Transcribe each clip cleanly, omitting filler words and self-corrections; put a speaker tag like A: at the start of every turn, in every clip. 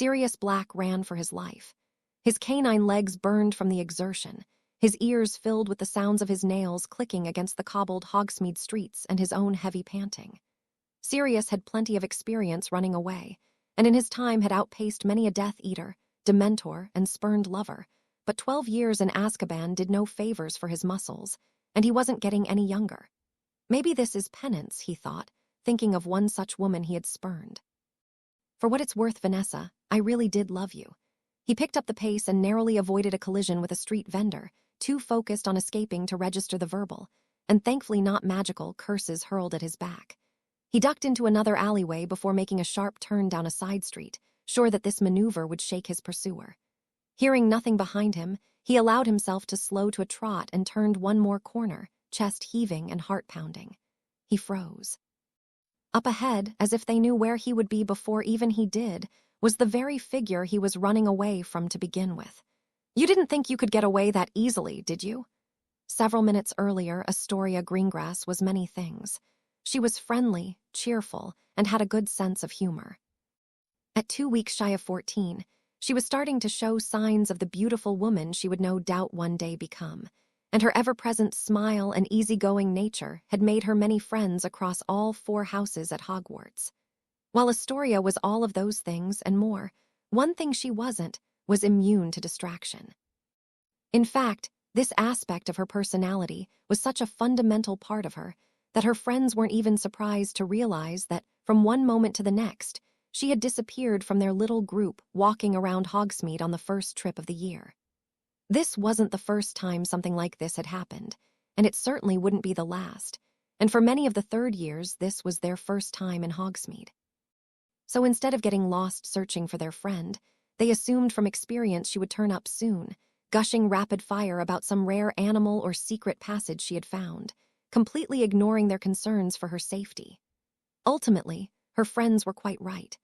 A: Sirius Black ran for his life. His canine legs burned from the exertion, his ears filled with the sounds of his nails clicking against the cobbled Hogsmeade streets and his own heavy panting. Sirius had plenty of experience running away, and in his time had outpaced many a Death Eater, Dementor, and spurned lover, but 12 years in Azkaban did no favors for his muscles, and he wasn't getting any younger. Maybe this is penance, he thought, thinking of one such woman he had spurned. For what it's worth, Vanessa, I really did love you. He picked up the pace and narrowly avoided a collision with a street vendor, too focused on escaping to register the verbal, and thankfully not magical, curses hurled at his back. He ducked into another alleyway before making a sharp turn down a side street, sure that this maneuver would shake his pursuer. Hearing nothing behind him, he allowed himself to slow to a trot and turned one more corner, chest heaving and heart pounding. He froze. Up ahead, as if they knew where he would be before even he did, was the very figure he was running away from to begin with. You didn't think you could get away that easily, did you? Several minutes earlier, Astoria Greengrass was many things. She was friendly, cheerful, and had a good sense of humor. At 2 weeks shy of 14, she was starting to show signs of the beautiful woman she would no doubt one day become, and her ever-present smile and easygoing nature had made her many friends across all 4 houses at Hogwarts. While Astoria was all of those things and more, one thing she wasn't was immune to distraction. In fact, this aspect of her personality was such a fundamental part of her that her friends weren't even surprised to realize that, from one moment to the next, she had disappeared from their little group walking around Hogsmeade on the first trip of the year. This wasn't the first time something like this had happened, and it certainly wouldn't be the last, and for many of the third years this was their first time in Hogsmeade. So instead of getting lost searching for their friend, they assumed from experience she would turn up soon, gushing rapid fire about some rare animal or secret passage she had found, completely ignoring their concerns for her safety. Ultimately, her friends were quite right.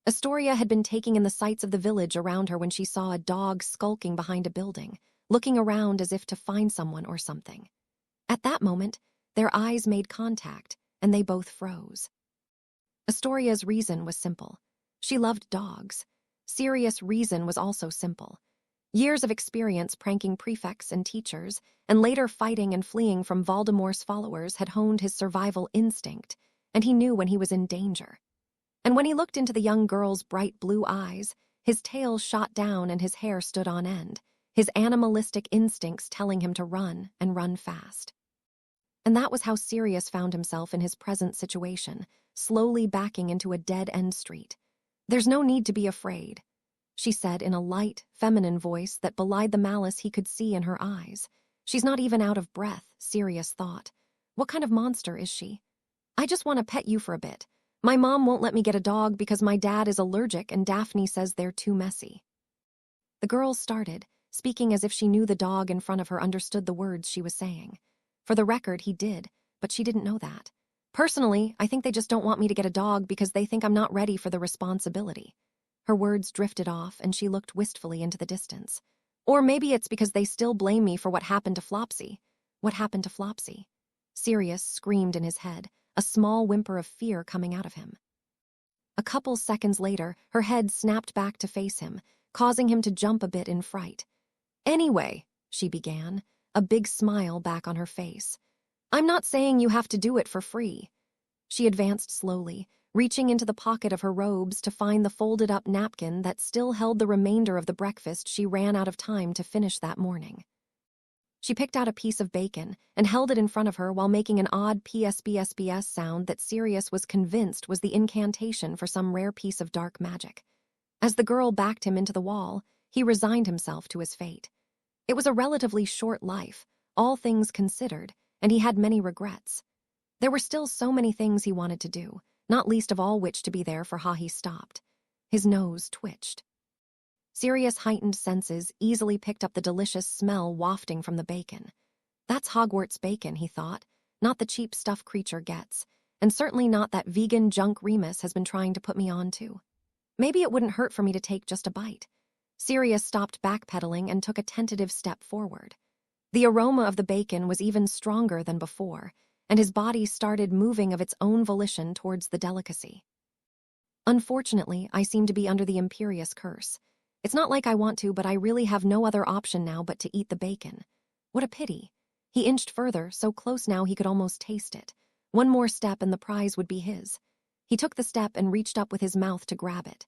A: Astoria had been taking in the sights of the village around her when she saw a dog skulking behind a building, looking around as if to find someone or something. At that moment, their eyes made contact, and they both froze. Astoria's reason was simple. She loved dogs. Sirius' reason was also simple. Years of experience pranking prefects and teachers, and later fighting and fleeing from Voldemort's followers had honed his survival instinct, and he knew when he was in danger. And when he looked into the young girl's bright blue eyes, his tail shot down and his hair stood on end, his animalistic instincts telling him to run and run fast. And that was how Sirius found himself in his present situation, slowly backing into a dead-end street. "There's no need to be afraid," she said in a light, feminine voice that belied the malice he could see in her eyes. "She's not even out of breath," Sirius thought. "What kind of monster is she? I just want to pet you for a bit. My mom won't let me get a dog because my dad is allergic and Daphne says they're too messy." The girl started, speaking as if she knew the dog in front of her understood the words she was saying. For the record, he did, but she didn't know that. "Personally, I think they just don't want me to get a dog because they think I'm not ready for the responsibility." Her words drifted off and she looked wistfully into the distance. "Or maybe it's because they still blame me for what happened to Flopsy." "What happened to Flopsy?" Sirius screamed in his head, a small whimper of fear coming out of him. A couple seconds later, her head snapped back to face him, causing him to jump a bit in fright. "Anyway," she began, a big smile back on her face, "I'm not saying you have to do it for free." She advanced slowly, reaching into the pocket of her robes to find the folded-up napkin that still held the remainder of the breakfast she ran out of time to finish that morning. She picked out a piece of bacon and held it in front of her while making an odd PSBSBS sound that Sirius was convinced was the incantation for some rare piece of dark magic. As the girl backed him into the wall, he resigned himself to his fate. It was a relatively short life, all things considered, and he had many regrets. There were still so many things he wanted to do, not least of all which to be there for Hahi stopped. His nose twitched. Sirius' heightened senses easily picked up the delicious smell wafting from the bacon. "That's Hogwarts bacon," he thought, "not the cheap stuff creature gets, and certainly not that vegan junk Remus has been trying to put me on to. Maybe it wouldn't hurt for me to take just a bite." Sirius stopped backpedaling and took a tentative step forward. The aroma of the bacon was even stronger than before, and his body started moving of its own volition towards the delicacy. Unfortunately, I seem to be under the imperious curse. It's not like I want to, but I really have no other option now but to eat the bacon. What a pity. He inched further, so close now he could almost taste it. One more step and the prize would be his. He took the step and reached up with his mouth to grab it.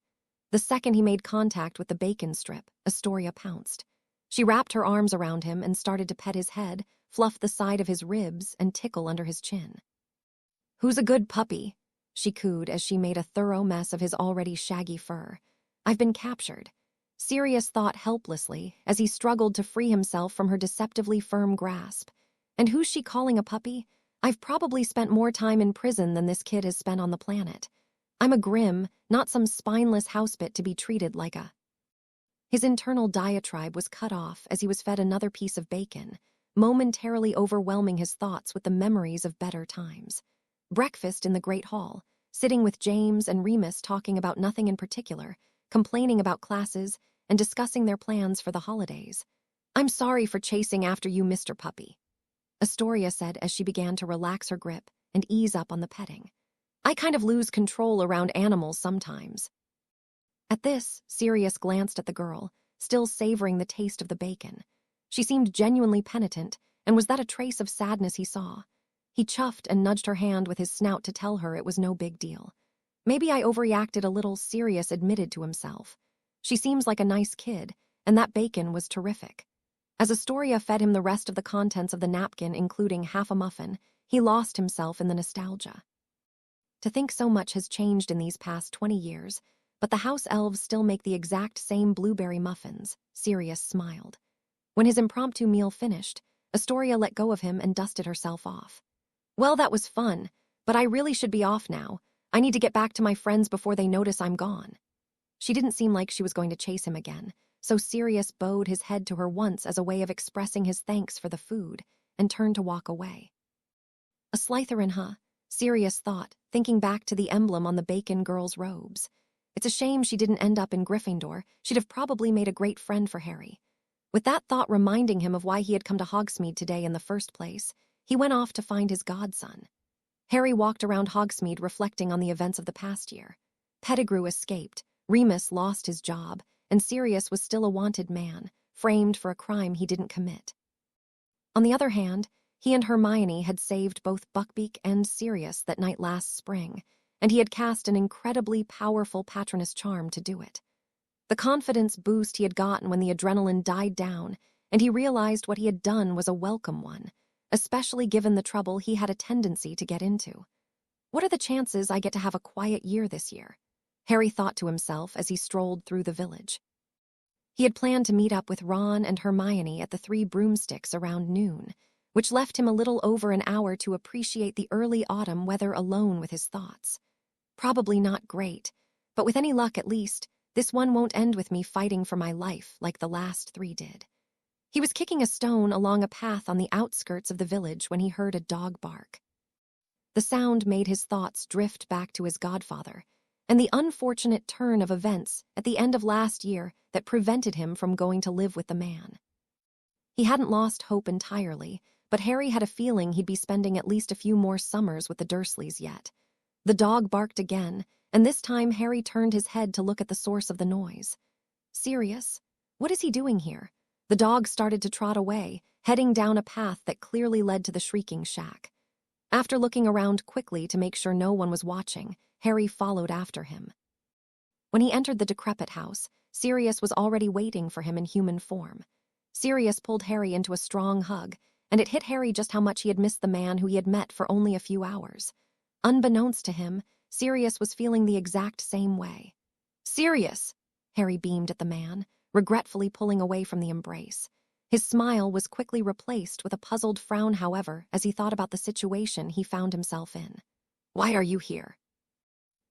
A: The second he made contact with the bacon strip, Astoria pounced. She wrapped her arms around him and started to pet his head, fluff the side of his ribs, and tickle under his chin. "Who's a good puppy?" she cooed as she made a thorough mess of his already shaggy fur. "I've been captured." Sirius thought helplessly as he struggled to free himself from her deceptively firm grasp. And who's she calling a puppy? I've probably spent more time in prison than this kid has spent on the planet. I'm a Grim, not some spineless housebit to be treated like a... His internal diatribe was cut off as he was fed another piece of bacon, momentarily overwhelming his thoughts with the memories of better times. Breakfast in the Great Hall, sitting with James and Remus talking about nothing in particular, complaining about classes, and discussing their plans for the holidays. "I'm sorry for chasing after you, Mr. Puppy," Astoria said as she began to relax her grip and ease up on the petting. "I kind of lose control around animals sometimes." At this, Sirius glanced at the girl, still savoring the taste of the bacon. She seemed genuinely penitent, and was that a trace of sadness he saw? He chuffed and nudged her hand with his snout to tell her it was no big deal. "Maybe I overreacted a little," Sirius admitted to himself. "She seems like a nice kid, and that bacon was terrific." As Astoria fed him the rest of the contents of the napkin, including half a muffin, he lost himself in the nostalgia. To think so much has changed in these past 20 years, but the house elves still make the exact same blueberry muffins, Sirius smiled. When his impromptu meal finished, Astoria let go of him and dusted herself off. "Well, that was fun, but I really should be off now. I need to get back to my friends before they notice I'm gone." She didn't seem like she was going to chase him again, so Sirius bowed his head to her once as a way of expressing his thanks for the food, and turned to walk away. A Slytherin, huh? Sirius thought, thinking back to the emblem on the bacon girl's robes. It's a shame she didn't end up in Gryffindor. She'd have probably made a great friend for Harry. With that thought reminding him of why he had come to Hogsmeade today in the first place, he went off to find his godson. Harry walked around Hogsmeade reflecting on the events of the past year. Pettigrew escaped, Remus lost his job, and Sirius was still a wanted man, framed for a crime he didn't commit. On the other hand, he and Hermione had saved both Buckbeak and Sirius that night last spring, and he had cast an incredibly powerful Patronus charm to do it. The confidence boost he had gotten when the adrenaline died down, and he realized what he had done was a welcome one, especially given the trouble he had a tendency to get into. "What are the chances I get to have a quiet year this year?" Harry thought to himself as he strolled through the village. He had planned to meet up with Ron and Hermione at the Three Broomsticks around noon, which left him a little over an hour to appreciate the early autumn weather alone with his thoughts. Probably not great, but with any luck at least, this one won't end with me fighting for my life like the last 3 did. He was kicking a stone along a path on the outskirts of the village when he heard a dog bark. The sound made his thoughts drift back to his godfather, and the unfortunate turn of events at the end of last year that prevented him from going to live with the man. He hadn't lost hope entirely, but Harry had a feeling he'd be spending at least a few more summers with the Dursleys yet. The dog barked again, and this time Harry turned his head to look at the source of the noise. "Sirius? What is he doing here?" The dog started to trot away, heading down a path that clearly led to the Shrieking Shack. After looking around quickly to make sure no one was watching, Harry followed after him. When he entered the decrepit house, Sirius was already waiting for him in human form. Sirius pulled Harry into a strong hug, and it hit Harry just how much he had missed the man who he had met for only a few hours. Unbeknownst to him, Sirius was feeling the exact same way. "Sirius!" Harry beamed at the man, regretfully pulling away from the embrace. His smile was quickly replaced with a puzzled frown, however, as he thought about the situation he found himself in. "Why are you here?"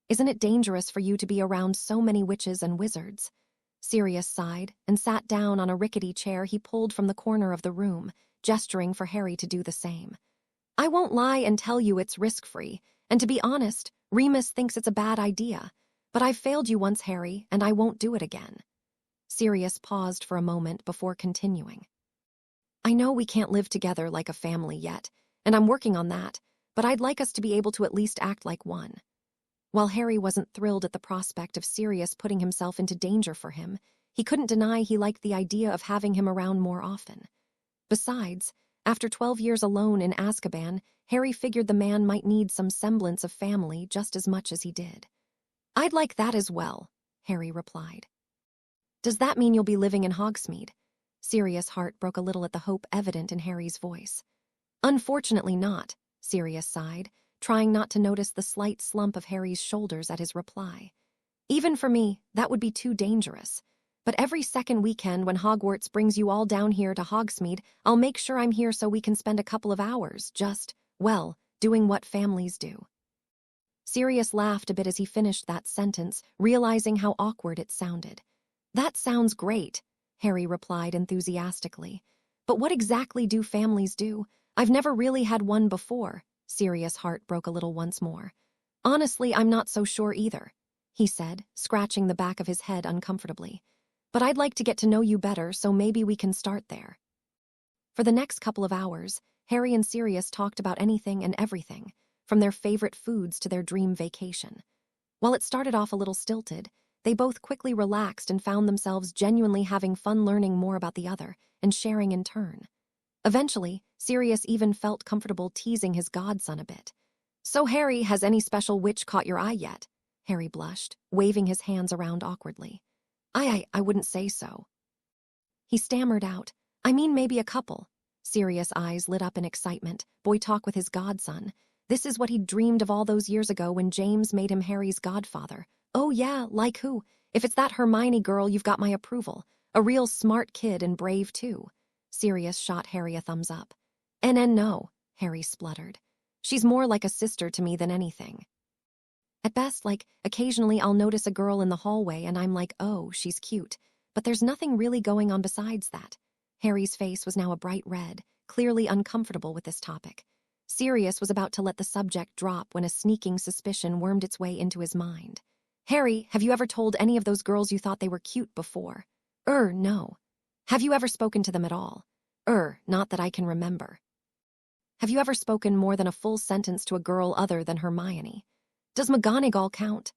A: "Isn't it dangerous for you to be around so many witches and wizards?" Sirius sighed and sat down on a rickety chair he pulled from the corner of the room, gesturing for Harry to do the same. "I won't lie and tell you it's risk-free, and to be honest, Remus thinks it's a bad idea. But I've failed you once, Harry, and I won't do it again." Sirius paused for a moment before continuing. "I know we can't live together like a family yet, and I'm working on that, but I'd like us to be able to at least act like one." While Harry wasn't thrilled at the prospect of Sirius putting himself into danger for him, he couldn't deny he liked the idea of having him around more often. Besides, after 12 years alone in Azkaban, Harry figured the man might need some semblance of family just as much as he did. "I'd like that as well," Harry replied. "Does that mean you'll be living in Hogsmeade?" Sirius' heart broke a little at the hope evident in Harry's voice. "Unfortunately not," Sirius sighed, trying not to notice the slight slump of Harry's shoulders at his reply. "Even for me, that would be too dangerous. But every second weekend when Hogwarts brings you all down here to Hogsmeade, I'll make sure I'm here so we can spend a couple of hours just, well, doing what families do." Sirius laughed a bit as he finished that sentence, realizing how awkward it sounded. "That sounds great," Harry replied enthusiastically. "But what exactly do families do? I've never really had one before." Sirius' heart broke a little once more. "Honestly, I'm not so sure either," he said, scratching the back of his head uncomfortably. "But I'd like to get to know you better, so maybe we can start there." For the next couple of hours, Harry and Sirius talked about anything and everything, from their favorite foods to their dream vacation. While it started off a little stilted, they both quickly relaxed and found themselves genuinely having fun learning more about the other and sharing in turn. Eventually, Sirius even felt comfortable teasing his godson a bit. "So Harry, has any special witch caught your eye yet?" Harry blushed, waving his hands around awkwardly. I wouldn't say so." He stammered out, "I mean maybe a couple." Sirius' eyes lit up in excitement. Boy talk with his godson. This is what he'd dreamed of all those years ago when James made him Harry's godfather. "Oh yeah, like who? If it's that Hermione girl, you've got my approval. A real smart kid and brave too." Sirius shot Harry a thumbs up. No," Harry spluttered. "She's more like a sister to me than anything. At best, like, occasionally I'll notice a girl in the hallway and I'm like, oh, she's cute. But there's nothing really going on besides that." Harry's face was now a bright red, clearly uncomfortable with this topic. Sirius was about to let the subject drop when a sneaking suspicion wormed its way into his mind. "Harry, have you ever told any of those girls you thought they were cute before?" No." "Have you ever spoken to them at all?" Not that I can remember." "Have you ever spoken more than a full sentence to a girl other than Hermione?" "Does McGonagall count?"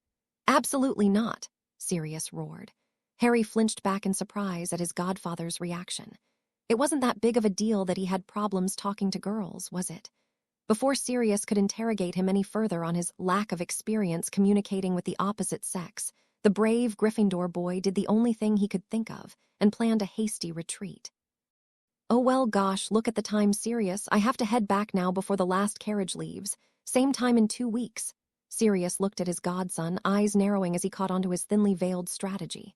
A: "Absolutely not," Sirius roared. Harry flinched back in surprise at his godfather's reaction. It wasn't that big of a deal that he had problems talking to girls, was it? Before Sirius could interrogate him any further on his lack of experience communicating with the opposite sex, the brave Gryffindor boy did the only thing he could think of and planned a hasty retreat. "Oh well, gosh, look at the time, Sirius. I have to head back now before the last carriage leaves. Same time in 2 weeks." Sirius looked at his godson, eyes narrowing as he caught onto his thinly veiled strategy.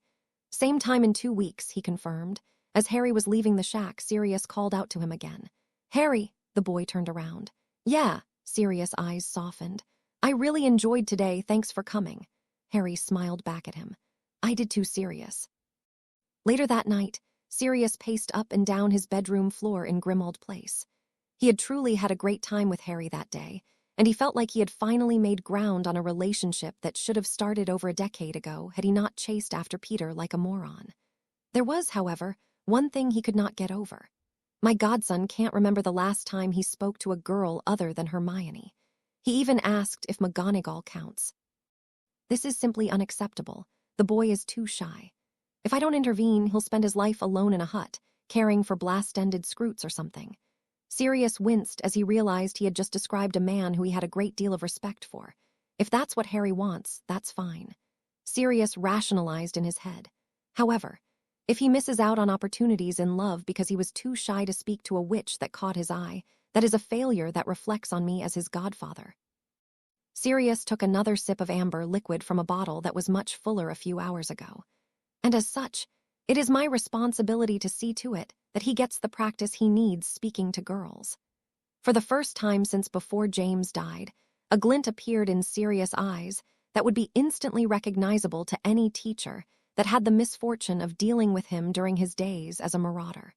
A: "Same time in 2 weeks," he confirmed. As Harry was leaving the shack, Sirius called out to him again. "Harry," the boy turned around. "Yeah," Sirius' eyes softened. "I really enjoyed today, thanks for coming." Harry smiled back at him. "I did too, Sirius." Later that night, Sirius paced up and down his bedroom floor in Grimmauld Place. He had truly had a great time with Harry that day, and he felt like he had finally made ground on a relationship that should have started over a decade ago had he not chased after Peter like a moron. There was, however, one thing he could not get over. My godson can't remember the last time he spoke to a girl other than Hermione. He even asked if McGonagall counts. This is simply unacceptable. The boy is too shy. If I don't intervene, he'll spend his life alone in a hut, caring for blast-ended Scroots or something. Sirius winced as he realized he had just described a man who he had a great deal of respect for. If that's what Harry wants, that's fine. Sirius rationalized in his head. However, if he misses out on opportunities in love because he was too shy to speak to a witch that caught his eye, that is a failure that reflects on me as his godfather. Sirius took another sip of amber liquid from a bottle that was much fuller a few hours ago. And as such, it is my responsibility to see to it that he gets the practice he needs speaking to girls. For the first time since before James died, a glint appeared in Sirius' eyes that would be instantly recognizable to any teacher that had the misfortune of dealing with him during his days as a marauder.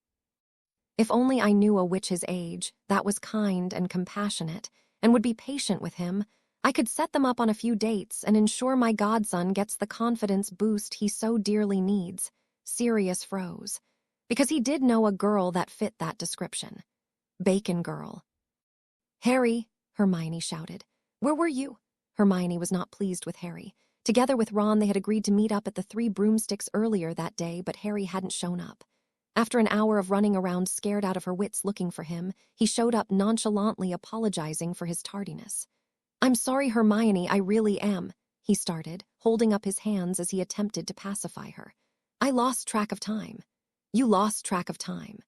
A: If only I knew a witch his age that was kind and compassionate and would be patient with him, I could set them up on a few dates and ensure my godson gets the confidence boost he so dearly needs. Sirius froze, because he did know a girl that fit that description. Bacon Girl. "Harry," Hermione shouted. "Where were you?" Hermione was not pleased with Harry. Together with Ron, they had agreed to meet up at the Three Broomsticks earlier that day, but Harry hadn't shown up. After an hour of running around scared out of her wits looking for him, he showed up nonchalantly apologizing for his tardiness. "I'm sorry, Hermione, I really am," he started, holding up his hands as he attempted to pacify her. "I lost track of time." "You lost track of time."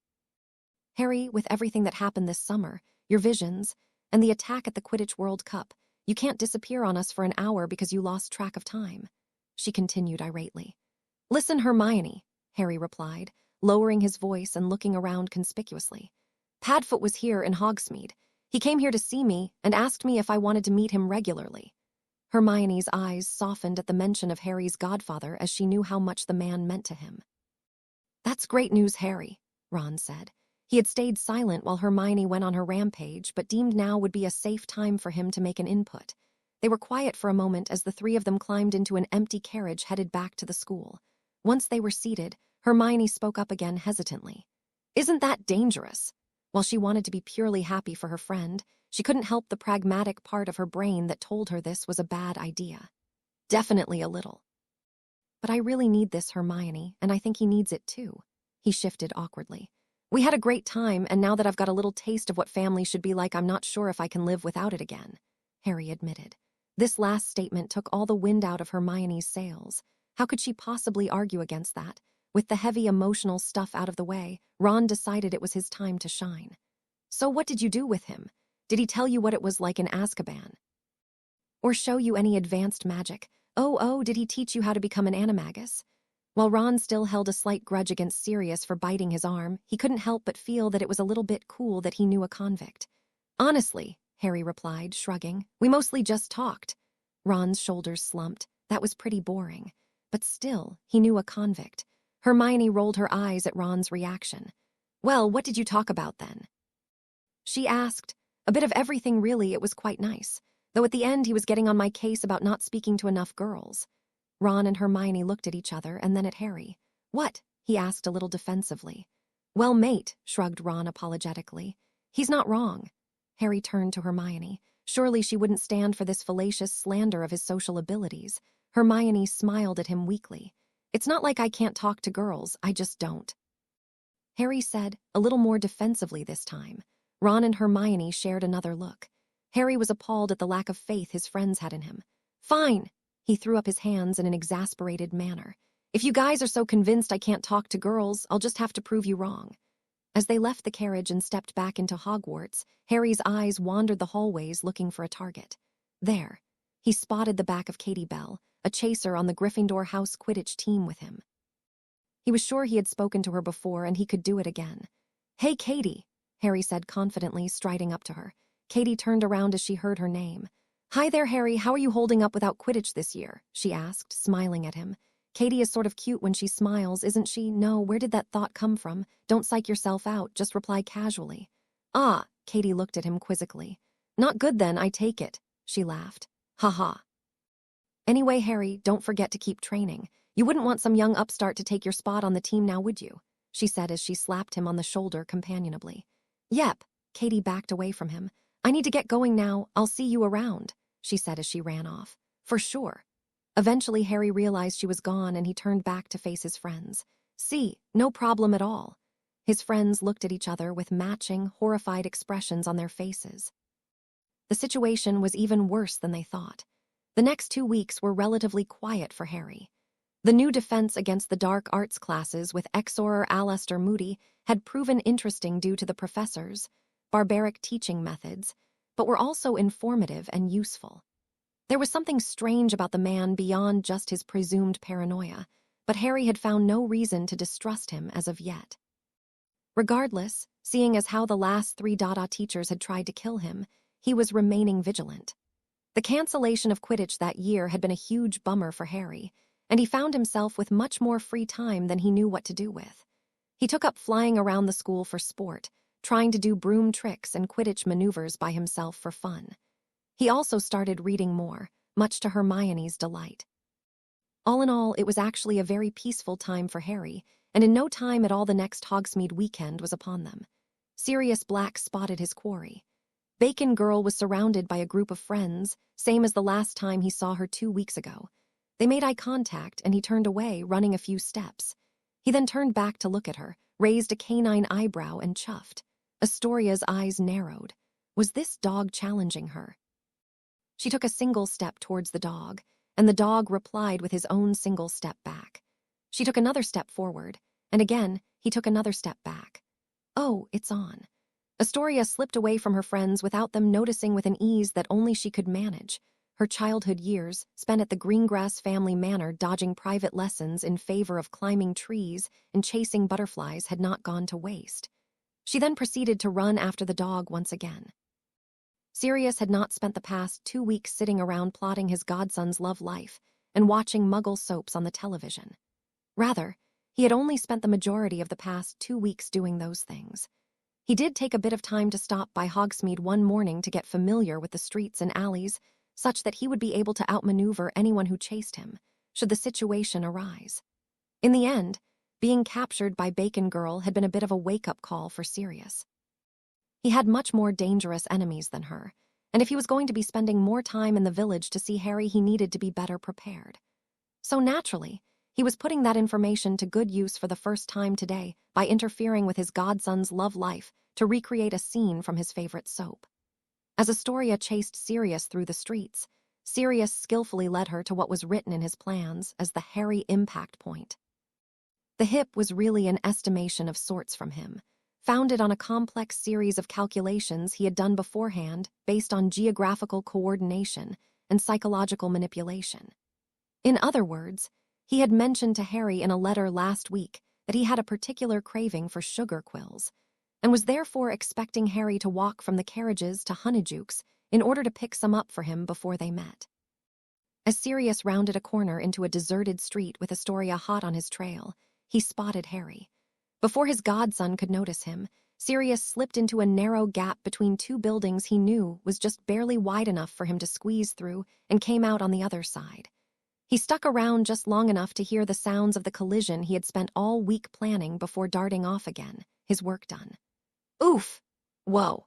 A: "Harry, with everything that happened this summer, your visions, and the attack at the Quidditch World Cup, you can't disappear on us for an hour because you lost track of time," she continued irately. "Listen, Hermione," Harry replied, lowering his voice and looking around conspicuously. "Padfoot was here in Hogsmeade. He came here to see me and asked me if I wanted to meet him regularly." Hermione's eyes softened at the mention of Harry's godfather as she knew how much the man meant to him. "That's great news, Harry," Ron said. He had stayed silent while Hermione went on her rampage, but deemed now would be a safe time for him to make an input. They were quiet for a moment as the three of them climbed into an empty carriage headed back to the school. Once they were seated, Hermione spoke up again hesitantly. "Isn't that dangerous?" While she wanted to be purely happy for her friend, she couldn't help the pragmatic part of her brain that told her this was a bad idea. "Definitely a little." "But I really need this, Hermione, and I think he needs it too." He shifted awkwardly. "We had a great time, and now that I've got a little taste of what family should be like, I'm not sure if I can live without it again," Harry admitted. This last statement took all the wind out of Hermione's sails. How could she possibly argue against that? With the heavy emotional stuff out of the way, Ron decided it was his time to shine. "So what did you do with him? Did he tell you what it was like in Azkaban? Or show you any advanced magic? Oh, did he teach you how to become an animagus?" While Ron still held a slight grudge against Sirius for biting his arm, he couldn't help but feel that it was a little bit cool that he knew a convict. "Honestly," Harry replied, shrugging, "we mostly just talked." Ron's shoulders slumped. That was pretty boring. But still, he knew a convict. Hermione rolled her eyes at Ron's reaction. "Well, what did you talk about then?" She asked. "A bit of everything, really. It was quite nice. Though at the end he was getting on my case about not speaking to enough girls." Ron and Hermione looked at each other and then at Harry. "What?" he asked a little defensively. "Well, mate," shrugged Ron apologetically. "He's not wrong." Harry turned to Hermione. Surely she wouldn't stand for this fallacious slander of his social abilities. Hermione smiled at him weakly. "It's not like I can't talk to girls, I just don't." Harry said, a little more defensively this time. Ron and Hermione shared another look. Harry was appalled at the lack of faith his friends had in him. "Fine," he threw up his hands in an exasperated manner. "If you guys are so convinced I can't talk to girls, I'll just have to prove you wrong." As they left the carriage and stepped back into Hogwarts, Harry's eyes wandered the hallways looking for a target. There, he spotted the back of Katie Bell, a chaser on the Gryffindor House Quidditch team with him. He was sure he had spoken to her before and he could do it again. "Hey, Katie," Harry said confidently, striding up to her. Katie turned around as she heard her name. "Hi there, Harry, how are you holding up without Quidditch this year?" she asked, smiling at him. Katie is sort of cute when she smiles, isn't she? No, where did that thought come from? Don't psych yourself out, just reply casually. "Ah," Katie looked at him quizzically. "Not good then, I take it," she laughed. "Ha ha. Anyway, Harry, don't forget to keep training. You wouldn't want some young upstart to take your spot on the team now, would you?" she said as she slapped him on the shoulder companionably. "Yep," Katie backed away from him. "I need to get going now. I'll see you around," she said as she ran off. "For sure." Eventually, Harry realized she was gone and he turned back to face his friends. "See, no problem at all." His friends looked at each other with matching, horrified expressions on their faces. The situation was even worse than they thought. The next 2 weeks were relatively quiet for Harry. The new defense against the dark arts classes with Exor Aleister Moody had proven interesting due to the professors' barbaric teaching methods, but were also informative and useful. There was something strange about the man beyond just his presumed paranoia, but Harry had found no reason to distrust him as of yet. Regardless, seeing as how the last 3 Dada teachers had tried to kill him, he was remaining vigilant. The cancellation of Quidditch that year had been a huge bummer for Harry, and he found himself with much more free time than he knew what to do with. He took up flying around the school for sport, trying to do broom tricks and Quidditch maneuvers by himself for fun. He also started reading more, much to Hermione's delight. All in all, it was actually a very peaceful time for Harry, and in no time at all the next Hogsmeade weekend was upon them. Sirius Black spotted his quarry. Bacon Girl was surrounded by a group of friends, same as the last time he saw her 2 weeks ago. They made eye contact and he turned away, running a few steps. He then turned back to look at her, raised a canine eyebrow and chuffed. Astoria's eyes narrowed. Was this dog challenging her? She took a single step towards the dog, and the dog replied with his own single step back. She took another step forward, and again, he took another step back. Oh, it's on. Astoria slipped away from her friends without them noticing, with an ease that only she could manage. Her childhood years, spent at the Greengrass family manor dodging private lessons in favor of climbing trees and chasing butterflies, had not gone to waste. She then proceeded to run after the dog once again. Sirius had not spent the past 2 weeks sitting around plotting his godson's love life and watching Muggle soaps on the television. Rather, he had only spent the majority of the past 2 weeks doing those things. He did take a bit of time to stop by Hogsmeade one morning to get familiar with the streets and alleys, such that he would be able to outmaneuver anyone who chased him, should the situation arise. In the end, being captured by Bacon Girl had been a bit of a wake-up call for Sirius. He had much more dangerous enemies than her, and if he was going to be spending more time in the village to see Harry, he needed to be better prepared. So naturally, he was putting that information to good use for the first time today by interfering with his godson's love life to recreate a scene from his favorite soap. As Astoria chased Sirius through the streets, Sirius skillfully led her to what was written in his plans as the Harry impact point. The hip was really an estimation of sorts from him, founded on a complex series of calculations he had done beforehand based on geographical coordination and psychological manipulation. In other words, he had mentioned to Harry in a letter last week that he had a particular craving for sugar quills, and was therefore expecting Harry to walk from the carriages to Honeydukes in order to pick some up for him before they met. As Sirius rounded a corner into a deserted street with Astoria hot on his trail, he spotted Harry. Before his godson could notice him, Sirius slipped into a narrow gap between two buildings he knew was just barely wide enough for him to squeeze through, and came out on the other side. He stuck around just long enough to hear the sounds of the collision he had spent all week planning before darting off again, his work done. Oof! Whoa!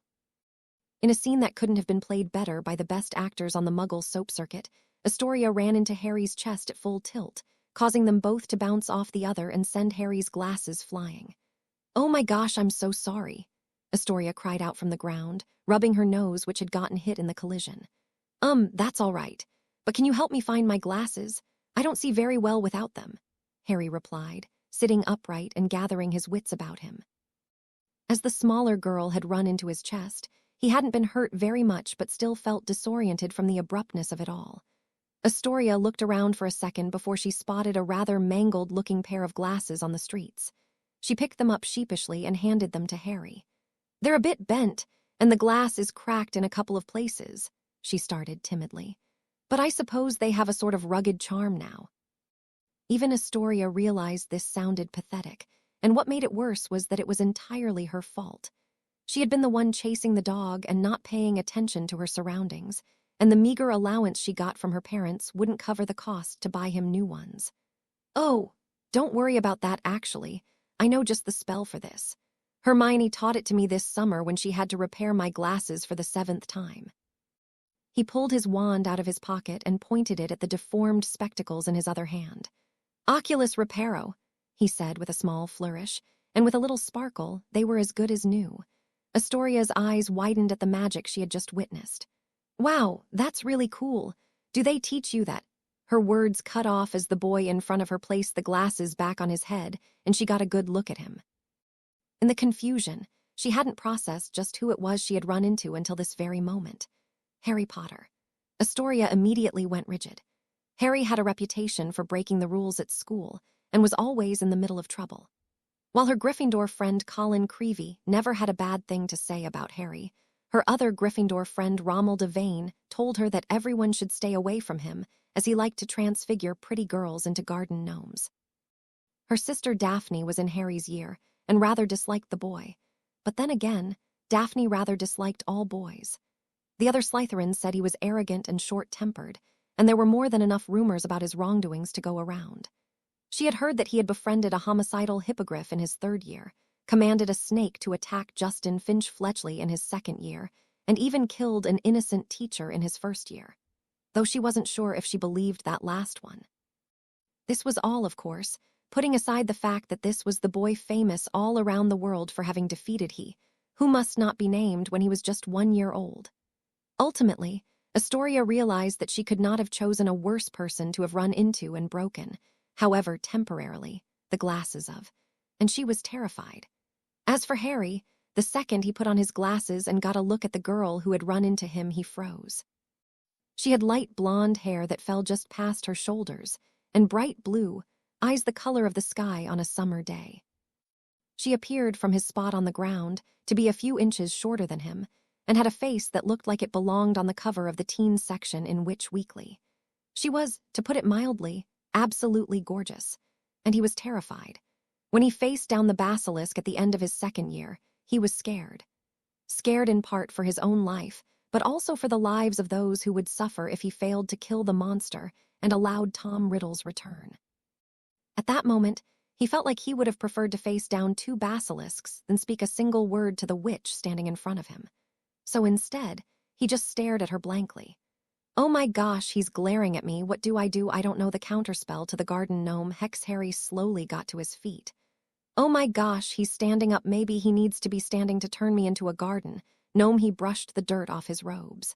A: In a scene that couldn't have been played better by the best actors on the Muggle soap circuit, Astoria ran into Harry's chest at full tilt, causing them both to bounce off the other and send Harry's glasses flying. "Oh my gosh, I'm so sorry," Astoria cried out from the ground, rubbing her nose which had gotten hit in the collision. That's all right. But can you help me find my glasses? I don't see very well without them," Harry replied, sitting upright and gathering his wits about him. As the smaller girl had run into his chest, he hadn't been hurt very much but still felt disoriented from the abruptness of it all. Astoria looked around for a second before she spotted a rather mangled-looking pair of glasses on the streets. She picked them up sheepishly and handed them to Harry. "They're a bit bent, and the glass is cracked in a couple of places," she started timidly. "But I suppose they have a sort of rugged charm now." Even Astoria realized this sounded pathetic, and what made it worse was that it was entirely her fault. She had been the one chasing the dog and not paying attention to her surroundings, and the meager allowance she got from her parents wouldn't cover the cost to buy him new ones. "Oh, don't worry about that actually. I know just the spell for this. Hermione taught it to me this summer when she had to repair my glasses for the 7th time." He pulled his wand out of his pocket and pointed it at the deformed spectacles in his other hand. "Oculus Reparo," he said with a small flourish, and with a little sparkle, they were as good as new. Astoria's eyes widened at the magic she had just witnessed. "Wow, that's really cool. Do they teach you that?" Her words cut off as the boy in front of her placed the glasses back on his head, and she got a good look at him. In the confusion, she hadn't processed just who it was she had run into until this very moment. Harry Potter. Astoria immediately went rigid. Harry had a reputation for breaking the rules at school and was always in the middle of trouble. While her Gryffindor friend Colin Creevey never had a bad thing to say about Harry, her other Gryffindor friend Rommel Devane told her that everyone should stay away from him as he liked to transfigure pretty girls into garden gnomes. Her sister Daphne was in Harry's year and rather disliked the boy, but then again, Daphne rather disliked all boys. The other Slytherins said he was arrogant and short-tempered, and there were more than enough rumors about his wrongdoings to go around. She had heard that he had befriended a homicidal hippogriff in his 3rd year, commanded a snake to attack Justin Finch-Fletchley in his 2nd year, and even killed an innocent teacher in his first year, though she wasn't sure if she believed that last one. This was all, of course, putting aside the fact that this was the boy famous all around the world for having defeated he, who must not be named when he was just 1 year old. Ultimately, Astoria realized that she could not have chosen a worse person to have run into and broken, however temporarily, the glasses of, and she was terrified. As for Harry, the second he put on his glasses and got a look at the girl who had run into him, he froze. She had light blonde hair that fell just past her shoulders, and bright blue, eyes the color of the sky on a summer day. She appeared from his spot on the ground to be a few inches shorter than him, and had a face that looked like it belonged on the cover of the teens section in Witch Weekly. She was, to put it mildly, absolutely gorgeous, and he was terrified. When he faced down the basilisk at the end of his second year, he was scared. Scared in part for his own life, but also for the lives of those who would suffer if he failed to kill the monster and allowed Tom Riddle's return. At that moment, he felt like he would have preferred to face down 2 basilisks than speak a single word to the witch standing in front of him. So instead, he just stared at her blankly. Oh my gosh, he's glaring at me. What do? I don't know the counterspell to the garden gnome. Hex. Harry slowly got to his feet. Oh my gosh, he's standing up. Maybe he needs to be standing to turn me into a garden gnome. He brushed the dirt off his robes.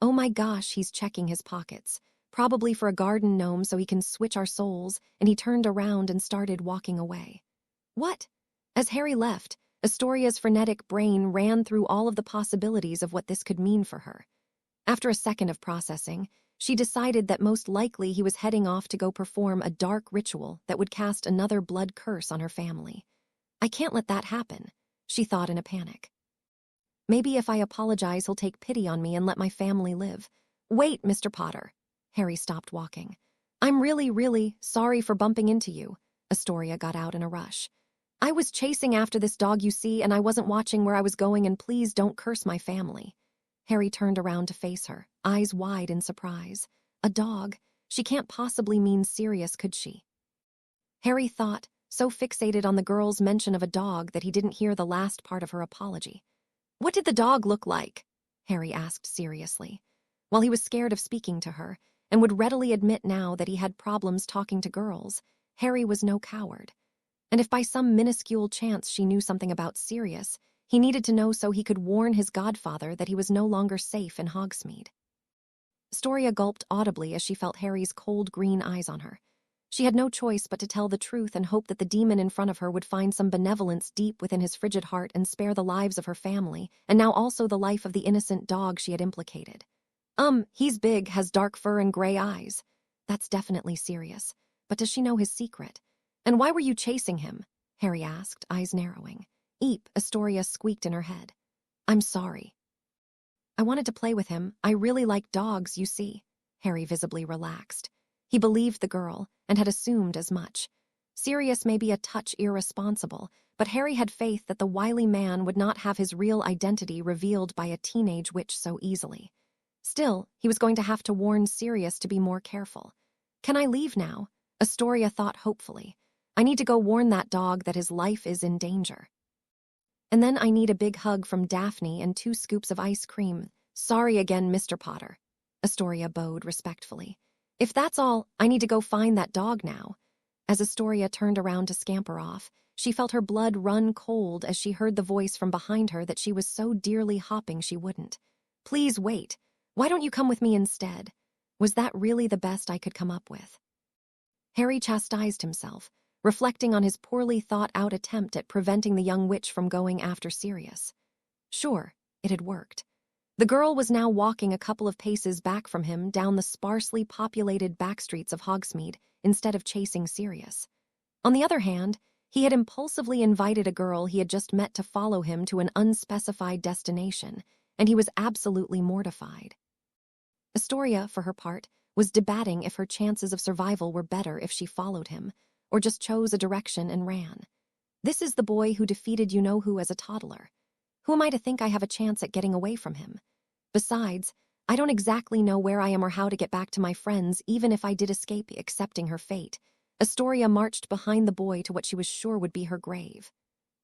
A: Oh my gosh, he's checking his pockets, probably for a garden gnome so he can switch our souls, and he turned around and started walking away. What? As Harry left, Astoria's frenetic brain ran through all of the possibilities of what this could mean for her. After a second of processing, she decided that most likely he was heading off to go perform a dark ritual that would cast another blood curse on her family. I can't let that happen, she thought in a panic. Maybe if I apologize, he'll take pity on me and let my family live. Wait, Mr. Potter. Harry stopped walking. I'm really sorry for bumping into you. Astoria got out in a rush. I was chasing after this dog, you see, and I wasn't watching where I was going, and please don't curse my family. Harry turned around to face her, eyes wide in surprise. A dog? She can't possibly mean Sirius, could she? Harry thought, so fixated on the girl's mention of a dog that he didn't hear the last part of her apology. What did the dog look like? Harry asked seriously. While he was scared of speaking to her, and would readily admit now that he had problems talking to girls, Harry was no coward. And if by some minuscule chance she knew something about Sirius, he needed to know so he could warn his godfather that he was no longer safe in Hogsmeade. Astoria gulped audibly as she felt Harry's cold green eyes on her. She had no choice but to tell the truth and hope that the demon in front of her would find some benevolence deep within his frigid heart and spare the lives of her family, and now also the life of the innocent dog she had implicated. He's big, has dark fur and gray eyes. That's definitely Sirius. But does she know his secret? And why were you chasing him? Harry asked, eyes narrowing. Eep, Astoria squeaked in her head. I'm sorry. I wanted to play with him. I really like dogs, you see. Harry visibly relaxed. He believed the girl, and had assumed as much. Sirius may be a touch irresponsible, but Harry had faith that the wily man would not have his real identity revealed by a teenage witch so easily. Still, he was going to have to warn Sirius to be more careful. Can I leave now? Astoria thought hopefully. I need to go warn that dog that his life is in danger. And then I need a big hug from Daphne and 2 scoops of ice cream. Sorry again, Mr. Potter. Astoria bowed respectfully. If that's all, I need to go find that dog now. As Astoria turned around to scamper off, she felt her blood run cold as she heard the voice from behind her that she was so dearly hoping she wouldn't. Please wait. Why don't you come with me instead? Was that really the best I could come up with? Harry chastised himself, reflecting on his poorly thought-out attempt at preventing the young witch from going after Sirius. Sure, it had worked. The girl was now walking a couple of paces back from him down the sparsely populated backstreets of Hogsmeade instead of chasing Sirius. On the other hand, he had impulsively invited a girl he had just met to follow him to an unspecified destination, and he was absolutely mortified. Astoria, for her part, was debating if her chances of survival were better if she followed him, or just chose a direction and ran. This is the boy who defeated you-know-who as a toddler. Who am I to think I have a chance at getting away from him? Besides, I don't exactly know where I am or how to get back to my friends, even if I did escape accepting her fate. Astoria marched behind the boy to what she was sure would be her grave.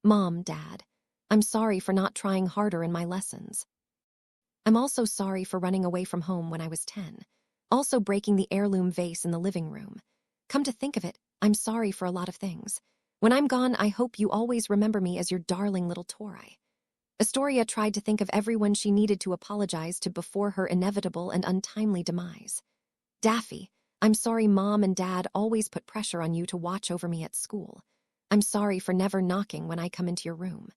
A: Mom, Dad, I'm sorry for not trying harder in my lessons. I'm also sorry for running away from home when I was 10. Also breaking the heirloom vase in the living room. Come to think of it, I'm sorry for a lot of things. When I'm gone, I hope you always remember me as your darling little Tori." Astoria tried to think of everyone she needed to apologize to before her inevitable and untimely demise. "Daffy, I'm sorry Mom and Dad always put pressure on you to watch over me at school. I'm sorry for never knocking when I come into your room.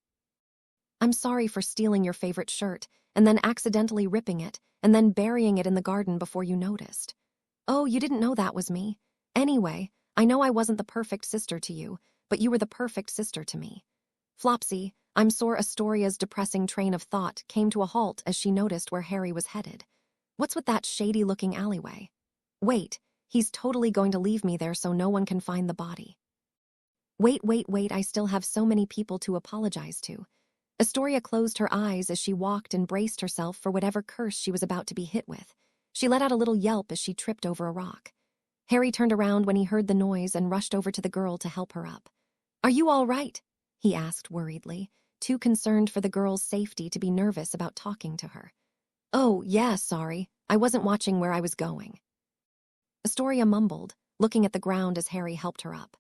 A: I'm sorry for stealing your favorite shirt and then accidentally ripping it and then burying it in the garden before you noticed. Oh, you didn't know that was me. Anyway, I know I wasn't the perfect sister to you, but you were the perfect sister to me. Flopsy, I'm sure Astoria's depressing train of thought came to a halt as she noticed where Harry was headed. What's with that shady-looking alleyway? Wait, he's totally going to leave me there so no one can find the body. Wait, I still have so many people to apologize to. Astoria closed her eyes as she walked and braced herself for whatever curse she was about to be hit with. She let out a little yelp as she tripped over a rock. Harry turned around when he heard the noise and rushed over to the girl to help her up. "Are you all right?" he asked worriedly, too concerned for the girl's safety to be nervous about talking to her. "Oh, yeah, sorry. I wasn't watching where I was going." Astoria mumbled, looking at the ground as Harry helped her up.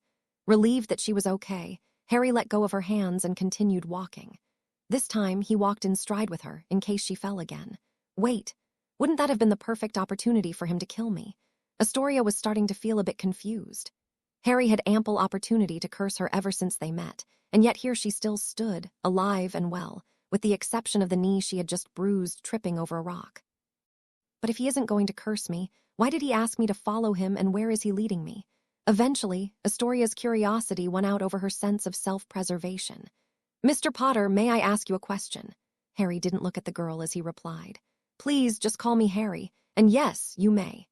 A: Relieved that she was okay, Harry let go of her hands and continued walking. This time, he walked in stride with her, in case she fell again. Wait, wouldn't that have been the perfect opportunity for him to kill me? Astoria was starting to feel a bit confused. Harry had ample opportunity to curse her ever since they met, and yet here she still stood, alive and well, with the exception of the knee she had just bruised tripping over a rock. But if he isn't going to curse me, why did he ask me to follow him and where is he leading me? Eventually, Astoria's curiosity won out over her sense of self-preservation. "Mr. Potter, may I ask you a question?" Harry didn't look at the girl as he replied. "Please, just call me Harry, and yes, you may."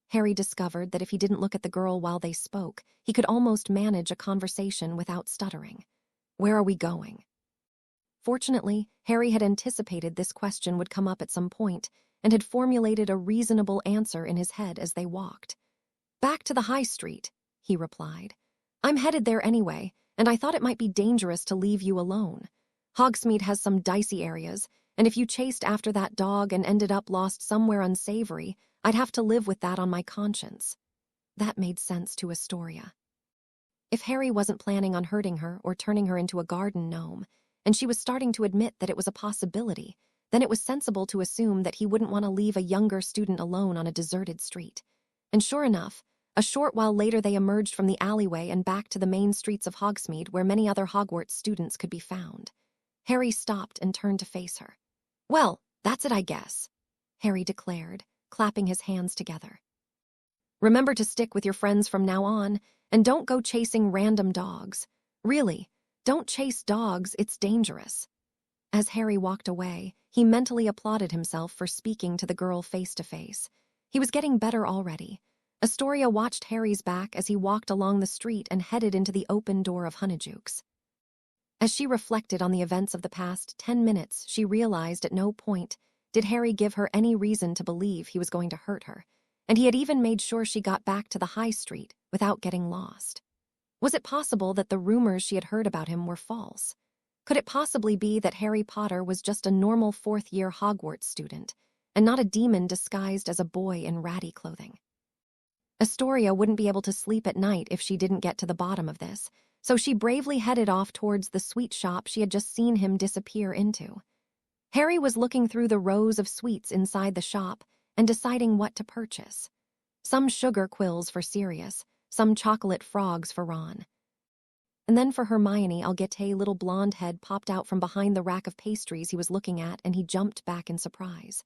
A: Harry discovered that if he didn't look at the girl while they spoke, he could almost manage a conversation without stuttering. "Where are we going?" Fortunately, Harry had anticipated this question would come up at some point and had formulated a reasonable answer in his head as they walked. "Back to the high street," he replied. "I'm headed there anyway, and I thought it might be dangerous to leave you alone. Hogsmeade has some dicey areas, and if you chased after that dog and ended up lost somewhere unsavory, I'd have to live with that on my conscience." That made sense to Astoria. If Harry wasn't planning on hurting her or turning her into a garden gnome, and she was starting to admit that it was a possibility, then it was sensible to assume that he wouldn't want to leave a younger student alone on a deserted street. And sure enough, a short while later they emerged from the alleyway and back to the main streets of Hogsmeade where many other Hogwarts students could be found. Harry stopped and turned to face her. "Well, that's it, I guess," Harry declared, clapping his hands together. "Remember to stick with your friends from now on, and don't go chasing random dogs. Really, don't chase dogs, it's dangerous." As Harry walked away, he mentally applauded himself for speaking to the girl face to face. He was getting better already. Astoria watched Harry's back as he walked along the street and headed into the open door of Honeyjuke's. As she reflected on the events of the past 10 minutes, she realized at no point did Harry give her any reason to believe he was going to hurt her, and he had even made sure she got back to the high street without getting lost. Was it possible that the rumors she had heard about him were false? Could it possibly be that Harry Potter was just a normal fourth-year Hogwarts student, and not a demon disguised as a boy in ratty clothing? Astoria wouldn't be able to sleep at night if she didn't get to the bottom of this, so she bravely headed off towards the sweet shop she had just seen him disappear into. Harry was looking through the rows of sweets inside the shop and deciding what to purchase. Some sugar quills for Sirius, some chocolate frogs for Ron. And then for Hermione, I'll get a little blonde head popped out from behind the rack of pastries he was looking at, and he jumped back in surprise.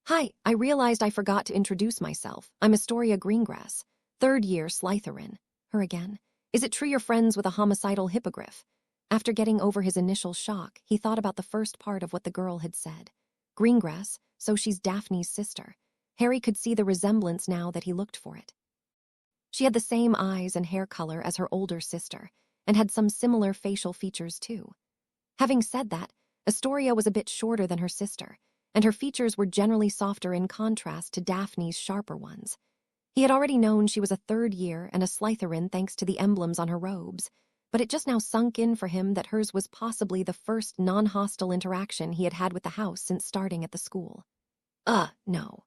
A: "Hi, I realized I forgot to introduce myself. I'm Astoria Greengrass, third-year Slytherin." Her again. "Is it true you're friends with a homicidal hippogriff?" After getting over his initial shock, he thought about the first part of what the girl had said. Greengrass, so she's Daphne's sister. Harry could see the resemblance now that he looked for it. She had the same eyes and hair color as her older sister, and had some similar facial features too. Having said that, Astoria was a bit shorter than her sister, and her features were generally softer in contrast to Daphne's sharper ones. He had already known she was a third year and a Slytherin thanks to the emblems on her robes, but it just now sunk in for him that hers was possibly the first non-hostile interaction he had had with the house since starting at the school. No.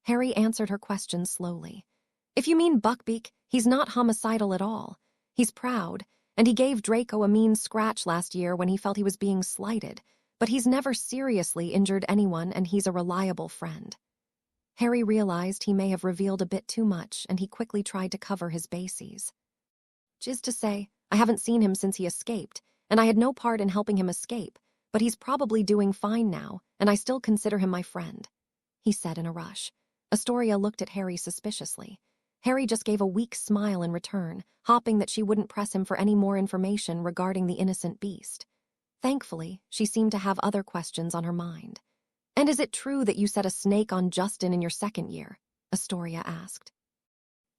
A: Harry answered her question slowly. If you mean Buckbeak, he's not homicidal at all. He's proud, and he gave Draco a mean scratch last year when he felt he was being slighted, but he's never seriously injured anyone and he's a reliable friend. Harry realized he may have revealed a bit too much, and he quickly tried to cover his bases. Which is to say, I haven't seen him since he escaped, and I had no part in helping him escape, but he's probably doing fine now, and I still consider him my friend, he said in a rush. Astoria looked at Harry suspiciously. Harry just gave a weak smile in return, hoping that she wouldn't press him for any more information regarding the innocent beast. Thankfully, she seemed to have other questions on her mind. And is it true that you set a snake on Justin in your second year? Astoria asked.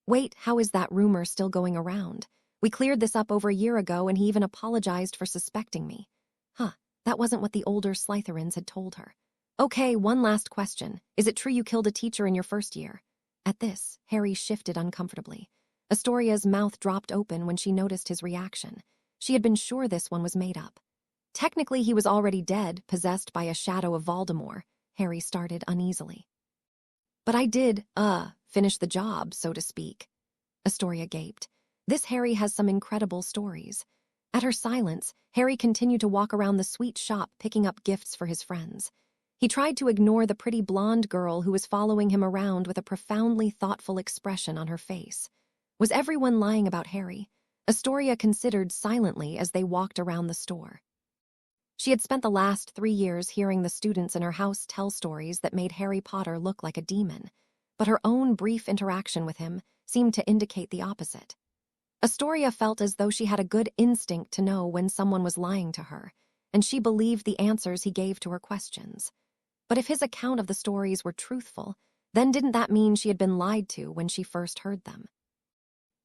A: Wait, how is that rumor still going around? We cleared this up over a year ago and he even apologized for suspecting me. That wasn't what the older Slytherins had told her. Okay, one last question. Is it true you killed a teacher in your first year? At this, Harry shifted uncomfortably. Astoria's mouth dropped open when she noticed his reaction. She had been sure this one was made up. Technically, he was already dead, possessed by a shadow of Voldemort, Harry started uneasily. But I did, finish the job, so to speak. Astoria gaped. This Harry has some incredible stories. At her silence, Harry continued to walk around the sweet shop picking up gifts for his friends. He tried to ignore the pretty blonde girl who was following him around with a profoundly thoughtful expression on her face. Was everyone lying about Harry? Astoria considered silently as they walked around the store. She had spent the last 3 years hearing the students in her house tell stories that made Harry Potter look like a demon, but her own brief interaction with him seemed to indicate the opposite. Astoria felt as though she had a good instinct to know when someone was lying to her, and she believed the answers he gave to her questions. But if his account of the stories were truthful, then didn't that mean she had been lied to when she first heard them?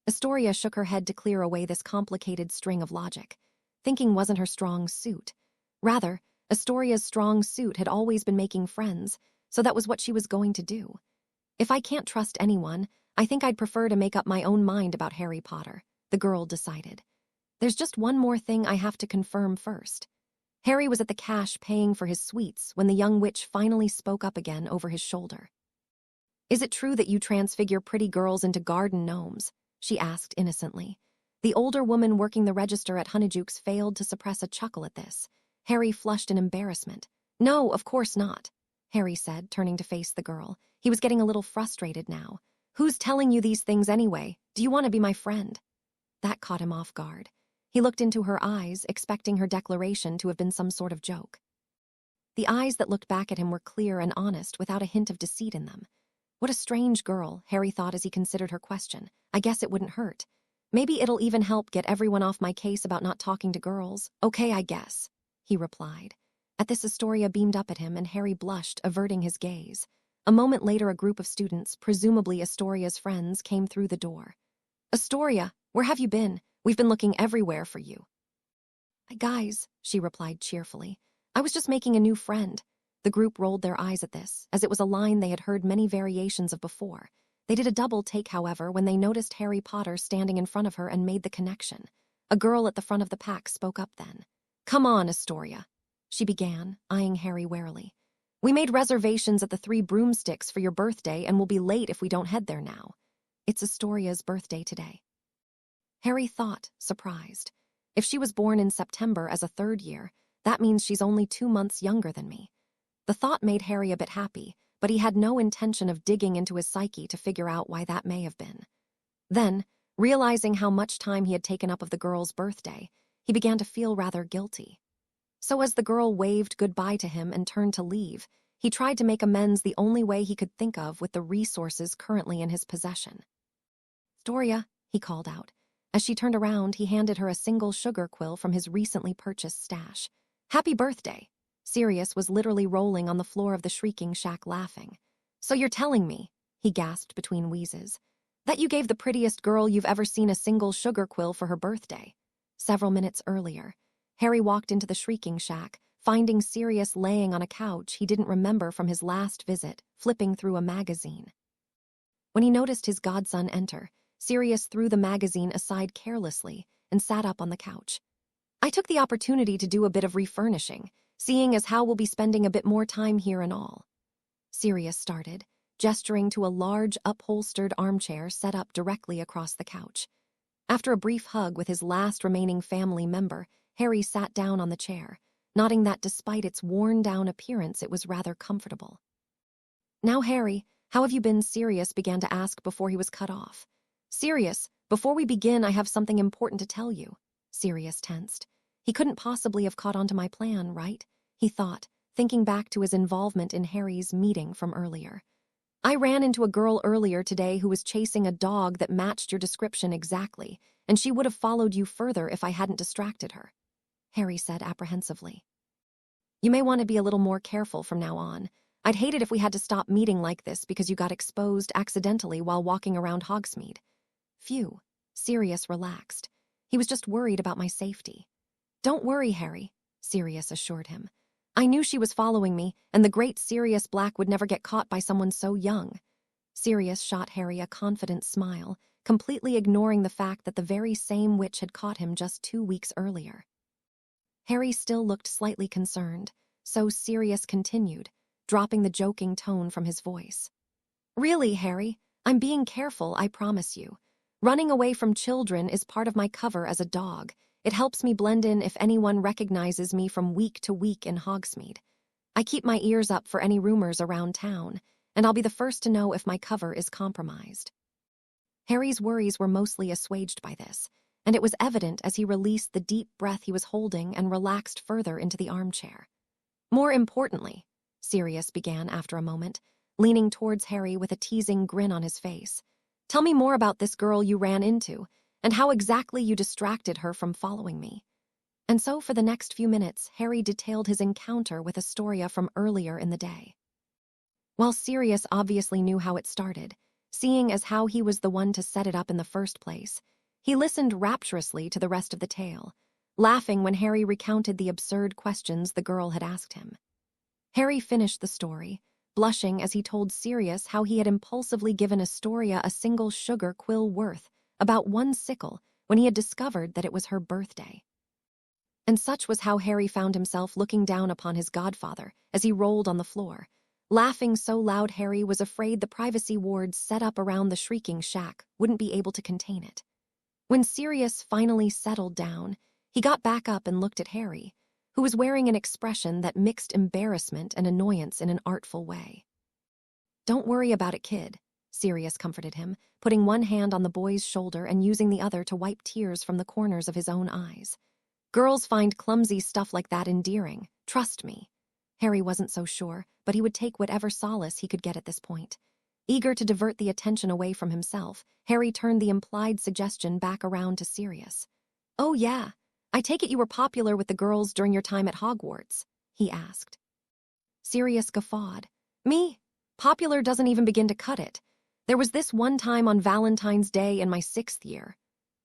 A: Astoria shook her head to clear away this complicated string of logic. Thinking wasn't her strong suit. Rather, Astoria's strong suit had always been making friends, so that was what she was going to do. If I can't trust anyone, I think I'd prefer to make up my own mind about Harry Potter, the girl decided. There's just one more thing I have to confirm first. Harry was at the cash paying for his sweets when the young witch finally spoke up again over his shoulder. Is it true that you transfigure pretty girls into garden gnomes? She asked innocently. The older woman working the register at Honeyjuke's failed to suppress a chuckle at this. Harry flushed in embarrassment. No, of course not, Harry said, turning to face the girl. He was getting a little frustrated now. Who's telling you these things anyway? Do you want to be my friend? That caught him off guard. He looked into her eyes, expecting her declaration to have been some sort of joke. The eyes that looked back at him were clear and honest, without a hint of deceit in them. What a strange girl, Harry thought as he considered her question. I guess it wouldn't hurt. Maybe it'll even help get everyone off my case about not talking to girls. Okay, I guess, he replied. At this, Astoria beamed up at him and Harry blushed, averting his gaze. A moment later, a group of students, presumably Astoria's friends, came through the door. Astoria, where have you been? We've been looking everywhere for you. Guys, she replied cheerfully. I was just making a new friend. The group rolled their eyes at this, as it was a line they had heard many variations of before. They did a double take, however, when they noticed Harry Potter standing in front of her and made the connection. A girl at the front of the pack spoke up then. Come on, Astoria, she began, eyeing Harry warily. We made reservations at the 3 Broomsticks for your birthday and we'll be late if we don't head there now. It's Astoria's birthday today. Harry thought, surprised. If she was born in September as a 3rd year, that means she's only 2 months younger than me. The thought made Harry a bit happy, but he had no intention of digging into his psyche to figure out why that may have been. Then, realizing how much time he had taken up of the girl's birthday, he began to feel rather guilty. So as the girl waved goodbye to him and turned to leave, he tried to make amends the only way he could think of with the resources currently in his possession. Astoria, he called out. As she turned around, he handed her a single sugar quill from his recently purchased stash. Happy birthday! Sirius was literally rolling on the floor of the shrieking shack laughing. So you're telling me, he gasped between wheezes, that you gave the prettiest girl you've ever seen a single sugar quill for her birthday. Several minutes earlier, Harry walked into the shrieking shack, finding Sirius laying on a couch he didn't remember from his last visit, flipping through a magazine. When he noticed his godson enter, Sirius threw the magazine aside carelessly and sat up on the couch. I took the opportunity to do a bit of refurnishing, seeing as how we'll be spending a bit more time here and all. Sirius started, gesturing to a large, upholstered armchair set up directly across the couch. After a brief hug with his last remaining family member, Harry sat down on the chair, noting that despite its worn-down appearance, it was rather comfortable. "Now, Harry, how have you been?" Sirius began to ask before he was cut off. "Sirius, before we begin, I have something important to tell you." Sirius tensed. He couldn't possibly have caught on to my plan, right? He thought, thinking back to his involvement in Harry's meeting from earlier. "I ran into a girl earlier today who was chasing a dog that matched your description exactly, and she would have followed you further if I hadn't distracted her," Harry said apprehensively. "You may want to be a little more careful from now on. I'd hate it if we had to stop meeting like this because you got exposed accidentally while walking around Hogsmeade." "Phew," Sirius relaxed. He was just worried about my safety. "Don't worry, Harry," Sirius assured him. "I knew she was following me, and the great Sirius Black would never get caught by someone so young." Sirius shot Harry a confident smile, completely ignoring the fact that the very same witch had caught him just 2 weeks earlier. Harry still looked slightly concerned, so Sirius continued, dropping the joking tone from his voice. "Really, Harry, I'm being careful, I promise you. Running away from children is part of my cover as a dog. It helps me blend in if anyone recognizes me from week to week in Hogsmeade. I keep my ears up for any rumors around town, and I'll be the first to know if my cover is compromised." Harry's worries were mostly assuaged by this, and it was evident as he released the deep breath he was holding and relaxed further into the armchair. "More importantly," Sirius began after a moment, leaning towards Harry with a teasing grin on his face, "tell me more about this girl you ran into, and how exactly you distracted her from following me." And so for the next few minutes, Harry detailed his encounter with Astoria from earlier in the day. While Sirius obviously knew how it started, seeing as how he was the one to set it up in the first place, he listened rapturously to the rest of the tale, laughing when Harry recounted the absurd questions the girl had asked him. Harry finished the story, blushing as he told Sirius how he had impulsively given Astoria a single sugar quill worth, about 1 sickle, when he had discovered that it was her birthday. And such was how Harry found himself looking down upon his godfather as he rolled on the floor, laughing so loud Harry was afraid the privacy wards set up around the shrieking shack wouldn't be able to contain it. When Sirius finally settled down, he got back up and looked at Harry, who was wearing an expression that mixed embarrassment and annoyance in an artful way. "Don't worry about it, kid," Sirius comforted him, putting one hand on the boy's shoulder and using the other to wipe tears from the corners of his own eyes. "Girls find clumsy stuff like that endearing, trust me." Harry wasn't so sure, but he would take whatever solace he could get at this point. Eager to divert the attention away from himself, Harry turned the implied suggestion back around to Sirius. "Oh yeah, I take it you were popular with the girls during your time at Hogwarts?" he asked. Sirius guffawed. "Me? Popular doesn't even begin to cut it. There was this one time on Valentine's Day in my 6th year."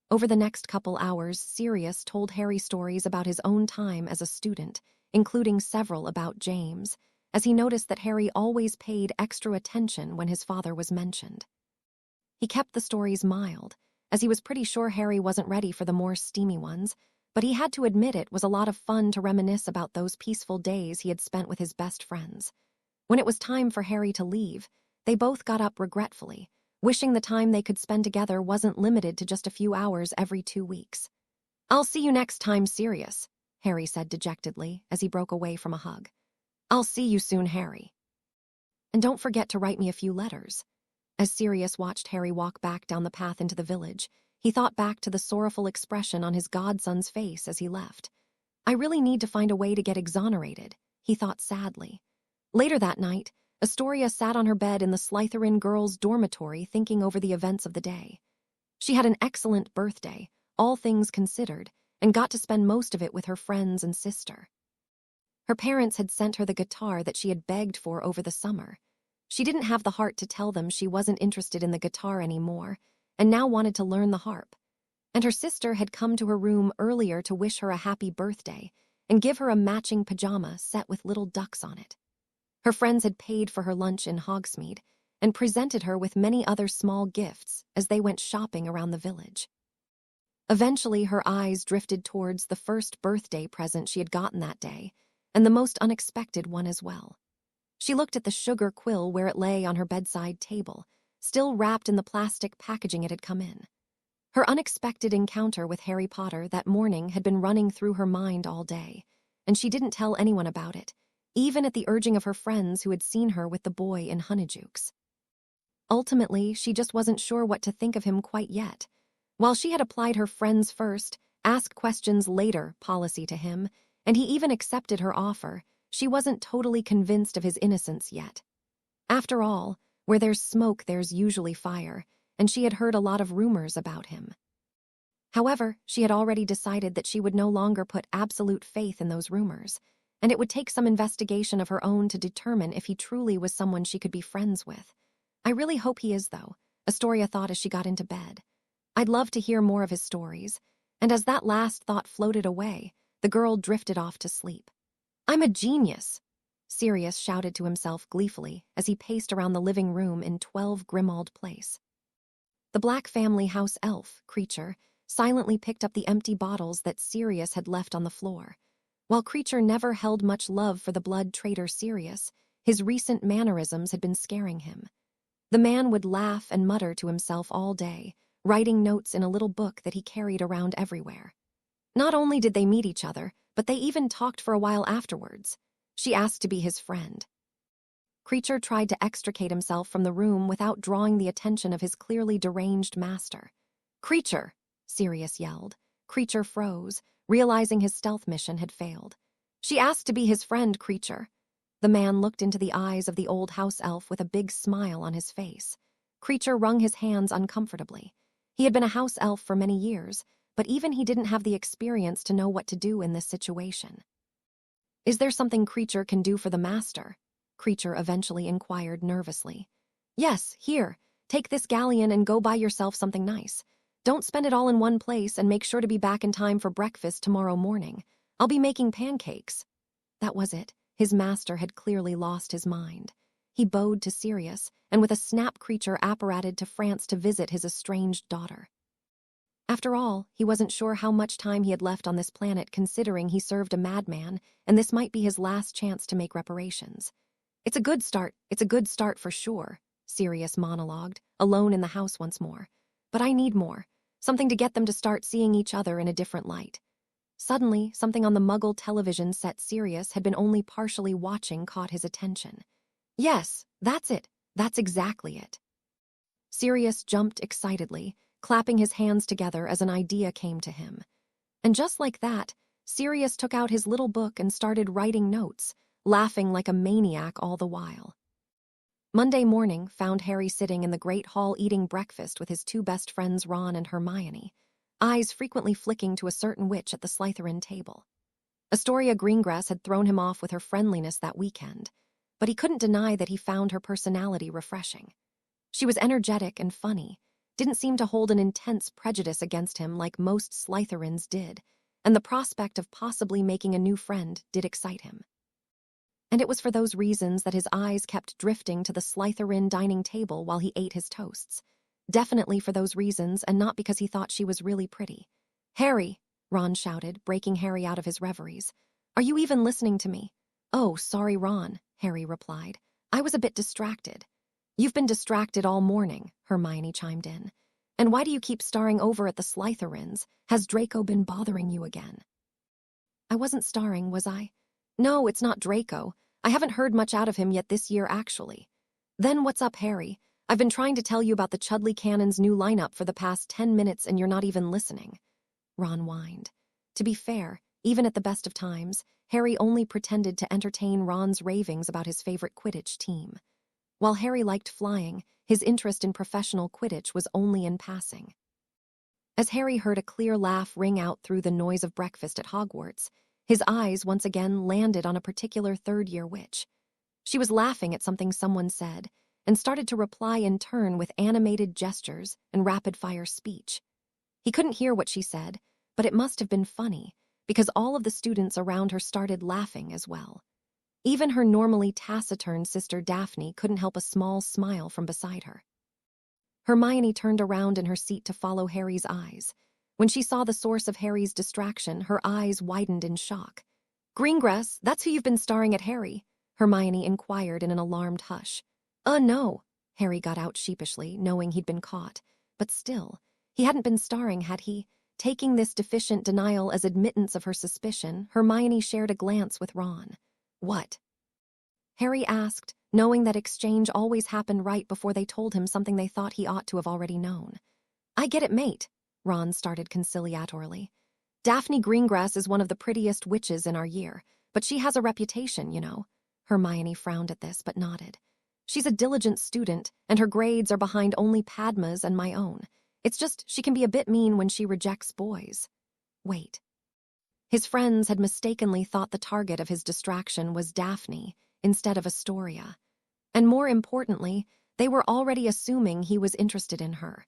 A: Over the next couple hours, Sirius told Harry stories about his own time as a student, including several about James, as he noticed that Harry always paid extra attention when his father was mentioned. He kept the stories mild, as he was pretty sure Harry wasn't ready for the more steamy ones, but he had to admit it was a lot of fun to reminisce about those peaceful days he had spent with his best friends. When it was time for Harry to leave, they both got up regretfully, wishing the time they could spend together wasn't limited to just a few hours every 2 weeks. "I'll see you next time, Sirius," Harry said dejectedly as he broke away from a hug. "I'll see you soon, Harry. And don't forget to write me a few letters." As Sirius watched Harry walk back down the path into the village, he thought back to the sorrowful expression on his godson's face as he left. "I really need to find a way to get exonerated," he thought sadly. Later that night, Astoria sat on her bed in the Slytherin girls' dormitory thinking over the events of the day. She had an excellent birthday, all things considered, and got to spend most of it with her friends and sister. Her parents had sent her the guitar that she had begged for over the summer. She didn't have the heart to tell them she wasn't interested in the guitar anymore, and now wanted to learn the harp. And her sister had come to her room earlier to wish her a happy birthday and give her a matching pajama set with little ducks on it. Her friends had paid for her lunch in Hogsmeade and presented her with many other small gifts as they went shopping around the village. Eventually, her eyes drifted towards the first birthday present she had gotten that day, and the most unexpected one as well. She looked at the sugar quill where it lay on her bedside table, still wrapped in the plastic packaging it had come in. Her unexpected encounter with Harry Potter that morning had been running through her mind all day, and she didn't tell anyone about it, even at the urging of her friends who had seen her with the boy in Honeydukes. Ultimately, she just wasn't sure what to think of him quite yet. While she had applied her friends first, ask questions later policy to him, and he even accepted her offer, she wasn't totally convinced of his innocence yet. After all, where there's smoke there's usually fire, and she had heard a lot of rumors about him. However, she had already decided that she would no longer put absolute faith in those rumors, and it would take some investigation of her own to determine if he truly was someone she could be friends with. I really hope he is, though, Astoria thought as she got into bed. I'd love to hear more of his stories, and as that last thought floated away, the girl drifted off to sleep. I'm a genius, Sirius shouted to himself gleefully as he paced around the living room in 12 Grimmauld Place. The Black family house elf, Creature, silently picked up the empty bottles that Sirius had left on the floor. While Creature never held much love for the blood traitor Sirius, his recent mannerisms had been scaring him. The man would laugh and mutter to himself all day, writing notes in a little book that he carried around everywhere. Not only did they meet each other, but they even talked for a while afterwards. She asked to be his friend. Creature tried to extricate himself from the room without drawing the attention of his clearly deranged master. "Creature!" Sirius yelled. Creature froze, realizing his stealth mission had failed. "She asked to be his friend, Creature." The man looked into the eyes of the old house elf with a big smile on his face. Creature wrung his hands uncomfortably. He had been a house elf for many years, but even he didn't have the experience to know what to do in this situation. "Is there something Creature can do for the master?" Creature eventually inquired nervously. "Yes, here, take this galleon and go buy yourself something nice. Don't spend it all in one place and make sure to be back in time for breakfast tomorrow morning. I'll be making pancakes." That was it. His master had clearly lost his mind. He bowed to Sirius, and with a snap Creature apparated to France to visit his estranged daughter. After all, he wasn't sure how much time he had left on this planet considering he served a madman, and this might be his last chance to make reparations. It's a good start for sure," Sirius monologued, alone in the house once more. "But I need more. Something to get them to start seeing each other in a different light." Suddenly, something on the Muggle television set Sirius had been only partially watching caught his attention. "Yes, that's it. That's exactly it." Sirius jumped excitedly, clapping his hands together as an idea came to him. And just like that, Sirius took out his little book and started writing notes, laughing like a maniac all the while. Monday morning found Harry sitting in the great hall eating breakfast with his two best friends Ron and Hermione, eyes frequently flicking to a certain witch at the Slytherin table. Astoria Greengrass had thrown him off with her friendliness that weekend, but he couldn't deny that he found her personality refreshing. She was energetic and funny, didn't seem to hold an intense prejudice against him like most Slytherins did, and the prospect of possibly making a new friend did excite him. And it was for those reasons that his eyes kept drifting to the Slytherin dining table while he ate his toasts. Definitely for those reasons, and not because he thought she was really pretty. "Harry," Ron shouted, breaking Harry out of his reveries. "Are you even listening to me?" "Oh, sorry, Ron," Harry replied. "I was a bit distracted." "You've been distracted all morning," Hermione chimed in. "And why do you keep starring over at the Slytherins? Has Draco been bothering you again?" "I wasn't starring, was I?" "No, it's not Draco. I haven't heard much out of him yet this year, actually." "Then what's up, Harry? I've been trying to tell you about the Chudley Cannon's new lineup for the past 10 minutes and you're not even listening." Ron whined. To be fair, even at the best of times, Harry only pretended to entertain Ron's ravings about his favorite Quidditch team. While Harry liked flying, his interest in professional Quidditch was only in passing. As Harry heard a clear laugh ring out through the noise of breakfast at Hogwarts, his eyes once again landed on a particular third-year witch. She was laughing at something someone said, and started to reply in turn with animated gestures and rapid-fire speech. He couldn't hear what she said, but it must have been funny, because all of the students around her started laughing as well. Even her normally taciturn sister Daphne couldn't help a small smile from beside her. Hermione turned around in her seat to follow Harry's eyes. When she saw the source of Harry's distraction, her eyes widened in shock. "Greengrass, that's who you've been starring at, Harry." Hermione inquired in an alarmed hush. No," Harry got out sheepishly, knowing he'd been caught. But still, he hadn't been starring, had he? Taking this deficient denial as admittance of her suspicion, Hermione shared a glance with Ron. "What?" Harry asked, knowing that exchange always happened right before they told him something they thought he ought to have already known. "I get it, mate," Ron started conciliatorily. "Daphne Greengrass is one of the prettiest witches in our year, but she has a reputation, you know." Hermione frowned at this, but nodded. "She's a diligent student, and her grades are behind only Padma's and my own. It's just she can be a bit mean when she rejects boys." Wait. His friends had mistakenly thought the target of his distraction was Daphne instead of Astoria. And more importantly, they were already assuming he was interested in her.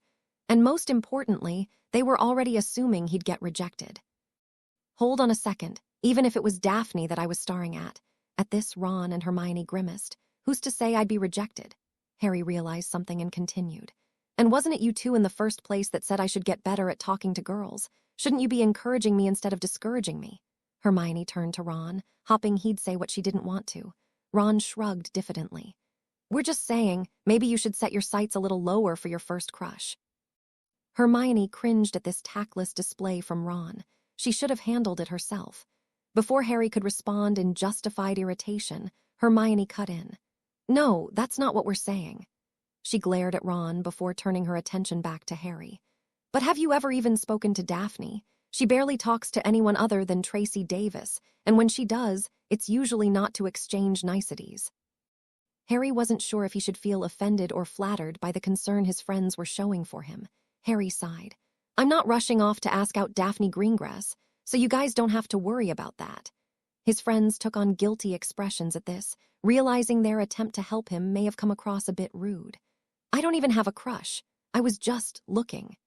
A: And most importantly, they were already assuming he'd get rejected. "Hold on a second, even if it was Daphne that I was staring at." At this, Ron and Hermione grimaced. "Who's to say I'd be rejected?" Harry realized something and continued. "And wasn't it you two in the first place that said I should get better at talking to girls? Shouldn't you be encouraging me instead of discouraging me?" Hermione turned to Ron, hoping he'd say what she didn't want to. Ron shrugged diffidently. "We're just saying, maybe you should set your sights a little lower for your first crush." Hermione cringed at this tactless display from Ron. She should have handled it herself. Before Harry could respond in justified irritation, Hermione cut in. "No, that's not what we're saying." She glared at Ron before turning her attention back to Harry. "But have you ever even spoken to Daphne? She barely talks to anyone other than Tracy Davis, and when she does, it's usually not to exchange niceties." Harry wasn't sure if he should feel offended or flattered by the concern his friends were showing for him. Harry sighed. "I'm not rushing off to ask out Daphne Greengrass, so you guys don't have to worry about that." His friends took on guilty expressions at this, realizing their attempt to help him may have come across a bit rude. "I don't even have a crush. I was just looking."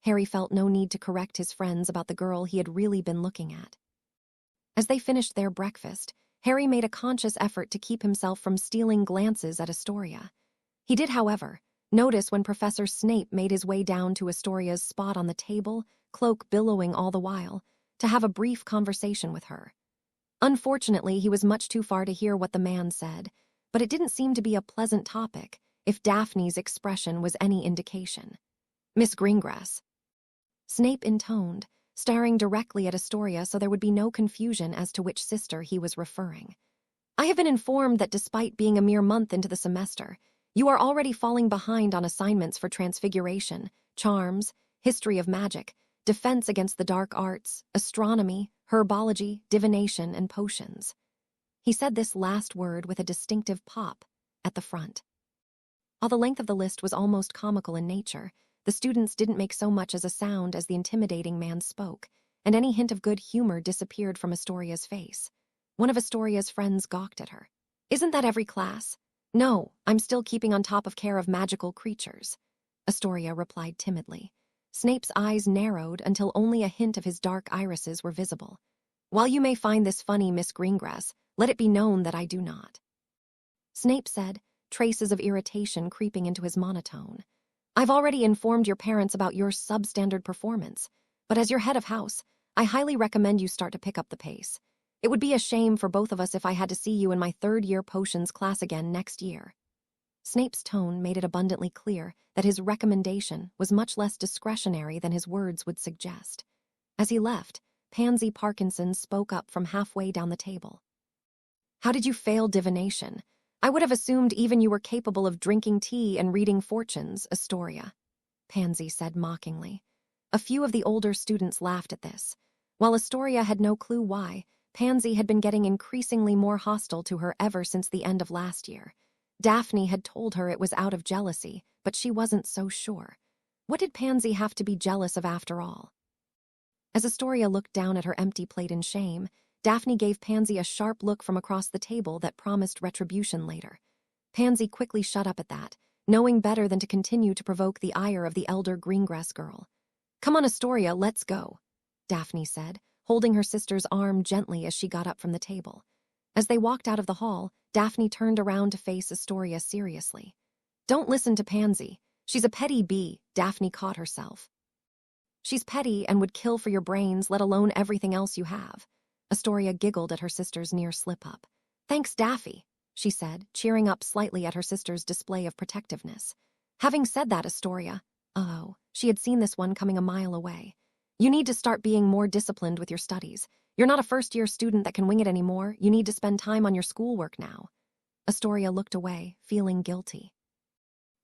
A: Harry felt no need to correct his friends about the girl he had really been looking at. As they finished their breakfast, Harry made a conscious effort to keep himself from stealing glances at Astoria. He did, however, notice when Professor Snape made his way down to Astoria's spot on the table, cloak billowing all the while, to have a brief conversation with her. Unfortunately, he was much too far to hear what the man said, but it didn't seem to be a pleasant topic, if Daphne's expression was any indication. "Miss Greengrass," Snape intoned, staring directly at Astoria so there would be no confusion as to which sister he was referring. "I have been informed that despite being a mere month into the semester, you are already falling behind on assignments for Transfiguration, Charms, History of Magic, Defense Against the Dark Arts, Astronomy, Herbology, Divination, and Potions." He said this last word with a distinctive pop at the front. While the length of the list was almost comical in nature, the students didn't make so much as a sound as the intimidating man spoke, and any hint of good humor disappeared from Astoria's face. One of Astoria's friends gawked at her. "Isn't that every class?" "No, I'm still keeping on top of care of magical creatures," Astoria replied timidly. Snape's eyes narrowed until only a hint of his dark irises were visible. "While you may find this funny, Miss Greengrass, let it be known that I do not," Snape said, traces of irritation creeping into his monotone. "I've already informed your parents about your substandard performance, but as your head of house, I highly recommend you start to pick up the pace. It would be a shame for both of us if I had to see you in my third-year potions class again next year." Snape's tone made it abundantly clear that his recommendation was much less discretionary than his words would suggest. As he left, Pansy Parkinson spoke up from halfway down the table. "How did you fail divination? I would have assumed even you were capable of drinking tea and reading fortunes, Astoria," Pansy said mockingly. A few of the older students laughed at this. While Astoria had no clue why, Pansy had been getting increasingly more hostile to her ever since the end of last year. Daphne had told her it was out of jealousy, but she wasn't so sure. What did Pansy have to be jealous of after all? As Astoria looked down at her empty plate in shame, Daphne gave Pansy a sharp look from across the table that promised retribution later. Pansy quickly shut up at that, knowing better than to continue to provoke the ire of the elder Greengrass girl. "Come on, Astoria, let's go," Daphne said, holding her sister's arm gently as she got up from the table. As they walked out of the hall, Daphne turned around to face Astoria seriously. "Don't listen to Pansy. She's a petty bee," Daphne caught herself. "She's petty and would kill for your brains, let alone everything else you have." Astoria giggled at her sister's near slip-up. "Thanks, Daffy." she said, cheering up slightly at her sister's display of protectiveness. Having said that, Astoria, she had seen this one coming a mile away. You need to start being more disciplined with your studies. You're not a first-year student that can wing it anymore. You need to spend time on your schoolwork now. Astoria looked away, feeling guilty.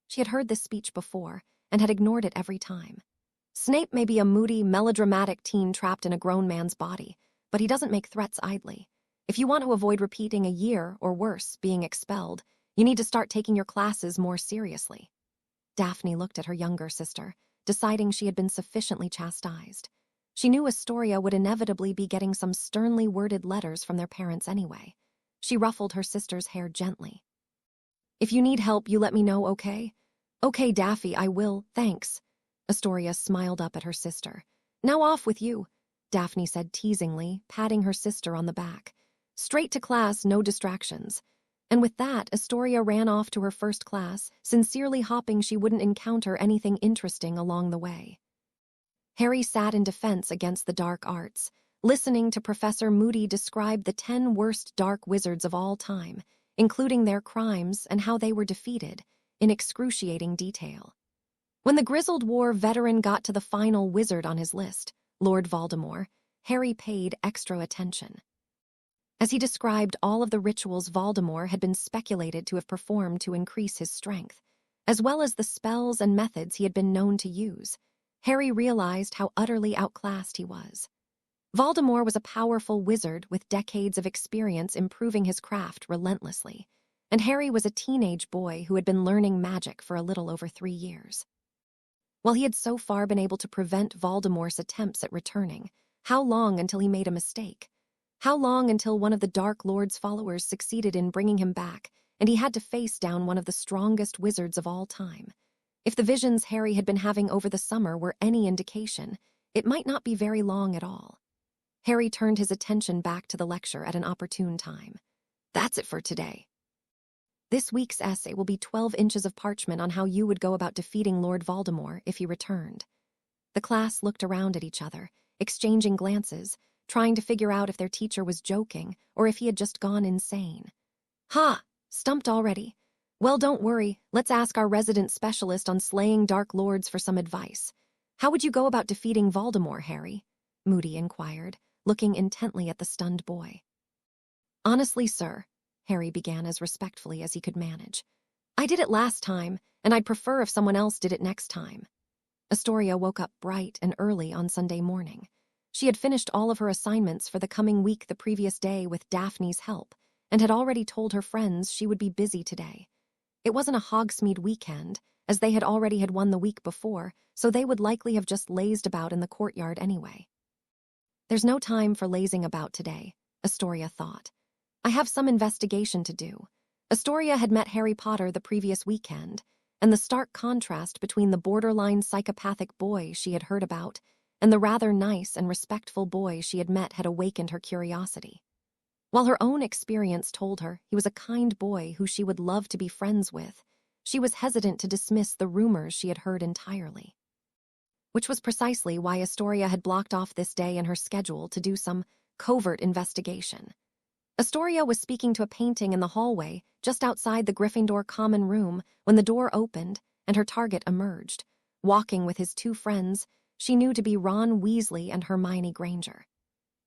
A: She had heard this speech before and had ignored it every time. Snape may be a moody, melodramatic teen trapped in a grown man's body, but he doesn't make threats idly. If you want to avoid repeating a year, or worse, being expelled, you need to start taking your classes more seriously. Daphne looked at her younger sister, deciding she had been sufficiently chastised. She knew Astoria would inevitably be getting some sternly worded letters from their parents anyway. She ruffled her sister's hair gently. If you need help, you let me know, okay? Okay, Daffy, I will, thanks. Astoria smiled up at her sister. Now off with you, Daphne said teasingly, patting her sister on the back. Straight to class, no distractions. And with that, Astoria ran off to her first class, sincerely hoping she wouldn't encounter anything interesting along the way. Harry sat in defense against the dark arts, listening to Professor Moody describe the 10 worst dark wizards of all time, including their crimes and how they were defeated, in excruciating detail. When the Grizzled War veteran got to the final wizard on his list, Lord Voldemort, Harry paid extra attention. As he described all of the rituals Voldemort had been speculated to have performed to increase his strength, as well as the spells and methods he had been known to use, Harry realized how utterly outclassed he was. Voldemort was a powerful wizard with decades of experience improving his craft relentlessly, and Harry was a teenage boy who had been learning magic for a little over 3 years. While he had so far been able to prevent Voldemort's attempts at returning, how long until he made a mistake? How long until one of the Dark Lord's followers succeeded in bringing him back, and he had to face down one of the strongest wizards of all time? If the visions Harry had been having over the summer were any indication, it might not be very long at all. Harry turned his attention back to the lecture at an opportune time. That's it for today. This week's essay will be 12 inches of parchment on how you would go about defeating Lord Voldemort if he returned. The class looked around at each other, exchanging glances, trying to figure out if their teacher was joking or if he had just gone insane. Ha! Stumped already. Well, don't worry. Let's ask our resident specialist on slaying Dark Lords for some advice. How would you go about defeating Voldemort, Harry? Moody inquired, looking intently at the stunned boy. Honestly, sir, Harry began as respectfully as he could manage. I did it last time, and I'd prefer if someone else did it next time. Astoria woke up bright and early on Sunday morning. She had finished all of her assignments for the coming week the previous day with Daphne's help, and had already told her friends she would be busy today. It wasn't a Hogsmeade weekend, as they had already won the week before, so they would likely have just lazed about in the courtyard anyway. There's no time for lazing about today, Astoria thought. I have some investigation to do. Astoria had met Harry Potter the previous weekend, and the stark contrast between the borderline psychopathic boy she had heard about and the rather nice and respectful boy she had met had awakened her curiosity. While her own experience told her he was a kind boy who she would love to be friends with, she was hesitant to dismiss the rumors she had heard entirely. Which was precisely why Astoria had blocked off this day in her schedule to do some covert investigation. Astoria was speaking to a painting in the hallway just outside the Gryffindor common room when the door opened and her target emerged, walking with his 2 friends she knew to be Ron Weasley and Hermione Granger.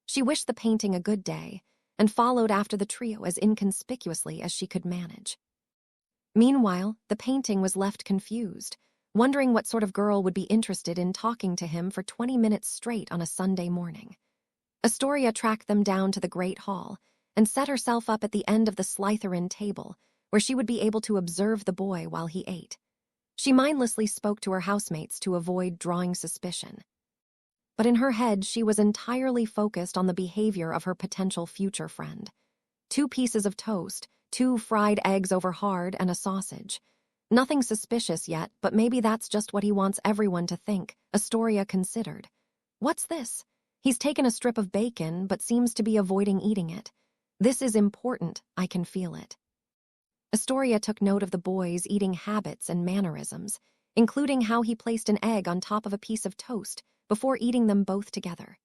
A: She wished the painting a good day and followed after the trio as inconspicuously as she could manage. Meanwhile, the painting was left confused, wondering what sort of girl would be interested in talking to him for 20 minutes straight on a Sunday morning. Astoria tracked them down to the Great Hall and set herself up at the end of the Slytherin table, where she would be able to observe the boy while he ate. She mindlessly spoke to her housemates to avoid drawing suspicion. But in her head, she was entirely focused on the behavior of her potential future friend. 2 pieces of toast, 2 fried eggs over hard, and a sausage. Nothing suspicious yet, but maybe that's just what he wants everyone to think, Astoria considered. What's this? He's taken a strip of bacon, but seems to be avoiding eating it. This is important, I can feel it. Astoria took note of the boy's eating habits and mannerisms, including how he placed an egg on top of a piece of toast before eating them both together.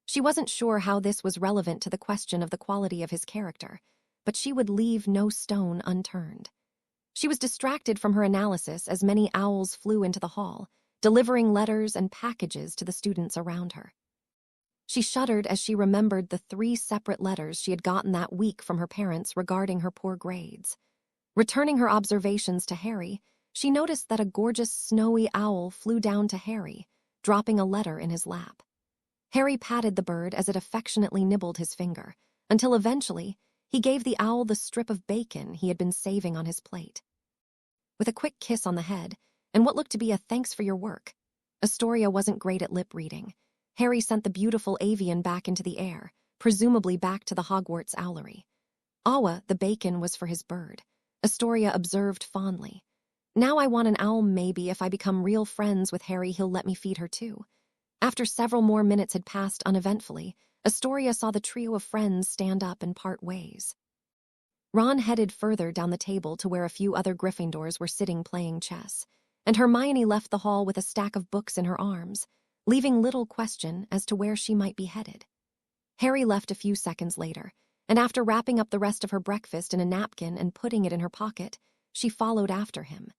A: She wasn't sure how this was relevant to the question of the quality of his character, but she would leave no stone unturned. She was distracted from her analysis as many owls flew into the hall, delivering letters and packages to the students around her. She shuddered as she remembered the 3 separate letters she had gotten that week from her parents regarding her poor grades. Returning her observations to Harry, she noticed that a gorgeous snowy owl flew down to Harry, dropping a letter in his lap. Harry patted the bird as it affectionately nibbled his finger, until eventually he gave the owl the strip of bacon he had been saving on his plate. With a quick kiss on the head, and what looked to be a thanks for your work, Astoria wasn't great at lip reading. Harry sent the beautiful avian back into the air, presumably back to the Hogwarts owlery. Awa, the bacon, was for his bird, Astoria observed fondly. Now I want an owl. Maybe if I become real friends with Harry, he'll let me feed her too. After several more minutes had passed uneventfully, Astoria saw the trio of friends stand up and part ways. Ron headed further down the table to where a few other Gryffindors were sitting playing chess, and Hermione left the hall with a stack of books in her arms, leaving little question as to where she might be headed. Harry left a few seconds later, and after wrapping up the rest of her breakfast in a napkin and putting it in her pocket, she followed after him.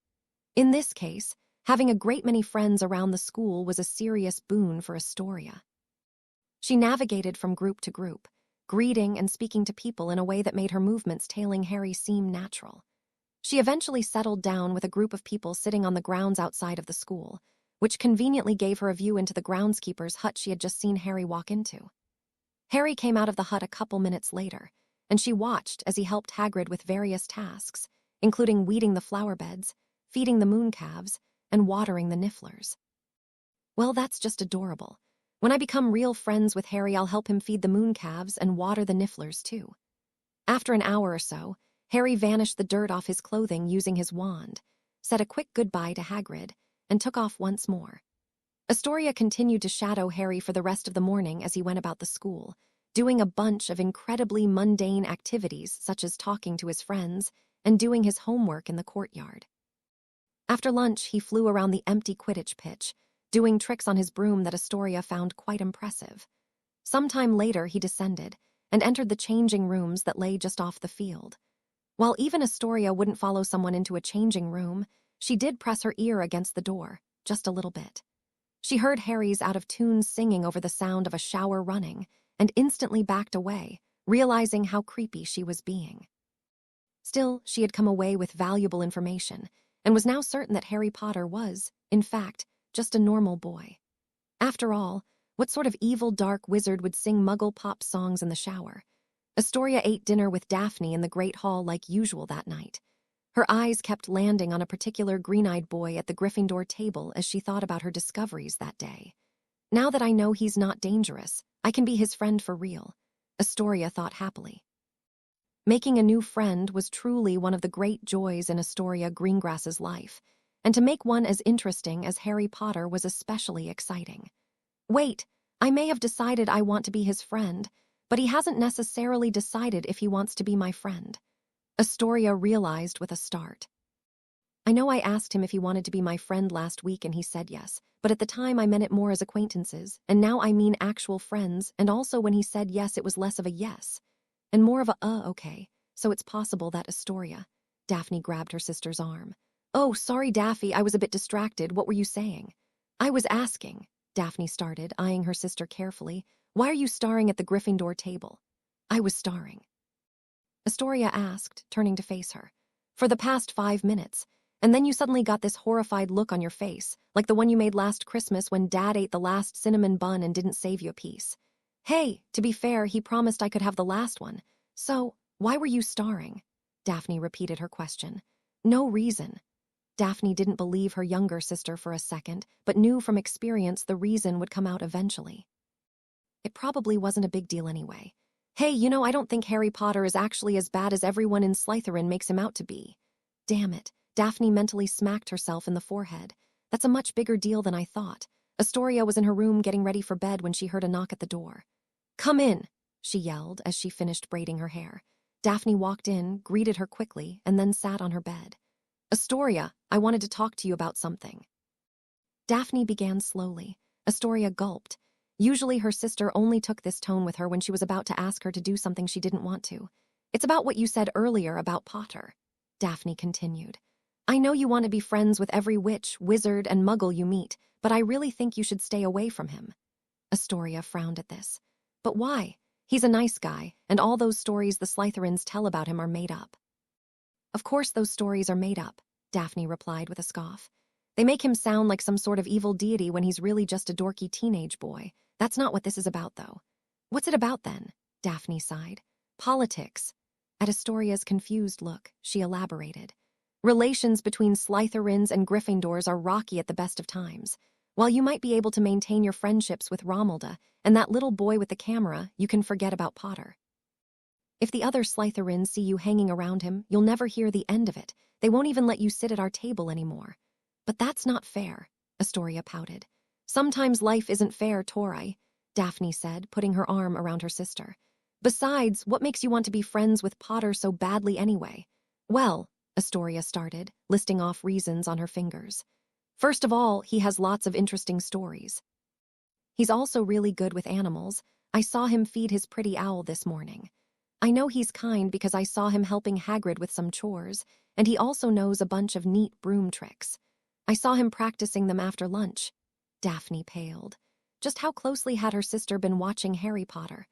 A: In this case, having a great many friends around the school was a serious boon for Astoria. She navigated from group to group, greeting and speaking to people in a way that made her movements tailing Harry seem natural. She eventually settled down with a group of people sitting on the grounds outside of the school, which conveniently gave her a view into the groundskeeper's hut she had just seen Harry walk into. Harry came out of the hut a couple minutes later, and she watched as he helped Hagrid with various tasks, including weeding the flower beds, feeding the mooncalves, and watering the nifflers. Well, that's just adorable. When I become real friends with Harry, I'll help him feed the mooncalves and water the nifflers too. After an hour or so, Harry vanished the dirt off his clothing using his wand, said a quick goodbye to Hagrid, and took off once more. Astoria continued to shadow Harry for the rest of the morning as he went about the school, doing a bunch of incredibly mundane activities such as talking to his friends and doing his homework in the courtyard. After lunch, he flew around the empty Quidditch pitch, doing tricks on his broom that Astoria found quite impressive. Sometime later, he descended and entered the changing rooms that lay just off the field. While even Astoria wouldn't follow someone into a changing room, she did press her ear against the door, just a little bit. She heard Harry's out-of-tune singing over the sound of a shower running, and instantly backed away, realizing how creepy she was being. Still, she had come away with valuable information, and was now certain that Harry Potter was, in fact, just a normal boy. After all, what sort of evil dark wizard would sing Muggle pop songs in the shower? Astoria ate dinner with Daphne in the Great Hall like usual that night. Her eyes kept landing on a particular green-eyed boy at the Gryffindor table as she thought about her discoveries that day. Now that I know he's not dangerous, I can be his friend for real, Astoria thought happily. Making a new friend was truly one of the great joys in Astoria Greengrass's life, and to make one as interesting as Harry Potter was especially exciting. Wait, I may have decided I want to be his friend, but he hasn't necessarily decided if he wants to be my friend, Astoria realized with a start. I know I asked him if he wanted to be my friend last week and he said yes, but at the time I meant it more as acquaintances, and now I mean actual friends, and also when he said yes it was less of a yes, and more of a okay, so it's possible that Astoria. Daphne grabbed her sister's arm. Oh, sorry Daffy, I was a bit distracted, what were you saying? I was asking, Daphne started, eyeing her sister carefully. Why are you staring at the Gryffindor table? I was staring, Astoria asked, turning to face her. For the past 5 minutes, and then you suddenly got this horrified look on your face, like the one you made last Christmas when Dad ate the last cinnamon bun and didn't save you a piece. Hey, to be fair, he promised I could have the last one. So, why were you staring? Daphne repeated her question. No reason. Daphne didn't believe her younger sister for a second, but knew from experience the reason would come out eventually. It probably wasn't a big deal anyway. Hey, I don't think Harry Potter is actually as bad as everyone in Slytherin makes him out to be. Damn it, Daphne mentally smacked herself in the forehead. That's a much bigger deal than I thought. Astoria was in her room getting ready for bed when she heard a knock at the door. Come in, she yelled as she finished braiding her hair. Daphne walked in, greeted her quickly, and then sat on her bed. Astoria, I wanted to talk to you about something. Daphne began slowly. Astoria gulped. Usually her sister only took this tone with her when she was about to ask her to do something she didn't want to. It's about what you said earlier about Potter, Daphne continued. I know you want to be friends with every witch, wizard, and muggle you meet, but I really think you should stay away from him. Astoria frowned at this. But why? He's a nice guy, and all those stories the Slytherins tell about him are made up. Of course those stories are made up, Daphne replied with a scoff. They make him sound like some sort of evil deity when he's really just a dorky teenage boy. That's not what this is about, though. What's it about, then? Daphne sighed. Politics. At Astoria's confused look, she elaborated. Relations between Slytherins and Gryffindors are rocky at the best of times. While you might be able to maintain your friendships with Romelda and that little boy with the camera, you can forget about Potter. If the other Slytherins see you hanging around him, you'll never hear the end of it. They won't even let you sit at our table anymore. But that's not fair, Astoria pouted. Sometimes life isn't fair, Tori, Daphne said, putting her arm around her sister. Besides, what makes you want to be friends with Potter so badly anyway? Well, Astoria started, listing off reasons on her fingers. First of all, he has lots of interesting stories. He's also really good with animals. I saw him feed his pretty owl this morning. I know he's kind because I saw him helping Hagrid with some chores, and he also knows a bunch of neat broom tricks. I saw him practicing them after lunch. Daphne paled. Just how closely had her sister been watching Harry Potter?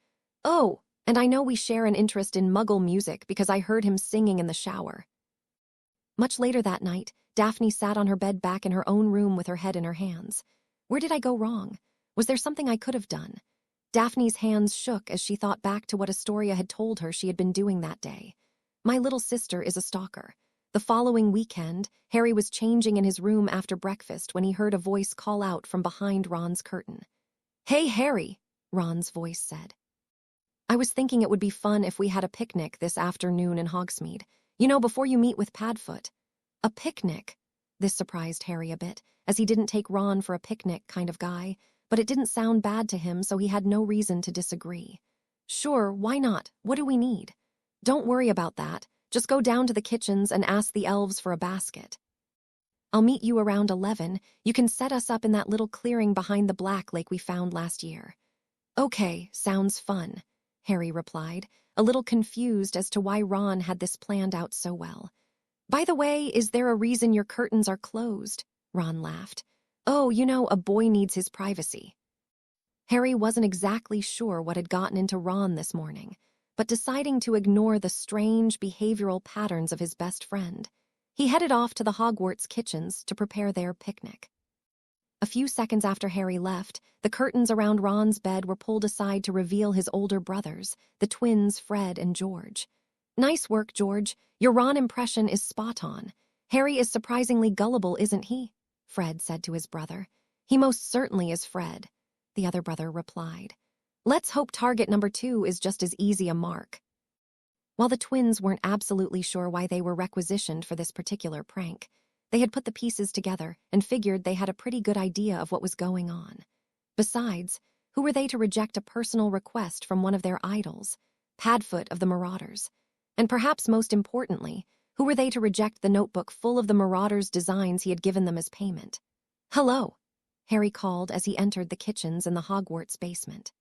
A: Oh, and I know we share an interest in Muggle music because I heard him singing in the shower. Much later that night, Daphne sat on her bed back in her own room with her head in her hands. Where did I go wrong? Was there something I could have done? Daphne's hands shook as she thought back to what Astoria had told her she had been doing that day. My little sister is a stalker. The following weekend, Harry was changing in his room after breakfast when he heard a voice call out from behind Ron's curtain. Hey, Harry, Ron's voice said. I was thinking it would be fun if we had a picnic this afternoon in Hogsmeade. You know, before you meet with Padfoot. A picnic? This surprised Harry a bit, as he didn't take Ron for a picnic kind of guy, but it didn't sound bad to him, so he had no reason to disagree. Sure, why not? What do we need? Don't worry about that. Just go down to the kitchens and ask the elves for a basket. I'll meet you around 11. You can set us up in that little clearing behind the Black Lake we found last year. Okay, sounds fun, Harry replied, a little confused as to why Ron had this planned out so well. By the way, is there a reason your curtains are closed? Ron laughed. Oh, you know, a boy needs his privacy. Harry wasn't exactly sure what had gotten into Ron this morning, but deciding to ignore the strange behavioral patterns of his best friend, he headed off to the Hogwarts kitchens to prepare their picnic. A few seconds after Harry left, the curtains around Ron's bed were pulled aside to reveal his older brothers, the twins Fred and George. Nice work, George. Your Ron impression is spot on. Harry is surprisingly gullible, isn't he? Fred said to his brother. He most certainly is, Fred, the other brother replied. Let's hope target number 2 is just as easy a mark. While the twins weren't absolutely sure why they were requisitioned for this particular prank, they had put the pieces together and figured they had a pretty good idea of what was going on. Besides, who were they to reject a personal request from one of their idols, Padfoot of the Marauders? And perhaps most importantly, who were they to reject the notebook full of the Marauders' designs he had given them as payment? Hello, Harry called as he entered the kitchens in the Hogwarts basement.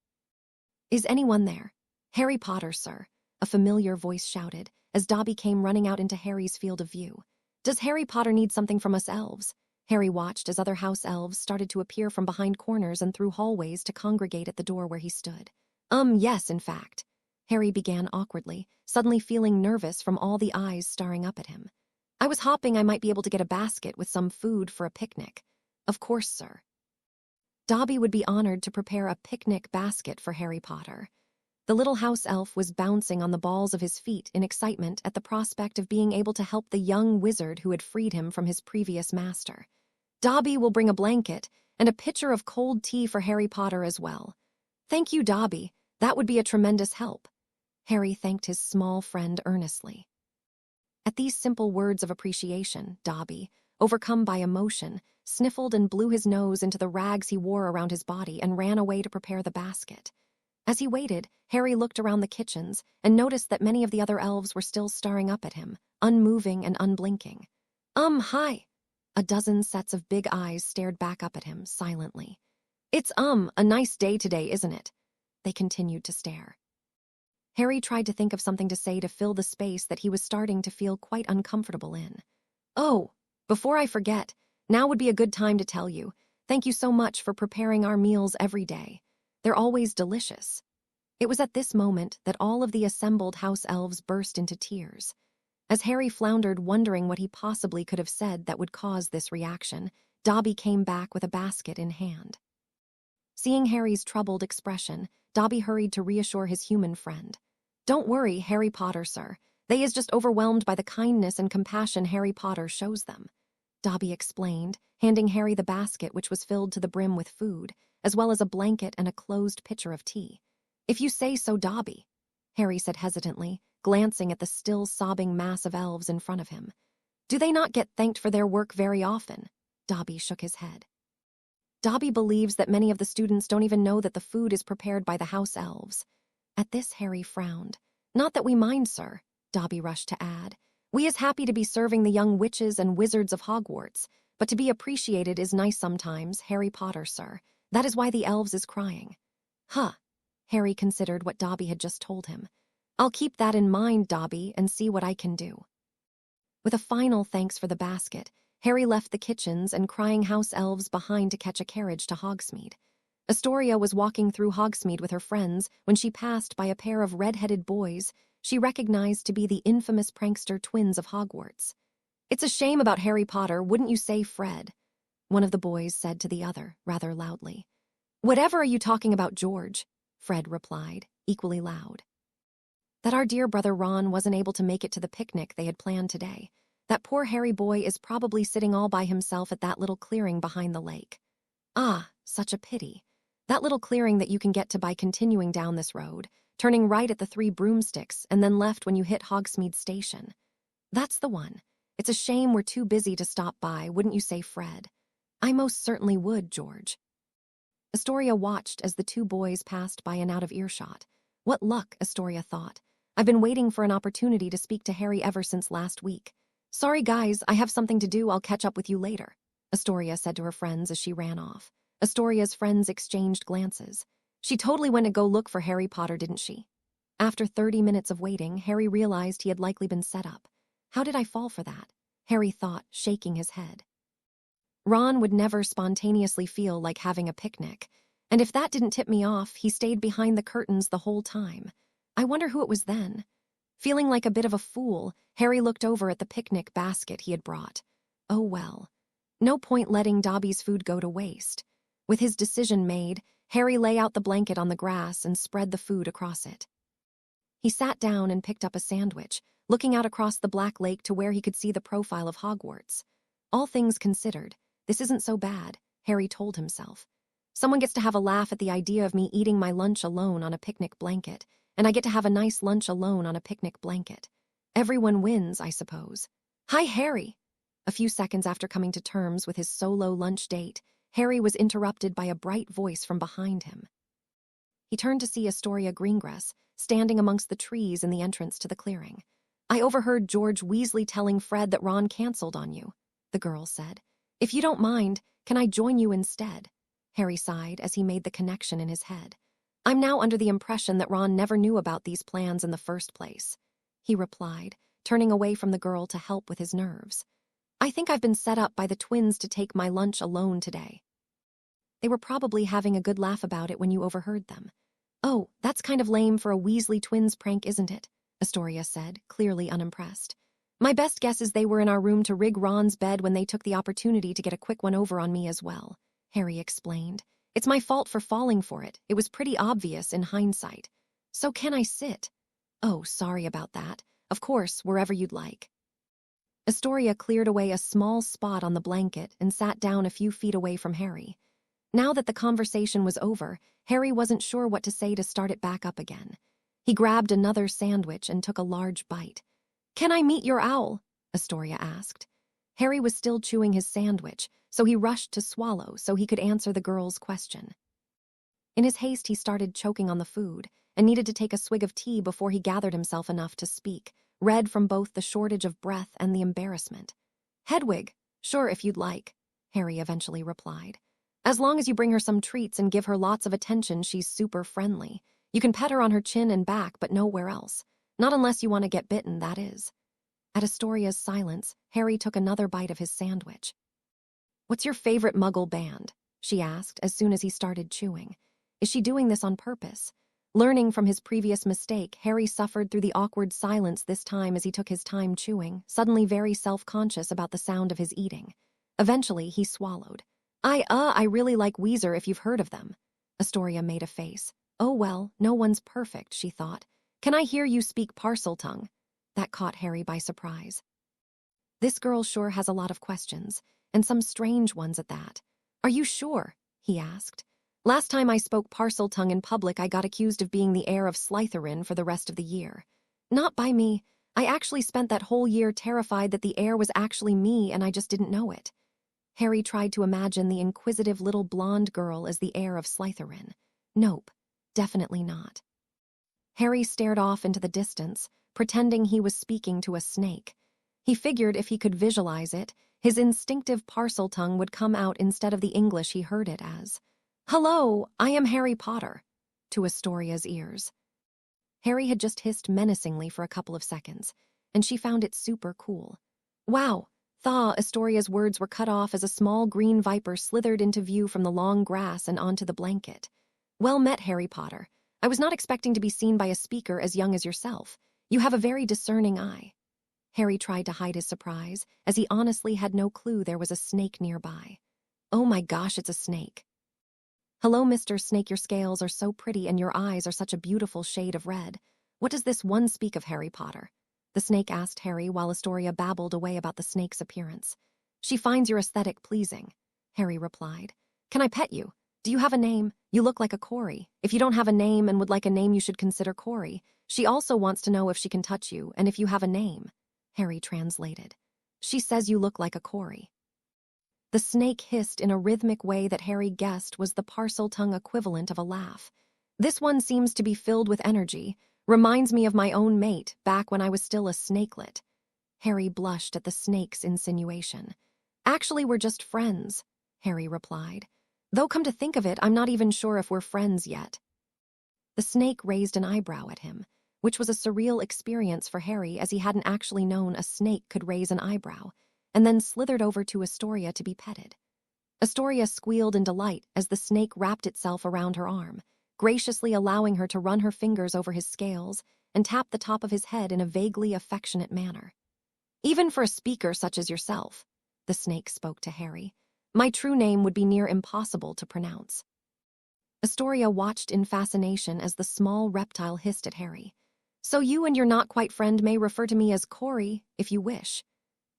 A: Is anyone there? Harry Potter, sir, a familiar voice shouted as Dobby came running out into Harry's field of view. Does Harry Potter need something from us elves? Harry watched as other house elves started to appear from behind corners and through hallways to congregate at the door where he stood. Yes, in fact. Harry began awkwardly, suddenly feeling nervous from all the eyes staring up at him. I was hoping I might be able to get a basket with some food for a picnic. Of course, sir. Dobby would be honored to prepare a picnic basket for Harry Potter. The little house elf was bouncing on the balls of his feet in excitement at the prospect of being able to help the young wizard who had freed him from his previous master. Dobby will bring a blanket and a pitcher of cold tea for Harry Potter as well. Thank you, Dobby. That would be a tremendous help. Harry thanked his small friend earnestly. At these simple words of appreciation, Dobby, overcome by emotion, sniffled and blew his nose into the rags he wore around his body and ran away to prepare the basket. As he waited, Harry looked around the kitchens and noticed that many of the other elves were still staring up at him, unmoving and unblinking. Hi. A dozen sets of big eyes stared back up at him, silently. It's, a nice day today, isn't it? They continued to stare. Harry tried to think of something to say to fill the space that he was starting to feel quite uncomfortable in. "Oh, before I forget, now would be a good time to tell you, thank you so much for preparing our meals every day. They're always delicious." It was at this moment that all of the assembled house elves burst into tears. As Harry floundered, wondering what he possibly could have said that would cause this reaction, Dobby came back with a basket in hand. Seeing Harry's troubled expression, Dobby hurried to reassure his human friend. "Don't worry, Harry Potter, sir. They is just overwhelmed by the kindness and compassion Harry Potter shows them," Dobby explained, handing Harry the basket, which was filled to the brim with food, as well as a blanket and a closed pitcher of tea. "If you say so, Dobby," Harry said hesitantly, glancing at the still sobbing mass of elves in front of him. "Do they not get thanked for their work very often?" Dobby shook his head. Dobby believes that many of the students don't even know that the food is prepared by the house elves. At this, Harry frowned. "Not that we mind, sir," Dobby rushed to add. "We is happy to be serving the young witches and wizards of Hogwarts, but to be appreciated is nice sometimes, Harry Potter, sir. That is why the elves is crying." "Huh." Harry considered what Dobby had just told him. "I'll keep that in mind, Dobby, and see what I can do." With a final thanks for the basket, Harry left the kitchens and crying house elves behind to catch a carriage to Hogsmeade. Astoria was walking through Hogsmeade with her friends when she passed by a pair of red-headed boys she recognized to be the infamous prankster twins of Hogwarts. "It's a shame about Harry Potter, wouldn't you say, Fred?" one of the boys said to the other, rather loudly. "Whatever are you talking about, George?" Fred replied, equally loud. "That our dear brother Ron wasn't able to make it to the picnic they had planned today. That poor Harry boy is probably sitting all by himself at that little clearing behind the lake. Ah, such a pity. That little clearing that you can get to by continuing down this road, turning right at the 3 broomsticks, and then left when you hit Hogsmeade Station. That's the one. It's a shame we're too busy to stop by, wouldn't you say, Fred?" "I most certainly would, George." Astoria watched as the 2 boys passed by and out of earshot. What luck, Astoria thought. I've been waiting for an opportunity to speak to Harry ever since last week. "Sorry, guys, I have something to do. I'll catch up with you later," Astoria said to her friends as she ran off. Astoria's friends exchanged glances. She totally went to go look for Harry Potter, didn't she? After 30 minutes of waiting, Harry realized he had likely been set up. How did I fall for that? Harry thought, shaking his head. Ron would never spontaneously feel like having a picnic, and if that didn't tip me off, he stayed behind the curtains the whole time. I wonder who it was then. Feeling like a bit of a fool, Harry looked over at the picnic basket he had brought. Oh well. No point letting Dobby's food go to waste. With his decision made, Harry lay out the blanket on the grass and spread the food across it. He sat down and picked up a sandwich, looking out across the Black Lake to where he could see the profile of Hogwarts. All things considered, this isn't so bad, Harry told himself. Someone gets to have a laugh at the idea of me eating my lunch alone on a picnic blanket, and I get to have a nice lunch alone on a picnic blanket. Everyone wins, I suppose. "Hi, Harry." A few seconds after coming to terms with his solo lunch date, Harry was interrupted by a bright voice from behind him. He turned to see Astoria Greengrass, standing amongst the trees in the entrance to the clearing. "I overheard George Weasley telling Fred that Ron canceled on you," the girl said. "If you don't mind, can I join you instead?" Harry sighed as he made the connection in his head. "I'm now under the impression that Ron never knew about these plans in the first place," he replied, turning away from the girl to help with his nerves. "I think I've been set up by the twins to take my lunch alone today. They were probably having a good laugh about it when you overheard them." "Oh, that's kind of lame for a Weasley twins prank, isn't it?" Astoria said, clearly unimpressed. "My best guess is they were in our room to rig Ron's bed when they took the opportunity to get a quick one over on me as well," Harry explained. "It's my fault for falling for it. It was pretty obvious in hindsight. So can I sit?" "Oh, sorry about that. Of course, wherever you'd like." Astoria cleared away a small spot on the blanket and sat down a few feet away from Harry. Now that the conversation was over, Harry wasn't sure what to say to start it back up again. He grabbed another sandwich and took a large bite. "Can I meet your owl?" Astoria asked. Harry was still chewing his sandwich, so he rushed to swallow so he could answer the girl's question. In his haste, he started choking on the food and needed to take a swig of tea before he gathered himself enough to speak, red from both the shortage of breath and the embarrassment. "Hedwig, sure, if you'd like," Harry eventually replied. "As long as you bring her some treats and give her lots of attention, she's super friendly. You can pet her on her chin and back, but nowhere else. Not unless you want to get bitten, that is. At Astoria's silence, Harry took another bite of his sandwich. What's your favorite Muggle band? She asked as soon as he started chewing. Is she doing this on purpose? Learning from his previous mistake, Harry suffered through the awkward silence this time as he took his time chewing, suddenly very self-conscious about the sound of his eating. Eventually, he swallowed. I really like Weezer if you've heard of them. Astoria made a face. Oh well, no one's perfect, she thought. Can I hear you speak Parseltongue? That caught Harry by surprise. This girl sure has a lot of questions, and some strange ones at that. Are you sure? He asked. Last time I spoke Parseltongue in public, I got accused of being the heir of Slytherin for the rest of the year. Not by me. I actually spent that whole year terrified that the heir was actually me and I just didn't know it. Harry tried to imagine the inquisitive little blonde girl as the heir of Slytherin. Nope, definitely not. Harry stared off into the distance, pretending he was speaking to a snake. He figured if he could visualize it, his instinctive Parseltongue would come out instead of the English he heard it as. Hello, I am Harry Potter, to Astoria's ears. Harry had just hissed menacingly for a couple of seconds, and she found it super cool. Wow, thaw, Astoria's words were cut off as a small green viper slithered into view from the long grass and onto the blanket. Well met, Harry Potter. I was not expecting to be seen by a speaker as young as yourself. You have a very discerning eye. Harry tried to hide his surprise, as he honestly had no clue there was a snake nearby. Oh my gosh, it's a snake. Hello, Mr. Snake, your scales are so pretty and your eyes are such a beautiful shade of red. What does this one speak of, Harry Potter? The snake asked Harry while Astoria babbled away about the snake's appearance. She finds your aesthetic pleasing, Harry replied. Can I pet you? Do you have a name? You look like a Corey. If you don't have a name and would like a name, you should consider Corey. She also wants to know if she can touch you and if you have a name. Harry translated. She says you look like a Corey. The snake hissed in a rhythmic way that Harry guessed was the Parseltongue equivalent of a laugh. This one seems to be filled with energy. Reminds me of my own mate, back when I was still a snakelet. Harry blushed at the snake's insinuation. Actually, we're just friends, Harry replied. Though come to think of it, I'm not even sure if we're friends yet. The snake raised an eyebrow at him, which was a surreal experience for Harry as he hadn't actually known a snake could raise an eyebrow, and then slithered over to Astoria to be petted. Astoria squealed in delight as the snake wrapped itself around her arm, graciously allowing her to run her fingers over his scales and tap the top of his head in a vaguely affectionate manner. Even for a speaker such as yourself, the snake spoke to Harry, my true name would be near impossible to pronounce. Astoria watched in fascination as the small reptile hissed at Harry. So you and your not-quite-friend may refer to me as Corey, if you wish.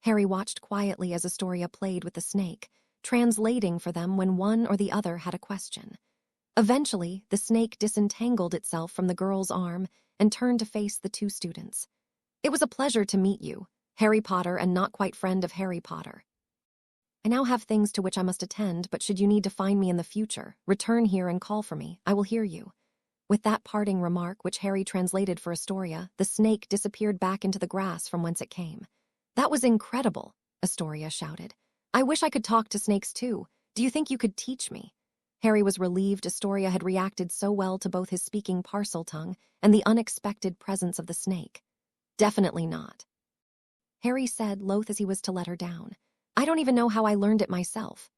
A: Harry watched quietly as Astoria played with the snake, translating for them when one or the other had a question. Eventually, the snake disentangled itself from the girl's arm and turned to face the two students. It was a pleasure to meet you, Harry Potter and not-quite-friend of Harry Potter. I now have things to which I must attend, but should you need to find me in the future, return here and call for me. I will hear you. With that parting remark, which Harry translated for Astoria, the snake disappeared back into the grass from whence it came. That was incredible, Astoria shouted. I wish I could talk to snakes too. Do you think you could teach me? Harry was relieved Astoria had reacted so well to both his speaking Parseltongue and the unexpected presence of the snake. Definitely not. Harry said, loath as he was to let her down. I don't even know how I learned it myself.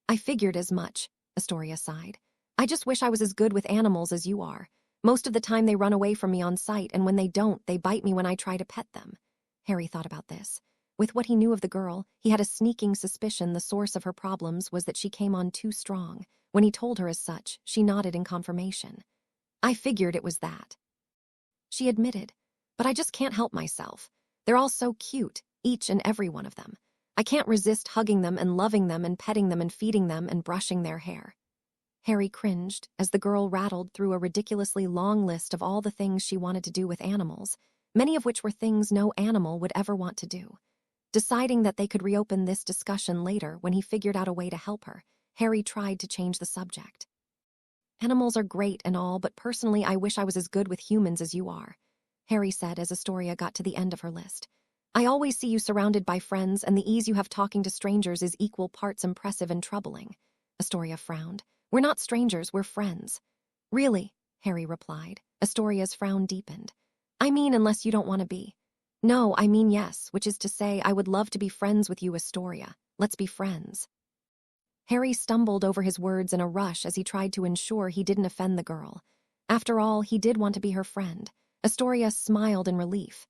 A: I figured as much, Astoria sighed. I just wish I was as good with animals as you are. Most of the time they run away from me on sight, and when they don't, they bite me when I try to pet them. Harry thought about this. With what he knew of the girl, he had a sneaking suspicion the source of her problems was that she came on too strong. When he told her as such, she nodded in confirmation. I figured it was that. She admitted, but I just can't help myself. They're all so cute, each and every one of them. I can't resist hugging them and loving them and petting them and feeding them and brushing their hair. Harry cringed as the girl rattled through a ridiculously long list of all the things she wanted to do with animals, many of which were things no animal would ever want to do. Deciding that they could reopen this discussion later when he figured out a way to help her, Harry tried to change the subject. Animals are great and all, but personally I wish I was as good with humans as you are, Harry said as Astoria got to the end of her list. I always see you surrounded by friends, and the ease you have talking to strangers is equal parts impressive and troubling. Astoria frowned. We're not strangers, we're friends. Really, Harry replied. Astoria's frown deepened. I mean, unless you don't want to be. No, I mean yes, which is to say I would love to be friends with you, Astoria. Let's be friends. Harry stumbled over his words in a rush as he tried to ensure he didn't offend the girl. After all, he did want to be her friend. Astoria smiled in relief.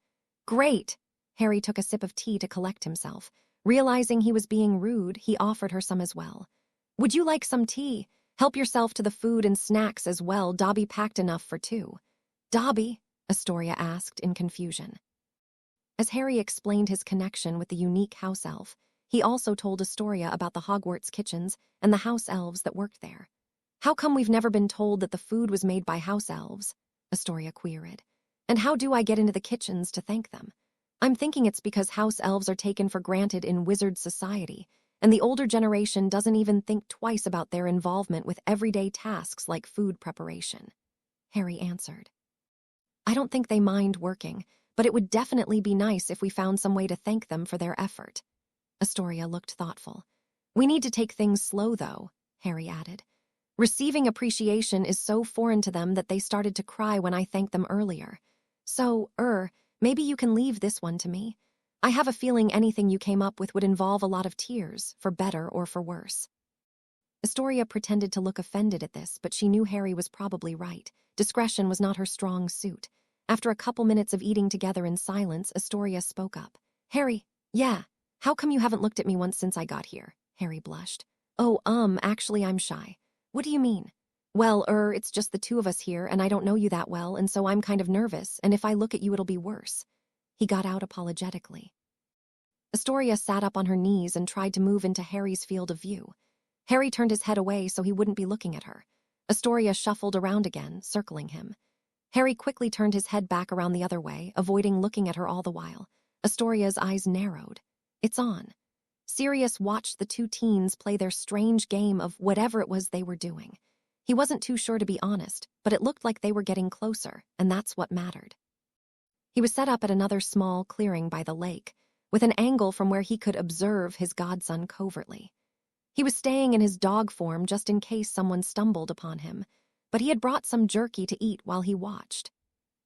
A: Great! Harry took a sip of tea to collect himself. Realizing he was being rude, he offered her some as well. Would you like some tea? Help yourself to the food and snacks as well. Dobby packed enough for two. Dobby? Astoria asked in confusion. As Harry explained his connection with the unique house elf, he also told Astoria about the Hogwarts kitchens and the house elves that worked there. How come we've never been told that the food was made by house elves? Astoria queried. And how do I get into the kitchens to thank them? I'm thinking it's because house elves are taken for granted in wizard society, and the older generation doesn't even think twice about their involvement with everyday tasks like food preparation. Harry answered. I don't think they mind working, but it would definitely be nice if we found some way to thank them for their effort. Astoria looked thoughtful. We need to take things slow, though, Harry added. Receiving appreciation is so foreign to them that they started to cry when I thanked them earlier. So, maybe you can leave this one to me. I have a feeling anything you came up with would involve a lot of tears, for better or for worse. Astoria pretended to look offended at this, but she knew Harry was probably right. Discretion was not her strong suit. After a couple minutes of eating together in silence, Astoria spoke up. Harry, yeah, how come you haven't looked at me once since I got here? Harry blushed. Oh, actually I'm shy. What do you mean? Well, it's just the two of us here, and I don't know you that well, and so I'm kind of nervous, and if I look at you it'll be worse. He got out apologetically. Astoria sat up on her knees and tried to move into Harry's field of view. Harry turned his head away so he wouldn't be looking at her. Astoria shuffled around again, circling him. Harry quickly turned his head back around the other way, avoiding looking at her all the while. Astoria's eyes narrowed. It's on. Sirius watched the two teens play their strange game of whatever it was they were doing. He wasn't too sure, to be honest, but it looked like they were getting closer, and that's what mattered. He was set up at another small clearing by the lake, with an angle from where he could observe his godson covertly. He was staying in his dog form just in case someone stumbled upon him, but he had brought some jerky to eat while he watched.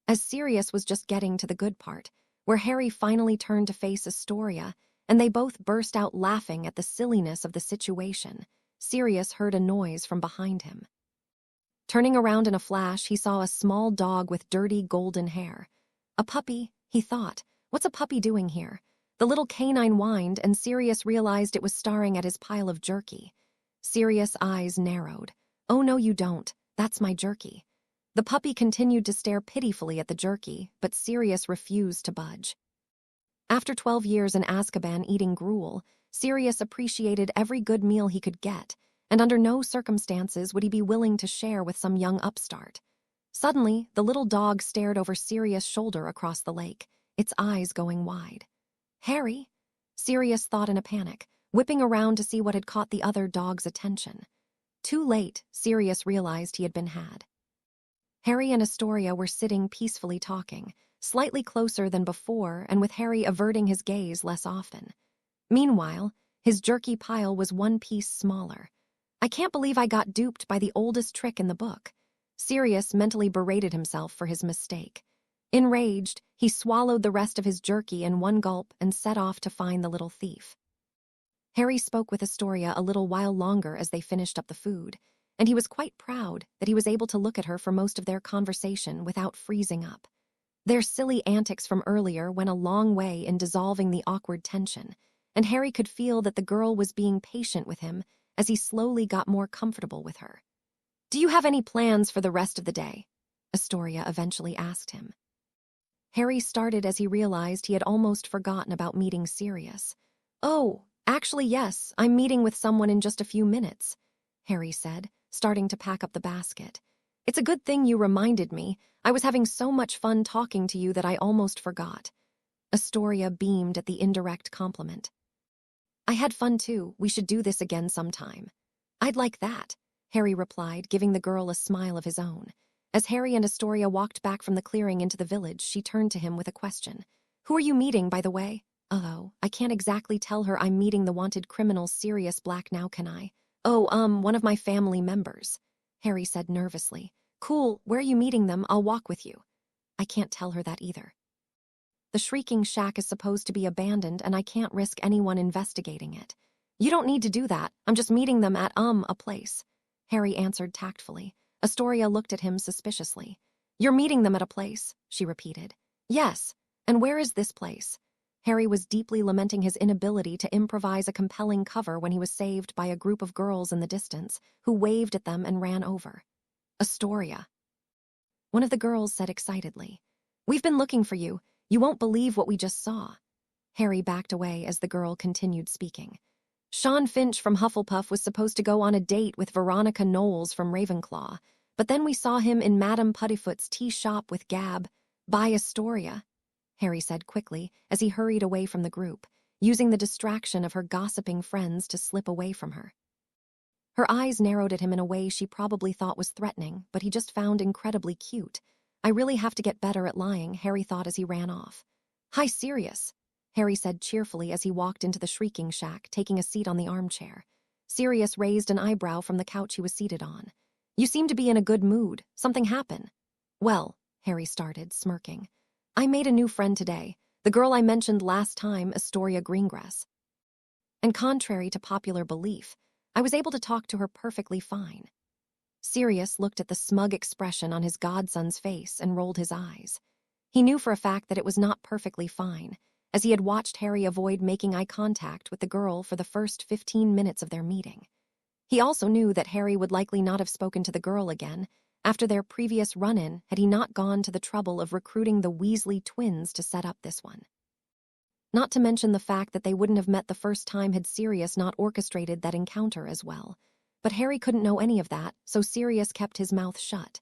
A: As Sirius was just getting to the good part, where Harry finally turned to face Astoria, and they both burst out laughing at the silliness of the situation, Sirius heard a noise from behind him. Turning around in a flash, he saw a small dog with dirty golden hair. A puppy, he thought. What's a puppy doing here? The little canine whined, and Sirius realized it was staring at his pile of jerky. Sirius' eyes narrowed. Oh, no, you don't. That's my jerky. The puppy continued to stare pitifully at the jerky, but Sirius refused to budge. After 12 years in Azkaban eating gruel, Sirius appreciated every good meal he could get, and under no circumstances would he be willing to share with some young upstart. Suddenly, the little dog stared over Sirius' shoulder across the lake, its eyes going wide. Harry? Sirius thought in a panic, whipping around to see what had caught the other dog's attention. Too late, Sirius realized he had been had. Harry and Astoria were sitting peacefully talking, slightly closer than before and with Harry averting his gaze less often. Meanwhile, his jerky pile was one piece smaller. I can't believe I got duped by the oldest trick in the book. Sirius mentally berated himself for his mistake. Enraged, he swallowed the rest of his jerky in one gulp and set off to find the little thief. Harry spoke with Astoria a little while longer as they finished up the food, and he was quite proud that he was able to look at her for most of their conversation without freezing up. Their silly antics from earlier went a long way in dissolving the awkward tension, and Harry could feel that the girl was being patient with him as he slowly got more comfortable with her. Do you have any plans for the rest of the day? Astoria eventually asked him. Harry started as he realized he had almost forgotten about meeting Sirius. Oh, actually yes, I'm meeting with someone in just a few minutes, Harry said, starting to pack up the basket. It's a good thing you reminded me. I was having so much fun talking to you that I almost forgot. Astoria beamed at the indirect compliment. I had fun too. We should do this again sometime. I'd like that, Harry replied, giving the girl a smile of his own. As Harry and Astoria walked back from the clearing into the village, she turned to him with a question. Who are you meeting, by the way? Oh, I can't exactly tell her I'm meeting the wanted criminal Sirius Black now, can I? Oh, one of my family members, Harry said nervously. Cool, where are you meeting them? I'll walk with you. I can't tell her that either. The shrieking shack is supposed to be abandoned and I can't risk anyone investigating it. You don't need to do that. I'm just meeting them at, a place. Harry answered tactfully. Astoria looked at him suspiciously. You're meeting them at a place, she repeated. Yes, and where is this place? Harry was deeply lamenting his inability to improvise a compelling cover when he was saved by a group of girls in the distance who waved at them and ran over. Astoria. One of the girls said excitedly. We've been looking for you. You won't believe what we just saw. Harry backed away as the girl continued speaking. Sean Finch from Hufflepuff was supposed to go on a date with Veronica Knowles from Ravenclaw, but then we saw him in Madame Puddifoot's tea shop with Gab, by Astoria, Harry said quickly as he hurried away from the group, using the distraction of her gossiping friends to slip away from her. Her eyes narrowed at him in a way she probably thought was threatening, but he just found incredibly cute. I really have to get better at lying, Harry thought as he ran off. Hi, Sirius, Harry said cheerfully as he walked into the shrieking shack, taking a seat on the armchair. Sirius raised an eyebrow from the couch he was seated on. You seem to be in a good mood. Something happened. Well, Harry started, smirking. I made a new friend today, the girl I mentioned last time, Astoria Greengrass. And contrary to popular belief, I was able to talk to her perfectly fine. Sirius looked at the smug expression on his godson's face and rolled his eyes. He knew for a fact that it was not perfectly fine, as he had watched Harry avoid making eye contact with the girl for the first 15 minutes of their meeting. He also knew that Harry would likely not have spoken to the girl again after their previous run-in had he not gone to the trouble of recruiting the Weasley twins to set up this one. Not to mention the fact that they wouldn't have met the first time had Sirius not orchestrated that encounter as well. But Harry couldn't know any of that, so Sirius kept his mouth shut.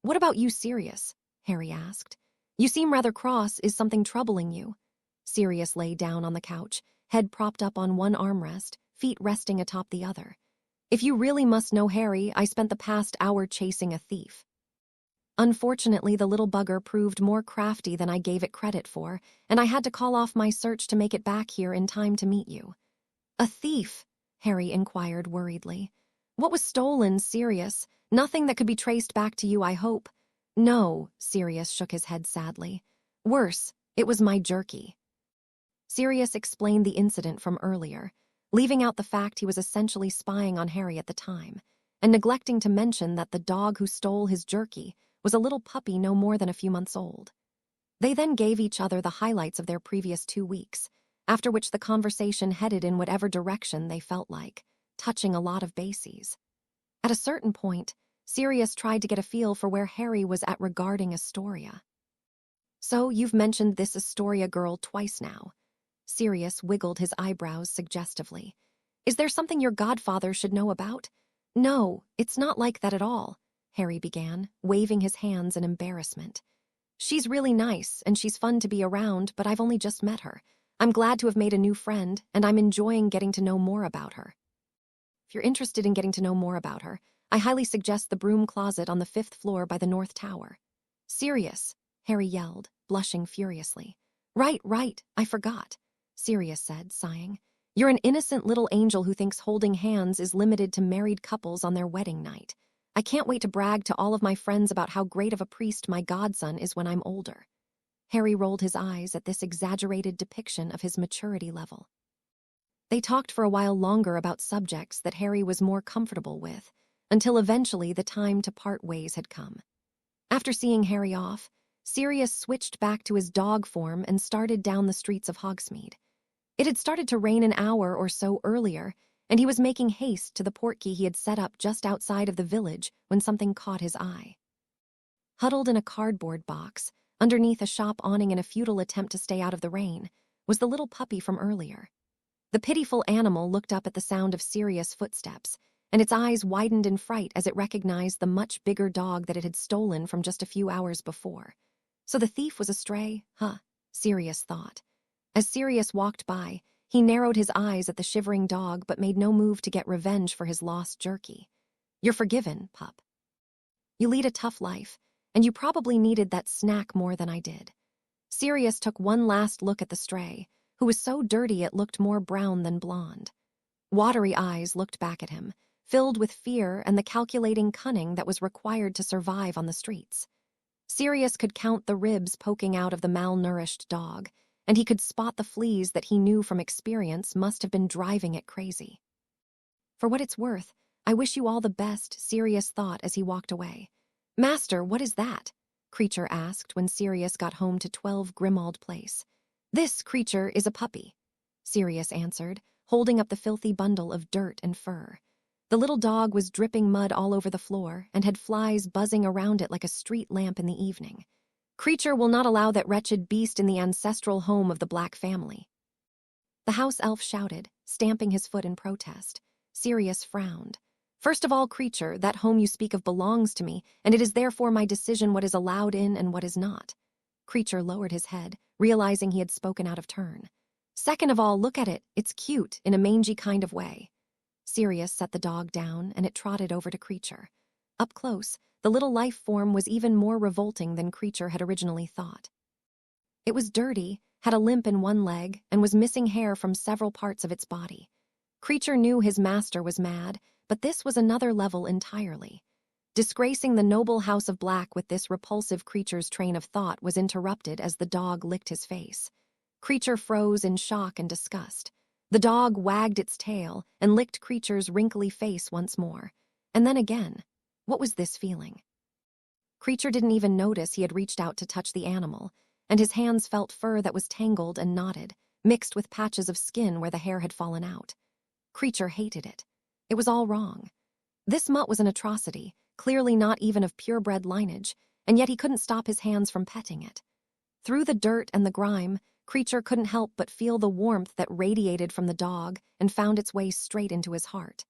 A: What about you, Sirius? Harry asked. You seem rather cross. Is something troubling you? Sirius lay down on the couch, head propped up on one armrest, feet resting atop the other. If you really must know, Harry, I spent the past hour chasing a thief. Unfortunately, the little bugger proved more crafty than I gave it credit for, and I had to call off my search to make it back here in time to meet you. A thief? Harry inquired worriedly. What was stolen, Sirius? Nothing that could be traced back to you, I hope. No, Sirius shook his head sadly. Worse, it was my jerky. Sirius explained the incident from earlier, leaving out the fact he was essentially spying on Harry at the time, and neglecting to mention that the dog who stole his jerky was a little puppy no more than a few months old. They then gave each other the highlights of their previous 2 weeks, after which the conversation headed in whatever direction they felt like, touching a lot of bases. At a certain point, Sirius tried to get a feel for where Harry was at regarding Astoria. So you've mentioned this Astoria girl twice now. Sirius wiggled his eyebrows suggestively. Is there something your godfather should know about? No, it's not like that at all, Harry began, waving his hands in embarrassment. She's really nice, and she's fun to be around, but I've only just met her. I'm glad to have made a new friend, and I'm enjoying getting to know more about her. If you're interested in getting to know more about her, I highly suggest the broom closet on the 5th floor by the North Tower. Sirius, Harry yelled, blushing furiously. Right, I forgot, Sirius said, sighing. You're an innocent little angel who thinks holding hands is limited to married couples on their wedding night. I can't wait to brag to all of my friends about how great of a priest my godson is when I'm older. Harry rolled his eyes at this exaggerated depiction of his maturity level. They talked for a while longer about subjects that Harry was more comfortable with, until eventually the time to part ways had come. After seeing Harry off, Sirius switched back to his dog form and started down the streets of Hogsmeade. It had started to rain an hour or so earlier, and he was making haste to the portkey he had set up just outside of the village when something caught his eye. Huddled in a cardboard box, underneath a shop awning in a futile attempt to stay out of the rain, was the little puppy from earlier. The pitiful animal looked up at the sound of Sirius' footsteps, and its eyes widened in fright as it recognized the much bigger dog that it had stolen from just a few hours before. So the thief was a stray, huh? Sirius thought. As Sirius walked by, he narrowed his eyes at the shivering dog but made no move to get revenge for his lost jerky. You're forgiven, pup. You lead a tough life, and you probably needed that snack more than I did. Sirius took one last look at the stray, who was so dirty it looked more brown than blonde. Watery eyes looked back at him, filled with fear and the calculating cunning that was required to survive on the streets. Sirius could count the ribs poking out of the malnourished dog, and he could spot the fleas that he knew from experience must have been driving it crazy. "For what it's worth, I wish you all the best," Sirius thought as he walked away. "Master, what is that?" Creature asked when Sirius got home to 12 Grimald Place. "This, Creature, is a puppy," Sirius answered, holding up the filthy bundle of dirt and fur. The little dog was dripping mud all over the floor and had flies buzzing around it like a street lamp in the evening. "Creature will not allow that wretched beast in the ancestral home of the Black family." The house elf shouted, stamping his foot in protest. Sirius frowned. "First of all, Creature, that home you speak of belongs to me, and it is therefore my decision what is allowed in and what is not." Creature lowered his head, realizing he had spoken out of turn. "Second of all, look at it. It's cute, in a mangy kind of way." Sirius set the dog down, and it trotted over to Creature. Up close, the little life form was even more revolting than Creature had originally thought. It was dirty, had a limp in one leg, and was missing hair from several parts of its body. Creature knew his master was mad, but this was another level entirely. Disgracing the noble House of Black with this repulsive creature's train of thought was interrupted as the dog licked his face. Creature froze in shock and disgust. The dog wagged its tail and licked Creature's wrinkly face once more. And then again. What was this feeling? Creature didn't even notice he had reached out to touch the animal, and his hands felt fur that was tangled and knotted, mixed with patches of skin where the hair had fallen out. Creature hated it. It was all wrong. This mutt was an atrocity, clearly not even of purebred lineage, and yet he couldn't stop his hands from petting it. Through the dirt and the grime, Creature couldn't help but feel the warmth that radiated from the dog and found its way straight into his heart.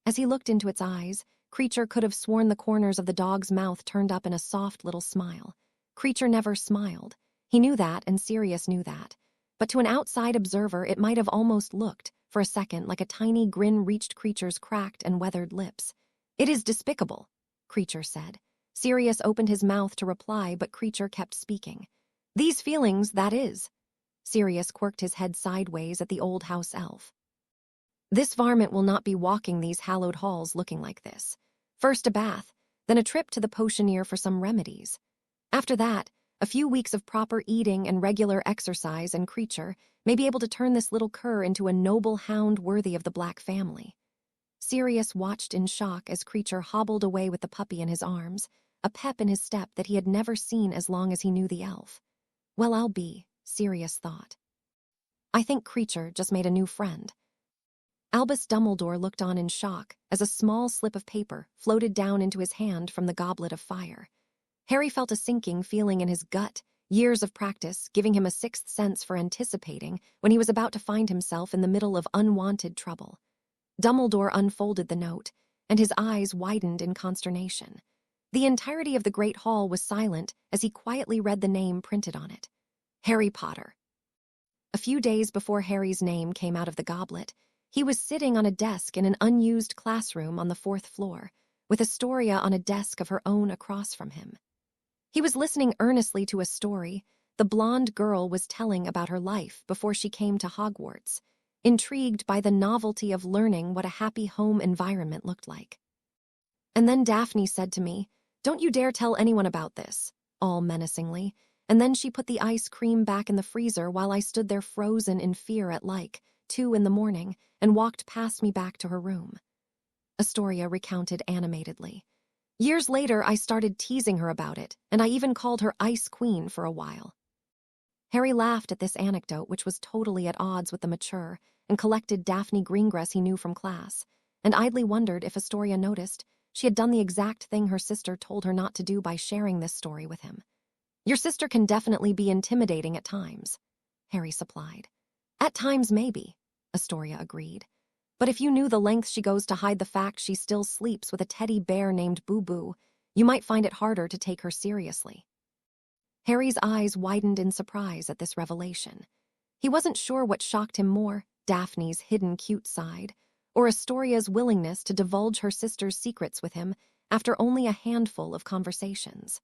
A: As he looked into its eyes, Creature could have sworn the corners of the dog's mouth turned up in a soft little smile. Creature never smiled. He knew that, and Sirius knew that. But to an outside observer, it might have almost looked, for a second, like a tiny grin reached Creature's cracked and weathered lips. "It is despicable," Creature said. Sirius opened his mouth to reply, but Creature kept speaking. "These feelings, that is." Sirius quirked his head sideways at the old house elf. "This varmint will not be walking these hallowed halls looking like this. First a bath, then a trip to the potioneer for some remedies. After that, a few weeks of proper eating and regular exercise, and Creature may be able to turn this little cur into a noble hound worthy of the Black family." Sirius watched in shock as Creature hobbled away with the puppy in his arms, a pep in his step that he had never seen as long as he knew the elf. "Well, I'll be," Sirius thought. "I think Creature just made a new friend." Albus Dumbledore looked on in shock as a small slip of paper floated down into his hand from the goblet of fire. Harry felt a sinking feeling in his gut, years of practice giving him a sixth sense for anticipating when he was about to find himself in the middle of unwanted trouble. Dumbledore unfolded the note, and his eyes widened in consternation. The entirety of the Great Hall was silent as he quietly read the name printed on it. Harry Potter. A few days before Harry's name came out of the goblet, he was sitting on a desk in an unused classroom on the 4th floor, with Astoria on a desk of her own across from him. He was listening earnestly to a story the blonde girl was telling about her life before she came to Hogwarts, intrigued by the novelty of learning what a happy home environment looked like. And then Daphne said to me, "Don't you dare tell anyone about this," all menacingly, and then she put the ice cream back in the freezer while I stood there frozen in fear at 2 in the morning and walked past me back to her room. Astoria recounted animatedly. "Years later, I started teasing her about it, and I even called her Ice Queen for a while." Harry laughed at this anecdote, which was totally at odds with the mature and collected Daphne Greengrass he knew from class, and idly wondered if Astoria noticed she had done the exact thing her sister told her not to do by sharing this story with him. "Your sister can definitely be intimidating at times," Harry supplied. "At times, maybe," Astoria agreed. "But if you knew the lengths she goes to hide the fact she still sleeps with a teddy bear named Boo Boo, you might find it harder to take her seriously." Harry's eyes widened in surprise at this revelation. He wasn't sure what shocked him more, Daphne's hidden cute side, or Astoria's willingness to divulge her sister's secrets with him after only a handful of conversations.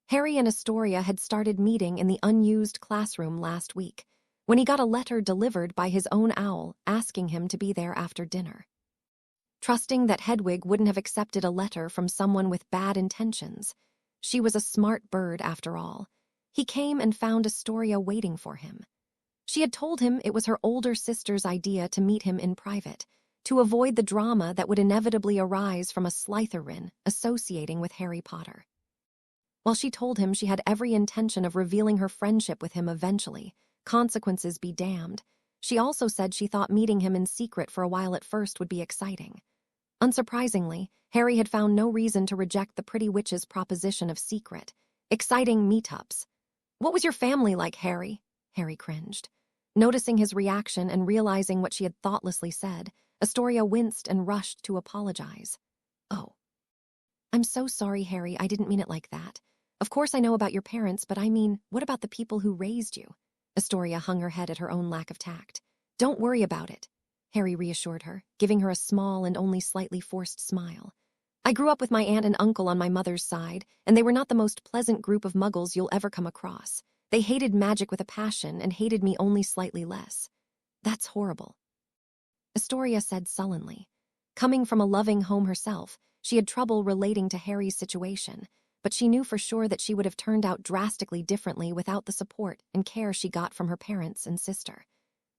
A: Harry and Astoria had started meeting in the unused classroom last week, when he got a letter delivered by his own owl asking him to be there after dinner. trusting that Hedwig wouldn't have accepted a letter from someone with bad intentions. She was a smart bird, after all. He came and found Astoria waiting for him. She had told him it was her older sister's idea to meet him in private, to avoid the drama that would inevitably arise from a Slytherin associating with Harry Potter. While she told him she had every intention of revealing her friendship with him eventually, consequences be damned, she also said she thought meeting him in secret for a while at first would be exciting. Unsurprisingly, Harry had found no reason to reject the pretty witch's proposition of secret, exciting meetups. "What was your family like, Harry?" Harry cringed. Noticing his reaction and realizing what she had thoughtlessly said, Astoria winced and rushed to apologize. "Oh. I'm so sorry, Harry, I didn't mean it like that. Of course I know about your parents, but I mean, what about the people who raised you?" Astoria hung her head at her own lack of tact. "Don't worry about it," Harry reassured her, giving her a small and only slightly forced smile. "I grew up with my aunt and uncle on my mother's side, and they were not the most pleasant group of muggles you'll ever come across. They hated magic with a passion and hated me only slightly less." "That's horrible," Astoria said sullenly. Coming from a loving home herself, she had trouble relating to Harry's situation, but she knew for sure that she would have turned out drastically differently without the support and care she got from her parents and sister.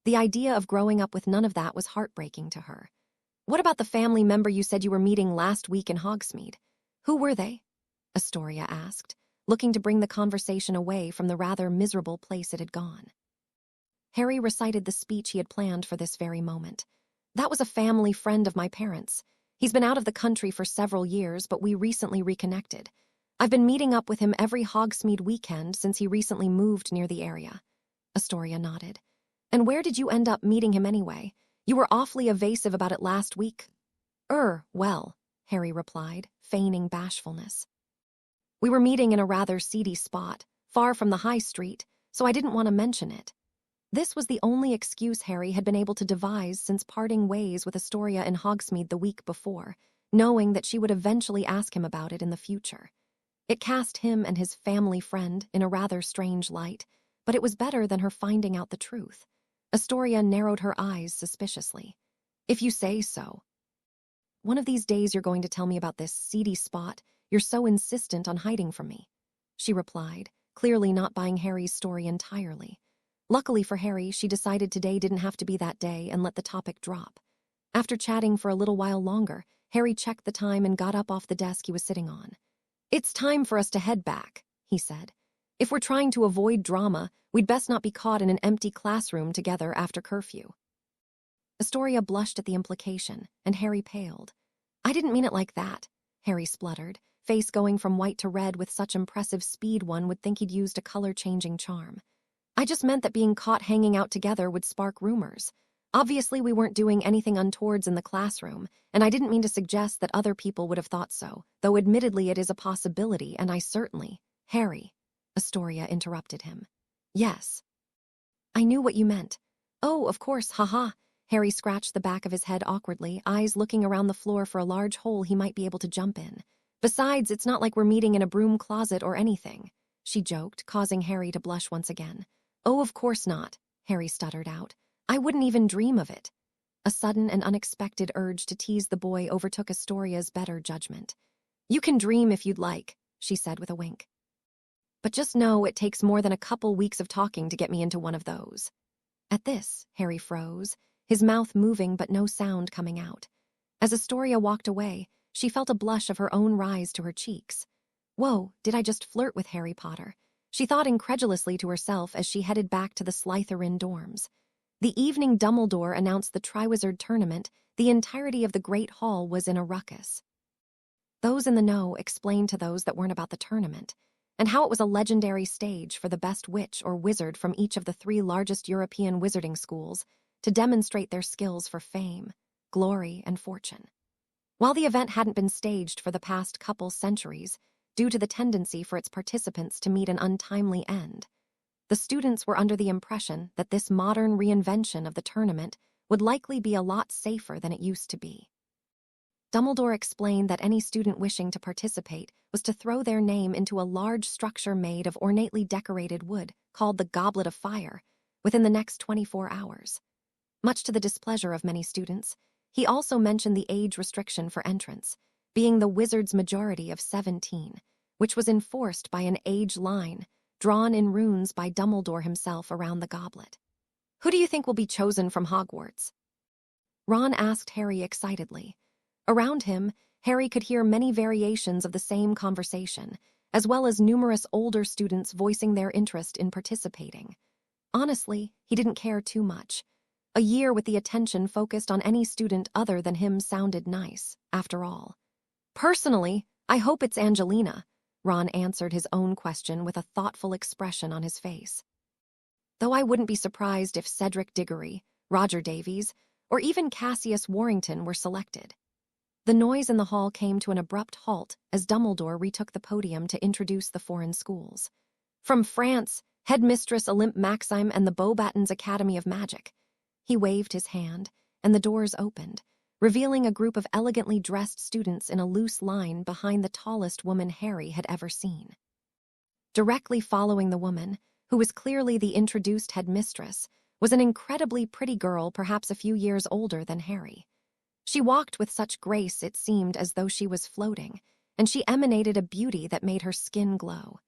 A: The idea of growing up with none of that was heartbreaking to her. "What about the family member you said you were meeting last week in Hogsmeade? Who were they?" Astoria asked, looking to bring the conversation away from the rather miserable place it had gone. Harry recited the speech he had planned for this very moment. "That was a family friend of my parents. He's been out of the country for several years, but we recently reconnected. I've been meeting up with him every Hogsmeade weekend since he recently moved near the area." Astoria nodded. "And where did you end up meeting him anyway? You were awfully evasive about it last week." Well," Harry replied, feigning bashfulness. "We were meeting in a rather seedy spot, far from the high street, so I didn't want to mention it." This was the only excuse Harry had been able to devise since parting ways with Astoria in Hogsmeade the week before, knowing that she would eventually ask him about it in the future. It cast him and his family friend in a rather strange light, but it was better than her finding out the truth. Astoria narrowed her eyes suspiciously. "If you say so." "One of these days you're going to tell me about this seedy spot you're so insistent on hiding from me," she replied, clearly not buying Harry's story entirely. Luckily for Harry, she decided today didn't have to be that day and let the topic drop. After chatting for a little while longer, Harry checked the time and got up off the desk he was sitting on. "It's time for us to head back," he said. "If we're trying to avoid drama, we'd best not be caught in an empty classroom together after curfew." Astoria blushed at the implication, and Harry paled. "I didn't mean it like that," Harry spluttered, face going from white to red with such impressive speed one would think he'd used a color-changing charm. "I just meant that being caught hanging out together would spark rumors. Obviously, we weren't doing anything untowards in the classroom, and I didn't mean to suggest that other people would have thought so, though admittedly it is a possibility, and I certainly—" "Harry," Astoria interrupted him. "Yes. I knew what you meant." "Oh, of course, haha." Harry scratched the back of his head awkwardly, eyes looking around the floor for a large hole he might be able to jump in. "Besides, it's not like we're meeting in a broom closet or anything," she joked, causing Harry to blush once again. "Oh, of course not," Harry stuttered out. "I wouldn't even dream of it." A sudden and unexpected urge to tease the boy overtook Astoria's better judgment. "You can dream if you'd like," she said with a wink. "But just know it takes more than a couple weeks of talking to get me into one of those." At this, Harry froze, his mouth moving but no sound coming out. As Astoria walked away, she felt a blush of her own rise to her cheeks. "Whoa, did I just flirt with Harry Potter?" she thought incredulously to herself as she headed back to the Slytherin dorms. The evening Dumbledore announced the Triwizard tournament, the entirety of the Great Hall was in a ruckus. Those in the know explained to those that weren't about the tournament, and how it was a legendary stage for the best witch or wizard from each of the 3 largest European wizarding schools to demonstrate their skills for fame, glory, and fortune. While the event hadn't been staged for the past couple centuries, due to the tendency for its participants to meet an untimely end, the students were under the impression that this modern reinvention of the tournament would likely be a lot safer than it used to be. Dumbledore explained that any student wishing to participate was to throw their name into a large structure made of ornately decorated wood called the Goblet of Fire within the next 24 hours. Much to the displeasure of many students, He also mentioned the age restriction for entrance, being the wizard's majority of 17, which was enforced by an age line drawn in runes by Dumbledore himself around the goblet. "Who do you think will be chosen from Hogwarts?" Ron asked Harry excitedly. Around him, Harry could hear many variations of the same conversation, as well as numerous older students voicing their interest in participating. Honestly, he didn't care too much. A year with the attention focused on any student other than him sounded nice, after all. "Personally, I hope it's Angelina," Ron answered his own question with a thoughtful expression on his face. "Though I wouldn't be surprised if Cedric Diggory, Roger Davies, or even Cassius Warrington were selected." The noise in the hall came to an abrupt halt as Dumbledore retook the podium to introduce the foreign schools. "From France, Headmistress Olympe Maxime and the Beauxbatons Academy of Magic." He waved his hand, and the doors opened, revealing a group of elegantly dressed students in a loose line behind the tallest woman Harry had ever seen. Directly following the woman, who was clearly the introduced headmistress, was an incredibly pretty girl perhaps a few years older than Harry. She walked with such grace it seemed as though she was floating, and she emanated a beauty that made her skin glow.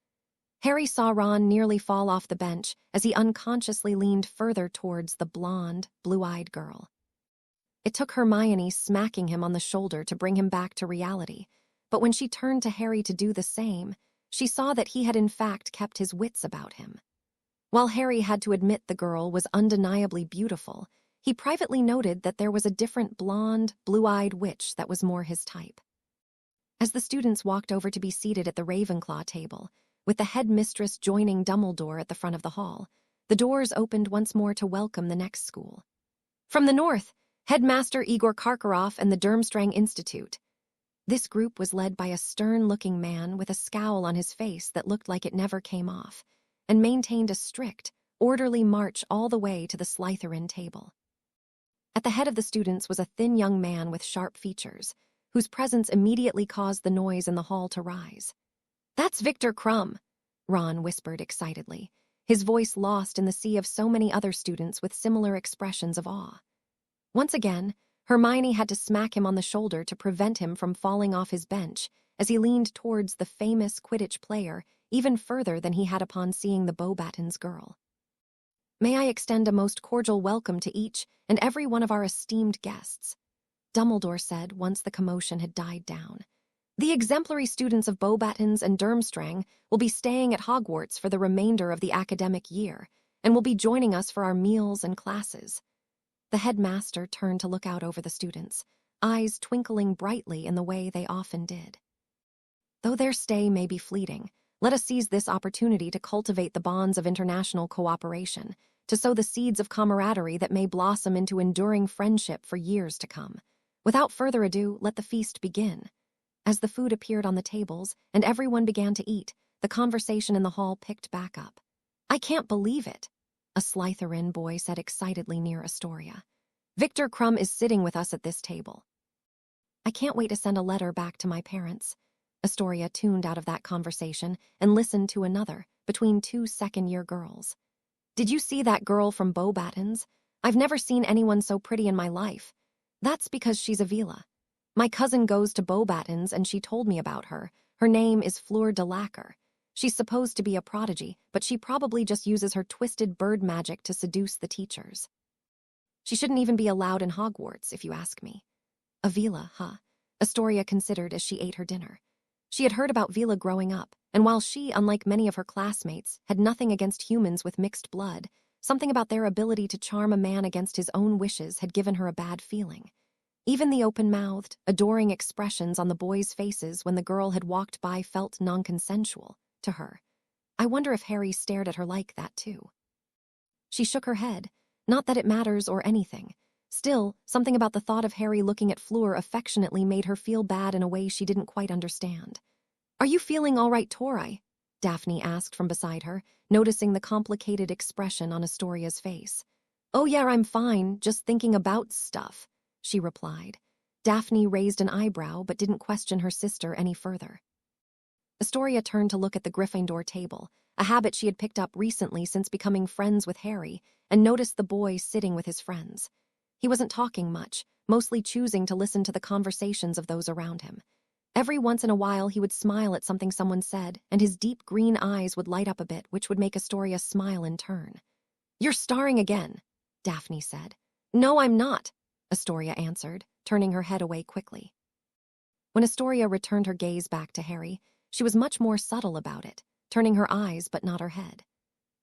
A: Harry saw Ron nearly fall off the bench as he unconsciously leaned further towards the blonde, blue-eyed girl. It took Hermione smacking him on the shoulder to bring him back to reality, but when she turned to Harry to do the same, she saw that he had in fact kept his wits about him. While Harry had to admit the girl was undeniably beautiful, he privately noted that there was a different blonde, blue-eyed witch that was more his type. As the students walked over to be seated at the Ravenclaw table, with the headmistress joining Dumbledore at the front of the hall, the doors opened once more to welcome the next school. "From the north, Headmaster Igor Karkaroff and the Durmstrang Institute." This group was led by a stern-looking man with a scowl on his face that looked like it never came off, and maintained a strict, orderly march all the way to the Slytherin table. At the head of the students was a thin young man with sharp features, whose presence immediately caused the noise in the hall to rise. "That's Victor Crumb," Ron whispered excitedly, his voice lost in the sea of so many other students with similar expressions of awe. Once again, Hermione had to smack him on the shoulder to prevent him from falling off his bench as he leaned towards the famous Quidditch player even further than he had upon seeing the Beauxbatons girl. "May I extend a most cordial welcome to each and every one of our esteemed guests," Dumbledore said once the commotion had died down. "The exemplary students of Beauxbatons and Durmstrang will be staying at Hogwarts for the remainder of the academic year and will be joining us for our meals and classes." The headmaster turned to look out over the students, eyes twinkling brightly in the way they often did. "Though their stay may be fleeting, let us seize this opportunity to cultivate the bonds of international cooperation, to sow the seeds of camaraderie that may blossom into enduring friendship for years to come. Without further ado, let the feast begin." As the food appeared on the tables and everyone began to eat, the conversation in the hall picked back up. "I can't believe it," a Slytherin boy said excitedly near Astoria. "Victor Crumb is sitting with us at this table." "I can't wait to send a letter back to my parents." Astoria tuned out of that conversation and listened to another, between two second-year girls. "Did you see that girl from Beauxbatons? I've never seen anyone so pretty in my life. That's because she's Avila. My cousin goes to Beauxbatons and she told me about her. Her name is Fleur de Lacquer. She's supposed to be a prodigy, but she probably just uses her twisted bird magic to seduce the teachers. She shouldn't even be allowed in Hogwarts, if you ask me." "Avila, huh?" Astoria considered as she ate her dinner. She had heard about Vila growing up, and while she, unlike many of her classmates, had nothing against humans with mixed blood, something about their ability to charm a man against his own wishes had given her a bad feeling. Even the open-mouthed, adoring expressions on the boys' faces when the girl had walked by felt non-consensual to her. I wonder if Harry stared at her like that too. She shook her head, not that it matters or anything. Still, something about the thought of Harry looking at Fleur affectionately made her feel bad in a way she didn't quite understand. "Are you feeling all right, Tori?" Daphne asked from beside her, noticing the complicated expression on Astoria's face. "Oh yeah, I'm fine, just thinking about stuff," she replied. Daphne raised an eyebrow but didn't question her sister any further. Astoria turned to look at the Gryffindor table, a habit she had picked up recently since becoming friends with Harry, and noticed the boy sitting with his friends. He wasn't talking much, mostly choosing to listen to the conversations of those around him. Every once in a while, he would smile at something someone said, and his deep green eyes would light up a bit, which would make Astoria smile in turn. "You're starring again," Daphne said. "No, I'm not," Astoria answered, turning her head away quickly. When Astoria returned her gaze back to Harry, she was much more subtle about it, turning her eyes but not her head.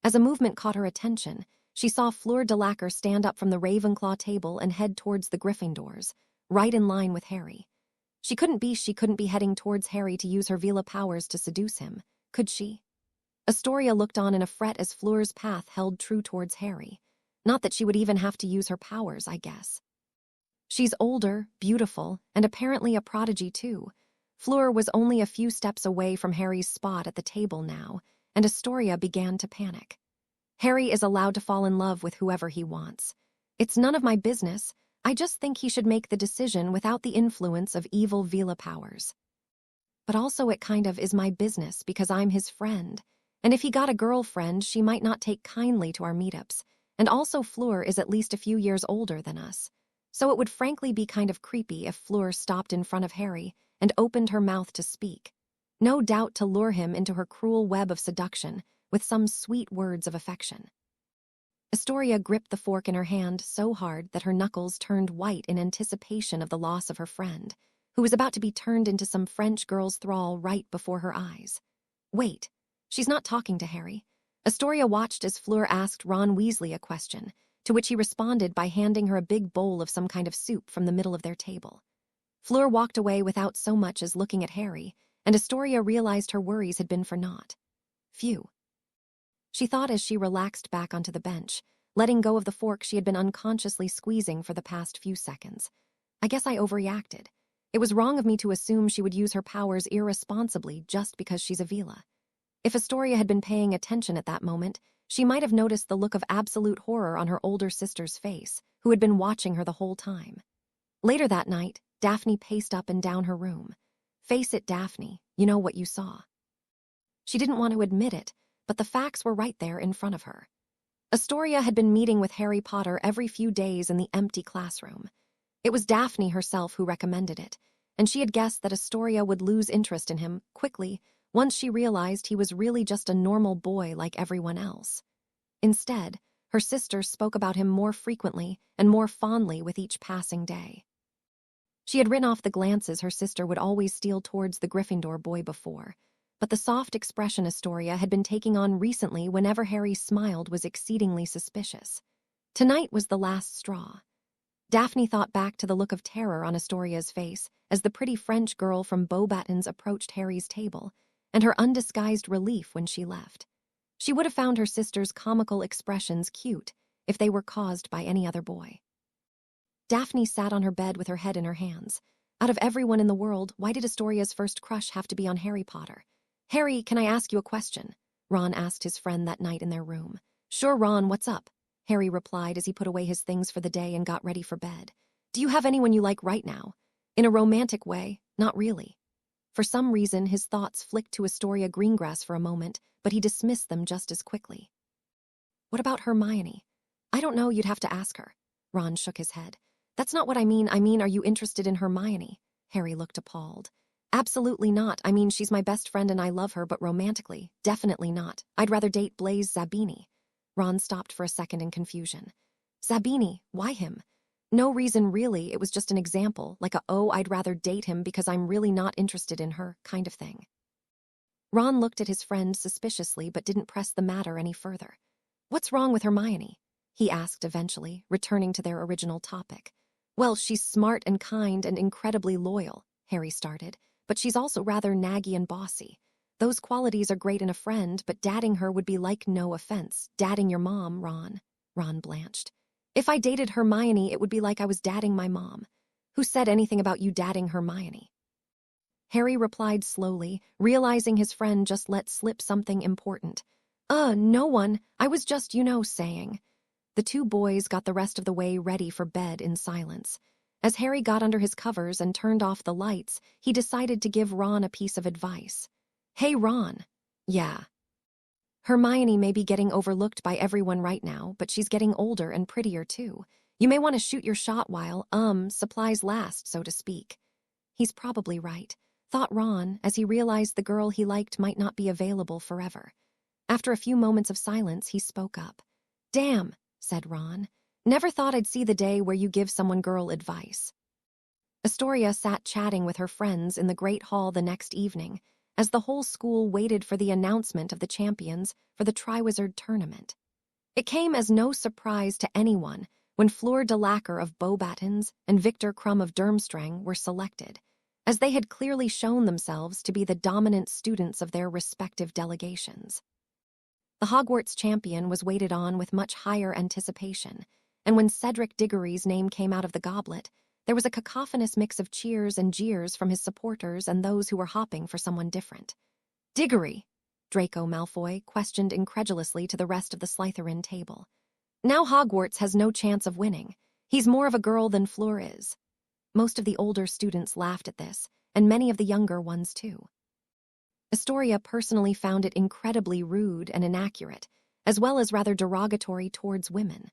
A: As a movement caught her attention, she saw Fleur de Lacre stand up from the Ravenclaw table and head towards the Gryffindors, right in line with Harry. She couldn't be heading towards Harry to use her Vila powers to seduce him, could she? Astoria looked on in a fret as Fleur's path held true towards Harry. Not that she would even have to use her powers, I guess. She's older, beautiful, and apparently a prodigy too. Fleur was only a few steps away from Harry's spot at the table now, and Astoria began to panic. Harry is allowed to fall in love with whoever he wants. It's none of my business. I just think he should make the decision without the influence of evil Vila powers. But also it kind of is my business because I'm his friend. And if he got a girlfriend, she might not take kindly to our meetups. And also Fleur is at least a few years older than us. So it would frankly be kind of creepy if Fleur stopped in front of Harry and opened her mouth to speak. No doubt to lure him into her cruel web of seduction with some sweet words of affection. Astoria gripped the fork in her hand so hard that her knuckles turned white in anticipation of the loss of her friend, who was about to be turned into some French girl's thrall right before her eyes. Wait, she's not talking to Harry. Astoria watched as Fleur asked Ron Weasley a question, to which he responded by handing her a big bowl of some kind of soup from the middle of their table. Fleur walked away without so much as looking at Harry, and Astoria realized her worries had been for naught. Phew. She thought as she relaxed back onto the bench, letting go of the fork she had been unconsciously squeezing for the past few seconds. I guess I overreacted. It was wrong of me to assume she would use her powers irresponsibly just because she's a Vila. If Astoria had been paying attention at that moment, she might have noticed the look of absolute horror on her older sister's face, who had been watching her the whole time. Later that night, Daphne paced up and down her room. Face it, Daphne, you know what you saw. She didn't want to admit it, but the facts were right there in front of her. Astoria had been meeting with Harry Potter every few days in the empty classroom. It was Daphne herself who recommended it, and she had guessed that Astoria would lose interest in him quickly once she realized he was really just a normal boy like everyone else. Instead, her sister spoke about him more frequently and more fondly with each passing day. She had written off the glances her sister would always steal towards the Gryffindor boy before, but the soft expression Astoria had been taking on recently whenever Harry smiled was exceedingly suspicious. Tonight was the last straw. Daphne thought back to the look of terror on Astoria's face as the pretty French girl from Beauxbatons approached Harry's table, and her undisguised relief when she left. She would have found her sister's comical expressions cute if they were caused by any other boy. Daphne sat on her bed with her head in her hands. Out of everyone in the world, why did Astoria's first crush have to be on Harry Potter? "Harry, can I ask you a question?" Ron asked his friend that night in their room. "Sure, Ron, what's up?" Harry replied as he put away his things for the day and got ready for bed. "Do you have anyone you like right now?" "In a romantic way, not really." For some reason, his thoughts flicked to Astoria Greengrass for a moment, but he dismissed them just as quickly. "What about Hermione?" "I don't know, you'd have to ask her." Ron shook his head. "That's not what I mean. Are you interested in Hermione?" Harry looked appalled. "Absolutely not. She's my best friend and I love her, but romantically, definitely not. I'd rather date Blaise Zabini." Ron stopped for a second in confusion. "Zabini? Why him?" "No reason really, it was just an example, like I'd rather date him because I'm really not interested in her kind of thing." Ron looked at his friend suspiciously but didn't press the matter any further. "What's wrong with Hermione?" he asked eventually, returning to their original topic. "Well, she's smart and kind and incredibly loyal," Harry started, "but she's also rather naggy and bossy. Those qualities are great in a friend, but dating her would be like, no offense, dating your mom, Ron." Ron blanched. "If I dated Hermione, it would be like I was dating my mom. Who said anything about you dating Hermione?" Harry replied slowly, realizing his friend just let slip something important. No one. I was just, saying." The two boys got the rest of the way ready for bed in silence. As Harry got under his covers and turned off the lights, he decided to give Ron a piece of advice. "Hey, Ron." "Yeah." "Hermione may be getting overlooked by everyone right now, but she's getting older and prettier too. You may want to shoot your shot while, supplies last, so to speak. He's probably right, thought Ron as he realized the girl he liked might not be available forever. After a few moments of silence, he spoke up. Damn, said Ron. Never thought I'd see the day where you give someone girl advice. Astoria sat chatting with her friends in the Great Hall the next evening, as the whole school waited for the announcement of the champions for the Triwizard tournament. It came as no surprise to anyone when Fleur de Lacquer of Beauxbatons and Victor Crumb of Durmstrang were selected, as they had clearly shown themselves to be the dominant students of their respective delegations. The Hogwarts champion was waited on with much higher anticipation, and when Cedric Diggory's name came out of the goblet, there was a cacophonous mix of cheers and jeers from his supporters and those who were hopping for someone different. Diggory, Draco Malfoy questioned incredulously to the rest of the Slytherin table. Now Hogwarts has no chance of winning. He's more of a girl than Fleur is. Most of the older students laughed at this, and many of the younger ones too. Astoria personally found it incredibly rude and inaccurate, as well as rather derogatory towards women.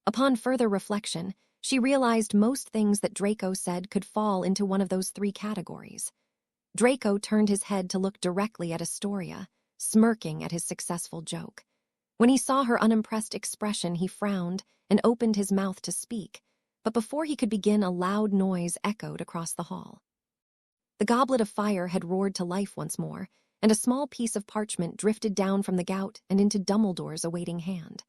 A: Upon further reflection, she realized most things that Draco said could fall into one of those three categories. Draco turned his head to look directly at Astoria, smirking at his successful joke. When he saw her unimpressed expression, he frowned and opened his mouth to speak, but before he could begin, a loud noise echoed across the hall. The goblet of fire had roared to life once more, and a small piece of parchment drifted down from the gout and into Dumbledore's awaiting hand.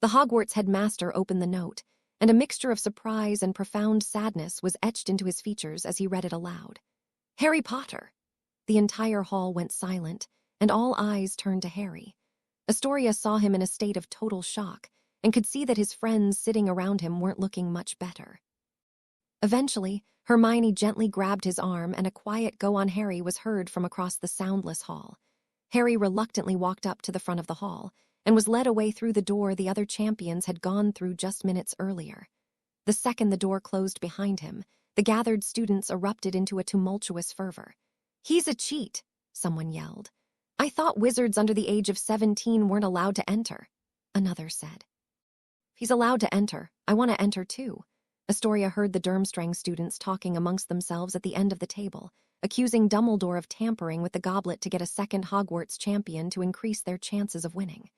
A: The Hogwarts headmaster opened the note, and a mixture of surprise and profound sadness was etched into his features as he read it aloud. Harry Potter! The entire hall went silent, and all eyes turned to Harry. Astoria saw him in a state of total shock, and could see that his friends sitting around him weren't looking much better. Eventually, Hermione gently grabbed his arm, and a quiet "Go on, Harry" was heard from across the soundless hall. Harry reluctantly walked up to the front of the hall, and was led away through the door the other champions had gone through just minutes earlier. The second the door closed behind him, the gathered students erupted into a tumultuous fervor. He's a cheat, someone yelled. I thought wizards under the age of 17 weren't allowed to enter, another said. If he's allowed to enter, I want to enter too. Astoria heard the Durmstrang students talking amongst themselves at the end of the table, accusing Dumbledore of tampering with the goblet to get a second Hogwarts champion to increase their chances of winning.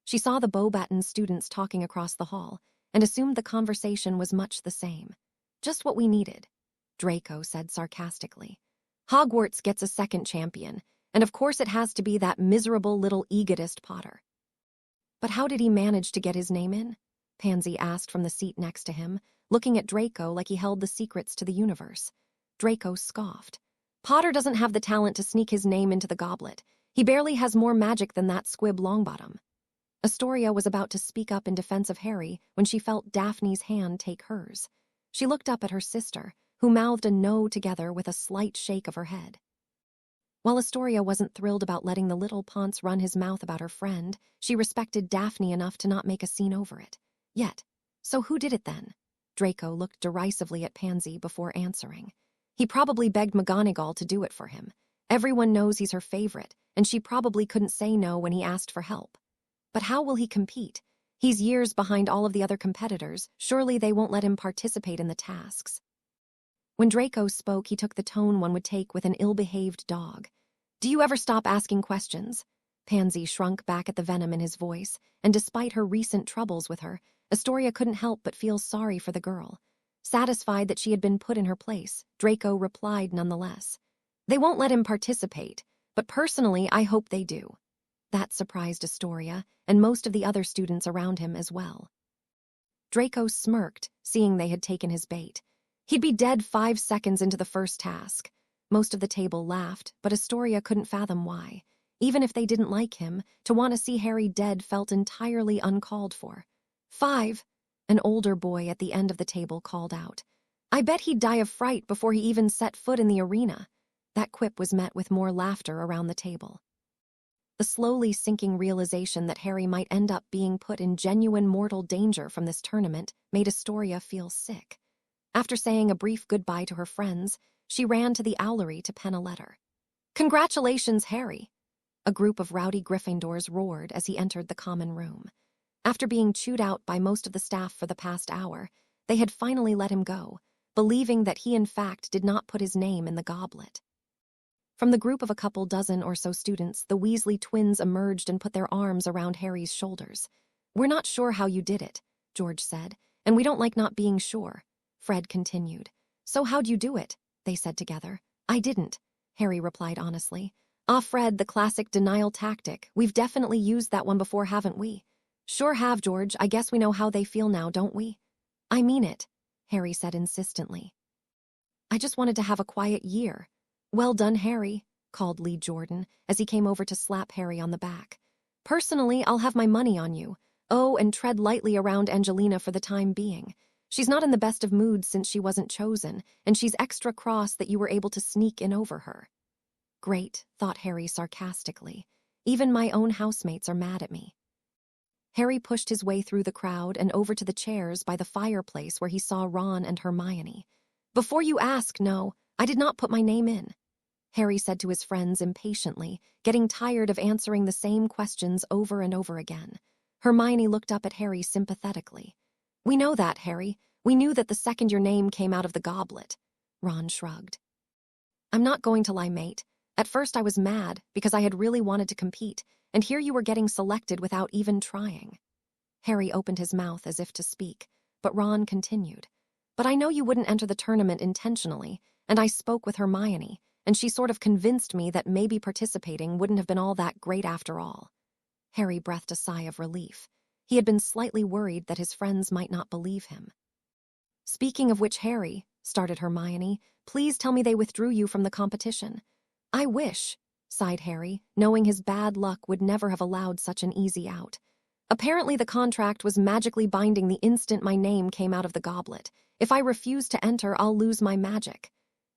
A: She saw the Beauxbatons students talking across the hall, and assumed the conversation was much the same. Just what we needed, Draco said sarcastically. Hogwarts gets a second champion, and of course it has to be that miserable little egotist Potter. But how did he manage to get his name in? Pansy asked from the seat next to him, looking at Draco like he held the secrets to the universe. Draco scoffed. Potter doesn't have the talent to sneak his name into the goblet. He barely has more magic than that squib Longbottom. Astoria was about to speak up in defense of Harry when she felt Daphne's hand take hers. She looked up at her sister, who mouthed a no together with a slight shake of her head. While Astoria wasn't thrilled about letting the little Ponce run his mouth about her friend, she respected Daphne enough to not make a scene over it. Yet, so who did it then? Draco looked derisively at Pansy before answering. He probably begged McGonagall to do it for him. Everyone knows he's her favorite, and she probably couldn't say no when he asked for help. But how will he compete? He's years behind all of the other competitors. Surely they won't let him participate in the tasks. When Draco spoke, he took the tone one would take with an ill-behaved dog. Do you ever stop asking questions? Pansy shrunk back at the venom in his voice, and despite her recent troubles with her, Astoria couldn't help but feel sorry for the girl. Satisfied that she had been put in her place, Draco replied nonetheless. They won't let him participate, but personally I hope they do. That surprised Astoria, and most of the other students around him as well. Draco smirked, seeing they had taken his bait. He'd be dead 5 seconds into the first task. Most of the table laughed, but Astoria couldn't fathom why. Even if they didn't like him, to want to see Harry dead felt entirely uncalled for. 5, an older boy at the end of the table called out. I bet he'd die of fright before he even set foot in the arena. That quip was met with more laughter around the table. The slowly sinking realization that Harry might end up being put in genuine mortal danger from this tournament made Astoria feel sick. After saying a brief goodbye to her friends, she ran to the owlery to pen a letter. Congratulations, Harry! A group of rowdy Gryffindors roared as he entered the common room. After being chewed out by most of the staff for the past hour, They had finally let him go, believing that he in fact did not put his name in the goblet. From the group of a couple dozen or so students, the Weasley twins emerged and put their arms around Harry's shoulders. "We're not sure how you did it," George said, "and we don't like not being sure," Fred continued. "So how'd you do it?" they said together. "I didn't," Harry replied honestly. "Ah, Fred, the classic denial tactic. We've definitely used that one before, haven't we?" "Sure have, George. I guess we know how they feel now, don't we?" "I mean it," Harry said insistently. "I just wanted to have a quiet year." "Well done, Harry," called Lee Jordan as he came over to slap Harry on the back. "Personally, I'll have my money on you. Oh, and tread lightly around Angelina for the time being. She's not in the best of moods since she wasn't chosen, and she's extra cross that you were able to sneak in over her." "Great," thought Harry sarcastically. "Even my own housemates are mad at me." Harry pushed his way through the crowd and over to the chairs by the fireplace where he saw Ron and Hermione. "Before you ask, no, I did not put my name in," Harry said to his friends impatiently, getting tired of answering the same questions over and over again. Hermione looked up at Harry sympathetically. "We know that, Harry. We knew that the second your name came out of the goblet." Ron shrugged. "I'm not going to lie, mate. At first I was mad because I had really wanted to compete, and here you were getting selected without even trying." Harry opened his mouth as if to speak, but Ron continued. "But I know you wouldn't enter the tournament intentionally, and I spoke with Hermione, and she sort of convinced me that maybe participating wouldn't have been all that great after all." Harry breathed a sigh of relief. He had been slightly worried that his friends might not believe him. "Speaking of which, Harry," started Hermione, "please tell me they withdrew you from the competition." "I wish," sighed Harry, knowing his bad luck would never have allowed such an easy out. "Apparently the contract was magically binding the instant my name came out of the goblet. If I refuse to enter, I'll lose my magic."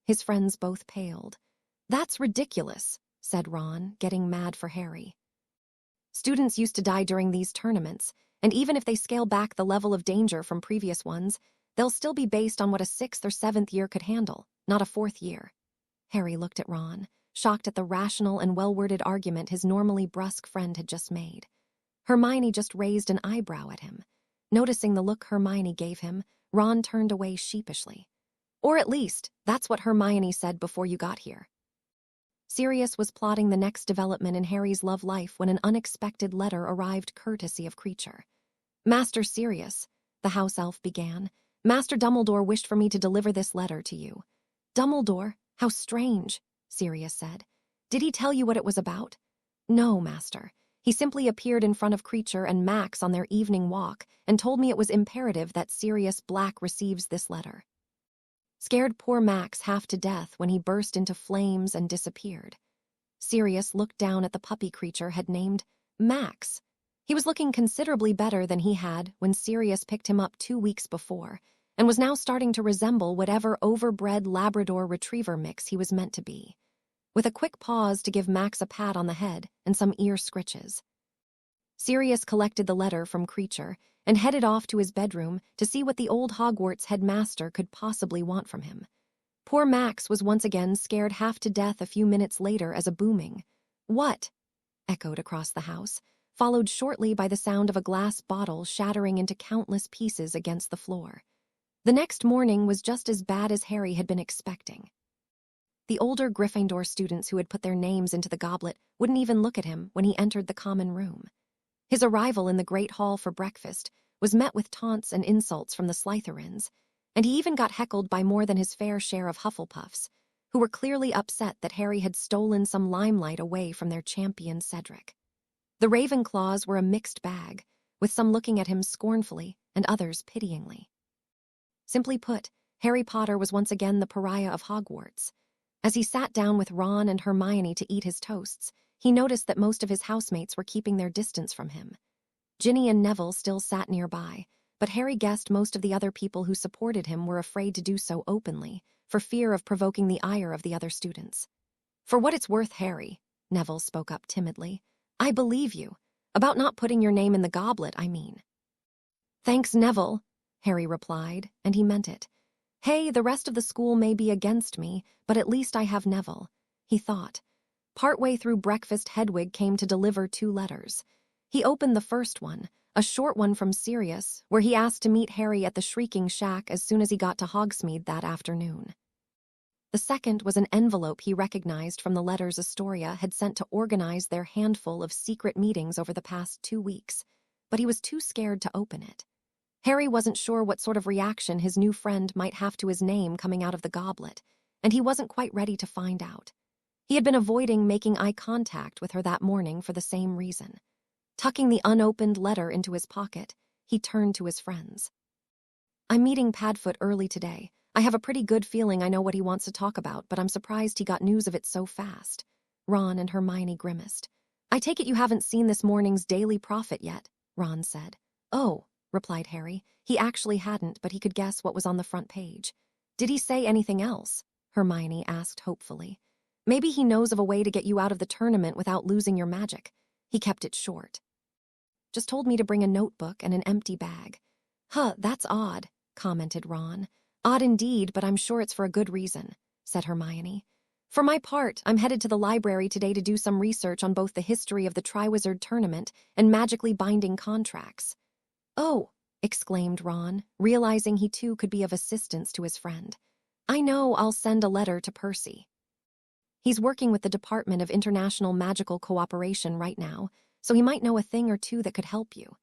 A: His friends both paled. "That's ridiculous," said Ron, getting mad for Harry. "Students used to die during these tournaments, and even if they scale back the level of danger from previous ones, they'll still be based on what a 6th or 7th year could handle, not a 4th year." Harry looked at Ron, shocked at the rational and well-worded argument his normally brusque friend had just made. Hermione just raised an eyebrow at him. Noticing the look Hermione gave him, Ron turned away sheepishly. "Or at least, that's what Hermione said before you got here." Sirius was plotting the next development in Harry's love life when an unexpected letter arrived courtesy of Creature. "Master Sirius," the house elf began, "Master Dumbledore wished for me to deliver this letter to you." "Dumbledore? How strange," Sirius said. "Did he tell you what it was about?" "No, Master. He simply appeared in front of Creature and Max on their evening walk and told me it was imperative that Sirius Black receives this letter." Scared poor Max half to death when he burst into flames and disappeared. Sirius looked down at the puppy Creature had named Max. He was looking considerably better than he had when Sirius picked him up 2 weeks before, and was now starting to resemble whatever overbred Labrador Retriever mix he was meant to be. With a quick pause to give Max a pat on the head and some ear scritches, Sirius collected the letter from Creature and headed off to his bedroom to see what the old Hogwarts headmaster could possibly want from him. Poor Max was once again scared half to death a few minutes later as a booming "What?" echoed across the house, followed shortly by the sound of a glass bottle shattering into countless pieces against the floor. The next morning was just as bad as Harry had been expecting. The older Gryffindor students who had put their names into the goblet wouldn't even look at him when he entered the common room. His arrival in the Great Hall for breakfast was met with taunts and insults from the Slytherins, and he even got heckled by more than his fair share of Hufflepuffs, who were clearly upset that Harry had stolen some limelight away from their champion Cedric. The Ravenclaws were a mixed bag, with some looking at him scornfully and others pityingly. Simply put, Harry Potter was once again the pariah of Hogwarts. As he sat down with Ron and Hermione to eat his toasts, he noticed that most of his housemates were keeping their distance from him. Ginny and Neville still sat nearby, but Harry guessed most of the other people who supported him were afraid to do so openly, for fear of provoking the ire of the other students. "For what it's worth, Harry," Neville spoke up timidly, "I believe you. About not putting your name in the goblet, I mean." "Thanks, Neville," Harry replied, and he meant it. "Hey, the rest of the school may be against me, but at least I have Neville," he thought. Partway through breakfast, Hedwig came to deliver 2 letters. He opened the first one, a short one from Sirius, where he asked to meet Harry at the Shrieking Shack as soon as he got to Hogsmeade that afternoon. The second was an envelope he recognized from the letters Astoria had sent to organize their handful of secret meetings over the past 2 weeks, but he was too scared to open it. Harry wasn't sure what sort of reaction his new friend might have to his name coming out of the goblet, and he wasn't quite ready to find out. He had been avoiding making eye contact with her that morning for the same reason. Tucking the unopened letter into his pocket, he turned to his friends. "I'm meeting Padfoot early today. I have a pretty good feeling I know what he wants to talk about, but I'm surprised he got news of it so fast." Ron and Hermione grimaced. "I take it you haven't seen this morning's Daily Prophet yet," Ron said. "Oh," replied Harry. He actually hadn't, but he could guess what was on the front page. "Did he say anything else?" Hermione asked hopefully. "Maybe he knows of a way to get you out of the tournament without losing your magic." He kept it short. "Just told me to bring a notebook and an empty bag." "Huh, that's odd," commented Ron. "Odd indeed, but I'm sure it's for a good reason," said Hermione. "For my part, I'm headed to the library today to do some research on both the history of the Triwizard tournament and magically binding contracts." "Oh," exclaimed Ron, realizing he too could be of assistance to his friend. "I know, I'll send a letter to Percy. He's working with the Department of International Magical Cooperation right now, so he might know a thing or two that could help you."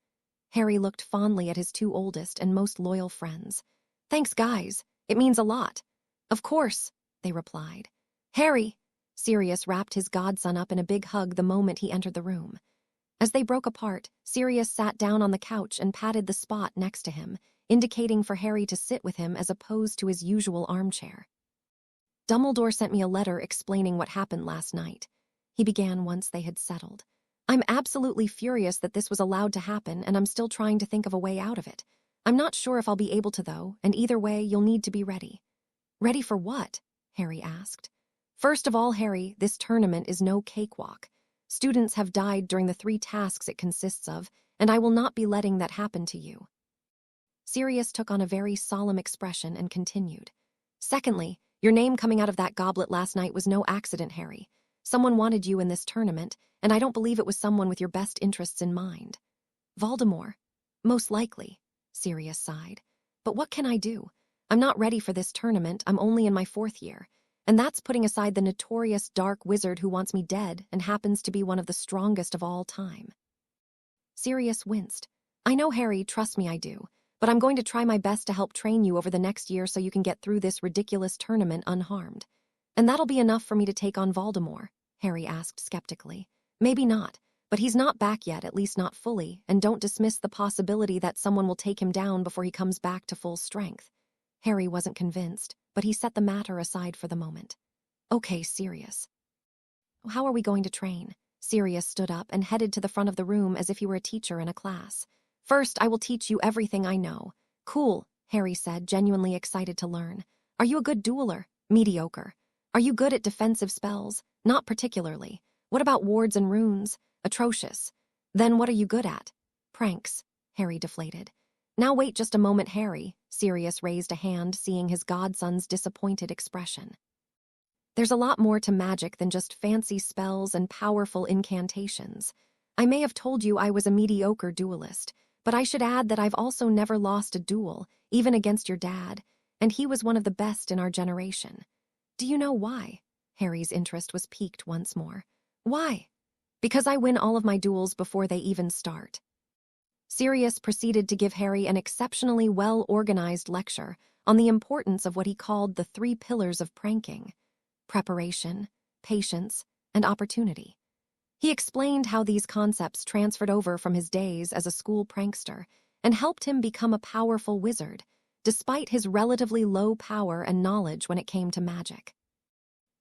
A: Harry looked fondly at his 2 oldest and most loyal friends. "Thanks, guys. It means a lot." "Of course," they replied. "Harry!" Sirius wrapped his godson up in a big hug the moment he entered the room. As they broke apart, Sirius sat down on the couch and patted the spot next to him, indicating for Harry to sit with him as opposed to his usual armchair. "Dumbledore sent me a letter explaining what happened last night," he began once they had settled. "I'm absolutely furious that this was allowed to happen, and I'm still trying to think of a way out of it. I'm not sure if I'll be able to, though, and either way, you'll need to be ready." "Ready for what?" Harry asked. "First of all, Harry, this tournament is no cakewalk. Students have died during the 3 tasks it consists of, and I will not be letting that happen to you." Sirius took on a very solemn expression and continued. "Secondly, your name coming out of that goblet last night was no accident, Harry. Someone wanted you in this tournament, and I don't believe it was someone with your best interests in mind." "Voldemort? Most likely," Sirius sighed. "But what can I do? I'm not ready for this tournament, I'm only in my 4th year. And that's putting aside the notorious dark wizard who wants me dead and happens to be one of the strongest of all time." Sirius winced. "I know, Harry, trust me, I do. But I'm going to try my best to help train you over the next year so you can get through this ridiculous tournament unharmed." "And that'll be enough for me to take on Voldemort?" Harry asked skeptically. "Maybe not, but he's not back yet, at least not fully, and don't dismiss the possibility that someone will take him down before he comes back to full strength." Harry wasn't convinced, but he set the matter aside for the moment. "Okay, Sirius. How are we going to train?" Sirius stood up and headed to the front of the room as if he were a teacher in a class. "First, I will teach you everything I know." "Cool," Harry said, genuinely excited to learn. "Are you a good dueler?" "Mediocre." "Are you good at defensive spells?" "Not particularly." "What about wards and runes?" "Atrocious." "Then what are you good at?" "Pranks," Harry deflated. "Now wait just a moment, Harry." Sirius raised a hand, seeing his godson's disappointed expression. "There's a lot more to magic than just fancy spells and powerful incantations. I may have told you I was a mediocre duelist, but I should add that I've also never lost a duel, even against your dad, and he was one of the best in our generation." "Do you know why?" Harry's interest was piqued once more. "Why?" "Because I win all of my duels before they even start." Sirius proceeded to give Harry an exceptionally well-organized lecture on the importance of what he called the 3 pillars of pranking: preparation, patience, and opportunity. He explained how these concepts transferred over from his days as a school prankster and helped him become a powerful wizard, despite his relatively low power and knowledge when it came to magic.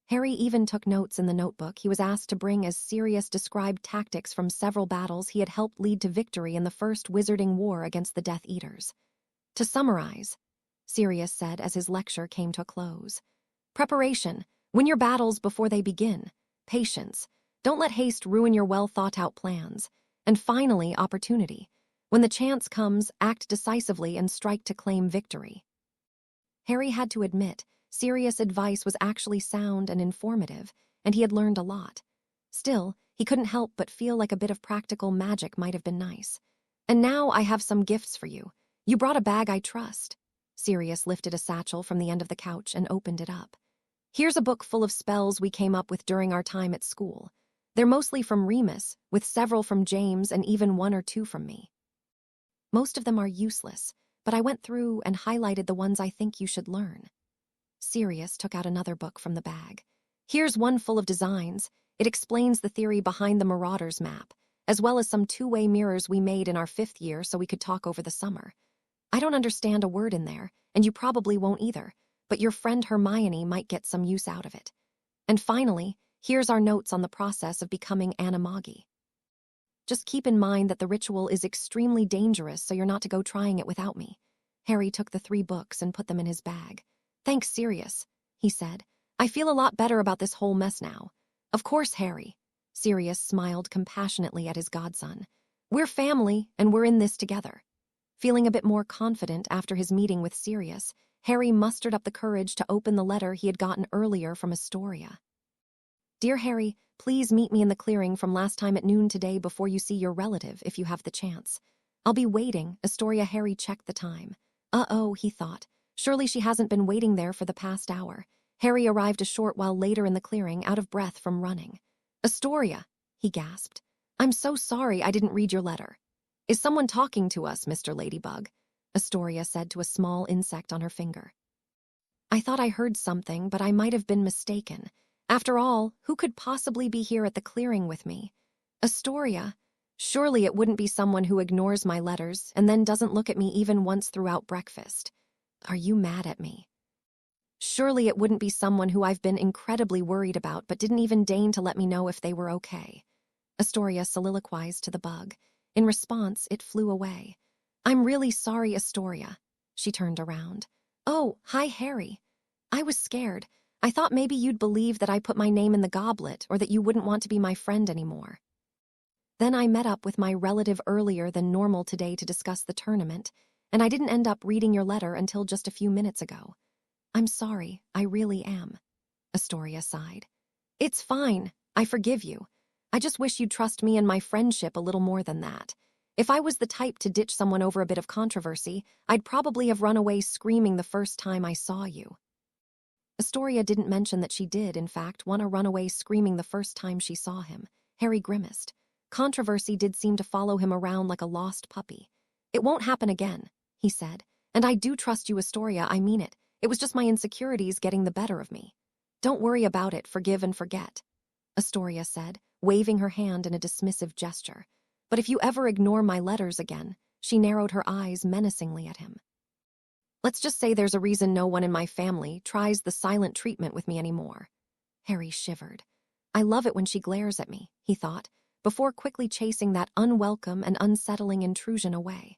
A: Harry even took notes in the notebook he was asked to bring as Sirius described tactics from several battles he had helped lead to victory in the first Wizarding War against the Death Eaters. "To summarize," Sirius said as his lecture came to a close, "preparation, win your battles before they begin. Patience, don't let haste ruin your well-thought-out plans. And finally, opportunity. When the chance comes, act decisively and strike to claim victory." Harry had to admit, Sirius' advice was actually sound and informative, and he had learned a lot. Still, He couldn't help but feel like a bit of practical magic might have been nice. And now I have some gifts for you. You brought a bag I trust. Sirius lifted a satchel from the end of the couch and opened it up. Here's a book full of spells we came up with during our time at school. They're mostly from Remus, with several from James and even 1 or 2 from me. Most of them are useless, but I went through and highlighted the ones I think you should learn. Sirius took out another book from the bag. Here's one full of designs. It explains the theory behind the Marauders map, as well as some 2-way mirrors we made in our 5th year so we could talk over the summer. I don't understand a word in there, and you probably won't either, but your friend Hermione might get some use out of it. And finally, here's our notes on the process of becoming Animagi. Just keep in mind that the ritual is extremely dangerous, so you're not to go trying it without me. Harry took the 3 books and put them in his bag. Thanks, Sirius, he said. I feel a lot better about this whole mess now. Of course, Harry. Sirius smiled compassionately at his godson. We're family, and we're in this together. Feeling a bit more confident after his meeting with Sirius, Harry mustered up the courage to open the letter he had gotten earlier from Astoria. Dear Harry, please meet me in the clearing from last time at noon today before you see your relative, if you have the chance. I'll be waiting. Astoria. Harry checked the time. Uh-oh, he thought. Surely she hasn't been waiting there for the past hour. Harry arrived a short while later in the clearing, out of breath from running. Astoria, he gasped. I'm so sorry I didn't read your letter. Is someone talking to us, Mr. Ladybug? Astoria said to a small insect on her finger. I thought I heard something, but I might have been mistaken. After all, who could possibly be here at the clearing with me? Astoria, surely it wouldn't be someone who ignores my letters and then doesn't look at me even once throughout breakfast. Are you mad at me? Surely it wouldn't be someone who I've been incredibly worried about but didn't even deign to let me know if they were okay. Astoria soliloquized to the bug. In response, it flew away. I'm really sorry, Astoria. She turned around. Oh, hi, Harry. I was scared. I thought maybe you'd believe that I put my name in the goblet or that you wouldn't want to be my friend anymore. Then I met up with my relative earlier than normal today to discuss the tournament, and I didn't end up reading your letter until just a few minutes ago. I'm sorry, I really am. Astoria sighed. It's fine. I forgive you. I just wish you'd trust me and my friendship a little more than that. If I was the type to ditch someone over a bit of controversy, I'd probably have run away screaming the first time I saw you. Astoria didn't mention that she did, in fact, want to run away screaming the first time she saw him. Harry grimaced. Controversy did seem to follow him around like a lost puppy. It won't happen again, he said. And I do trust you, Astoria, I mean it. It was just my insecurities getting the better of me. Don't worry about it, forgive and forget, Astoria said, waving her hand in a dismissive gesture. But if you ever ignore my letters again, she narrowed her eyes menacingly at him. Let's just say there's a reason no one in my family tries the silent treatment with me anymore. Harry shivered. I love it when she glares at me, he thought, before quickly chasing that unwelcome and unsettling intrusion away.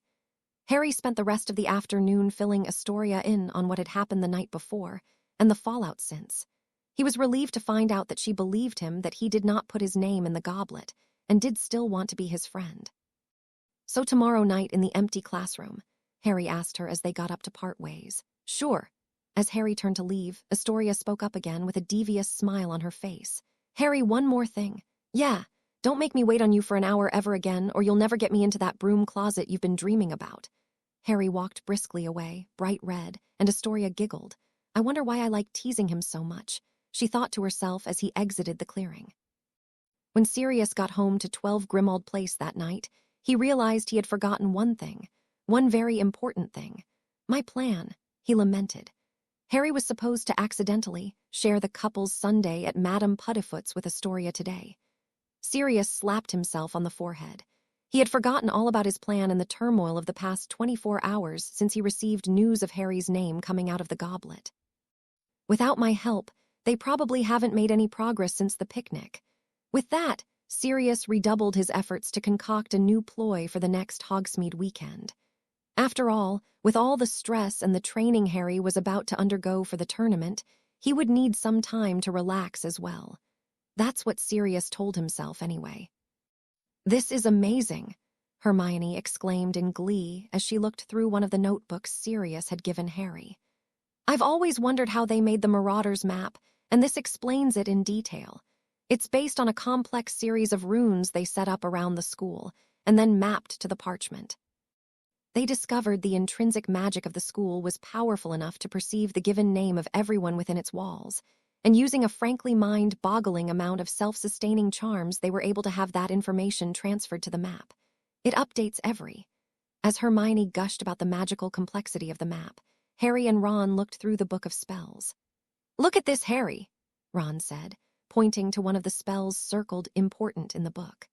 A: Harry spent the rest of the afternoon filling Astoria in on what had happened the night before and the fallout since. He was relieved to find out that she believed him that he did not put his name in the goblet and did still want to be his friend. So tomorrow night in the empty classroom, Harry asked her as they got up to part ways. Sure. As Harry turned to leave, Astoria spoke up again with a devious smile on her face. Harry, one more thing. Yeah, don't make me wait on you for an hour ever again, or you'll never get me into that broom closet you've been dreaming about. Harry walked briskly away, bright red, and Astoria giggled. I wonder why I like teasing him so much, she thought to herself as he exited the clearing. When Sirius got home to 12 Grimmauld Place that night, he realized he had forgotten one thing, one very important thing. My plan, he lamented. Harry was supposed to accidentally share the couple's sundae at Madame Puddifoot's with Astoria today. Sirius slapped himself on the forehead. He had forgotten all about his plan in the turmoil of the past 24 hours since he received news of Harry's name coming out of the goblet. Without my help, they probably haven't made any progress since the picnic. With that, Sirius redoubled his efforts to concoct a new ploy for the next Hogsmeade weekend. After all, with all the stress and the training Harry was about to undergo for the tournament, he would need some time to relax as well. That's what Sirius told himself anyway. This is amazing, Hermione exclaimed in glee as she looked through one of the notebooks Sirius had given Harry. I've always wondered how they made the Marauders map, and this explains it in detail. It's based on a complex series of runes they set up around the school and then mapped to the parchment. They discovered the intrinsic magic of the school was powerful enough to perceive the given name of everyone within its walls, and using a frankly mind-boggling amount of self-sustaining charms, they were able to have that information transferred to the map. It updates As Hermione gushed about the magical complexity of the map, Harry and Ron looked through the book of spells. "Look at this, Harry," Ron said, pointing to one of the spells circled important in the book.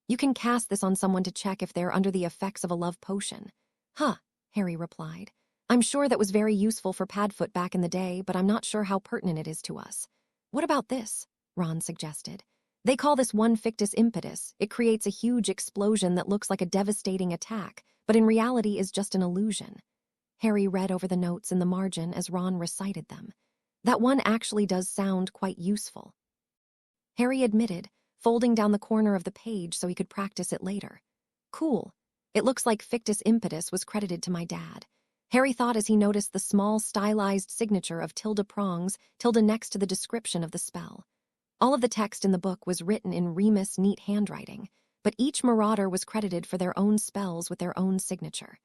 A: "You can cast this on someone to check if they're under the effects of a love potion." "Huh," Harry replied. "I'm sure that was very useful for Padfoot back in the day, but I'm not sure how pertinent it is to us." "What about this?" Ron suggested. "They call this one fictus impetus. It creates a huge explosion that looks like a devastating attack, but in reality is just an illusion." Harry read over the notes in the margin as Ron recited them. "That one actually does sound quite useful," Harry admitted, folding down the corner of the page so he could practice it later. "Cool. It looks like fictus impetus was credited to my dad," Harry thought as he noticed the small stylized signature of tilde prongs, tilde next to the description of the spell. All of the text in the book was written in Remus' neat handwriting, but each marauder was credited for their own spells with their own signature.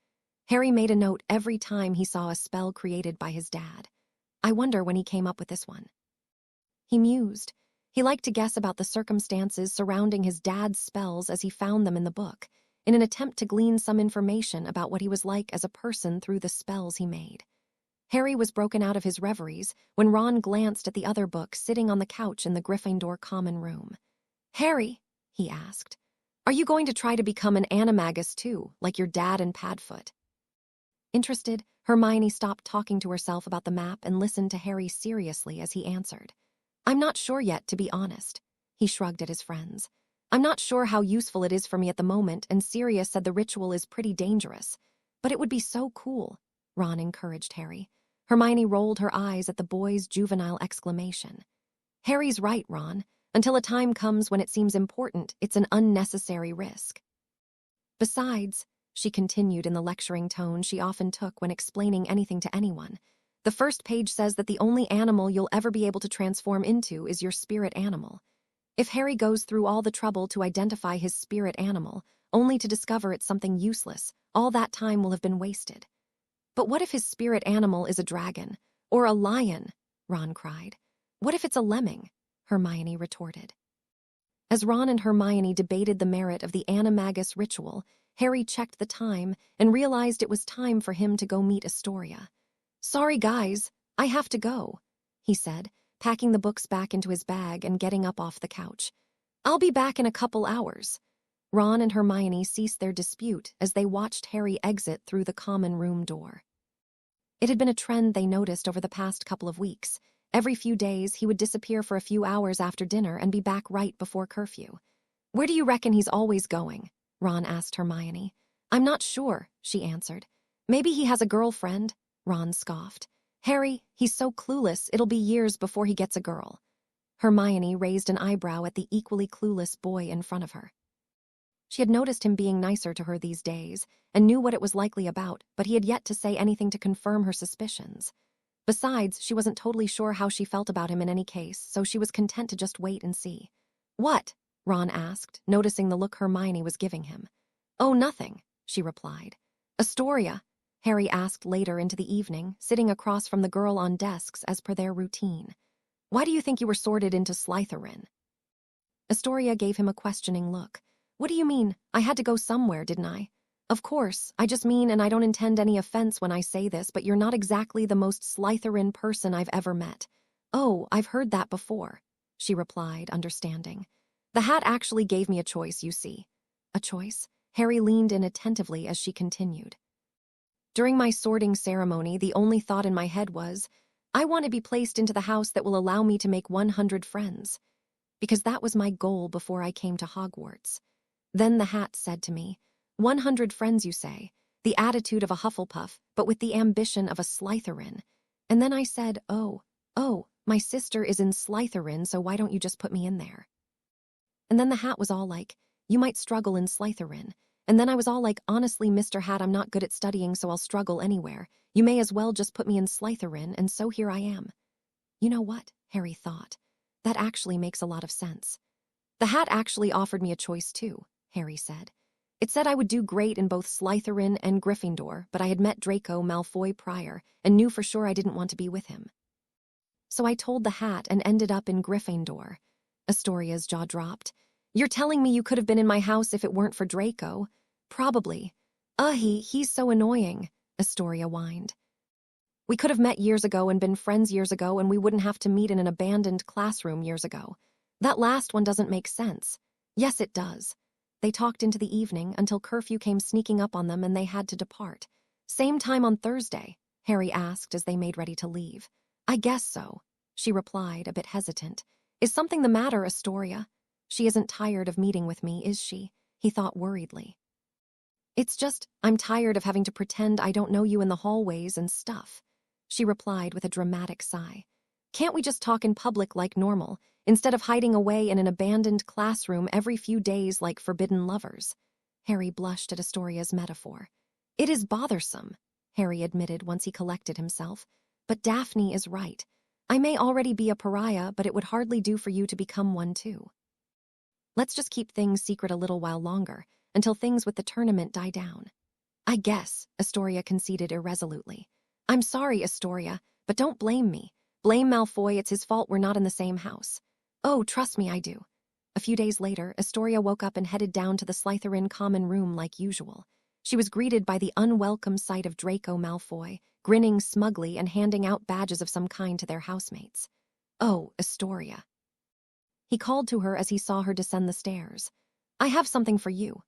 A: Harry made a note every time he saw a spell created by his dad. "I wonder when he came up with this one." He mused. He liked to guess about the circumstances surrounding his dad's spells as he found them in the book, in an attempt to glean some information about what he was like as a person through the spells he made. Harry was broken out of his reveries when Ron glanced at the other book sitting on the couch in the Gryffindor common room. "Harry," he asked, "are you going to try to become an animagus too, like your dad and Padfoot?" Interested, Hermione stopped talking to herself about the map and listened to Harry seriously as he answered. "I'm not sure yet, to be honest." He shrugged at his friends. "I'm not sure how useful it is for me at the moment, and Sirius said the ritual is pretty dangerous. But it would be so cool," Ron encouraged Harry. Hermione rolled her eyes at the boy's juvenile exclamation. "Harry's right, Ron. Until a time comes when it seems important, it's an unnecessary risk. Besides," she continued in the lecturing tone she often took when explaining anything to anyone, "the first page says that the only animal you'll ever be able to transform into is your spirit animal. If Harry goes through all the trouble to identify his spirit animal, only to discover it's something useless, all that time will have been wasted." "But what if his spirit animal is a dragon? Or a lion?" Ron cried. "What if it's a lemming?" Hermione retorted. As Ron and Hermione debated the merit of the animagus ritual, Harry checked the time and realized it was time for him to go meet Astoria. "Sorry, guys, I have to go," he said, packing the books back into his bag and getting up off the couch. "I'll be back in a couple hours." Ron and Hermione ceased their dispute as they watched Harry exit through the common room door. It had been a trend they noticed over the past couple of weeks. Every few days, he would disappear for a few hours after dinner and be back right before curfew. "Where do you reckon he's always going?" Ron asked Hermione. "I'm not sure," she answered. "Maybe he has a girlfriend," Ron scoffed. "Harry, he's so clueless, it'll be years before he gets a girl." Hermione raised an eyebrow at the equally clueless boy in front of her. She had noticed him being nicer to her these days and knew what it was likely about, but he had yet to say anything to confirm her suspicions. Besides, she wasn't totally sure how she felt about him in any case, so she was content to just wait and see. "What?" Ron asked, noticing the look Hermione was giving him. "Oh, nothing," she replied. "Astoria?" Harry asked later into the evening, sitting across from the girl on desks as per their routine. "Why do you think you were sorted into Slytherin?" Astoria gave him a questioning look. "What do you mean? I had to go somewhere, didn't I?" "Of course, I just mean, and I don't intend any offense when I say this, but you're not exactly the most Slytherin person I've ever met." "Oh, I've heard that before," she replied, understanding. "The hat actually gave me a choice, you see." "A choice?" Harry leaned in attentively as she continued. "During my sorting ceremony, the only thought in my head was, I want to be placed into the house that will allow me to make 100 friends. Because that was my goal before I came to Hogwarts. Then the hat said to me, 100 friends, you say, the attitude of a Hufflepuff, but with the ambition of a Slytherin. And then I said, oh, my sister is in Slytherin, so why don't you just put me in there?" And then the hat was all like, "You might struggle in Slytherin." And then I was all like, "Honestly, Mr. Hat, I'm not good at studying, so I'll struggle anywhere. You may as well just put me in Slytherin," and so here I am. You know what? Harry thought. That actually makes a lot of sense. The hat actually offered me a choice too, Harry said. It said I would do great in both Slytherin and Gryffindor, but I had met Draco Malfoy prior and knew for sure I didn't want to be with him. So I told the hat and ended up in Gryffindor. Astoria's jaw dropped. You're telling me you could have been in my house if it weren't for Draco? Probably. He's so annoying, Astoria whined. We could have met years ago and been friends years ago, and we wouldn't have to meet in an abandoned classroom years ago. That last one doesn't make sense. Yes, it does. They talked into the evening until curfew came sneaking up on them and they had to depart. Same time on Thursday? Harry asked as they made ready to leave. I guess so, she replied, a bit hesitant. Is something the matter, Astoria? She isn't tired of meeting with me, is she? He thought worriedly. It's just, I'm tired of having to pretend I don't know you in the hallways and stuff, she replied with a dramatic sigh. Can't we just talk in public like normal, instead of hiding away in an abandoned classroom every few days like forbidden lovers? Harry blushed at Astoria's metaphor. It is bothersome, Harry admitted once he collected himself. But Daphne is right. I may already be a pariah, but it would hardly do for you to become one too. Let's just keep things secret a little while longer, until things with the tournament die down. I guess, Astoria conceded irresolutely. I'm sorry, Astoria, but don't blame me. Blame Malfoy, it's his fault we're not in the same house. Oh, trust me, I do. A few days later, Astoria woke up and headed down to the Slytherin common room like usual. She was greeted by the unwelcome sight of Draco Malfoy, grinning smugly and handing out badges of some kind to their housemates. Oh, Astoria. He called to her as he saw her descend the stairs. I have something for you.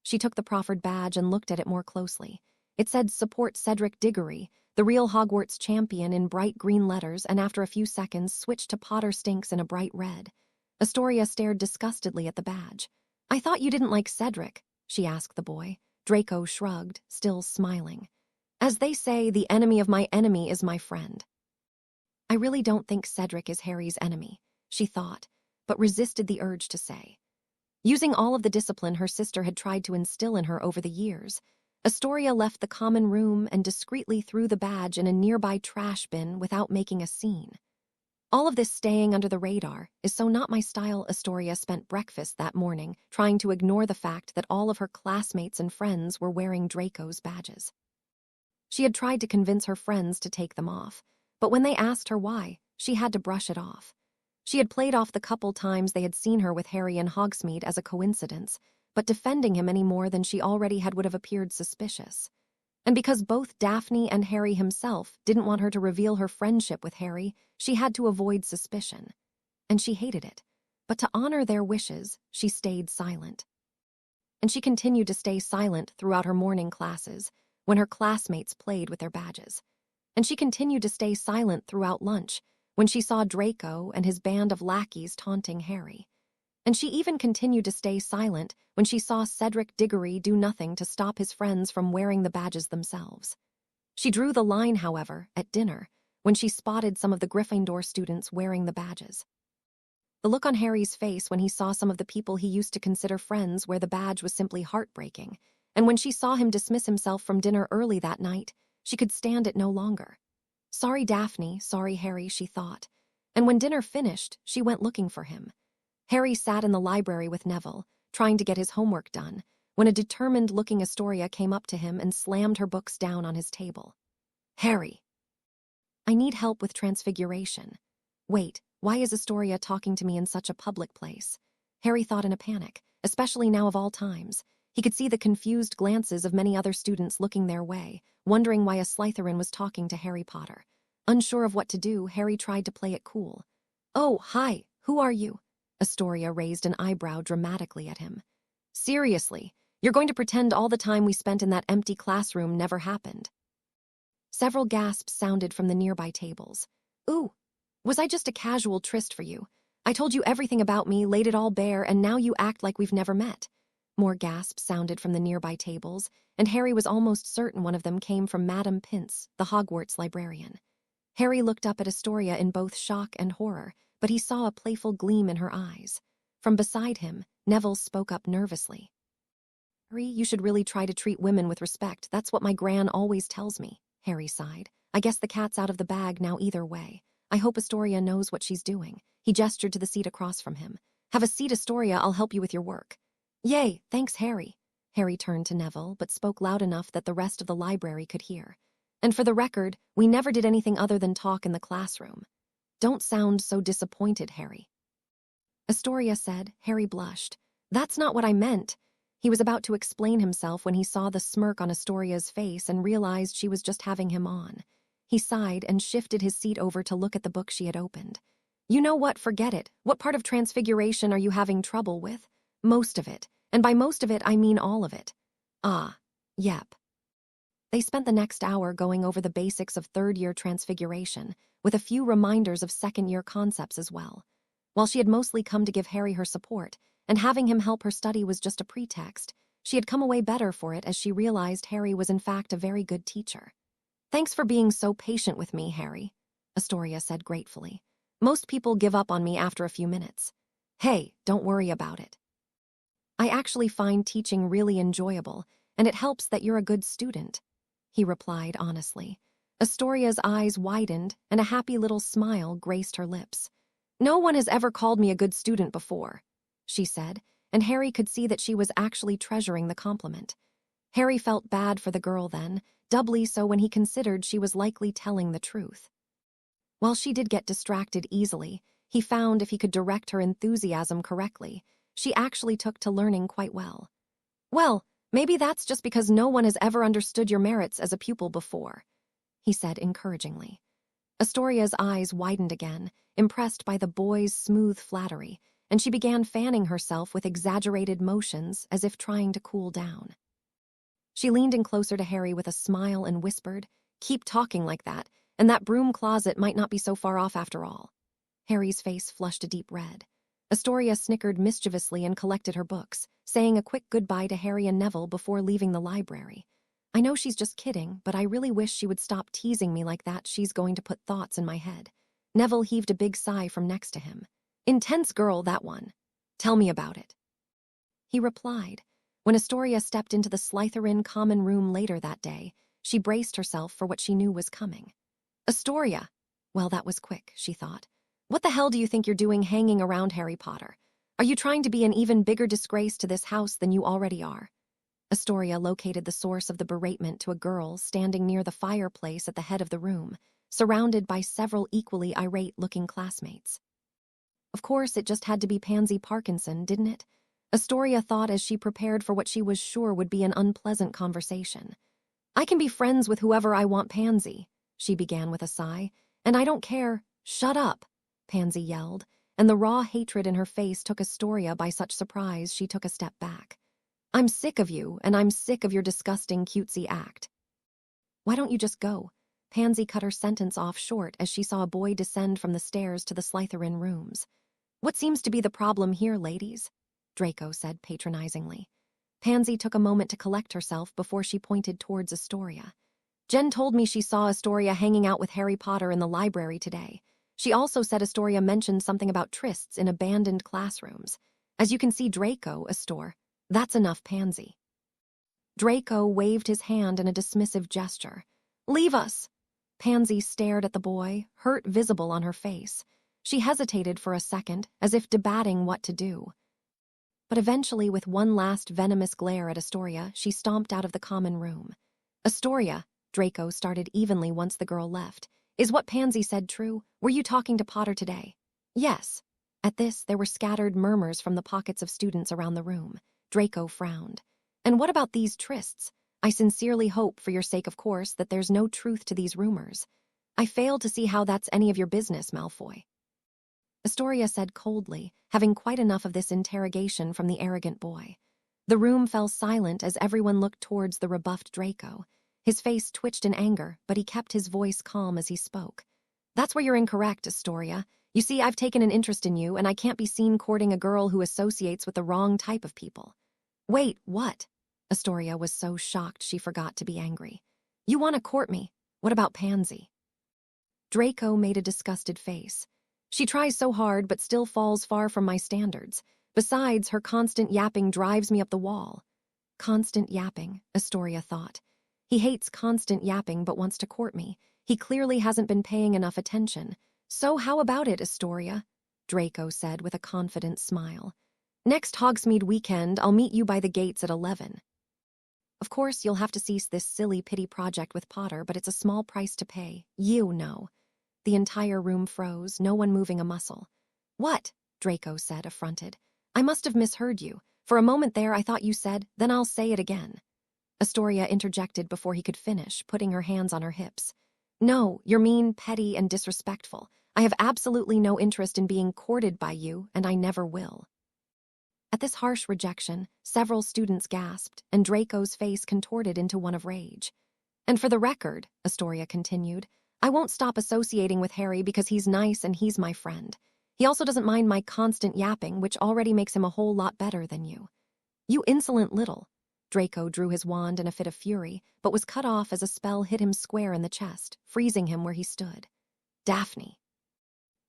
A: She took the proffered badge and looked at it more closely. It said, Support Cedric Diggory, the real Hogwarts champion, in bright green letters, and after a few seconds switched to Potter Stinks in a bright red. Astoria stared disgustedly at the badge. I thought you didn't like Cedric, she asked the boy. Draco shrugged, still smiling. As they say, the enemy of my enemy is my friend. I really don't think Cedric is Harry's enemy, she thought, but resisted the urge to say. Using all of the discipline her sister had tried to instill in her over the years, Astoria left the common room and discreetly threw the badge in a nearby trash bin without making a scene. All of this staying under the radar is so not my style. Astoria spent breakfast that morning trying to ignore the fact that all of her classmates and friends were wearing Draco's badges. She had tried to convince her friends to take them off, but when they asked her why, she had to brush it off. She had played off the couple times they had seen her with Harry and Hogsmeade as a coincidence, but defending him any more than she already had would have appeared suspicious. And because both Daphne and Harry himself didn't want her to reveal her friendship with Harry, she had to avoid suspicion. And she hated it. But to honor their wishes, she stayed silent. And she continued to stay silent throughout her morning classes, when her classmates played with their badges. And she continued to stay silent throughout lunch, when she saw Draco and his band of lackeys taunting Harry. And she even continued to stay silent when she saw Cedric Diggory do nothing to stop his friends from wearing the badges themselves. She drew the line, however, at dinner, when she spotted some of the Gryffindor students wearing the badges. The look on Harry's face when he saw some of the people he used to consider friends wear the badge was simply heartbreaking, and when she saw him dismiss himself from dinner early that night, she could stand it no longer. Sorry, Daphne, sorry, Harry, she thought, and when dinner finished, she went looking for him. Harry sat in the library with Neville, trying to get his homework done, when a determined-looking Astoria came up to him and slammed her books down on his table. Harry. I need help with transfiguration. Wait, why is Astoria talking to me in such a public place? Harry thought in a panic, especially now of all times. He could see the confused glances of many other students looking their way, wondering why a Slytherin was talking to Harry Potter. Unsure of what to do, Harry tried to play it cool. Oh, hi, who are you? Astoria raised an eyebrow dramatically at him. Seriously, you're going to pretend all the time we spent in that empty classroom never happened? Several gasps sounded from the nearby tables. Ooh, was I just a casual tryst for you? I told you everything about me, laid it all bare, and now you act like we've never met. More gasps sounded from the nearby tables, and Harry was almost certain one of them came from Madame Pince, the Hogwarts librarian. Harry looked up at Astoria in both shock and horror, but he saw a playful gleam in her eyes. From beside him, Neville spoke up nervously. Harry, you should really try to treat women with respect. That's what my gran always tells me, Harry sighed. I guess the cat's out of the bag now either way. I hope Astoria knows what she's doing. He gestured to the seat across from him. Have a seat, Astoria. I'll help you with your work. Yay, thanks, Harry. Harry turned to Neville, but spoke loud enough that the rest of the library could hear. And for the record, we never did anything other than talk in the classroom. Don't sound so disappointed, Harry. Astoria said. Harry blushed. That's not what I meant. He was about to explain himself when he saw the smirk on Astoria's face and realized she was just having him on. He sighed and shifted his seat over to look at the book she had opened. You know what? Forget it. What part of Transfiguration are you having trouble with? Most of it. And by most of it, I mean all of it. Ah, yep. They spent the next hour going over the basics of third-year Transfiguration, with a few reminders of second-year concepts as well. While she had mostly come to give Harry her support, and having him help her study was just a pretext, she had come away better for it as she realized Harry was in fact a very good teacher. Thanks for being so patient with me, Harry, Astoria said gratefully. Most people give up on me after a few minutes. Hey, don't worry about it. I actually find teaching really enjoyable, and it helps that you're a good student, he replied honestly. Astoria's eyes widened, and a happy little smile graced her lips. No one has ever called me a good student before, she said, and Harry could see that she was actually treasuring the compliment. Harry felt bad for the girl then, doubly so when he considered she was likely telling the truth. While she did get distracted easily, he found if he could direct her enthusiasm correctly, she actually took to learning quite well. Well, maybe that's just because no one has ever understood your merits as a pupil before, he said encouragingly. Astoria's eyes widened again, impressed by the boy's smooth flattery, and she began fanning herself with exaggerated motions as if trying to cool down. She leaned in closer to Harry with a smile and whispered, "Keep talking like that, and that broom closet might not be so far off after all." Harry's face flushed a deep red. Astoria snickered mischievously and collected her books, saying a quick goodbye to Harry and Neville before leaving the library. I know she's just kidding, but I really wish she would stop teasing me like that. She's going to put thoughts in my head. Neville heaved a big sigh from next to him. Intense girl, that one. Tell me about it. He replied. When Astoria stepped into the Slytherin common room later that day, she braced herself for what she knew was coming. Astoria! Well, that was quick, she thought. What the hell do you think you're doing hanging around Harry Potter? Are you trying to be an even bigger disgrace to this house than you already are? Astoria located the source of the beratement to a girl standing near the fireplace at the head of the room, surrounded by several equally irate-looking classmates. Of course, it just had to be Pansy Parkinson, didn't it? Astoria thought as she prepared for what she was sure would be an unpleasant conversation. I can be friends with whoever I want, Pansy, she began with a sigh, and I don't care. Shut up, Pansy yelled, and the raw hatred in her face took Astoria by such surprise she took a step back. I'm sick of you, and I'm sick of your disgusting cutesy act. Why don't you just go? Pansy cut her sentence off short as she saw a boy descend from the stairs to the Slytherin rooms. What seems to be the problem here, ladies? Draco said patronizingly. Pansy took a moment to collect herself before she pointed towards Astoria. Jen told me she saw Astoria hanging out with Harry Potter in the library today. She also said Astoria mentioned something about trysts in abandoned classrooms. As you can see, Draco, Astor. That's enough, Pansy. Draco waved his hand in a dismissive gesture. Leave us! Pansy stared at the boy, hurt visible on her face. She hesitated for a second, as if debating what to do. But eventually, with one last venomous glare at Astoria, she stomped out of the common room. Astoria, Draco started evenly once the girl left. Is what Pansy said true? Were you talking to Potter today? Yes. At this, there were scattered murmurs from the pockets of students around the room. Draco frowned. And what about these trysts? I sincerely hope, for your sake of course, that there's no truth to these rumors. I fail to see how that's any of your business, Malfoy. Astoria said coldly, having quite enough of this interrogation from the arrogant boy. The room fell silent as everyone looked towards the rebuffed Draco. His face twitched in anger, but he kept his voice calm as he spoke. That's where you're incorrect, Astoria. You see, I've taken an interest in you, and I can't be seen courting a girl who associates with the wrong type of people. Wait, what? Astoria was so shocked she forgot to be angry. You want to court me? What about Pansy? Draco made a disgusted face. She tries so hard but still falls far from my standards. Besides, her constant yapping drives me up the wall. Constant yapping, Astoria thought. He hates constant yapping but wants to court me. He clearly hasn't been paying enough attention. So how about it, Astoria? Draco said with a confident smile. Next Hogsmeade weekend, I'll meet you by the gates at 11. Of course, you'll have to cease this silly pity project with Potter, but it's a small price to pay. You know. The entire room froze, no one moving a muscle. What? Draco said, affronted. I must have misheard you. For a moment there, I thought you said, then I'll say it again. Astoria interjected before he could finish, putting her hands on her hips. No, you're mean, petty, and disrespectful. I have absolutely no interest in being courted by you, and I never will. At this harsh rejection, several students gasped, and Draco's face contorted into one of rage. And for the record, Astoria continued, I won't stop associating with Harry because he's nice and he's my friend. He also doesn't mind my constant yapping, which already makes him a whole lot better than you. You insolent little. Draco drew his wand in a fit of fury, but was cut off as a spell hit him square in the chest, freezing him where he stood. Daphne.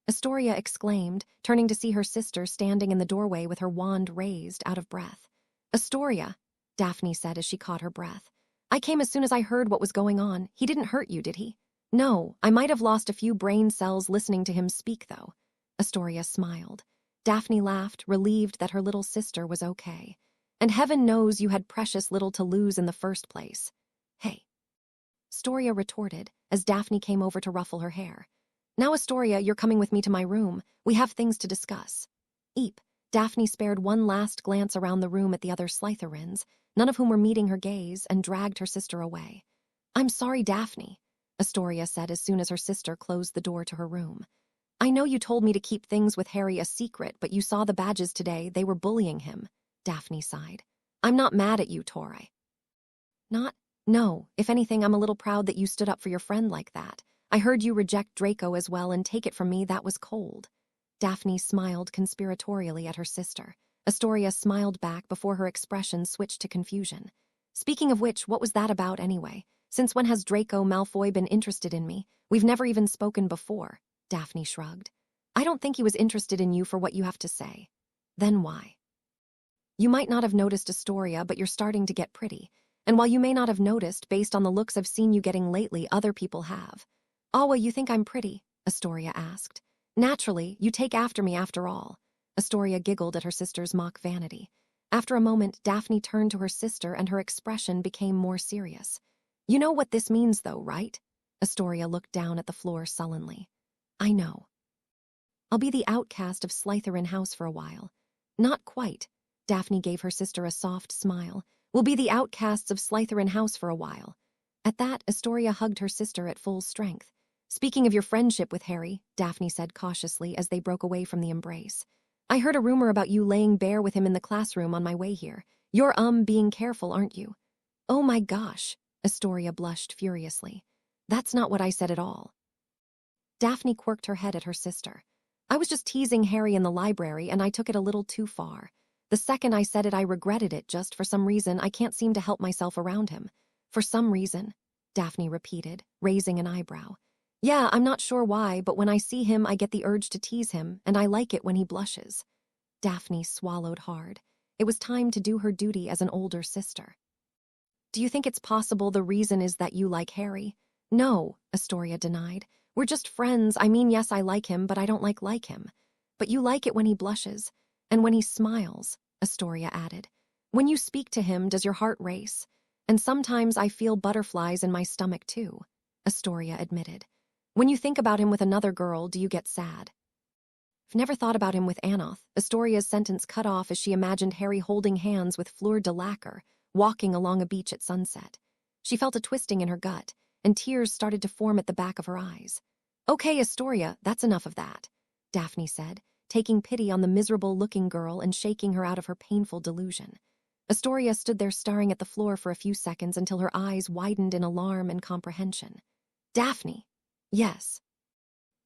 A: Astoria exclaimed, turning to see her sister standing in the doorway with her wand raised, out of breath. Astoria, Daphne said as she caught her breath. I came as soon as I heard what was going on. He didn't hurt you, did he? No, I might have lost a few brain cells listening to him speak, though. Astoria smiled. Daphne laughed, relieved that her little sister was okay. And heaven knows you had precious little to lose in the first place. Hey. Astoria retorted, as Daphne came over to ruffle her hair. Now, Astoria, you're coming with me to my room. We have things to discuss. Eep. Daphne spared one last glance around the room at the other Slytherins, none of whom were meeting her gaze, and dragged her sister away. I'm sorry, Daphne, Astoria said as soon as her sister closed the door to her room. I know you told me to keep things with Harry a secret, but you saw the badges today. They were bullying him. Daphne sighed. I'm not mad at you, Tori. No. If anything, I'm a little proud that you stood up for your friend like that. I heard you reject Draco as well, and take it from me, that was cold. Daphne smiled conspiratorially at her sister. Astoria smiled back before her expression switched to confusion. Speaking of which, what was that about anyway? Since when has Draco Malfoy been interested in me? We've never even spoken before. Daphne shrugged. I don't think he was interested in you for what you have to say. Then why? You might not have noticed, Astoria, but you're starting to get pretty. And while you may not have noticed, based on the looks I've seen you getting lately, other people have. Awa, you think I'm pretty? Astoria asked. Naturally, you take after me after all. Astoria giggled at her sister's mock vanity. After a moment, Daphne turned to her sister and her expression became more serious. You know what this means, though, right? Astoria looked down at the floor sullenly. I know. I'll be the outcast of Slytherin House for a while. Not quite. Daphne gave her sister a soft smile. We'll be the outcasts of Slytherin House for a while. At that, Astoria hugged her sister at full strength. Speaking of your friendship with Harry, Daphne said cautiously as they broke away from the embrace. I heard a rumor about you laying bare with him in the classroom on my way here. You're, being careful, aren't you? Oh my gosh, Astoria blushed furiously. That's not what I said at all. Daphne quirked her head at her sister. I was just teasing Harry in the library, and I took it a little too far. The second I said it, I regretted it. Just for some reason, I can't seem to help myself around him. For some reason, Daphne repeated, raising an eyebrow. Yeah, I'm not sure why, but when I see him, I get the urge to tease him, and I like it when he blushes. Daphne swallowed hard. It was time to do her duty as an older sister. Do you think it's possible the reason is that you like Harry? No, Astoria denied. We're just friends. I mean, yes, I like him, but I don't like him. But you like it when he blushes, and when he smiles, Astoria added. When you speak to him, does your heart race? And sometimes I feel butterflies in my stomach, too, Astoria admitted. When you think about him with another girl, do you get sad? I've never thought about him with Anoth. Astoria's sentence cut off as she imagined Harry holding hands with Fleur de Lacquer, walking along a beach at sunset. She felt a twisting in her gut, and tears started to form at the back of her eyes. Okay, Astoria, that's enough of that, Daphne said, taking pity on the miserable-looking girl and shaking her out of her painful delusion. Astoria stood there staring at the floor for a few seconds until her eyes widened in alarm and comprehension. Daphne! Yes.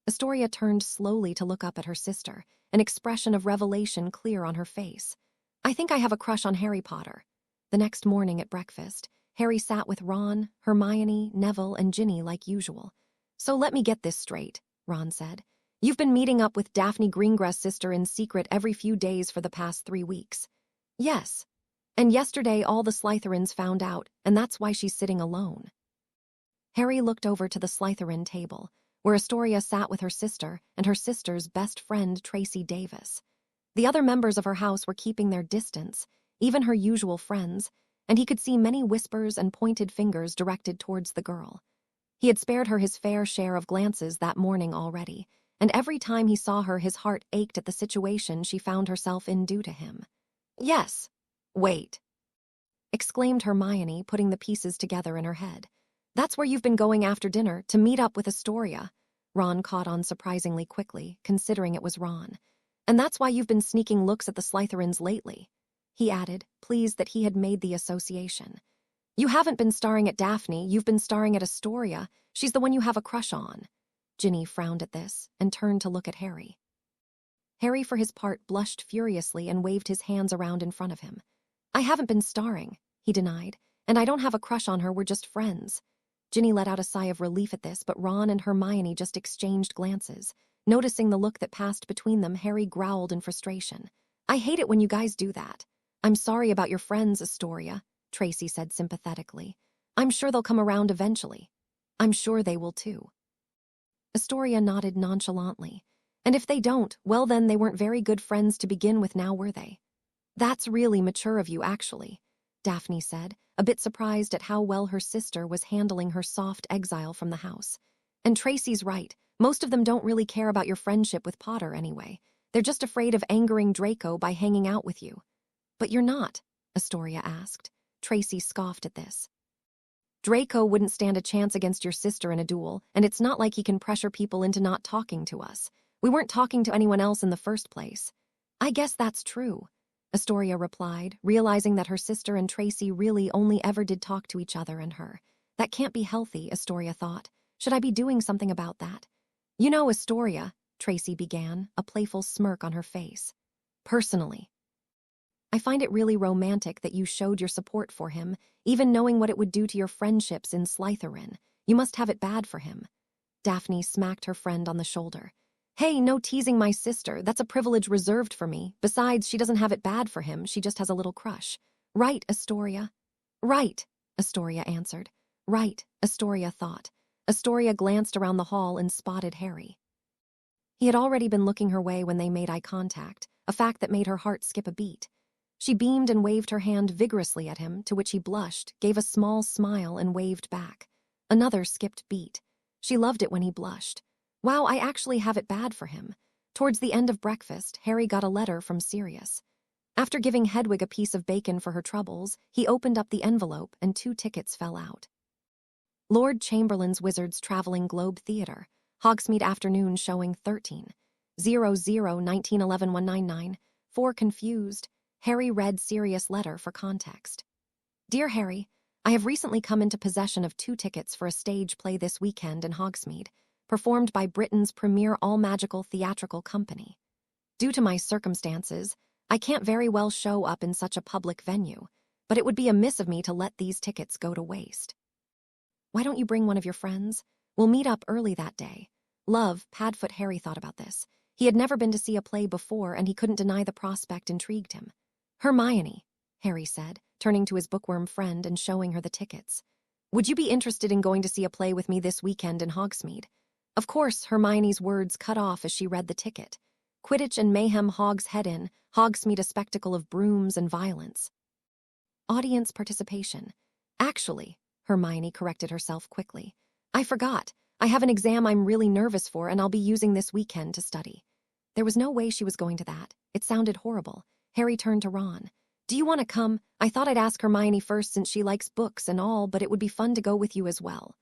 A: Astoria turned slowly to look up at her sister, an expression of revelation clear on her face. I think I have a crush on Harry Potter. The next morning at breakfast, Harry sat with Ron, Hermione, Neville, and Ginny like usual. So let me get this straight, Ron said. You've been meeting up with Daphne Greengrass' sister in secret every few days for the past 3 weeks. Yes. And yesterday all the Slytherins found out, and that's why she's sitting alone. Harry looked over to the Slytherin table. where Astoria sat with her sister and her sister's best friend, Tracy Davis. The other members of her house were keeping their distance, even her usual friends, and he could see many whispers and pointed fingers directed towards the girl. He had spared her his fair share of glances that morning already, and every time he saw her his heart ached at the situation she found herself in due to him. "Yes. Wait," exclaimed Hermione, putting the pieces together in her head. "That's where you've been going after dinner, to meet up with Astoria." Ron caught on surprisingly quickly, considering it was Ron. "And that's why you've been sneaking looks at the Slytherins lately," he added, pleased that he had made the association. "You haven't been staring at Daphne, you've been staring at Astoria. She's the one you have a crush on." Ginny frowned at this and turned to look at Harry. Harry, for his part, blushed furiously and waved his hands around in front of him. "I haven't been starring," he denied, "and I don't have a crush on her, we're just friends." Ginny let out a sigh of relief at this, but Ron and Hermione just exchanged glances. Noticing the look that passed between them, Harry growled in frustration. "I hate it when you guys do that." "I'm sorry about your friends, Astoria," Tracy said sympathetically. "I'm sure they'll come around eventually." "I'm sure they will too." Astoria nodded nonchalantly. "And if they don't, well then they weren't very good friends to begin with now, were they?" "That's really mature of you, actually," Daphne said, a bit surprised at how well her sister was handling her soft exile from the house. "And Tracy's right. Most of them don't really care about your friendship with Potter anyway. They're just afraid of angering Draco by hanging out with you." "But you're not?" Astoria asked. Tracy scoffed at this. "Draco wouldn't stand a chance against your sister in a duel, and it's not like he can pressure people into not talking to us. We weren't talking to anyone else in the first place." "I guess that's true," Astoria replied, realizing that her sister and Tracy really only ever did talk to each other and her. That can't be healthy, Astoria thought. Should I be doing something about that? "You know, Astoria," Tracy began, a playful smirk on her face. "Personally, I find it really romantic that you showed your support for him, even knowing what it would do to your friendships in Slytherin. You must have it bad for him." Daphne smacked her friend on the shoulder. "Hey, no teasing my sister. That's a privilege reserved for me. Besides, she doesn't have it bad for him. She just has a little crush." "Right, Astoria." "Right," Astoria answered. "Right," Astoria thought. Astoria glanced around the hall and spotted Harry. He had already been looking her way when they made eye contact, a fact that made her heart skip a beat. She beamed and waved her hand vigorously at him, to which he blushed, gave a small smile, and waved back. Another skipped beat. She loved it when he blushed. Wow, I actually have it bad for him. Towards the end of breakfast, Harry got a letter from Sirius. After giving Hedwig a piece of bacon for her troubles, he opened up the envelope and 2 tickets fell out. Lord Chamberlain's Wizards Traveling Globe Theatre, Hogsmeade afternoon showing 13/00/1911-199. 4 confused. Harry read Sirius' letter for context. "Dear Harry, I have recently come into possession of 2 tickets for a stage play this weekend in Hogsmeade, performed by Britain's premier all-magical theatrical company. Due to my circumstances, I can't very well show up in such a public venue, but it would be amiss of me to let these tickets go to waste. Why don't you bring one of your friends? We'll meet up early that day. Love, Padfoot." Harry thought about this. He had never been to see a play before, and he couldn't deny the prospect intrigued him. "Hermione," Harry said, turning to his bookworm friend and showing her the tickets. "Would you be interested in going to see a play with me this weekend in Hogsmeade?" Of course, Hermione's words cut off as she read the ticket. "Quidditch and Mayhem Hogs Head In, Hogsmeade a spectacle of brooms and violence. Audience participation." "Actually," Hermione corrected herself quickly. "I forgot. I have an exam I'm really nervous for, and I'll be using this weekend to study." There was no way she was going to that. It sounded horrible. Harry turned to Ron. "Do you want to come? I thought I'd ask Hermione first since she likes books and all, but it would be fun to go with you as well."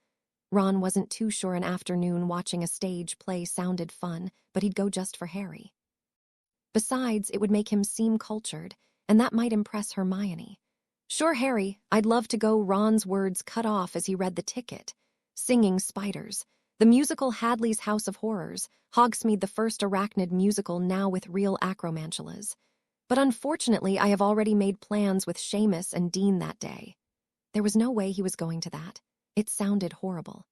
A: Ron wasn't too sure an afternoon watching a stage play sounded fun, but he'd go just for Harry. Besides, it would make him seem cultured, and that might impress Hermione. "Sure, Harry, I'd love to go." Ron's words cut off as he read the ticket. Singing Spiders. The musical Hadley's House of Horrors, Hogsmeade the first arachnid musical now with real acromantulas. "But unfortunately, I have already made plans with Seamus and Dean that day." There was no way he was going to that. It sounded horrible.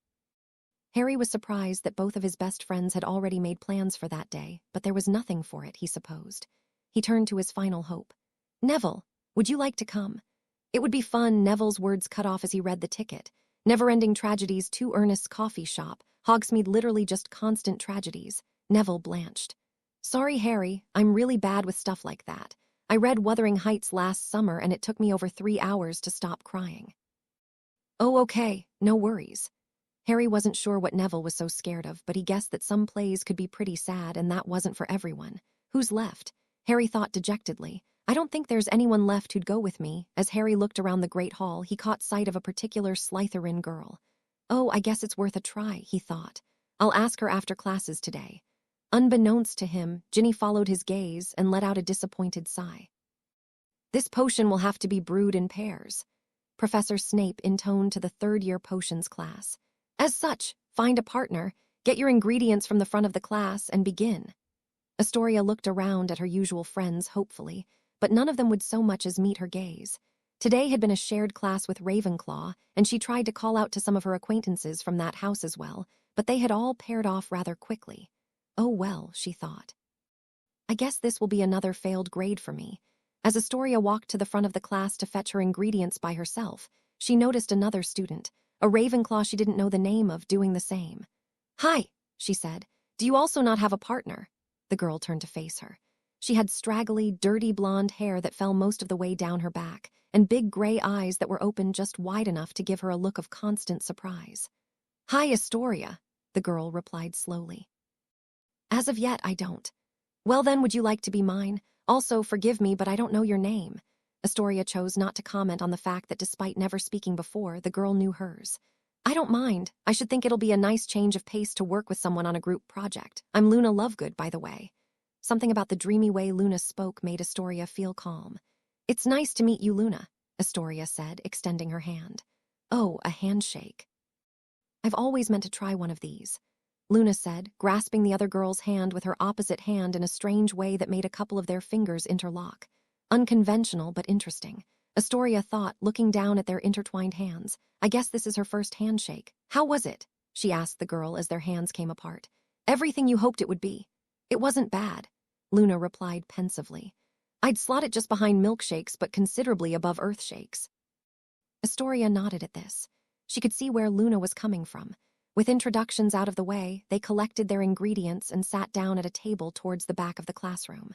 A: Harry was surprised that both of his best friends had already made plans for that day, but there was nothing for it, he supposed. He turned to his final hope. "Neville, would you like to come?" "It would be fun." Neville's words cut off as he read the ticket. Never-Ending Tragedy's Two Ernest's Coffee Shop, Hogsmeade literally just constant tragedies. Neville blanched. Sorry, Harry, I'm really bad with stuff like that. I read Wuthering Heights last summer and it took me over 3 hours to stop crying. Oh, okay, no worries. Harry wasn't sure what Neville was so scared of, but he guessed that some plays could be pretty sad and that wasn't for everyone. Who's left? Harry thought dejectedly. I don't think there's anyone left who'd go with me. As Harry looked around the Great Hall, he caught sight of a particular Slytherin girl. Oh, I guess it's worth a try, he thought. I'll ask her after classes today. Unbeknownst to him, Ginny followed his gaze and let out a disappointed sigh. This potion will have to be brewed in pairs, Professor Snape intoned to the third-year potions class. As such, find a partner, get your ingredients from the front of the class, and begin. Astoria looked around at her usual friends hopefully, but none of them would so much as meet her gaze. Today had been a shared class with Ravenclaw, and she tried to call out to some of her acquaintances from that house as well, but they had all paired off rather quickly. Oh well, she thought. I guess this will be another failed grade for me. As Astoria walked to the front of the class to fetch her ingredients by herself, she noticed another student, a Ravenclaw she didn't know the name of, doing the same. Hi, she said. Do you also not have a partner? The girl turned to face her. She had straggly, dirty blonde hair that fell most of the way down her back, and big gray eyes that were open just wide enough to give her a look of constant surprise. Hi, Astoria, the girl replied slowly. As of yet, I don't. Well then, would you like to be mine? Also, forgive me, but I don't know your name. Astoria chose not to comment on the fact that despite never speaking before, the girl knew hers. I don't mind. I should think it'll be a nice change of pace to work with someone on a group project. I'm Luna Lovegood, by the way. Something about the dreamy way Luna spoke made Astoria feel calm. It's nice to meet you, Luna, Astoria said, extending her hand. Oh, a handshake. I've always meant to try one of these, Luna said, grasping the other girl's hand with her opposite hand in a strange way that made a couple of their fingers interlock. Unconventional, but interesting. Astoria thought, looking down at their intertwined hands. I guess this is her first handshake. How was it? She asked the girl as their hands came apart. Everything you hoped it would be. It wasn't bad, Luna replied pensively. I'd slot it just behind milkshakes, but considerably above earthshakes. Astoria nodded at this. She could see where Luna was coming from. With introductions out of the way, they collected their ingredients and sat down at a table towards the back of the classroom.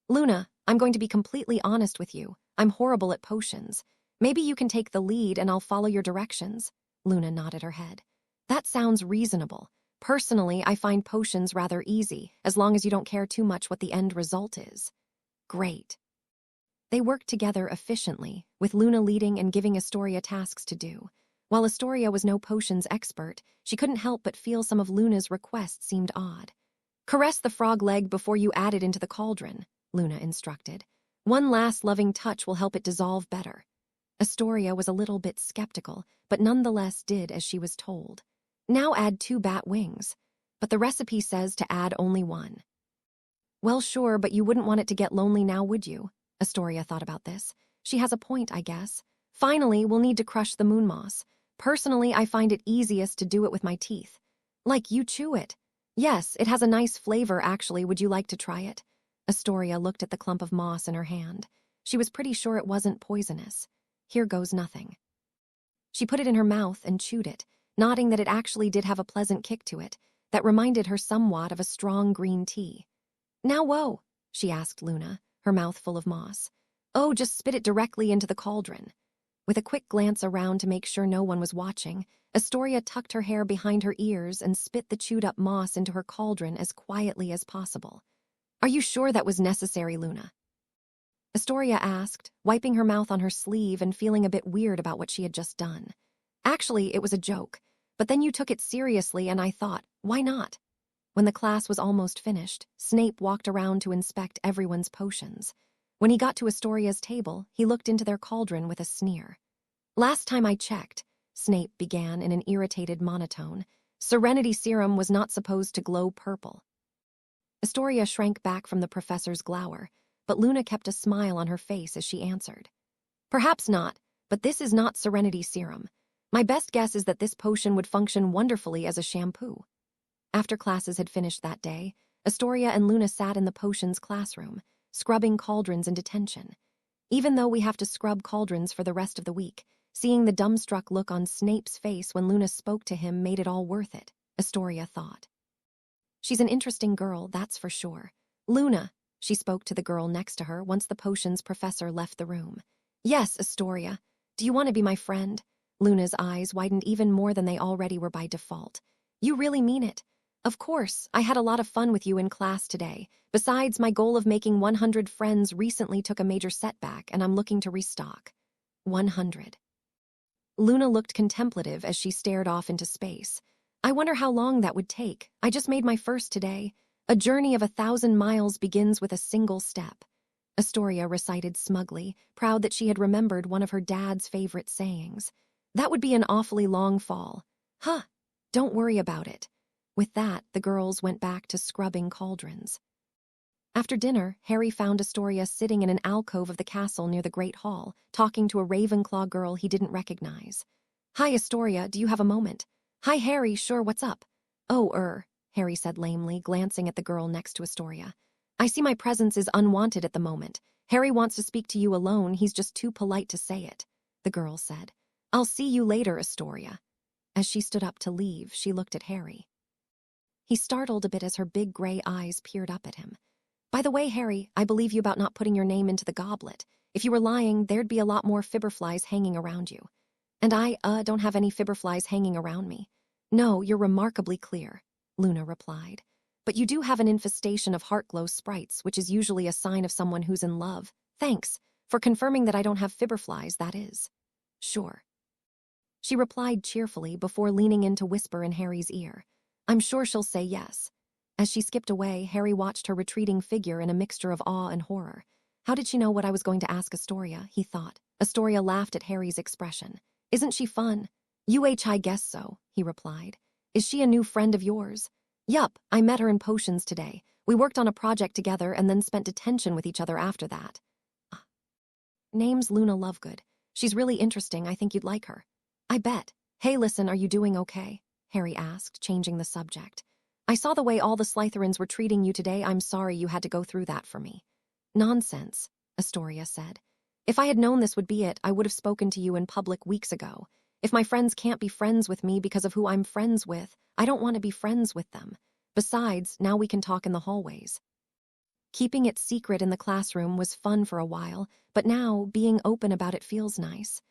A: Luna, I'm going to be completely honest with you. I'm horrible at potions. Maybe you can take the lead and I'll follow your directions. Luna nodded her head. That sounds reasonable. Personally, I find potions rather easy, as long as you don't care too much what the end result is. Great. They worked together efficiently, with Luna leading and giving Astoria tasks to do. While Astoria was no potions expert, she couldn't help but feel some of Luna's requests seemed odd. Caress the frog leg before you add it into the cauldron, Luna instructed. One last loving touch will help it dissolve better. Astoria was a little bit skeptical, but nonetheless did as she was told. Now add 2 bat wings. But the recipe says to add only 1. Well, sure, but you wouldn't want it to get lonely now, would you? Astoria thought about this. She has a point, I guess. Finally, we'll need to crush the moon moss. Personally, I find it easiest to do it with my teeth. Like you chew it. Yes, it has a nice flavor, actually. Would you like to try it? Astoria looked at the clump of moss in her hand. She was pretty sure it wasn't poisonous. Here goes nothing. She put it in her mouth and chewed it, nodding that it actually did have a pleasant kick to it that reminded her somewhat of a strong green tea. Now, whoa, she asked Luna, her mouth full of moss. Oh, just spit it directly into the cauldron. With a quick glance around to make sure no one was watching, Astoria tucked her hair behind her ears and spit the chewed-up moss into her cauldron as quietly as possible. Are you sure that was necessary, Luna? Astoria asked, wiping her mouth on her sleeve and feeling a bit weird about what she had just done. Actually, it was a joke, but then you took it seriously and I thought, why not? When the class was almost finished, Snape walked around to inspect everyone's potions. When he got to Astoria's table, he looked into their cauldron with a sneer. Last time I checked, Snape began in an irritated monotone, Serenity Serum was not supposed to glow purple. Astoria shrank back from the professor's glower, but Luna kept a smile on her face as she answered. Perhaps not, but this is not Serenity Serum. My best guess is that this potion would function wonderfully as a shampoo. After classes had finished that day, Astoria and Luna sat in the potions classroom, scrubbing cauldrons in detention. Even though we have to scrub cauldrons for the rest of the week, seeing the dumbstruck look on Snape's face when Luna spoke to him made it all worth it. Astoria thought. She's an interesting girl, that's for sure. Luna, she spoke to the girl next to her once the potions professor left the room. Yes, Astoria. Do you want to be my friend? Luna's eyes widened even more than they already were by default. You really mean it? Of course, I had a lot of fun with you in class today. Besides, my goal of making 100 friends recently took a major setback, and I'm looking to restock. 100. Luna looked contemplative as she stared off into space. I wonder how long that would take. I just made my first today. A journey of 1,000 miles begins with a single step. Astoria recited smugly, proud that she had remembered one of her dad's favorite sayings. That would be an awfully long fall. Huh, don't worry about it. With that, the girls went back to scrubbing cauldrons. After dinner, Harry found Astoria sitting in an alcove of the castle near the Great Hall, talking to a Ravenclaw girl he didn't recognize. Hi, Astoria, do you have a moment? Hi, Harry, sure, what's up? Oh, Harry said lamely, glancing at the girl next to Astoria. I see my presence is unwanted at the moment. Harry wants to speak to you alone, he's just too polite to say it, the girl said. I'll see you later, Astoria. As she stood up to leave, she looked at Harry. He startled a bit as her big gray eyes peered up at him. By the way, Harry, I believe you about not putting your name into the goblet. If you were lying, there'd be a lot more fibberflies hanging around you. And I, don't have any fibberflies hanging around me. No, you're remarkably clear, Luna replied. But you do have an infestation of heartglow sprites, which is usually a sign of someone who's in love. Thanks for confirming that I don't have fibberflies, that is. Sure. She replied cheerfully before leaning in to whisper in Harry's ear. I'm sure she'll say yes. As she skipped away, Harry watched her retreating figure in a mixture of awe and horror. How did she know what I was going to ask Astoria, he thought. Astoria laughed at Harry's expression. Isn't she fun? I guess so, he replied. Is she a new friend of yours? Yup, I met her in potions today. We worked on a project together and then spent detention with each other after that. Name's Luna Lovegood. She's really interesting, I think you'd like her. I bet. Hey, listen, are you doing okay? Harry asked, changing the subject. I saw the way all the Slytherins were treating you today. I'm sorry you had to go through that for me. Nonsense, Astoria said. If I had known this would be it, I would have spoken to you in public weeks ago. If my friends can't be friends with me because of who I'm friends with, I don't want to be friends with them. Besides, now we can talk in the hallways. Keeping it secret in the classroom was fun for a while, but now being open about it feels nice.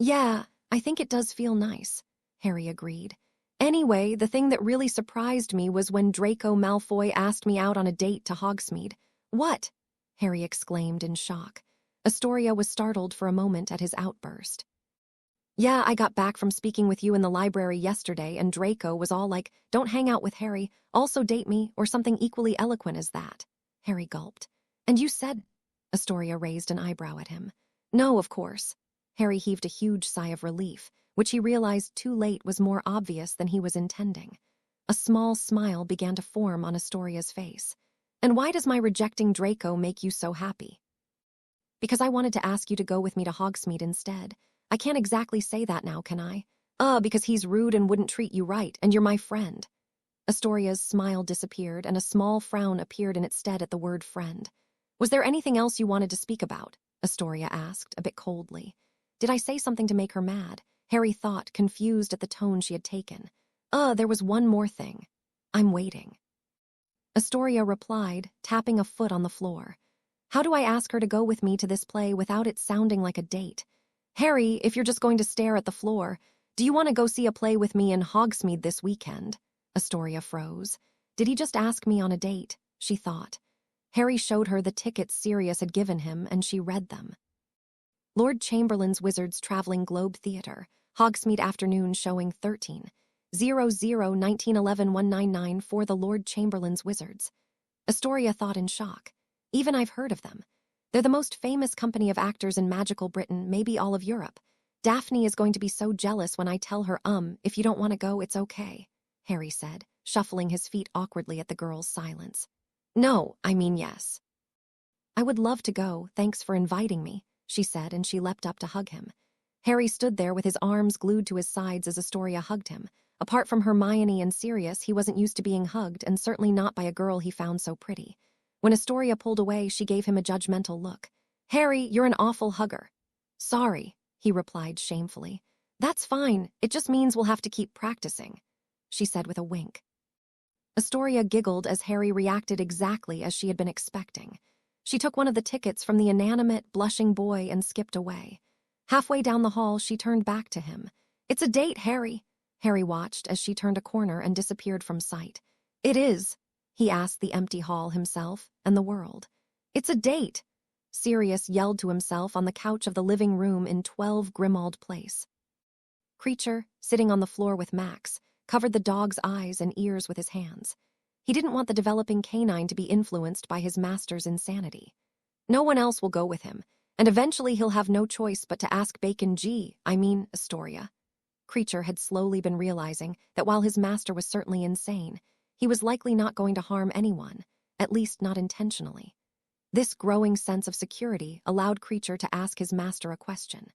A: Yeah, I think it does feel nice, Harry agreed. Anyway, the thing that really surprised me was when Draco Malfoy asked me out on a date to Hogsmeade. What? Harry exclaimed in shock. Astoria was startled for a moment at his outburst. Yeah, I got back from speaking with you in the library yesterday, and Draco was all like, don't hang out with Harry, also date me, or something equally eloquent as that. Harry gulped. And you said... Astoria raised an eyebrow at him. No, of course. Harry heaved a huge sigh of relief, which he realized too late was more obvious than he was intending. A small smile began to form on Astoria's face. And why does my rejecting Draco make you so happy? Because I wanted to ask you to go with me to Hogsmeade instead. I can't exactly say that now, can I? Because he's rude and wouldn't treat you right, and you're my friend. Astoria's smile disappeared, and a small frown appeared in its stead at the word friend. Was there anything else you wanted to speak about? Astoria asked, a bit coldly. Did I say something to make her mad? Harry thought, confused at the tone she had taken. There was one more thing. I'm waiting. Astoria replied, tapping a foot on the floor. How do I ask her to go with me to this play without it sounding like a date? Harry, if you're just going to stare at the floor, do you want to go see a play with me in Hogsmeade this weekend? Astoria froze. Did he just ask me on a date? She thought. Harry showed her the tickets Sirius had given him, and she read them. Lord Chamberlain's Wizards Traveling Globe Theatre, Hogsmeade afternoon showing 13/00/1911-199 for the Lord Chamberlain's Wizards. Astoria thought in shock. Even I've heard of them. They're the most famous company of actors in magical Britain, maybe all of Europe. Daphne is going to be so jealous when I tell her, if you don't want to go, it's okay, Harry said, shuffling his feet awkwardly at the girl's silence. No, I mean yes. I would love to go, thanks for inviting me, she said, and she leapt up to hug him. Harry stood there with his arms glued to his sides as Astoria hugged him. Apart from Hermione and Sirius, he wasn't used to being hugged, and certainly not by a girl he found so pretty. When Astoria pulled away, she gave him a judgmental look. Harry, you're an awful hugger. Sorry, he replied shamefully. That's fine, it just means we'll have to keep practicing. she said with a wink. Astoria giggled as Harry reacted exactly as she had been expecting. She took one of the tickets from the inanimate, blushing boy and skipped away. Halfway down the hall, she turned back to him. "It's a date, Harry." Harry watched as she turned a corner and disappeared from sight. "It is," he asked the empty hall himself and the world. "It's a date," Sirius yelled to himself on the couch of the living room in 12 Grimmauld Place. Creature, sitting on the floor with Max, covered the dog's eyes and ears with his hands. He didn't want the developing canine to be influenced by his master's insanity. No one else will go with him, and eventually he'll have no choice but to ask Astoria. Creature had slowly been realizing that while his master was certainly insane, he was likely not going to harm anyone, at least not intentionally. This growing sense of security allowed Creature to ask his master a question.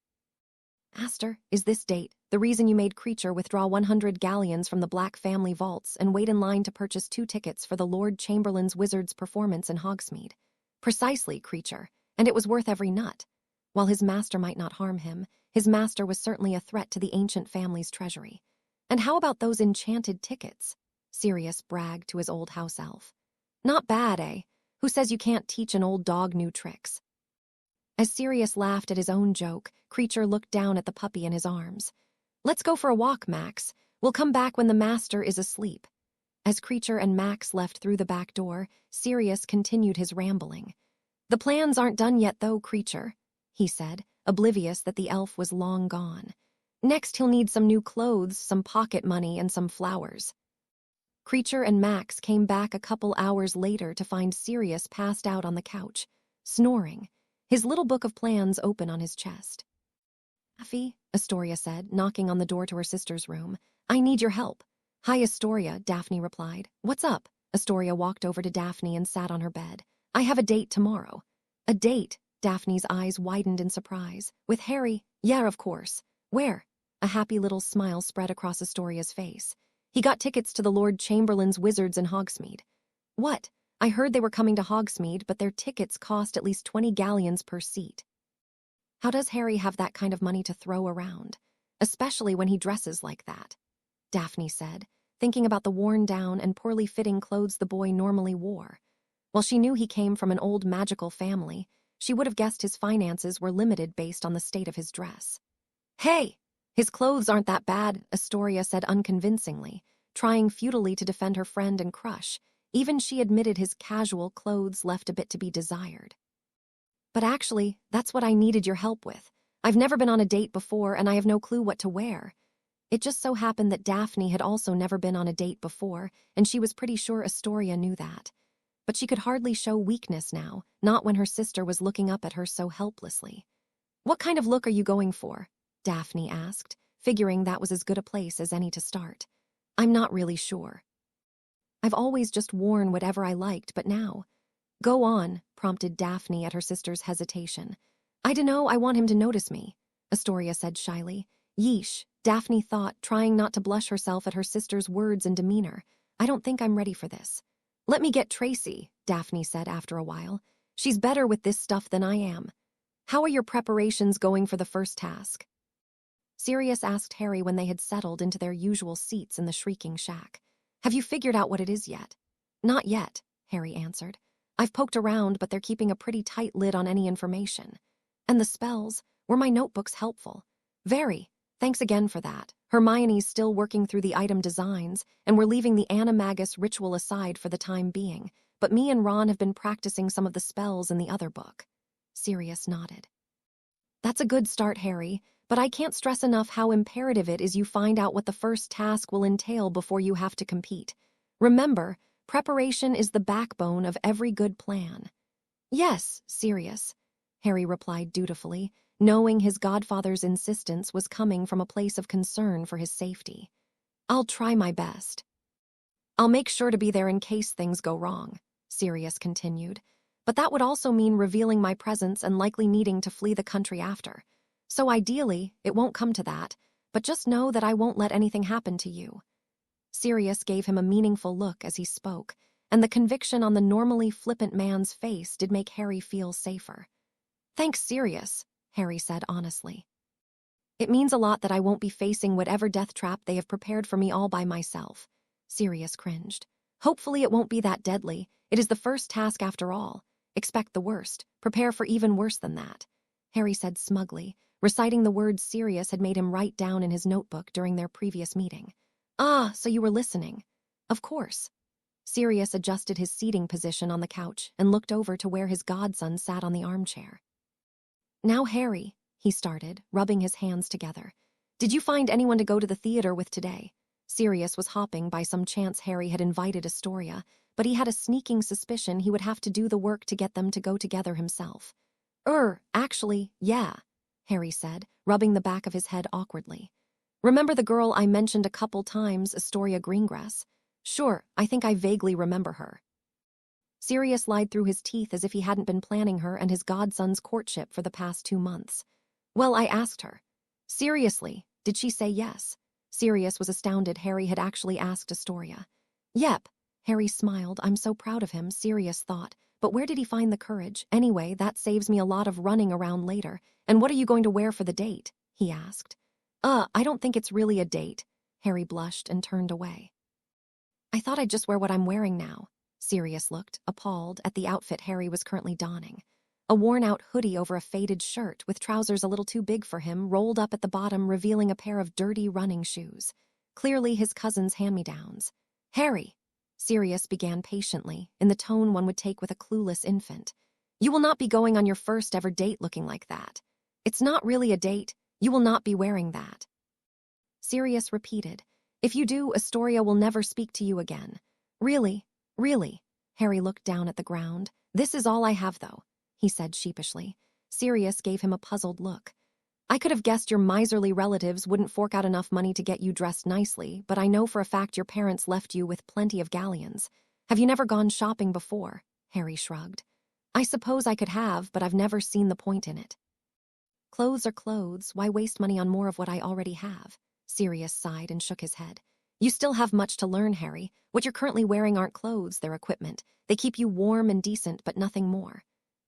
A: "Master, is this date the reason you made Creature withdraw 100 galleons from the Black family vaults and wait in line to purchase 2 tickets for the Lord Chamberlain's Wizard's performance in Hogsmeade?" "Precisely, Creature, and it was worth every nut." While his master might not harm him, his master was certainly a threat to the ancient family's treasury. "And how about those enchanted tickets?" Sirius bragged to his old house elf. "Not bad, eh? Who says you can't teach an old dog new tricks?" As Sirius laughed at his own joke, Creature looked down at the puppy in his arms. "Let's go for a walk, Max. We'll come back when the master is asleep." As Creature and Max left through the back door, Sirius continued his rambling. "The plans aren't done yet, though, Creature," he said, oblivious that the elf was long gone. "Next he'll need some new clothes, some pocket money, and some flowers." Creature and Max came back a couple hours later to find Sirius passed out on the couch, snoring, his little book of plans open on his chest. "Daphne," Astoria said, knocking on the door to her sister's room. "I need your help." "Hi, Astoria," Daphne replied. "What's up?" Astoria walked over to Daphne and sat on her bed. "I have a date tomorrow." "A date?" Daphne's eyes widened in surprise. "With Harry?" "Yeah, of course." "Where?" A happy little smile spread across Astoria's face. "He got tickets to the Lord Chamberlain's Wizards in Hogsmeade." "What? I heard they were coming to Hogsmeade, but their tickets cost at least 20 galleons per seat." "How does Harry have that kind of money to throw around? Especially when he dresses like that?" Daphne said, thinking about the worn-down and poorly fitting clothes the boy normally wore. While she knew he came from an old magical family, she would have guessed his finances were limited based on the state of his dress. "Hey! His clothes aren't that bad," Astoria said unconvincingly, trying futilely to defend her friend and crush. Even she admitted his casual clothes left a bit to be desired. "But actually, that's what I needed your help with. I've never been on a date before, and I have no clue what to wear." It just so happened that Daphne had also never been on a date before, and she was pretty sure Astoria knew that. But she could hardly show weakness now, not when her sister was looking up at her so helplessly. "What kind of look are you going for?" Daphne asked, figuring that was as good a place as any to start. "I'm not really sure. I've always just worn whatever I liked, but now—" "Go on," prompted Daphne at her sister's hesitation. "I dunno, I want him to notice me," Astoria said shyly. "Yeesh," Daphne thought, trying not to blush herself at her sister's words and demeanor. "I don't think I'm ready for this." "Let me get Tracy," Daphne said after a while. "She's better with this stuff than I am." "How are your preparations going for the first task?" Sirius asked Harry when they had settled into their usual seats in the shrieking shack. "Have you figured out what it is yet?" "Not yet," Harry answered. "I've poked around, but they're keeping a pretty tight lid on any information." "And the spells? Were my notebooks helpful?" "Very. Thanks again for that. Hermione's still working through the item designs, and we're leaving the animagus ritual aside for the time being, but me and Ron have been practicing some of the spells in the other book." Sirius nodded. "That's a good start, Harry, but I can't stress enough how imperative it is you find out what the first task will entail before you have to compete. Remember, preparation is the backbone of every good plan." "Yes, Sirius," Harry replied dutifully, knowing his godfather's insistence was coming from a place of concern for his safety. "I'll try my best." "I'll make sure to be there in case things go wrong," Sirius continued. "But that would also mean revealing my presence and likely needing to flee the country after. So ideally, it won't come to that, but just know that I won't let anything happen to you." Sirius gave him a meaningful look as he spoke, and the conviction on the normally flippant man's face did make Harry feel safer. "Thanks, Sirius," Harry said honestly. It means a lot that I won't be facing whatever death trap they have prepared for me all by myself. Sirius cringed. Hopefully it won't be that deadly. It is the first task after all. Expect the worst. Prepare for even worse than that, Harry said smugly, reciting the words Sirius had made him write down in his notebook during their previous meeting. Ah, so you were listening. Of course. Sirius adjusted his seating position on the couch and looked over to where his godson sat on the armchair. Now, Harry, he started, rubbing his hands together. Did you find anyone to go to the theater with today? Sirius was hopping by some chance Harry had invited Astoria, but he had a sneaking suspicion he would have to do the work to get them to go together himself. Actually, yeah, Harry said, rubbing the back of his head awkwardly. Remember the girl I mentioned a couple times, Astoria Greengrass? Sure, I think I vaguely remember her. Sirius lied through his teeth as if he hadn't been planning her and his godson's courtship for the past 2 months. Well, I asked her. Seriously, did she say yes? Sirius was astounded Harry had actually asked Astoria. Yep, Harry smiled. I'm so proud of him, Sirius thought. But where did he find the courage? Anyway, that saves me a lot of running around later. And what are you going to wear for the date? He asked. I don't think it's really a date. Harry blushed and turned away. I thought I'd just wear what I'm wearing now. Sirius looked, appalled, at the outfit Harry was currently donning. A worn-out hoodie over a faded shirt with trousers a little too big for him, rolled up at the bottom, revealing a pair of dirty running shoes. Clearly his cousin's hand-me-downs. Harry, Sirius began patiently, in the tone one would take with a clueless infant. You will not be going on your first ever date looking like that. It's not really a date. You will not be wearing that. Sirius repeated. If you do, Astoria will never speak to you again. Really? Really? Harry looked down at the ground. This is all I have, though, he said sheepishly. Sirius gave him a puzzled look. I could have guessed your miserly relatives wouldn't fork out enough money to get you dressed nicely, but I know for a fact your parents left you with plenty of galleons. Have you never gone shopping before? Harry shrugged. I suppose I could have, but I've never seen the point in it. Clothes are clothes. Why waste money on more of what I already have? Sirius sighed and shook his head. You still have much to learn, Harry. What you're currently wearing aren't clothes, they're equipment. They keep you warm and decent, but nothing more.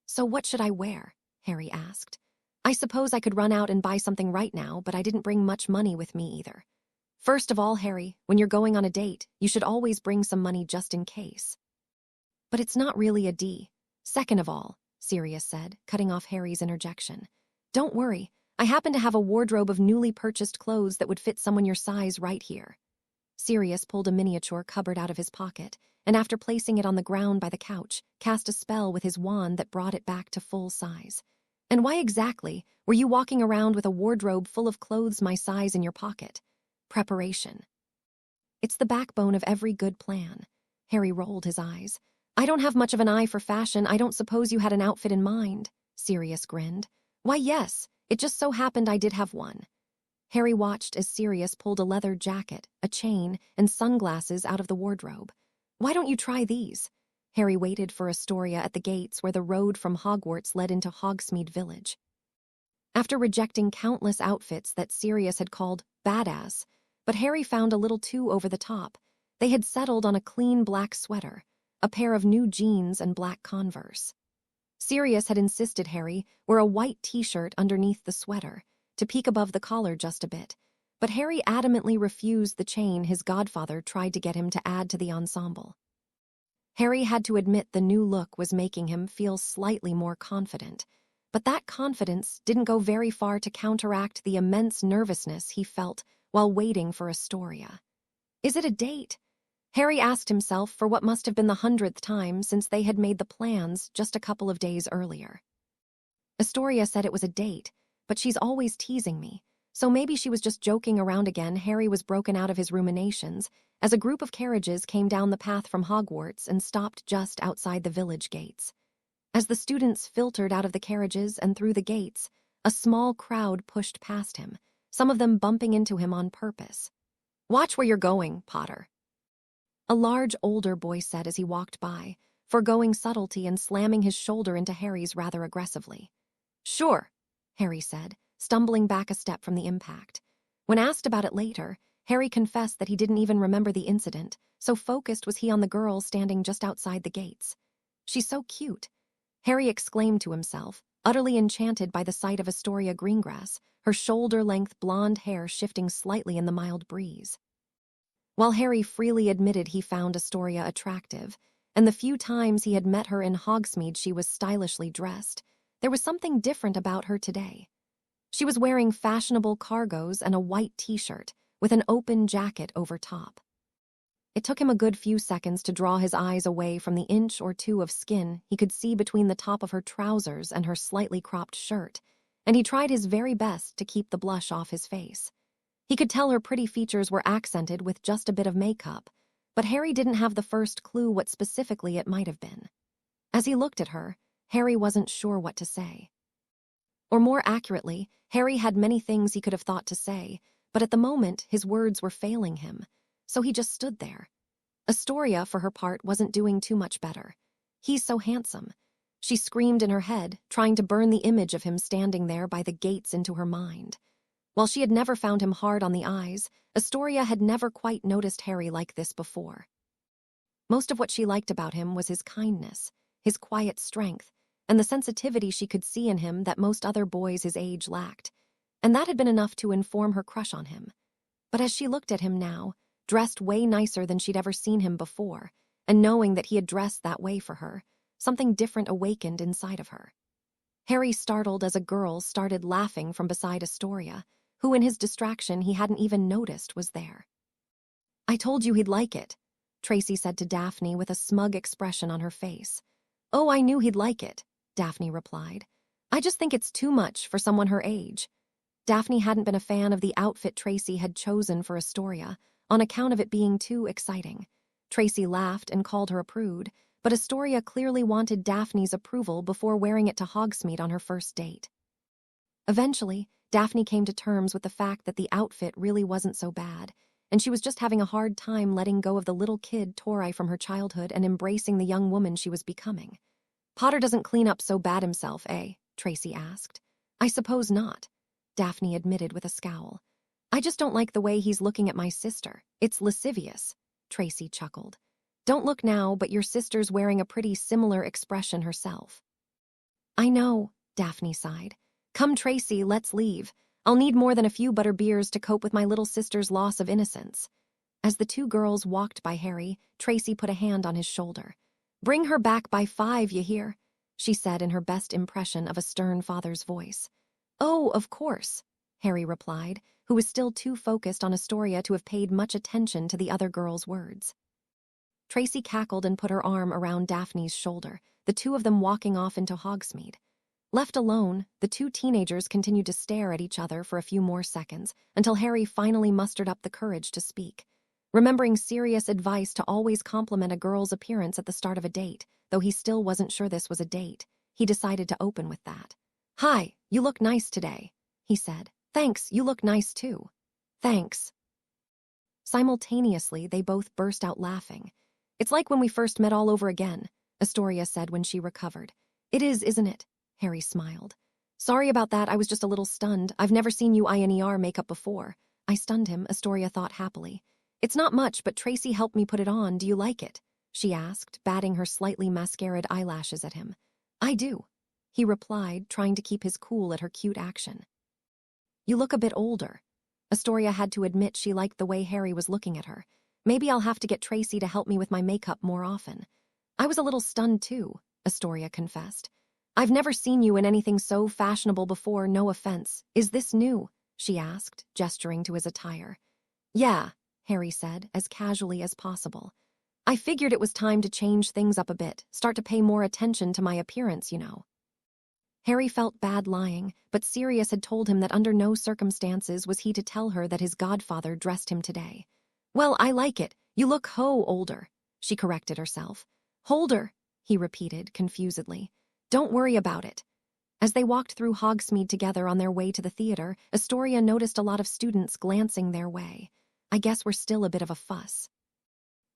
A: So what should I wear? Harry asked. I suppose I could run out and buy something right now, but I didn't bring much money with me either. First of all, Harry, when you're going on a date, you should always bring some money just in case. But it's not really a D. Second of all, Sirius said, cutting off Harry's interjection. Don't worry, I happen to have a wardrobe of newly purchased clothes that would fit someone your size right here. Sirius pulled a miniature cupboard out of his pocket, and after placing it on the ground by the couch, cast a spell with his wand that brought it back to full size. And why exactly were you walking around with a wardrobe full of clothes my size in your pocket? Preparation. It's the backbone of every good plan. Harry rolled his eyes. I don't have much of an eye for fashion. I don't suppose you had an outfit in mind. Sirius grinned. Why, yes, it just so happened I did have one. Harry watched as Sirius pulled a leather jacket, a chain, and sunglasses out of the wardrobe. Why don't you try these? Harry waited for Astoria at the gates where the road from Hogwarts led into Hogsmeade Village. After rejecting countless outfits that Sirius had called badass, but Harry found a little too over the top, they had settled on a clean black sweater, a pair of new jeans, and black Converse. Sirius had insisted Harry wear a white t-shirt underneath the sweater, to peek above the collar just a bit, but Harry adamantly refused the chain his godfather tried to get him to add to the ensemble. Harry had to admit the new look was making him feel slightly more confident, but that confidence didn't go very far to counteract the immense nervousness he felt while waiting for Astoria. Is it a date? Harry asked himself for what must have been the 100th time since they had made the plans just a couple of days earlier. Astoria said it was a date, but she's always teasing me, so maybe she was just joking around again. Harry was broken out of his ruminations as a group of carriages came down the path from Hogwarts and stopped just outside the village gates. As the students filtered out of the carriages and through the gates, a small crowd pushed past him, some of them bumping into him on purpose. Watch where you're going, Potter. A large older boy said as he walked by, foregoing subtlety and slamming his shoulder into Harry's rather aggressively. Sure, Harry said, stumbling back a step from the impact. When asked about it later, Harry confessed that he didn't even remember the incident, so focused was he on the girl standing just outside the gates. She's so cute, Harry exclaimed to himself, utterly enchanted by the sight of Astoria Greengrass, her shoulder-length blonde hair shifting slightly in the mild breeze. While Harry freely admitted he found Astoria attractive, and the few times he had met her in Hogsmeade she was stylishly dressed, there was something different about her today. She was wearing fashionable cargos and a white t-shirt, with an open jacket over top. It took him a good few seconds to draw his eyes away from the inch or two of skin he could see between the top of her trousers and her slightly cropped shirt, and he tried his very best to keep the blush off his face. He could tell her pretty features were accented with just a bit of makeup, but Harry didn't have the first clue what specifically it might have been. As he looked at her, Harry wasn't sure what to say. Or more accurately, Harry had many things he could have thought to say, but at the moment his words were failing him, so he just stood there. Astoria, for her part, wasn't doing too much better. "He's so handsome," she screamed in her head, trying to burn the image of him standing there by the gates into her mind. While she had never found him hard on the eyes, Astoria had never quite noticed Harry like this before. Most of what she liked about him was his kindness, his quiet strength, and the sensitivity she could see in him that most other boys his age lacked, and that had been enough to inform her crush on him. But as she looked at him now, dressed way nicer than she'd ever seen him before, and knowing that he had dressed that way for her, something different awakened inside of her. Harry startled as a girl started laughing from beside Astoria, who in his distraction he hadn't even noticed was there. "I told you he'd like it," Tracy said to Daphne with a smug expression on her face. "Oh, I knew he'd like it," Daphne replied. "I just think it's too much for someone her age." Daphne hadn't been a fan of the outfit Tracy had chosen for Astoria, on account of it being too exciting. Tracy laughed and called her a prude, but Astoria clearly wanted Daphne's approval before wearing it to Hogsmeade on her first date. Eventually, Daphne came to terms with the fact that the outfit really wasn't so bad, and she was just having a hard time letting go of the little kid Tori from her childhood and embracing the young woman she was becoming. "Potter doesn't clean up so bad himself, eh?" Tracy asked. "I suppose not," Daphne admitted with a scowl. "I just don't like the way he's looking at my sister. It's lascivious," Tracy chuckled. "Don't look now, but your sister's wearing a pretty similar expression herself." "I know," Daphne sighed. "Come, Tracy, let's leave. I'll need more than a few butterbeers to cope with my little sister's loss of innocence." As the two girls walked by Harry, Tracy put a hand on his shoulder. "Bring her back by 5, you hear?" she said in her best impression of a stern father's voice. "Oh, of course," Harry replied, who was still too focused on Astoria to have paid much attention to the other girl's words. Tracy cackled and put her arm around Daphne's shoulder, the two of them walking off into Hogsmeade. Left alone, the two teenagers continued to stare at each other for a few more seconds, until Harry finally mustered up the courage to speak. Remembering Sirius' advice to always compliment a girl's appearance at the start of a date, though he still wasn't sure this was a date, he decided to open with that. "Hi, you look nice today," he said. "Thanks, you look nice too." "Thanks." Simultaneously, they both burst out laughing. "It's like when we first met all over again," Astoria said when she recovered. "It is, isn't it?" Harry smiled. "Sorry about that, I was just a little stunned. I've never seen you INER makeup before." "I stunned him," Astoria thought happily. "It's not much, but Tracy helped me put it on. Do you like it?" she asked, batting her slightly mascaraed eyelashes at him. "I do," he replied, trying to keep his cool at her cute action. "You look a bit older." Astoria had to admit she liked the way Harry was looking at her. "Maybe I'll have to get Tracy to help me with my makeup more often." "I was a little stunned too," Astoria confessed. "I've never seen you in anything so fashionable before, no offense. Is this new?" she asked, gesturing to his attire. "Yeah," Harry said, as casually as possible. "I figured it was time to change things up a bit, start to pay more attention to my appearance, you know." Harry felt bad lying, but Sirius had told him that under no circumstances was he to tell her that his godfather dressed him today. "Well, I like it. You look older," she corrected herself. "Holder," he repeated, confusedly. "Don't worry about it." As they walked through Hogsmeade together on their way to the theater, Astoria noticed a lot of students glancing their way. "I guess we're still a bit of a fuss."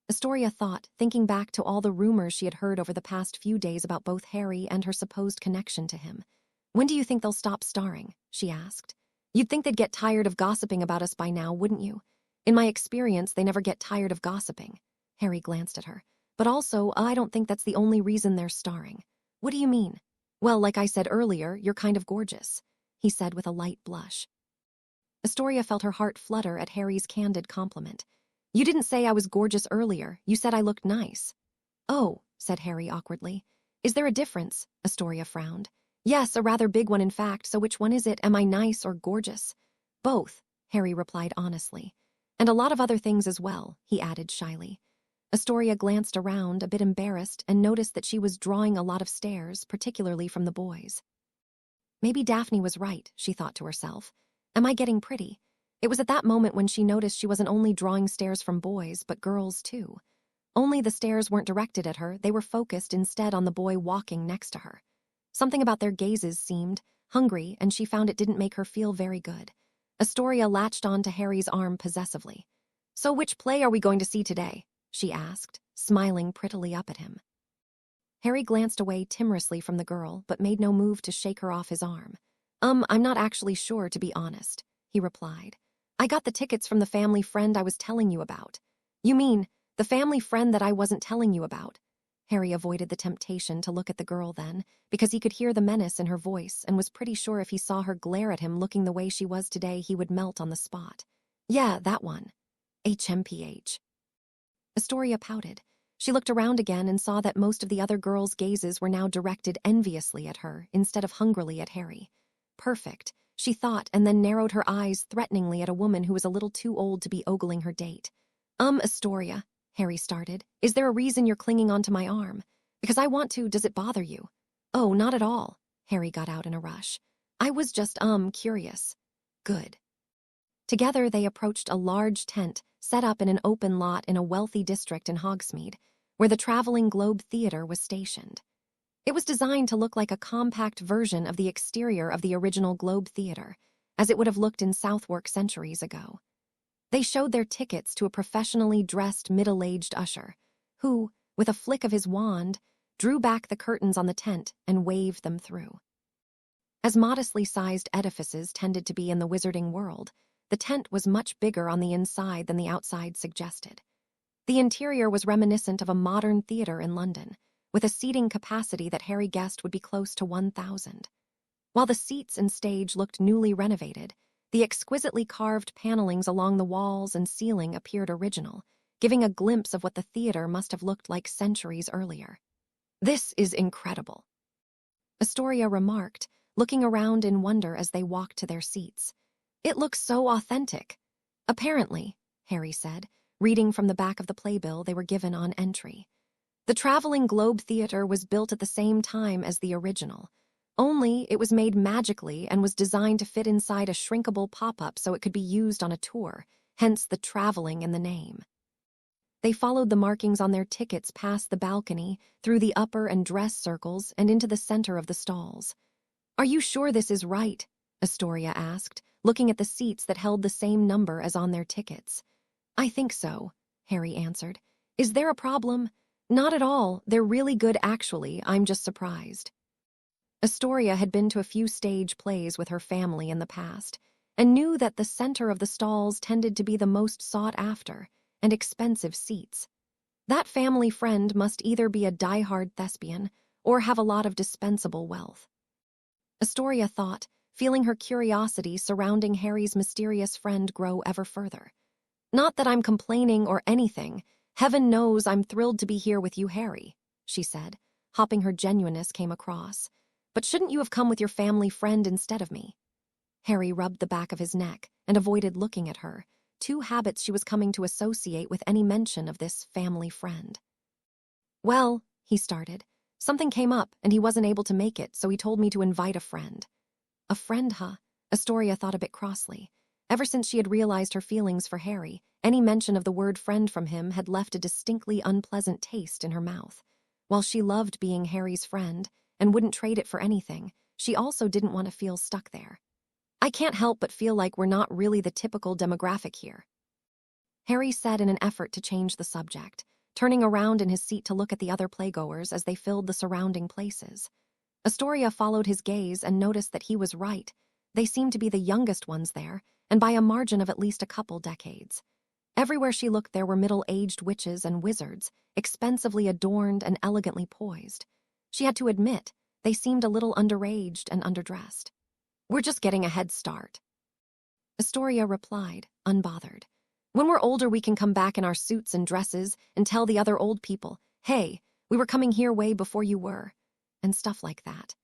A: Astoria thought, thinking back to all the rumors she had heard over the past few days about both Harry and her supposed connection to him. "When do you think they'll stop starring?" she asked. "You'd think they'd get tired of gossiping about us by now, wouldn't you? In my experience, they never get tired of gossiping." Harry glanced at her. "But also, I don't think that's the only reason they're starring." "What do you mean?" Well, like I said earlier, you're kind of gorgeous, he said with a light blush. Astoria felt her heart flutter at Harry's candid compliment. You didn't say I was gorgeous earlier, you said I looked nice. Oh, said Harry awkwardly. Is there a difference? Astoria frowned. Yes, a rather big one in fact, so which one is it? Am I nice or gorgeous? Both, Harry replied honestly. And a lot of other things as well, he added shyly. Astoria glanced around, a bit embarrassed, and noticed that she was drawing a lot of stares, particularly from the boys. Maybe Daphne was right, she thought to herself. Am I getting pretty? It was at that moment when she noticed she wasn't only drawing stares from boys, but girls too. Only the stares weren't directed at her, they were focused instead on the boy walking next to her. Something about their gazes seemed hungry, and she found it didn't make her feel very good. Astoria latched on to Harry's arm possessively. So which play are we going to see today? She asked, smiling prettily up at him. Harry glanced away timorously from the girl, but made no move to shake her off his arm. I'm not actually sure, to be honest, he replied. I got the tickets from the family friend I was telling you about. You mean, the family friend that I wasn't telling you about? Harry avoided the temptation to look at the girl then, because he could hear the menace in her voice and was pretty sure if he saw her glare at him looking the way she was today, he would melt on the spot. Yeah, that one. HMPH. Astoria pouted. She looked around again and saw that most of the other girls' gazes were now directed enviously at her instead of hungrily at Harry. Perfect, she thought, and then narrowed her eyes threateningly at a woman who was a little too old to be ogling her date. Astoria, Harry started. Is there a reason you're clinging onto my arm? Because I want to, does it bother you? Oh, not at all, Harry got out in a rush. I was just, curious. Good. Together they approached a large tent set up in an open lot in a wealthy district in Hogsmeade, where the Traveling Globe Theatre was stationed. It was designed to look like a compact version of the exterior of the original Globe Theatre, as it would have looked in Southwark centuries ago. They showed their tickets to a professionally dressed middle-aged usher, who, with a flick of his wand, drew back the curtains on the tent and waved them through. As modestly sized edifices tended to be in the wizarding world, the tent was much bigger on the inside than the outside suggested. The interior was reminiscent of a modern theatre in London, with a seating capacity that Harry guessed would be close to 1,000. While the seats and stage looked newly renovated, the exquisitely carved panelings along the walls and ceiling appeared original, giving a glimpse of what the theatre must have looked like centuries earlier. This is incredible, Astoria remarked, looking around in wonder as they walked to their seats. It looks so authentic. Apparently, Harry said, reading from the back of the playbill they were given on entry. The Traveling Globe Theatre was built at the same time as the original, only it was made magically and was designed to fit inside a shrinkable pop-up so it could be used on a tour, hence the traveling in the name. They followed the markings on their tickets past the balcony, through the upper and dress circles, and into the center of the stalls. Are you sure this is right? Astoria asked, looking at the seats that held the same number as on their tickets. I think so, Harry answered. Is there a problem? Not at all. They're really good actually. I'm just surprised. Astoria had been to a few stage plays with her family in the past, and knew that the center of the stalls tended to be the most sought after and expensive seats. That family friend must either be a die-hard thespian or have a lot of dispensable wealth. Astoria thought, feeling her curiosity surrounding Harry's mysterious friend grow ever further. Not that I'm complaining or anything. Heaven knows I'm thrilled to be here with you, Harry, she said, hoping her genuineness came across. But shouldn't you have come with your family friend instead of me? Harry rubbed the back of his neck and avoided looking at her, two habits she was coming to associate with any mention of this family friend. Well, he started. Something came up and he wasn't able to make it, so he told me to invite a friend. A friend, huh? Astoria thought a bit crossly. Ever since she had realized her feelings for Harry, any mention of the word friend from him had left a distinctly unpleasant taste in her mouth. While she loved being Harry's friend and wouldn't trade it for anything, she also didn't want to feel stuck there. I can't help but feel like we're not really the typical demographic here, Harry said in an effort to change the subject, turning around in his seat to look at the other playgoers as they filled the surrounding places. Astoria followed his gaze and noticed that he was right. They seemed to be the youngest ones there, and by a margin of at least a couple decades. Everywhere she looked there were middle-aged witches and wizards, expensively adorned and elegantly poised. She had to admit, They seemed a little underaged and underdressed. "We're just getting a head start." Astoria replied, unbothered. "When we're older, we can come back in our suits and dresses and tell the other old people, 'Hey, we were coming here way before you were,' and stuff like that."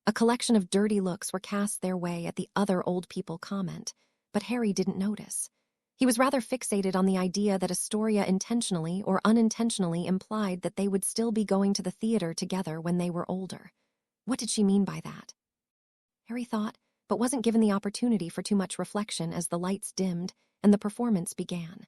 A: A collection of dirty looks were cast their way at the other old people comment, but Harry didn't notice. He was rather fixated on the idea that Astoria intentionally or unintentionally implied that they would still be going to the theater together when they were older. What did she mean by that? Harry thought, but wasn't given the opportunity for too much reflection as the lights dimmed and the performance began.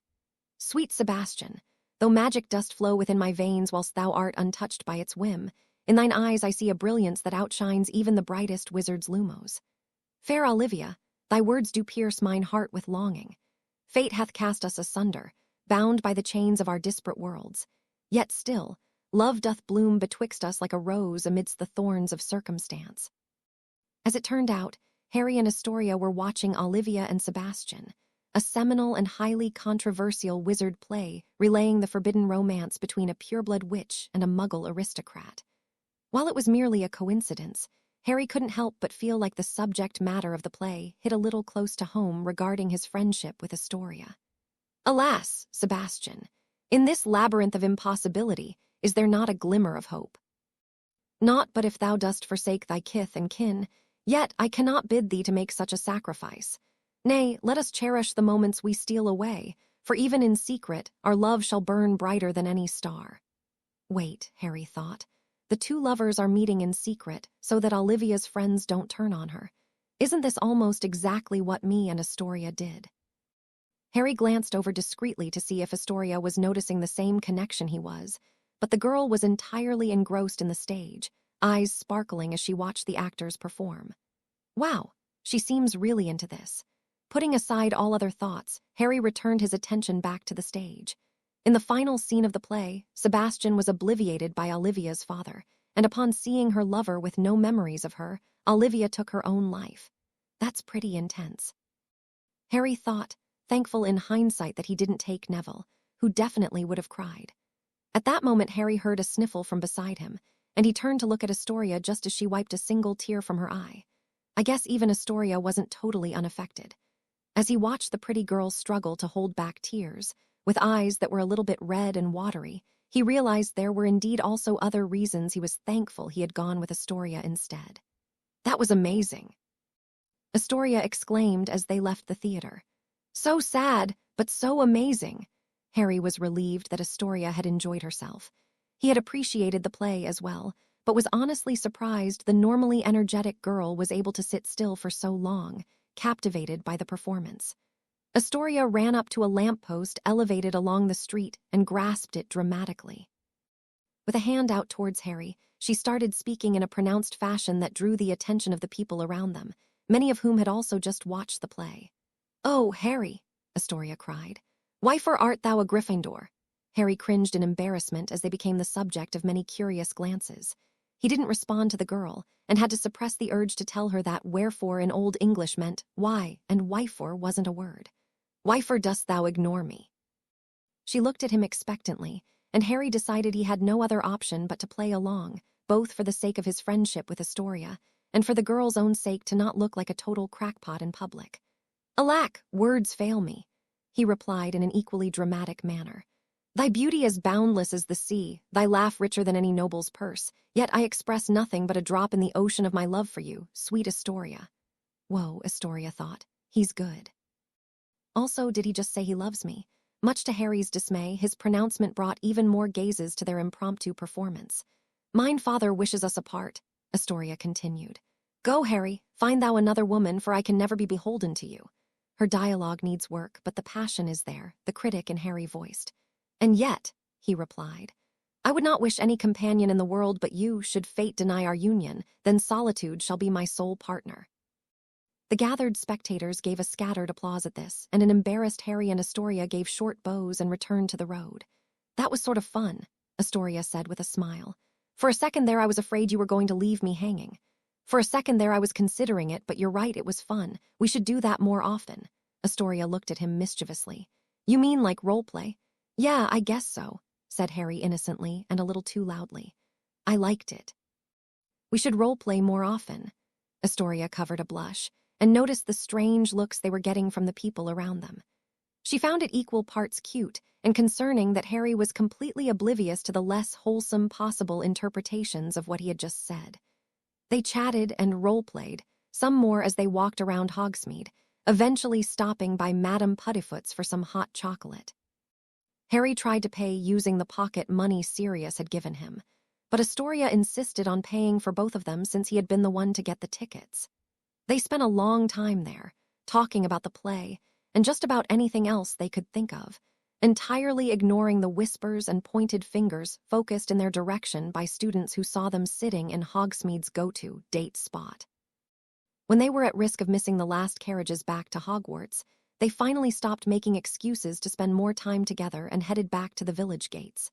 A: "Sweet Sebastian, though magic dost flow within my veins whilst thou art untouched by its whim, in thine eyes I see a brilliance that outshines even the brightest wizard's lumos. Fair Olivia, thy words do pierce mine heart with longing. Fate hath cast us asunder, bound by the chains of our disparate worlds. Yet still, love doth bloom betwixt us like a rose amidst the thorns of circumstance." As it turned out, Harry and Astoria were watching Olivia and Sebastian, a seminal and highly controversial wizard play relaying the forbidden romance between a pureblood witch and a muggle aristocrat. While it was merely a coincidence, Harry couldn't help but feel like the subject matter of the play hit a little close to home regarding his friendship with Astoria. "Alas, Sebastian, in this labyrinth of impossibility, is there not a glimmer of hope? Not but if thou dost forsake thy kith and kin, yet I cannot bid thee to make such a sacrifice. Nay, let us cherish the moments we steal away, for even in secret our love shall burn brighter than any star." Wait, Harry thought. The two lovers are meeting in secret so that Olivia's friends don't turn on her. Isn't this almost exactly what me and Astoria did? Harry glanced over discreetly to see if Astoria was noticing the same connection he was, but the girl was entirely engrossed in the stage, eyes sparkling as she watched the actors perform. Wow, she seems really into this. Putting aside all other thoughts, Harry returned his attention back to the stage. In the final scene of the play, Sebastian was obliviated by Olivia's father, and upon seeing her lover with no memories of her, Olivia took her own life. That's pretty intense. Harry thought, thankful in hindsight that he didn't take Neville, who definitely would have cried. At that moment, Harry heard a sniffle from beside him, and he turned to look at Astoria just as she wiped a single tear from her eye. I guess even Astoria wasn't totally unaffected. As he watched the pretty girl struggle to hold back tears, with eyes that were a little bit red and watery, he realized there were indeed also other reasons he was thankful he had gone with Astoria instead. "That was amazing," Astoria exclaimed as they left the theater. "So sad, but so amazing." Harry was relieved that Astoria had enjoyed herself. He had appreciated the play as well, but was honestly surprised the normally energetic girl was able to sit still for so long, captivated by the performance. Astoria ran up to a lamppost elevated along the street and grasped it dramatically. With a hand out towards Harry, she started speaking in a pronounced fashion that drew the attention of the people around them, many of whom had also just watched the play. "Oh, Harry," Astoria cried. "Whyfor art thou a Gryffindor?" Harry cringed in embarrassment as they became the subject of many curious glances. He didn't respond to the girl, and had to suppress the urge to tell her that wherefore in Old English meant why, and whyfor wasn't a word. "Whyfor dost thou ignore me?" She looked at him expectantly, and Harry decided he had no other option but to play along, both for the sake of his friendship with Astoria, and for the girl's own sake to not look like a total crackpot in public. "Alack, words fail me," he replied in an equally dramatic manner. "Thy beauty is boundless as the sea, thy laugh richer than any noble's purse, yet I express nothing but a drop in the ocean of my love for you, sweet Astoria." Whoa, Astoria thought, he's good. Also, did he just say he loves me? Much to Harry's dismay, his pronouncement brought even more gazes to their impromptu performance. "Mine father wishes us apart," Astoria continued. "Go, Harry, find thou another woman, for I can never be beholden to you." Her dialogue needs work, but the passion is there, the critic in Harry voiced. "And yet," he replied, "I would not wish any companion in the world but you. Should fate deny our union, then solitude shall be my sole partner." The gathered spectators gave a scattered applause at this, and an embarrassed Harry and Astoria gave short bows and returned to the road. "That was sort of fun," Astoria said with a smile. "For a second there I was afraid you were going to leave me hanging. For a second there I was considering it, but you're right, it was fun. We should do that more often." Astoria looked at him mischievously. "You mean like role play?" "Yeah, I guess so," said Harry innocently and a little too loudly. "I liked it." We should role-play more often. Astoria covered a blush and noticed the strange looks they were getting from the people around them. She found it equal parts cute and concerning that Harry was completely oblivious to the less wholesome possible interpretations of what he had just said. They chatted and role-played, some more as they walked around Hogsmeade, eventually stopping by Madame Puddifoot's for some hot chocolate. Harry tried to pay using the pocket money Sirius had given him, but Astoria insisted on paying for both of them since he had been the one to get the tickets. They spent a long time there, talking about the play and just about anything else they could think of, entirely ignoring the whispers and pointed fingers focused in their direction by students who saw them sitting in Hogsmeade's go-to date spot. When they were at risk of missing the last carriages back to Hogwarts, they finally stopped making excuses to spend more time together and headed back to the village gates.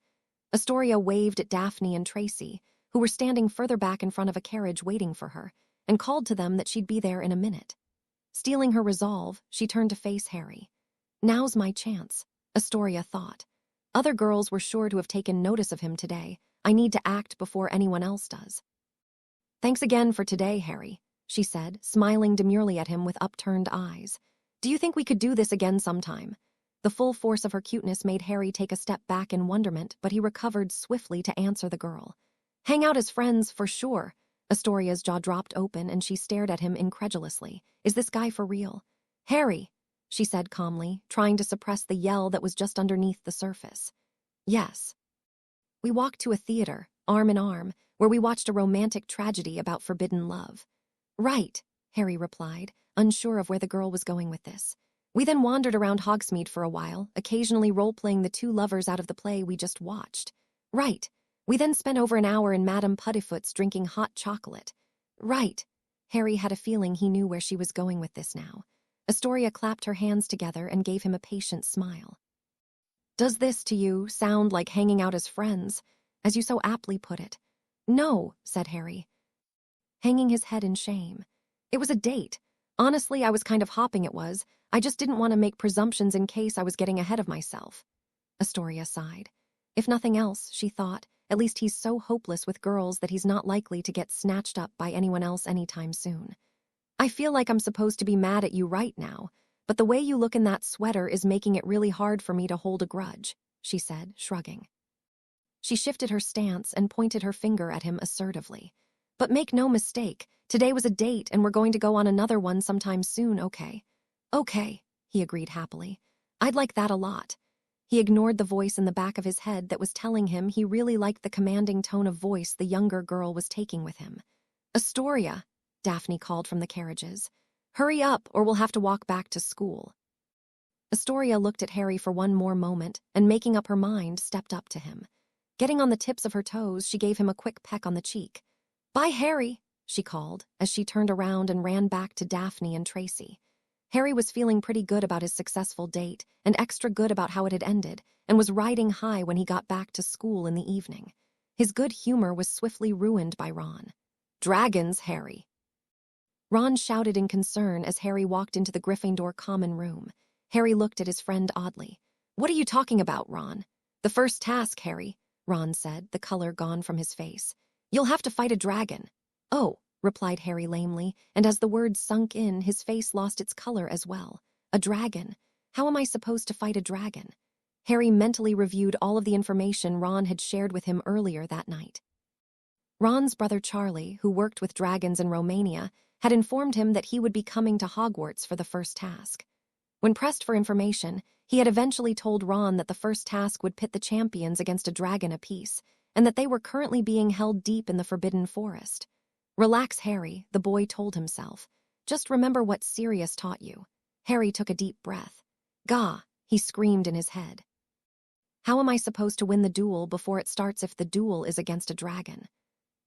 A: Astoria waved at Daphne and Tracy, who were standing further back in front of a carriage waiting for her, and called to them that she'd be there in a minute. Stealing her resolve, she turned to face Harry. Now's my chance, Astoria thought. Other girls were sure to have taken notice of him today. I need to act before anyone else does. Thanks again for today, Harry, she said, smiling demurely at him with upturned eyes. Do you think we could do this again sometime? The full force of her cuteness made Harry take a step back in wonderment, but he recovered swiftly to answer the girl. Hang out as friends, for sure. Astoria's jaw dropped open and she stared at him incredulously. Is this guy for real? Harry, she said calmly, trying to suppress the yell that was just underneath the surface. Yes. We walked to a theater, arm in arm, where we watched a romantic tragedy about forbidden love. Right, Harry replied, unsure of where the girl was going with this. We then wandered around Hogsmeade for a while, occasionally role-playing the two lovers out of the play we just watched. Right. We then spent over an hour in Madame Puddifoot's drinking hot chocolate. Right. Harry had a feeling he knew where she was going with this now. Astoria clapped her hands together and gave him a patient smile. Does this, to you, sound like hanging out as friends, as you so aptly put it? No, said Harry, hanging his head in shame. It was a date. Honestly, I was kind of hoping it was. I just didn't want to make presumptions in case I was getting ahead of myself. Astoria sighed. If nothing else, she thought, at least he's so hopeless with girls that he's not likely to get snatched up by anyone else anytime soon. I feel like I'm supposed to be mad at you right now, but the way you look in that sweater is making it really hard for me to hold a grudge, she said, shrugging. She shifted her stance and pointed her finger at him assertively. But make no mistake, today was a date and we're going to go on another one sometime soon, okay? Okay, he agreed happily. I'd like that a lot. He ignored the voice in the back of his head that was telling him he really liked the commanding tone of voice the younger girl was taking with him. Astoria, Daphne called from the carriages. Hurry up or we'll have to walk back to school. Astoria looked at Harry for one more moment and, making up her mind, stepped up to him. Getting on the tips of her toes, she gave him a quick peck on the cheek. Bye, Harry, she called as she turned around and ran back to Daphne and Tracy. Harry was feeling pretty good about his successful date and extra good about how it had ended, and was riding high when he got back to school in the evening. His good humor was swiftly ruined by Ron. Dragons, Harry. Ron shouted in concern as Harry walked into the Gryffindor common room. Harry looked at his friend oddly. What are you talking about, Ron? The first task, Harry, Ron said, the color gone from his face. You'll have to fight a dragon. Oh, replied Harry lamely, and as the words sunk in, his face lost its color as well. A dragon? How am I supposed to fight a dragon? Harry mentally reviewed all of the information Ron had shared with him earlier that night. Ron's brother Charlie, who worked with dragons in Romania, had informed him that he would be coming to Hogwarts for the first task. When pressed for information, he had eventually told Ron that the first task would pit the champions against a dragon apiece, and that they were currently being held deep in the Forbidden Forest. Relax, Harry, the boy told himself. Just remember what Sirius taught you. Harry took a deep breath. Gah, he screamed in his head. How am I supposed to win the duel before it starts if the duel is against a dragon?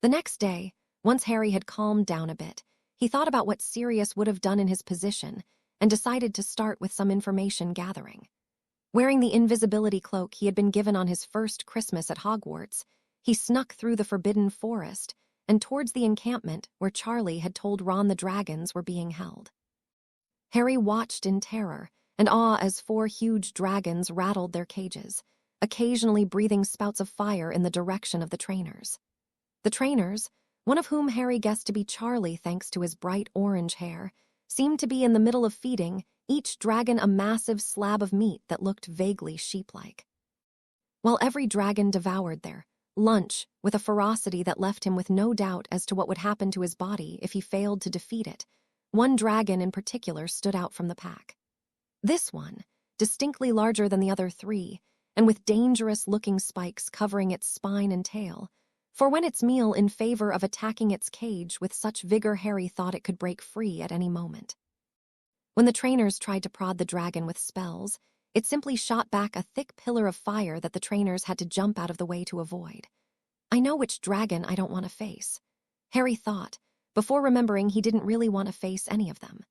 A: The next day, once Harry had calmed down a bit, he thought about what Sirius would have done in his position and decided to start with some information gathering. Wearing the invisibility cloak he had been given on his first Christmas at Hogwarts, he snuck through the Forbidden Forest and towards the encampment where Charlie had told Ron the dragons were being held. Harry watched in terror and awe as 4 huge dragons rattled their cages, occasionally breathing spouts of fire in the direction of the trainers. The trainers, one of whom Harry guessed to be Charlie thanks to his bright orange hair, seemed to be in the middle of feeding each dragon a massive slab of meat that looked vaguely sheep-like. While every dragon devoured their lunch with a ferocity that left him with no doubt as to what would happen to his body if he failed to defeat it, one dragon in particular stood out from the pack. This one, distinctly larger than the other three, and with dangerous-looking spikes covering its spine and tail, forewent its meal in favor of attacking its cage with such vigor Harry thought it could break free at any moment. When the trainers tried to prod the dragon with spells, it simply shot back a thick pillar of fire that the trainers had to jump out of the way to avoid. I know which dragon I don't want to face, Harry thought, before remembering he didn't really want to face any of them.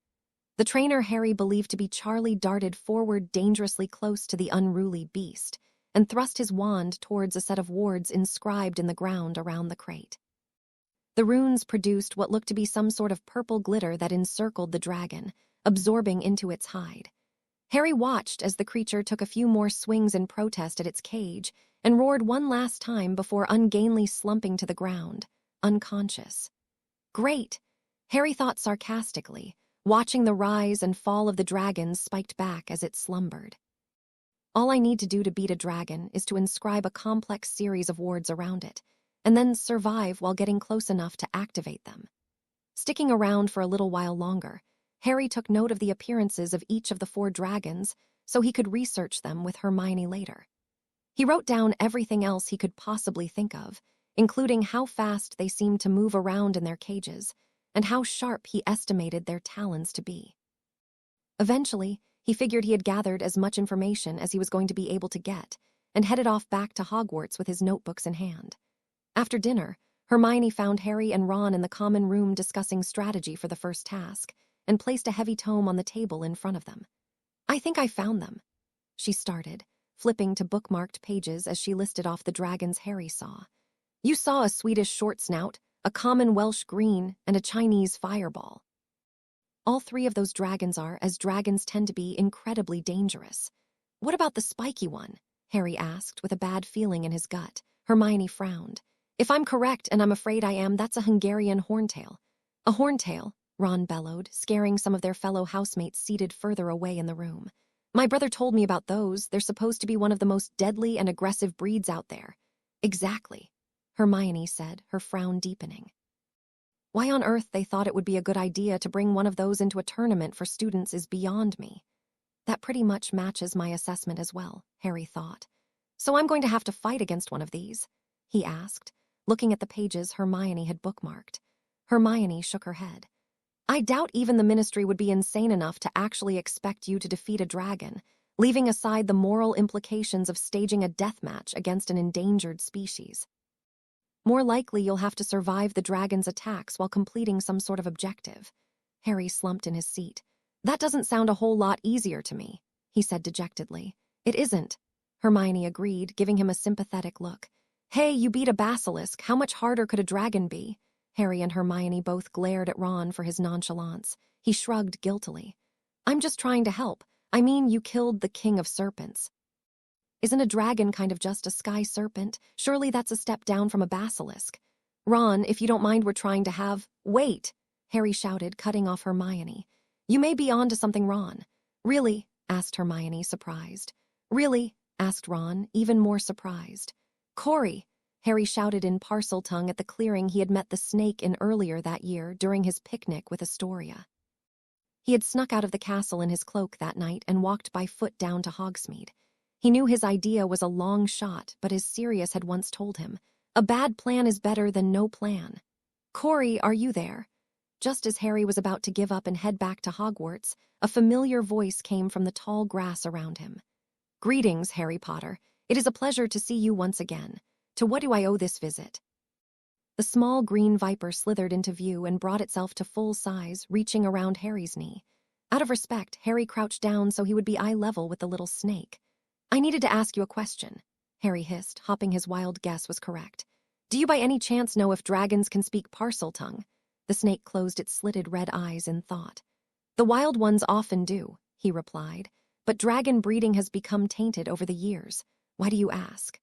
A: The trainer Harry believed to be Charlie darted forward dangerously close to the unruly beast and thrust his wand towards a set of wards inscribed in the ground around the crate. The runes produced what looked to be some sort of purple glitter that encircled the dragon, absorbing into its hide. Harry watched as the creature took a few more swings in protest at its cage and roared one last time before ungainly slumping to the ground, unconscious. Great, Harry thought sarcastically, watching the rise and fall of the dragon spiked back as it slumbered. All I need to do to beat a dragon is to inscribe a complex series of wards around it, and then survive while getting close enough to activate them. Sticking around for a little while longer, Harry took note of the appearances of each of the 4 dragons so he could research them with Hermione later. He wrote down everything else he could possibly think of, including how fast they seemed to move around in their cages and how sharp he estimated their talons to be. Eventually, he figured he had gathered as much information as he was going to be able to get and headed off back to Hogwarts with his notebooks in hand. After dinner, Hermione found Harry and Ron in the common room discussing strategy for the first task and placed a heavy tome on the table in front of them. I think I found them, she started, flipping to bookmarked pages as she listed off the dragons Harry saw. You saw a Swedish short snout, a common Welsh green, and a Chinese fireball. All 3 of those dragons are, as dragons tend to be, incredibly dangerous. What about the spiky one? Harry asked with a bad feeling in his gut. Hermione frowned. If I'm correct, and I'm afraid I am, that's a Hungarian horntail. A horntail, Ron bellowed, scaring some of their fellow housemates seated further away in the room. My brother told me about those. They're supposed to be one of the most deadly and aggressive breeds out there. Exactly, Hermione said, her frown deepening. Why on earth they thought it would be a good idea to bring one of those into a tournament for students is beyond me. That pretty much matches my assessment as well, Harry thought. So I'm going to have to fight against one of these, he asked, looking at the pages Hermione had bookmarked. Hermione shook her head. I doubt even the Ministry would be insane enough to actually expect you to defeat a dragon, leaving aside the moral implications of staging a death match against an endangered species. More likely you'll have to survive the dragon's attacks while completing some sort of objective. Harry slumped in his seat. That doesn't sound a whole lot easier to me, he said dejectedly. It isn't, Hermione agreed, giving him a sympathetic look. Hey, you beat a basilisk. How much harder could a dragon be? Harry and Hermione both glared at Ron for his nonchalance. He shrugged guiltily. I'm just trying to help. I mean, you killed the king of serpents. Isn't a dragon kind of just a sky serpent? Surely that's a step down from a basilisk. Ron, if you don't mind, we're trying to have— Wait, Harry shouted, cutting off Hermione. You may be on to something, Ron. Really? Asked Hermione, surprised. Really? Asked Ron, even more surprised. Corey, Harry shouted in Parseltongue at the clearing he had met the snake in earlier that year during his picnic with Astoria. He had snuck out of the castle in his cloak that night and walked by foot down to Hogsmeade. He knew his idea was a long shot, but as Sirius had once told him, a bad plan is better than no plan. Corey, are you there? Just as Harry was about to give up and head back to Hogwarts, a familiar voice came from the tall grass around him. Greetings, Harry Potter. It is a pleasure to see you once again. To what do I owe this visit? The small green viper slithered into view and brought itself to full size, reaching around Harry's knee. Out of respect, Harry crouched down so he would be eye level with the little snake. I needed to ask you a question, Harry hissed, hoping his wild guess was correct. Do you by any chance know if dragons can speak Parseltongue? The snake closed its slitted red eyes in thought. The wild ones often do, he replied, but dragon breeding has become tainted over the years. Why do you ask?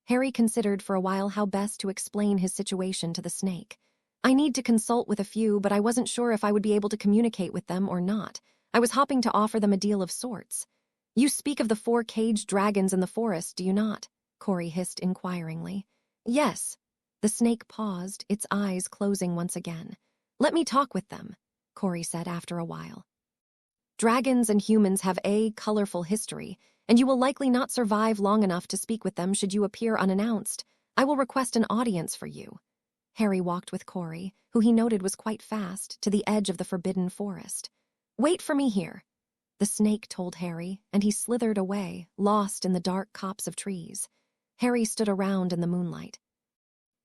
A: Harry considered for a while how best to explain his situation to the snake. I need to consult with a few, but I wasn't sure if I would be able to communicate with them or not. I was hoping to offer them a deal of sorts. You speak of the 4 caged dragons in the forest, do you not? Corey hissed inquiringly. Yes. The snake paused, its eyes closing once again. Let me talk with them, Corey said after a while. Dragons and humans have a colorful history, and you will likely not survive long enough to speak with them should you appear unannounced. I will request an audience for you. Harry walked with Corey, who he noted was quite fast, to the edge of the forbidden forest. Wait for me here, the snake told Harry, and he slithered away, lost in the dark copse of trees. Harry stood around in the moonlight,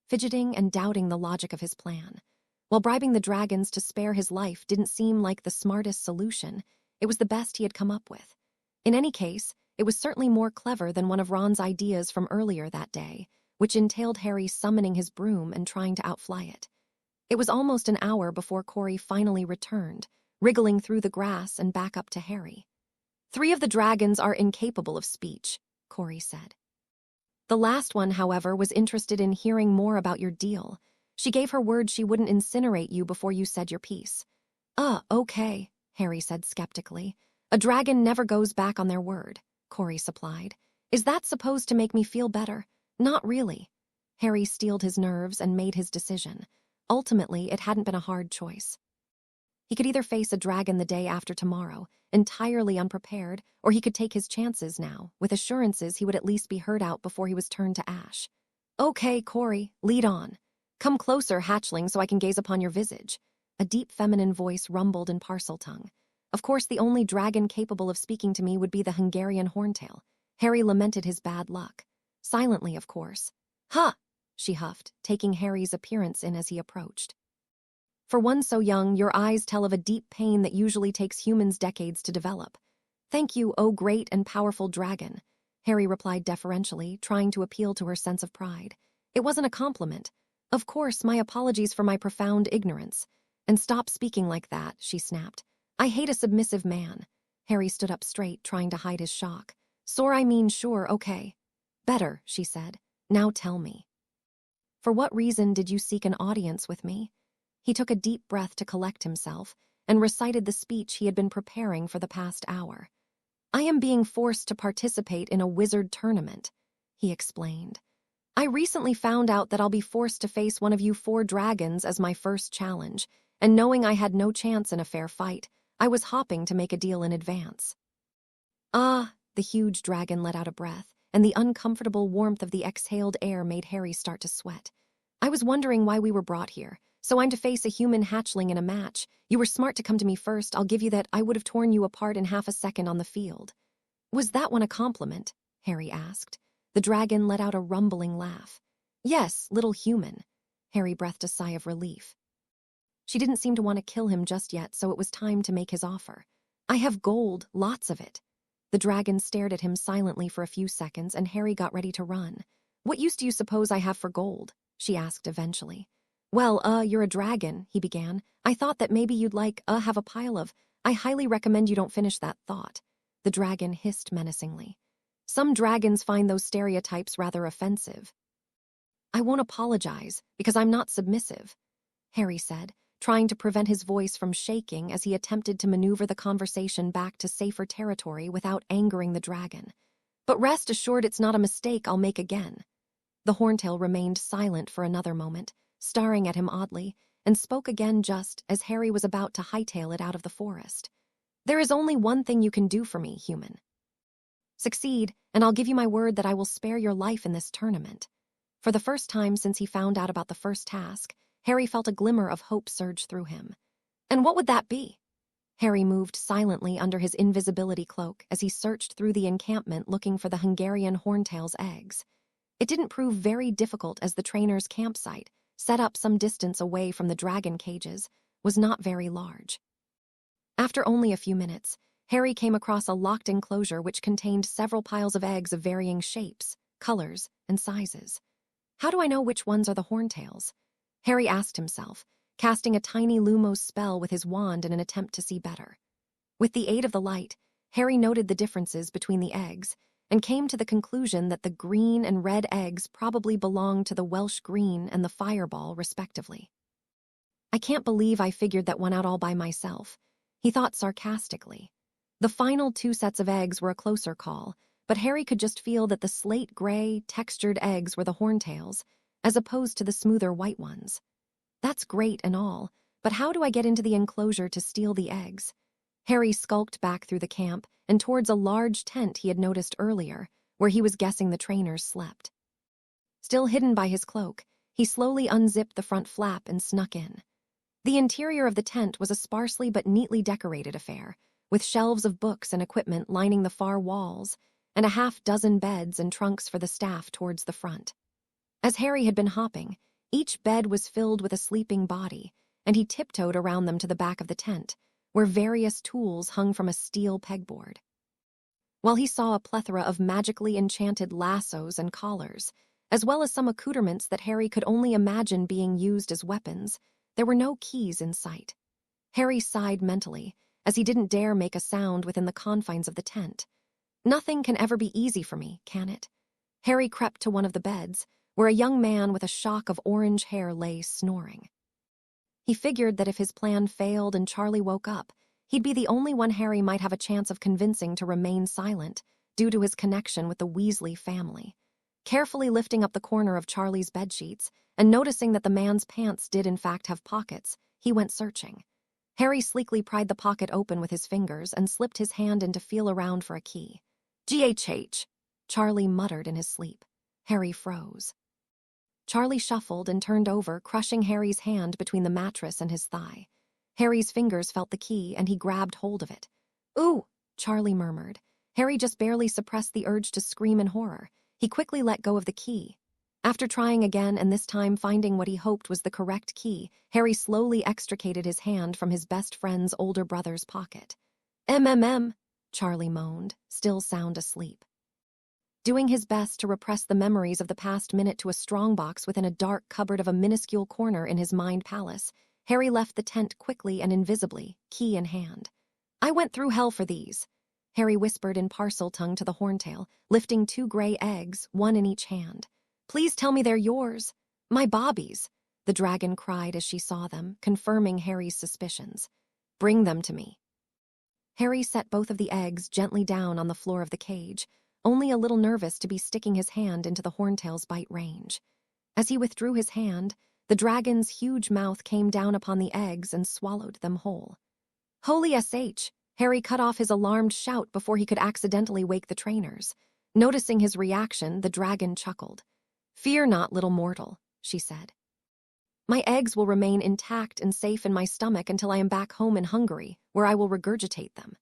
A: fidgeting and doubting the logic of his plan. While bribing the dragons to spare his life didn't seem like the smartest solution, it was the best he had come up with. In any case, it was certainly more clever than one of Ron's ideas from earlier that day, which entailed Harry summoning his broom and trying to outfly it. It was almost an hour before Corey finally returned, wriggling through the grass and back up to Harry. 3 of the dragons are incapable of speech, Corey said. The last one, however, was interested in hearing more about your deal. She gave her word she wouldn't incinerate you before you said your piece. Okay, Harry said skeptically. A dragon never goes back on their word, Corey supplied. Is that supposed to make me feel better? Not really. Harry steeled his nerves and made his decision. Ultimately, it hadn't been a hard choice. He could either face a dragon the day after tomorrow, entirely unprepared, or he could take his chances now, with assurances he would at least be heard out before he was turned to ash. Okay, Corey, lead on. Come closer, hatchling, so I can gaze upon your visage. A deep feminine voice rumbled in Parseltongue. Of course, the only dragon capable of speaking to me would be the Hungarian horntail. Harry lamented his bad luck. Silently, of course. Huh, she huffed, taking Harry's appearance in as he approached. For one so young, your eyes tell of a deep pain that usually takes humans decades to develop. Thank you, oh great and powerful dragon, Harry replied deferentially, trying to appeal to her sense of pride. It wasn't a compliment. Of course, my apologies for my profound ignorance. And stop speaking like that, she snapped. I hate a submissive man. Harry stood up straight, trying to hide his shock. Sure, okay. Better, she said. Now tell me. For what reason did you seek an audience with me? He took a deep breath to collect himself and recited the speech he had been preparing for the past hour. I am being forced to participate in a wizard tournament, he explained. I recently found out that I'll be forced to face one of you 4 dragons as my first challenge, and knowing I had no chance in a fair fight, I was hopping to make a deal in advance. The huge dragon let out a breath, and the uncomfortable warmth of the exhaled air made Harry start to sweat. I was wondering why we were brought here. So I'm to face a human hatchling in a match. You were smart to come to me first, I'll give you that. I would have torn you apart in half a second on the field. Was that one a compliment? Harry asked. The dragon let out a rumbling laugh. Yes, little human. Harry breathed a sigh of relief. She didn't seem to want to kill him just yet, so it was time to make his offer. I have gold, lots of it. The dragon stared at him silently for a few seconds, and Harry got ready to run. What use do you suppose I have for gold? She asked eventually. Well, you're a dragon, he began. I thought that maybe you'd have a pile of. I highly recommend you don't finish that thought. The dragon hissed menacingly. Some dragons find those stereotypes rather offensive. I won't apologize, because I'm not submissive, Harry said, trying to prevent his voice from shaking as he attempted to maneuver the conversation back to safer territory without angering the dragon. But rest assured it's not a mistake I'll make again. The horntail remained silent for another moment, staring at him oddly, and spoke again just as Harry was about to hightail it out of the forest. There is only one thing you can do for me, human. Succeed, and I'll give you my word that I will spare your life in this tournament. For the first time since he found out about the first task, Harry felt a glimmer of hope surge through him. And what would that be? Harry moved silently under his invisibility cloak as he searched through the encampment looking for the Hungarian horntail's eggs. It didn't prove very difficult as the trainer's campsite, set up some distance away from the dragon cages, was not very large. After only a few minutes, Harry came across a locked enclosure which contained several piles of eggs of varying shapes, colors, and sizes. How do I know which ones are the horntails? Harry asked himself, casting a tiny Lumos spell with his wand in an attempt to see better. With the aid of the light, Harry noted the differences between the eggs, and came to the conclusion that the green and red eggs probably belonged to the Welsh green and the fireball, respectively. I can't believe I figured that one out all by myself, he thought sarcastically. The final 2 sets of eggs were a closer call, but Harry could just feel that the slate-gray, textured eggs were the horntails, as opposed to the smoother white ones. That's great and all, but how do I get into the enclosure to steal the eggs? Harry skulked back through the camp and towards a large tent he had noticed earlier, where he was guessing the trainers slept. Still hidden by his cloak, he slowly unzipped the front flap and snuck in. The interior of the tent was a sparsely but neatly decorated affair, with shelves of books and equipment lining the far walls, and a half-dozen beds and trunks for the staff towards the front. As Harry had been hopping, each bed was filled with a sleeping body, and he tiptoed around them to the back of the tent, where various tools hung from a steel pegboard. While he saw a plethora of magically enchanted lassos and collars, as well as some accoutrements that Harry could only imagine being used as weapons, there were no keys in sight. Harry sighed mentally, as he didn't dare make a sound within the confines of the tent. Nothing can ever be easy for me, can it? Harry crept to one of the beds, where a young man with a shock of orange hair lay snoring. He figured that if his plan failed and Charlie woke up, he'd be the only one Harry might have a chance of convincing to remain silent, due to his connection with the Weasley family. Carefully lifting up the corner of Charlie's bedsheets, and noticing that the man's pants did in fact have pockets, he went searching. Harry sleekly pried the pocket open with his fingers and slipped his hand in to feel around for a key. "GHH," Charlie muttered in his sleep. Harry froze. Charlie shuffled and turned over, crushing Harry's hand between the mattress and his thigh. Harry's fingers felt the key, and he grabbed hold of it. "Ooh," Charlie murmured. Harry just barely suppressed the urge to scream in horror. He quickly let go of the key. After trying again and this time finding what he hoped was the correct key, Harry slowly extricated his hand from his best friend's older brother's pocket. "MMM," Charlie moaned, still sound asleep. Doing his best to repress the memories of the past minute to a strongbox within a dark cupboard of a minuscule corner in his mind palace, Harry left the tent quickly and invisibly, key in hand. "I went through hell for these," Harry whispered in parcel tongue to the horntail, lifting 2 gray eggs, one in each hand. "Please tell me they're yours. My bobbies," the dragon cried as she saw them, confirming Harry's suspicions. "Bring them to me." Harry set both of the eggs gently down on the floor of the cage, only a little nervous to be sticking his hand into the horntail's bite range. As he withdrew his hand, the dragon's huge mouth came down upon the eggs and swallowed them whole. "Holy sh!" Harry cut off his alarmed shout before he could accidentally wake the trainers. Noticing his reaction, the dragon chuckled. "Fear not, little mortal," she said. "My eggs will remain intact and safe in my stomach until I am back home in Hungary, where I will regurgitate them."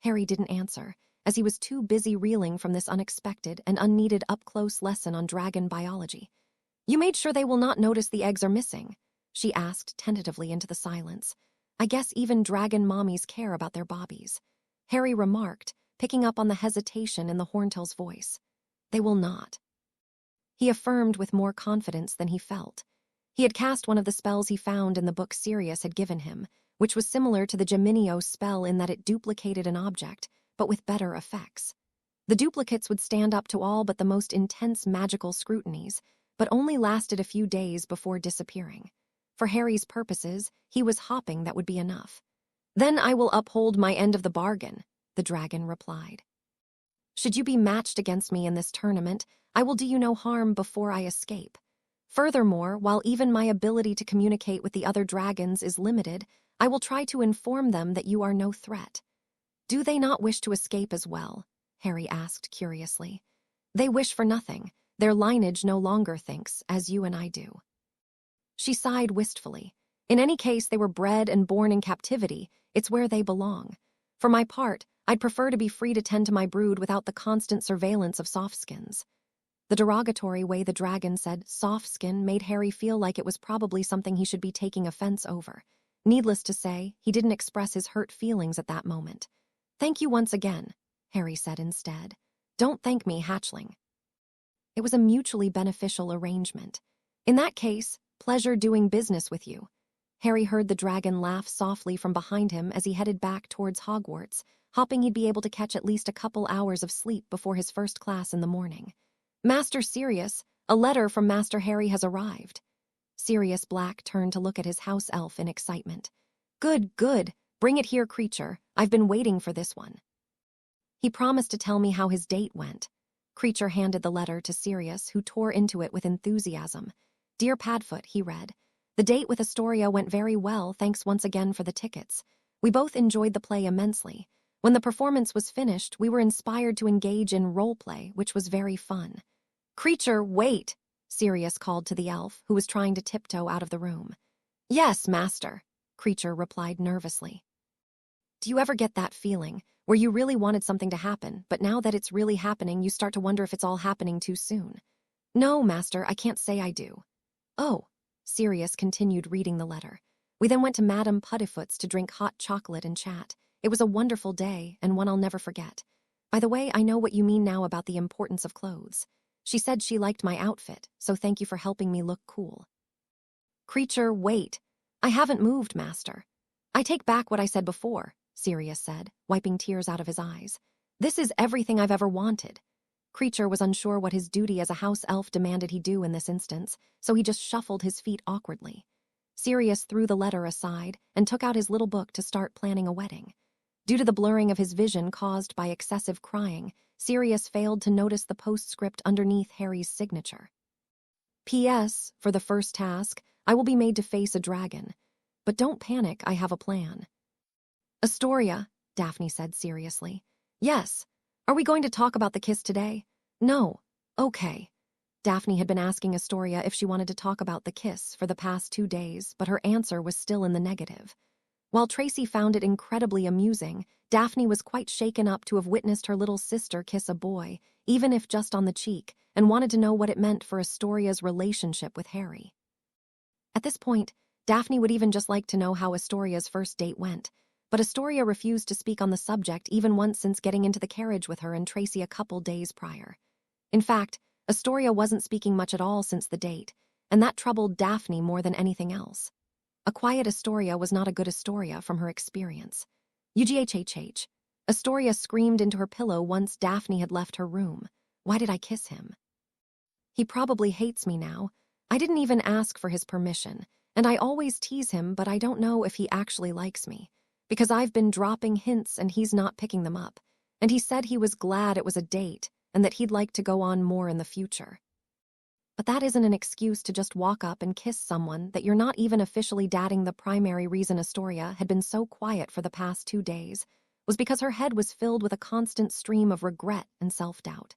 A: Harry didn't answer, as he was too busy reeling from this unexpected and unneeded up-close lesson on dragon biology. "You made sure they will not notice the eggs are missing?" she asked tentatively into the silence. "I guess even dragon mommies care about their bobbies," Harry remarked, picking up on the hesitation in the horntail's voice. "They will not," he affirmed with more confidence than he felt. He had cast one of the spells he found in the book Sirius had given him, which was similar to the Geminio spell in that it duplicated an object, but with better effects. The duplicates would stand up to all but the most intense magical scrutinies, but only lasted a few days before disappearing. For Harry's purposes, he was hoping that would be enough. "Then I will uphold my end of the bargain," the dragon replied. "Should you be matched against me in this tournament, I will do you no harm before I escape. Furthermore, while even my ability to communicate with the other dragons is limited, I will try to inform them that you are no threat." "Do they not wish to escape as well?" Harry asked curiously. "They wish for nothing. Their lineage no longer thinks, as you and I do." She sighed wistfully. "In any case, they were bred and born in captivity. It's where they belong. For my part, I'd prefer to be free to tend to my brood without the constant surveillance of softskins." The derogatory way the dragon said "softskin" made Harry feel like it was probably something he should be taking offense over. Needless to say, he didn't express his hurt feelings at that moment. "Thank you once again," Harry said instead. "Don't thank me, hatchling." It was a mutually beneficial arrangement. "In that case, pleasure doing business with you." Harry heard the dragon laugh softly from behind him as he headed back towards Hogwarts, hoping he'd be able to catch at least a couple hours of sleep before his first class in the morning. "Master Sirius, a letter from Master Harry has arrived." Sirius Black turned to look at his house elf in excitement. "Good, good. Bring it here, creature. I've been waiting for this one." "He promised to tell me how his date went." Creature handed the letter to Sirius, who tore into it with enthusiasm. "Dear Padfoot," he read, "the date with Astoria went very well, thanks once again for the tickets. We both enjoyed the play immensely. When the performance was finished, we were inspired to engage in role play, which was very fun." "Creature, wait!" Sirius called to the elf, who was trying to tiptoe out of the room. "Yes, master," Creature replied nervously. "Do you ever get that feeling, where you really wanted something to happen, but now that it's really happening, you start to wonder if it's all happening too soon?" "No, master, I can't say I do." "Oh," Sirius continued reading the letter. "We then went to Madame Puddifoot's to drink hot chocolate and chat. It was a wonderful day, and one I'll never forget. By the way, I know what you mean now about the importance of clothes. She said she liked my outfit, so thank you for helping me look cool." "Creature, wait. I haven't moved, master." "I take back what I said before," Sirius said, wiping tears out of his eyes. "This is everything I've ever wanted." Creature was unsure what his duty as a house elf demanded he do in this instance, so he just shuffled his feet awkwardly. Sirius threw the letter aside and took out his little book to start planning a wedding. Due to the blurring of his vision caused by excessive crying, Sirius failed to notice the postscript underneath Harry's signature. "P.S. For the first task, I will be made to face a dragon. But don't panic, I have a plan." "Astoria," Daphne said seriously. "Yes. Are we going to talk about the kiss today?" "No." "Okay." Daphne had been asking Astoria if she wanted to talk about the kiss for the past 2 days, but her answer was still in the negative. While Tracy found it incredibly amusing, Daphne was quite shaken up to have witnessed her little sister kiss a boy, even if just on the cheek, and wanted to know what it meant for Astoria's relationship with Harry. At this point, Daphne would even just like to know how Astoria's first date went, but Astoria refused to speak on the subject even once since getting into the carriage with her and Tracy a couple days prior. In fact, Astoria wasn't speaking much at all since the date, and that troubled Daphne more than anything else. A quiet Astoria was not a good Astoria from her experience. UGHHH. Astoria screamed into her pillow once Daphne had left her room. "Why did I kiss him? He probably hates me now. I didn't even ask for his permission, and I always tease him, but I don't know if he actually likes me, because I've been dropping hints and he's not picking them up, and he said he was glad it was a date and that he'd like to go on more in the future. But that isn't an excuse to just walk up and kiss someone that you're not even officially dating." The primary reason Astoria had been so quiet for the past 2 days was because her head was filled with a constant stream of regret and self-doubt.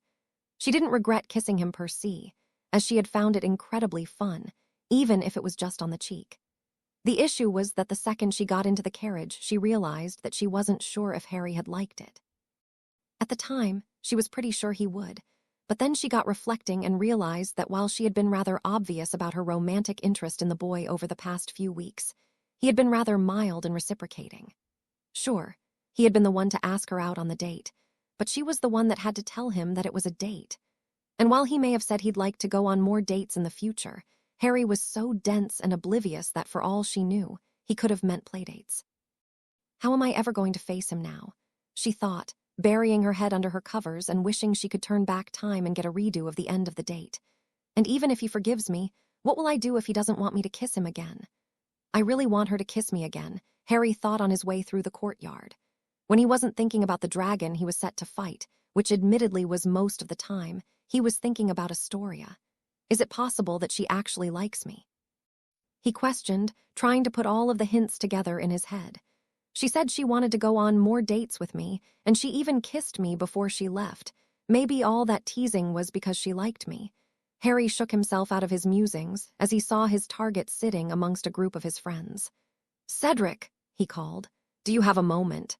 A: She didn't regret kissing him per se, as she had found it incredibly fun, even if it was just on the cheek. The issue was that the second she got into the carriage, she realized that she wasn't sure if Harry had liked it. At the time, she was pretty sure he would, but then she got reflecting and realized that while she had been rather obvious about her romantic interest in the boy over the past few weeks, he had been rather mild and reciprocating. Sure, he had been the one to ask her out on the date, but she was the one that had to tell him that it was a date. And while he may have said he'd like to go on more dates in the future, Harry was so dense and oblivious that for all she knew, he could have meant playdates. "How am I ever going to face him now?" she thought, burying her head under her covers and wishing she could turn back time and get a redo of the end of the date. "And even if he forgives me, what will I do if he doesn't want me to kiss him again?" "I really want her to kiss me again," Harry thought on his way through the courtyard. When he wasn't thinking about the dragon he was set to fight, which admittedly was most of the time, he was thinking about Astoria. Is it possible that she actually likes me? He questioned, trying to put all of the hints together in his head. She said she wanted to go on more dates with me, and she even kissed me before she left. Maybe all that teasing was because she liked me. Harry shook himself out of his musings as he saw his target sitting amongst a group of his friends. "Cedric," he called, "do you have a moment?"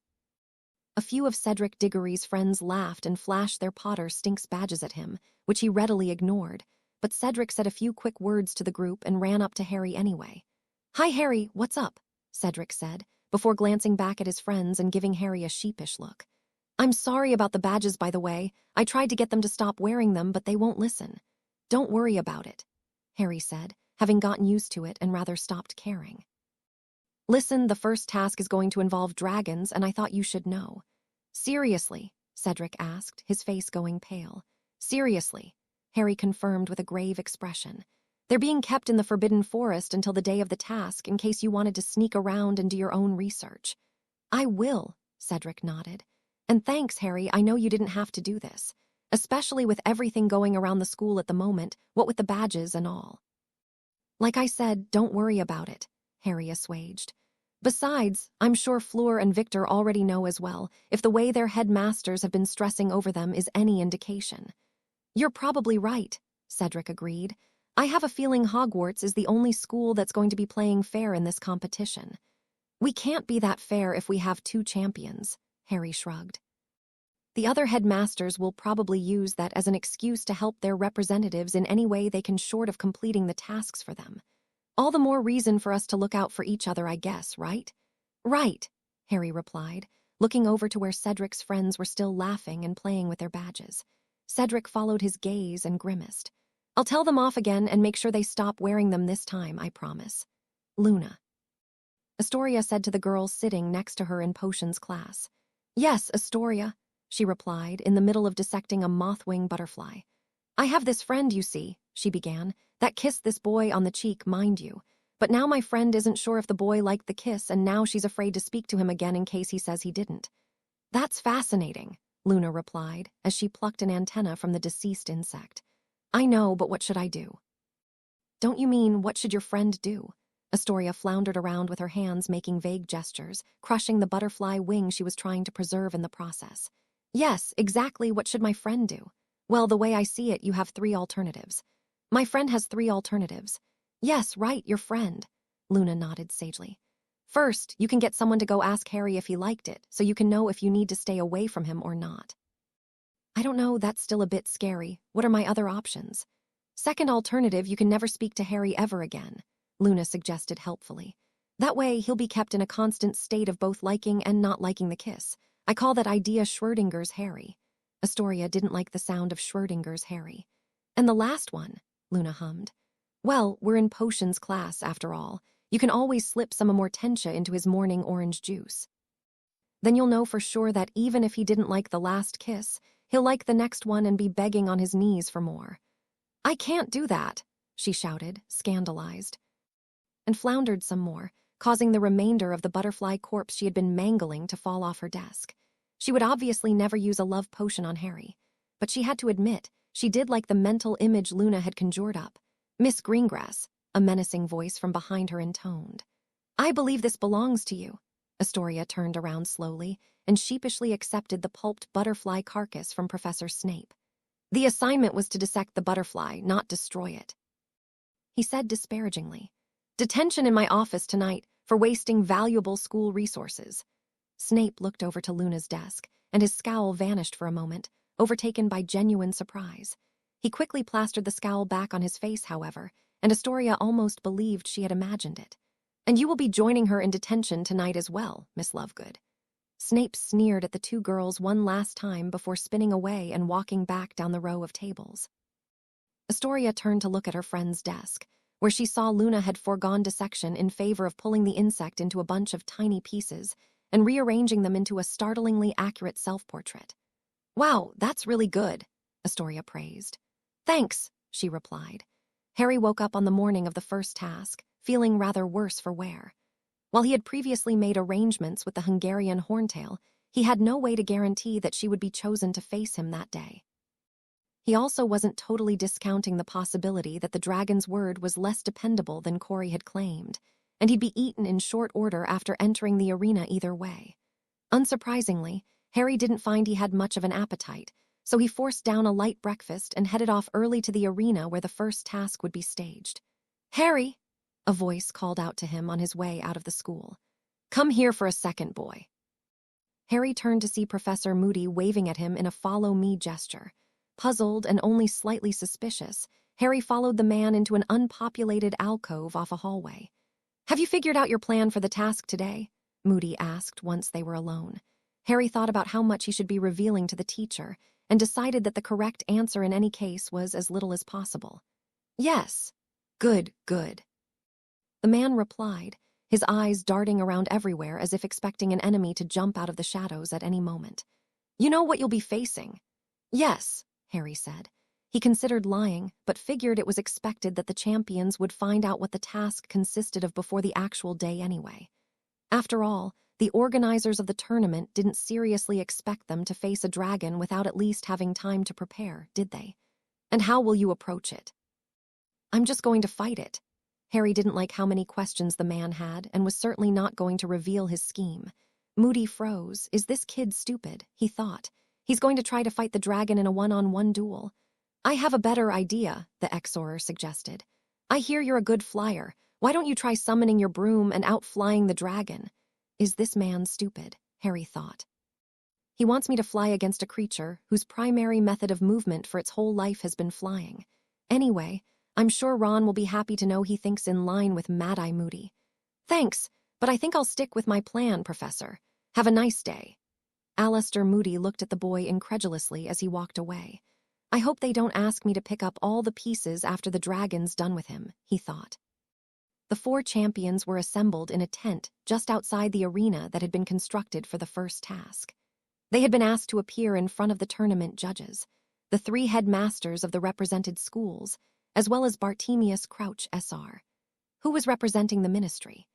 A: A few of Cedric Diggory's friends laughed and flashed their Potter Stinks badges at him, which he readily ignored, but Cedric said a few quick words to the group and ran up to Harry anyway. "Hi, Harry, what's up?" Cedric said, before glancing back at his friends and giving Harry a sheepish look. "I'm sorry about the badges, by the way. I tried to get them to stop wearing them, but they won't listen." "Don't worry about it," Harry said, having gotten used to it and rather stopped caring. "Listen, the first task is going to involve dragons, and I thought you should know." Seriously? Cedric asked, his face going pale. Seriously, Harry confirmed with a grave expression. They're being kept in the Forbidden Forest until the day of the task in case you wanted to sneak around and do your own research. I will, Cedric nodded. And thanks, Harry, I know you didn't have to do this. Especially with everything going around the school at the moment, what with the badges and all. Like I said, don't worry about it, Harry assuaged. Besides, I'm sure Fleur and Victor already know as well, if the way their headmasters have been stressing over them is any indication. You're probably right, Cedric agreed. I have a feeling Hogwarts is the only school that's going to be playing fair in this competition. We can't be that fair if we have two champions, Harry shrugged. The other headmasters will probably use that as an excuse to help their representatives in any way they can short of completing the tasks for them. All the more reason for us to look out for each other, I guess, right? Right, Harry replied, looking over to where Cedric's friends were still laughing and playing with their badges. Cedric followed his gaze and grimaced. I'll tell them off again and make sure they stop wearing them this time, I promise. Luna. Astoria said to the girl sitting next to her in potions class. Yes, Astoria, she replied, in the middle of dissecting a mothwing butterfly. I have this friend, you see, she began, that kissed this boy on the cheek, mind you. But now my friend isn't sure if the boy liked the kiss, and now she's afraid to speak to him again in case he says he didn't. That's fascinating, Luna replied, as she plucked an antenna from the deceased insect. I know, but what should I do? Don't you mean, what should your friend do? Astoria floundered around with her hands making vague gestures, crushing the butterfly wing she was trying to preserve in the process. Yes, exactly, what should my friend do? Well, the way I see it, you have 3 alternatives. My friend has 3 alternatives. Yes, right, your friend, Luna nodded sagely. First, you can get someone to go ask Harry if he liked it, so you can know if you need to stay away from him or not. I don't know, that's still a bit scary. What are my other options? Second alternative, you can never speak to Harry ever again, Luna suggested helpfully. That way, he'll be kept in a constant state of both liking and not liking the kiss. I call that idea Schrödinger's Harry. Astoria didn't like the sound of Schrödinger's Harry. And the last one, Luna hummed. Well, we're in potions class, after all. You can always slip some Amortentia into his morning orange juice. Then you'll know for sure that even if he didn't like the last kiss, he'll like the next one and be begging on his knees for more. I can't do that, she shouted, scandalized, and floundered some more, causing the remainder of the butterfly corpse she had been mangling to fall off her desk. She would obviously never use a love potion on Harry, but she had to admit she did like the mental image Luna had conjured up. Miss Greengrass, a menacing voice from behind her intoned. I believe this belongs to you. Astoria turned around slowly and sheepishly accepted the pulped butterfly carcass from Professor Snape. The assignment was to dissect the butterfly, not destroy it. He said disparagingly, Detention in my office tonight for wasting valuable school resources. Snape looked over to Luna's desk, and his scowl vanished for a moment, overtaken by genuine surprise. He quickly plastered the scowl back on his face, however, and Astoria almost believed she had imagined it. And you will be joining her in detention tonight as well, Miss Lovegood. Snape sneered at the 2 girls one last time before spinning away and walking back down the row of tables. Astoria turned to look at her friend's desk, where she saw Luna had foregone dissection in favor of pulling the insect into a bunch of tiny pieces and rearranging them into a startlingly accurate self-portrait. Wow, that's really good, Astoria praised. Thanks, she replied. Harry woke up on the morning of the first task, feeling rather worse for wear. While he had previously made arrangements with the Hungarian Horntail, he had no way to guarantee that she would be chosen to face him that day. He also wasn't totally discounting the possibility that the dragon's word was less dependable than Corey had claimed, and he'd be eaten in short order after entering the arena either way. Unsurprisingly, Harry didn't find he had much of an appetite, so he forced down a light breakfast and headed off early to the arena where the first task would be staged. Harry, a voice called out to him on his way out of the school. Come here for a second, boy. Harry turned to see Professor Moody waving at him in a follow-me gesture. Puzzled and only slightly suspicious, Harry followed the man into an unpopulated alcove off a hallway. Have you figured out your plan for the task today? Moody asked once they were alone. Harry thought about how much he should be revealing to the teacher and decided that the correct answer in any case was as little as possible. Yes. Good, good. The man replied, his eyes darting around everywhere as if expecting an enemy to jump out of the shadows at any moment. You know what you'll be facing. Yes, Harry said. He considered lying, but figured it was expected that the champions would find out what the task consisted of before the actual day anyway. After all, the organizers of the tournament didn't seriously expect them to face a dragon without at least having time to prepare, did they? And how will you approach it? I'm just going to fight it. Harry didn't like how many questions the man had and was certainly not going to reveal his scheme. Moody froze. Is this kid stupid? He thought. He's going to try to fight the dragon in a one-on-one duel. I have a better idea, the Exorer suggested. I hear you're a good flyer. Why don't you try summoning your broom and outflying the dragon? Is this man stupid? Harry thought. He wants me to fly against a creature whose primary method of movement for its whole life has been flying. Anyway, I'm sure Ron will be happy to know he thinks in line with Mad-Eye Moody. Thanks, but I think I'll stick with my plan, Professor. Have a nice day. Alistair Moody looked at the boy incredulously as he walked away. I hope they don't ask me to pick up all the pieces after the dragon's done with him, he thought. The 4 champions were assembled in a tent just outside the arena that had been constructed for the first task. They had been asked to appear in front of the tournament judges, the 3 headmasters of the represented schools, as well as Bartemius Crouch SR, who was representing the ministry.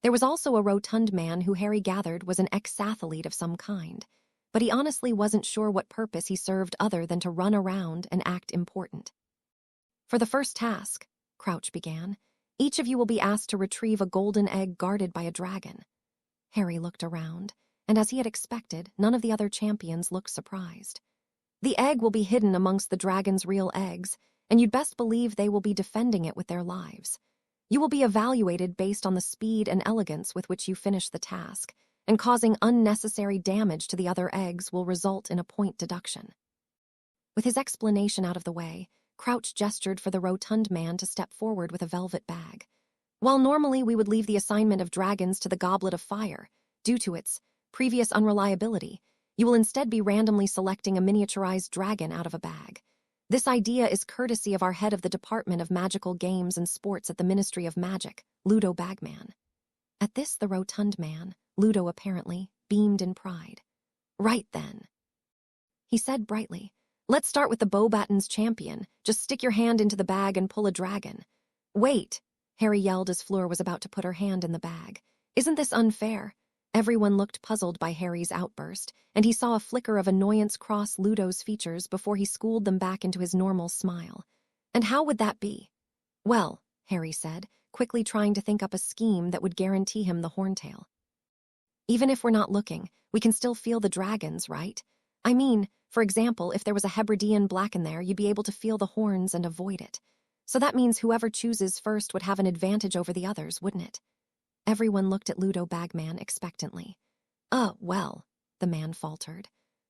A: There was also a rotund man who Harry gathered was an ex-athlete of some kind, but he honestly wasn't sure what purpose he served other than to run around and act important. For the first task, Crouch began, each of you will be asked to retrieve a golden egg guarded by a dragon. Harry looked around, and as he had expected, none of the other champions looked surprised. The egg will be hidden amongst the dragon's real eggs, and you'd best believe they will be defending it with their lives. You will be evaluated based on the speed and elegance with which you finish the task, and causing unnecessary damage to the other eggs will result in a point deduction. With his explanation out of the way, Crouch gestured for the rotund man to step forward with a velvet bag. While normally we would leave the assignment of dragons to the Goblet of Fire, due to its previous unreliability, you will instead be randomly selecting a miniaturized dragon out of a bag. This idea is courtesy of our head of the Department of Magical Games and Sports at the Ministry of Magic, Ludo Bagman. At this, the rotund man, Ludo apparently, beamed in pride. Right then, he said brightly. Let's start with the Beauxbatons champion. Just stick your hand into the bag and pull a dragon. Wait, Harry yelled as Fleur was about to put her hand in the bag. Isn't this unfair? Everyone looked puzzled by Harry's outburst, and he saw a flicker of annoyance cross Ludo's features before he schooled them back into his normal smile. And how would that be? Well, Harry said, quickly trying to think up a scheme that would guarantee him the horntail. Even if we're not looking, we can still feel the dragons, right? I mean, for example, if there was a Hebridean black in there, you'd be able to feel the horns and avoid it. So that means whoever chooses first would have an advantage over the others, wouldn't it? Everyone looked at Ludo Bagman expectantly. Well, the man faltered.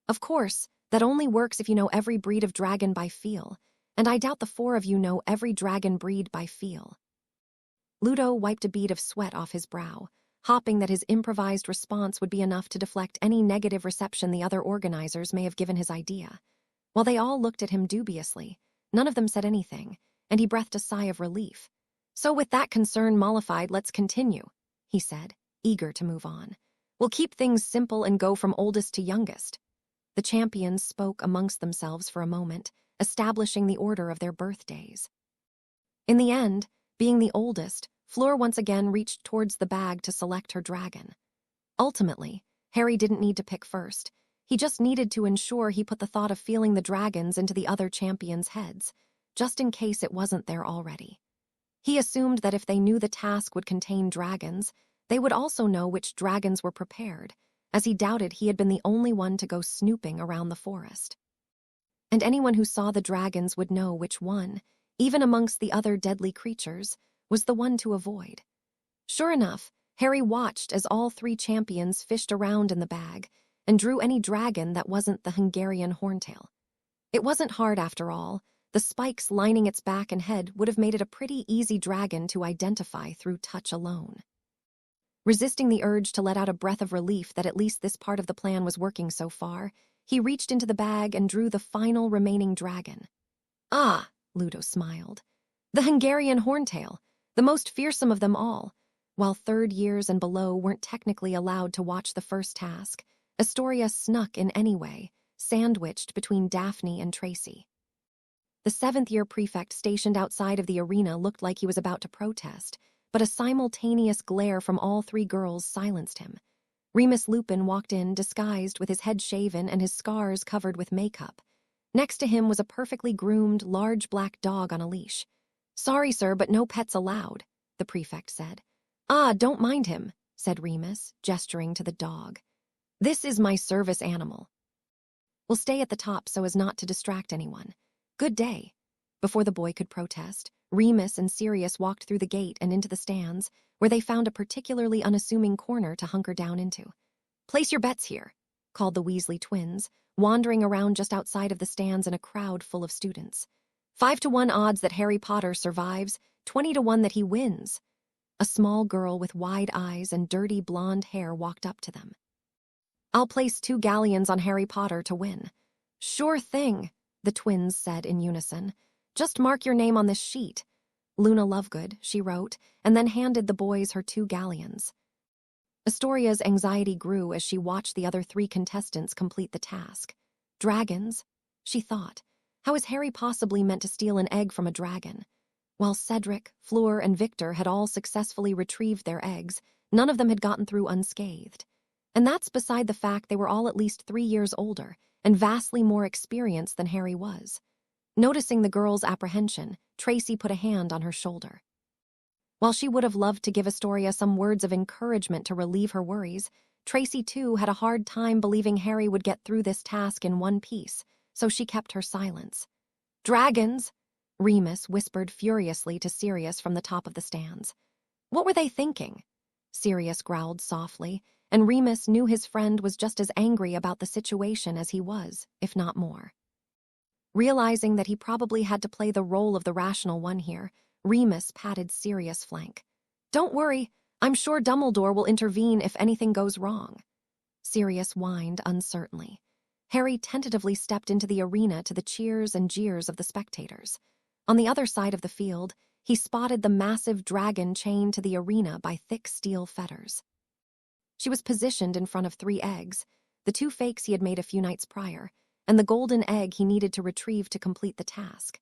A: Of course, that only works if you know every breed of dragon by feel, and I doubt the 4 of you know every dragon breed by feel. Ludo wiped a bead of sweat off his brow, hoping that his improvised response would be enough to deflect any negative reception the other organizers may have given his idea. While they all looked at him dubiously, none of them said anything, and he breathed a sigh of relief. So with that concern mollified, let's continue, he said, eager to move on. We'll keep things simple and go from oldest to youngest. The champions spoke amongst themselves for a moment, establishing the order of their birthdays. In the end, being the oldest, Fleur once again reached towards the bag to select her dragon. Ultimately, Harry didn't need to pick first. He just needed to ensure he put the thought of feeling the dragons into the other champions' heads, just in case it wasn't there already. He assumed that if they knew the task would contain dragons, they would also know which dragons were prepared, as he doubted he had been the only one to go snooping around the forest. And anyone who saw the dragons would know which one, even amongst the other deadly creatures, was the one to avoid. Sure enough, Harry watched as all 3 champions fished around in the bag and drew any dragon that wasn't the Hungarian horntail. It wasn't hard after all. The spikes lining its back and head would have made it a pretty easy dragon to identify through touch alone. Resisting the urge to let out a breath of relief that at least this part of the plan was working so far, he reached into the bag and drew the final remaining dragon. Ah, Ludo smiled. The Hungarian horntail, the most fearsome of them all. While 3rd years and below weren't technically allowed to watch the first task, Astoria snuck in anyway, sandwiched between Daphne and Tracy. The seventh-year prefect stationed outside of the arena looked like he was about to protest, but a simultaneous glare from all three girls silenced him. Remus Lupin walked in, disguised with his head shaven and his scars covered with makeup. Next to him was a perfectly groomed, large black dog on a leash. "Sorry, sir, but no pets allowed," the prefect said. "Ah, don't mind him," said Remus, gesturing to the dog. "This is my service animal. We'll stay at the top so as not to distract anyone. Good day." Before the boy could protest, Remus and Sirius walked through the gate and into the stands, where they found a particularly unassuming corner to hunker down into. "Place your bets here," called the Weasley twins, wandering around just outside of the stands in a crowd full of students. 5-to-1 odds that Harry Potter survives, 20-to-1 that he wins. A small girl with wide eyes and dirty blonde hair walked up to them. "I'll place 2 galleons on Harry Potter to win." "Sure thing," the twins said in unison. "Just mark your name on this sheet." "Luna Lovegood," she wrote, and then handed the boys her 2 galleons. Astoria's anxiety grew as she watched the other 3 contestants complete the task. Dragons, she thought. How is Harry possibly meant to steal an egg from a dragon? While Cedric, Fleur, and Victor had all successfully retrieved their eggs, none of them had gotten through unscathed. And that's beside the fact they were all at least 3 years older and vastly more experienced than Harry was. Noticing the girl's apprehension, Tracy put a hand on her shoulder. While she would have loved to give Astoria some words of encouragement to relieve her worries, Tracy too had a hard time believing Harry would get through this task in one piece, so she kept her silence. "Dragons!" Remus whispered furiously to Sirius from the top of the stands. "What were they thinking?" Sirius growled softly, and Remus knew his friend was just as angry about the situation as he was, if not more. Realizing that he probably had to play the role of the rational one here, Remus patted Sirius' flank. "Don't worry, I'm sure Dumbledore will intervene if anything goes wrong." Sirius whined uncertainly. Harry tentatively stepped into the arena to the cheers and jeers of the spectators. On the other side of the field, he spotted the massive dragon chained to the arena by thick steel fetters. She was positioned in front of 3 eggs, the 2 fakes he had made a few nights prior, and the golden egg he needed to retrieve to complete the task.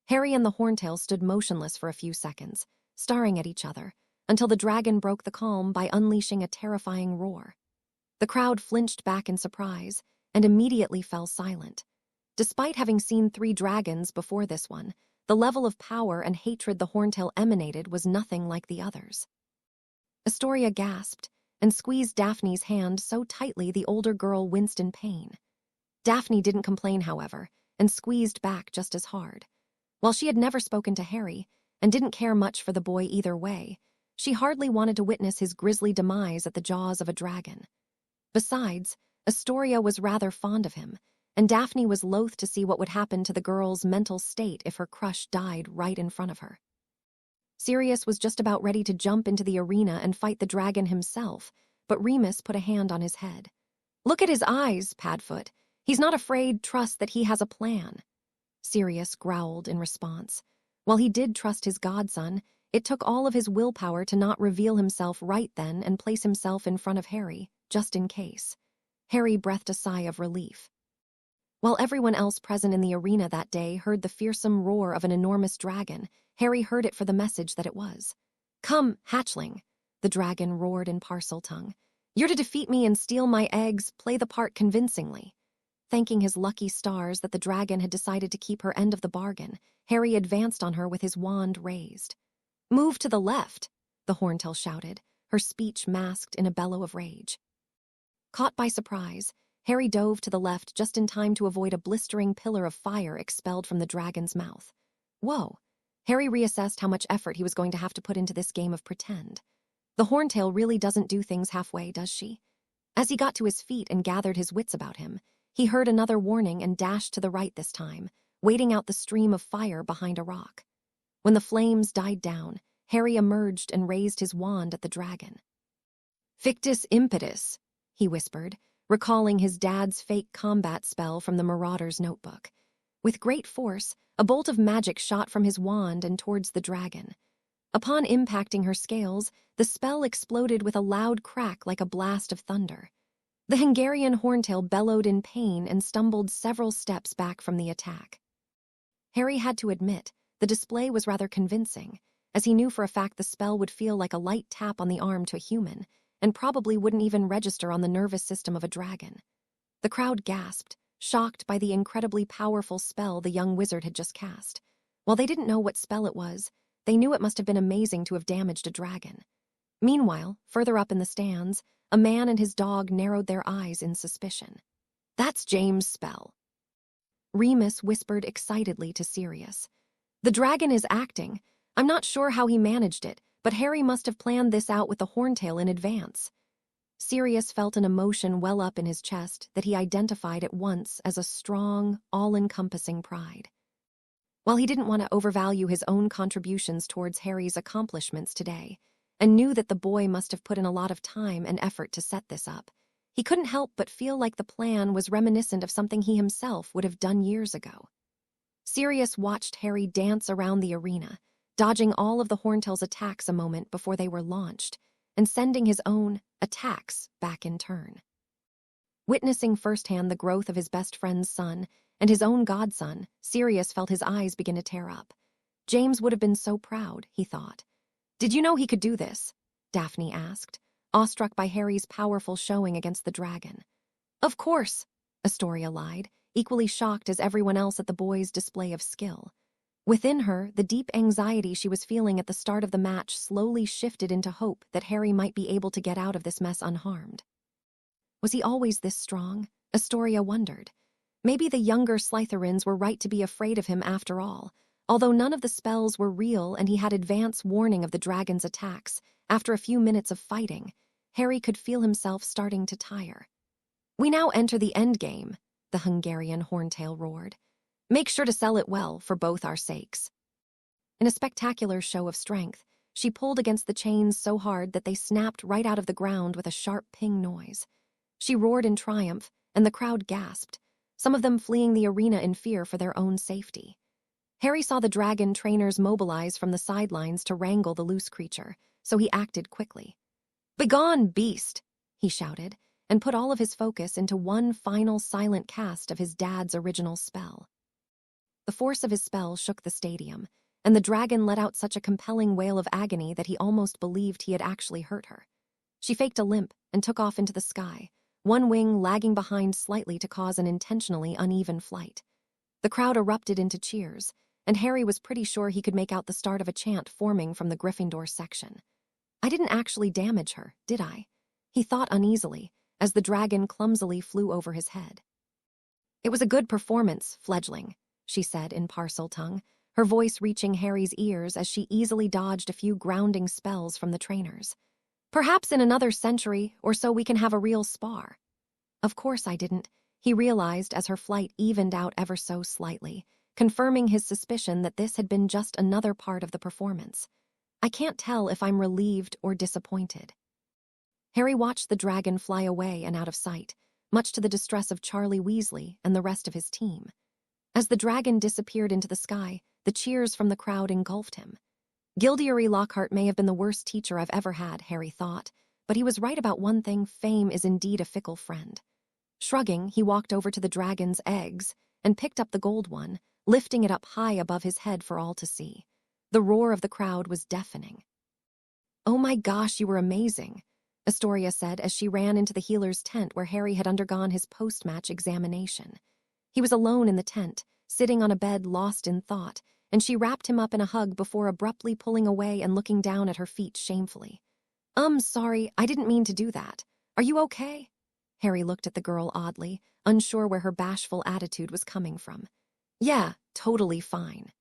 A: Harry and the Horntail stood motionless for a few seconds, staring at each other, until the dragon broke the calm by unleashing a terrifying roar. The crowd flinched back in surprise and immediately fell silent. Despite having seen 3 dragons before this one, the level of power and hatred the Horntail emanated was nothing like the others. Astoria gasped and squeezed Daphne's hand so tightly the older girl winced in pain. Daphne didn't complain, however, and squeezed back just as hard. While she had never spoken to Harry, and didn't care much for the boy either way, she hardly wanted to witness his grisly demise at the jaws of a dragon. Besides, Astoria was rather fond of him, and Daphne was loath to see what would happen to the girl's mental state if her crush died right in front of her. Sirius was just about ready to jump into the arena and fight the dragon himself, but Remus put a hand on his head. "Look at his eyes, Padfoot. He's not afraid, trust that he has a plan." Sirius growled in response. While he did trust his godson, it took all of his willpower to not reveal himself right then and place himself in front of Harry, just in case. Harry breathed a sigh of relief. While everyone else present in the arena that day heard the fearsome roar of an enormous dragon, Harry heard it for the message that it was. "Come, hatchling," the dragon roared in Parseltongue. "You're to defeat me and steal my eggs, play the part convincingly." Thanking his lucky stars that the dragon had decided to keep her end of the bargain, Harry advanced on her with his wand raised. "Move to the left," the Horntail shouted, her speech masked in a bellow of rage. Caught by surprise, Harry dove to the left just in time to avoid a blistering pillar of fire expelled from the dragon's mouth. Whoa! Harry reassessed how much effort he was going to have to put into this game of pretend. The Horntail really doesn't do things halfway, does she? As he got to his feet and gathered his wits about him, he heard another warning and dashed to the right this time, waiting out the stream of fire behind a rock. When the flames died down, Harry emerged and raised his wand at the dragon. "Fictus impetus," he whispered, recalling his dad's fake combat spell from the Marauder's notebook. With great force, a bolt of magic shot from his wand and towards the dragon. Upon impacting her scales, the spell exploded with a loud crack like a blast of thunder. The Hungarian horntail bellowed in pain and stumbled several steps back from the attack. Harry had to admit, the display was rather convincing, as he knew for a fact the spell would feel like a light tap on the arm to a human, and probably wouldn't even register on the nervous system of a dragon. The crowd gasped, shocked by the incredibly powerful spell the young wizard had just cast. While they didn't know what spell it was, they knew it must have been amazing to have damaged a dragon. Meanwhile, further up in the stands, a man and his dog narrowed their eyes in suspicion. "That's James' spell," Remus whispered excitedly to Sirius. "The dragon is acting. I'm not sure how he managed it, but Harry must have planned this out with the horntail in advance." Sirius felt an emotion well up in his chest that he identified at once as a strong, all-encompassing pride. While he didn't want to overvalue his own contributions towards Harry's accomplishments today, and knew that the boy must have put in a lot of time and effort to set this up, he couldn't help but feel like the plan was reminiscent of something he himself would have done years ago. Sirius watched Harry dance around the arena, dodging all of the horntail's attacks a moment before they were launched, and sending his own attacks back in turn. Witnessing firsthand the growth of his best friend's son and his own godson, Sirius felt his eyes begin to tear up. James would have been so proud, he thought. "Did you know he could do this?" Daphne asked, awestruck by Harry's powerful showing against the dragon. "Of course," Astoria lied, equally shocked as everyone else at the boy's display of skill. Within her, the deep anxiety she was feeling at the start of the match slowly shifted into hope that Harry might be able to get out of this mess unharmed. Was he always this strong? Astoria wondered. Maybe the younger Slytherins were right to be afraid of him after all. Although none of the spells were real and he had advance warning of the dragon's attacks, after a few minutes of fighting, Harry could feel himself starting to tire. "We now enter the endgame," the Hungarian horntail roared. "Make sure to sell it well, for both our sakes." In a spectacular show of strength, she pulled against the chains so hard that they snapped right out of the ground with a sharp ping noise. She roared in triumph, and the crowd gasped, some of them fleeing the arena in fear for their own safety. Harry saw the dragon trainers mobilize from the sidelines to wrangle the loose creature, so he acted quickly. "Begone, beast!" he shouted, and put all of his focus into one final silent cast of his dad's original spell. The force of his spell shook the stadium, and the dragon let out such a compelling wail of agony that he almost believed he had actually hurt her. She faked a limp and took off into the sky, one wing lagging behind slightly to cause an intentionally uneven flight. The crowd erupted into cheers, and Harry was pretty sure he could make out the start of a chant forming from the Gryffindor section. "I didn't actually damage her, did I?" he thought uneasily, as the dragon clumsily flew over his head. "It was a good performance, fledgling," she said in parcel tongue, her voice reaching Harry's ears as she easily dodged a few grounding spells from the trainers. "Perhaps in another century or so we can have a real spar." "Of course I didn't," he realized as her flight evened out ever so slightly, confirming his suspicion that this had been just another part of the performance. "I can't tell if I'm relieved or disappointed." Harry watched the dragon fly away and out of sight, much to the distress of Charlie Weasley and the rest of his team. As the dragon disappeared into the sky, the cheers from the crowd engulfed him. Gilderoy Lockhart may have been the worst teacher I've ever had, Harry thought, but he was right about one thing: fame is indeed a fickle friend. Shrugging, he walked over to the dragon's eggs and picked up the gold one, lifting it up high above his head for all to see. The roar of the crowd was deafening. "Oh my gosh, you were amazing," Astoria said as she ran into the healer's tent where Harry had undergone his post-match examination. He was alone in the tent, sitting on a bed lost in thought, and she wrapped him up in a hug before abruptly pulling away and looking down at her feet shamefully. Sorry, I didn't mean to do that. Are you okay?" Harry looked at the girl oddly, unsure where her bashful attitude was coming from. "Yeah, totally fine.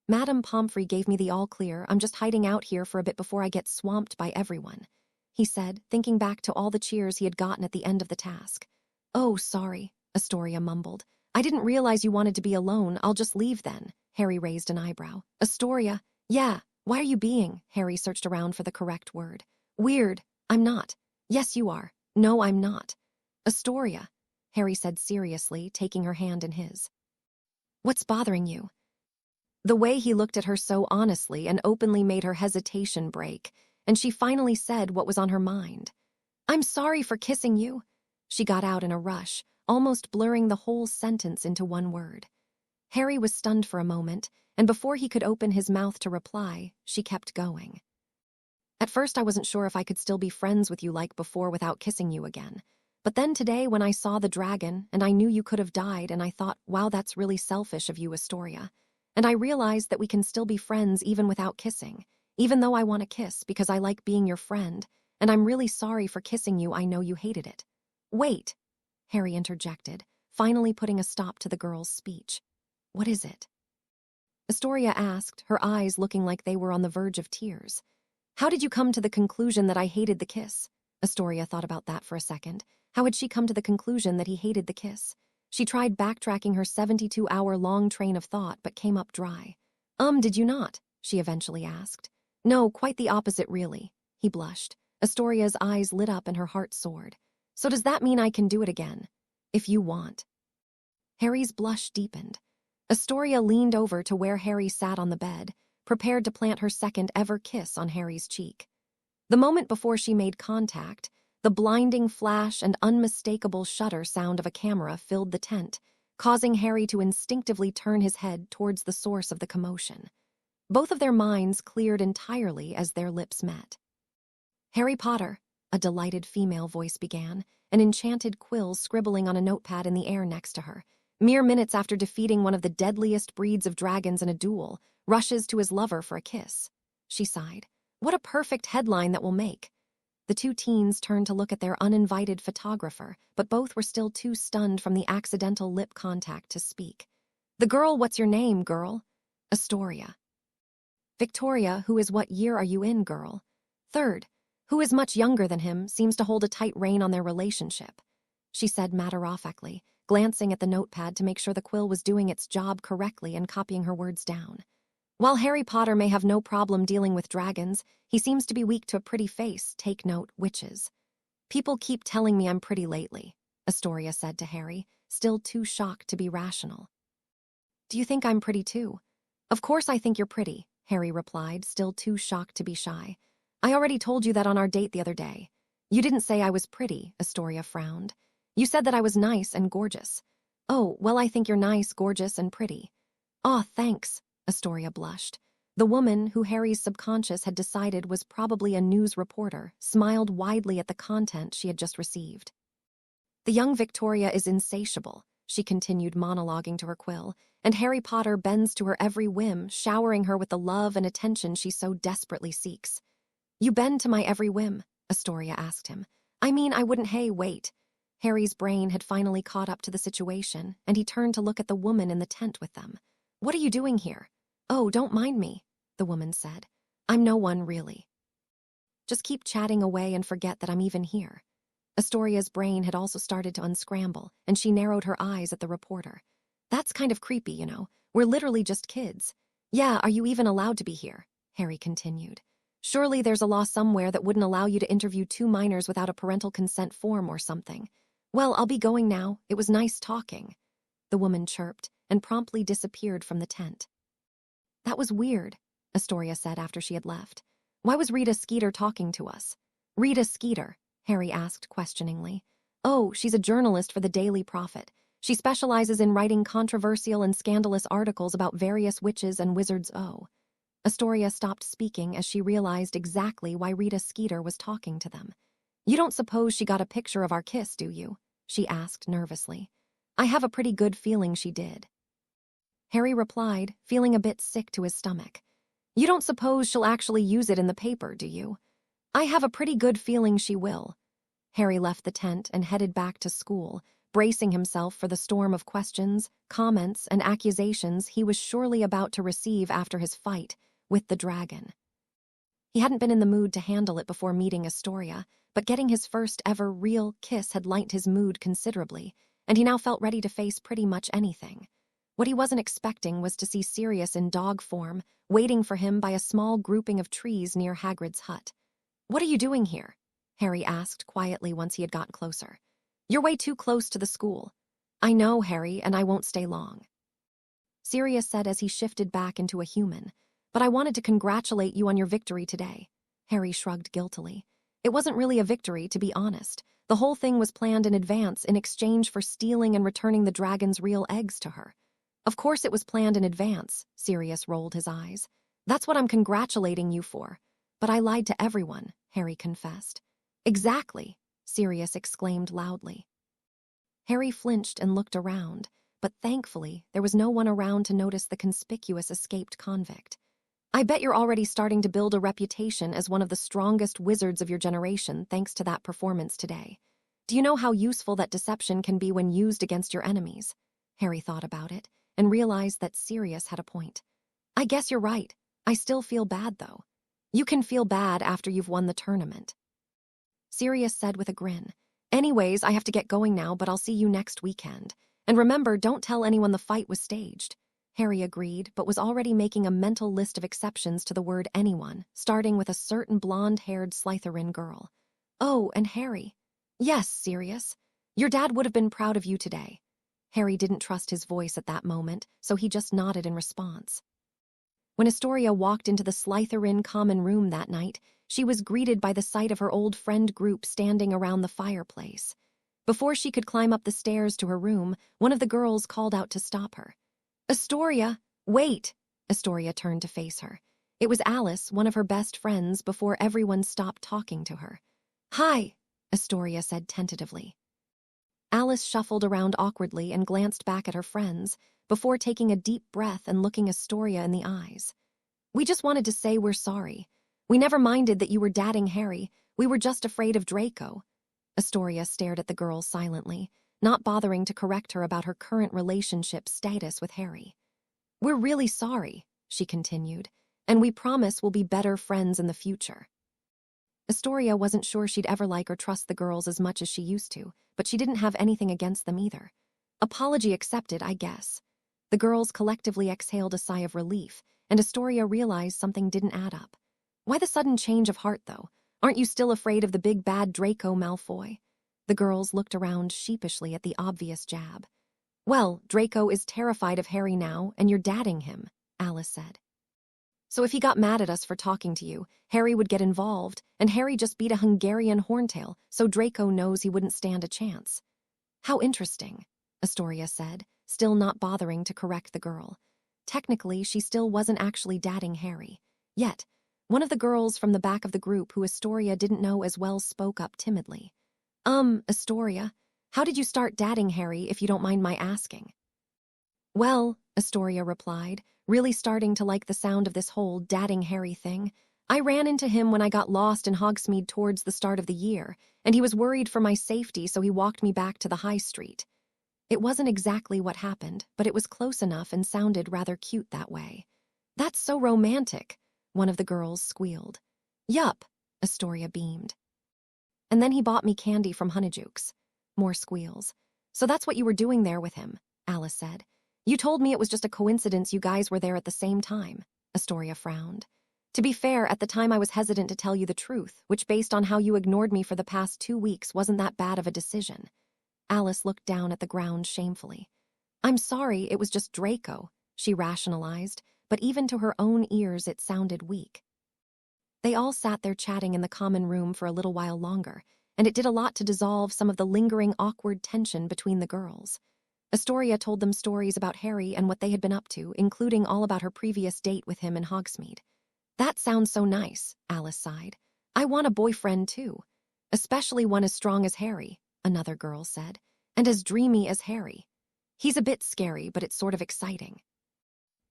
A: Madame Pomfrey gave me the all-clear. I'm just hiding out here for a bit before I get swamped by everyone," he said, thinking back to all the cheers he had gotten at the end of the task. "Oh, sorry," Astoria mumbled. "I didn't realize you wanted to be alone. I'll just leave then." Harry raised an eyebrow. "Astoria, yeah, why are you being?" Harry searched around for the correct word. "Weird. I'm not." "Yes, you are." "No, I'm not." "Astoria," Harry said seriously, taking her hand in his. "What's bothering you?" The way he looked at her so honestly and openly made her hesitation break, and she finally said what was on her mind. "I'm sorry for kissing you." she got out in a rush, almost blurring the whole sentence into one word. Harry was stunned for a moment, and before he could open his mouth to reply, she kept going. At first I wasn't sure if I could still be friends with you like before without kissing you again. But then today when I saw the dragon, and I knew you could have died, and I thought, wow, that's really selfish of you, Astoria. And I realized that we can still be friends even without kissing, even though I want to kiss because I like being your friend, and I'm really sorry for kissing you, I know you hated it. Wait, Harry interjected, finally putting a stop to the girl's speech. What is it? Astoria asked, her eyes looking like they were on the verge of tears. How did you come to the conclusion that I hated the kiss? Astoria thought about that for a second. How had she come to the conclusion that he hated the kiss? She tried backtracking her 72-hour-long train of thought, but came up dry. Did you not? She eventually asked. No, quite the opposite, really. He blushed. Astoria's eyes lit up and her heart soared. So does that mean I can do it again? If you want. Harry's blush deepened. Astoria leaned over to where Harry sat on the bed, prepared to plant her second ever kiss on Harry's cheek. The moment before she made contact, the blinding flash and unmistakable shutter sound of a camera filled the tent, causing Harry to instinctively turn his head towards the source of the commotion. Both of their minds cleared entirely as their lips met. Harry Potter, a delighted female voice began, an enchanted quill scribbling on a notepad in the air next to her. Mere minutes after defeating one of the deadliest breeds of dragons in a duel, rushes to his lover for a kiss. She sighed. What a perfect headline that will make. The two teens turned to look at their uninvited photographer, but both were still too stunned from the accidental lip contact to speak. The girl, what's your name, girl? Astoria. Victoria, who is what year are you in, girl? Third, who is much younger than him, seems to hold a tight rein on their relationship, she said matter-of-factly, glancing at the notepad to make sure the quill was doing its job correctly and copying her words down. While Harry Potter may have no problem dealing with dragons, he seems to be weak to a pretty face, take note, witches. People keep telling me I'm pretty lately, Astoria said to Harry, still too shocked to be rational. Do you think I'm pretty too? Of course I think you're pretty, Harry replied, still too shocked to be shy. I already told you that on our date the other day. You didn't say I was pretty, Astoria frowned. You said that I was nice and gorgeous. Oh, well, I think you're nice, gorgeous, and pretty. Aw, thanks, Astoria blushed. The woman, who Harry's subconscious had decided was probably a news reporter, smiled widely at the content she had just received. The young Victoria is insatiable, she continued monologuing to her quill, and Harry Potter bends to her every whim, showering her with the love and attention she so desperately seeks. You bend to my every whim? Astoria asked him. I mean, I wouldn't. Hey, wait. Harry's brain had finally caught up to the situation, and he turned to look at the woman in the tent with them. What are you doing here? Oh, don't mind me, the woman said. I'm no one, really. Just keep chatting away and forget that I'm even here. Astoria's brain had also started to unscramble, and she narrowed her eyes at the reporter. That's kind of creepy, you know. We're literally just kids. Yeah, are you even allowed to be here? Harry continued. Surely there's a law somewhere that wouldn't allow you to interview two minors without a parental consent form or something. Well, I'll be going now. It was nice talking. The woman chirped and promptly disappeared from the tent. That was weird, Astoria said after she had left. Why was Rita Skeeter talking to us? Rita Skeeter, Harry asked questioningly. Oh, she's a journalist for the Daily Prophet. She specializes in writing controversial and scandalous articles about various witches and wizards. Oh. Astoria stopped speaking as she realized exactly why Rita Skeeter was talking to them. You don't suppose she got a picture of our kiss, do you? She asked nervously. I have a pretty good feeling she did. Harry replied, feeling a bit sick to his stomach. You don't suppose she'll actually use it in the paper, do you? I have a pretty good feeling she will. Harry left the tent and headed back to school, bracing himself for the storm of questions, comments, and accusations he was surely about to receive after his fight with the dragon. He hadn't been in the mood to handle it before meeting Astoria, but getting his first ever real kiss had lightened his mood considerably, and he now felt ready to face pretty much anything. What he wasn't expecting was to see Sirius in dog form, waiting for him by a small grouping of trees near Hagrid's hut. What are you doing here? Harry asked quietly once he had gotten closer. You're way too close to the school. I know, Harry, and I won't stay long. Sirius said as he shifted back into a human. But I wanted to congratulate you on your victory today. Harry shrugged guiltily. It wasn't really a victory, to be honest. The whole thing was planned in advance in exchange for stealing and returning the dragon's real eggs to her. Of course it was planned in advance, Sirius rolled his eyes. That's what I'm congratulating you for. But I lied to everyone, Harry confessed. Exactly, Sirius exclaimed loudly. Harry flinched and looked around, but thankfully there was no one around to notice the conspicuous escaped convict. I bet you're already starting to build a reputation as one of the strongest wizards of your generation thanks to that performance today. Do you know how useful that deception can be when used against your enemies? Harry thought about it and realized that Sirius had a point. I guess you're right. I still feel bad, though. You can feel bad after you've won the tournament. Sirius said with a grin. Anyways, I have to get going now, but I'll see you next weekend. And remember, don't tell anyone the fight was staged. Harry agreed, but was already making a mental list of exceptions to the word anyone, starting with a certain blonde-haired Slytherin girl. Oh, and Harry. Yes, Sirius. Your dad would have been proud of you today. Harry didn't trust his voice at that moment, so he just nodded in response. When Astoria walked into the Slytherin common room that night, she was greeted by the sight of her old friend group standing around the fireplace. Before she could climb up the stairs to her room, one of the girls called out to stop her. Astoria, wait! Astoria turned to face her. It was Alice, one of her best friends, before everyone stopped talking to her. Hi, Astoria said tentatively. Alice shuffled around awkwardly and glanced back at her friends, before taking a deep breath and looking Astoria in the eyes. We just wanted to say we're sorry. We never minded that you were dating Harry. We were just afraid of Draco. Astoria stared at the girl silently, not bothering to correct her about her current relationship status with Harry. We're really sorry, she continued, and we promise we'll be better friends in the future. Astoria wasn't sure she'd ever like or trust the girls as much as she used to, but she didn't have anything against them either. Apology accepted, I guess. The girls collectively exhaled a sigh of relief, and Astoria realized something didn't add up. Why the sudden change of heart, though? Aren't you still afraid of the big bad Draco Malfoy? The girls looked around sheepishly at the obvious jab. Well, Draco is terrified of Harry now, and you're dadding him, Alice said. So if he got mad at us for talking to you, Harry would get involved, and Harry just beat a Hungarian horntail, so Draco knows he wouldn't stand a chance. How interesting, Astoria said, still not bothering to correct the girl. Technically, she still wasn't actually dadding Harry. Yet, one of the girls from the back of the group who Astoria didn't know as well spoke up timidly. Astoria, how did you start dadding Harry, if you don't mind my asking? Well, Astoria replied, really starting to like the sound of this whole dadding Harry thing. I ran into him when I got lost in Hogsmeade towards the start of the year, and he was worried for my safety, so he walked me back to the high street. It wasn't exactly what happened, but it was close enough and sounded rather cute that way. That's so romantic, one of the girls squealed. Yup, Astoria beamed. And then he bought me candy from Honeyjukes. More squeals. So that's what you were doing there with him, Alice said. You told me it was just a coincidence you guys were there at the same time, Astoria frowned. To be fair, at the time I was hesitant to tell you the truth, which based on how you ignored me for the past 2 weeks wasn't that bad of a decision. Alice looked down at the ground shamefully. I'm sorry, it was just Draco, she rationalized, but even to her own ears it sounded weak. They all sat there chatting in the common room for a little while longer, and it did a lot to dissolve some of the lingering awkward tension between the girls. Astoria told them stories about Harry and what they had been up to, including all about her previous date with him in Hogsmeade. That sounds so nice, Alice sighed. I want a boyfriend too. Especially one as strong as Harry, another girl said, and as dreamy as Harry. He's a bit scary, but it's sort of exciting.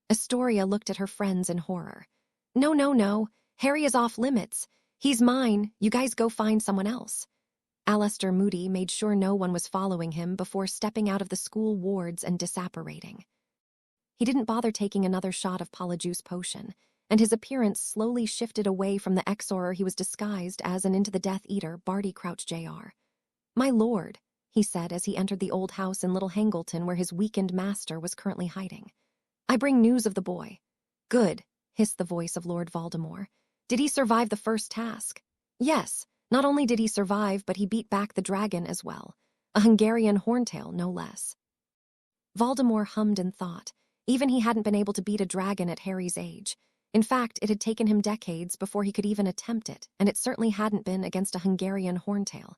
A: Astoria looked at her friends in horror. No. Harry is off limits. He's mine. You guys go find someone else. Alistair Moody made sure no one was following him before stepping out of the school wards and disapparating. He didn't bother taking another shot of Polyjuice potion, and his appearance slowly shifted away from the Exorer he was disguised as and into the Death Eater, Barty Crouch Jr. My lord, he said as he entered the old house in Little Hangleton where his weakened master was currently hiding. I bring news of the boy. Good, hissed the voice of Lord Voldemort. Did he survive the first task? Yes, not only did he survive, but he beat back the dragon as well. A Hungarian horntail, no less. Voldemort hummed and thought. Even he hadn't been able to beat a dragon at Harry's age. In fact, it had taken him decades before he could even attempt it, and it certainly hadn't been against a Hungarian horntail.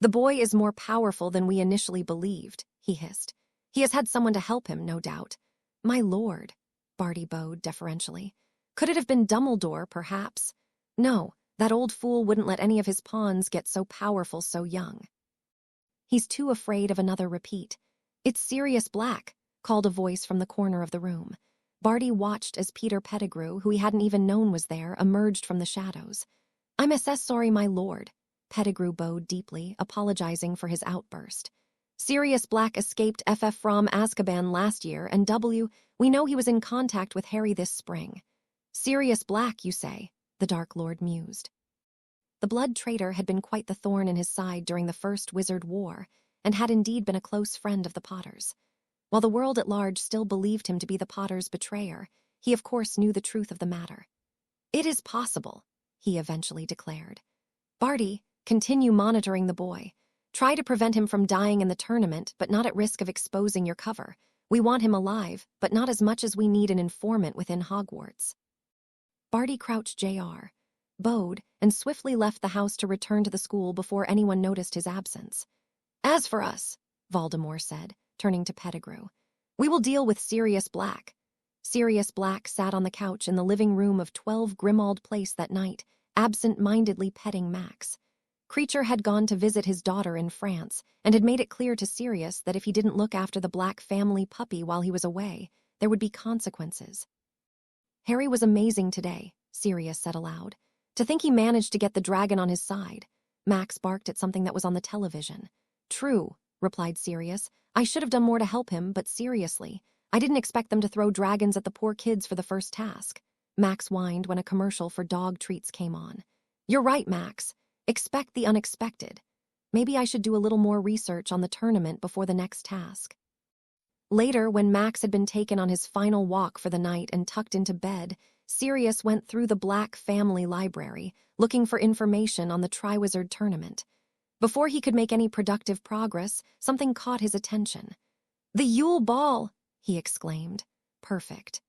A: The boy is more powerful than we initially believed, he hissed. He has had someone to help him, no doubt. My lord, Barty bowed deferentially. Could it have been Dumbledore, perhaps? No, that old fool wouldn't let any of his pawns get so powerful so young. He's too afraid of another repeat. It's Sirius Black, called a voice from the corner of the room. Barty watched as Peter Pettigrew, who he hadn't even known was there, emerged from the shadows. I'm SS sorry, my lord. Pettigrew bowed deeply, apologizing for his outburst. Sirius Black escaped FF from Azkaban last year, and we know he was in contact with Harry this spring. Sirius Black, you say? The Dark Lord mused. The blood traitor had been quite the thorn in his side during the First Wizard War, and had indeed been a close friend of the Potters. While the world at large still believed him to be the Potters' betrayer, he of course knew the truth of the matter. It is possible, he eventually declared. Barty, continue monitoring the boy. Try to prevent him from dying in the tournament, but not at risk of exposing your cover. We want him alive, but not as much as we need an informant within Hogwarts. Barty crouched Jr., bowed, and swiftly left the house to return to the school before anyone noticed his absence. As for us, Voldemort said, turning to Pettigrew, we will deal with Sirius Black. Sirius Black sat on the couch in the living room of 12 Grimmauld Place that night, absent-mindedly petting Max. Kreacher had gone to visit his daughter in France and had made it clear to Sirius that if he didn't look after the Black family puppy while he was away, there would be consequences. Harry was amazing today, Sirius said aloud. To think he managed to get the dragon on his side. Max barked at something that was on the television. True, replied Sirius. I should have done more to help him, but seriously, I didn't expect them to throw dragons at the poor kids for the first task. Max whined when a commercial for dog treats came on. You're right, Max. Expect the unexpected. Maybe I should do a little more research on the tournament before the next task. Later, when Max had been taken on his final walk for the night and tucked into bed, Sirius went through the Black family library, looking for information on the Triwizard tournament. Before he could make any productive progress, something caught his attention. The Yule Ball, he exclaimed. Perfect.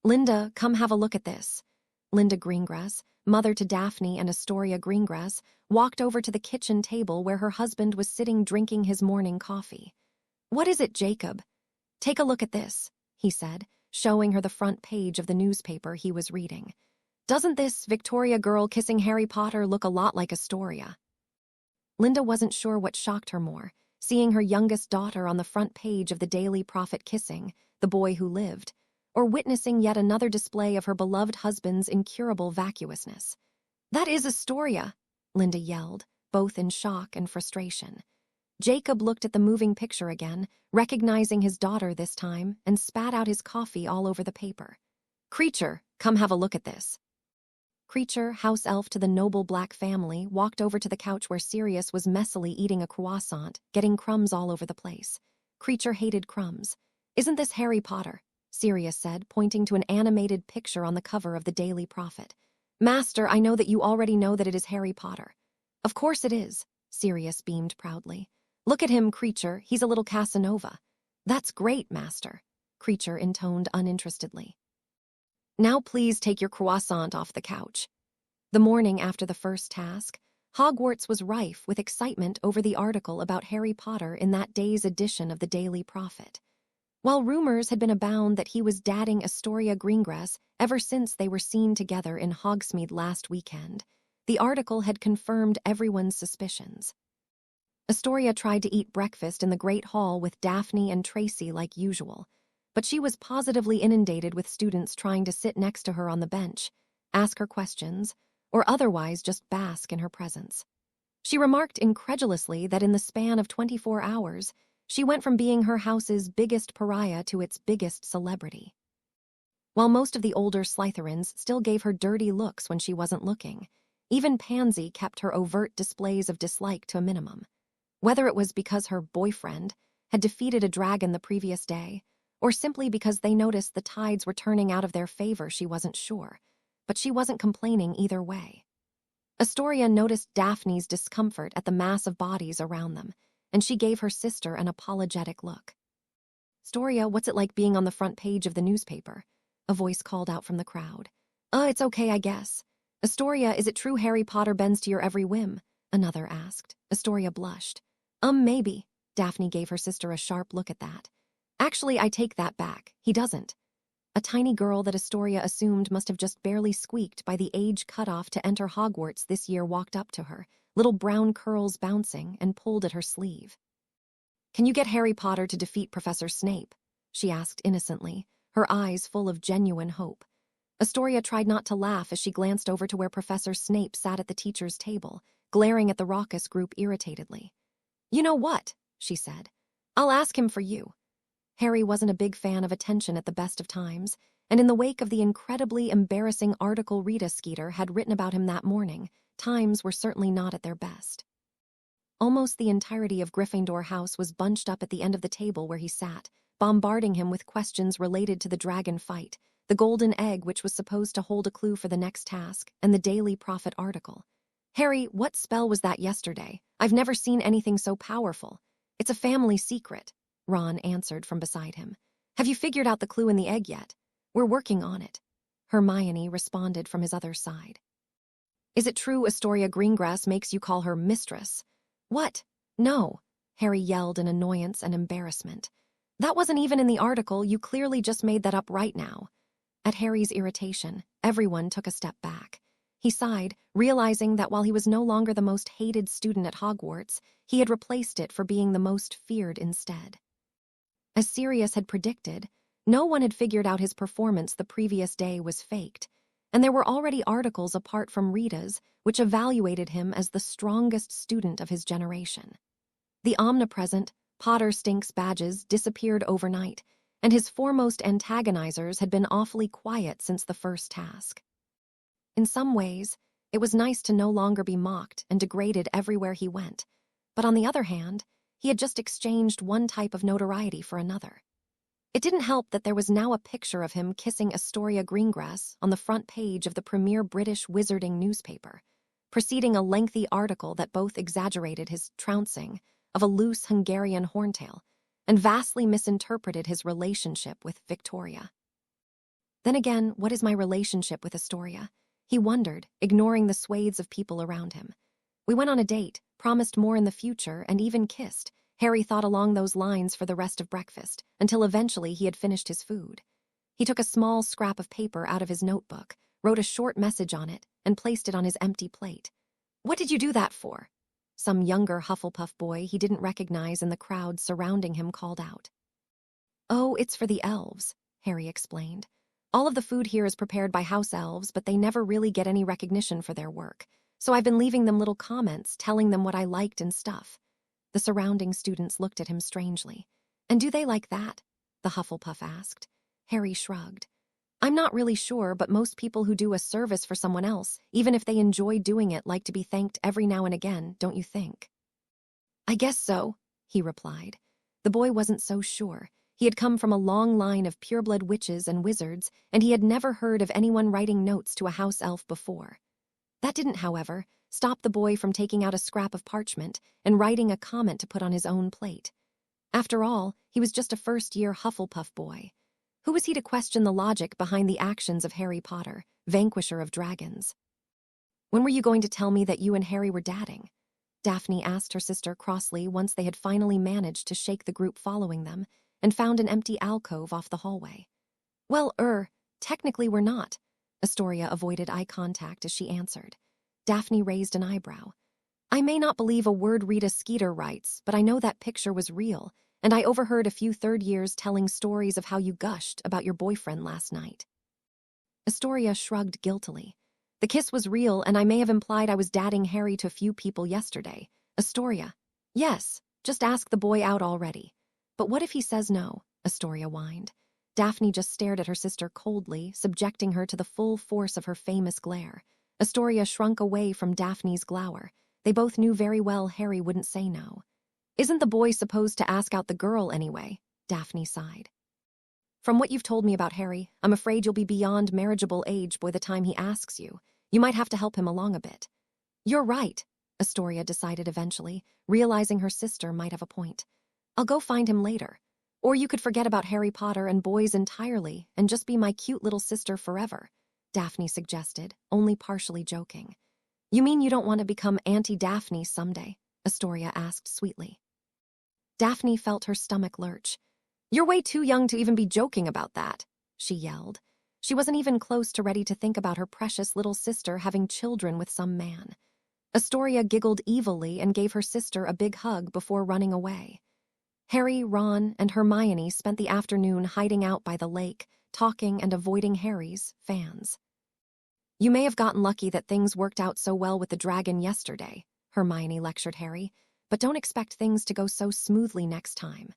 A: Linda, come have a look at this. Linda Greengrass, mother to Daphne and Astoria Greengrass, walked over to the kitchen table where her husband was sitting drinking his morning coffee. What is it, Jacob? Take a look at this, he said, showing her the front page of the newspaper he was reading. Doesn't this Victoria girl kissing Harry Potter look a lot like Astoria? Linda wasn't sure what shocked her more, seeing her youngest daughter on the front page of the Daily Prophet kissing The Boy Who Lived, or witnessing yet another display of her beloved husband's incurable vacuousness. That is Astoria, Linda yelled, both in shock and frustration. Jacob looked at the moving picture again, recognizing his daughter this time, and spat out his coffee all over the paper. Kreacher, come have a look at this. Kreacher, house elf to the noble Black family, walked over to the couch where Sirius was messily eating a croissant, getting crumbs all over the place. Kreacher hated crumbs. Isn't this Harry Potter? Sirius said, pointing to an animated picture on the cover of the Daily Prophet. Master, I know that you already know that it is Harry Potter. Of course it is, Sirius beamed proudly. Look at him, Kreacher, he's a little Casanova. That's great, Master, Kreacher intoned uninterestedly. Now please take your croissant off the couch. The morning after the first task, Hogwarts was rife with excitement over the article about Harry Potter in that day's edition of the Daily Prophet. While rumors had been abound that he was dating Astoria Greengrass ever since they were seen together in Hogsmeade last weekend, the article had confirmed everyone's suspicions. Astoria tried to eat breakfast in the Great Hall with Daphne and Tracy like usual, but she was positively inundated with students trying to sit next to her on the bench, ask her questions, or otherwise just bask in her presence. She remarked incredulously that in the span of 24 hours, she went from being her house's biggest pariah to its biggest celebrity. While most of the older Slytherins still gave her dirty looks when she wasn't looking, even Pansy kept her overt displays of dislike to a minimum. Whether it was because her boyfriend had defeated a dragon the previous day, or simply because they noticed the tides were turning out of their favor, she wasn't sure, but she wasn't complaining either way. Astoria noticed Daphne's discomfort at the mass of bodies around them, and she gave her sister an apologetic look. Astoria, what's it like being on the front page of the newspaper? A voice called out from the crowd. It's okay, I guess. Astoria, is it true Harry Potter bends to your every whim? another asked. Astoria blushed. Maybe. Daphne gave her sister a sharp look at that. Actually, I take that back. He doesn't. A tiny girl that Astoria assumed must have just barely squeaked by the age cutoff to enter Hogwarts this year walked up to her, little brown curls bouncing, and pulled at her sleeve. Can you get Harry Potter to defeat Professor Snape? She asked innocently, her eyes full of genuine hope. Astoria tried not to laugh as she glanced over to where Professor Snape sat at the teacher's table, glaring at the raucous group irritatedly. You know what? She said. I'll ask him for you. Harry wasn't a big fan of attention at the best of times, and in the wake of the incredibly embarrassing article Rita Skeeter had written about him that morning, times were certainly not at their best. Almost the entirety of Gryffindor House was bunched up at the end of the table where he sat, bombarding him with questions related to the dragon fight, the golden egg which was supposed to hold a clue for the next task, and the Daily Prophet article. Harry, what spell was that yesterday? I've never seen anything so powerful. It's a family secret, Ron answered from beside him. Have you figured out the clue in the egg yet? We're working on it. Hermione responded from his other side. Is it true Astoria Greengrass makes you call her mistress? What? No, Harry yelled in annoyance and embarrassment. That wasn't even in the article, you clearly just made that up right now. At Harry's irritation, everyone took a step back. He sighed, realizing that while he was no longer the most hated student at Hogwarts, he had replaced it for being the most feared instead. As Sirius had predicted, no one had figured out his performance the previous day was faked, and there were already articles apart from Rita's which evaluated him as the strongest student of his generation. The omnipresent Potter Stinks badges disappeared overnight, and his foremost antagonizers had been awfully quiet since the first task. In some ways, it was nice to no longer be mocked and degraded everywhere he went, but on the other hand, he had just exchanged one type of notoriety for another. It didn't help that there was now a picture of him kissing Astoria Greengrass on the front page of the premier British wizarding newspaper, preceding a lengthy article that both exaggerated his trouncing of a loose Hungarian horntail and vastly misinterpreted his relationship with Victoria. Then again, what is my relationship with Astoria? He wondered, ignoring the swathes of people around him. We went on a date, promised more in the future, and even kissed. Harry thought along those lines for the rest of breakfast, until eventually he had finished his food. He took a small scrap of paper out of his notebook, wrote a short message on it, and placed it on his empty plate. What did you do that for? Some younger Hufflepuff boy he didn't recognize in the crowd surrounding him called out. Oh, it's for the elves, Harry explained. All of the food here is prepared by house elves, but they never really get any recognition for their work. So I've been leaving them little comments, telling them what I liked and stuff. The surrounding students looked at him strangely. And do they like that? The Hufflepuff asked. Harry shrugged. I'm not really sure, but most people who do a service for someone else, even if they enjoy doing it, like to be thanked every now and again, don't you think? I guess so, he replied. The boy wasn't so sure. He had come from a long line of pureblood witches and wizards, and he had never heard of anyone writing notes to a house elf before. That didn't, however, stop the boy from taking out a scrap of parchment and writing a comment to put on his own plate. After all, he was just a first-year Hufflepuff boy. Who was he to question the logic behind the actions of Harry Potter, vanquisher of dragons? When were you going to tell me that you and Harry were dating? Daphne asked her sister crossly once they had finally managed to shake the group following them and found an empty alcove off the hallway. Well, technically we're not. Astoria avoided eye contact as she answered. Daphne raised an eyebrow. I may not believe a word Rita Skeeter writes, but I know that picture was real, and I overheard a few third years telling stories of how you gushed about your boyfriend last night. Astoria shrugged guiltily. The kiss was real, and I may have implied I was dating Harry to a few people yesterday. Astoria. Yes, just ask the boy out already. But what if he says no? Astoria whined. Daphne just stared at her sister coldly, subjecting her to the full force of her famous glare. Astoria shrunk away from Daphne's glower. They both knew very well Harry wouldn't say no. Isn't the boy supposed to ask out the girl anyway? Daphne sighed. From what you've told me about Harry, I'm afraid you'll be beyond marriageable age by the time he asks you. You might have to help him along a bit. You're right, Astoria decided eventually, realizing her sister might have a point. I'll go find him later. Or you could forget about Harry Potter and boys entirely and just be my cute little sister forever, Daphne suggested, only partially joking. You mean you don't want to become Auntie Daphne someday? Astoria asked sweetly. Daphne felt her stomach lurch. You're way too young to even be joking about that, she yelled. She wasn't even close to ready to think about her precious little sister having children with some man. Astoria giggled evilly and gave her sister a big hug before running away. Harry, Ron, and Hermione spent the afternoon hiding out by the lake, talking and avoiding Harry's fans. You may have gotten lucky that things worked out so well with the dragon yesterday, Hermione lectured Harry, but don't expect things to go so smoothly next time.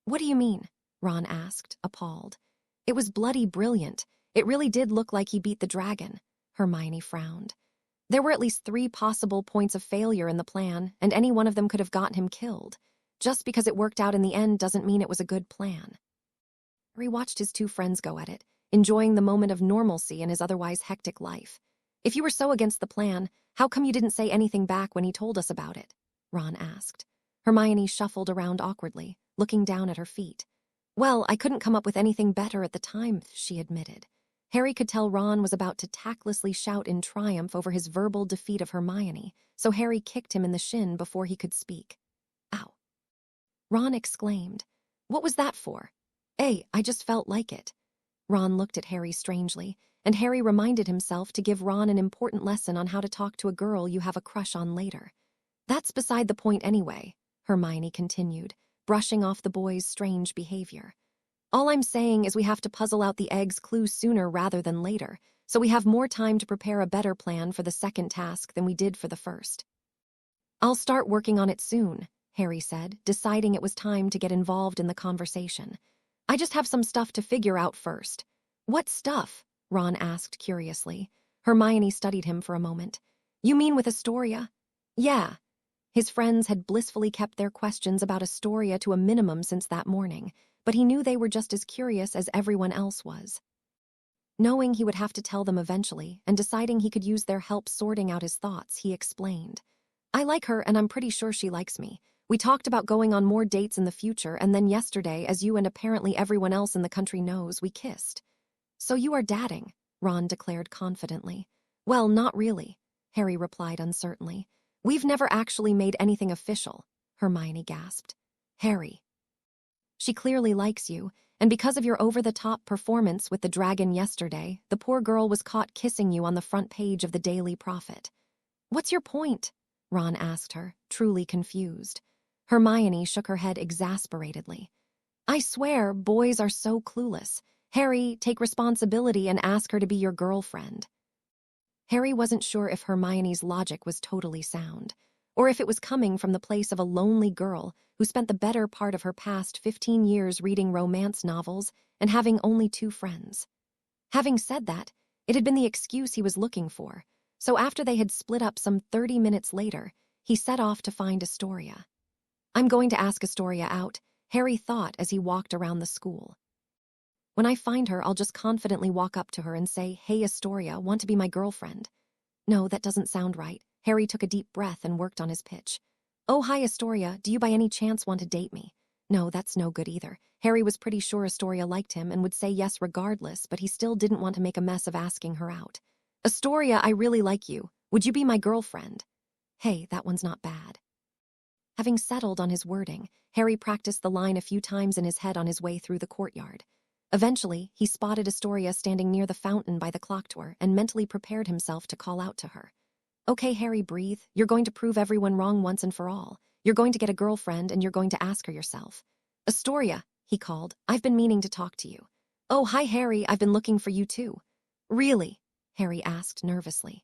A: What do you mean? Ron asked, appalled. It was bloody brilliant. It really did look like he beat the dragon, Hermione frowned. There were at least 3 possible points of failure in the plan, and any one of them could have gotten him killed. Just because it worked out in the end doesn't mean it was a good plan. Harry watched his 2 friends go at it, enjoying the moment of normalcy in his otherwise hectic life. If you were so against the plan, how come you didn't say anything back when he told us about it? Ron asked. Hermione shuffled around awkwardly, looking down at her feet. Well, I couldn't come up with anything better at the time, she admitted. Harry could tell Ron was about to tactlessly shout in triumph over his verbal defeat of Hermione, so Harry kicked him in the shin before he could speak. Ow. Ron exclaimed. What was that for? I just felt like it. Ron looked at Harry strangely, and Harry reminded himself to give Ron an important lesson on how to talk to a girl you have a crush on later. That's beside the point anyway, Hermione continued, brushing off the boy's strange behavior. All I'm saying is we have to puzzle out the egg's clue sooner rather than later, so we have more time to prepare a better plan for the second task than we did for the first. I'll start working on it soon, Harry said, deciding it was time to get involved in the conversation. I just have some stuff to figure out first. What stuff? Ron asked curiously. Hermione studied him for a moment. You mean with Astoria? Yeah. His friends had blissfully kept their questions about Astoria to a minimum since that morning, but he knew they were just as curious as everyone else was. Knowing he would have to tell them eventually, and deciding he could use their help sorting out his thoughts, he explained. I like her and I'm pretty sure she likes me. We talked about going on more dates in the future, and then yesterday, as you and apparently everyone else in the country knows, we kissed. So you are dating, Ron declared confidently. Well, not really, Harry replied uncertainly. We've never actually made anything official, Hermione gasped. Harry. She clearly likes you, and because of your over-the-top performance with the dragon yesterday, the poor girl was caught kissing you on the front page of the Daily Prophet. What's your point? Ron asked her, truly confused. Hermione shook her head exasperatedly. I swear, boys are so clueless. Harry, take responsibility and ask her to be your girlfriend. Harry wasn't sure if Hermione's logic was totally sound, or if it was coming from the place of a lonely girl who spent the better part of her past 15 years reading romance novels and having only 2 friends. Having said that, it had been the excuse he was looking for, so after they had split up some 30 minutes later, he set off to find Astoria. I'm going to ask Astoria out, Harry thought as he walked around the school. When I find her, I'll just confidently walk up to her and say, Hey, Astoria, want to be my girlfriend? No, that doesn't sound right. Harry took a deep breath and worked on his pitch. Oh, hi, Astoria, do you by any chance want to date me? No, that's no good either. Harry was pretty sure Astoria liked him and would say yes regardless, but he still didn't want to make a mess of asking her out. Astoria, I really like you. Would you be my girlfriend? Hey, that one's not bad. Having settled on his wording, Harry practiced the line a few times in his head on his way through the courtyard. Eventually, he spotted Astoria standing near the fountain by the clock tower and mentally prepared himself to call out to her. Okay, Harry, breathe. You're going to prove everyone wrong once and for all. You're going to get a girlfriend and you're going to ask her yourself. Astoria, he called, I've been meaning to talk to you. Oh, hi, Harry, I've been looking for you too. Really? Harry asked nervously.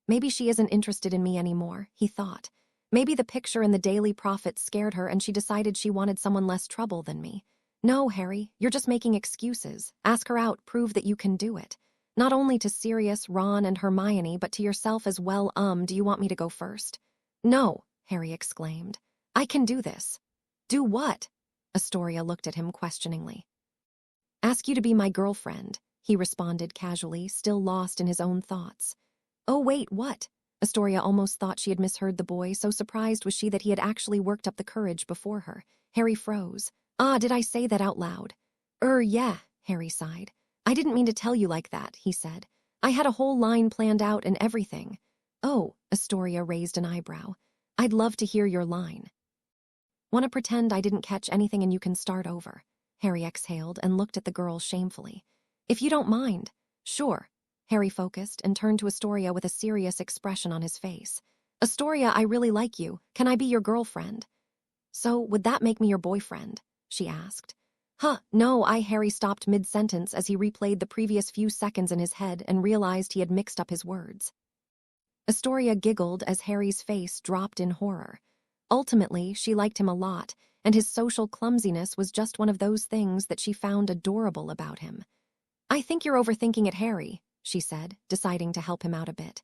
A: Maybe she isn't interested in me anymore, he thought. Maybe the picture in the Daily Prophet scared her and she decided she wanted someone less trouble than me. No, Harry, you're just making excuses. Ask her out, prove that you can do it. Not only to Sirius, Ron, and Hermione, but to yourself as well. Do you want me to go first? No, Harry exclaimed. I can do this. Do what? Astoria looked at him questioningly. Ask you to be my girlfriend, he responded casually, still lost in his own thoughts. Oh, wait, what? Astoria almost thought she had misheard the boy, so surprised was she that he had actually worked up the courage before her. Harry froze. Did I say that out loud? Yeah, Harry sighed. I didn't mean to tell you like that, he said. I had a whole line planned out and everything. "Oh," Astoria raised an eyebrow. "I'd love to hear your line." "Want to pretend I didn't catch anything and you can start over?" Harry exhaled and looked at the girl shamefully. "If you don't mind." "Sure." Harry focused and turned to Astoria with a serious expression on his face. "Astoria, I really like you. Can I be your girlfriend?" "So, would that make me your boyfriend?" she asked. No, Harry stopped mid-sentence as he replayed the previous few seconds in his head and realized he had mixed up his words. Astoria giggled as Harry's face dropped in horror. Ultimately, she liked him a lot, and his social clumsiness was just one of those things that she found adorable about him. "I think you're overthinking it, Harry," she said, deciding to help him out a bit.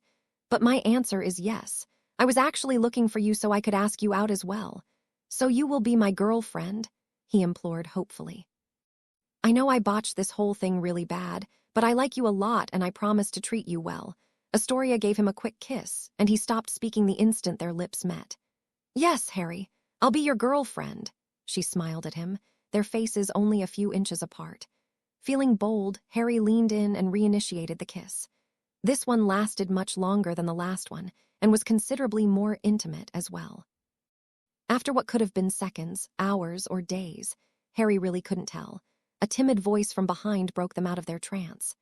A: "But my answer is yes. I was actually looking for you so I could ask you out as well. So you will be my girlfriend?" he implored hopefully. "I know I botched this whole thing really bad, but I like you a lot and I promise to treat you well." Astoria gave him a quick kiss, and he stopped speaking the instant their lips met. "Yes, Harry, I'll be your girlfriend," she smiled at him, their faces only a few inches apart. Feeling bold, Harry leaned in and reinitiated the kiss. This one lasted much longer than the last one, and was considerably more intimate as well. After what could have been seconds, hours, or days, Harry really couldn't tell, a timid voice from behind broke them out of their trance.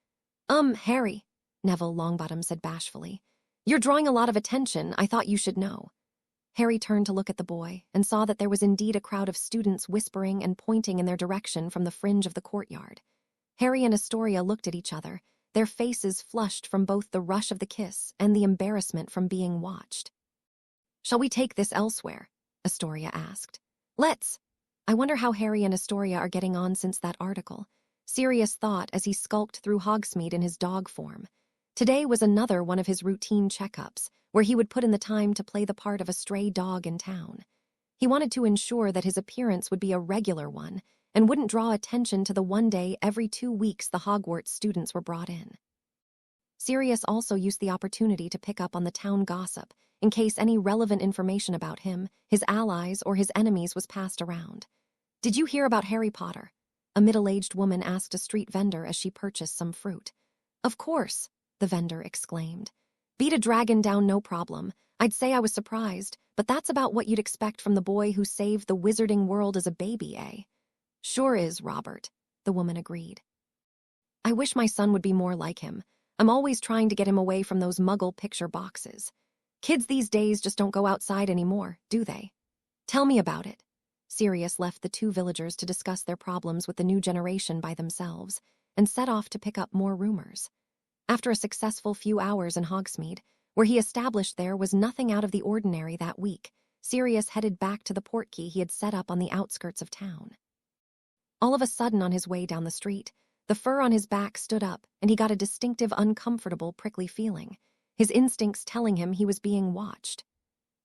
A: Harry," Neville Longbottom said bashfully. "You're drawing a lot of attention. I thought you should know." Harry turned to look at the boy and saw that there was indeed a crowd of students whispering and pointing in their direction from the fringe of the courtyard. Harry and Astoria looked at each other, their faces flushed from both the rush of the kiss and the embarrassment from being watched. "Shall we take this elsewhere?" Astoria asked. "Let's." "I wonder how Harry and Astoria are getting on since that article," Sirius thought as he skulked through Hogsmeade in his dog form. Today was another one of his routine checkups, where he would put in the time to play the part of a stray dog in town. He wanted to ensure that his appearance would be a regular one and wouldn't draw attention to the one day every 2 weeks the Hogwarts students were brought in. Sirius also used the opportunity to pick up on the town gossip, in case any relevant information about him, his allies, or his enemies was passed around. "Did you hear about Harry Potter?" a middle-aged woman asked a street vendor as she purchased some fruit. "Of course," the vendor exclaimed. "Beat a dragon down no problem. I'd say I was surprised, but that's about what you'd expect from the boy who saved the wizarding world as a baby, eh?" "Sure is, Robert," the woman agreed. "I wish my son would be more like him. I'm always trying to get him away from those muggle picture boxes. Kids these days just don't go outside anymore, do they?" "Tell me about it." Sirius left the 2 villagers to discuss their problems with the new generation by themselves, and set off to pick up more rumors. After a successful few hours in Hogsmeade, where he established there was nothing out of the ordinary that week, Sirius headed back to the portkey he had set up on the outskirts of town. All of a sudden on his way down the street, the fur on his back stood up and he got a distinctive uncomfortable prickly feeling, his instincts telling him he was being watched.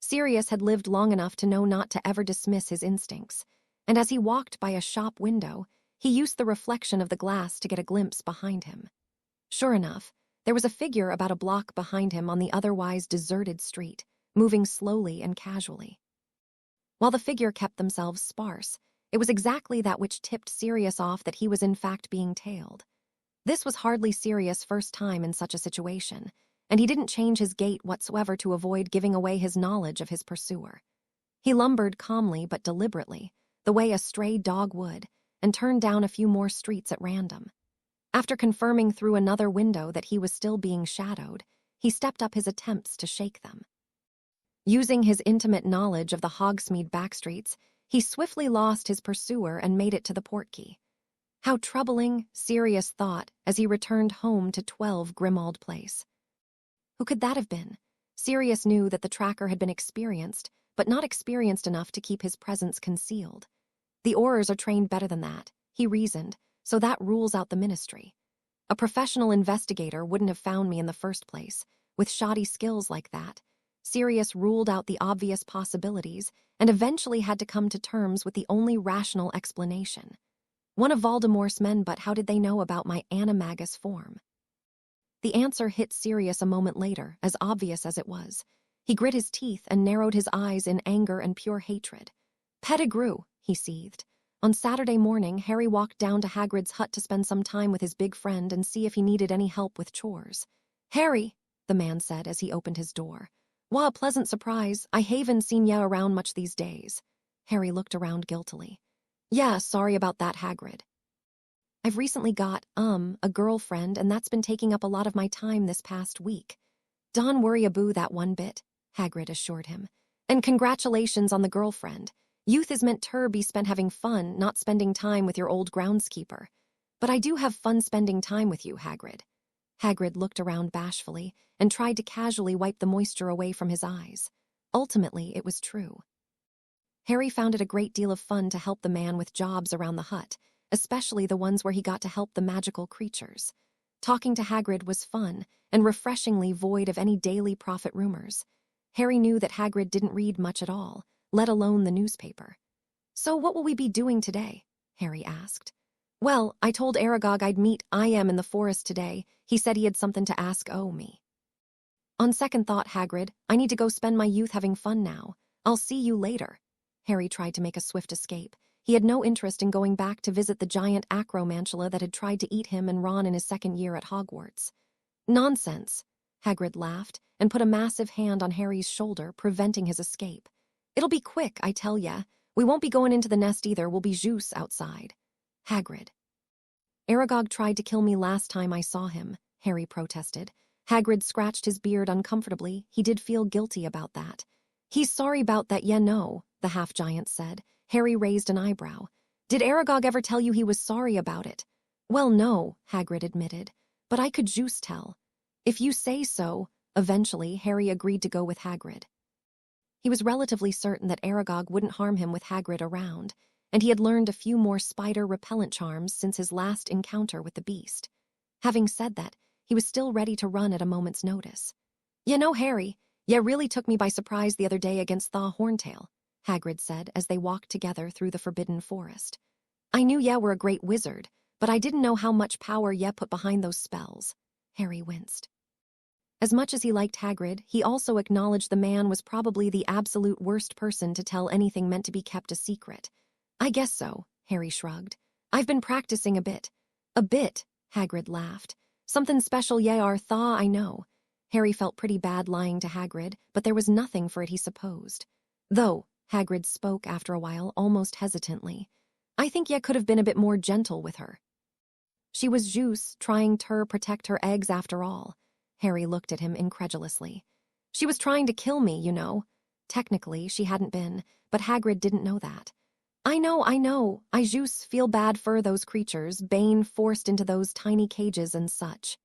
A: Sirius had lived long enough to know not to ever dismiss his instincts, and as he walked by a shop window, he used the reflection of the glass to get a glimpse behind him. Sure enough, there was a figure about a block behind him on the otherwise deserted street, moving slowly and casually. While the figure kept themselves sparse, it was exactly that which tipped Sirius off that he was in fact being tailed. This was hardly Sirius' first time in such a situation, and he didn't change his gait whatsoever to avoid giving away his knowledge of his pursuer. He lumbered calmly but deliberately, the way a stray dog would, and turned down a few more streets at random. After confirming through another window that he was still being shadowed, he stepped up his attempts to shake them. Using his intimate knowledge of the Hogsmeade backstreets, he swiftly lost his pursuer and made it to the portkey. How troubling, Sirius thought as he returned home to 12 Grimmauld Place. Who could that have been? Sirius knew that the tracker had been experienced, but not experienced enough to keep his presence concealed. The Aurors are trained better than that, he reasoned, so that rules out the Ministry. A professional investigator wouldn't have found me in the first place. With shoddy skills like that, Sirius ruled out the obvious possibilities and eventually had to come to terms with the only rational explanation. One of Voldemort's men, but how did they know about my animagus form? The answer hit Sirius a moment later, as obvious as it was. He grit his teeth and narrowed his eyes in anger and pure hatred. Pettigrew, he seethed. On Saturday morning, Harry walked down to Hagrid's hut to spend some time with his big friend and see if he needed any help with chores. Harry, the man said as he opened his door. "Wha, a pleasant surprise. I haven't seen ya around much these days." Harry looked around guiltily. "Yeah, sorry about that, Hagrid. I've recently got, a girlfriend, and that's been taking up a lot of my time this past week." "Don't worry aboo that one bit," Hagrid assured him. "And congratulations on the girlfriend. Youth is meant to be spent having fun, not spending time with your old groundskeeper. But I do have fun spending time with you, Hagrid." Hagrid looked around bashfully and tried to casually wipe the moisture away from his eyes. Ultimately, it was true. Harry found it a great deal of fun to help the man with jobs around the hut, especially the ones where he got to help the magical creatures. Talking to Hagrid was fun and refreshingly void of any Daily Prophet rumors. Harry knew that Hagrid didn't read much at all, let alone the newspaper. "So what will we be doing today?" Harry asked. "Well, I told Aragog I'd meet I.M. in the forest today. He said he had something to ask me." "On second thought, Hagrid, I need to go spend my youth having fun now. I'll see you later." Harry tried to make a swift escape. He had no interest in going back to visit the giant acromantula that had tried to eat him and Ron in his second year at Hogwarts. "Nonsense," Hagrid laughed and put a massive hand on Harry's shoulder, preventing his escape. "It'll be quick, I tell ya. We won't be going into the nest either. We'll be juice outside." "Hagrid." "Aragog tried to kill me last time I saw him," Harry protested. Hagrid scratched his beard uncomfortably. He did feel guilty about that. "He's sorry about that, no," the half-giant said. Harry raised an eyebrow. "Did Aragog ever tell you he was sorry about it?" "Well, no," Hagrid admitted, "but I could juice tell." "If you say so." Eventually, Harry agreed to go with Hagrid. He was relatively certain that Aragog wouldn't harm him with Hagrid around, and he had learned a few more spider-repellent charms since his last encounter with the beast. Having said that, he was still ready to run at a moment's notice. Harry, ya really took me by surprise the other day against Thaw Horntail," Hagrid said as they walked together through the forbidden forest. "I knew ya were a great wizard, but I didn't know how much power ya put behind those spells." Harry winced. As much as he liked Hagrid, he also acknowledged the man was probably the absolute worst person to tell anything meant to be kept a secret. "I guess so," Harry shrugged. "I've been practicing a bit." "A bit," Hagrid laughed. "Something special ye are, Thaw, I know." Harry felt pretty bad lying to Hagrid, but there was nothing for it, he supposed. "Though," Hagrid spoke after a while, almost hesitantly, "I think ye could have been a bit more gentle with her. She was Juice, trying to protect her eggs after all." Harry looked at him incredulously. "She was trying to kill me, you know." Technically, she hadn't been, but Hagrid didn't know that. I know. I juice feel bad for those creatures, Bane forced into those tiny cages and such."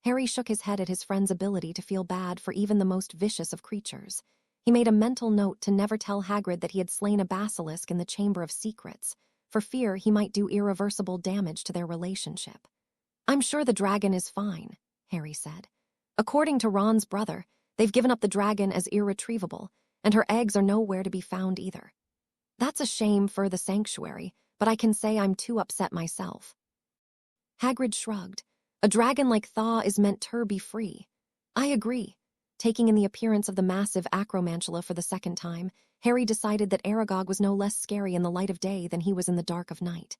A: Harry shook his head at his friend's ability to feel bad for even the most vicious of creatures. He made a mental note to never tell Hagrid that he had slain a basilisk in the Chamber of Secrets, for fear he might do irreversible damage to their relationship. "I'm sure the dragon is fine," Harry said. "According to Ron's brother, they've given up the dragon as irretrievable, and her eggs are nowhere to be found either. That's a shame for the sanctuary, but I can say I'm too upset myself." Hagrid shrugged. "A dragon like Thaw is meant to be free." "I agree." Taking in the appearance of the massive acromantula for the second time, Harry decided that Aragog was no less scary in the light of day than he was in the dark of night.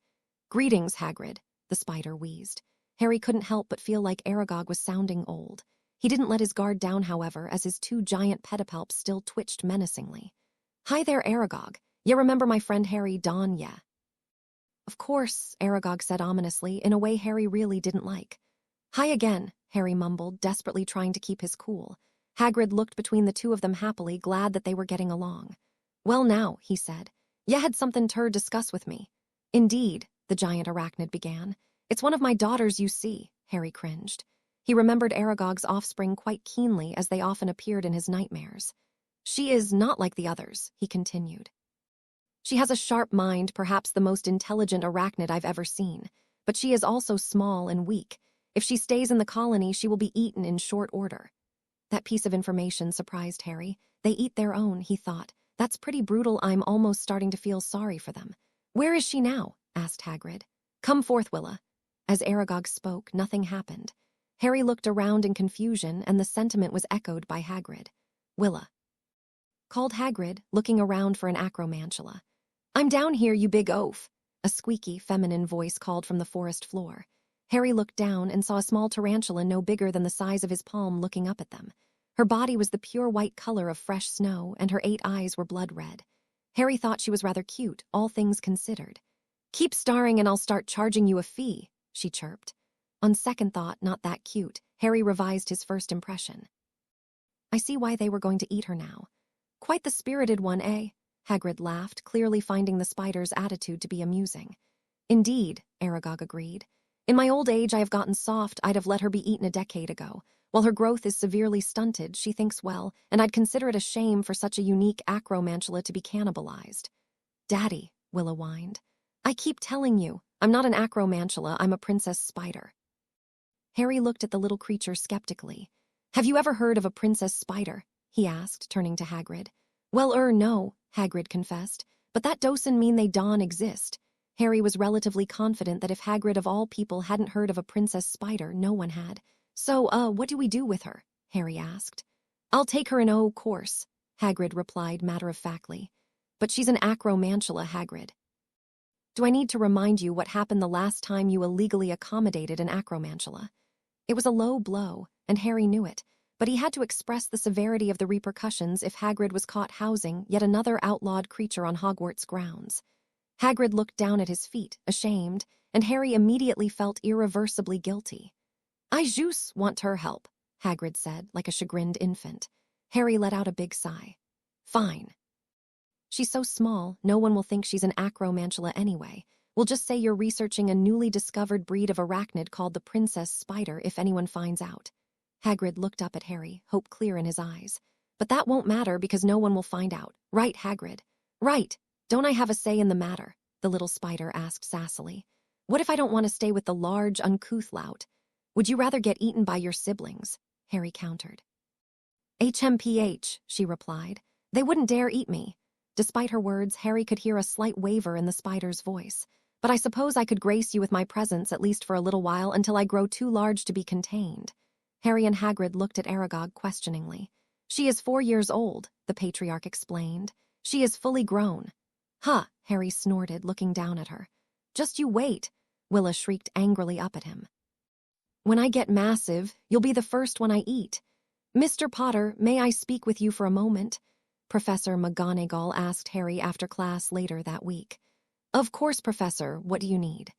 A: "Greetings, Hagrid," the spider wheezed. Harry couldn't help but feel like Aragog was sounding old. He didn't let his guard down, however, as his two giant pedipalps still twitched menacingly. "Hi there, Aragog. You remember my friend Harry, Don, yeah?" "Of course," Aragog said ominously, in a way Harry really didn't like. "Hi again," Harry mumbled, desperately trying to keep his cool. Hagrid looked between the two of them happily, glad that they were getting along. "Well now," he said, "ya had something to discuss with me." "Indeed," the giant arachnid began. "It's one of my daughters, you see," Harry cringed. He remembered Aragog's offspring quite keenly, as they often appeared in his nightmares. "She is not like the others," he continued. "She has a sharp mind, perhaps the most intelligent arachnid I've ever seen, but she is also small and weak. If she stays in the colony, she will be eaten in short order." That piece of information surprised Harry. They eat their own, he thought. That's pretty brutal. I'm almost starting to feel sorry for them. "Where is she now?" asked Hagrid. "Come forth, Willa." As Aragog spoke, nothing happened. Harry looked around in confusion, and the sentiment was echoed by Hagrid. "Willa," called Hagrid, looking around for an acromantula. "I'm down here, you big oaf," a squeaky, feminine voice called from the forest floor. Harry looked down and saw a small tarantula no bigger than the size of his palm looking up at them. Her body was the pure white color of fresh snow, and her 8 eyes were blood red. Harry thought she was rather cute, all things considered. "Keep starring and I'll start charging you a fee," she chirped. On second thought, not that cute, Harry revised his first impression. "I see why they were going to eat her now. Quite the spirited one, eh?" Hagrid laughed, clearly finding the spider's attitude to be amusing. "Indeed," Aragog agreed. "In my old age I have gotten soft. I'd have let her be eaten a decade ago. While her growth is severely stunted, she thinks well, and I'd consider it a shame for such a unique acromantula to be cannibalized." "Daddy," Willa whined, "I keep telling you, I'm not an acromantula, I'm a princess spider." Harry looked at the little creature skeptically. "Have you ever heard of a princess spider?" he asked, turning to Hagrid. "Well, no," Hagrid confessed, "but that doesn't mean they don't exist." Harry was relatively confident that if Hagrid of all people hadn't heard of a princess spider, no one had. "So, what do we do with her?" Harry asked. "I'll take her in course," Hagrid replied matter-of-factly. "But she's an acromantula, Hagrid. Do I need to remind you what happened the last time you illegally accommodated an acromantula?" It was a low blow, and Harry knew it, but he had to express the severity of the repercussions if Hagrid was caught housing yet another outlawed creature on Hogwarts grounds. Hagrid looked down at his feet, ashamed, and Harry immediately felt irreversibly guilty. "I just want her help," Hagrid said, like a chagrined infant. Harry let out a big sigh. "Fine. She's so small, no one will think she's an acromantula anyway. We'll just say you're researching a newly discovered breed of arachnid called the princess spider if anyone finds out." Hagrid looked up at Harry, hope clear in his eyes. "But that won't matter because no one will find out. Right, Hagrid?" "Right. Don't I have a say in the matter?" the little spider asked sassily. "What if I don't want to stay with the large, uncouth lout? Would you rather get eaten by your siblings?" Harry countered. "HMPH," she replied. "They wouldn't dare eat me." Despite her words, Harry could hear a slight waver in the spider's voice. "But I suppose I could grace you with my presence at least for a little while until I grow too large to be contained." Harry and Hagrid looked at Aragog questioningly. "She is 4 years old," the patriarch explained. "She is fully grown." "Huh," Harry snorted, looking down at her. "Just you wait," Willa shrieked angrily up at him. "When I get massive, you'll be the first one I eat. Mr. Potter, may I speak with you for a moment?" Professor McGonagall asked Harry after class later that week. "Of course, Professor. What do you need?"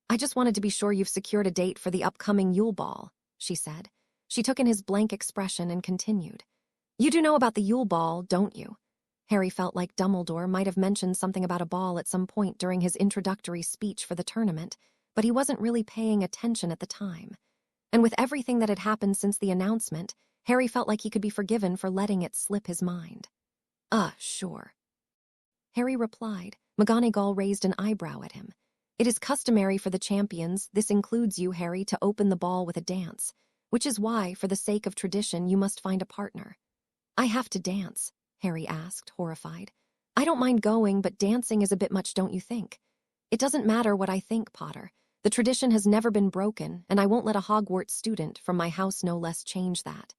A: "I just wanted to be sure you've secured a date for the upcoming Yule Ball," she said. She took in his blank expression and continued. "You do know about the Yule Ball, don't you?" Harry felt like Dumbledore might have mentioned something about a ball at some point during his introductory speech for the tournament, but he wasn't really paying attention at the time. And with everything that had happened since the announcement, Harry felt like he could be forgiven for letting it slip his mind. Sure," Harry replied. McGonagall raised an eyebrow at him. "It is customary for the champions, this includes you, Harry, to open the ball with a dance, which is why, for the sake of tradition, you must find a partner." "I have to dance?" Harry asked, horrified. "I don't mind going, but dancing is a bit much, don't you think?" "It doesn't matter what I think, Potter. The tradition has never been broken, and I won't let a Hogwarts student, from my house no less, change that."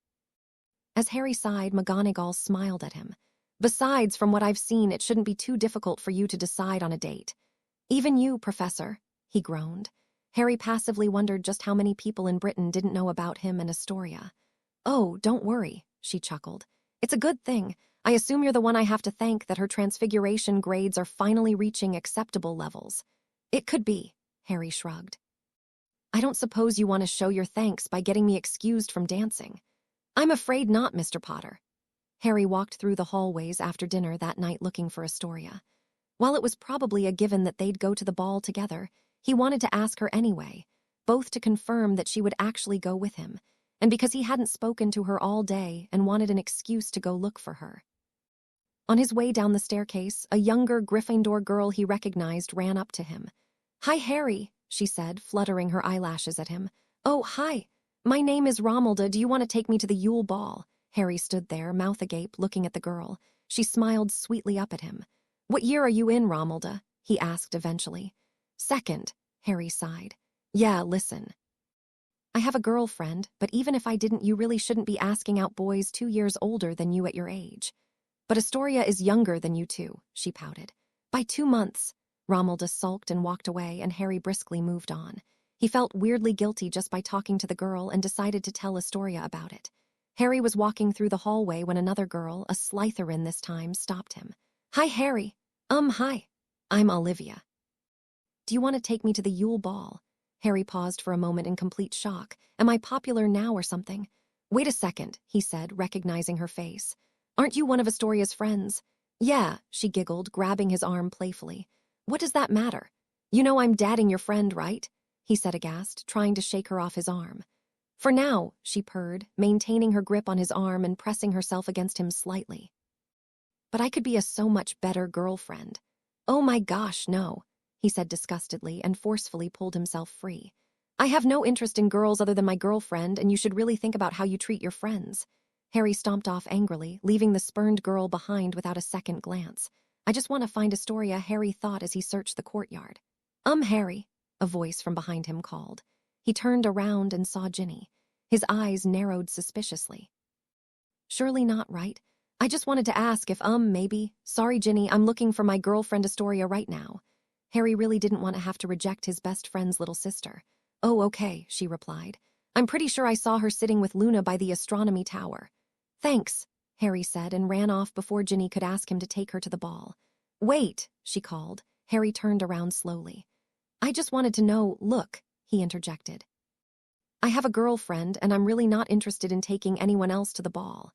A: As Harry sighed, McGonagall smiled at him. "Besides, from what I've seen, it shouldn't be too difficult for you to decide on a date." "Even you, Professor," he groaned. Harry passively wondered just how many people in Britain didn't know about him and Astoria. "Oh, don't worry," she chuckled. "It's a good thing. I assume you're the one I have to thank that her transfiguration grades are finally reaching acceptable levels." "It could be," Harry shrugged. "I don't suppose you want to show your thanks by getting me excused from dancing." "I'm afraid not, Mr. Potter." Harry walked through the hallways after dinner that night looking for Astoria. While it was probably a given that they'd go to the ball together, he wanted to ask her anyway, both to confirm that she would actually go with him, and because he hadn't spoken to her all day and wanted an excuse to go look for her. On his way down the staircase, a younger Gryffindor girl he recognized ran up to him. "Hi, Harry," she said, fluttering her eyelashes at him. "Oh, hi. My name is Romilda. Do you want to take me to the Yule Ball?" Harry stood there, mouth agape, looking at the girl. She smiled sweetly up at him. "What year are you in, Romilda?" he asked eventually. "Second," Harry sighed. "Yeah, listen. I have a girlfriend, but even if I didn't, you really shouldn't be asking out boys 2 years older than you at your age." "But Astoria is younger than you two," she pouted. "By 2 months." Romilda sulked and walked away, and Harry briskly moved on. He felt weirdly guilty just by talking to the girl and decided to tell Astoria about it. Harry was walking through the hallway when another girl, a Slytherin this time, stopped him. "Hi, Harry." Hi. I'm Olivia. "Do you want to take me to the Yule Ball?" Harry paused for a moment in complete shock. "Am I popular now or something?" "Wait a second," he said, recognizing her face. "Aren't you one of Astoria's friends?" "Yeah," she giggled, grabbing his arm playfully. "What does that matter? You know I'm dating your friend, right?" he said aghast, trying to shake her off his arm. "For now," she purred, maintaining her grip on his arm and pressing herself against him slightly. "But I could be a so much better girlfriend." "Oh my gosh, no," he said disgustedly and forcefully pulled himself free. "I have no interest in girls other than my girlfriend, and you should really think about how you treat your friends." Harry stomped off angrily, leaving the spurned girl behind without a second glance. "I just want to find Astoria," Harry thought as he searched the courtyard. Harry," a voice from behind him called. He turned around and saw Ginny. His eyes narrowed suspiciously. "Surely not, right? I just wanted to ask if, maybe. Sorry, Ginny, I'm looking for my girlfriend Astoria right now." Harry really didn't want to have to reject his best friend's little sister. "Oh, okay," she replied. "I'm pretty sure I saw her sitting with Luna by the astronomy tower." "Thanks," Harry said and ran off before Ginny could ask him to take her to the ball. "Wait," she called. Harry turned around slowly. "I just wanted to know, look," he interjected. "I have a girlfriend, and I'm really not interested in taking anyone else to the ball."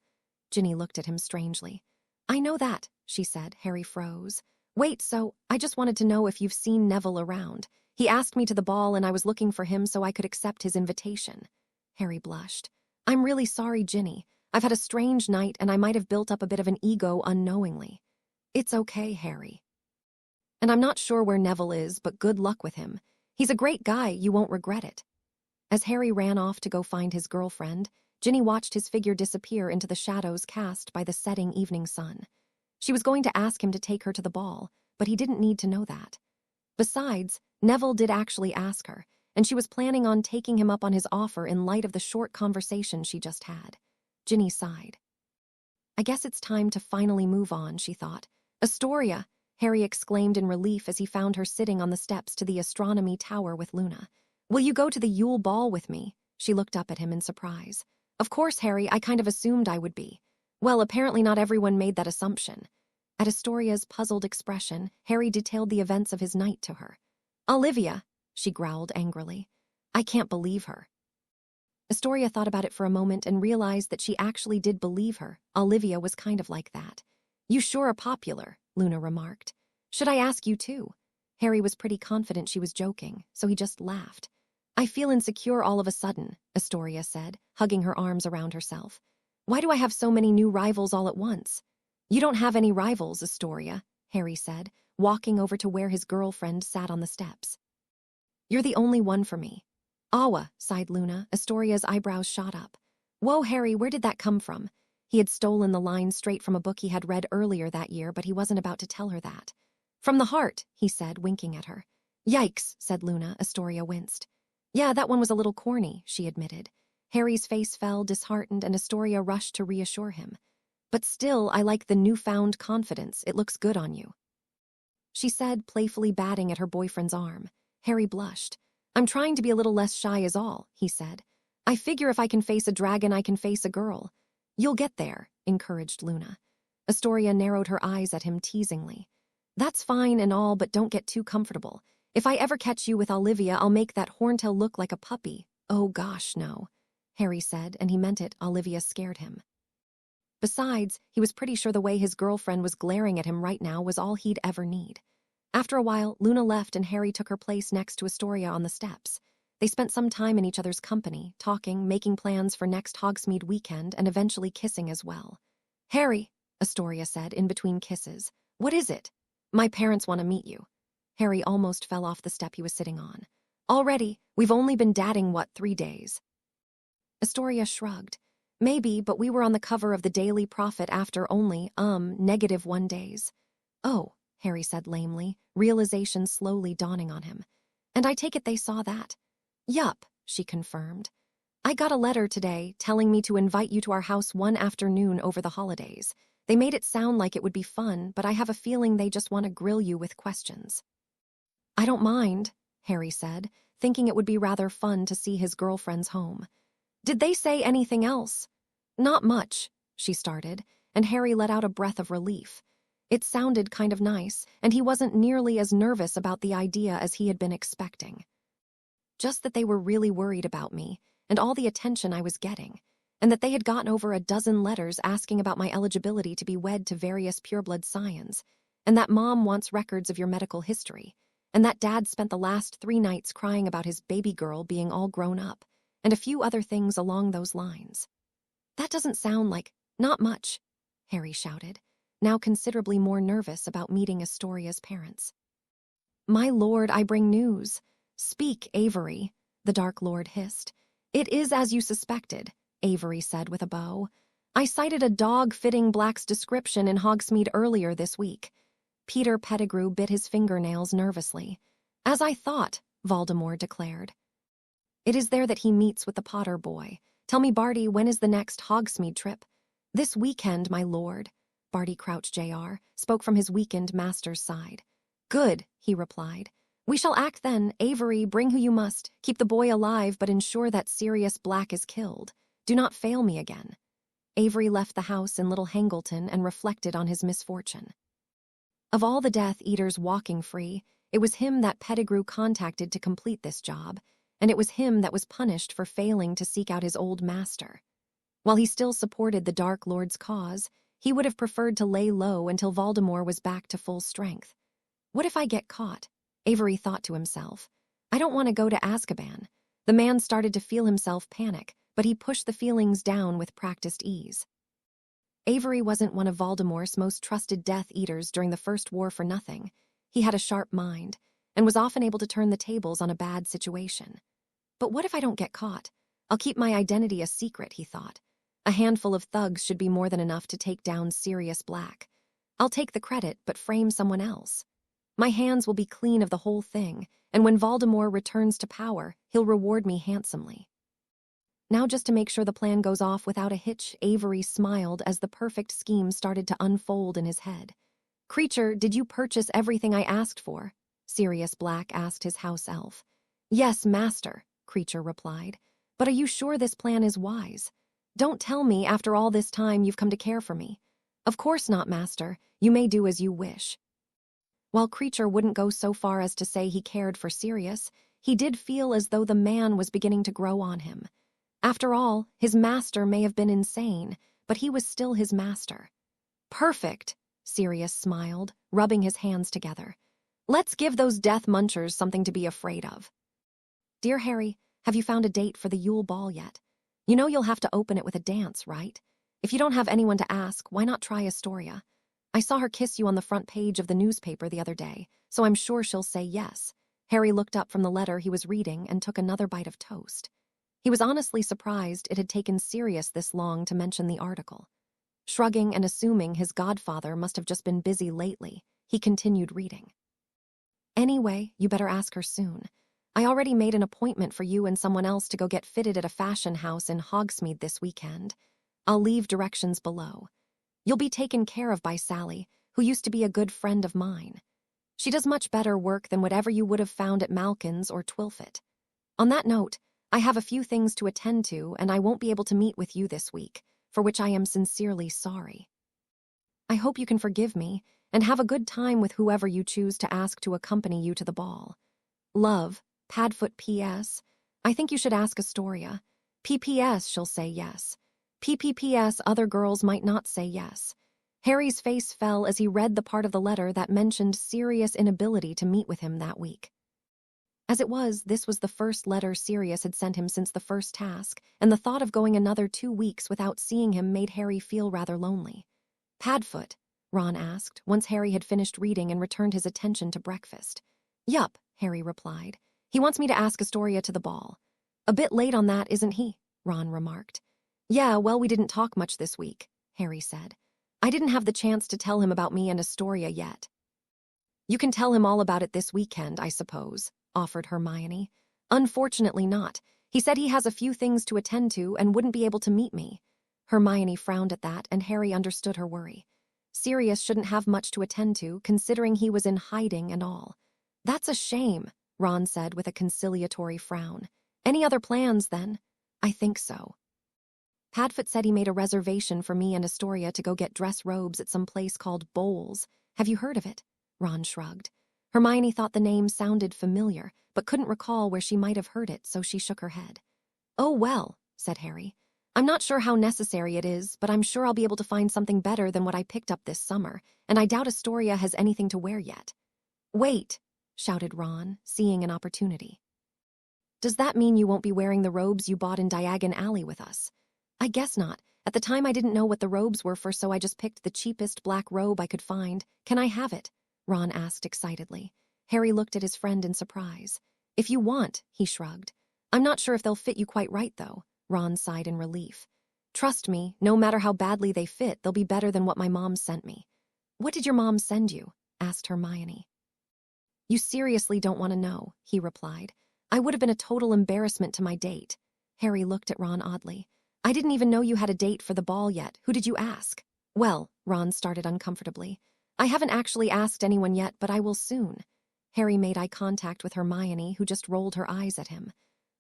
A: Ginny looked at him strangely. "I know that," she said. Harry froze. "Wait, so I just wanted to know if you've seen Neville around. He asked me to the ball and I was looking for him so I could accept his invitation." Harry blushed. "I'm really sorry, Ginny. I've had a strange night and I might have built up a bit of an ego unknowingly." "It's okay, Harry. And I'm not sure where Neville is, but good luck with him. He's a great guy, you won't regret it." As Harry ran off to go find his girlfriend, Ginny watched his figure disappear into the shadows cast by the setting evening sun. She was going to ask him to take her to the ball, but he didn't need to know that. Besides, Neville did actually ask her, and she was planning on taking him up on his offer in light of the short conversation she just had. Ginny sighed. "I guess it's time to finally move on," she thought. "Astoria!" Harry exclaimed in relief as he found her sitting on the steps to the astronomy tower with Luna. "Will you go to the Yule Ball with me?" She looked up at him in surprise. "Of course, Harry, I kind of assumed I would be." Well, apparently not everyone made that assumption. At Astoria's puzzled expression, Harry detailed the events of his night to her. "Olivia," she growled angrily. "I can't believe her." Astoria thought about it for a moment and realized that she actually did believe her. Olivia was kind of like that. "You sure are popular," Luna remarked. "Should I ask you too?" Harry was pretty confident she was joking, so he just laughed. "I feel insecure all of a sudden," Astoria said, hugging her arms around herself. "Why do I have so many new rivals all at once?" "You don't have any rivals, Astoria," Harry said, walking over to where his girlfriend sat on the steps. "You're the only one for me." "Awa," sighed Luna. Astoria's eyebrows shot up. "Whoa, Harry, where did that come from?" He had stolen the line straight from a book he had read earlier that year, but he wasn't about to tell her that. "From the heart," he said, winking at her. "Yikes," said Luna. Astoria winced. "Yeah, that one was a little corny," she admitted. Harry's face fell, disheartened, and Astoria rushed to reassure him. "But still, I like the newfound confidence. It looks good on you," she said, playfully batting at her boyfriend's arm. Harry blushed. "I'm trying to be a little less shy is all," he said. "I figure if I can face a dragon, I can face a girl." "You'll get there," encouraged Luna. Astoria narrowed her eyes at him teasingly. "That's fine and all, but don't get too comfortable. If I ever catch you with Olivia, I'll make that horntail look like a puppy." "Oh gosh, no," Harry said, and he meant it. Olivia scared him. Besides, he was pretty sure the way his girlfriend was glaring at him right now was all he'd ever need. After a while, Luna left and Harry took her place next to Astoria on the steps. They spent some time in each other's company, talking, making plans for next Hogsmeade weekend, and eventually kissing as well. "Harry," Astoria said, in between kisses. "What is it?" "My parents want to meet you." Harry almost fell off the step he was sitting on. "Already? We've only been dating, 3 days?" Astoria shrugged. "Maybe, but we were on the cover of the Daily Prophet after only, -1 days. "Oh," Harry said lamely, realization slowly dawning on him. "And I take it they saw that?" "Yup," she confirmed. "I got a letter today telling me to invite you to our house one afternoon over the holidays. They made it sound like it would be fun, but I have a feeling they just want to grill you with questions." "I don't mind," Harry said, thinking it would be rather fun to see his girlfriends home. "Did they say anything else?" "Not much," she started, and Harry let out a breath of relief. It sounded kind of nice, and he wasn't nearly as nervous about the idea as he had been expecting. Just that they were really worried about me, and all the attention I was getting, and that they had gotten over a dozen letters asking about my eligibility to be wed to various pureblood scions, and that Mom wants records of your medical history, and that Dad spent the last 3 nights crying about his baby girl being all grown up, and a few other things along those lines. "That doesn't sound like not much," Harry shouted, now considerably more nervous about meeting Astoria's parents. "My lord, I bring news. Speak, Avery," the Dark Lord hissed. "It is as you suspected," Avery said with a bow. "I cited a dog fitting Black's description in Hogsmeade earlier this week." Peter Pettigrew bit his fingernails nervously. "As I thought," Voldemort declared. "It is there that he meets with the Potter boy. Tell me, Barty, when is the next Hogsmeade trip?" "This weekend, my lord." Barty Crouch Jr. spoke from his weakened master's side. "Good," he replied. "We shall act then. Avery, bring who you must. Keep the boy alive, but ensure that Sirius Black is killed. Do not fail me again." Avery left the house in Little Hangleton and reflected on his misfortune. Of all the Death Eaters walking free, it was him that Pettigrew contacted to complete this job, and it was him that was punished for failing to seek out his old master. While he still supported the Dark Lord's cause, he would have preferred to lay low until Voldemort was back to full strength. "What if I get caught?" Avery thought to himself. "I don't want to go to Azkaban." The man started to feel himself panic, but he pushed the feelings down with practiced ease. Avery wasn't one of Voldemort's most trusted Death Eaters during the First War for nothing. He had a sharp mind, and was often able to turn the tables on a bad situation. "But what if I don't get caught? I'll keep my identity a secret," he thought. "A handful of thugs should be more than enough to take down Sirius Black. I'll take the credit, but frame someone else. My hands will be clean of the whole thing, and when Voldemort returns to power, he'll reward me handsomely." Now, just to make sure the plan goes off without a hitch, Avery smiled as the perfect scheme started to unfold in his head. "Creature, did you purchase everything I asked for?" Sirius Black asked his house elf. "Yes, master," Creature replied. "But are you sure this plan is wise? Don't tell me after all this time you've come to care for me." "Of course not, master. You may do as you wish." While Creature wouldn't go so far as to say he cared for Sirius, he did feel as though the man was beginning to grow on him. After all, his master may have been insane, but he was still his master. "Perfect," Sirius smiled, rubbing his hands together. "Let's give those death munchers something to be afraid of." "Dear Harry, have you found a date for the Yule Ball yet? You know you'll have to open it with a dance, right? If you don't have anyone to ask, why not try Astoria? I saw her kiss you on the front page of the newspaper the other day, so I'm sure she'll say yes." Harry looked up from the letter he was reading and took another bite of toast. He was honestly surprised it had taken Sirius this long to mention the article. Shrugging and assuming his godfather must have just been busy lately, he continued reading. "Anyway, you better ask her soon. I already made an appointment for you and someone else to go get fitted at a fashion house in Hogsmeade this weekend. I'll leave directions below. You'll be taken care of by Sally, who used to be a good friend of mine. She does much better work than whatever you would have found at Malkin's or Twilfit. On that note, I have a few things to attend to, and I won't be able to meet with you this week, for which I am sincerely sorry. I hope you can forgive me, and have a good time with whoever you choose to ask to accompany you to the ball. Love, Padfoot P.S. I think you should ask Astoria. P.P.S. she'll say yes. P.P.P.S. other girls might not say yes." Harry's face fell as he read the part of the letter that mentioned Sirius' inability to meet with him that week. As it was, this was the first letter Sirius had sent him since the first task, and the thought of going another 2 weeks without seeing him made Harry feel rather lonely. "Padfoot?" Ron asked, once Harry had finished reading and returned his attention to breakfast. "Yup," Harry replied. "He wants me to ask Astoria to the ball." "A bit late on that, isn't he?" Ron remarked. "Yeah, well, we didn't talk much this week," Harry said. "I didn't have the chance to tell him about me and Astoria yet." "You can tell him all about it this weekend, I suppose," offered Hermione. "Unfortunately not. He said he has a few things to attend to and wouldn't be able to meet me." Hermione frowned at that, and Harry understood her worry. Sirius shouldn't have much to attend to, considering he was in hiding and all. "That's a shame," Ron said with a conciliatory frown. Any other plans, then? I think so. Padfoot said he made a reservation for me and Astoria to go get dress robes at some place called Bowles. Have you heard of it? Ron shrugged. Hermione thought the name sounded familiar, but couldn't recall where she might have heard it, so she shook her head. Oh, well, said Harry. I'm not sure how necessary it is, but I'm sure I'll be able to find something better than what I picked up this summer, and I doubt Astoria has anything to wear yet. Wait, shouted Ron, seeing an opportunity. Does that mean you won't be wearing the robes you bought in Diagon Alley with us? I guess not. At the time I didn't know what the robes were for, so I just picked the cheapest black robe I could find. Can I have it? Ron asked excitedly. Harry looked at his friend in surprise. If you want, he shrugged. I'm not sure if they'll fit you quite right, though. Ron sighed in relief. Trust me, no matter how badly they fit, they'll be better than what my mom sent me. What did your mom send you? Asked Hermione. You seriously don't want to know, he replied. I would have been a total embarrassment to my date. Harry looked at Ron oddly. I didn't even know you had a date for the ball yet. Who did you ask? Well, Ron started uncomfortably. I haven't actually asked anyone yet, but I will soon. Harry made eye contact with Hermione, who just rolled her eyes at him.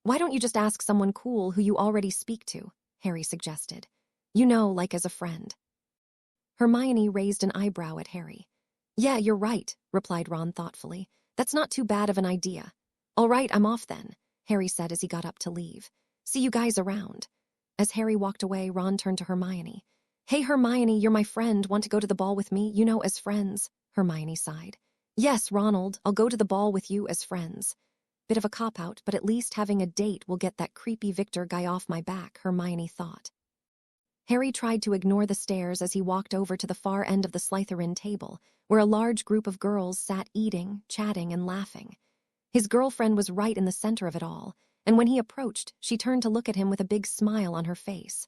A: Why don't you just ask someone cool who you already speak to? Harry suggested. You know, like as a friend. Hermione raised an eyebrow at Harry. Yeah, you're right, replied Ron thoughtfully. That's not too bad of an idea. All right, I'm off then, Harry said as he got up to leave. See you guys around. As Harry walked away, Ron turned to Hermione. Hey, Hermione, you're my friend. Want to go to the ball with me? You know, as friends. Hermione sighed. Yes, Ronald, I'll go to the ball with you as friends. Bit of a cop-out, but at least having a date will get that creepy Victor guy off my back, Hermione thought. Harry tried to ignore the stares as he walked over to the far end of the Slytherin table, where a large group of girls sat eating, chatting, and laughing. His girlfriend was right in the center of it all, and when he approached, she turned to look at him with a big smile on her face.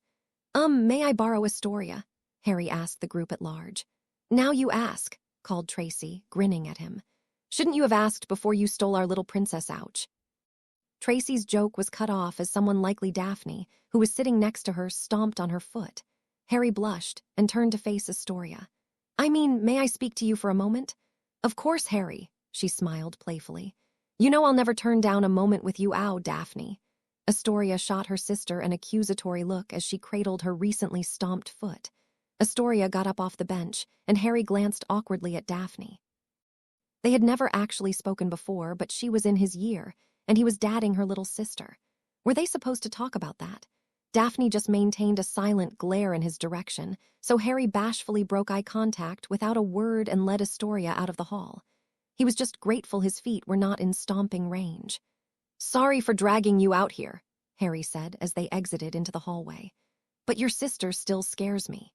A: May I borrow Astoria? Harry asked the group at large. Now you ask, called Tracy, grinning at him. Shouldn't you have asked before you stole our little princess, ouch? Tracy's joke was cut off as someone likely Daphne, who was sitting next to her, stomped on her foot. Harry blushed and turned to face Astoria. I mean, may I speak to you for a moment? Of course, Harry, she smiled playfully. You know I'll never turn down a moment with you, ow, Daphne. Astoria shot her sister an accusatory look as she cradled her recently stomped foot. Astoria got up off the bench, and Harry glanced awkwardly at Daphne. They had never actually spoken before, but she was in his year, and he was dadding her little sister. Were they supposed to talk about that? Daphne just maintained a silent glare in his direction, so Harry bashfully broke eye contact without a word and led Astoria out of the hall. He was just grateful his feet were not in stomping range. Sorry for dragging you out here, Harry said as they exited into the hallway. But your sister still scares me.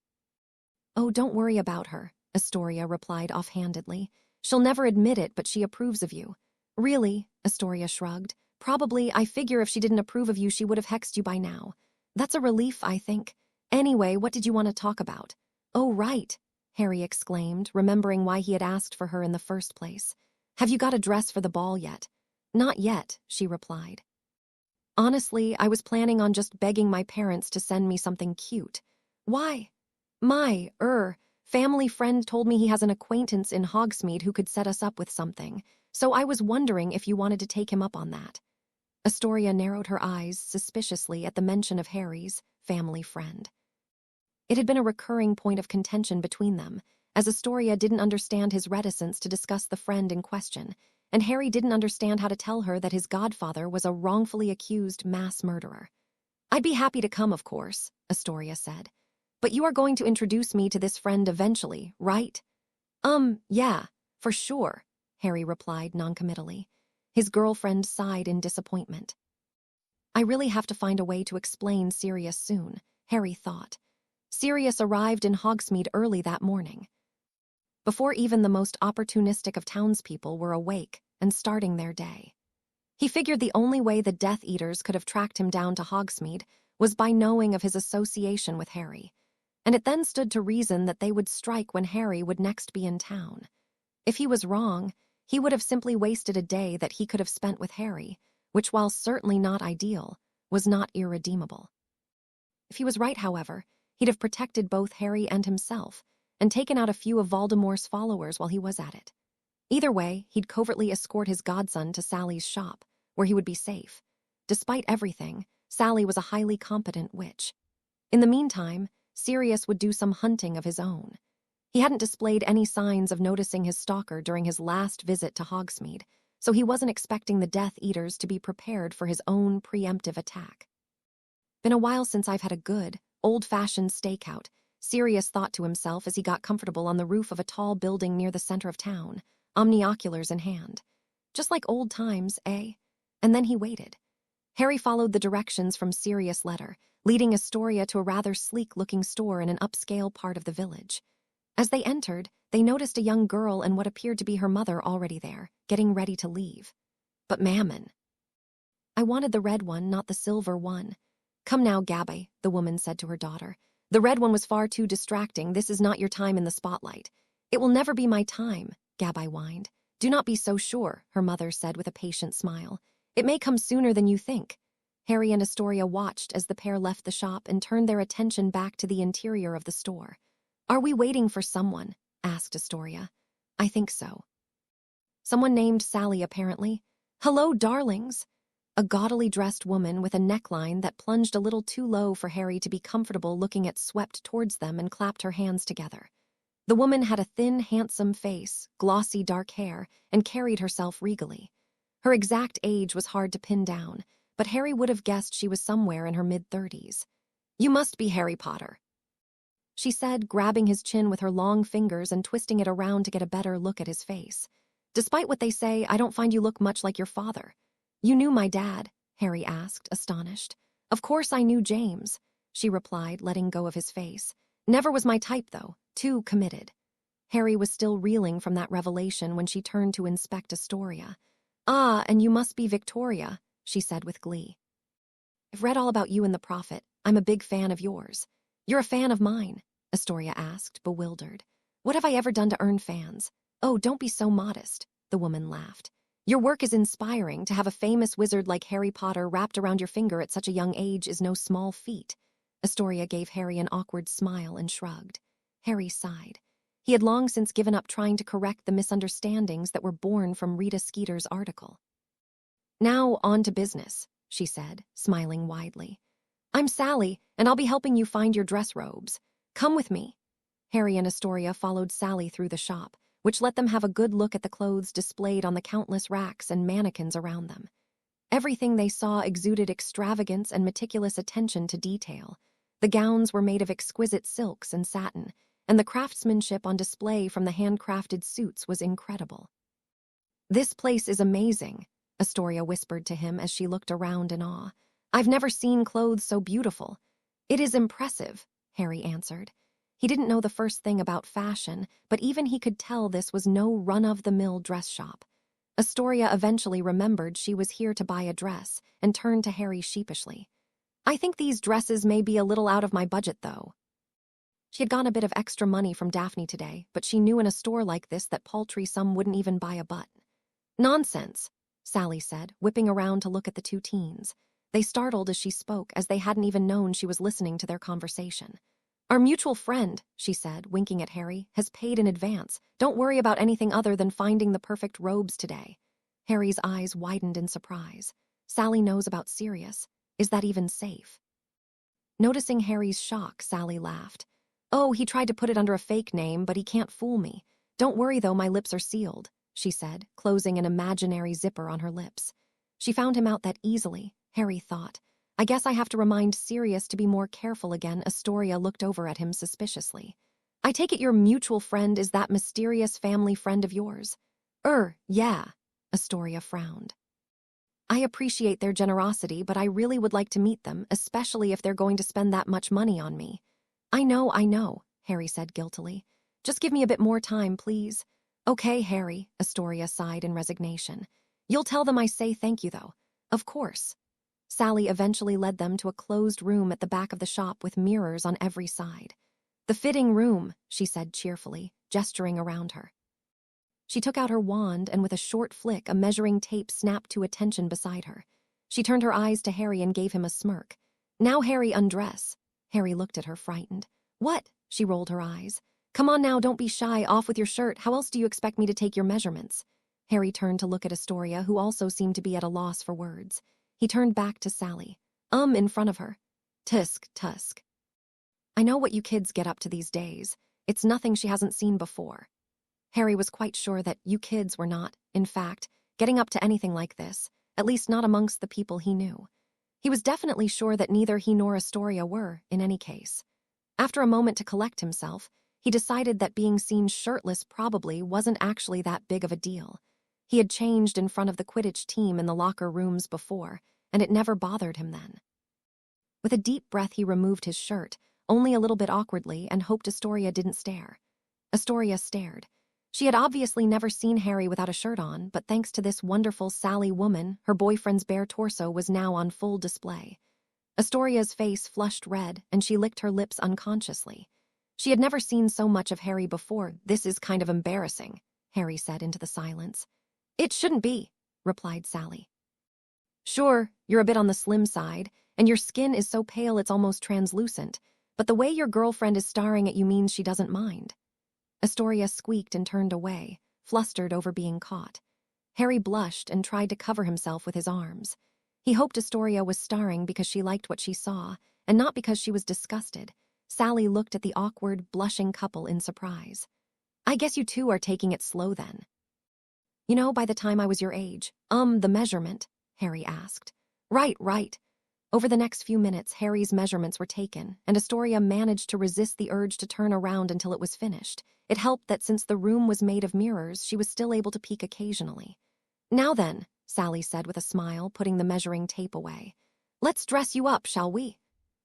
A: Oh, don't worry about her, Astoria replied offhandedly. She'll never admit it, but she approves of you. Really? Astoria shrugged. Probably, I figure if she didn't approve of you, she would have hexed you by now. That's a relief, I think. Anyway, what did you want to talk about? Oh, right, Harry exclaimed, remembering why he had asked for her in the first place. Have you got a dress for the ball yet? Not yet, she replied. Honestly, I was planning on just begging my parents to send me something cute. Why? My, family friend told me he has an acquaintance in Hogsmeade who could set us up with something, so I was wondering if you wanted to take him up on that. Astoria narrowed her eyes suspiciously at the mention of Harry's family friend. It had been a recurring point of contention between them, as Astoria didn't understand his reticence to discuss the friend in question, and Harry didn't understand how to tell her that his godfather was a wrongfully accused mass murderer. I'd be happy to come, of course, Astoria said. But you are going to introduce me to this friend eventually, right? Yeah, for sure, Harry replied noncommittally. His girlfriend sighed in disappointment. I really have to find a way to explain Sirius soon, Harry thought. Sirius arrived in Hogsmeade early that morning, before even the most opportunistic of townspeople were awake and starting their day. He figured the only way the Death Eaters could have tracked him down to Hogsmeade was by knowing of his association with Harry, and it then stood to reason that they would strike when Harry would next be in town. If he was wrong, he would have simply wasted a day that he could have spent with Harry, which, while certainly not ideal, was not irredeemable. If he was right, however, he'd have protected both Harry and himself, and taken out a few of Voldemort's followers while he was at it. Either way, he'd covertly escort his godson to Sally's shop, where he would be safe. Despite everything, Sally was a highly competent witch. In the meantime, Sirius would do some hunting of his own. He hadn't displayed any signs of noticing his stalker during his last visit to Hogsmeade, so he wasn't expecting the Death Eaters to be prepared for his own preemptive attack. Been a while since I've had a good, old-fashioned stakeout, Sirius thought to himself as he got comfortable on the roof of a tall building near the center of town, omnioculars in hand. Just like old times, eh? And then he waited. Harry followed the directions from Sirius' letter, leading Astoria to a rather sleek-looking store in an upscale part of the village. As they entered, they noticed a young girl and what appeared to be her mother already there, getting ready to leave. But Mammon. I wanted the red one, not the silver one. Come now, Gabby, the woman said to her daughter. The red one was far too distracting. This is not your time in the spotlight. It will never be my time, Gabby whined. Do not be so sure, her mother said with a patient smile. It may come sooner than you think. Harry and Astoria watched as the pair left the shop and turned their attention back to the interior of the store. Are we waiting for someone? Asked Astoria. I think so. Someone named Sally, apparently. Hello, darlings. A gaudily dressed woman with a neckline that plunged a little too low for Harry to be comfortable looking at swept towards them and clapped her hands together. The woman had a thin, handsome face, glossy dark hair, and carried herself regally. Her exact age was hard to pin down, but Harry would have guessed she was somewhere in her mid-30s. You must be Harry Potter, she said, grabbing his chin with her long fingers and twisting it around to get a better look at his face. Despite what they say, I don't find you look much like your father. You knew my dad? Harry asked, astonished. Of course I knew James, she replied, letting go of his face. Never was my type, though. Too committed. Harry was still reeling from that revelation when she turned to inspect Astoria. Ah, and you must be Victoria, she said with glee. I've read all about you in The Prophet. I'm a big fan of yours. You're a fan of mine, Astoria asked, bewildered. What have I ever done to earn fans? Oh, don't be so modest, the woman laughed. Your work is inspiring. To have a famous wizard like Harry Potter wrapped around your finger at such a young age is no small feat. Astoria gave Harry an awkward smile and shrugged. Harry sighed. He had long since given up trying to correct the misunderstandings that were born from Rita Skeeter's article. Now on to business, she said, smiling widely. I'm Sally, and I'll be helping you find your dress robes. Come with me. Harry and Astoria followed Sally through the shop, which let them have a good look at the clothes displayed on the countless racks and mannequins around them. Everything they saw exuded extravagance and meticulous attention to detail. The gowns were made of exquisite silks and satin, and the craftsmanship on display from the handcrafted suits was incredible. This place is amazing, Astoria whispered to him as she looked around in awe. I've never seen clothes so beautiful. It is impressive, Harry answered. He didn't know the first thing about fashion, but even he could tell this was no run-of-the-mill dress shop. Astoria eventually remembered she was here to buy a dress and turned to Harry sheepishly. I think these dresses may be a little out of my budget, though. She had gotten a bit of extra money from Daphne today, but she knew in a store like this that paltry sum wouldn't even buy a butt. Nonsense, Sally said, whipping around to look at the two teens. They startled as she spoke, as they hadn't even known she was listening to their conversation. Our mutual friend, she said, winking at Harry, has paid in advance. Don't worry about anything other than finding the perfect robes today. Harry's eyes widened in surprise. Sally knows about Sirius. Is that even safe? Noticing Harry's shock, Sally laughed. Oh, he tried to put it under a fake name, but he can't fool me. Don't worry, though, my lips are sealed, she said, closing an imaginary zipper on her lips. She found him out that easily, Harry thought. I guess I have to remind Sirius to be more careful again. Astoria looked over at him suspiciously. I take it your mutual friend is that mysterious family friend of yours? Yeah, Astoria frowned. I appreciate their generosity, but I really would like to meet them, especially if they're going to spend that much money on me. I know, Harry said guiltily. Just give me a bit more time, please. Okay, Harry, Astoria sighed in resignation. You'll tell them I say thank you, though. Of course. Sally eventually led them to a closed room at the back of the shop with mirrors on every side. The fitting room, she said cheerfully, gesturing around her. She took out her wand and with a short flick, a measuring tape snapped to attention beside her. She turned her eyes to Harry and gave him a smirk. Now, Harry, undress. Harry looked at her, frightened. What? She rolled her eyes. Come on now, don't be shy, off with your shirt. How else do you expect me to take your measurements? Harry turned to look at Astoria, who also seemed to be at a loss for words. He turned back to Sally. In front of her. Tusk. I know what you kids get up to these days. It's nothing she hasn't seen before. Harry was quite sure that you kids were not, in fact, getting up to anything like this, at least not amongst the people he knew. He was definitely sure that neither he nor Astoria were, in any case. After a moment to collect himself, he decided that being seen shirtless probably wasn't actually that big of a deal. He had changed in front of the Quidditch team in the locker rooms before, and it never bothered him then. With a deep breath, he removed his shirt, only a little bit awkwardly, and hoped Astoria didn't stare. Astoria stared. She had obviously never seen Harry without a shirt on, but thanks to this wonderful Sally woman, her boyfriend's bare torso was now on full display. Astoria's face flushed red, and she licked her lips unconsciously. She had never seen so much of Harry before. This is kind of embarrassing, Harry said into the silence. It shouldn't be, replied Sally. Sure, you're a bit on the slim side, and your skin is so pale it's almost translucent, but the way your girlfriend is staring at you means she doesn't mind. Astoria squeaked and turned away, flustered over being caught. Harry blushed and tried to cover himself with his arms. He hoped Astoria was starring because she liked what she saw, and not because she was disgusted. Sally looked at the awkward, blushing couple in surprise. I guess you two are taking it slow then. You know, by the time I was your age, the measurement, Harry asked. Right. Over the next few minutes, Harry's measurements were taken, and Astoria managed to resist the urge to turn around until it was finished. It helped that since the room was made of mirrors, she was still able to peek occasionally. Now then, Sally said with a smile, putting the measuring tape away. Let's dress you up, shall we?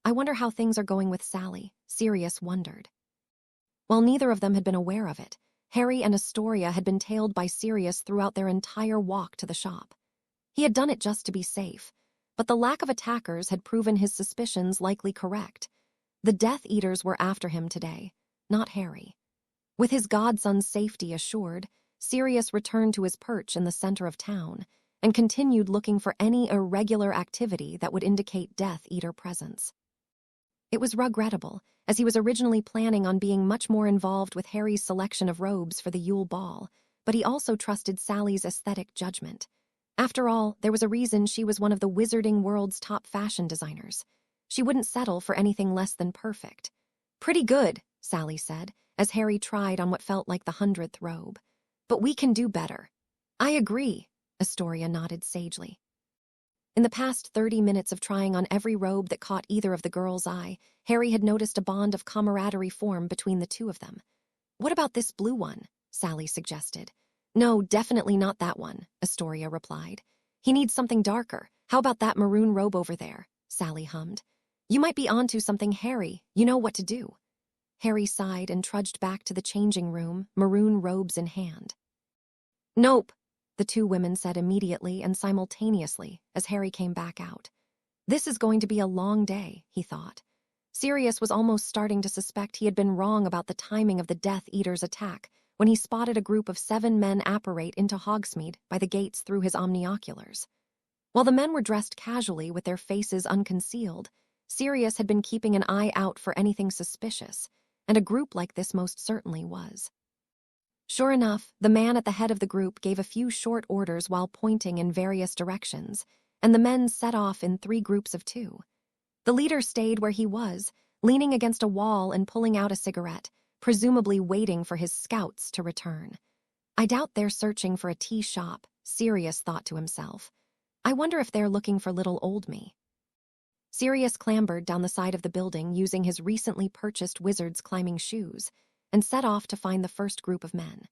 A: I wonder how things are going with Sally, Sirius wondered. While neither of them had been aware of it, Harry and Astoria had been tailed by Sirius throughout their entire walk to the shop. He had done it just to be safe, but the lack of attackers had proven his suspicions likely correct. The Death Eaters were after him today, not Harry. With his godson's safety assured, Sirius returned to his perch in the center of town and continued looking for any irregular activity that would indicate Death Eater presence. It was regrettable, as he was originally planning on being much more involved with Harry's selection of robes for the Yule Ball, but he also trusted Sally's aesthetic judgment. After all, there was a reason she was one of the wizarding world's top fashion designers. She wouldn't settle for anything less than perfect. Pretty good, Sally said, as Harry tried on what felt like the 100th robe. But we can do better. I agree, Astoria nodded sagely. In the past 30 minutes of trying on every robe that caught either of the girls' eye, Harry had noticed a bond of camaraderie form between the two of them. What about this blue one? Sally suggested. No, definitely not that one, Astoria replied. He needs something darker. How about that maroon robe over there? Sally hummed. You might be onto something, Harry. You know what to do. Harry sighed and trudged back to the changing room, maroon robes in hand. Nope, the two women said immediately and simultaneously as Harry came back out. This is going to be a long day, he thought. Sirius was almost starting to suspect he had been wrong about the timing of the Death Eater's attack when he spotted a group of 7 men apparate into Hogsmeade by the gates through his omnioculars. While the men were dressed casually with their faces unconcealed, Sirius had been keeping an eye out for anything suspicious, and a group like this most certainly was. Sure enough, the man at the head of the group gave a few short orders while pointing in various directions, and the men set off in 3 groups of 2. The leader stayed where he was, leaning against a wall and pulling out a cigarette, presumably waiting for his scouts to return. I doubt they're searching for a tea shop, Sirius thought to himself. I wonder if they're looking for little old me. Sirius clambered down the side of the building using his recently purchased wizard's climbing shoes and set off to find the first group of men.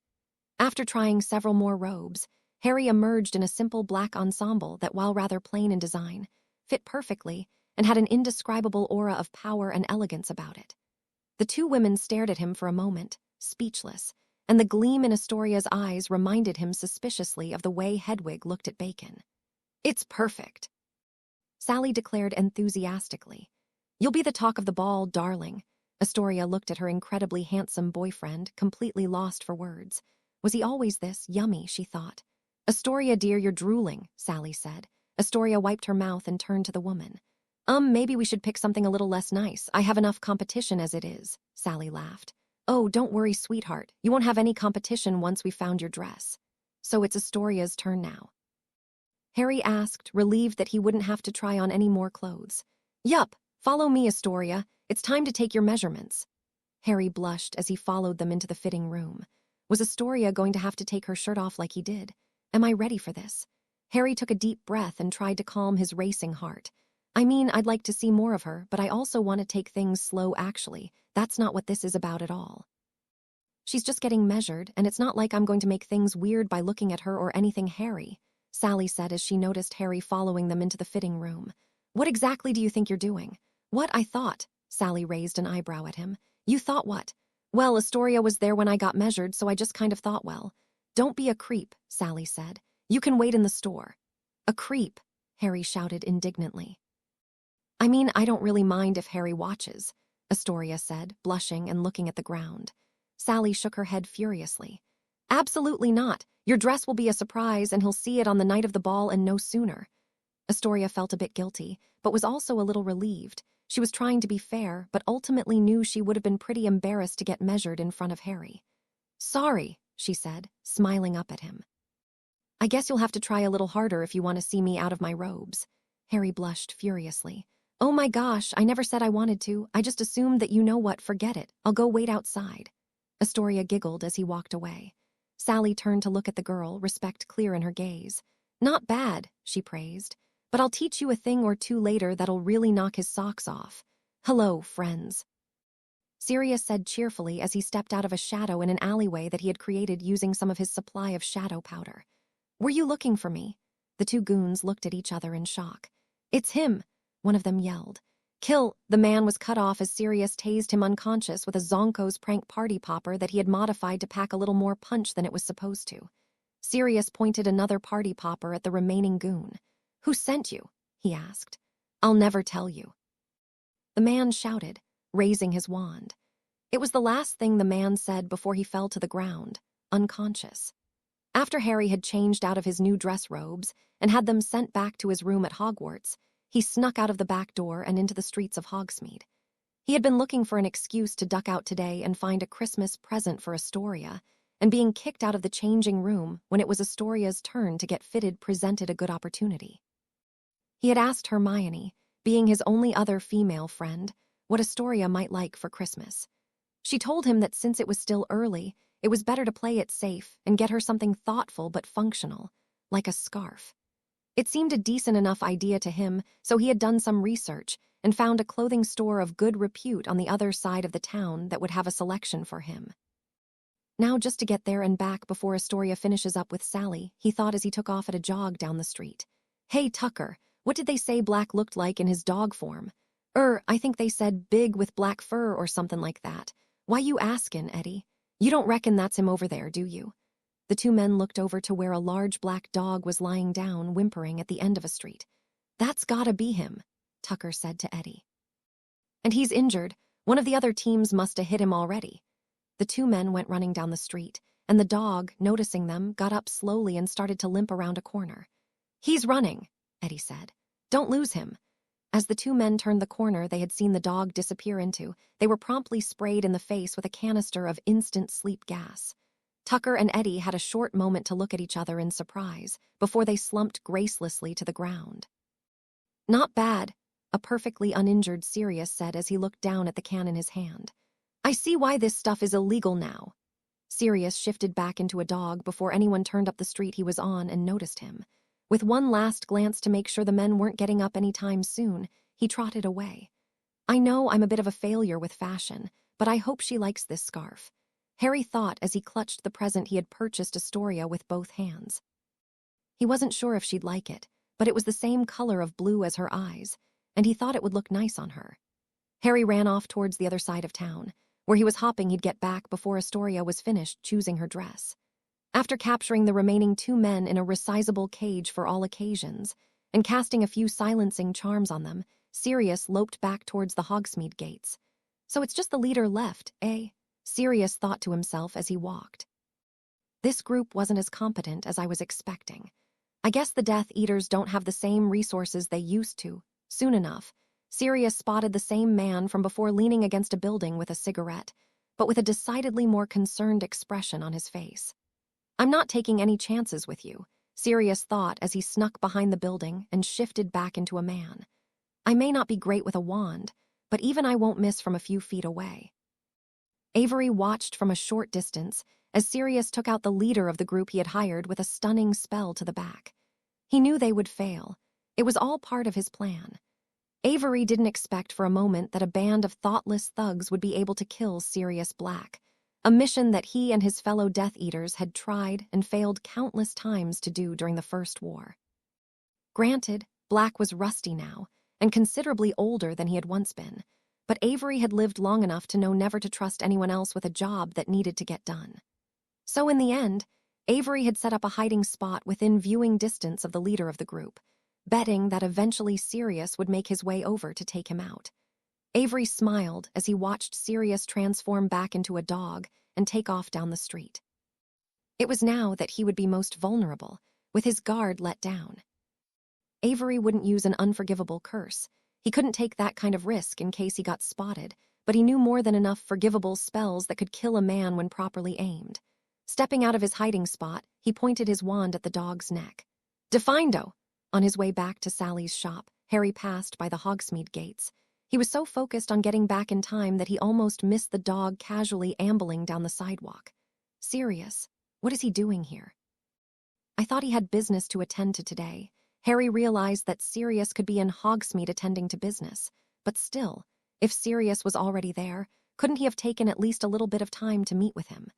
A: After trying several more robes, Harry emerged in a simple black ensemble that, while rather plain in design, fit perfectly and had an indescribable aura of power and elegance about it. The 2 women stared at him for a moment, speechless, and the gleam in Astoria's eyes reminded him suspiciously of the way Hedwig looked at Bacon. It's perfect, Sally declared enthusiastically. You'll be the talk of the ball, darling. Astoria looked at her incredibly handsome boyfriend, completely lost for words. Was he always this yummy, she thought. Astoria, dear, you're drooling, Sally said. Astoria wiped her mouth and turned to the woman. Maybe we should pick something a little less nice. I have enough competition as it is, Sally laughed. Oh, don't worry, sweetheart. You won't have any competition once we found your dress. So it's Astoria's turn now. Harry asked, relieved that he wouldn't have to try on any more clothes. Yup, follow me, Astoria. It's time to take your measurements. Harry blushed as he followed them into the fitting room. Was Astoria going to have to take her shirt off like he did? Am I ready for this? Harry took a deep breath and tried to calm his racing heart. I mean, I'd like to see more of her, but I also want to take things slow actually. That's not what this is about at all. She's just getting measured, and it's not like I'm going to make things weird by looking at her or anything, Harry, Sally said as she noticed Harry following them into the fitting room. What exactly do you think you're doing? What I thought, Sally raised an eyebrow at him. You thought what? Well, Astoria was there when I got measured, so I just kind of thought, well. Don't be a creep, Sally said. You can wait in the store. A creep, Harry shouted indignantly. I mean, I don't really mind if Harry watches, Astoria said, blushing and looking at the ground. Sally shook her head furiously. Absolutely not. Your dress will be a surprise and he'll see it on the night of the ball and no sooner. Astoria felt a bit guilty, but was also a little relieved. She was trying to be fair, but ultimately knew she would have been pretty embarrassed to get measured in front of Harry. Sorry, she said, smiling up at him. I guess you'll have to try a little harder if you want to see me out of my robes. Harry blushed furiously. Oh my gosh, I never said I wanted to. I just assumed that you know what, forget it. I'll go wait outside. Astoria giggled as he walked away. Sally turned to look at the girl, respect clear in her gaze. Not bad, she praised. But I'll teach you a thing or two later that'll really knock his socks off. Hello, friends. Sirius said cheerfully as he stepped out of a shadow in an alleyway that he had created using some of his supply of shadow powder. Were you looking for me? The two goons looked at each other in shock. It's him, one of them yelled. Kill! The man was cut off as Sirius tased him unconscious with a Zonko's prank party popper that he had modified to pack a little more punch than it was supposed to. Sirius pointed another party popper at the remaining goon. Who sent you? He asked. I'll never tell you. The man shouted, raising his wand. It was the last thing the man said before he fell to the ground, unconscious. After Harry had changed out of his new dress robes and had them sent back to his room at Hogwarts, he snuck out of the back door and into the streets of Hogsmeade. He had been looking for an excuse to duck out today and find a Christmas present for Astoria, and being kicked out of the changing room when it was Astoria's turn to get fitted presented a good opportunity. He had asked Hermione, being his only other female friend, what Astoria might like for Christmas. She told him that since it was still early, it was better to play it safe and get her something thoughtful but functional, like a scarf. It seemed a decent enough idea to him, so he had done some research and found a clothing store of good repute on the other side of the town that would have a selection for him. Now just to get there and back before Astoria finishes up with Sally, he thought as he took off at a jog down the street. Hey, Tucker, what did they say Black looked like in his dog form? I think they said big with black fur or something like that. Why you askin', Eddie? You don't reckon that's him over there, do you? The two men looked over to where a large black dog was lying down, whimpering at the end of a street. That's gotta be him, Tucker said to Eddie. And he's injured. One of the other teams must have hit him already. The two men went running down the street, and the dog, noticing them, got up slowly and started to limp around a corner. He's running, Eddie said. Don't lose him. As the two men turned the corner they had seen the dog disappear into, they were promptly sprayed in the face with a canister of instant sleep gas. Tucker and Eddie had a short moment to look at each other in surprise before they slumped gracelessly to the ground. Not bad, a perfectly uninjured Sirius said as he looked down at the can in his hand. I see why this stuff is illegal now. Sirius shifted back into a dog before anyone turned up the street he was on and noticed him. With one last glance to make sure the men weren't getting up any time soon, he trotted away. I know I'm a bit of a failure with fashion, but I hope she likes this scarf, Harry thought as he clutched the present he had purchased Astoria with both hands. He wasn't sure if she'd like it, but it was the same color of blue as her eyes, and he thought it would look nice on her. Harry ran off towards the other side of town, where he was hoping he'd get back before Astoria was finished choosing her dress. After capturing the remaining two men in a resizable cage for all occasions, and casting a few silencing charms on them, Sirius loped back towards the Hogsmeade gates. So it's just the leader left, eh? Sirius thought to himself as he walked. This group wasn't as competent as I was expecting. I guess the Death Eaters don't have the same resources they used to. Soon enough, Sirius spotted the same man from before leaning against a building with a cigarette. but with a decidedly more concerned expression on his face. "I'm not taking any chances with you," Sirius thought as he snuck behind the building and shifted back into a man. "I may not be great with a wand, but even I won't miss from a few feet away." Avery watched from a short distance as Sirius took out the leader of the group he had hired with a stunning spell to the back. He knew they would fail. It was all part of his plan. Avery didn't expect for a moment that a band of thoughtless thugs would be able to kill Sirius Black, a mission that he and his fellow Death Eaters had tried and failed countless times to do during the First War. Granted, Black was rusty now, and considerably older than he had once been, but Avery had lived long enough to know never to trust anyone else with a job that needed to get done. So in the end, Avery had set up a hiding spot within viewing distance of the leader of the group, betting that eventually Sirius would make his way over to take him out. Avery smiled as he watched Sirius transform back into a dog and take off down the street. It was now that he would be most vulnerable, with his guard let down. Avery wouldn't use an unforgivable curse. He couldn't take that kind of risk in case he got spotted, but he knew more than enough forgivable spells that could kill a man when properly aimed. Stepping out of his hiding spot, he pointed his wand at the dog's neck. "Defindo!" On his way back to Sally's shop, Harry passed by the Hogsmeade gates. He was so focused on getting back in time that he almost missed the dog casually ambling down the sidewalk. Sirius, what is he doing here? I thought he had business to attend to today. Harry realized that Sirius could be in Hogsmeade attending to business, but still, if Sirius was already there, couldn't he have taken at least a little bit of time to meet with him?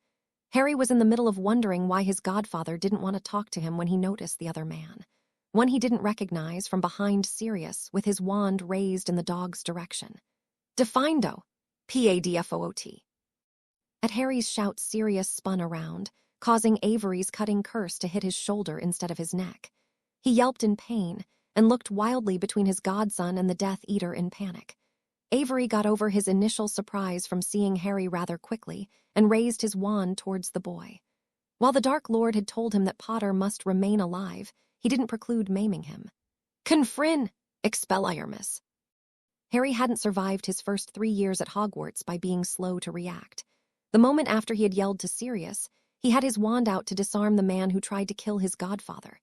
A: Harry was in the middle of wondering why his godfather didn't want to talk to him when he noticed the other man. One he didn't recognize from behind Sirius with his wand raised in the dog's direction. "Defindo! Padfoot!" At Harry's shout, Sirius spun around, causing Avery's cutting curse to hit his shoulder instead of his neck. He yelped in pain and looked wildly between his godson and the Death Eater in panic. Avery got over his initial surprise from seeing Harry rather quickly and raised his wand towards the boy. While the Dark Lord had told him that Potter must remain alive, he didn't preclude maiming him. "Confrin! Expelliarmus!" Harry hadn't survived his first 3 years at Hogwarts by being slow to react. The moment after he had yelled to Sirius, he had his wand out to disarm the man who tried to kill his godfather.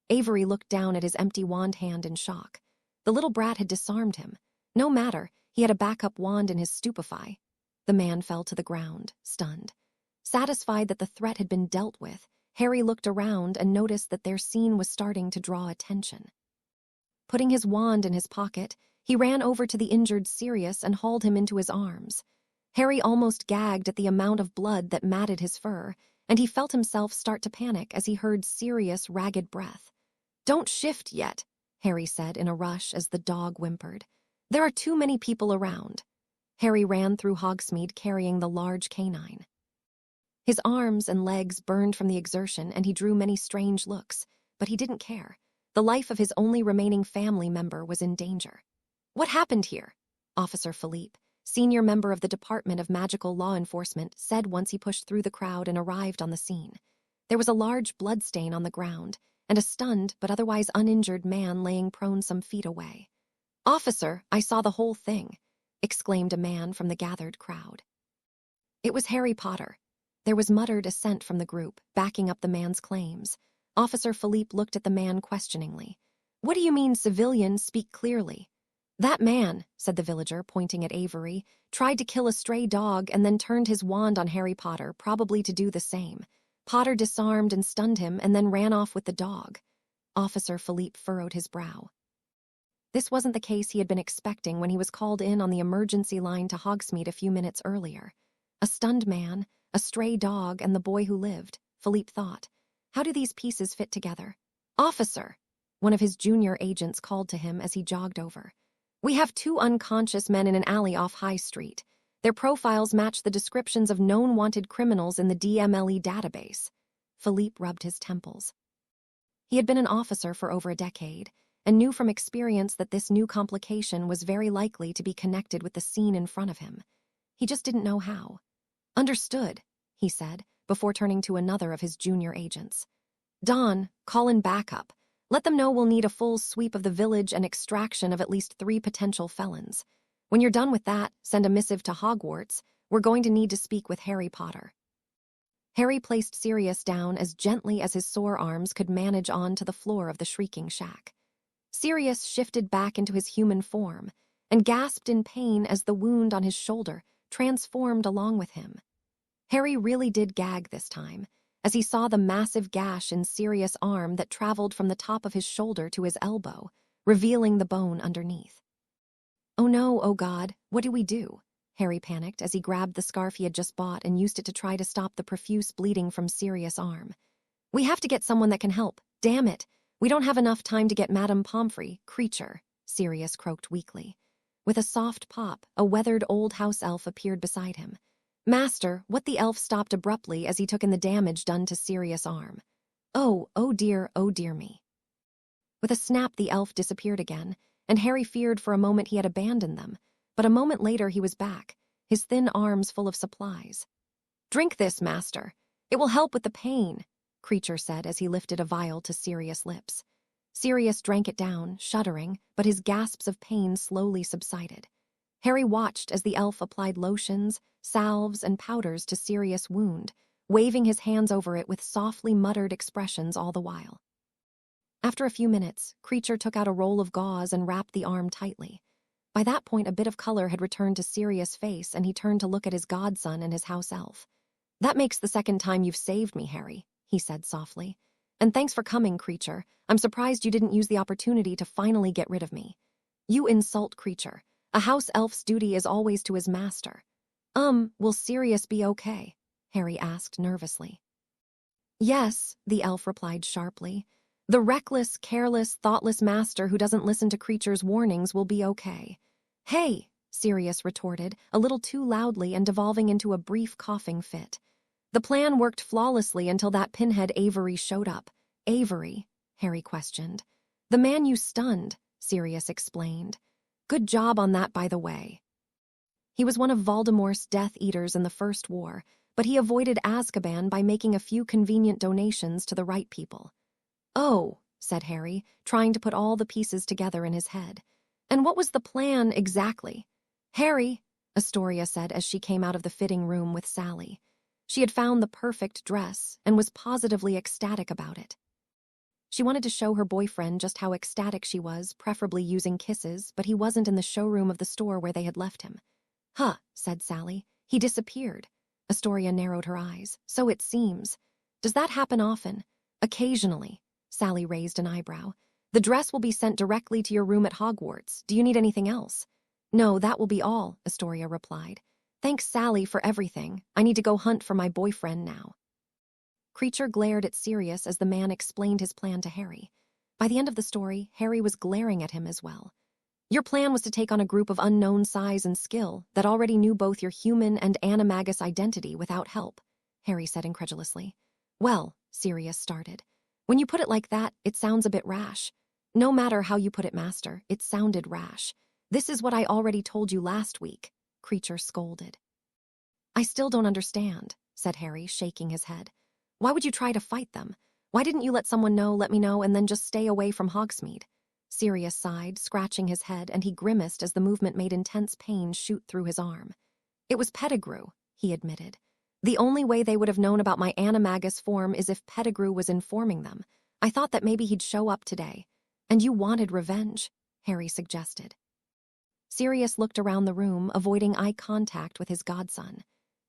A: Avery looked down at his empty wand hand in shock. The little brat had disarmed him. No matter, he had a backup wand in his stupefy. The man fell to the ground, stunned. Satisfied that the threat had been dealt with, Harry looked around and noticed that their scene was starting to draw attention. Putting his wand in his pocket, he ran over to the injured Sirius and hauled him into his arms. Harry almost gagged at the amount of blood that matted his fur, and he felt himself start to panic as he heard Sirius' ragged breath. "Don't shift yet," Harry said in a rush as the dog whimpered. "There are too many people around." Harry ran through Hogsmeade carrying the large canine. His arms and legs burned from the exertion, and he drew many strange looks, but he didn't care. The life of his only remaining family member was in danger. "What happened here?" Officer Philippe, senior member of the Department of Magical Law Enforcement, said once he pushed through the crowd and arrived on the scene. There was a large bloodstain on the ground, and a stunned but otherwise uninjured man laying prone some feet away. "Officer, I saw the whole thing," exclaimed a man from the gathered crowd. It was Harry Potter. There was muttered assent from the group, backing up the man's claims. Officer Philippe looked at the man questioningly. "What do you mean, civilian? Speak clearly." "That man," said the villager, pointing at Avery, "tried to kill a stray dog and then turned his wand on Harry Potter, probably to do the same. Potter disarmed and stunned him and then ran off with the dog." Officer Philippe furrowed his brow. This wasn't the case he had been expecting when he was called in on the emergency line to Hogsmeade a few minutes earlier. A stunned man, a stray dog, and the boy who lived, Philippe thought. How do these pieces fit together? "Officer," one of his junior agents called to him as he jogged over. "We have 2 unconscious men in an alley off High Street. Their profiles match the descriptions of known wanted criminals in the DMLE database." Philippe rubbed his temples. He had been an officer for over a decade, and knew from experience that this new complication was very likely to be connected with the scene in front of him. He just didn't know how. "Understood," he said, before turning to another of his junior agents. "Don, call in backup. Let them know we'll need a full sweep of the village and extraction of at least 3 potential felons. When you're done with that, send a missive to Hogwarts. We're We're going to need to speak with Harry Potter." Harry placed Sirius down as gently as his sore arms could manage onto the floor of the shrieking shack. Sirius shifted back into his human form and gasped in pain as the wound on his shoulder transformed along with him. Harry really did gag this time, as he saw the massive gash in Sirius' arm that traveled from the top of his shoulder to his elbow, revealing the bone underneath. "Oh no, oh God, what do we do?" Harry panicked as he grabbed the scarf he had just bought and used it to try to stop the profuse bleeding from Sirius' arm. "We have to get someone that can help. Damn it. We don't have enough time to get Madame Pomfrey, creature," Sirius croaked weakly. With a soft pop, a weathered old house elf appeared beside him. "Master," what the elf stopped abruptly as he took in the damage done to Sirius' arm. Oh dear me." With a snap, the elf disappeared again, and Harry feared for a moment he had abandoned them, but a moment later he was back, his thin arms full of supplies. "Drink this, Master. It will help with the pain," Creature said as he lifted a vial to Sirius' lips. Sirius drank it down, shuddering, but his gasps of pain slowly subsided. Harry watched as the elf applied lotions, salves, and powders to Sirius' wound, waving his hands over it with softly muttered expressions all the while. After a few minutes, Creature took out a roll of gauze and wrapped the arm tightly. By that point, a bit of color had returned to Sirius' face, and he turned to look at his godson and his house elf. "That makes the second time you've saved me, Harry," he said softly. "And thanks for coming, Creature. I'm surprised you didn't use the opportunity to finally get rid of me." "You insult, Creature. A house elf's duty is always to his master." Will Sirius be okay?" Harry asked nervously. "Yes," the elf replied sharply. "The reckless, careless, thoughtless master who doesn't listen to Creature's warnings will be okay." "Hey!" Sirius retorted, a little too loudly and devolving into a brief coughing fit. "The plan worked flawlessly until that pinhead Avery showed up." "Avery?" Harry questioned. "The man you stunned," Sirius explained. "Good job on that, by the way." He was one of Voldemort's Death Eaters in the First War, but he avoided Azkaban by making a few convenient donations to the right people. "Oh," said Harry, trying to put all the pieces together in his head. "And what was the plan exactly?" "Harry," Astoria said as she came out of the fitting room with Sally. She had found the perfect dress and was positively ecstatic about it. She wanted to show her boyfriend just how ecstatic she was, preferably using kisses, but he wasn't in the showroom of the store where they had left him. "Huh," said Sally. "He disappeared." Astoria narrowed her eyes. "So it seems. Does that happen often?" "Occasionally." Sally raised an eyebrow. "The dress will be sent directly to your room at Hogwarts. Do you need anything else?" "No, that will be all," Astoria replied. "Thanks, Sally, for everything. I need to go hunt for my boyfriend now." Creature glared at Sirius as the man explained his plan to Harry. By the end of the story, Harry was glaring at him as well. "Your plan was to take on a group of unknown size and skill that already knew both your human and animagus identity without help," Harry said incredulously. "Well," Sirius started. "When you put it like that, it sounds a bit rash." "No matter how you put it, Master, it sounded rash. This is what I already told you last week," Creature scolded. "I still don't understand," said Harry, shaking his head. "Why would you try to fight them? Why didn't you let me know, and then just stay away from Hogsmeade?" Sirius sighed, scratching his head, and he grimaced as the movement made intense pain shoot through his arm. "It was Pettigrew," he admitted. "The only way they would have known about my animagus form is if Pettigrew was informing them. I thought that maybe he'd show up today." "And you wanted revenge," Harry suggested. Sirius looked around the room, avoiding eye contact with his godson.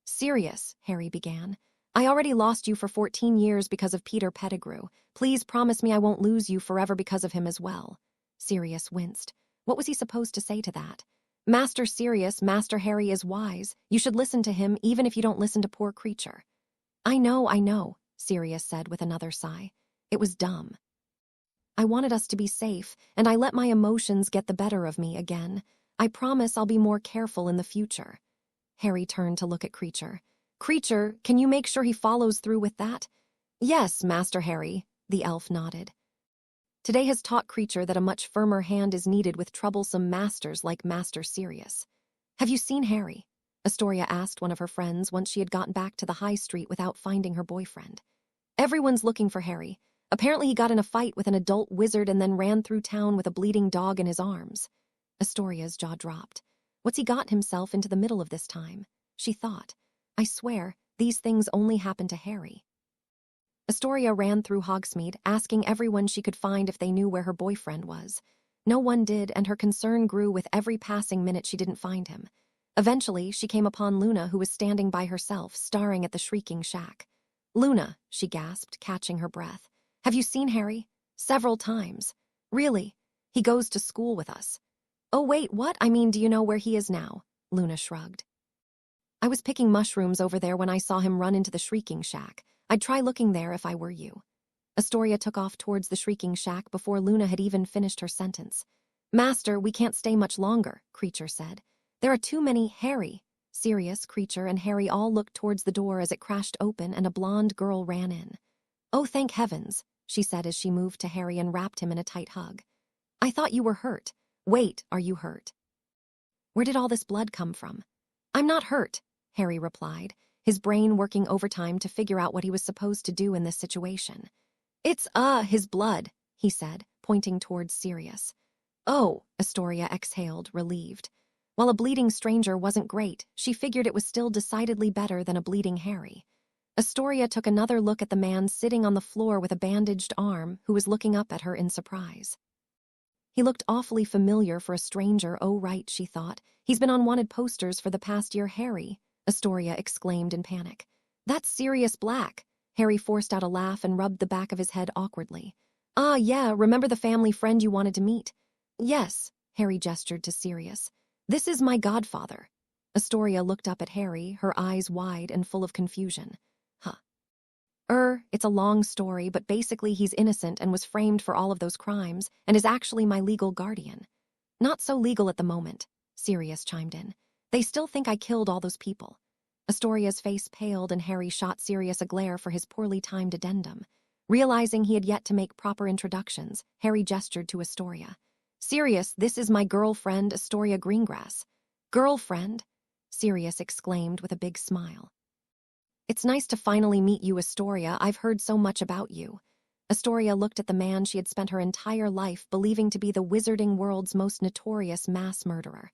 A: "Sirius," Harry began, "I already lost you for 14 years because of Peter Pettigrew. Please promise me I won't lose you forever because of him as well." Sirius winced. What was he supposed to say to that? "Master Sirius, Master Harry is wise. You should listen to him, even if you don't listen to poor Creature." I know," Sirius said with another sigh. "It was dumb. I wanted us to be safe, and I let my emotions get the better of me again. I promise I'll be more careful in the future." Harry turned to look at Creature. "Creature, can you make sure he follows through with that?" "Yes, Master Harry," the elf nodded. Today has taught Creature that a much firmer hand is needed with troublesome masters like Master Sirius. "Have you seen Harry?" Astoria asked one of her friends once she had gotten back to the high street without finding her boyfriend. "Everyone's looking for Harry. Apparently he got in a fight with an adult wizard and then ran through town with a bleeding dog in his arms." Astoria's jaw dropped. What's he got himself into the middle of this time? she thought. I swear, these things only happen to Harry. Astoria ran through Hogsmeade, asking everyone she could find if they knew where her boyfriend was. No one did, and her concern grew with every passing minute she didn't find him. Eventually, she came upon Luna, who was standing by herself, staring at the shrieking shack. "Luna," she gasped, catching her breath. "Have you seen Harry?" "Several times." "Really? He goes to school with us." "Oh wait, what? I mean, do you know where he is now?" Luna shrugged. "I was picking mushrooms over there when I saw him run into the shrieking shack. I'd try looking there if I were you." Astoria took off towards the shrieking shack before Luna had even finished her sentence. "Master, we can't stay much longer," Creature said. "There are too many Harry." Sirius, Creature, and Harry all looked towards the door as it crashed open and a blonde girl ran in. "Oh, thank heavens," she said as she moved to Harry and wrapped him in a tight hug. "I thought you were hurt." "Wait, are you hurt?" "Where did all this blood come from?" "I'm not hurt," Harry replied, his brain working overtime to figure out what he was supposed to do in this situation. "It's, his blood," he said, pointing towards Sirius. "Oh," Astoria exhaled, relieved. While a bleeding stranger wasn't great, she figured it was still decidedly better than a bleeding Harry. Astoria took another look at the man sitting on the floor with a bandaged arm who was looking up at her in surprise. He looked awfully familiar for a stranger. "Oh right," she thought. "He's been on wanted posters for the past year." "Harry," Astoria exclaimed in panic. "That's Sirius Black." Harry forced out a laugh and rubbed the back of his head awkwardly. "Ah, yeah, remember the family friend you wanted to meet?" "Yes," Harry gestured to Sirius. "This is my godfather." Astoria looked up at Harry, her eyes wide and full of confusion. "Huh. It's a long story, but basically he's innocent and was framed for all of those crimes and is actually my legal guardian." "Not so legal at the moment," Sirius chimed in. "They still think I killed all those people." Astoria's face paled and Harry shot Sirius a glare for his poorly timed addendum. Realizing he had yet to make proper introductions, Harry gestured to Astoria. "Sirius, this is my girlfriend, Astoria Greengrass." "Girlfriend?" Sirius exclaimed with a big smile. "It's nice to finally meet you, Astoria. I've heard so much about you." Astoria looked at the man she had spent her entire life believing to be the wizarding world's most notorious mass murderer.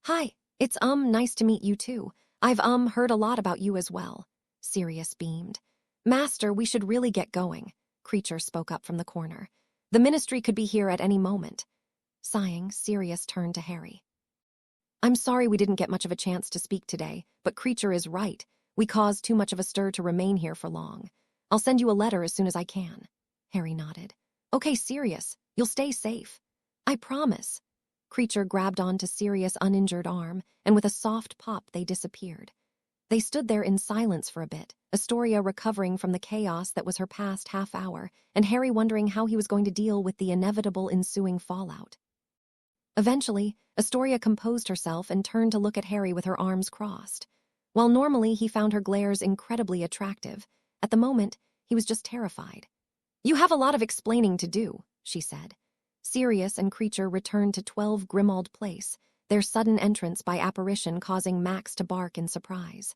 A: "Hi, it's nice to meet you too. I've heard a lot about you as well." Sirius beamed. "Master, we should really get going," Creature spoke up from the corner. "The ministry could be here at any moment." Sighing, Sirius turned to Harry. "I'm sorry we didn't get much of a chance to speak today, but Creature is right. We caused too much of a stir to remain here for long. I'll send you a letter as soon as I can." Harry nodded. "Okay, Sirius, you'll stay safe." "I promise." Creature grabbed onto Sirius' uninjured arm, and with a soft pop they disappeared. They stood there in silence for a bit, Astoria recovering from the chaos that was her past half hour, and Harry wondering how he was going to deal with the inevitable ensuing fallout. Eventually, Astoria composed herself and turned to look at Harry with her arms crossed. While normally he found her glares incredibly attractive, at the moment, he was just terrified. "You have a lot of explaining to do," she said. Sirius and Creature returned to 12 Grimmauld Place, their sudden entrance by apparition causing Max to bark in surprise.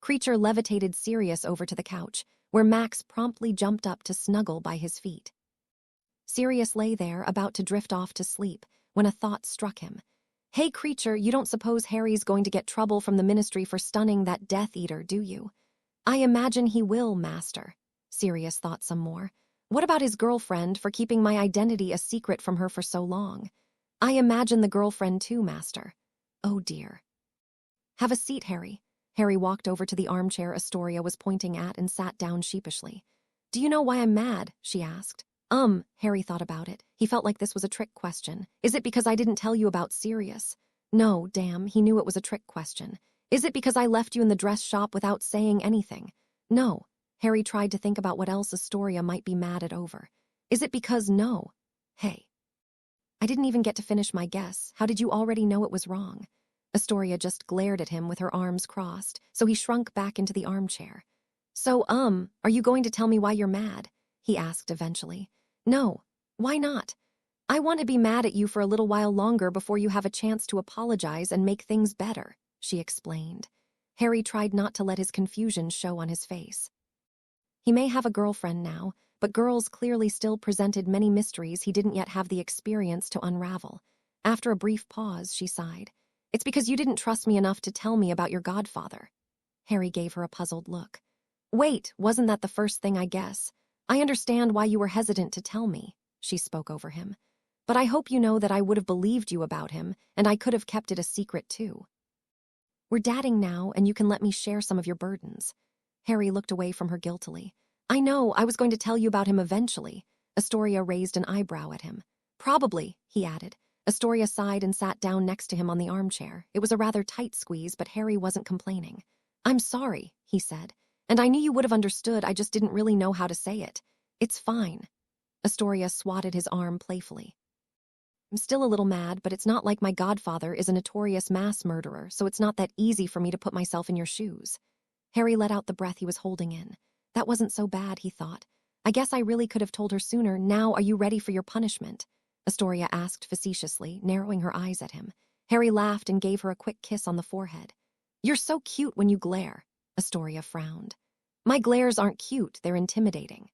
A: Creature levitated Sirius over to the couch, where Max promptly jumped up to snuggle by his feet. Sirius lay there, about to drift off to sleep, when a thought struck him. "Hey, Creature, you don't suppose Harry's going to get trouble from the ministry for stunning that Death Eater, do you?" "I imagine he will, Master." Sirius thought some more. "What about his girlfriend for keeping my identity a secret from her for so long?" "I imagine the girlfriend too, Master." "Oh dear." "Have a seat, Harry." Harry walked over to the armchair Astoria was pointing at and sat down sheepishly. "Do you know why I'm mad?" she asked. Harry thought about it. He felt like this was a trick question. "Is it because I didn't tell you about Sirius?" No, damn, he knew it was a trick question. "Is it because I left you in the dress shop without saying anything?" No. Harry tried to think about what else Astoria might be mad at over. "Is it because no?" "Hey. I didn't even get to finish my guess. How did you already know it was wrong?" Astoria just glared at him with her arms crossed, so he shrunk back into the armchair. "So, are you going to tell me why you're mad?" he asked eventually. "No. Why not? I want to be mad at you for a little while longer before you have a chance to apologize and make things better," she explained. Harry tried not to let his confusion show on his face. He may have a girlfriend now, but girls clearly still presented many mysteries he didn't yet have the experience to unravel. After a brief pause, she sighed. "It's because you didn't trust me enough to tell me about your godfather." Harry gave her a puzzled look. Wait, wasn't that the first thing I guess? I understand why you were hesitant to tell me, she spoke over him. But I hope you know that I would have believed you about him, and I could have kept it a secret too. We're dating now, and you can let me share some of your burdens. Harry looked away from her guiltily. I know, I was going to tell you about him eventually. Astoria raised an eyebrow at him. Probably, he added. Astoria sighed and sat down next to him on the armchair. It was a rather tight squeeze, but Harry wasn't complaining. I'm sorry, he said. And I knew you would have understood, I just didn't really know how to say it. It's fine. Astoria swatted his arm playfully. I'm still a little mad, but it's not like my godfather is a notorious mass murderer, so it's not that easy for me to put myself in your shoes. Harry let out the breath he was holding in. That wasn't so bad, he thought. I guess I really could have told her sooner. Now are you ready for your punishment? Astoria asked facetiously, narrowing her eyes at him. Harry laughed and gave her a quick kiss on the forehead. You're so cute when you glare, Astoria frowned. My glares aren't cute, they're intimidating.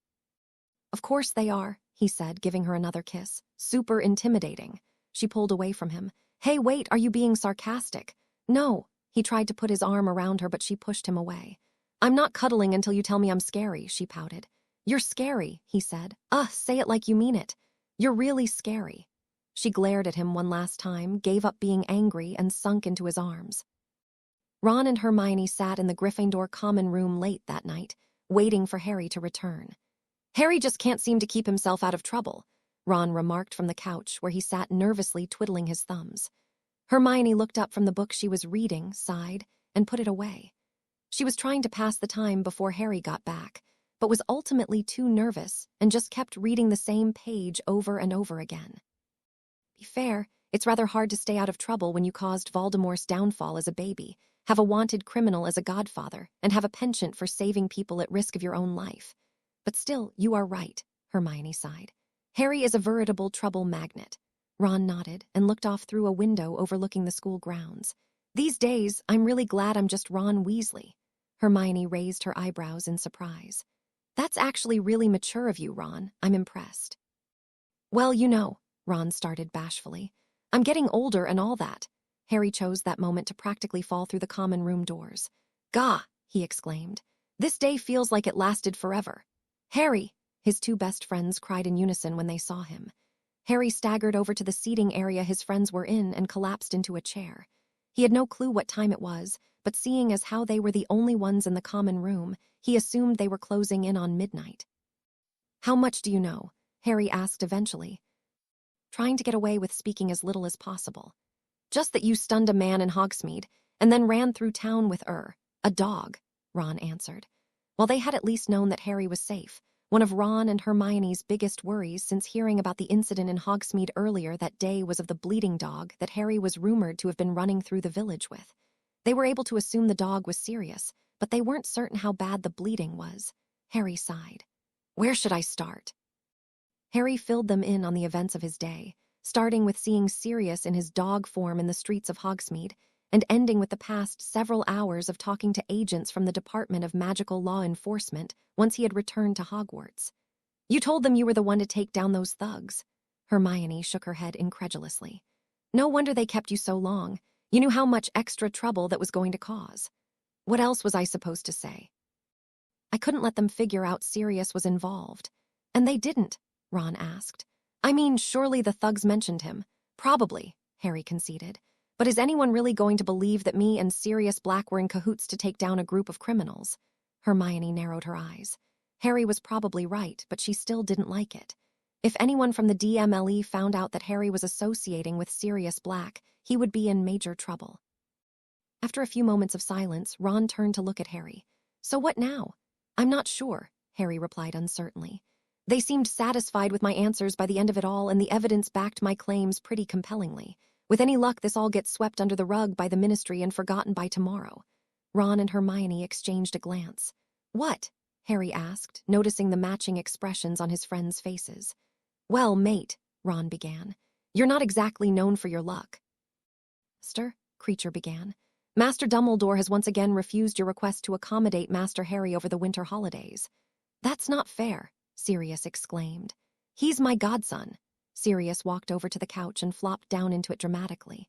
A: Of course they are, he said, giving her another kiss. Super intimidating. She pulled away from him. Hey, wait, are you being sarcastic? No. He tried to put his arm around her, but she pushed him away. I'm not cuddling until you tell me I'm scary, she pouted. You're scary, he said. Say it like you mean it. You're really scary. She glared at him one last time, gave up being angry, and sunk into his arms. Ron and Hermione sat in the Gryffindor common room late that night, waiting for Harry to return. Harry just can't seem to keep himself out of trouble, Ron remarked from the couch where he sat nervously twiddling his thumbs. Hermione looked up from the book she was reading, sighed, and put it away. She was trying to pass the time before Harry got back, but was ultimately too nervous and just kept reading the same page over and over again. Be fair, it's rather hard to stay out of trouble when you caused Voldemort's downfall as a baby, have a wanted criminal as a godfather, and have a penchant for saving people at risk of your own life. But still, you are right, Hermione sighed. Harry is a veritable trouble magnet. Ron nodded and looked off through a window overlooking the school grounds. These days, I'm really glad I'm just Ron Weasley. Hermione raised her eyebrows in surprise. That's actually really mature of you, Ron. I'm impressed. Well, you know, Ron started bashfully. I'm getting older and all that. Harry chose that moment to practically fall through the common room doors. Gah, he exclaimed. This day feels like it lasted forever. Harry, his two best friends cried in unison when they saw him. Harry staggered over to the seating area his friends were in and collapsed into a chair. He had no clue what time it was, but seeing as how they were the only ones in the common room, he assumed they were closing in on midnight. How much do you know? Harry asked eventually, trying to get away with speaking as little as possible. Just that you stunned a man in Hogsmeade, and then ran through town with a dog, Ron answered. While they had at least known that Harry was safe, one of Ron and Hermione's biggest worries since hearing about the incident in Hogsmeade earlier that day was of the bleeding dog that Harry was rumored to have been running through the village with. They were able to assume the dog was Sirius, but they weren't certain how bad the bleeding was. Harry sighed. Where should I start? Harry filled them in on the events of his day, starting with seeing Sirius in his dog form in the streets of Hogsmeade, and ending with the past several hours of talking to agents from the Department of Magical Law Enforcement once he had returned to Hogwarts. You told them you were the one to take down those thugs. Hermione shook her head incredulously. No wonder they kept you so long. You knew how much extra trouble that was going to cause. What else was I supposed to say? I couldn't let them figure out Sirius was involved. And they didn't, Ron asked. I mean, surely the thugs mentioned him. Probably, Harry conceded. But is anyone really going to believe that me and Sirius Black were in cahoots to take down a group of criminals? Hermione narrowed her eyes. Harry was probably right, but she still didn't like it. If anyone from the DMLE found out that Harry was associating with Sirius Black, he would be in major trouble. After a few moments of silence, Ron turned to look at Harry. So what now? I'm not sure, Harry replied uncertainly. They seemed satisfied with my answers by the end of it all, and the evidence backed my claims pretty compellingly. With any luck, this all gets swept under the rug by the Ministry and forgotten by tomorrow. Ron and Hermione exchanged a glance. What? Harry asked, noticing the matching expressions on his friends' faces. Well, mate, Ron began, you're not exactly known for your luck. Master, Creature began. Master Dumbledore has once again refused your request to accommodate Master Harry over the winter holidays. That's not fair, Sirius exclaimed. He's my godson. Sirius walked over to the couch and flopped down into it dramatically.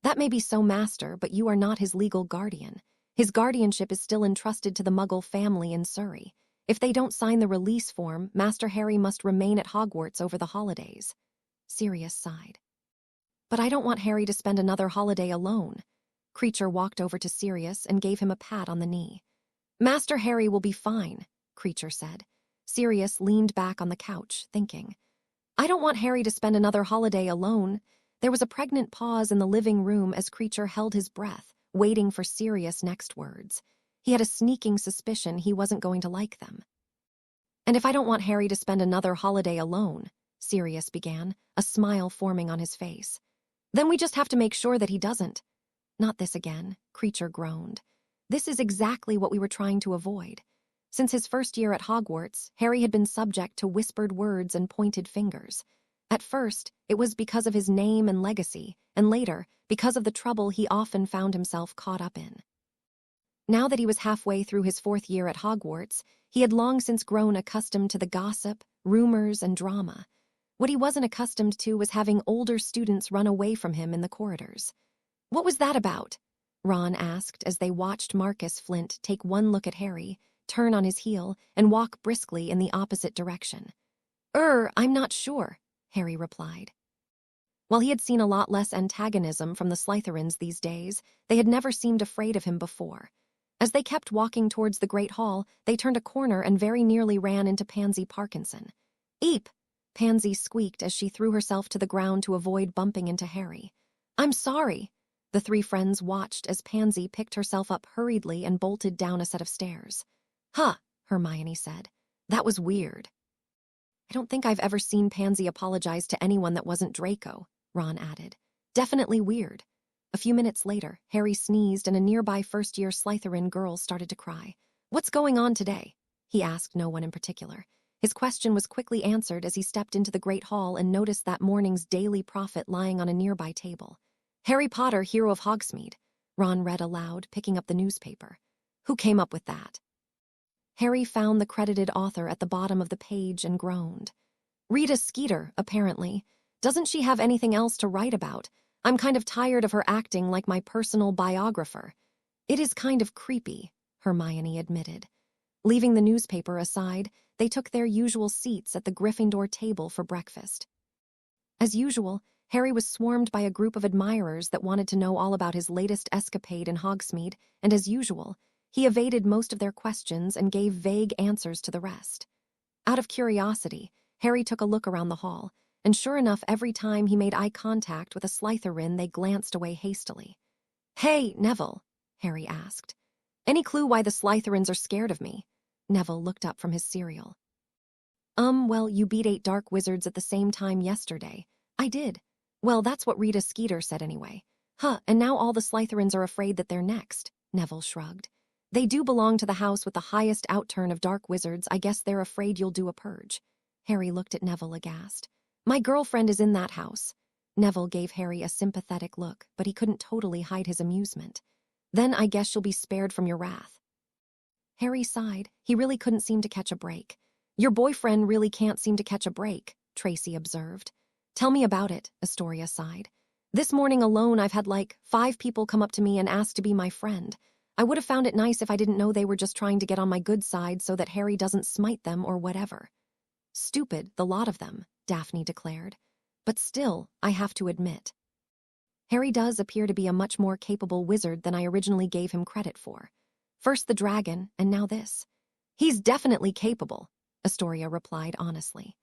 A: That may be so, Master, but you are not his legal guardian. His guardianship is still entrusted to the Muggle family in Surrey. If they don't sign the release form, Master Harry must remain at Hogwarts over the holidays. Sirius sighed. But I don't want Harry to spend another holiday alone. Kreacher walked over to Sirius and gave him a pat on the knee. Master Harry will be fine, Kreacher said. Sirius leaned back on the couch, thinking. I don't want Harry to spend another holiday alone. There was a pregnant pause in the living room as Kreacher held his breath, waiting for Sirius' next words. He had a sneaking suspicion he wasn't going to like them. And if I don't want Harry to spend another holiday alone, Sirius began, a smile forming on his face, then we just have to make sure that he doesn't. Not this again, Kreacher groaned. This is exactly what we were trying to avoid. Since his first year at Hogwarts, Harry had been subject to whispered words and pointed fingers. At first, it was because of his name and legacy, and later, because of the trouble he often found himself caught up in. Now that he was halfway through his 4th year at Hogwarts, he had long since grown accustomed to the gossip, rumors, and drama. What he wasn't accustomed to was having older students run away from him in the corridors. What was that about? Ron asked as they watched Marcus Flint take one look at Harry, turn on his heel, and walk briskly in the opposite direction. I'm not sure, Harry replied. While he had seen a lot less antagonism from the Slytherins these days, they had never seemed afraid of him before. As they kept walking towards the Great Hall, they turned a corner and very nearly ran into Pansy Parkinson. Eep! Pansy squeaked as she threw herself to the ground to avoid bumping into Harry. I'm sorry. The 3 friends watched as Pansy picked herself up hurriedly and bolted down a set of stairs. Huh, Hermione said. That was weird. I don't think I've ever seen Pansy apologize to anyone that wasn't Draco, Ron added. Definitely weird. A few minutes later, Harry sneezed and a nearby first-year Slytherin girl started to cry. What's going on today? He asked no one in particular. His question was quickly answered as he stepped into the Great Hall and noticed that morning's Daily Prophet lying on a nearby table. Harry Potter, Hero of Hogsmeade, Ron read aloud, picking up the newspaper. Who came up with that? Harry found the credited author at the bottom of the page and groaned. Rita Skeeter, apparently. Doesn't she have anything else to write about? I'm kind of tired of her acting like my personal biographer. It is kind of creepy, Hermione admitted. Leaving the newspaper aside, they took their usual seats at the Gryffindor table for breakfast. As usual, Harry was swarmed by a group of admirers that wanted to know all about his latest escapade in Hogsmeade, and as usual, he evaded most of their questions and gave vague answers to the rest. Out of curiosity, Harry took a look around the hall, and sure enough, every time he made eye contact with a Slytherin, they glanced away hastily. Hey, Neville, Harry asked. Any clue why the Slytherins are scared of me? Neville looked up from his cereal. Well, you beat 8 dark wizards at the same time yesterday. I did. Well, that's what Rita Skeeter said anyway. Huh, and now all the Slytherins are afraid that they're next, Neville shrugged. They do belong to the house with the highest outturn of dark wizards. I guess they're afraid you'll do a purge. Harry looked at Neville aghast. My girlfriend is in that house. Neville gave Harry a sympathetic look, but he couldn't totally hide his amusement. Then I guess you'll be spared from your wrath. Harry sighed. He really couldn't seem to catch a break. Your boyfriend really can't seem to catch a break, Tracy observed. Tell me about it, Astoria sighed. This morning alone I've had 5 people come up to me and ask to be my friend. I would have found it nice if I didn't know they were just trying to get on my good side so that Harry doesn't smite them or whatever. Stupid, the lot of them, Daphne declared. But still, I have to admit. Harry does appear to be a much more capable wizard than I originally gave him credit for. First the dragon, and now this. He's definitely capable, Astoria replied honestly.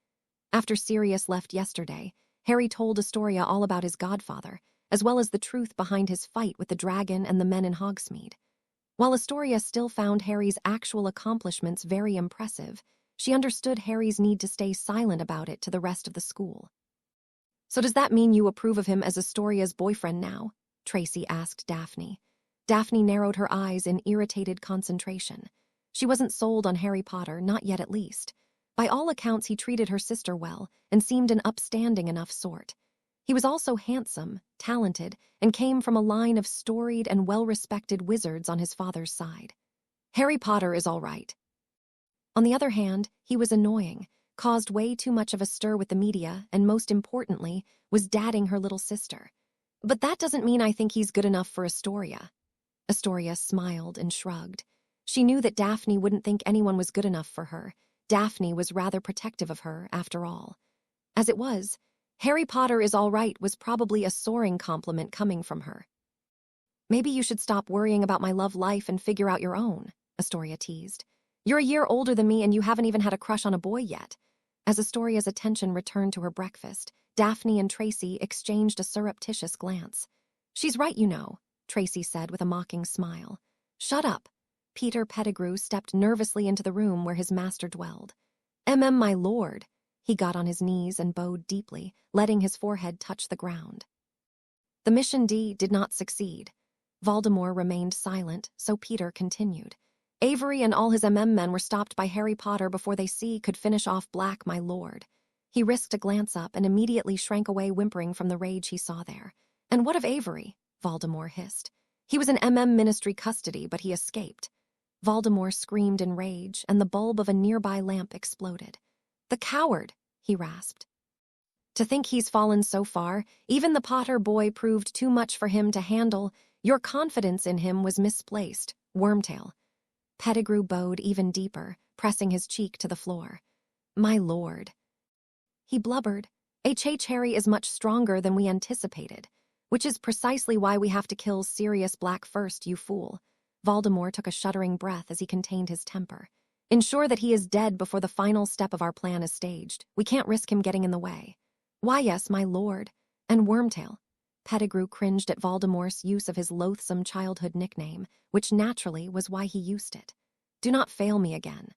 A: After Sirius left yesterday, Harry told Astoria all about his godfather, as well as the truth behind his fight with the dragon and the men in Hogsmeade. While Astoria still found Harry's actual accomplishments very impressive, she understood Harry's need to stay silent about it to the rest of the school. So does that mean you approve of him as Astoria's boyfriend now? Tracy asked Daphne. Daphne narrowed her eyes in irritated concentration. She wasn't sold on Harry Potter, not yet at least. By all accounts, he treated her sister well and seemed an upstanding enough sort. He was also handsome, talented, and came from a line of storied and well-respected wizards on his father's side. Harry Potter is all right. On the other hand, he was annoying, caused way too much of a stir with the media, and most importantly, was dadding her little sister. But that doesn't mean I think he's good enough for Astoria. Astoria smiled and shrugged. She knew that Daphne wouldn't think anyone was good enough for her. Daphne was rather protective of her, after all. As it was, Harry Potter is all right was probably a soaring compliment coming from her. Maybe you should stop worrying about my love life and figure out your own, Astoria teased. You're a year older than me and you haven't even had a crush on a boy yet. As Astoria's attention returned to her breakfast, Daphne and Tracy exchanged a surreptitious glance. She's right, you know, Tracy said with a mocking smile. Shut up. Peter Pettigrew stepped nervously into the room where his master dwelled. My lord. He got on his knees and bowed deeply, letting his forehead touch the ground. The mission D did not succeed. Voldemort remained silent, so Peter continued. Avery and all his men were stopped by Harry Potter before they could finish off Black, my lord. He risked a glance up and immediately shrank away, whimpering from the rage he saw there. And what of Avery? Voldemort hissed. He was in Ministry custody, but he escaped. Voldemort screamed in rage, and the bulb of a nearby lamp exploded. The coward, he rasped. To think he's fallen so far, even the Potter boy proved too much for him to handle. Your confidence in him was misplaced, Wormtail. Pettigrew bowed even deeper, pressing his cheek to the floor. My lord. He blubbered. Harry is much stronger than we anticipated, which is precisely why we have to kill Sirius Black first, you fool. Voldemort took a shuddering breath as he contained his temper. Ensure that he is dead before the final step of our plan is staged. We can't risk him getting in the way. Why, yes, my lord. And Wormtail. Pettigrew cringed at Voldemort's use of his loathsome childhood nickname, which naturally was why he used it. Do not fail me again.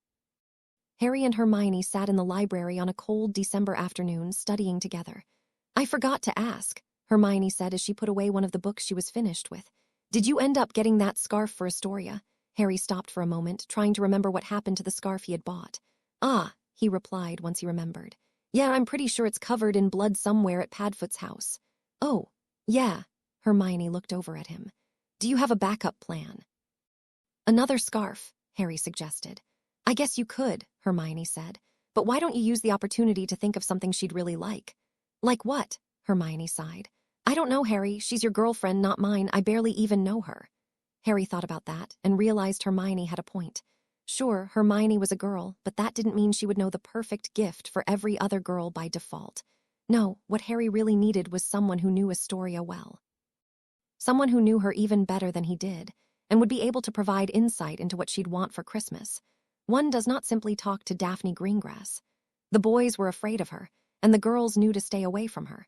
A: Harry and Hermione sat in the library on a cold December afternoon, studying together. I forgot to ask, Hermione said as she put away one of the books she was finished with. Did you end up getting that scarf for Astoria? Harry stopped for a moment, trying to remember what happened to the scarf he had bought. Ah, he replied once he remembered. Yeah, I'm pretty sure it's covered in blood somewhere at Padfoot's house. Oh, yeah, Hermione looked over at him. Do you have a backup plan? Another scarf, Harry suggested. I guess you could, Hermione said. But why don't you use the opportunity to think of something she'd really like? Like what? Hermione sighed. I don't know, Harry. She's your girlfriend, not mine. I barely even know her. Harry thought about that and realized Hermione had a point. Sure, Hermione was a girl, but that didn't mean she would know the perfect gift for every other girl by default. No, what Harry really needed was someone who knew Astoria well. Someone who knew her even better than he did, and would be able to provide insight into what she'd want for Christmas. One does not simply talk to Daphne Greengrass. The boys were afraid of her, and the girls knew to stay away from her.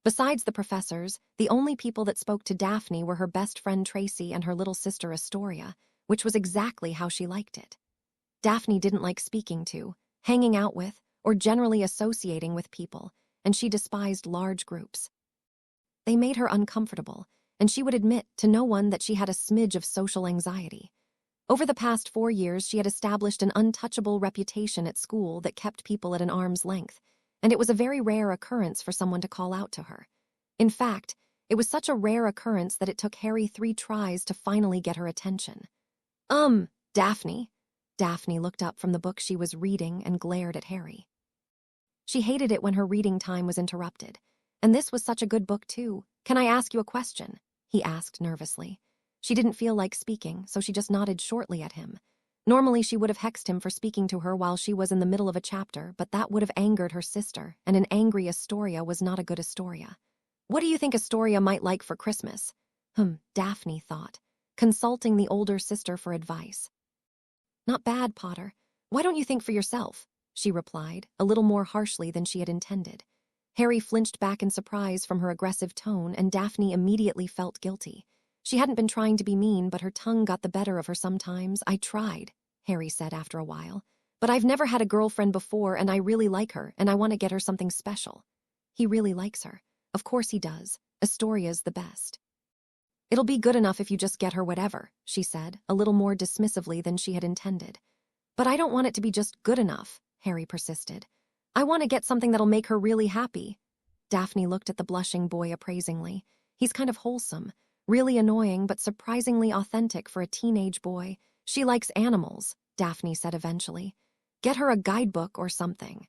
A: Besides the professors, the only people that spoke to Daphne were her best friend Tracy and her little sister Astoria, which was exactly how she liked it. Daphne didn't like speaking to, hanging out with, or generally associating with people, and she despised large groups. They made her uncomfortable, and she would admit to no one that she had a smidge of social anxiety. Over the past 4 years, she had established an untouchable reputation at school that kept people at an arm's length, and it was a very rare occurrence for someone to call out to her. In fact, it was such a rare occurrence that it took Harry 3 tries to finally get her attention. Daphne. Daphne looked up from the book she was reading and glared at Harry. She hated it when her reading time was interrupted. And this was such a good book, too. Can I ask you a question? He asked nervously. She didn't feel like speaking, so she just nodded shortly at him. Normally, she would have hexed him for speaking to her while she was in the middle of a chapter, but that would have angered her sister, and an angry Astoria was not a good Astoria. What do you think Astoria might like for Christmas? Daphne thought, consulting the older sister for advice. Not bad, Potter. Why don't you think for yourself? She replied, a little more harshly than she had intended. Harry flinched back in surprise from her aggressive tone, and Daphne immediately felt guilty. She hadn't been trying to be mean, but her tongue got the better of her sometimes. I tried, Harry said after a while. But I've never had a girlfriend before, and I really like her, and I want to get her something special. He really likes her. Of course he does. Astoria's the best. It'll be good enough if you just get her whatever, she said, a little more dismissively than she had intended. But I don't want it to be just good enough, Harry persisted. I want to get something that'll make her really happy. Daphne looked at the blushing boy appraisingly. He's kind of wholesome, really annoying but surprisingly authentic for a teenage boy. She likes animals, Daphne said eventually. Get her a guidebook or something.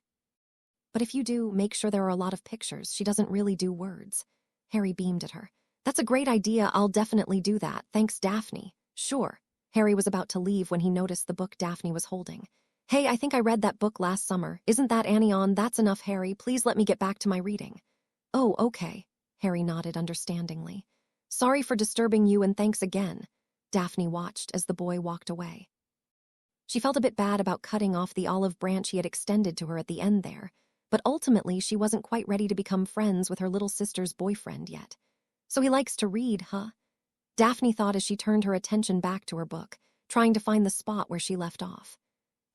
A: But if you do, make sure there are a lot of pictures. She doesn't really do words. Harry beamed at her. That's a great idea, I'll definitely do that, thanks Daphne. Sure. Harry was about to leave when he noticed the book Daphne was holding. Hey, I think I read that book last summer. Isn't that Annie on? That's enough, Harry. Please let me get back to my reading. Oh, okay. Harry nodded understandingly. Sorry for disturbing you and thanks again. Daphne watched as the boy walked away. She felt a bit bad about cutting off the olive branch he had extended to her at the end there, but ultimately she wasn't quite ready to become friends with her little sister's boyfriend yet. So he likes to read, huh? Daphne thought as she turned her attention back to her book, trying to find the spot where she left off.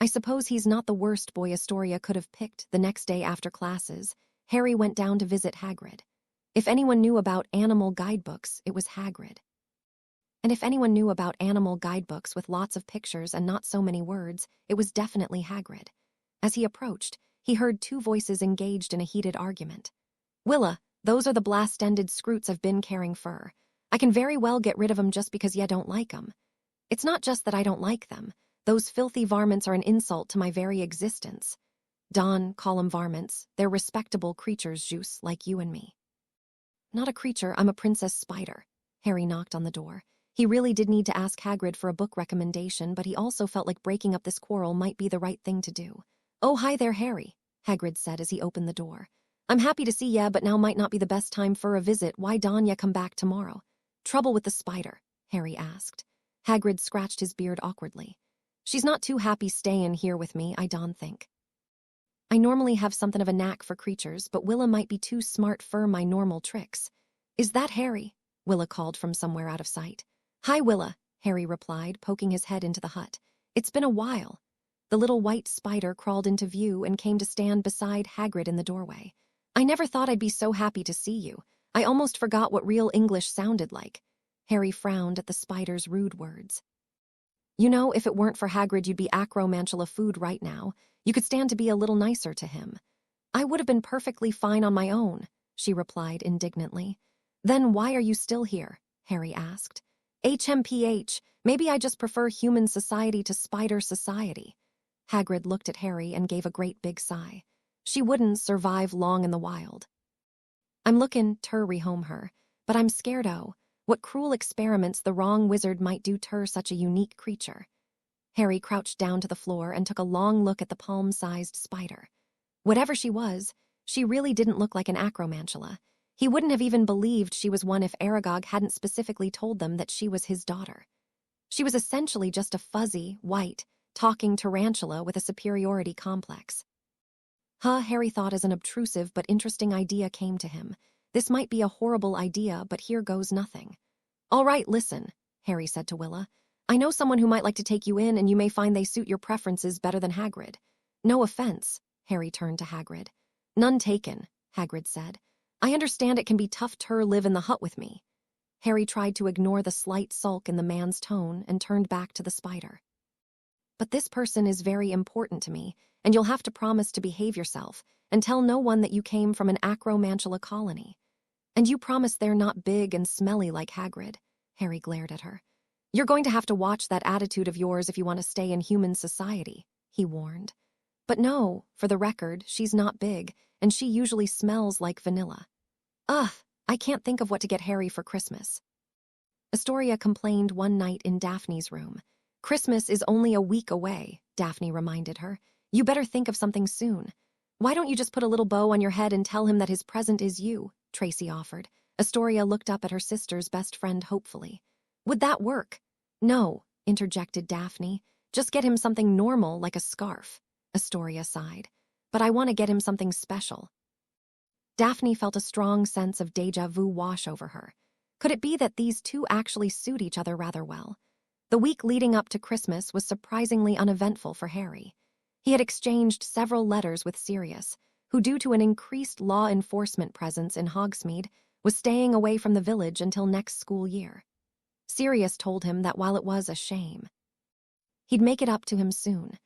A: I suppose he's not the worst boy Astoria could have picked. The next day after classes, Harry went down to visit Hagrid. If anyone knew about animal guidebooks, it was Hagrid. And if anyone knew about animal guidebooks with lots of pictures and not so many words, it was definitely Hagrid. As he approached, he heard two voices engaged in a heated argument. Willa, those are the blast-ended scroots I've been carrying fur. I can very well get rid of 'em just because ya don't like 'em. It's not just that I don't like them. Those filthy varmints are an insult to my very existence. Don, call 'em varmints. They're respectable creatures, Juice, like you and me. Not a creature, I'm a princess spider. Harry knocked on the door. He really did need to ask Hagrid for a book recommendation, but he also felt like breaking up this quarrel might be the right thing to do. Oh, hi there, Harry, Hagrid said as he opened the door. I'm happy to see ya, but now might not be the best time for a visit. Why don't ya come back tomorrow? Trouble with the spider? Harry asked. Hagrid scratched his beard awkwardly. She's not too happy staying here with me, I don't think. I normally have something of a knack for creatures, but Willa might be too smart for my normal tricks. Is that Harry? Willa called from somewhere out of sight. Hi, Willa, Harry replied, poking his head into the hut. It's been a while. The little white spider crawled into view and came to stand beside Hagrid in the doorway. I never thought I'd be so happy to see you. I almost forgot what real English sounded like. Harry frowned at the spider's rude words. You know, if it weren't for Hagrid, you'd be acromantula food right now. You could stand to be a little nicer to him. I would have been perfectly fine on my own, she replied indignantly. Then why are you still here? Harry asked. HMPH, maybe I just prefer human society to spider society. Hagrid looked at Harry and gave a great big sigh. She wouldn't survive long in the wild. I'm looking to rehome her, but I'm scared what cruel experiments the wrong wizard might do to such a unique creature. Harry crouched down to the floor and took a long look at the palm-sized spider. Whatever she was, she really didn't look like an acromantula. He wouldn't have even believed she was one if Aragog hadn't specifically told them that she was his daughter. She was essentially just a fuzzy, white, talking tarantula with a superiority complex. Harry thought as an obtrusive but interesting idea came to him. This might be a horrible idea, but here goes nothing. All right, listen, Harry said to Willa. I know someone who might like to take you in, and you may find they suit your preferences better than Hagrid. No offense, Harry turned to Hagrid. None taken, Hagrid said. I understand it can be tough to live in the hut with me. Harry tried to ignore the slight sulk in the man's tone and turned back to the spider. But this person is very important to me, and you'll have to promise to behave yourself and tell no one that you came from an acromantula colony. And you promise they're not big and smelly like Hagrid. Harry glared at her. You're going to have to watch that attitude of yours if you want to stay in human society, he warned. But no, for the record, she's not big, and she usually smells like vanilla. Ugh, I can't think of what to get Harry for Christmas. Astoria complained one night in Daphne's room. Christmas is only a week away, Daphne reminded her. You better think of something soon. Why don't you just put a little bow on your head and tell him that his present is you? Tracy offered. Astoria looked up at her sister's best friend hopefully. Would that work? No, interjected Daphne. Just get him something normal like a scarf. Astoria sighed. But I want to get him something special. Daphne felt a strong sense of déjà vu wash over her. Could it be that these two actually suit each other rather well? The week leading up to Christmas was surprisingly uneventful for Harry. He had exchanged several letters with Sirius, who due to an increased law enforcement presence in Hogsmeade, was staying away from the village until next school year. Sirius told him that while it was a shame, he'd make it up to him soon.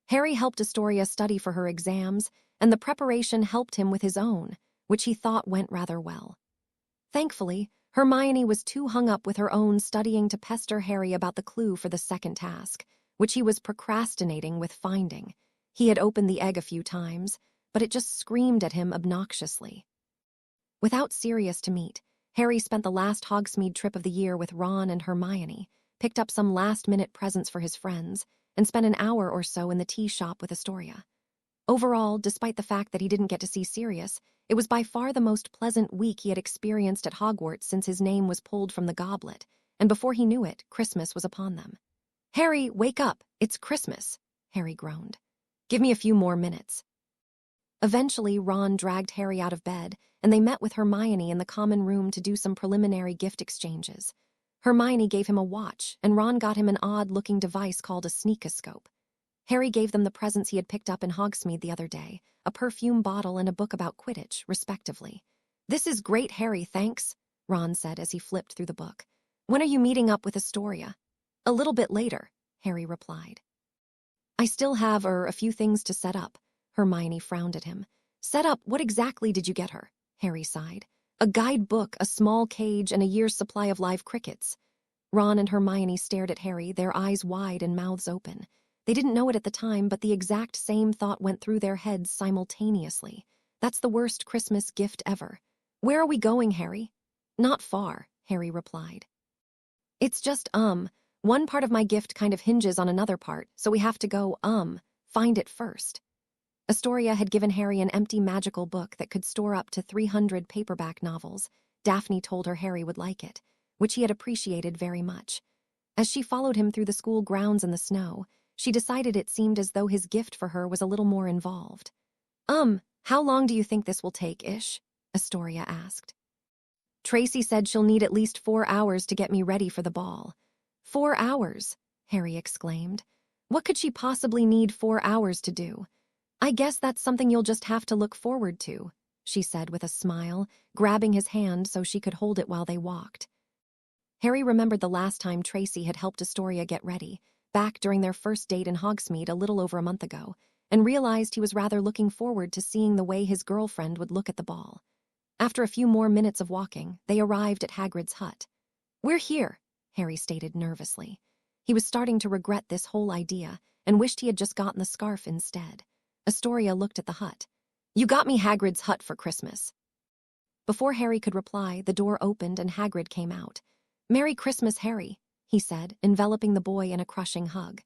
A: Harry helped Astoria study for her exams, and the preparation helped him with his own, which he thought went rather well. Thankfully, Hermione was too hung up with her own studying to pester Harry about the clue for the second task, which he was procrastinating with finding. He had opened the egg a few times, but it just screamed at him obnoxiously. Without Sirius to meet, Harry spent the last Hogsmeade trip of the year with Ron and Hermione, picked up some last-minute presents for his friends, and spent an hour or so in the tea shop with Astoria. Overall, despite the fact that he didn't get to see Sirius, it was by far the most pleasant week he had experienced at Hogwarts since his name was pulled from the goblet, and before he knew it, Christmas was upon them. "Harry, wake up! It's Christmas!" Harry groaned. "Give me a few more minutes." Eventually, Ron dragged Harry out of bed, and they met with Hermione in the common room to do some preliminary gift exchanges. Hermione gave him a watch, and Ron got him an odd-looking device called a sneakoscope. Harry gave them the presents he had picked up in Hogsmeade the other day, a perfume bottle and a book about Quidditch, respectively. "This is great, Harry, thanks," Ron said as he flipped through the book. "When are you meeting up with Astoria?" "A little bit later," Harry replied. "I still have, a few things to set up." Hermione frowned at him. "Set up? What exactly did you get her?" Harry sighed. "A guidebook, a small cage, and a year's supply of live crickets." Ron and Hermione stared at Harry, their eyes wide and mouths open. They didn't know it at the time, but the exact same thought went through their heads simultaneously. That's the worst Christmas gift ever. "Where are we going, Harry?" "Not far," Harry replied. "It's just, one part of my gift kind of hinges on another part, so we have to go, find it first." Astoria had given Harry an empty magical book that could store up to 300 paperback novels. Daphne told her Harry would like it, which he had appreciated very much. As she followed him through the school grounds in the snow, she decided it seemed as though his gift for her was a little more involved. How long do you think this will take-ish?" Astoria asked. "Tracy said she'll need at least 4 hours to get me ready for the ball." 4 hours, Harry exclaimed. "What could she possibly need 4 hours to do?" "I guess that's something you'll just have to look forward to," she said with a smile, grabbing his hand so she could hold it while they walked. Harry remembered the last time Tracy had helped Astoria get ready, back during their first date in Hogsmeade a little over a month ago, and realized he was rather looking forward to seeing the way his girlfriend would look at the ball. After a few more minutes of walking, they arrived at Hagrid's hut. "We're here," Harry stated nervously. He was starting to regret this whole idea and wished he had just gotten the scarf instead. Astoria looked at the hut. "You got me Hagrid's hut for Christmas." Before Harry could reply, the door opened and Hagrid came out. "Merry Christmas, Harry," he said, enveloping the boy in a crushing hug.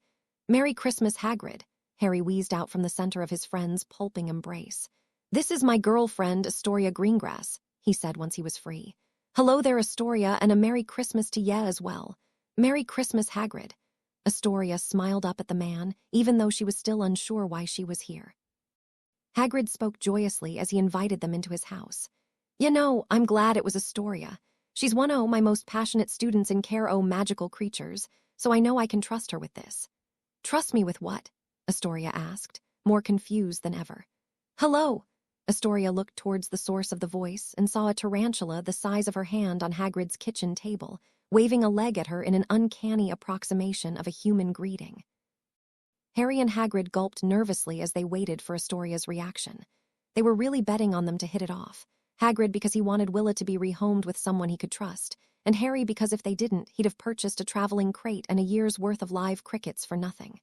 A: "Merry Christmas, Hagrid," Harry wheezed out from the center of his friend's pulping embrace. "This is my girlfriend, Astoria Greengrass," he said once he was free. "Hello there, Astoria, and a Merry Christmas to ye as well. Merry Christmas, Hagrid." Astoria smiled up at the man, even though she was still unsure why she was here. Hagrid spoke joyously as he invited them into his house. "You know, I'm glad it was Astoria. She's one o' my most passionate students in care o' magical creatures, so I know I can trust her with this." "Trust me with what?" Astoria asked, more confused than ever. "Hello!" Astoria looked towards the source of the voice and saw a tarantula the size of her hand on Hagrid's kitchen table, waving a leg at her in an uncanny approximation of a human greeting. Harry and Hagrid gulped nervously as they waited for Astoria's reaction. They were really betting on them to hit it off. Hagrid because he wanted Willa to be rehomed with someone he could trust, and Harry because if they didn't, he'd have purchased a traveling crate and a year's worth of live crickets for nothing.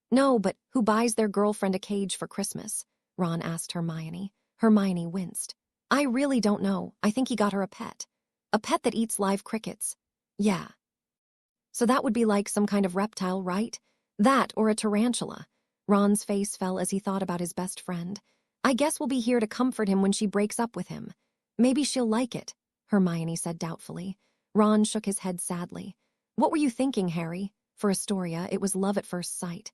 A: "No, but who buys their girlfriend a cage for Christmas?" Ron asked Hermione. Hermione winced. "I really don't know. I think he got her a pet. A pet that eats live crickets." "Yeah. So that would be like some kind of reptile, right? That or a tarantula." Ron's face fell as he thought about his best friend. "I guess we'll be here to comfort him when she breaks up with him." "Maybe she'll like it," Hermione said doubtfully. Ron shook his head sadly. "What were you thinking, Harry?" For Astoria, it was love at first sight.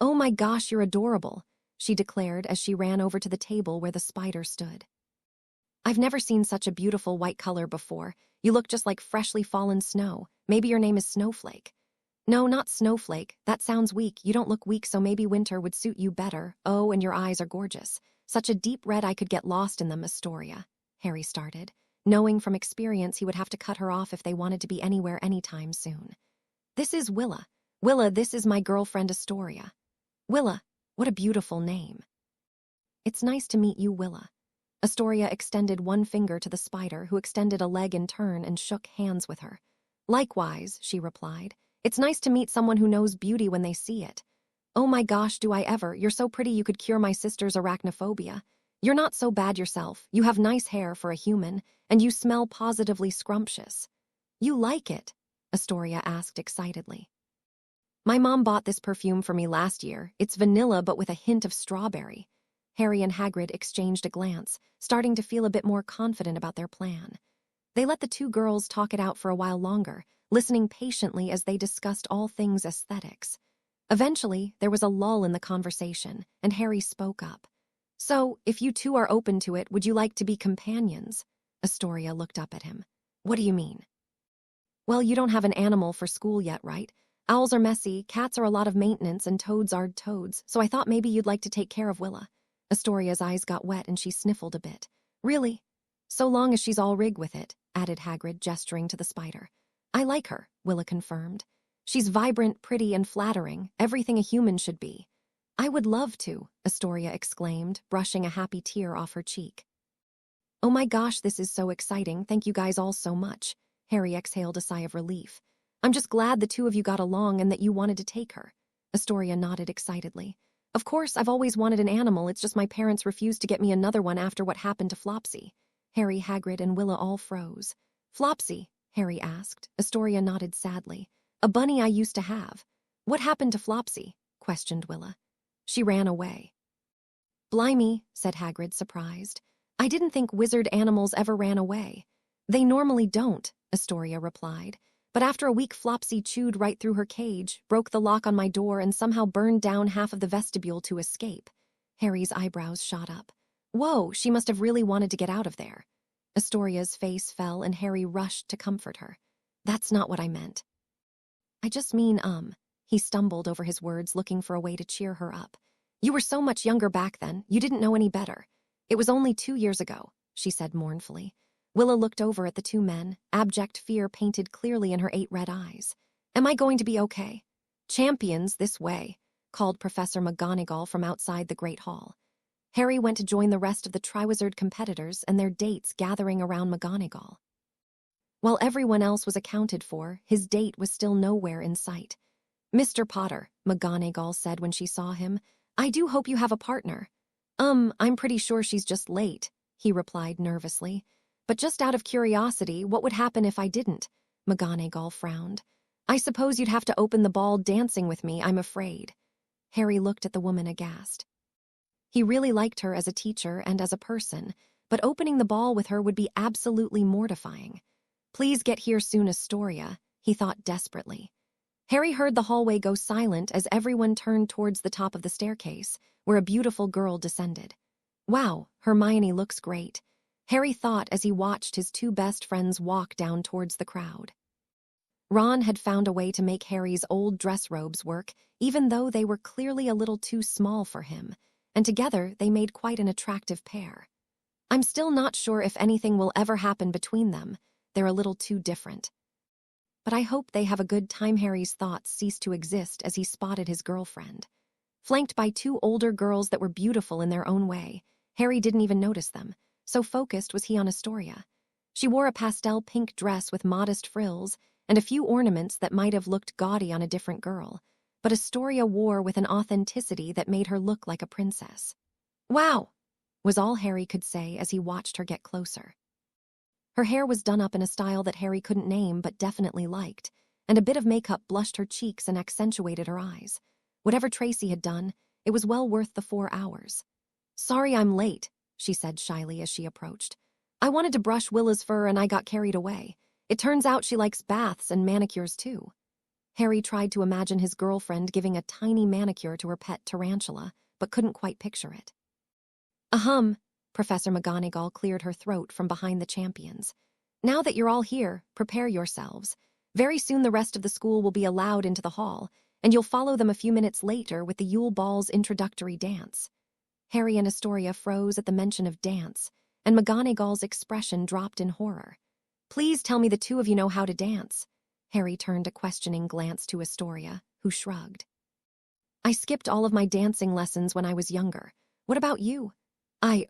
A: "Oh my gosh, you're adorable," she declared as she ran over to the table where the spider stood. "I've never seen such a beautiful white color before. You look just like freshly fallen snow. Maybe your name is Snowflake." "No, not Snowflake. That sounds weak. You don't look weak, so maybe winter would suit you better. Oh, and your eyes are gorgeous. Such a deep red I could get lost in them, Astoria," Harry started, knowing from experience he would have to cut her off if they wanted to be anywhere anytime soon. "This is Willa. Willa, this is my girlfriend Astoria." "Willa, what a beautiful name." "It's nice to meet you, Willa." Astoria extended one finger to the spider, who extended a leg in turn and shook hands with her. "Likewise," she replied. "It's nice to meet someone who knows beauty when they see it." "Oh my gosh, do I ever. You're so pretty you could cure my sister's arachnophobia." You're not so bad yourself. You have nice hair for a human, and you smell positively scrumptious. You like it? Astoria asked excitedly. My mom bought this perfume for me last year. It's vanilla but with a hint of strawberry. Harry and Hagrid exchanged a glance, starting to feel a bit more confident about their plan. They let the two girls talk it out for a while longer, listening patiently as they discussed all things aesthetics. Eventually, there was a lull in the conversation, and Harry spoke up. So, if you two are open to it, would you like to be companions? Astoria looked up at him. What do you mean? Well, you don't have an animal for school yet, right? Owls are messy, cats are a lot of maintenance, and toads are toads, so I thought maybe you'd like to take care of Willa. Astoria's eyes got wet and she sniffled a bit. Really? So long as she's all rig with it, added Hagrid, gesturing to the spider. I like her, Willa confirmed. She's vibrant, pretty, and flattering, everything a human should be. I would love to, Astoria exclaimed, brushing a happy tear off her cheek. Oh my gosh, this is so exciting, thank you guys all so much. Harry exhaled a sigh of relief. I'm just glad the two of you got along and that you wanted to take her. Astoria nodded excitedly. Of course, I've always wanted an animal, it's just my parents refused to get me another one after what happened to Flopsy. Harry, Hagrid, and Willa all froze. Flopsy? Harry asked. Astoria nodded sadly. A bunny I used to have. What happened to Flopsy? Questioned Willa. She ran away. Blimey, said Hagrid, surprised. I didn't think wizard animals ever ran away. They normally don't, Astoria replied. But after a week, Flopsy chewed right through her cage, broke the lock on my door, and somehow burned down half of the vestibule to escape. Harry's eyebrows shot up. Whoa, she must have really wanted to get out of there. Astoria's face fell and Harry rushed to comfort her. That's not what I meant. I just mean, He stumbled over his words, looking for a way to cheer her up. You were so much younger back then, you didn't know any better. It was only 2 years ago, she said mournfully. Willa looked over at the two men, abject fear painted clearly in her 8 red eyes. Am I going to be okay? Champions, this way, called Professor McGonagall from outside the Great Hall. Harry went to join the rest of the Triwizard competitors and their dates gathering around McGonagall. While everyone else was accounted for, his date was still nowhere in sight. Mr. Potter, McGonagall said when she saw him, I do hope you have a partner. I'm pretty sure she's just late, he replied nervously. But just out of curiosity, what would happen if I didn't? McGonagall frowned. I suppose you'd have to open the ball dancing with me, I'm afraid. Harry looked at the woman aghast. He really liked her as a teacher and as a person, but opening the ball with her would be absolutely mortifying. Please get here soon, Astoria, he thought desperately. Harry heard the hallway go silent as everyone turned towards the top of the staircase, where a beautiful girl descended. Wow, Hermione looks great, Harry thought as he watched his 2 best friends walk down towards the crowd. Ron had found a way to make Harry's old dress robes work, even though they were clearly a little too small for him, and together they made quite an attractive pair. I'm still not sure if anything will ever happen between them. They're a little too different. But I hope they have a good time. Harry's thoughts ceased to exist as he spotted his girlfriend. Flanked by 2 older girls that were beautiful in their own way, Harry didn't even notice them, so focused was he on Astoria. She wore a pastel pink dress with modest frills and a few ornaments that might have looked gaudy on a different girl, but Astoria wore with an authenticity that made her look like a princess. Wow! Was all Harry could say as he watched her get closer. Her hair was done up in a style that Harry couldn't name but definitely liked, and a bit of makeup blushed her cheeks and accentuated her eyes. Whatever Tracy had done, it was well worth the 4 hours. Sorry I'm late, she said shyly as she approached. I wanted to brush Willa's fur and I got carried away. It turns out she likes baths and manicures too. Harry tried to imagine his girlfriend giving a tiny manicure to her pet tarantula, but couldn't quite picture it. Ahem, Professor McGonagall cleared her throat from behind the champions. Now that you're all here, prepare yourselves. Very soon the rest of the school will be allowed into the hall, and you'll follow them a few minutes later with the Yule Ball's introductory dance. Harry and Astoria froze at the mention of dance, and McGonagall's expression dropped in horror. Please tell me the 2 of you know how to dance. Harry turned a questioning glance to Astoria, who shrugged. I skipped all of my dancing lessons when I was younger. What about you? I,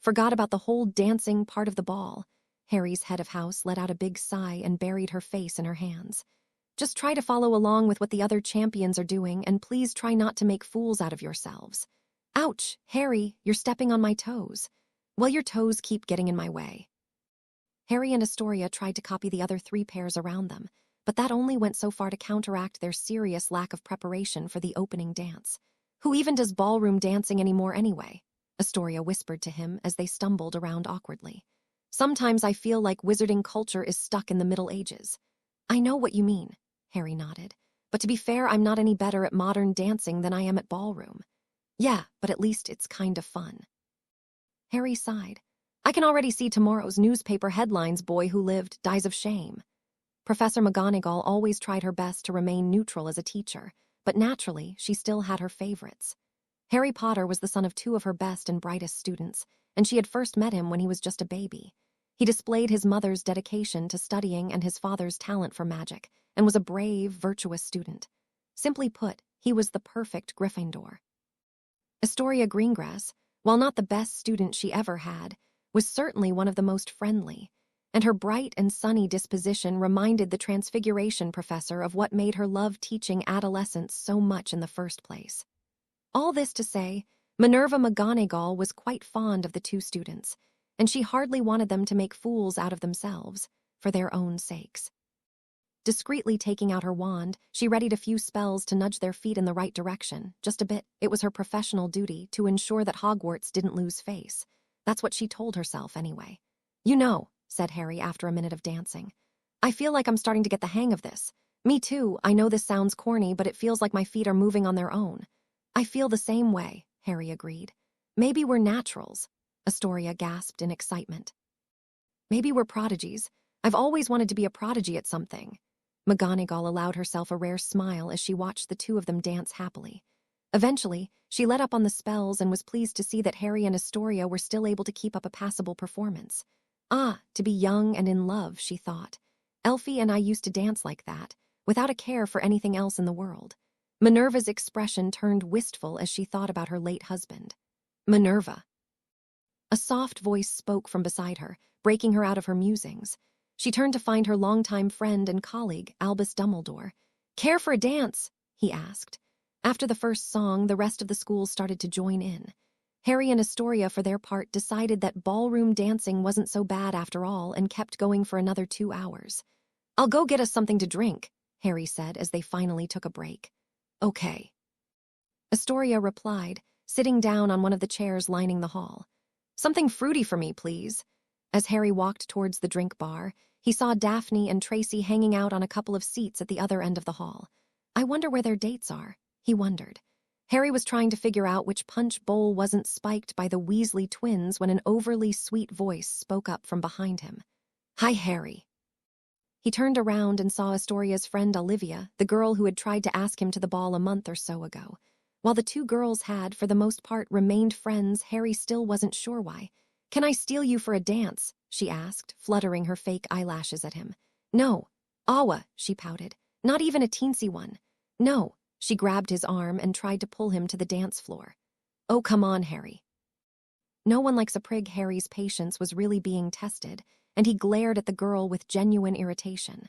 A: forgot about the whole dancing part of the ball. Harry's head of house let out a big sigh and buried her face in her hands. Just try to follow along with what the other champions are doing, and please try not to make fools out of yourselves. Ouch, Harry, you're stepping on my toes. Well, your toes keep getting in my way. Harry and Astoria tried to copy the other 3 pairs around them, but that only went so far to counteract their serious lack of preparation for the opening dance. Who even does ballroom dancing anymore anyway? Astoria whispered to him as they stumbled around awkwardly. Sometimes I feel like wizarding culture is stuck in the Middle Ages. I know what you mean, Harry nodded. But to be fair, I'm not any better at modern dancing than I am at ballroom. Yeah, but at least it's kind of fun. Harry sighed. I can already see tomorrow's newspaper headlines: boy who lived dies of shame. Professor McGonagall always tried her best to remain neutral as a teacher, but naturally, she still had her favorites. Harry Potter was the son of 2 of her best and brightest students, and she had first met him when he was just a baby. He displayed his mother's dedication to studying and his father's talent for magic, and was a brave, virtuous student. Simply put, he was the perfect Gryffindor. Astoria Greengrass, while not the best student she ever had, was certainly one of the most friendly, and her bright and sunny disposition reminded the Transfiguration professor of what made her love teaching adolescents so much in the first place. All this to say, Minerva McGonagall was quite fond of the 2 students, and she hardly wanted them to make fools out of themselves, for their own sakes. Discreetly taking out her wand, she readied a few spells to nudge their feet in the right direction, just a bit. It was her professional duty to ensure that Hogwarts didn't lose face. That's what she told herself anyway. You know, said Harry after a minute of dancing, I feel like I'm starting to get the hang of this. Me too, I know this sounds corny, but it feels like my feet are moving on their own. I feel the same way, Harry agreed. Maybe we're naturals, Astoria gasped in excitement. Maybe we're prodigies. I've always wanted to be a prodigy at something. McGonagall allowed herself a rare smile as she watched the 2 of them dance happily. Eventually, she let up on the spells and was pleased to see that Harry and Astoria were still able to keep up a passable performance. Ah, to be young and in love, she thought. Elfie and I used to dance like that, without a care for anything else in the world. Minerva's expression turned wistful as she thought about her late husband. Minerva. A soft voice spoke from beside her, breaking her out of her musings. She turned to find her longtime friend and colleague, Albus Dumbledore. Care for a dance? He asked. After the first song, the rest of the school started to join in. Harry and Astoria, for their part, decided that ballroom dancing wasn't so bad after all and kept going for another 2 hours. I'll go get us something to drink, Harry said as they finally took a break. Okay. Astoria replied, sitting down on one of the chairs lining the hall. Something fruity for me, please. As Harry walked towards the drink bar, he saw Daphne and Tracy hanging out on a couple of seats at the other end of the hall. I wonder where their dates are, he wondered. Harry was trying to figure out which punch bowl wasn't spiked by the Weasley twins when an overly sweet voice spoke up from behind him. Hi, Harry. He turned around and saw Astoria's friend Olivia, the girl who had tried to ask him to the ball a month or so ago. While the 2 girls had, for the most part, remained friends, Harry still wasn't sure why. Can I steal you for a dance? She asked, fluttering her fake eyelashes at him. No. Awa, she pouted. Not even a teensy one. No. She grabbed his arm and tried to pull him to the dance floor. Oh, come on, Harry. No one likes a prig. Harry's patience was really being tested, and he glared at the girl with genuine irritation.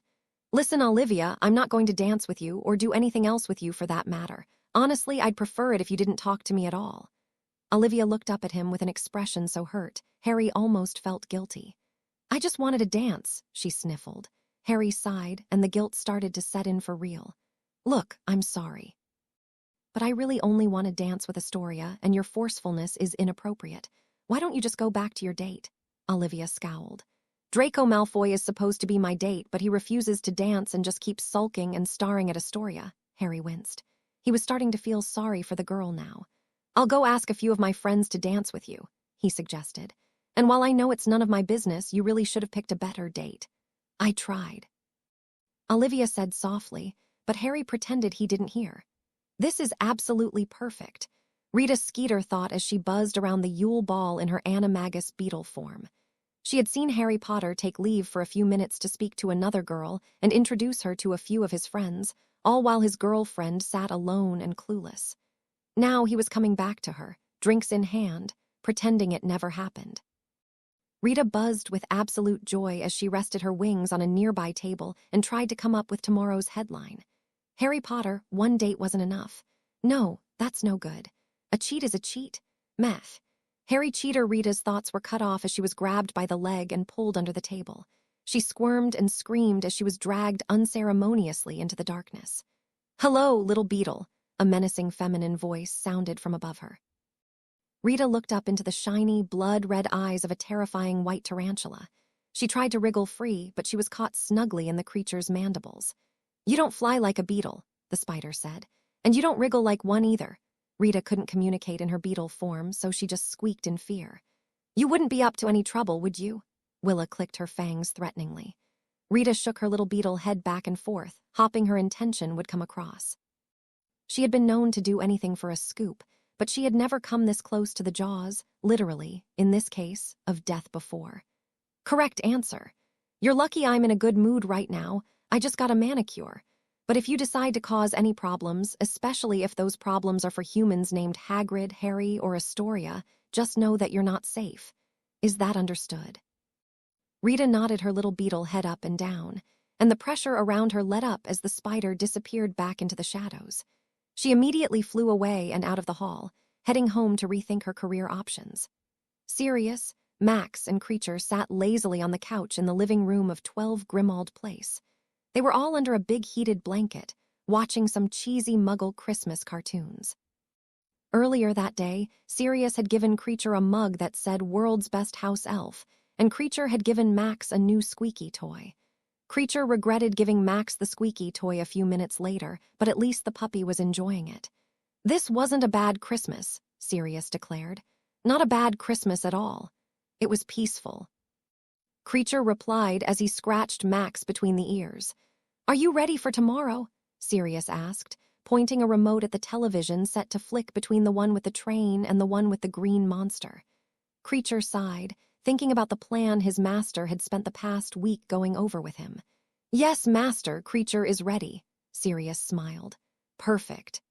A: Listen, Olivia, I'm not going to dance with you or do anything else with you for that matter. Honestly, I'd prefer it if you didn't talk to me at all. Olivia looked up at him with an expression so hurt, Harry almost felt guilty. I just wanted to dance, she sniffled. Harry sighed, and the guilt started to set in for real. Look, I'm sorry. But I really only want to dance with Astoria, and your forcefulness is inappropriate. Why don't you just go back to your date? Olivia scowled. Draco Malfoy is supposed to be my date, but he refuses to dance and just keeps sulking and staring at Astoria, Harry winced. He was starting to feel sorry for the girl now. I'll go ask a few of my friends to dance with you, he suggested. And while I know it's none of my business, you really should have picked a better date. I tried. Olivia said softly, but Harry pretended he didn't hear. This is absolutely perfect, Rita Skeeter thought as she buzzed around the Yule Ball in her animagus beetle form. She had seen Harry Potter take leave for a few minutes to speak to another girl and introduce her to a few of his friends, all while his girlfriend sat alone and clueless. Now he was coming back to her, drinks in hand, pretending it never happened. Rita buzzed with absolute joy as she rested her wings on a nearby table and tried to come up with tomorrow's headline. Harry Potter, one date wasn't enough. No, that's no good. A cheat is a cheat. Meth. Harry Cheater Rita's thoughts were cut off as she was grabbed by the leg and pulled under the table. She squirmed and screamed as she was dragged unceremoniously into the darkness. "Hello, little beetle," a menacing feminine voice sounded from above her. Rita looked up into the shiny, blood-red eyes of a terrifying white tarantula. She tried to wriggle free, but she was caught snugly in the creature's mandibles. "You don't fly like a beetle," the spider said, "and you don't wriggle like one either." Rita couldn't communicate in her beetle form, so she just squeaked in fear. "You wouldn't be up to any trouble, would you?" Willa clicked her fangs threateningly. Rita shook her little beetle head back and forth, hoping her intention would come across. She had been known to do anything for a scoop, but she had never come this close to the jaws, literally, in this case, of death before. "Correct answer. You're lucky I'm in a good mood right now. I just got a manicure. But if you decide to cause any problems, especially if those problems are for humans named Hagrid, Harry, or Astoria, just know that you're not safe. Is that understood?" Rita nodded her little beetle head up and down, and the pressure around her let up as the spider disappeared back into the shadows. She immediately flew away and out of the hall, heading home to rethink her career options. Sirius, Max, and Creature sat lazily on the couch in the living room of 12 Grimmauld Place. They were all under a big heated blanket, watching some cheesy Muggle Christmas cartoons. Earlier that day, Sirius had given Creature a mug that said "World's Best House Elf," and Creature had given Max a new squeaky toy. Creature regretted giving Max the squeaky toy a few minutes later, but at least the puppy was enjoying it. "This wasn't a bad Christmas," Sirius declared. "Not a bad Christmas at all. It was peaceful." Creature replied as he scratched Max between the ears. "Are you ready for tomorrow?" Sirius asked, pointing a remote at the television set to flick between the one with the train and the one with the green monster. Creature sighed, thinking about the plan his master had spent the past week going over with him. "Yes, Master, Creature is ready," Sirius smiled. "Perfect."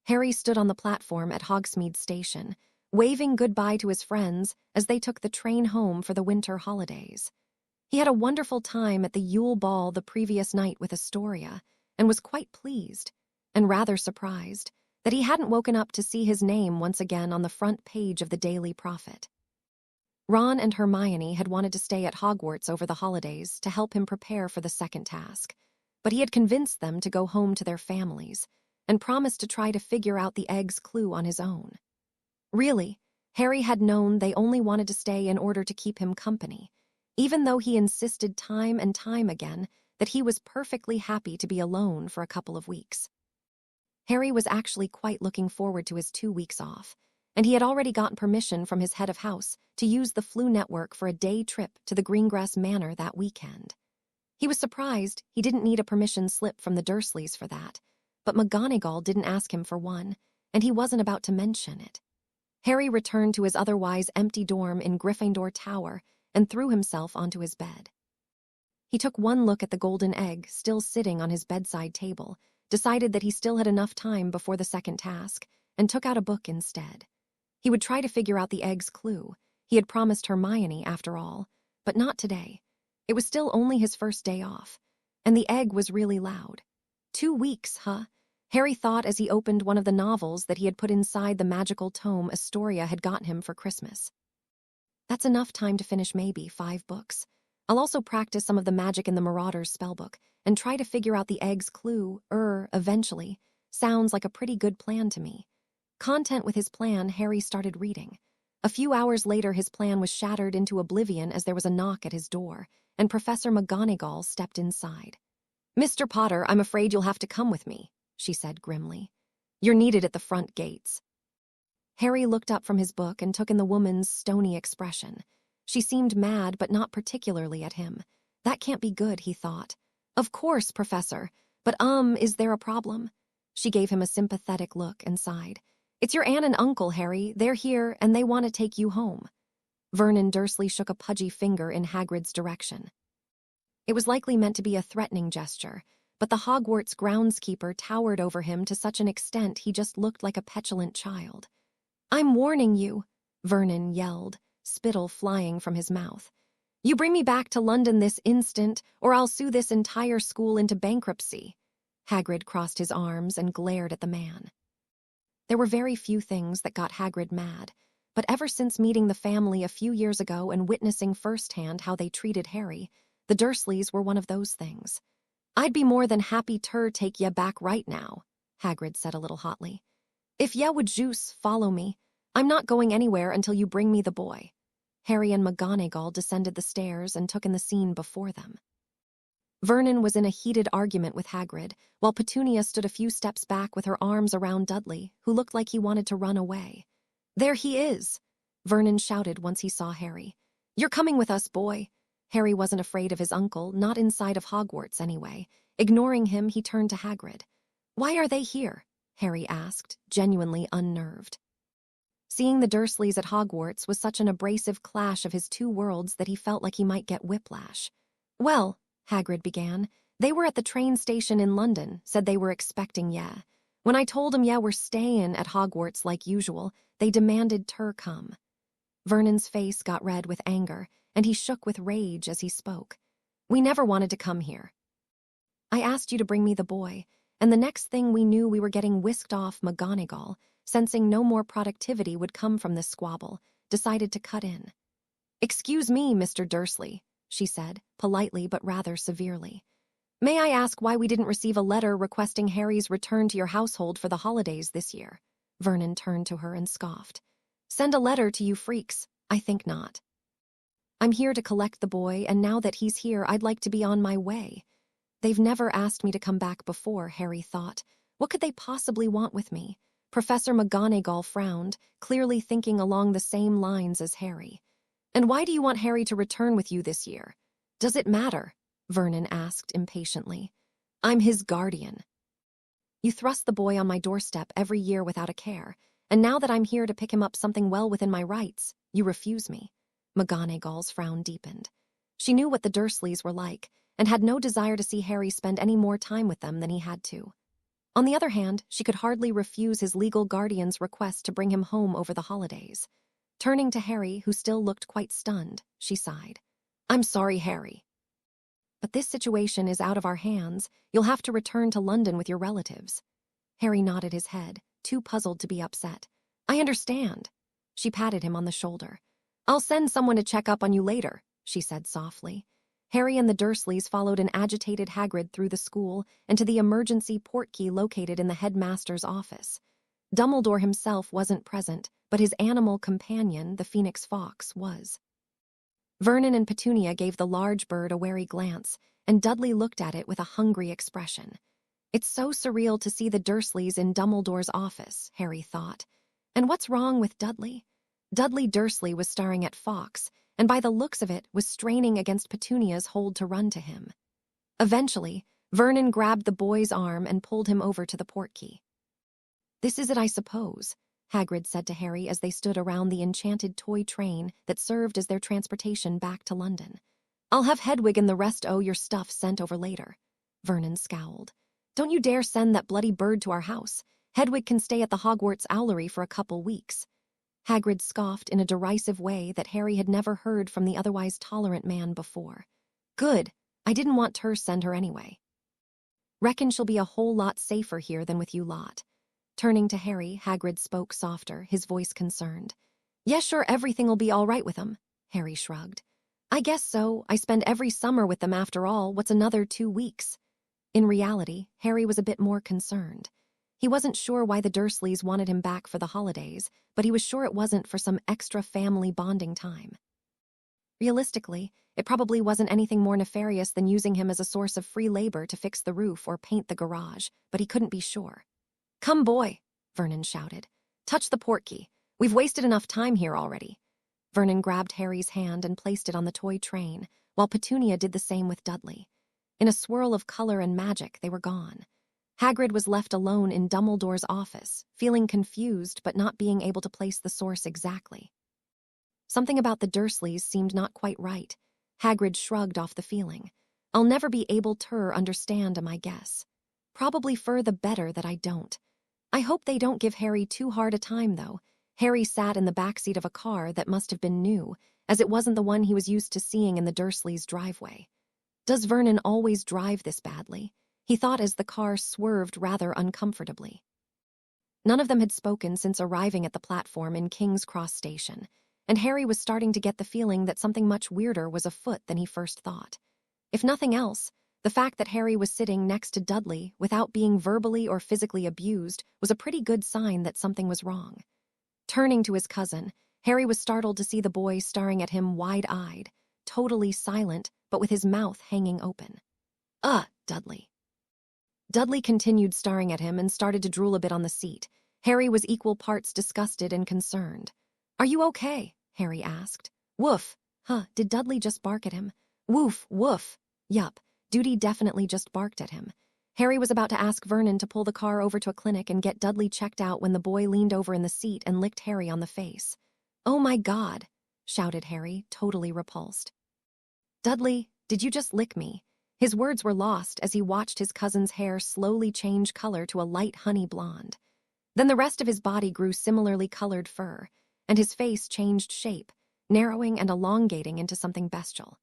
A: Harry stood on the platform at Hogsmeade Station, waving goodbye to his friends as they took the train home for the winter holidays. He had a wonderful time at the Yule Ball the previous night with Astoria, and was quite pleased, and rather surprised, that he hadn't woken up to see his name once again on the front page of the Daily Prophet. Ron and Hermione had wanted to stay at Hogwarts over the holidays to help him prepare for the second task, but he had convinced them to go home to their families, and promised to try to figure out the egg's clue on his own. Really, Harry had known they only wanted to stay in order to keep him company, even though he insisted time and time again that he was perfectly happy to be alone for a couple of weeks. Harry was actually quite looking forward to his 2 weeks off, and he had already gotten permission from his head of house to use the Flu Network for a day trip to the Greengrass Manor that weekend. He was surprised he didn't need a permission slip from the Dursleys for that, but McGonagall didn't ask him for one, and he wasn't about to mention it. Harry returned to his otherwise empty dorm in Gryffindor Tower and threw himself onto his bed. He took one look at the golden egg still sitting on his bedside table, decided that he still had enough time before the second task, and took out a book instead. He would try to figure out the egg's clue. He had promised Hermione, after all, but not today. It was still only his first day off, and the egg was really loud. 2 weeks, huh? Harry thought as he opened one of the novels that he had put inside the magical tome Astoria had gotten him for Christmas. That's enough time to finish maybe 5 books. I'll also practice some of the magic in the Marauder's spellbook and try to figure out the egg's clue, eventually. Sounds like a pretty good plan to me. Content with his plan, Harry started reading. A few hours later, his plan was shattered into oblivion as there was a knock at his door, and Professor McGonagall stepped inside. "Mr. Potter, I'm afraid you'll have to come with me," she said grimly. "You're needed at the front gates." Harry looked up from his book and took in the woman's stony expression. She seemed mad, but not particularly at him. That can't be good, he thought. "Of course, Professor, but is there a problem?" She gave him a sympathetic look and sighed. "It's your aunt and uncle, Harry. They're here, and they want to take you home." Vernon Dursley shook a pudgy finger in Hagrid's direction. It was likely meant to be a threatening gesture, but the Hogwarts groundskeeper towered over him to such an extent he just looked like a petulant child. "I'm warning you," Vernon yelled, spittle flying from his mouth. "You bring me back to London this instant, or I'll sue this entire school into bankruptcy." Hagrid crossed his arms and glared at the man. There were very few things that got Hagrid mad, but ever since meeting the family a few years ago and witnessing firsthand how they treated Harry, the Dursleys were one of those things. "I'd be more than happy to take ye back right now," Hagrid said a little hotly. "If ye would juice follow me, I'm not going anywhere until you bring me the boy." Harry and McGonagall descended the stairs and took in the scene before them. Vernon was in a heated argument with Hagrid, while Petunia stood a few steps back with her arms around Dudley, who looked like he wanted to run away. "There he is!" Vernon shouted once he saw Harry. "You're coming with us, boy." Harry wasn't afraid of his uncle, not inside of Hogwarts anyway. Ignoring him, he turned to Hagrid. "Why are they here?" Harry asked, genuinely unnerved. Seeing the Dursleys at Hogwarts was such an abrasive clash of his two worlds that he felt like he might get whiplash. "Well," Hagrid began, "they were at the train station in London, said they were expecting ye. When I told 'em ye were staying at Hogwarts like usual, they demanded ter come." Vernon's face got red with anger, and he shook with rage as he spoke. "We never wanted to come here. I asked you to bring me the boy, and the next thing we knew we were getting whisked off. McGonagall, sensing no more productivity would come from this squabble, decided to cut in. "Excuse me, Mr. Dursley," she said, politely but rather severely. "May I ask why we didn't receive a letter requesting Harry's return to your household for the holidays this year?" Vernon turned to her and scoffed. "Send a letter to you freaks? I think not. I'm here to collect the boy, and now that he's here, I'd like to be on my way." They've never asked me to come back before, Harry thought. What could they possibly want with me? Professor McGonagall frowned, clearly thinking along the same lines as Harry. "And why do you want Harry to return with you this year?" "Does it matter?" Vernon asked impatiently. "I'm his guardian. You thrust the boy on my doorstep every year without a care, and now that I'm here to pick him up something well within my rights, you refuse me." McGonagall's frown deepened. She knew what the Dursleys were like, and had no desire to see Harry spend any more time with them than he had to. On the other hand, she could hardly refuse his legal guardian's request to bring him home over the holidays. Turning to Harry, who still looked quite stunned, she sighed. "I'm sorry, Harry. But this situation is out of our hands. You'll have to return to London with your relatives." Harry nodded his head, too puzzled to be upset. "I understand." She patted him on the shoulder. "I'll send someone to check up on you later," she said softly. Harry and the Dursleys followed an agitated Hagrid through the school and to the emergency portkey located in the headmaster's office. Dumbledore himself wasn't present, but his animal companion, the Phoenix Fox, was. Vernon and Petunia gave the large bird a wary glance, and Dudley looked at it with a hungry expression. It's so surreal to see the Dursleys in Dumbledore's office, Harry thought. And what's wrong with Dudley? Dudley Dursley was staring at Fox, and by the looks of it was straining against Petunia's hold to run to him. Eventually, Vernon grabbed the boy's arm and pulled him over to the portkey. "This is it, I suppose," Hagrid said to Harry as they stood around the enchanted toy train that served as their transportation back to London. "I'll have Hedwig and the rest your stuff sent over later." Vernon scowled. "Don't you dare send that bloody bird to our house. Hedwig can stay at the Hogwarts Owlery for a couple weeks." Hagrid scoffed in a derisive way that Harry had never heard from the otherwise tolerant man before. "Good. I didn't want to send her anyway. Reckon she'll be a whole lot safer here than with you lot." Turning to Harry, Hagrid spoke softer, his voice concerned. "Yes, sure, everything'll be all right with 'em," Harry shrugged. "I guess so. I spend every summer with them after all. What's another 2 weeks? In reality, Harry was a bit more concerned. He wasn't sure why the Dursleys wanted him back for the holidays, but he was sure it wasn't for some extra family bonding time. Realistically, it probably wasn't anything more nefarious than using him as a source of free labor to fix the roof or paint the garage, but he couldn't be sure. "Come, boy," Vernon shouted. "Touch the portkey. We've wasted enough time here already." Vernon grabbed Harry's hand and placed it on the toy train, while Petunia did the same with Dudley. In a swirl of color and magic, they were gone. Hagrid was left alone in Dumbledore's office, feeling confused but not being able to place the source exactly. Something about the Dursleys seemed not quite right. Hagrid shrugged off the feeling. "I'll never be able to understand 'em, I guess. Probably for the better that I don't. I hope they don't give Harry too hard a time, though." Harry sat in the backseat of a car that must have been new, as it wasn't the one he was used to seeing in the Dursleys' driveway. Does Vernon always drive this badly? He thought as the car swerved rather uncomfortably. None of them had spoken since arriving at the platform in King's Cross Station, and Harry was starting to get the feeling that something much weirder was afoot than he first thought. If nothing else, the fact that Harry was sitting next to Dudley without being verbally or physically abused was a pretty good sign that something was wrong. Turning to his cousin, Harry was startled to see the boy staring at him wide-eyed, totally silent, but with his mouth hanging open. Dudley. Dudley continued staring at him and started to drool a bit on the seat. Harry was equal parts disgusted and concerned. "Are you okay?" Harry asked. "Woof. Did Dudley just bark at him?" "Woof, woof." "Yup, Duty definitely just barked at him." Harry was about to ask Vernon to pull the car over to a clinic and get Dudley checked out when the boy leaned over in the seat and licked Harry on the face. "Oh my God," shouted Harry, totally repulsed. "Dudley, did you just lick me?" His words were lost as he watched his cousin's hair slowly change color to a light honey blonde. Then the rest of his body grew similarly colored fur, and his face changed shape, narrowing and elongating into something bestial.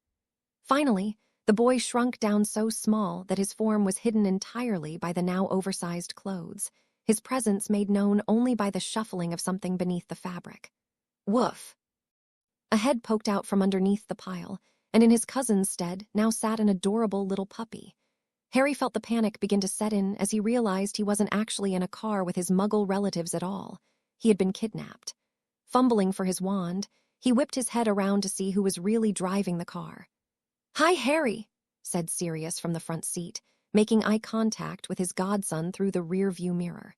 A: Finally, the boy shrunk down so small that his form was hidden entirely by the now oversized clothes, his presence made known only by the shuffling of something beneath the fabric. Woof! A head poked out from underneath the pile, and in his cousin's stead now sat an adorable little puppy. Harry felt the panic begin to set in as he realized he wasn't actually in a car with his Muggle relatives at all. He had been kidnapped. Fumbling for his wand, he whipped his head around to see who was really driving the car. "Hi, Harry," said Sirius from the front seat, making eye contact with his godson through the rear-view mirror.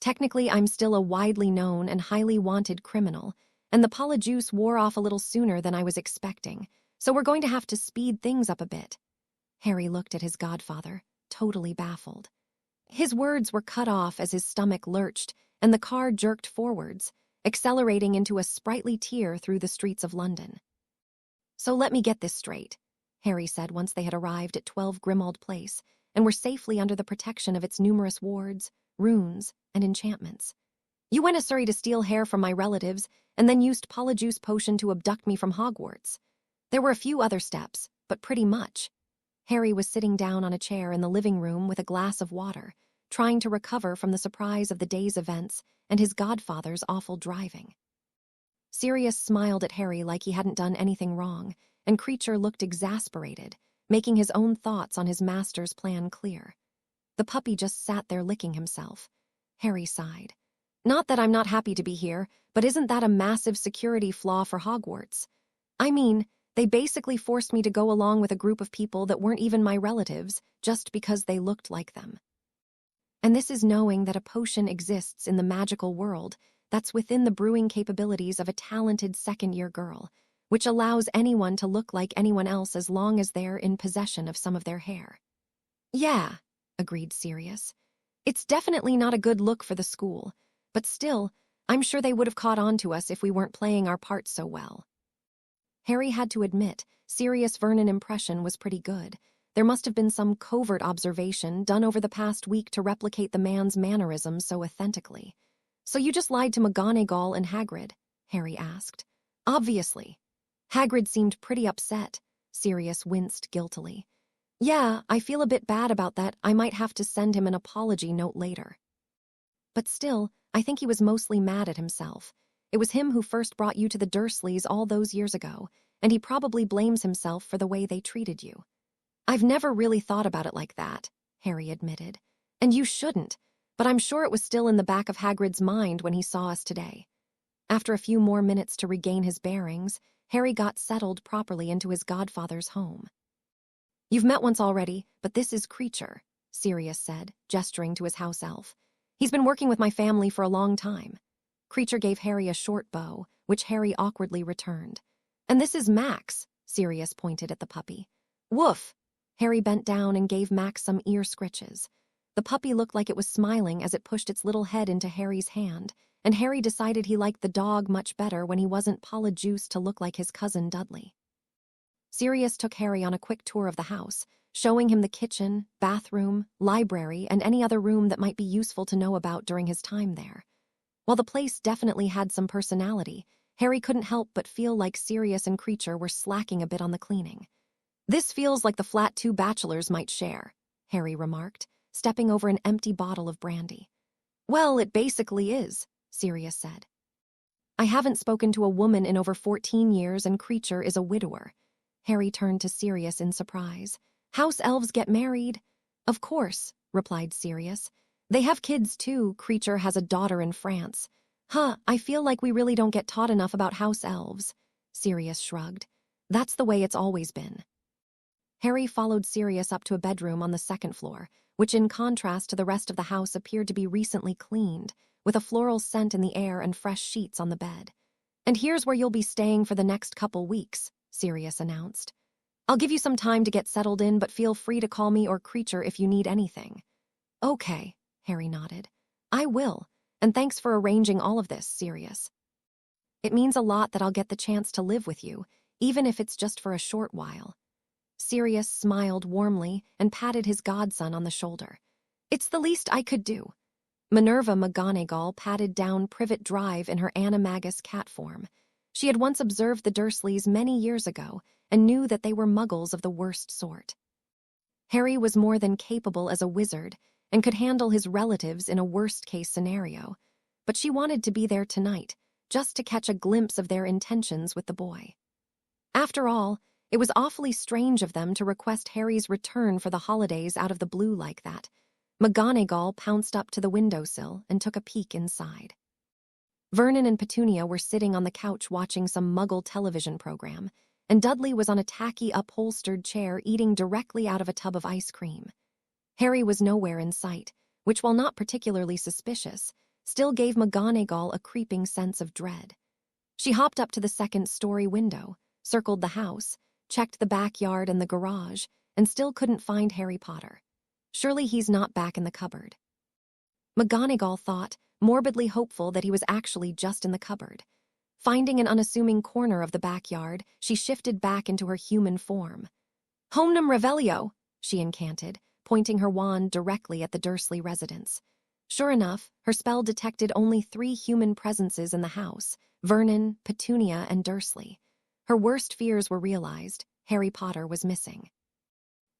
A: "Technically, I'm still a widely known and highly wanted criminal, and the polyjuice wore off a little sooner than I was expecting, so we're going to have to speed things up a bit." Harry looked at his godfather, totally baffled. His words were cut off as his stomach lurched and the car jerked forwards, accelerating into a sprightly tear through the streets of London. "So let me get this straight," Harry said once they had arrived at 12 Grimmauld Place and were safely under the protection of its numerous wards, runes, and enchantments. "You went to Surrey to steal hair from my relatives and then used polyjuice potion to abduct me from Hogwarts. There were a few other steps, but pretty much." Harry was sitting down on a chair in the living room with a glass of water, trying to recover from the surprise of the day's events and his godfather's awful driving. Sirius smiled at Harry like he hadn't done anything wrong, and Creature looked exasperated, making his own thoughts on his master's plan clear. The puppy just sat there licking himself. Harry sighed. "Not that I'm not happy to be here, but isn't that a massive security flaw for Hogwarts? I mean, they basically forced me to go along with a group of people that weren't even my relatives, just because they looked like them. And this is knowing that a potion exists in the magical world that's within the brewing capabilities of a talented second-year girl, which allows anyone to look like anyone else as long as they're in possession of some of their hair." "Yeah," agreed Sirius. "It's definitely not a good look for the school, but still, I'm sure they would have caught on to us if we weren't playing our parts so well." Harry had to admit, Sirius Vernon impression was pretty good. There must have been some covert observation done over the past week to replicate the man's mannerisms so authentically. "So you just lied to McGonagall and Hagrid?" Harry asked. "Obviously." Hagrid seemed pretty upset. Sirius winced guiltily. "Yeah, I feel a bit bad about that. I might have to send him an apology note later." "But still, I think he was mostly mad at himself. It was him who first brought you to the Dursleys all those years ago, and he probably blames himself for the way they treated you." "I've never really thought about it like that," Harry admitted. "And you shouldn't, but I'm sure it was still in the back of Hagrid's mind when he saw us today." After a few more minutes to regain his bearings, Harry got settled properly into his godfather's home. "You've met once already, but this is Creature," Sirius said, gesturing to his house elf. "He's been working with my family for a long time." Creature gave Harry a short bow, which Harry awkwardly returned. "And this is Max," Sirius pointed at the puppy. "Woof!" Harry bent down and gave Max some ear scritches. The puppy looked like it was smiling as it pushed its little head into Harry's hand, and Harry decided he liked the dog much better when he wasn't polyjuiced to look like his cousin Dudley. Sirius took Harry on a quick tour of the house, showing him the kitchen, bathroom, library, and any other room that might be useful to know about during his time there. While the place definitely had some personality, Harry couldn't help but feel like Sirius and Creature were slacking a bit on the cleaning. "This feels like the flat two bachelors might share," Harry remarked, stepping over an empty bottle of brandy. Well, it basically is, Sirius said. I haven't spoken to a woman in over 14 years and Creature is a widower. Harry turned to Sirius in surprise. House elves get married? Of course, replied Sirius. They have kids too. Creature has a daughter in France. I feel like we really don't get taught enough about house elves. Sirius shrugged. That's the way it's always been. Harry followed Sirius up to a bedroom on the second floor, which in contrast to the rest of the house appeared to be recently cleaned, with a floral scent in the air and fresh sheets on the bed. And here's where you'll be staying for the next couple weeks, Sirius announced. I'll give you some time to get settled in, but feel free to call me or Creature if you need anything. Okay, Harry nodded. I will, and thanks for arranging all of this, Sirius. It means a lot that I'll get the chance to live with you, even if it's just for a short while. Sirius smiled warmly and patted his godson on the shoulder. It's the least I could do. Minerva McGonagall patted down Privet Drive in her animagus cat form. She had once observed the Dursleys many years ago and knew that they were muggles of the worst sort. Harry was more than capable as a wizard and could handle his relatives in a worst-case scenario, but she wanted to be there tonight, just to catch a glimpse of their intentions with the boy. After all, it was awfully strange of them to request Harry's return for the holidays out of the blue like that. McGonagall pounced up to the windowsill and took a peek inside. Vernon and Petunia were sitting on the couch watching some Muggle television program, and Dudley was on a tacky upholstered chair eating directly out of a tub of ice cream. Harry was nowhere in sight, which, while not particularly suspicious, still gave McGonagall a creeping sense of dread. She hopped up to the second-story window, circled the house, checked the backyard and the garage, and still couldn't find Harry Potter. Surely he's not back in the cupboard. McGonagall thought, morbidly hopeful that he was actually just in the cupboard. Finding an unassuming corner of the backyard, she shifted back into her human form. Homnum Revelio, she incanted, pointing her wand directly at the Dursley residence. Sure enough, her spell detected only 3 human presences in the house: Vernon, Petunia, and Dursley. Her worst fears were realized. Harry Potter was missing.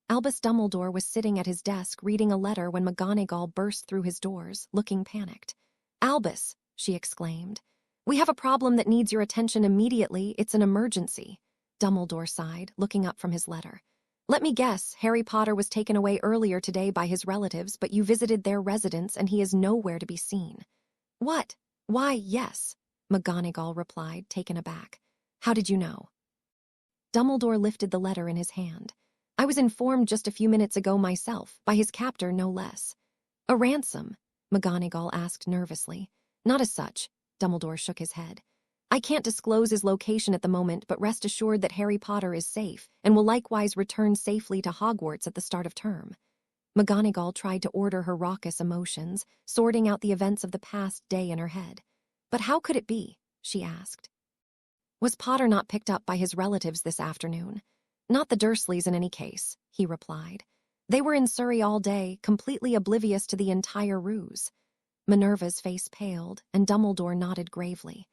A: Albus Dumbledore was sitting at his desk reading a letter when McGonagall burst through his doors, looking panicked. Albus, she exclaimed. We have a problem that needs your attention immediately. It's an emergency. Dumbledore sighed, looking up from his letter. Let me guess, Harry Potter was taken away earlier today by his relatives, but you visited their residence and he is nowhere to be seen. What? Why, yes, McGonagall replied, taken aback. How did you know? Dumbledore lifted the letter in his hand. I was informed just a few minutes ago myself, by his captor no less. A ransom? McGonagall asked nervously. Not as such, Dumbledore shook his head. I can't disclose his location at the moment, but rest assured that Harry Potter is safe and will likewise return safely to Hogwarts at the start of term. McGonagall tried to order her raucous emotions, sorting out the events of the past day in her head. But how could it be? She asked. Was Potter not picked up by his relatives this afternoon? Not the Dursleys in any case, he replied. They were in Surrey all day, completely oblivious to the entire ruse. Minerva's face paled, and Dumbledore nodded gravely.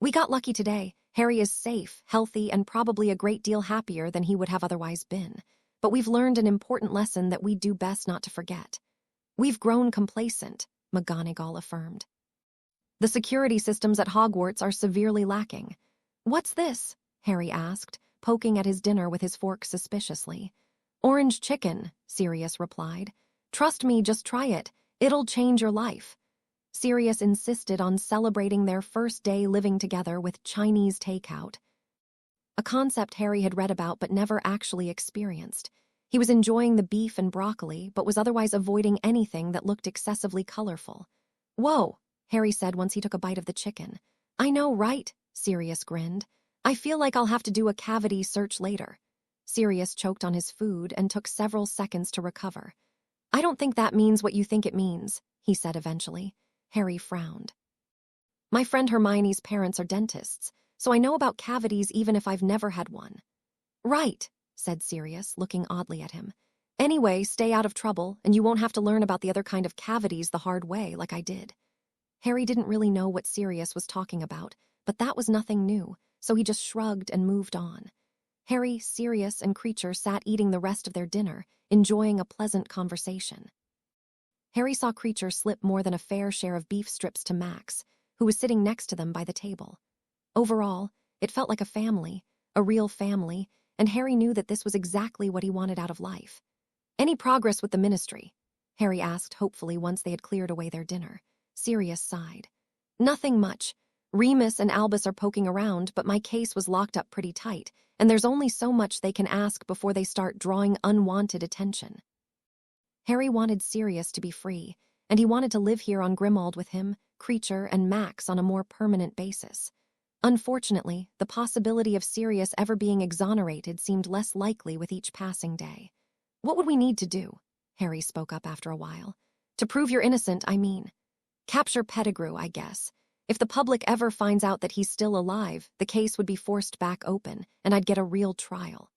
A: We got lucky today. Harry is safe, healthy, and probably a great deal happier than he would have otherwise been. But we've learned an important lesson that we do best not to forget. We've grown complacent, McGonagall affirmed. The security systems at Hogwarts are severely lacking. What's this? Harry asked, poking at his dinner with his fork suspiciously. Orange chicken, Sirius replied. Trust me, just try it. It'll change your life. Sirius insisted on celebrating their first day living together with Chinese takeout. A concept Harry had read about but never actually experienced. He was enjoying the beef and broccoli, but was otherwise avoiding anything that looked excessively colorful. Whoa, Harry said once he took a bite of the chicken. I know, right? Sirius grinned. I feel like I'll have to do a cavity search later. Sirius choked on his food and took several seconds to recover. I don't think that means what you think it means, he said eventually. Harry frowned. My friend Hermione's parents are dentists, so I know about cavities even if I've never had one. Right, said Sirius, looking oddly at him. Anyway, stay out of trouble, and you won't have to learn about the other kind of cavities the hard way like I did. Harry didn't really know what Sirius was talking about, but that was nothing new, so he just shrugged and moved on. Harry, Sirius, and Creature sat eating the rest of their dinner, enjoying a pleasant conversation. Harry saw Creature slip more than a fair share of beef strips to Max, who was sitting next to them by the table. Overall, it felt like a real family, and Harry knew that this was exactly what he wanted out of life. "Any progress with the ministry?" Harry asked hopefully once they had cleared away their dinner. Sirius sighed. "Nothing much. Remus and Albus are poking around, but my case was locked up pretty tight, and there's only so much they can ask before they start drawing unwanted attention." Harry wanted Sirius to be free, and he wanted to live here on Grimmauld with him, Creature, and Max on a more permanent basis. Unfortunately, the possibility of Sirius ever being exonerated seemed less likely with each passing day. "What would we need to do?" Harry spoke up after a while. "To prove you're innocent, I mean. Capture Pettigrew, I guess. If the public ever finds out that he's still alive, the case would be forced back open, and I'd get a real trial.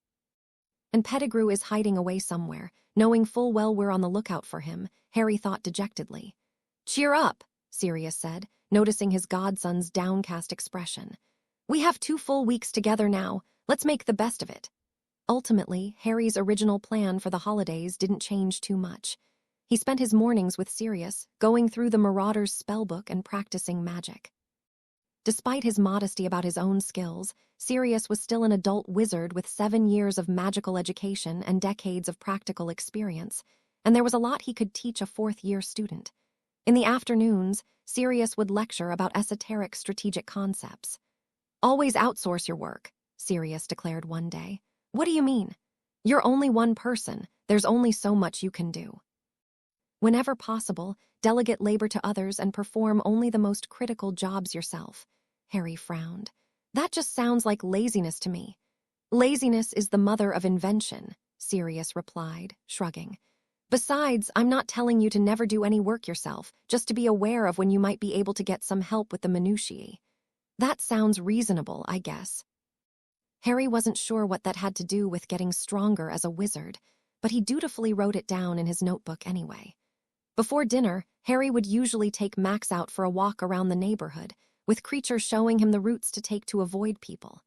A: And Pettigrew is hiding away somewhere, knowing full well we're on the lookout for him," Harry thought dejectedly. "Cheer up," Sirius said, noticing his godson's downcast expression. "We have 2 full weeks together now. Let's make the best of it." Ultimately, Harry's original plan for the holidays didn't change too much. He spent his mornings with Sirius, going through the Marauder's spellbook and practicing magic. Despite his modesty about his own skills, Sirius was still an adult wizard with 7 years of magical education and decades of practical experience, and there was a lot he could teach a 4th-year student. In the afternoons, Sirius would lecture about esoteric strategic concepts. "Always outsource your work," Sirius declared one day. "What do you mean?" "You're only one person. There's only so much you can do. Whenever possible, delegate labor to others and perform only the most critical jobs yourself." Harry frowned. "That just sounds like laziness to me." "Laziness is the mother of invention," Sirius replied, shrugging. "Besides, I'm not telling you to never do any work yourself, just to be aware of when you might be able to get some help with the minutiae. That sounds reasonable, I guess." Harry wasn't sure what that had to do with getting stronger as a wizard, but he dutifully wrote it down in his notebook anyway. Before dinner, Harry would usually take Max out for a walk around the neighborhood, with Creature showing him the routes to take to avoid people.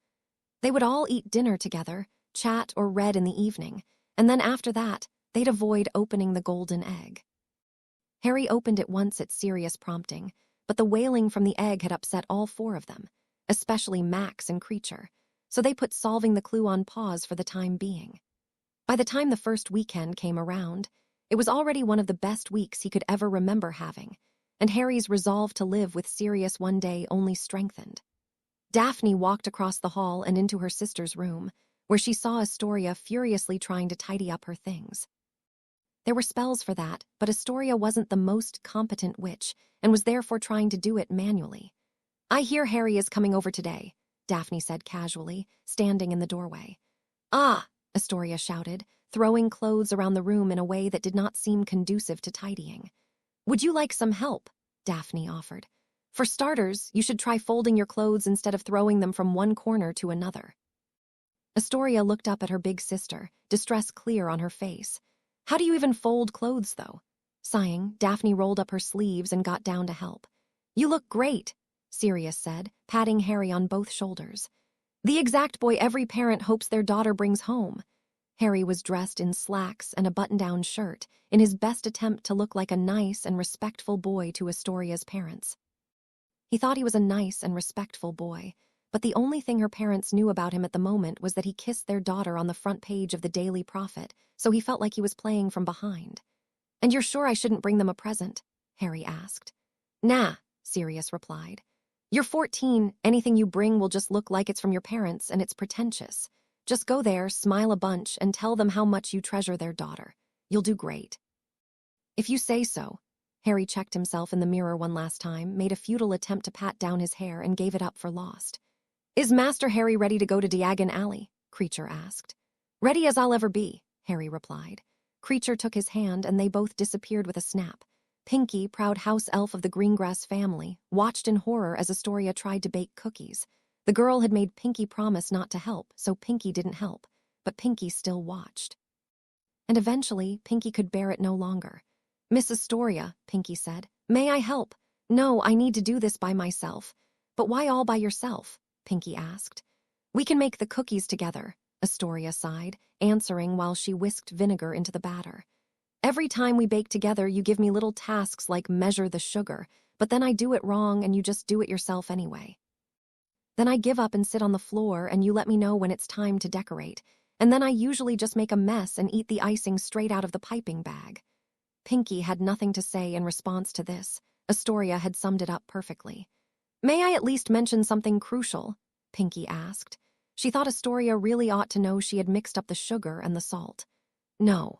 A: They would all eat dinner together, chat or read in the evening, and then after that, they'd avoid opening the golden egg. Harry opened it once at Sirius' prompting, but the wailing from the egg had upset all 4 of them, especially Max and Creature, so they put solving the clue on pause for the time being. By the time the first weekend came around, it was already one of the best weeks he could ever remember having, and Harry's resolve to live with Sirius one day only strengthened. Daphne walked across the hall and into her sister's room, where she saw Astoria furiously trying to tidy up her things. There were spells for that, but Astoria wasn't the most competent witch, and was therefore trying to do it manually. "I hear Harry is coming over today," Daphne said casually, standing in the doorway. "Ah!" Astoria shouted, throwing clothes around the room in a way that did not seem conducive to tidying. "Would you like some help?" Daphne offered. "For starters, you should try folding your clothes instead of throwing them from one corner to another." Astoria looked up at her big sister, distress clear on her face. "How do you even fold clothes, though?" Sighing, Daphne rolled up her sleeves and got down to help. "You look great," Sirius said, patting Harry on both shoulders. "The exact boy every parent hopes their daughter brings home." Harry was dressed in slacks and a button-down shirt, in his best attempt to look like a nice and respectful boy to Astoria's parents. He thought he was a nice and respectful boy, but the only thing her parents knew about him at the moment was that he kissed their daughter on the front page of the Daily Prophet, so he felt like he was playing from behind. "And you're sure I shouldn't bring them a present?" Harry asked. "Nah," Sirius replied. "You're 14, anything you bring will just look like it's from your parents, and it's pretentious. Just go there, smile a bunch, and tell them how much you treasure their daughter. You'll do great." "If you say so." Harry checked himself in the mirror one last time, made a futile attempt to pat down his hair, and gave it up for lost. "Is Master Harry ready to go to Diagon Alley?" Creature asked. "Ready as I'll ever be," Harry replied. Creature took his hand, and they both disappeared with a snap. Pinky, proud house elf of the Greengrass family, watched in horror as Astoria tried to bake cookies. The girl had made Pinky promise not to help, so Pinky didn't help, but Pinky still watched. And eventually, Pinky could bear it no longer. "Miss Astoria," Pinky said, "may I help?" "No, I need to do this by myself." "But why all by yourself?" Pinky asked. "We can make the cookies together," Astoria sighed, answering while she whisked vinegar into the batter. Every time we bake together, you give me little tasks like measure the sugar, but then I do it wrong and you just do it yourself anyway. Then I give up and sit on the floor and you let me know when it's time to decorate, and then I usually just make a mess and eat the icing straight out of the piping bag. Pinky had nothing to say in response to this. Astoria had summed it up perfectly. May I at least mention something crucial? Pinky asked. She thought Astoria really ought to know she had mixed up the sugar and the salt. No.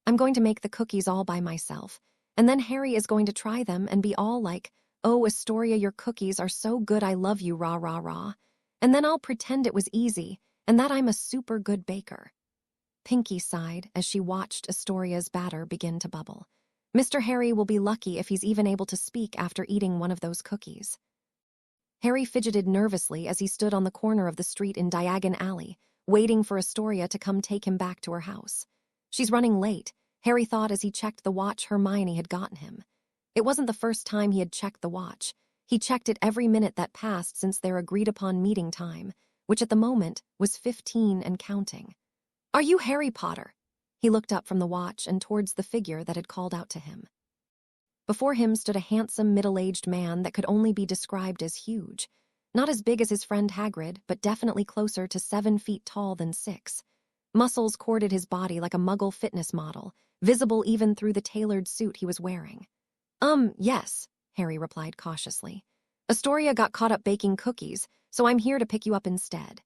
A: I'm going to make the cookies all by myself, and then Harry is going to try them and be all like, "Oh, Astoria, your cookies are so good, I love you, rah, rah, rah." And then I'll pretend it was easy and that I'm a super good baker. Pinky sighed as she watched Astoria's batter begin to bubble. Mr. Harry will be lucky if he's even able to speak after eating one of those cookies. Harry fidgeted nervously as he stood on the corner of the street in Diagon Alley, waiting for Astoria to come take him back to her house. She's running late, Harry thought as he checked the watch Hermione had gotten him. It wasn't the first time he had checked the watch. He checked it every minute that passed since their agreed-upon meeting time, which at the moment was 15 and counting. Are you Harry Potter? He looked up from the watch and towards the figure that had called out to him. Before him stood a handsome, middle-aged man that could only be described as huge. Not as big as his friend Hagrid, but definitely closer to 7 feet tall than 6. Muscles corded his body like a Muggle fitness model, visible even through the tailored suit he was wearing. Yes, Harry replied cautiously. Astoria got caught up baking cookies, so I'm here to pick you up instead.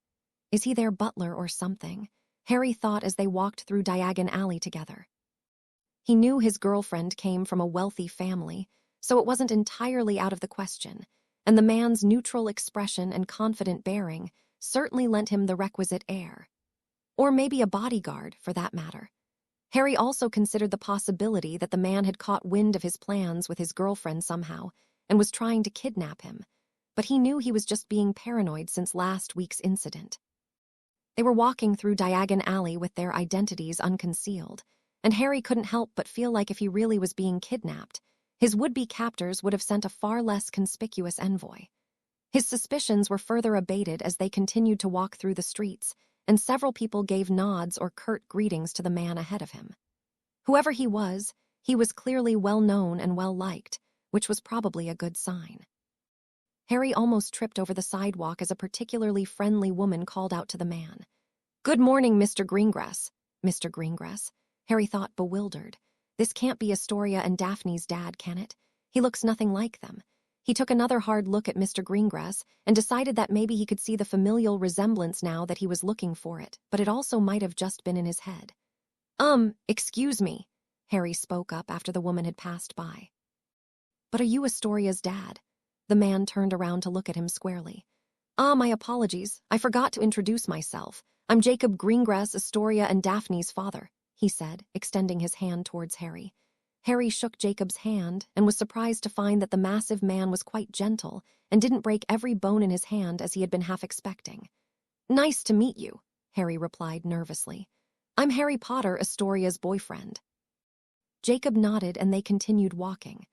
A: Is he their butler or something? Harry thought as they walked through Diagon Alley together. He knew his girlfriend came from a wealthy family, so it wasn't entirely out of the question, and the man's neutral expression and confident bearing certainly lent him the requisite air. Or maybe a bodyguard, for that matter. Harry also considered the possibility that the man had caught wind of his plans with his girlfriend somehow and was trying to kidnap him, but he knew he was just being paranoid since last week's incident. They were walking through Diagon Alley with their identities unconcealed, and Harry couldn't help but feel like if he really was being kidnapped, his would-be captors would have sent a far less conspicuous envoy. His suspicions were further abated as they continued to walk through the streets, and several people gave nods or curt greetings to the man ahead of him. Whoever he was clearly well-known and well-liked, which was probably a good sign. Harry almost tripped over the sidewalk as a particularly friendly woman called out to the man. "Good morning, Mr. Greengrass." Mr. Greengrass? Harry thought, bewildered. This can't be Astoria and Daphne's dad, can it? He looks nothing like them. He took another hard look at Mr. Greengrass and decided that maybe he could see the familial resemblance now that he was looking for it, but it also might have just been in his head. Excuse me," Harry spoke up after the woman had passed by. "But are you Astoria's dad?" The man turned around to look at him squarely. My apologies. I forgot to introduce myself. I'm Jacob Greengrass, Astoria and Daphne's father," he said, extending his hand towards Harry. Harry shook Jacob's hand and was surprised to find that the massive man was quite gentle and didn't break every bone in his hand as he had been half expecting. "Nice to meet you," Harry replied nervously. "I'm Harry Potter, Astoria's boyfriend." Jacob nodded and they continued walking.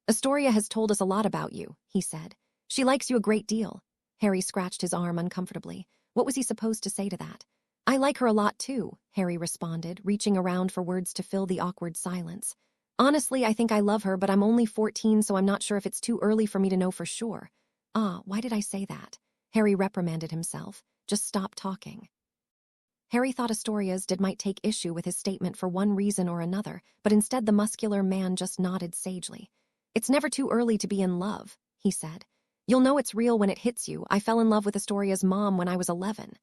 A: "Astoria has told us a lot about you," he said. "She likes you a great deal." Harry scratched his arm uncomfortably. What was he supposed to say to that? "I like her a lot too," Harry responded, reaching around for words to fill the awkward silence. "Honestly, I think I love her, but I'm only 14, so I'm not sure if it's too early for me to know for sure." Why did I say that? Harry reprimanded himself. Just stop talking. Harry thought Astoria's dad might take issue with his statement for one reason or another, but instead the muscular man just nodded sagely. "It's never too early to be in love," he said. "You'll know it's real when it hits you. I fell in love with Astoria's mom when I was 11.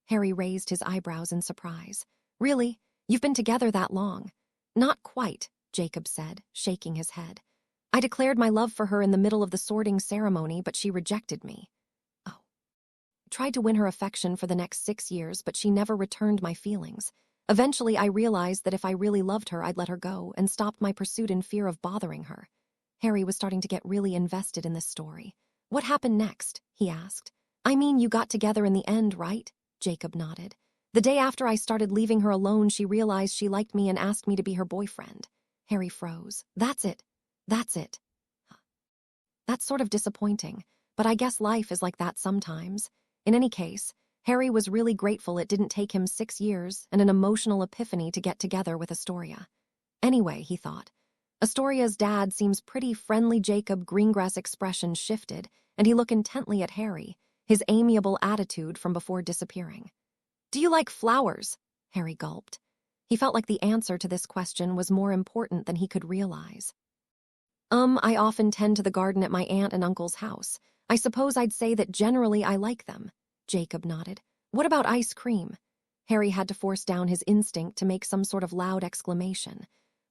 A: Harry raised his eyebrows in surprise. "Really? You've been together that long?" "Not quite," Jacob said, shaking his head. "I declared my love for her in the middle of the sorting ceremony, but she rejected me." "Oh." "Tried to win her affection for the next 6 years, but she never returned my feelings. Eventually, I realized that if I really loved her, I'd let her go, and stopped my pursuit in fear of bothering her." Harry was starting to get really invested in this story. "What happened next?" he asked. "I mean, you got together in the end, right?" Jacob nodded. "The day after I started leaving her alone, she realized she liked me and asked me to be her boyfriend." Harry froze. That's it. That's sort of disappointing, but I guess life is like that sometimes. In any case, Harry was really grateful it didn't take him 6 years and an emotional epiphany to get together with Astoria. Anyway, he thought, Astoria's dad seems pretty friendly. Jacob Greengrass' expression shifted, and he looked intently at Harry, his amiable attitude from before disappearing. Do you like flowers? Harry gulped. He felt like the answer to this question was more important than he could realize. I often tend to the garden at my aunt and uncle's house. I suppose I'd say that generally I like them. Jacob nodded. What about ice cream? Harry had to force down his instinct to make some sort of loud exclamation.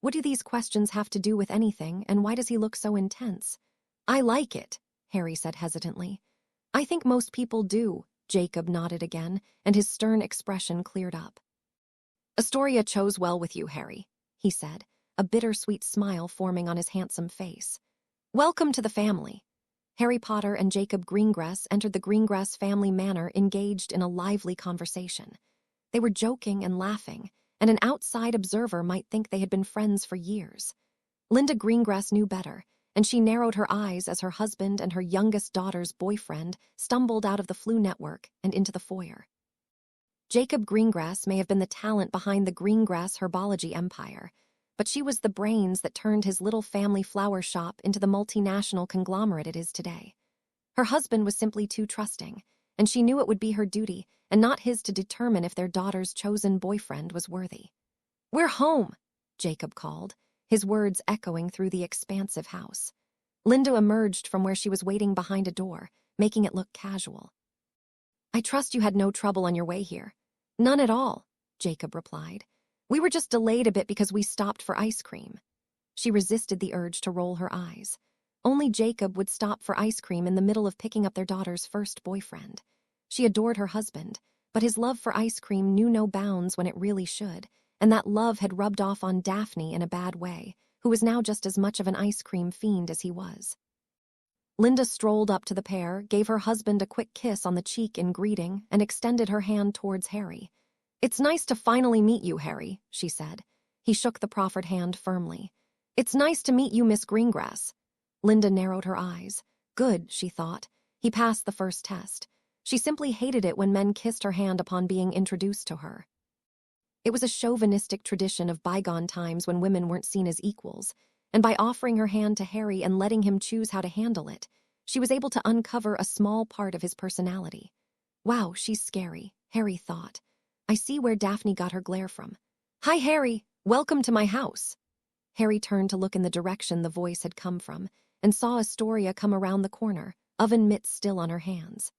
A: What do these questions have to do with anything, and why does he look so intense? I like it, Harry said hesitantly. I think most people do, Jacob nodded again, and his stern expression cleared up. Astoria chose well with you, Harry, he said, a bittersweet smile forming on his handsome face. Welcome to the family. Harry Potter and Jacob Greengrass entered the Greengrass family manor engaged in a lively conversation. They were joking and laughing, and an outside observer might think they had been friends for years. Linda Greengrass knew better, and she narrowed her eyes as her husband and her youngest daughter's boyfriend stumbled out of the Flu Network and into the foyer. Jacob Greengrass may have been the talent behind the Greengrass herbology empire, but she was the brains that turned his little family flower shop into the multinational conglomerate it is today. Her husband was simply too trusting, and she knew it would be her duty and not his to determine if their daughter's chosen boyfriend was worthy. We're home, Jacob called, his words echoing through the expansive house. Linda emerged from where she was waiting behind a door, making it look casual. I trust you had no trouble on your way here. None at all, Jacob replied. We were just delayed a bit because we stopped for ice cream. She resisted the urge to roll her eyes. Only Jacob would stop for ice cream in the middle of picking up their daughter's first boyfriend. She adored her husband, but his love for ice cream knew no bounds when it really should, and that love had rubbed off on Daphne in a bad way, who was now just as much of an ice cream fiend as he was. Linda strolled up to the pair, gave her husband a quick kiss on the cheek in greeting, and extended her hand towards Harry. It's nice to finally meet you, Harry, she said. He shook the proffered hand firmly. It's nice to meet you, Miss Greengrass. Linda narrowed her eyes. Good, she thought. He passed the first test. She simply hated it when men kissed her hand upon being introduced to her. It was a chauvinistic tradition of bygone times when women weren't seen as equals, and by offering her hand to Harry and letting him choose how to handle it, she was able to uncover a small part of his personality. Wow, she's scary, Harry thought. I see where Daphne got her glare from. Hi, Harry. Welcome to my house. Harry turned to look in the direction the voice had come from and saw Astoria come around the corner, oven mitts still on her hands.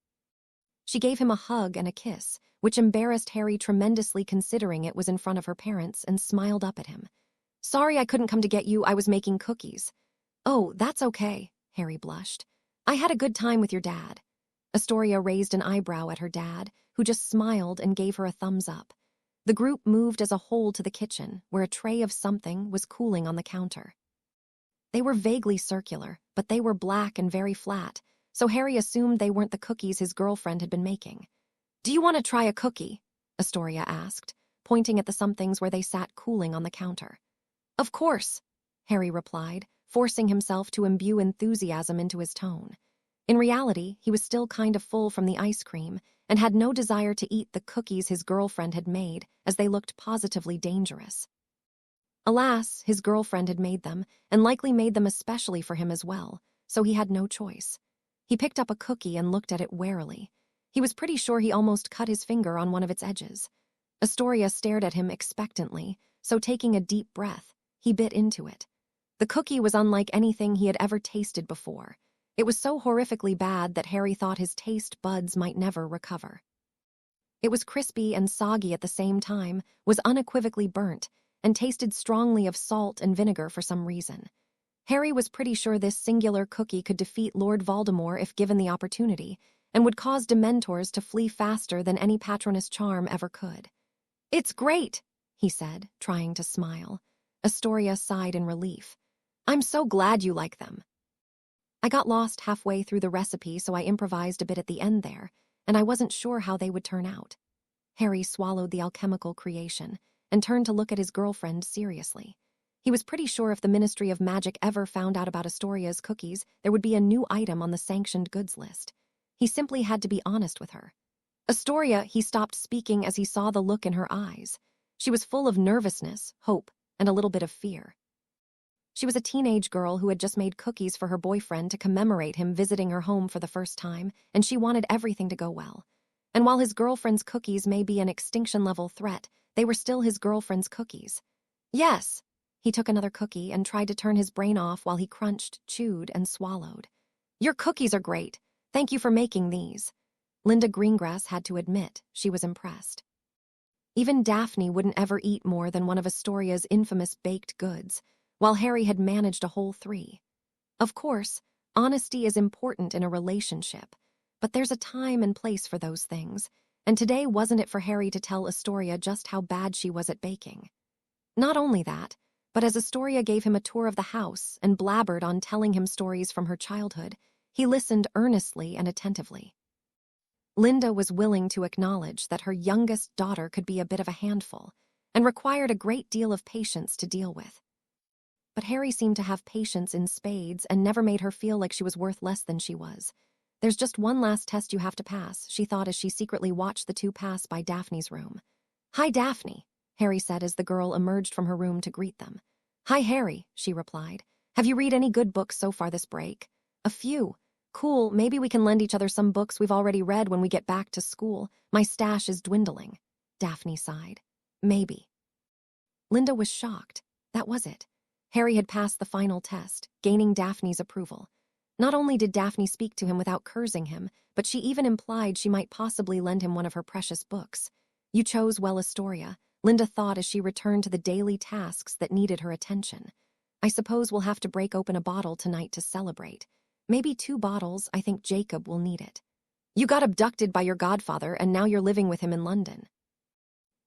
A: She gave him a hug and a kiss, which embarrassed Harry tremendously considering it was in front of her parents, and smiled up at him. Sorry I couldn't come to get you, I was making cookies. Oh, that's okay, Harry blushed. I had a good time with your dad. Astoria raised an eyebrow at her dad, who just smiled and gave her a thumbs up. The group moved as a whole to the kitchen, where a tray of something was cooling on the counter. They were vaguely circular, but they were black and very flat, so Harry assumed they weren't the cookies his girlfriend had been making. Do you want to try a cookie? Astoria asked, pointing at the somethings where they sat cooling on the counter. Of course, Harry replied, forcing himself to imbue enthusiasm into his tone. In reality, he was still kind of full from the ice cream and had no desire to eat the cookies his girlfriend had made, as they looked positively dangerous. Alas, his girlfriend had made them, and likely made them especially for him as well, so he had no choice. He picked up a cookie and looked at it warily. He was pretty sure he almost cut his finger on one of its edges. Astoria stared at him expectantly, so taking a deep breath, he bit into it. The cookie was unlike anything he had ever tasted before. It was so horrifically bad that Harry thought his taste buds might never recover. It was crispy and soggy at the same time, was unequivocally burnt, and tasted strongly of salt and vinegar for some reason. Harry was pretty sure this singular cookie could defeat Lord Voldemort if given the opportunity, and would cause Dementors to flee faster than any Patronus charm ever could. It's great, he said, trying to smile. Astoria sighed in relief. I'm so glad you like them. I got lost halfway through the recipe, so I improvised a bit at the end there, and I wasn't sure how they would turn out. Harry swallowed the alchemical creation and turned to look at his girlfriend seriously. He was pretty sure if the Ministry of Magic ever found out about Astoria's cookies, there would be a new item on the sanctioned goods list. He simply had to be honest with her. Astoria, he stopped speaking as he saw the look in her eyes. She was full of nervousness, hope, and a little bit of fear. She was a teenage girl who had just made cookies for her boyfriend to commemorate him visiting her home for the first time, and she wanted everything to go well. And while his girlfriend's cookies may be an extinction-level threat, they were still his girlfriend's cookies. Yes! He took another cookie and tried to turn his brain off while he crunched, chewed, and swallowed. Your cookies are great. Thank you for making these. Linda Greengrass had to admit she was impressed. Even Daphne wouldn't ever eat more than one of Astoria's infamous baked goods, while Harry had managed a whole 3. Of course, honesty is important in a relationship, but there's a time and place for those things, and today wasn't it for Harry to tell Astoria just how bad she was at baking. Not only that, but as Astoria gave him a tour of the house and blabbered on telling him stories from her childhood, he listened earnestly and attentively. Linda was willing to acknowledge that her youngest daughter could be a bit of a handful and required a great deal of patience to deal with. But Harry seemed to have patience in spades and never made her feel like she was worth less than she was. There's just one last test you have to pass, she thought as she secretly watched the two pass by Daphne's room. Hi, Daphne, Harry said as the girl emerged from her room to greet them. Hi, Harry, she replied. Have you read any good books so far this break? A few. Cool, maybe we can lend each other some books we've already read when we get back to school. My stash is dwindling. Daphne sighed. Maybe. Linda was shocked. That was it. Harry had passed the final test, gaining Daphne's approval. Not only did Daphne speak to him without cursing him, but she even implied she might possibly lend him one of her precious books. You chose well, Astoria, Linda thought as she returned to the daily tasks that needed her attention. I suppose we'll have to break open a bottle tonight to celebrate. Maybe 2 bottles, I think Jacob will need it. You got abducted by your godfather and now you're living with him in London.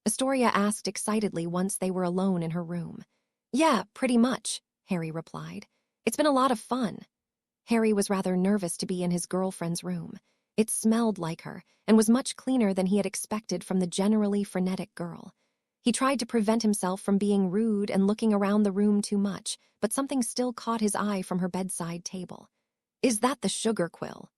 A: Astoria asked excitedly once they were alone in her room. Yeah, pretty much, Harry replied. It's been a lot of fun. Harry was rather nervous to be in his girlfriend's room. It smelled like her and was much cleaner than he had expected from the generally frenetic girl. He tried to prevent himself from being rude and looking around the room too much, but something still caught his eye from her bedside table. Is that the sugar quill?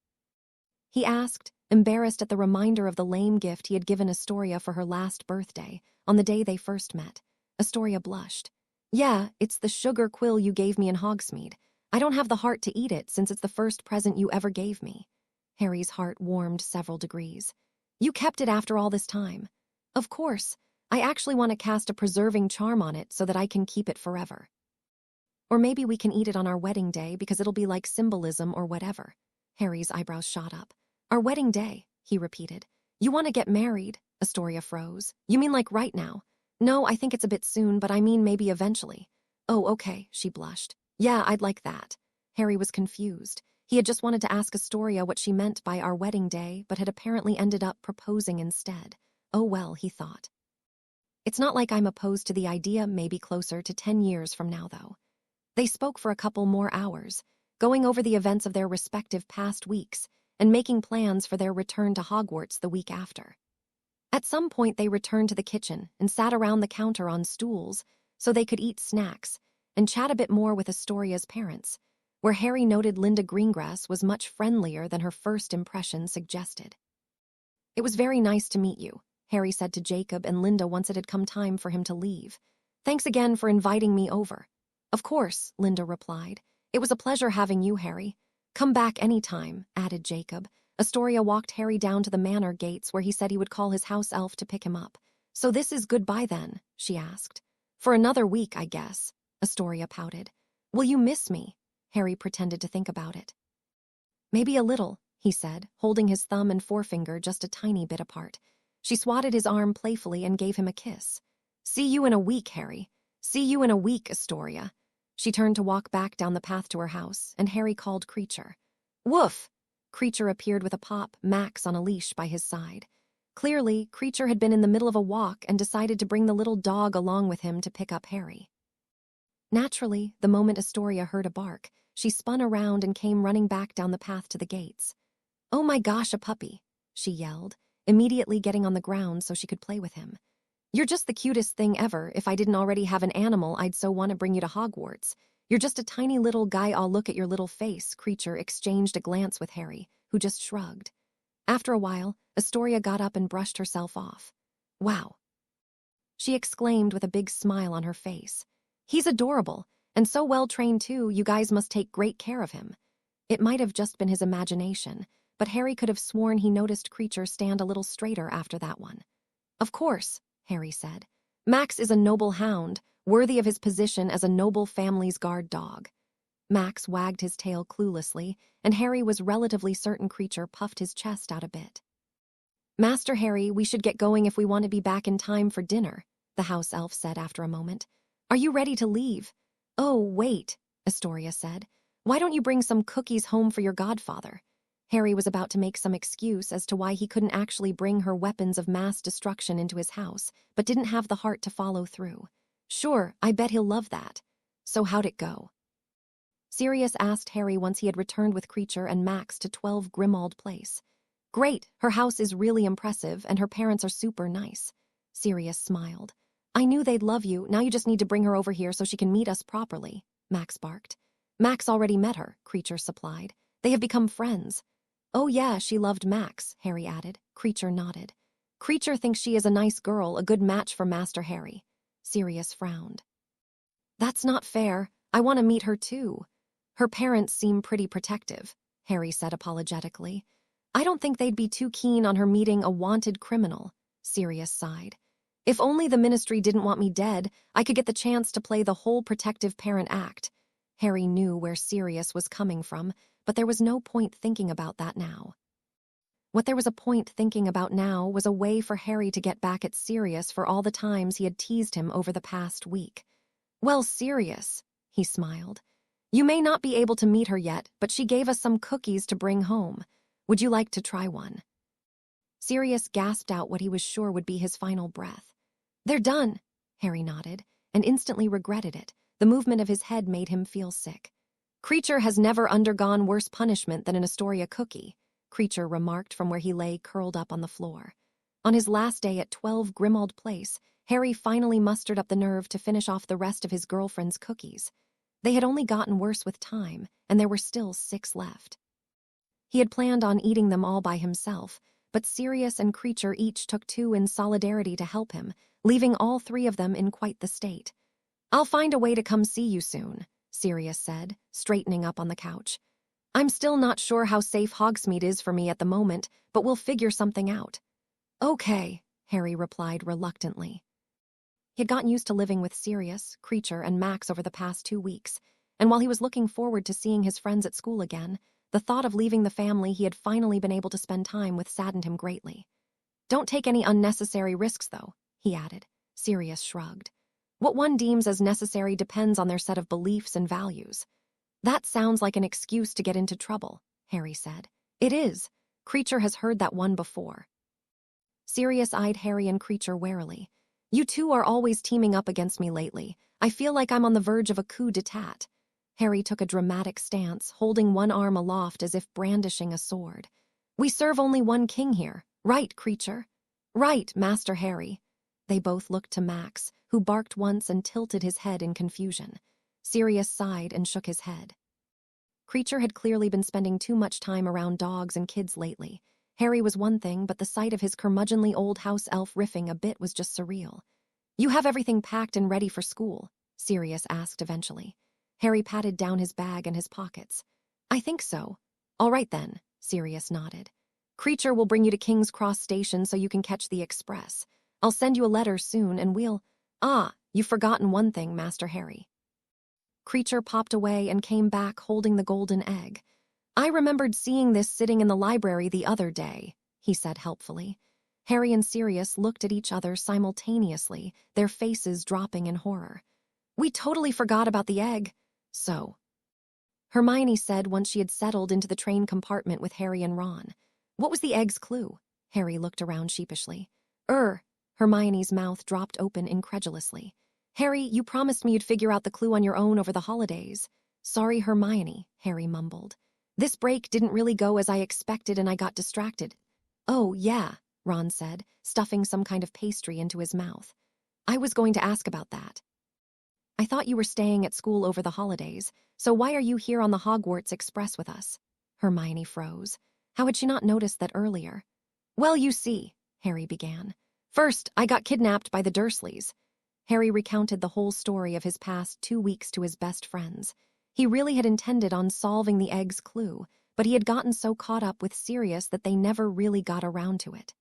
A: He asked, embarrassed at the reminder of the lame gift he had given Astoria for her last birthday, on the day they first met. Astoria blushed. Yeah, it's the sugar quill you gave me in Hogsmeade. I don't have the heart to eat it since it's the first present you ever gave me. Harry's heart warmed several degrees. You kept it after all this time. Of course. I actually want to cast a preserving charm on it so that I can keep it forever. Or maybe we can eat it on our wedding day because it'll be like symbolism or whatever. Harry's eyebrows shot up. Our wedding day, he repeated. You want to get married? Astoria froze. You mean like right now? No, I think it's a bit soon, but I mean maybe eventually. Oh, okay, she blushed. Yeah, I'd like that. Harry was confused. He had just wanted to ask Astoria what she meant by our wedding day, but had apparently ended up proposing instead. Oh well, he thought. It's not like I'm opposed to the idea, maybe closer to 10 years from now, though. They spoke for a couple more hours, going over the events of their respective past weeks and making plans for their return to Hogwarts the week after. At some point, they returned to the kitchen and sat around the counter on stools so they could eat snacks and chat a bit more with Astoria's parents, where Harry noted Linda Greengrass was much friendlier than her first impression suggested. It was very nice to meet you, Harry said to Jacob and Linda once it had come time for him to leave. Thanks again for inviting me over. Of course, Linda replied. It was a pleasure having you, Harry. Come back any time, added Jacob. Astoria walked Harry down to the manor gates where he said he would call his house elf to pick him up. So this is goodbye then, she asked. For another week, I guess, Astoria pouted. Will you miss me? Harry pretended to think about it. Maybe a little, he said, holding his thumb and forefinger just a tiny bit apart. She swatted his arm playfully and gave him a kiss. See you in a week, Harry. See you in a week, Astoria. She turned to walk back down the path to her house, and Harry called Creature. Woof! Creature appeared with a pop, Max on a leash by his side. Clearly, Creature had been in the middle of a walk and decided to bring the little dog along with him to pick up Harry. Naturally, the moment Astoria heard a bark, she spun around and came running back down the path to the gates. Oh my gosh, a puppy, she yelled, immediately getting on the ground so she could play with him. You're just the cutest thing ever. If I didn't already have an animal, I'd so want to bring you to Hogwarts. You're just a tiny little guy. I'll look at your little face. Creature exchanged a glance with Harry, who just shrugged. After a while, Astoria got up and brushed herself off. Wow, she exclaimed with a big smile on her face. He's adorable, and so well-trained too, you guys must take great care of him. It might have just been his imagination, but Harry could have sworn he noticed Creature stand a little straighter after that one. Of course, Harry said. Max is a noble hound, worthy of his position as a noble family's guard dog. Max wagged his tail cluelessly, and Harry was relatively certain Creature puffed his chest out a bit. Master Harry, we should get going if we want to be back in time for dinner, the house elf said after a moment. Are you ready to leave? Oh, wait, Astoria said. Why don't you bring some cookies home for your godfather? Harry was about to make some excuse as to why he couldn't actually bring her weapons of mass destruction into his house, but didn't have the heart to follow through. Sure, I bet he'll love that. So how'd it go? Sirius asked Harry once he had returned with Creature and Max to 12 Grimmauld Place. Great, her house is really impressive and her parents are super nice. Sirius smiled. I knew they'd love you, now you just need to bring her over here so she can meet us properly, Max barked. Max already met her, Creature supplied. They have become friends. Oh yeah, she loved Max, Harry added. Creature nodded. Creature thinks she is a nice girl, a good match for Master Harry. Sirius frowned. That's not fair. I want to meet her too. Her parents seem pretty protective, Harry said apologetically. I don't think they'd be too keen on her meeting a wanted criminal, Sirius sighed. If only the ministry didn't want me dead, I could get the chance to play the whole protective parent act. Harry knew where Sirius was coming from, but there was no point thinking about that now. What there was a point thinking about now was a way for Harry to get back at Sirius for all the times he had teased him over the past week. Well, Sirius, he smiled. You may not be able to meet her yet, but she gave us some cookies to bring home. Would you like to try one? Sirius gasped out what he was sure would be his final breath. They're done, Harry nodded, and instantly regretted it. The movement of his head made him feel sick. Creature has never undergone worse punishment than an Astoria cookie, Creature remarked from where he lay curled up on the floor. On his last day at 12 Grimmauld Place, Harry finally mustered up the nerve to finish off the rest of his girlfriend's cookies. They had only gotten worse with time, and there were still 6 left. He had planned on eating them all by himself, but Sirius and Creature each took 2 in solidarity to help him, leaving all 3 of them in quite the state. I'll find a way to come see you soon, Sirius said, straightening up on the couch. I'm still not sure how safe Hogsmeade is for me at the moment, but we'll figure something out. Okay, Harry replied reluctantly. He had gotten used to living with Sirius, Creature, and Max over the past 2 weeks, and while he was looking forward to seeing his friends at school again, the thought of leaving the family he had finally been able to spend time with saddened him greatly. Don't take any unnecessary risks, though, he added. Sirius shrugged. What one deems as necessary depends on their set of beliefs and values. That sounds like an excuse to get into trouble, Harry said. It is. Creature has heard that one before. Sirius eyed Harry and Creature warily. You two are always teaming up against me lately. I feel like I'm on the verge of a coup d'etat. Harry took a dramatic stance, holding one arm aloft as if brandishing a sword. We serve only one king here. Right, Creature? Right, Master Harry. They both looked to Max, who barked once and tilted his head in confusion. Sirius sighed and shook his head. Creature had clearly been spending too much time around dogs and kids lately. Harry was one thing, but the sight of his curmudgeonly old house elf riffing a bit was just surreal. You have everything packed and ready for school? Sirius asked eventually. Harry patted down his bag and his pockets. I think so. All right then, Sirius nodded. Creature will bring you to King's Cross Station so you can catch the express. I'll send you a letter soon and we'll... Ah, you've forgotten one thing, Master Harry. Creature popped away and came back holding the golden egg. I remembered seeing this sitting in the library the other day, he said helpfully. Harry and Sirius looked at each other simultaneously, their faces dropping in horror. We totally forgot about the egg. So, Hermione said once she had settled into the train compartment with Harry and Ron. What was the egg's clue? Harry looked around sheepishly. Hermione's mouth dropped open incredulously. Harry, you promised me you'd figure out the clue on your own over the holidays. Sorry, Hermione, Harry mumbled. This break didn't really go as I expected and I got distracted. Oh, yeah, Ron said, stuffing some kind of pastry into his mouth. I was going to ask about that. I thought you were staying at school over the holidays, so why are you here on the Hogwarts Express with us? Hermione froze. How had she not noticed that earlier? Well, you see, Harry began. First, I got kidnapped by the Dursleys. Harry recounted the whole story of his past 2 weeks to his best friends. He really had intended on solving the egg's clue, but he had gotten so caught up with Sirius that they never really got around to it.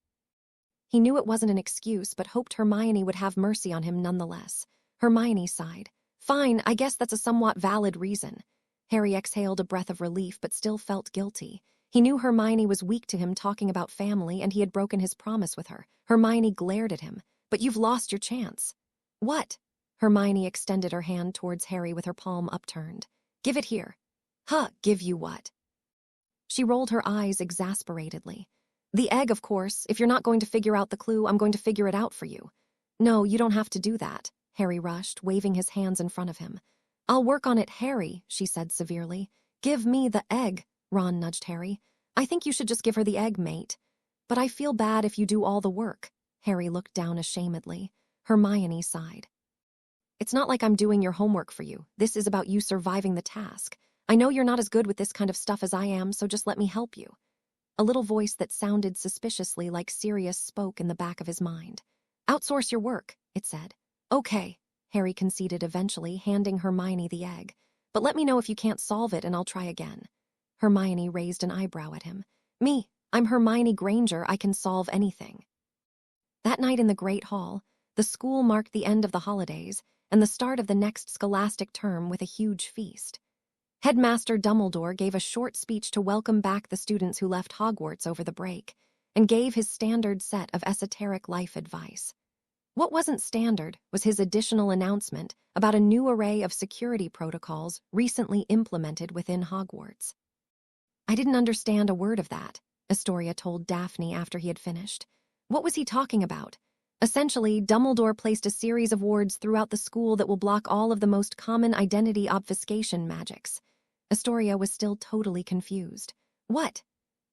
A: He knew it wasn't an excuse, but hoped Hermione would have mercy on him nonetheless. Hermione sighed. Fine, I guess that's a somewhat valid reason. Harry exhaled a breath of relief but still felt guilty. He knew Hermione was weak to him talking about family and he had broken his promise with her. Hermione glared at him. But you've lost your chance. What? Hermione extended her hand towards Harry with her palm upturned. Give it here. Huh, give you what? She rolled her eyes exasperatedly. The egg, of course. If you're not going to figure out the clue, I'm going to figure it out for you. No, you don't have to do that, Harry rushed, waving his hands in front of him. I'll work on it, Harry, she said severely. Give me the egg, Ron nudged Harry. I think you should just give her the egg, mate. But I feel bad if you do all the work. Harry looked down ashamedly. Hermione sighed. It's not like I'm doing your homework for you. This is about you surviving the task. I know you're not as good with this kind of stuff as I am, so just let me help you. A little voice that sounded suspiciously like Sirius spoke in the back of his mind. Outsource your work, it said. Okay, Harry conceded eventually, handing Hermione the egg. But let me know if you can't solve it and I'll try again. Hermione raised an eyebrow at him. Me, I'm Hermione Granger, I can solve anything. That night in the Great Hall, the school marked the end of the holidays and the start of the next scholastic term with a huge feast. Headmaster Dumbledore gave a short speech to welcome back the students who left Hogwarts over the break, and gave his standard set of esoteric life advice. What wasn't standard was his additional announcement about a new array of security protocols recently implemented within Hogwarts. I didn't understand a word of that, Astoria told Daphne after he had finished. What was he talking about? Essentially, Dumbledore placed a series of wards throughout the school that will block all of the most common identity obfuscation magics. Astoria was still totally confused. What?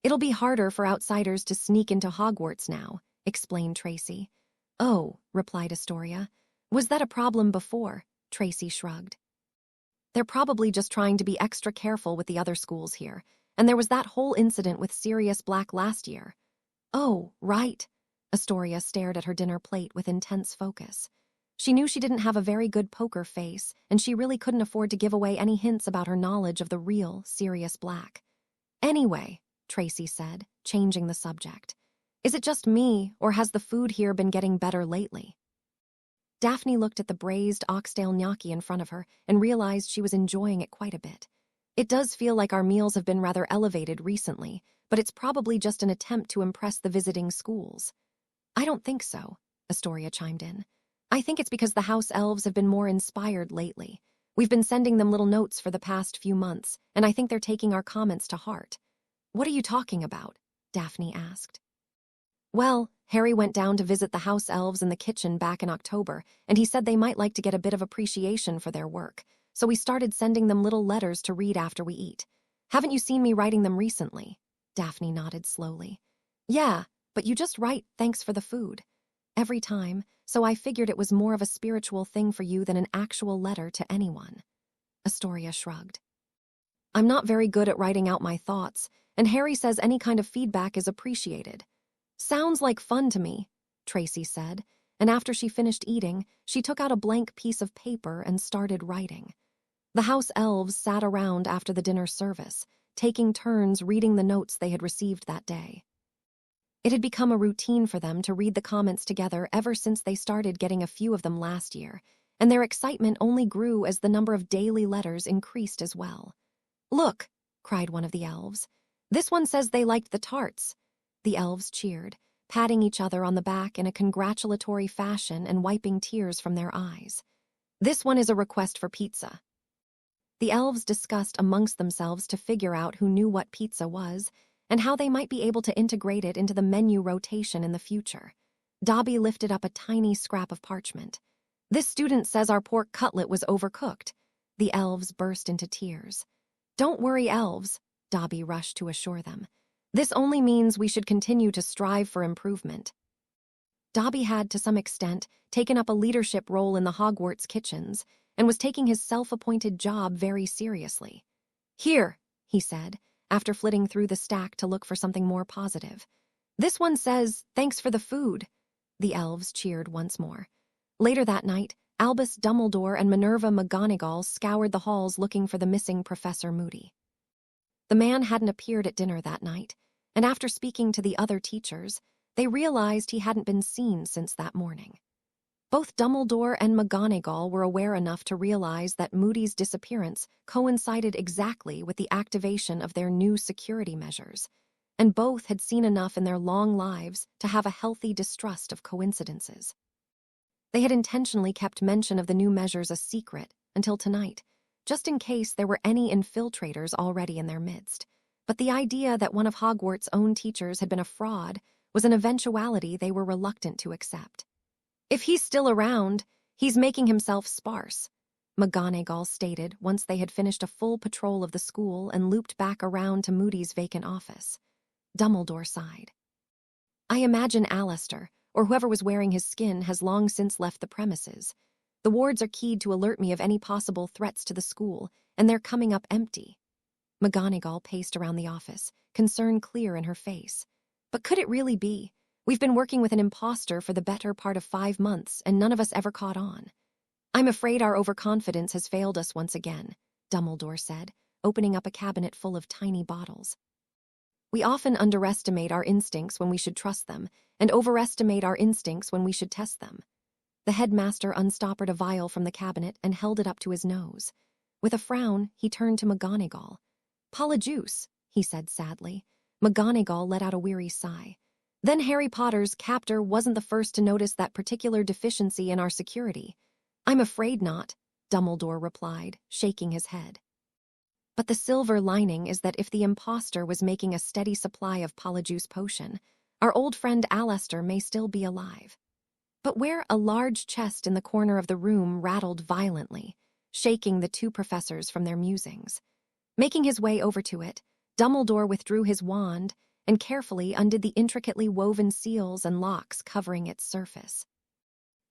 A: It'll be harder for outsiders to sneak into Hogwarts now, explained Tracy. Oh, replied Astoria. Was that a problem before? Tracy shrugged. They're probably just trying to be extra careful with the other schools here, and there was that whole incident with Sirius Black last year. Oh, right. Astoria stared at her dinner plate with intense focus. She knew she didn't have a very good poker face, and she really couldn't afford to give away any hints about her knowledge of the real Sirius Black. Anyway, Tracy said, changing the subject. Is it just me, or has the food here been getting better lately? Daphne looked at the braised oxtail gnocchi in front of her and realized she was enjoying it quite a bit. It does feel like our meals have been rather elevated recently, but it's probably just an attempt to impress the visiting schools. I don't think so, Astoria chimed in. I think it's because the house elves have been more inspired lately. We've been sending them little notes for the past few months, and I think they're taking our comments to heart. What are you talking about? Daphne asked. Well, Harry went down to visit the house elves in the kitchen back in October, and he said they might like to get a bit of appreciation for their work, so we started sending them little letters to read after we eat. Haven't you seen me writing them recently? Daphne nodded slowly. Yeah, but you just write thanks for the food. Every time, so I figured it was more of a spiritual thing for you than an actual letter to anyone. Astoria shrugged. I'm not very good at writing out my thoughts, and Harry says any kind of feedback is appreciated. Sounds like fun to me, Tracy said, and after she finished eating, she took out a blank piece of paper and started writing. The house elves sat around after the dinner service, taking turns reading the notes they had received that day. It had become a routine for them to read the comments together ever since they started getting a few of them last year, and their excitement only grew as the number of daily letters increased as well. Look, cried one of the elves. This one says they liked the tarts. The elves cheered, patting each other on the back in a congratulatory fashion and wiping tears from their eyes. This one is a request for pizza. The elves discussed amongst themselves to figure out who knew what pizza was, and how they might be able to integrate it into the menu rotation in the future. Dobby lifted up a tiny scrap of parchment. This student says our pork cutlet was overcooked. The elves burst into tears. Don't worry, elves, Dobby rushed to assure them. This only means we should continue to strive for improvement. Dobby had, to some extent, taken up a leadership role in the Hogwarts kitchens and was taking his self-appointed job very seriously. Here, he said, after flitting through the stack to look for something more positive. This one says, thanks for the food. The elves cheered once more. Later that night, Albus Dumbledore and Minerva McGonagall scoured the halls looking for the missing Professor Moody. The man hadn't appeared at dinner that night, and after speaking to the other teachers, they realized he hadn't been seen since that morning. Both Dumbledore and McGonagall were aware enough to realize that Moody's disappearance coincided exactly with the activation of their new security measures, and both had seen enough in their long lives to have a healthy distrust of coincidences. They had intentionally kept mention of the new measures a secret until tonight, just in case there were any infiltrators already in their midst. But the idea that one of Hogwarts' own teachers had been a fraud was an eventuality they were reluctant to accept. "If he's still around, he's making himself sparse," McGonagall stated once they had finished a full patrol of the school and looped back around to Moody's vacant office. Dumbledore sighed. "I imagine Alastor, or whoever was wearing his skin, has long since left the premises. The wards are keyed to alert me of any possible threats to the school, and they're coming up empty." McGonagall paced around the office, concern clear in her face. "But could it really be? We've been working with an imposter for the better part of 5 months, and none of us ever caught on." "I'm afraid our overconfidence has failed us once again," Dumbledore said, opening up a cabinet full of tiny bottles. "We often underestimate our instincts when we should trust them, and overestimate our instincts when we should test them." The headmaster unstoppered a vial from the cabinet and held it up to his nose. With a frown, he turned to McGonagall. "Polyjuice," he said sadly. McGonagall let out a weary sigh. "Then Harry Potter's captor wasn't the first to notice that particular deficiency in our security." "I'm afraid not," Dumbledore replied, shaking his head. "But the silver lining is that if the imposter was making a steady supply of Polyjuice potion, our old friend Alastor may still be alive." But where a large chest in the corner of the room rattled violently, shaking the two professors from their musings. Making his way over to it, Dumbledore withdrew his wand and carefully undid the intricately woven seals and locks covering its surface.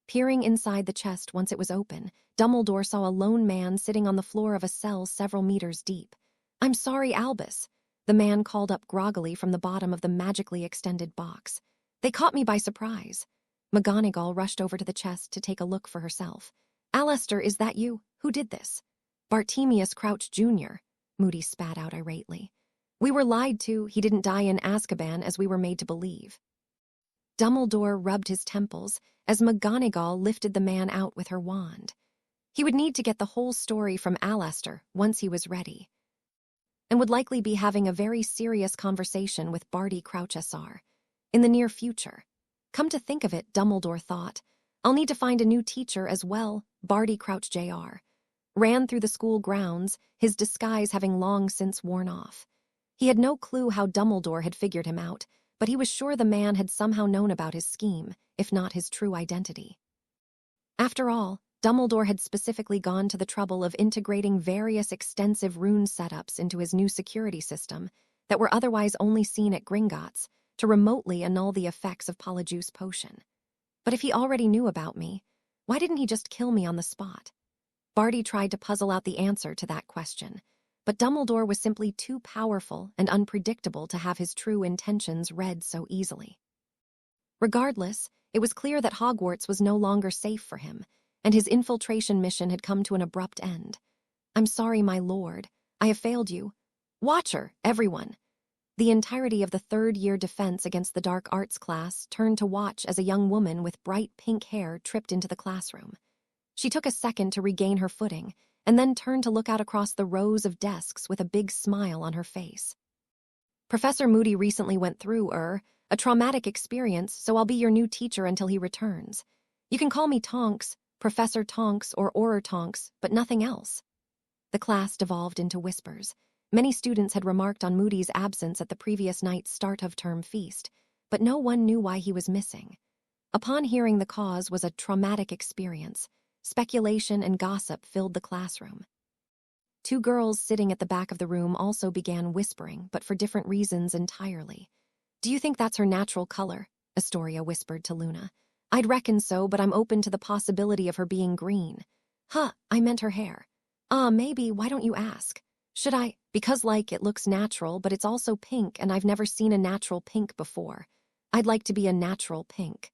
A: Peering inside the chest once it was open, Dumbledore saw a lone man sitting on the floor of a cell several meters deep. "I'm sorry, Albus," the man called up groggily from the bottom of the magically extended box. "They caught me by surprise." McGonagall rushed over to the chest to take a look for herself. "Alastor, is that you? Who did this?" "Bartemius Crouch Jr.," Moody spat out irately. "We were lied to. He didn't die in Azkaban as we were made to believe." Dumbledore rubbed his temples as McGonagall lifted the man out with her wand. He would need to get the whole story from Alastor once he was ready, and would likely be having a very serious conversation with Barty Crouch SR in the near future. Come to think of it, Dumbledore thought, I'll need to find a new teacher as well. Barty Crouch Jr. ran through the school grounds, his disguise having long since worn off. He had no clue how Dumbledore had figured him out, but he was sure the man had somehow known about his scheme, if not his true identity. After all, Dumbledore had specifically gone to the trouble of integrating various extensive rune setups into his new security system that were otherwise only seen at Gringotts to remotely annul the effects of Polyjuice potion. But if he already knew about me, why didn't he just kill me on the spot? Barty tried to puzzle out the answer to that question, but Dumbledore was simply too powerful and unpredictable to have his true intentions read so easily. Regardless, it was clear that Hogwarts was no longer safe for him, and his infiltration mission had come to an abrupt end. "I'm sorry, my lord. I have failed you. Watcher, everyone!" The entirety of the third-year defense against the dark arts class turned to watch as a young woman with bright pink hair tripped into the classroom. She took a second to regain her footing, and then turned to look out across the rows of desks with a big smile on her face. "Professor Moody recently went through, a traumatic experience, so I'll be your new teacher until he returns. You can call me Tonks, Professor Tonks or Auror Tonks, but nothing else." The class devolved into whispers. Many students had remarked on Moody's absence at the previous night's start-of-term feast, but no one knew why he was missing. Upon hearing the cause was a traumatic experience, speculation and gossip filled the classroom. Two girls sitting at the back of the room also began whispering, but for different reasons entirely. "Do you think that's her natural color?" Astoria whispered to Luna. "I'd reckon so, but I'm open to the possibility of her being green." "Huh, I meant her hair." Maybe, why don't you ask?" "Should I? Because, it looks natural, but it's also pink, and I've never seen a natural pink before. I'd like to be a natural pink."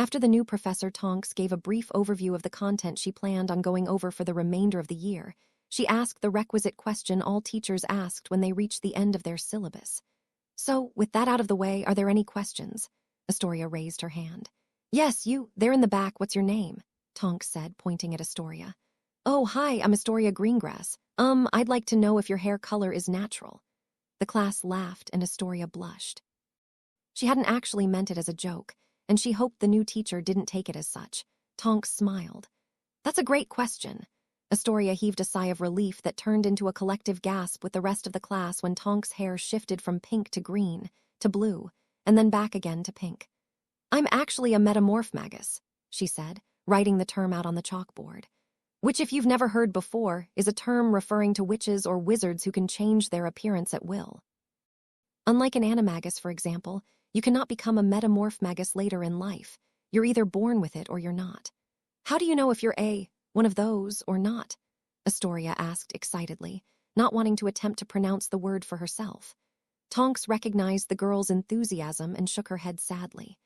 A: After the new professor, Tonks gave a brief overview of the content she planned on going over for the remainder of the year. She asked the requisite question all teachers asked when they reached the end of their syllabus. "So, with that out of the way, are there any questions?" Astoria raised her hand. "Yes, you, there in the back, what's your name?" Tonks said, pointing at Astoria. "Oh, hi, I'm Astoria Greengrass. I'd like to know if your hair color is natural." The class laughed and Astoria blushed. She hadn't actually meant it as a joke, and she hoped the new teacher didn't take it as such. Tonks smiled. "That's a great question." Astoria heaved a sigh of relief that turned into a collective gasp with the rest of the class when Tonks' hair shifted from pink to green, to blue, and then back again to pink. "I'm actually a metamorph magus," she said, writing the term out on the chalkboard. Which, if you've never heard before, is a term referring to witches or wizards who can change their appearance at will. Unlike an animagus, for example, you cannot become a metamorph magus later in life. You're either born with it or you're not. "How do you know if you're one of those or not?" Astoria asked excitedly, not wanting to attempt to pronounce the word for herself. Tonks recognized the girl's enthusiasm and shook her head sadly.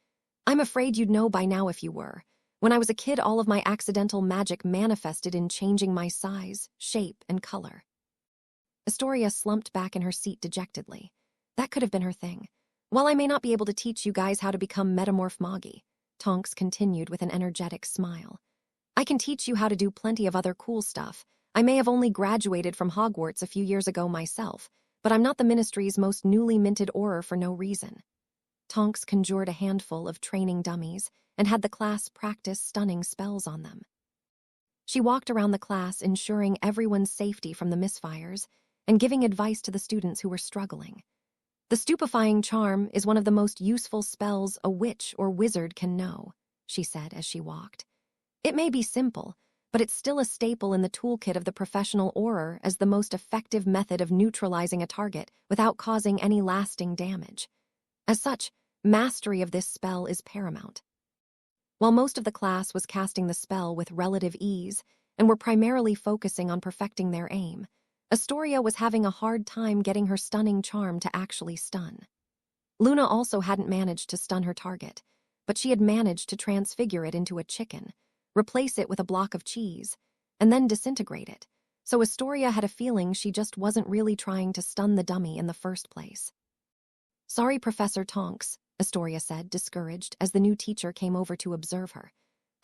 A: "I'm afraid you'd know by now if you were. When I was a kid, all of my accidental magic manifested in changing my size, shape, and color." Astoria slumped back in her seat dejectedly. That could have been her thing. "While I may not be able to teach you guys how to become metamorph magi," Tonks continued with an energetic smile, "I can teach you how to do plenty of other cool stuff. I may have only graduated from Hogwarts a few years ago myself, but I'm not the Ministry's most newly minted Auror for no reason." Tonks conjured a handful of training dummies and had the class practice stunning spells on them. She walked around the class ensuring everyone's safety from the misfires and giving advice to the students who were struggling. "The stupefying charm is one of the most useful spells a witch or wizard can know," she said as she walked. "It may be simple, but it's still a staple in the toolkit of the professional Auror as the most effective method of neutralizing a target without causing any lasting damage. As such, mastery of this spell is paramount." While most of the class was casting the spell with relative ease and were primarily focusing on perfecting their aim, Astoria was having a hard time getting her stunning charm to actually stun. Luna also hadn't managed to stun her target, but she had managed to transfigure it into a chicken, replace it with a block of cheese, and then disintegrate it, so Astoria had a feeling she just wasn't really trying to stun the dummy in the first place. "Sorry, Professor Tonks," Astoria said, discouraged, as the new teacher came over to observe her.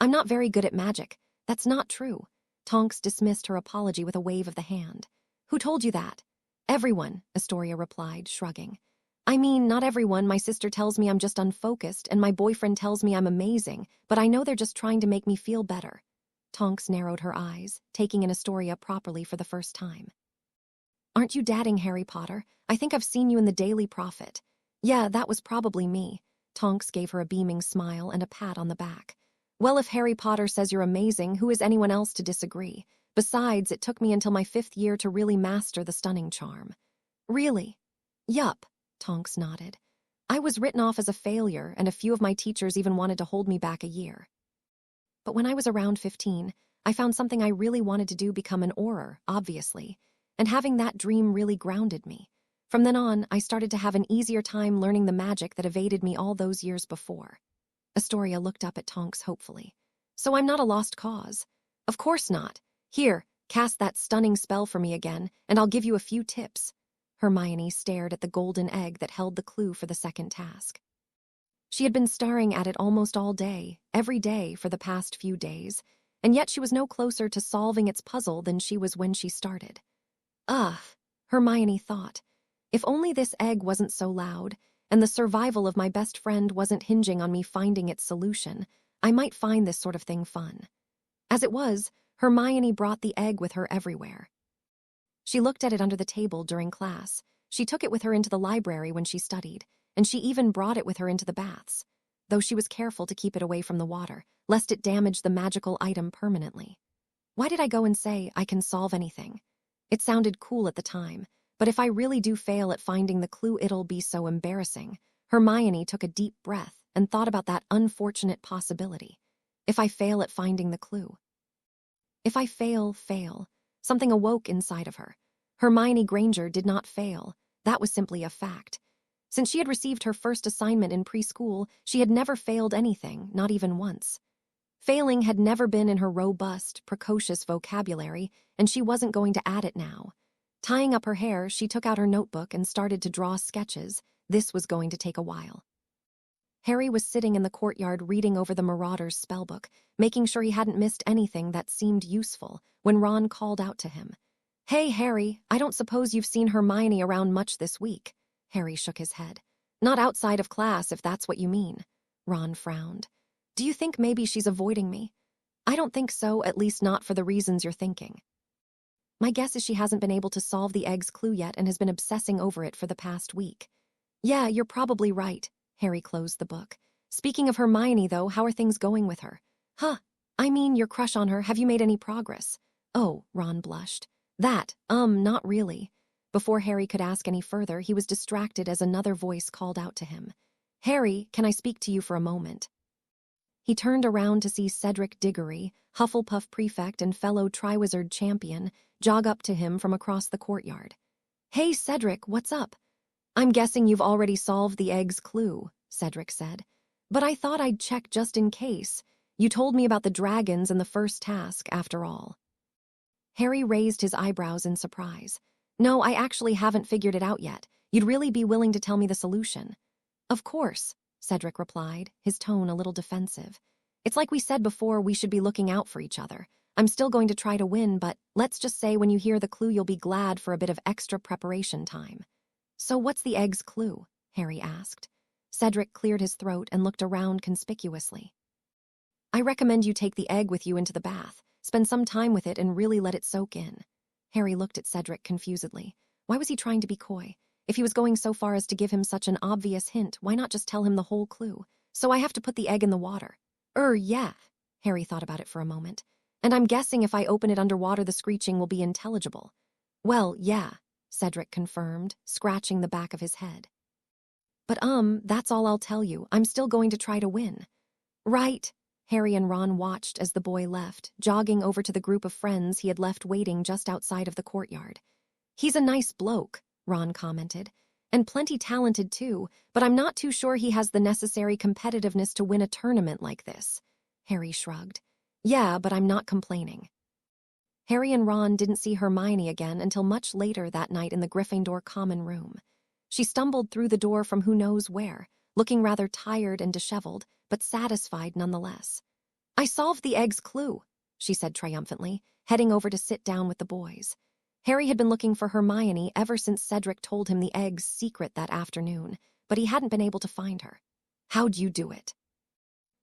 A: "I'm not very good at magic." "That's not true." Tonks dismissed her apology with a wave of the hand. "Who told you that?" "Everyone," Astoria replied, shrugging. "I mean, not everyone. My sister tells me I'm just unfocused, and my boyfriend tells me I'm amazing, but I know they're just trying to make me feel better." Tonks narrowed her eyes, taking in Astoria properly for the first time. "Aren't you dadding Harry Potter? I think I've seen you in the Daily Prophet." "Yeah, that was probably me." Tonks gave her a beaming smile and a pat on the back. "Well, if Harry Potter says you're amazing, who is anyone else to disagree? Besides, it took me until my 5th year to really master the stunning charm." "Really?" "Yup," Tonks nodded. "I was written off as a failure, and a few of my teachers even wanted to hold me back a year. But when I was around 15, I found something I really wanted to do, become an Auror, obviously, and having that dream really grounded me. From then on, I started to have an easier time learning the magic that evaded me all those years before." Astoria looked up at Tonks hopefully. "So I'm not a lost cause?" "Of course not. Here, cast that stunning spell for me again, and I'll give you a few tips." Hermione stared at the golden egg that held the clue for the second task. She had been staring at it almost all day, every day for the past few days, and yet she was no closer to solving its puzzle than she was when she started. "Ugh," Hermione thought. "If only this egg wasn't so loud, and the survival of my best friend wasn't hinging on me finding its solution, I might find this sort of thing fun." As it was, Hermione brought the egg with her everywhere. She looked at it under the table during class. She took it with her into the library when she studied, and she even brought it with her into the baths, though she was careful to keep it away from the water, lest it damage the magical item permanently. Why did I go and say I can solve anything? It sounded cool at the time, but if I really do fail at finding the clue, it'll be so embarrassing. Hermione took a deep breath and thought about that unfortunate possibility. If I fail at finding the clue. If I fail, something awoke inside of her. Hermione Granger did not fail. That was simply a fact. Since she had received her first assignment in preschool, she had never failed anything, not even once. Failing had never been in her robust, precocious vocabulary, and she wasn't going to add it now. Tying up her hair, she took out her notebook and started to draw sketches. This was going to take a while. Harry was sitting in the courtyard reading over the Marauder's spellbook, making sure he hadn't missed anything that seemed useful, when Ron called out to him. "Hey, Harry, I don't suppose you've seen Hermione around much this week." Harry shook his head. "Not outside of class, if that's what you mean." Ron frowned. "Do you think maybe she's avoiding me?" "I don't think so, at least not for the reasons you're thinking. My guess is she hasn't been able to solve the egg's clue yet and has been obsessing over it for the past week." "Yeah, you're probably right." Harry closed the book. "Speaking of Hermione, though, how are things going with her?" "Huh, I mean your crush on her, have you made any progress?" "Oh," Ron blushed. Not really." Before Harry could ask any further, he was distracted as another voice called out to him. "Harry, can I speak to you for a moment?" He turned around to see Cedric Diggory, Hufflepuff prefect and fellow Triwizard champion, jog up to him from across the courtyard. "Hey, Cedric, what's up?" "I'm guessing you've already solved the egg's clue," Cedric said. "But I thought I'd check just in case. You told me about the dragons and the first task, after all." Harry raised his eyebrows in surprise. "No, I actually haven't figured it out yet. You'd really be willing to tell me the solution?" "Of course," Cedric replied, his tone a little defensive. "It's like we said before, we should be looking out for each other. I'm still going to try to win, but let's just say when you hear the clue you'll be glad for a bit of extra preparation time." "So what's the egg's clue?" Harry asked. Cedric cleared his throat and looked around conspicuously. "I recommend you take the egg with you into the bath. Spend some time with it and really let it soak in." Harry looked at Cedric confusedly. Why was he trying to be coy? If he was going so far as to give him such an obvious hint, why not just tell him the whole clue? "So I have to put the egg in the water." Yeah." Harry thought about it for a moment. "And I'm guessing if I open it underwater the screeching will be intelligible." "Well, yeah," Cedric confirmed, scratching the back of his head. "But that's all I'll tell you. I'm still going to try to win." "Right." Harry and Ron watched as the boy left, jogging over to the group of friends he had left waiting just outside of the courtyard. "He's a nice bloke," Ron commented, "and plenty talented too, but I'm not too sure he has the necessary competitiveness to win a tournament like this." Harry shrugged. "Yeah, but I'm not complaining." Harry and Ron didn't see Hermione again until much later that night in the Gryffindor common room. She stumbled through the door from who knows where, looking rather tired and disheveled, but satisfied nonetheless. "I solved the egg's clue," she said triumphantly, heading over to sit down with the boys. Harry had been looking for Hermione ever since Cedric told him the egg's secret that afternoon, but he hadn't been able to find her. "How'd you do it?"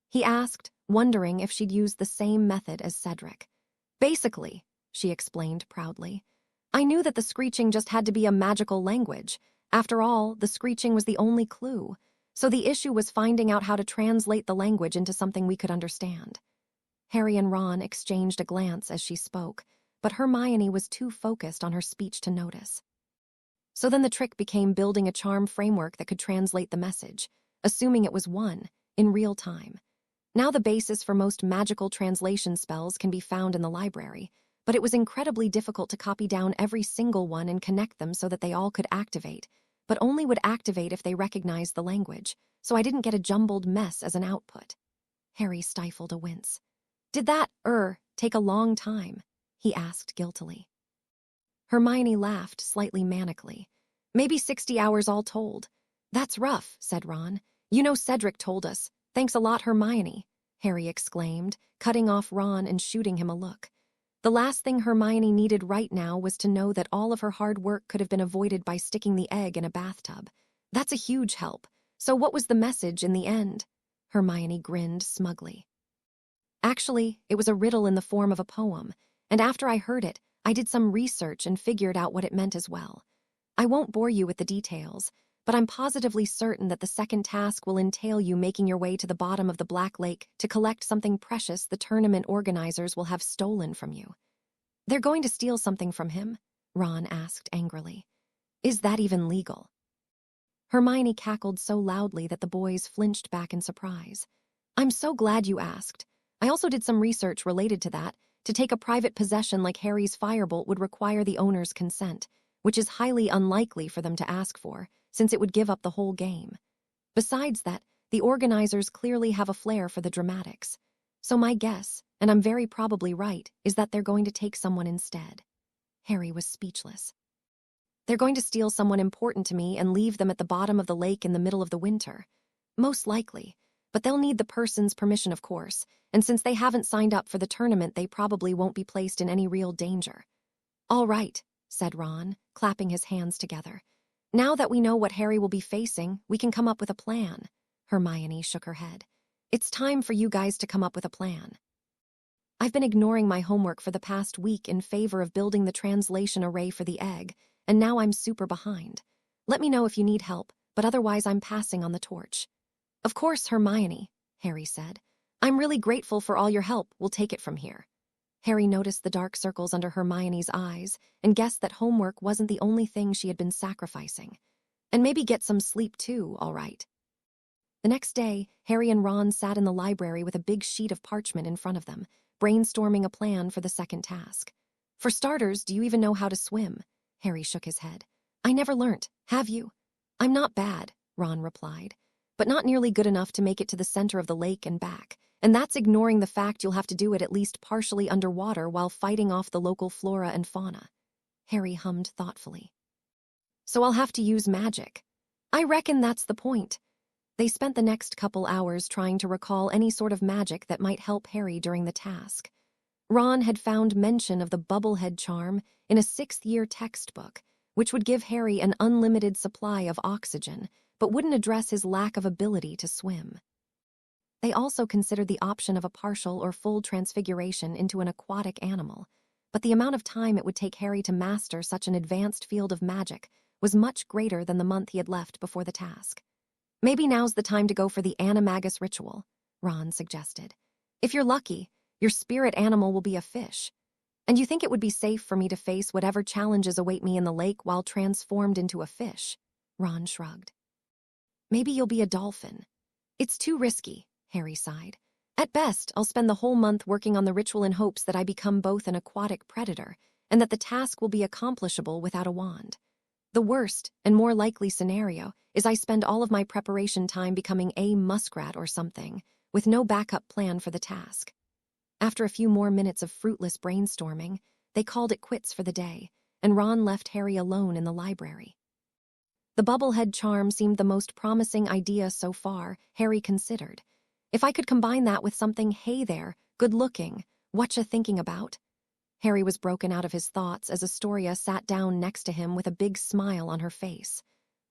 A: he asked, wondering if she'd used the same method as Cedric. "Basically," she explained proudly, "I knew that the screeching just had to be a magical language. After all, the screeching was the only clue. So the issue was finding out how to translate the language into something we could understand." Harry and Ron exchanged a glance as she spoke, but Hermione was too focused on her speech to notice. So then the trick became building a charm framework that could translate the message, assuming it was one, in real time. Now the basis for most magical translation spells can be found in the library, but it was incredibly difficult to copy down every single one and connect them so that they all could activate, but only would activate if they recognized the language, so I didn't get a jumbled mess as an output. Harry stifled a wince. "Did that, take a long time?" he asked guiltily. Hermione laughed slightly manically. "Maybe 60 hours all told." "That's rough," said Ron. "You know Cedric told us. Thanks a lot, Hermione," Harry exclaimed, cutting off Ron and shooting him a look. The last thing Hermione needed right now was to know that all of her hard work could have been avoided by sticking the egg in a bathtub. "That's a huge help. So what was the message in the end?" Hermione grinned smugly. "Actually, it was a riddle in the form of a poem, and after I heard it, I did some research and figured out what it meant as well. I won't bore you with the details, but I'm positively certain that the second task will entail you making your way to the bottom of the Black Lake to collect something precious the tournament organizers will have stolen from you." "They're going to steal something from him?" Ron asked angrily. "Is that even legal?" Hermione cackled so loudly that the boys flinched back in surprise. "I'm so glad you asked. I also did some research related to that. To take a private possession like Harry's firebolt would require the owner's consent, which is highly unlikely for them to ask for, since it would give up the whole game. Besides that, the organizers clearly have a flair for the dramatics. So my guess, and I'm very probably right, is that they're going to take someone instead. Harry was speechless. They're going to steal someone important to me and leave them at the bottom of the lake in the middle of the winter. Most likely, but they'll need the person's permission, of course, and since they haven't signed up for the tournament, they probably won't be placed in any real danger. All right, said Ron, clapping his hands together. Now that we know what Harry will be facing, we can come up with a plan. Hermione shook her head. It's time for you guys to come up with a plan. I've been ignoring my homework for the past week in favor of building the translation array for the egg, and now I'm super behind. Let me know if you need help, but otherwise I'm passing on the torch. Of course, Hermione, Harry said. I'm really grateful for all your help. We'll take it from here. Harry noticed the dark circles under Hermione's eyes and guessed that homework wasn't the only thing she had been sacrificing. And maybe get some sleep too, all right. The next day, Harry and Ron sat in the library with a big sheet of parchment in front of them, brainstorming a plan for the second task. For starters, do you even know how to swim? Harry shook his head. I never learnt, have you? I'm not bad, Ron replied, but not nearly good enough to make it to the center of the lake and back, and that's ignoring the fact you'll have to do it at least partially underwater while fighting off the local flora and fauna. Harry hummed thoughtfully. So I'll have to use magic. I reckon that's the point. They spent the next couple hours trying to recall any sort of magic that might help Harry during the task. Ron had found mention of the bubblehead charm in a 6th-year textbook, which would give Harry an unlimited supply of oxygen, but wouldn't address his lack of ability to swim. They also considered the option of a partial or full transfiguration into an aquatic animal, but the amount of time it would take Harry to master such an advanced field of magic was much greater than the month he had left before the task. Maybe now's the time to go for the animagus ritual, Ron suggested. If you're lucky, your spirit animal will be a fish. And you think it would be safe for me to face whatever challenges await me in the lake while transformed into a fish? Ron shrugged. Maybe you'll be a dolphin. It's too risky, Harry sighed. At best, I'll spend the whole month working on the ritual in hopes that I become both an aquatic predator and that the task will be accomplishable without a wand. The worst and more likely scenario is I spend all of my preparation time becoming a muskrat or something, with no backup plan for the task. After a few more minutes of fruitless brainstorming, they called it quits for the day, and Ron left Harry alone in the library. The bubblehead charm seemed the most promising idea so far, Harry considered. If I could combine that with something hey there, good-looking, whatcha thinking about? Harry was broken out of his thoughts as Astoria sat down next to him with a big smile on her face.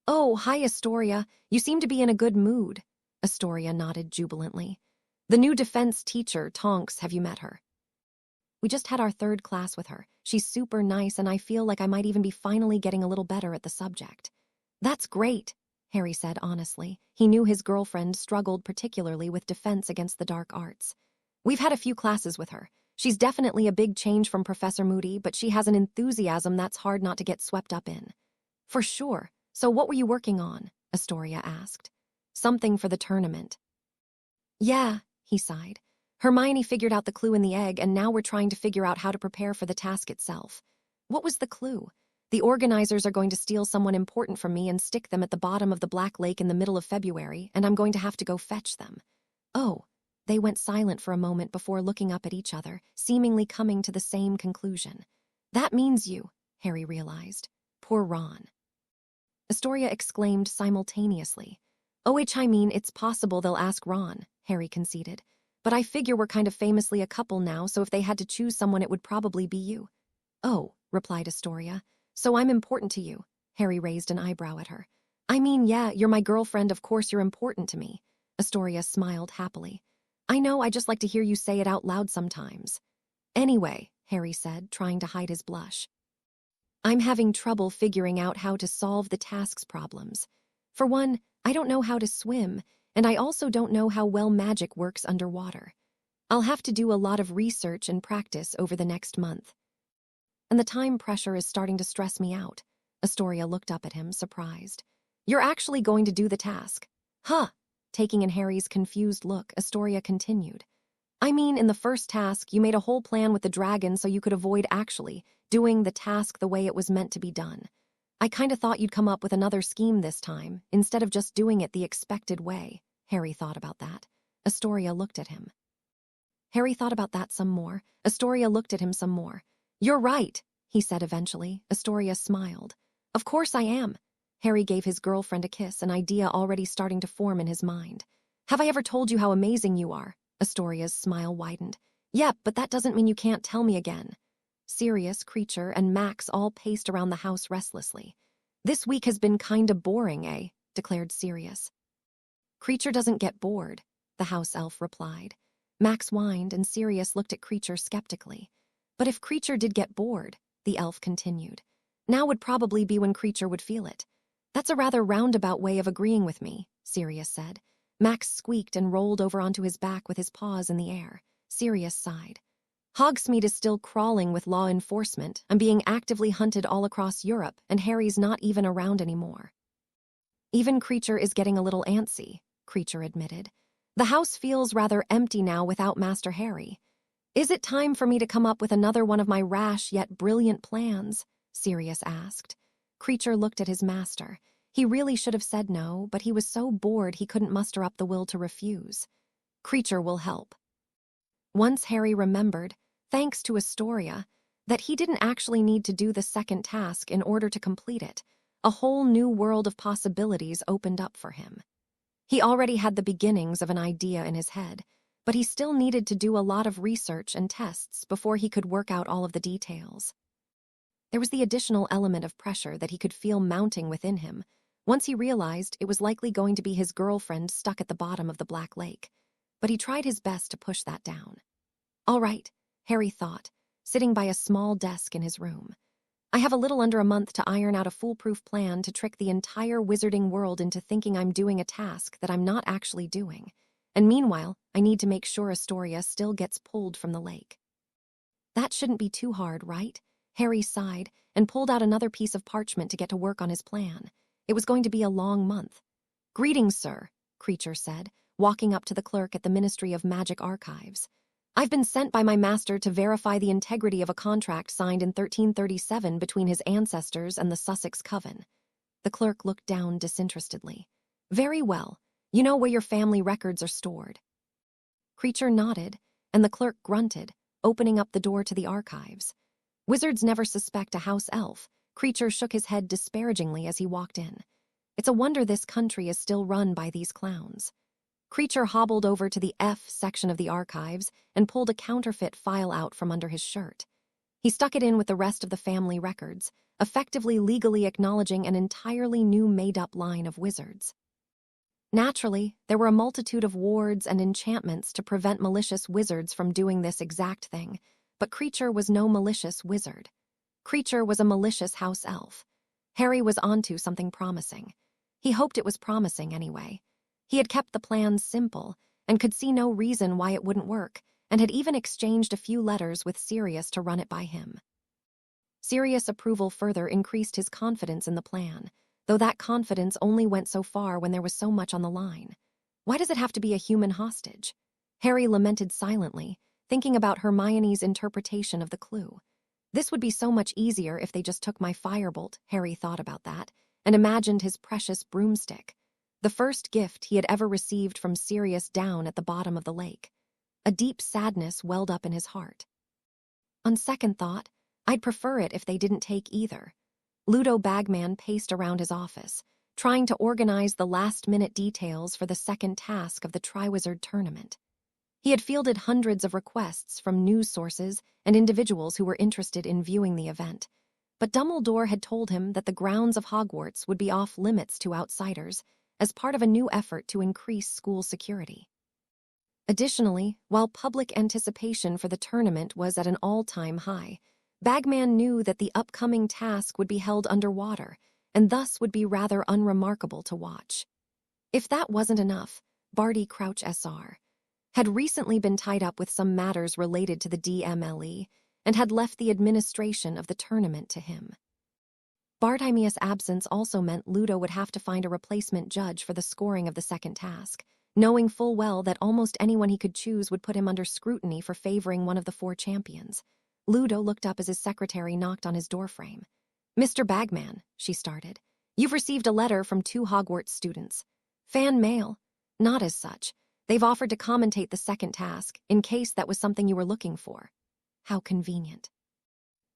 A: Oh, hi, Astoria. You seem to be in a good mood. Astoria nodded jubilantly. The new defense teacher, Tonks, have you met her? We just had our 3rd class with her. She's super nice, and I feel like I might even be finally getting a little better at the subject. That's great, Harry said honestly. He knew his girlfriend struggled particularly with defense against the dark arts. We've had a few classes with her. She's definitely a big change from Professor Moody, but she has an enthusiasm that's hard not to get swept up in. For sure. So what were you working on? Astoria asked. Something for the tournament. Yeah, he sighed. Hermione figured out the clue in the egg, and now we're trying to figure out how to prepare for the task itself. What was the clue? The organizers are going to steal someone important from me and stick them at the bottom of the Black Lake in the middle of February, and I'm going to have to go fetch them. Oh. They went silent for a moment before looking up at each other, seemingly coming to the same conclusion. That means you, Harry realized. Poor Ron. Astoria exclaimed simultaneously. I mean, it's possible they'll ask Ron, Harry conceded. But I figure we're kind of famously a couple now, so if they had to choose someone, it would probably be you. Oh, replied Astoria. So I'm important to you. Harry raised an eyebrow at her. I mean, yeah, you're my girlfriend, of course you're important to me. Astoria smiled happily. I know, I just like to hear you say it out loud sometimes. Anyway, Harry said, trying to hide his blush. I'm having trouble figuring out how to solve the task's problems. For one, I don't know how to swim, and I also don't know how well magic works underwater. I'll have to do a lot of research and practice over the next month. And the time pressure is starting to stress me out. Astoria looked up at him, surprised. You're actually going to do the task? Huh. Taking in Harry's confused look, Astoria continued. I mean, in the first task, you made a whole plan with the dragon so you could avoid actually doing the task the way it was meant to be done. I kinda thought you'd come up with another scheme this time, instead of just doing it the expected way. Harry thought about that. Astoria looked at him. Harry thought about that some more. Astoria looked at him some more. You're right, he said eventually. Astoria smiled. Of course I am. Harry gave his girlfriend a kiss, an idea already starting to form in his mind. Have I ever told you how amazing you are? Astoria's smile widened. Yep, but that doesn't mean you can't tell me again. Sirius, Creature, and Max all paced around the house restlessly. This week has been kinda boring, eh? Declared Sirius. Creature doesn't get bored, the house elf replied. Max whined, and Sirius looked at Creature skeptically. But if Creature did get bored, the elf continued, now would probably be when Creature would feel it. That's a rather roundabout way of agreeing with me, Sirius said. Max squeaked and rolled over onto his back with his paws in the air. Sirius sighed. Hogsmeade is still crawling with law enforcement and being actively hunted all across Europe, and Harry's not even around anymore. Even Creature is getting a little antsy, Creature admitted. The house feels rather empty now without Master Harry. Is it time for me to come up with another one of my rash yet brilliant plans? Sirius asked. Creature looked at his master. He really should have said no, but he was so bored he couldn't muster up the will to refuse. Creature will help. Once Harry remembered, thanks to Astoria, that he didn't actually need to do the second task in order to complete it. A whole new world of possibilities opened up for him. He already had the beginnings of an idea in his head, but he still needed to do a lot of research and tests before he could work out all of the details. There was the additional element of pressure that he could feel mounting within him, once he realized it was likely going to be his girlfriend stuck at the bottom of the Black Lake. But he tried his best to push that down. All right, Harry thought, sitting by a small desk in his room. I have a little under a month to iron out a foolproof plan to trick the entire wizarding world into thinking I'm doing a task that I'm not actually doing. And meanwhile, I need to make sure Astoria still gets pulled from the lake. That shouldn't be too hard, right? Harry sighed and pulled out another piece of parchment to get to work on his plan. It was going to be a long month. Greetings, sir, Creature said, walking up to the clerk at the Ministry of Magic Archives. I've been sent by my master to verify the integrity of a contract signed in 1337 between his ancestors and the Sussex Coven. The clerk looked down disinterestedly. Very well. You know where your family records are stored. Creature nodded, and the clerk grunted, opening up the door to the archives. Wizards never suspect a house elf. Creature shook his head disparagingly as he walked in. It's a wonder this country is still run by these clowns. Creature hobbled over to the F section of the archives and pulled a counterfeit file out from under his shirt. He stuck it in with the rest of the family records, effectively legally acknowledging an entirely new made-up line of wizards. Naturally, there were a multitude of wards and enchantments to prevent malicious wizards from doing this exact thing, but Creature was no malicious wizard. Creature was a malicious house elf. Harry was onto something promising. He hoped it was promising anyway. He had kept the plans simple and could see no reason why it wouldn't work, and had even exchanged a few letters with Sirius to run it by him. Sirius' approval further increased his confidence in the plan, though that confidence only went so far when there was so much on the line. Why does it have to be a human hostage? Harry lamented silently, thinking about Hermione's interpretation of the clue. This would be so much easier if they just took my firebolt, Harry thought about that, and imagined his precious broomstick, the first gift he had ever received from Sirius down at the bottom of the lake. A deep sadness welled up in his heart. On second thought, I'd prefer it if they didn't take either. Ludo Bagman paced around his office, trying to organize the last-minute details for the second task of the Triwizard tournament. He had fielded hundreds of requests from news sources and individuals who were interested in viewing the event, but Dumbledore had told him that the grounds of Hogwarts would be off-limits to outsiders as part of a new effort to increase school security. Additionally, while public anticipation for the tournament was at an all-time high, Bagman knew that the upcoming task would be held underwater and thus would be rather unremarkable to watch. If that wasn't enough, Barty Crouch SR had recently been tied up with some matters related to the DMLE and had left the administration of the tournament to him. Bartimius' absence also meant Ludo would have to find a replacement judge for the scoring of the second task, knowing full well that almost anyone he could choose would put him under scrutiny for favoring one of the four champions. Ludo looked up as his secretary knocked on his doorframe. Mr. Bagman, she started, you've received a letter from 2 Hogwarts students. Fan mail? Not as such. They've offered to commentate the second task, in case that was something you were looking for. How convenient.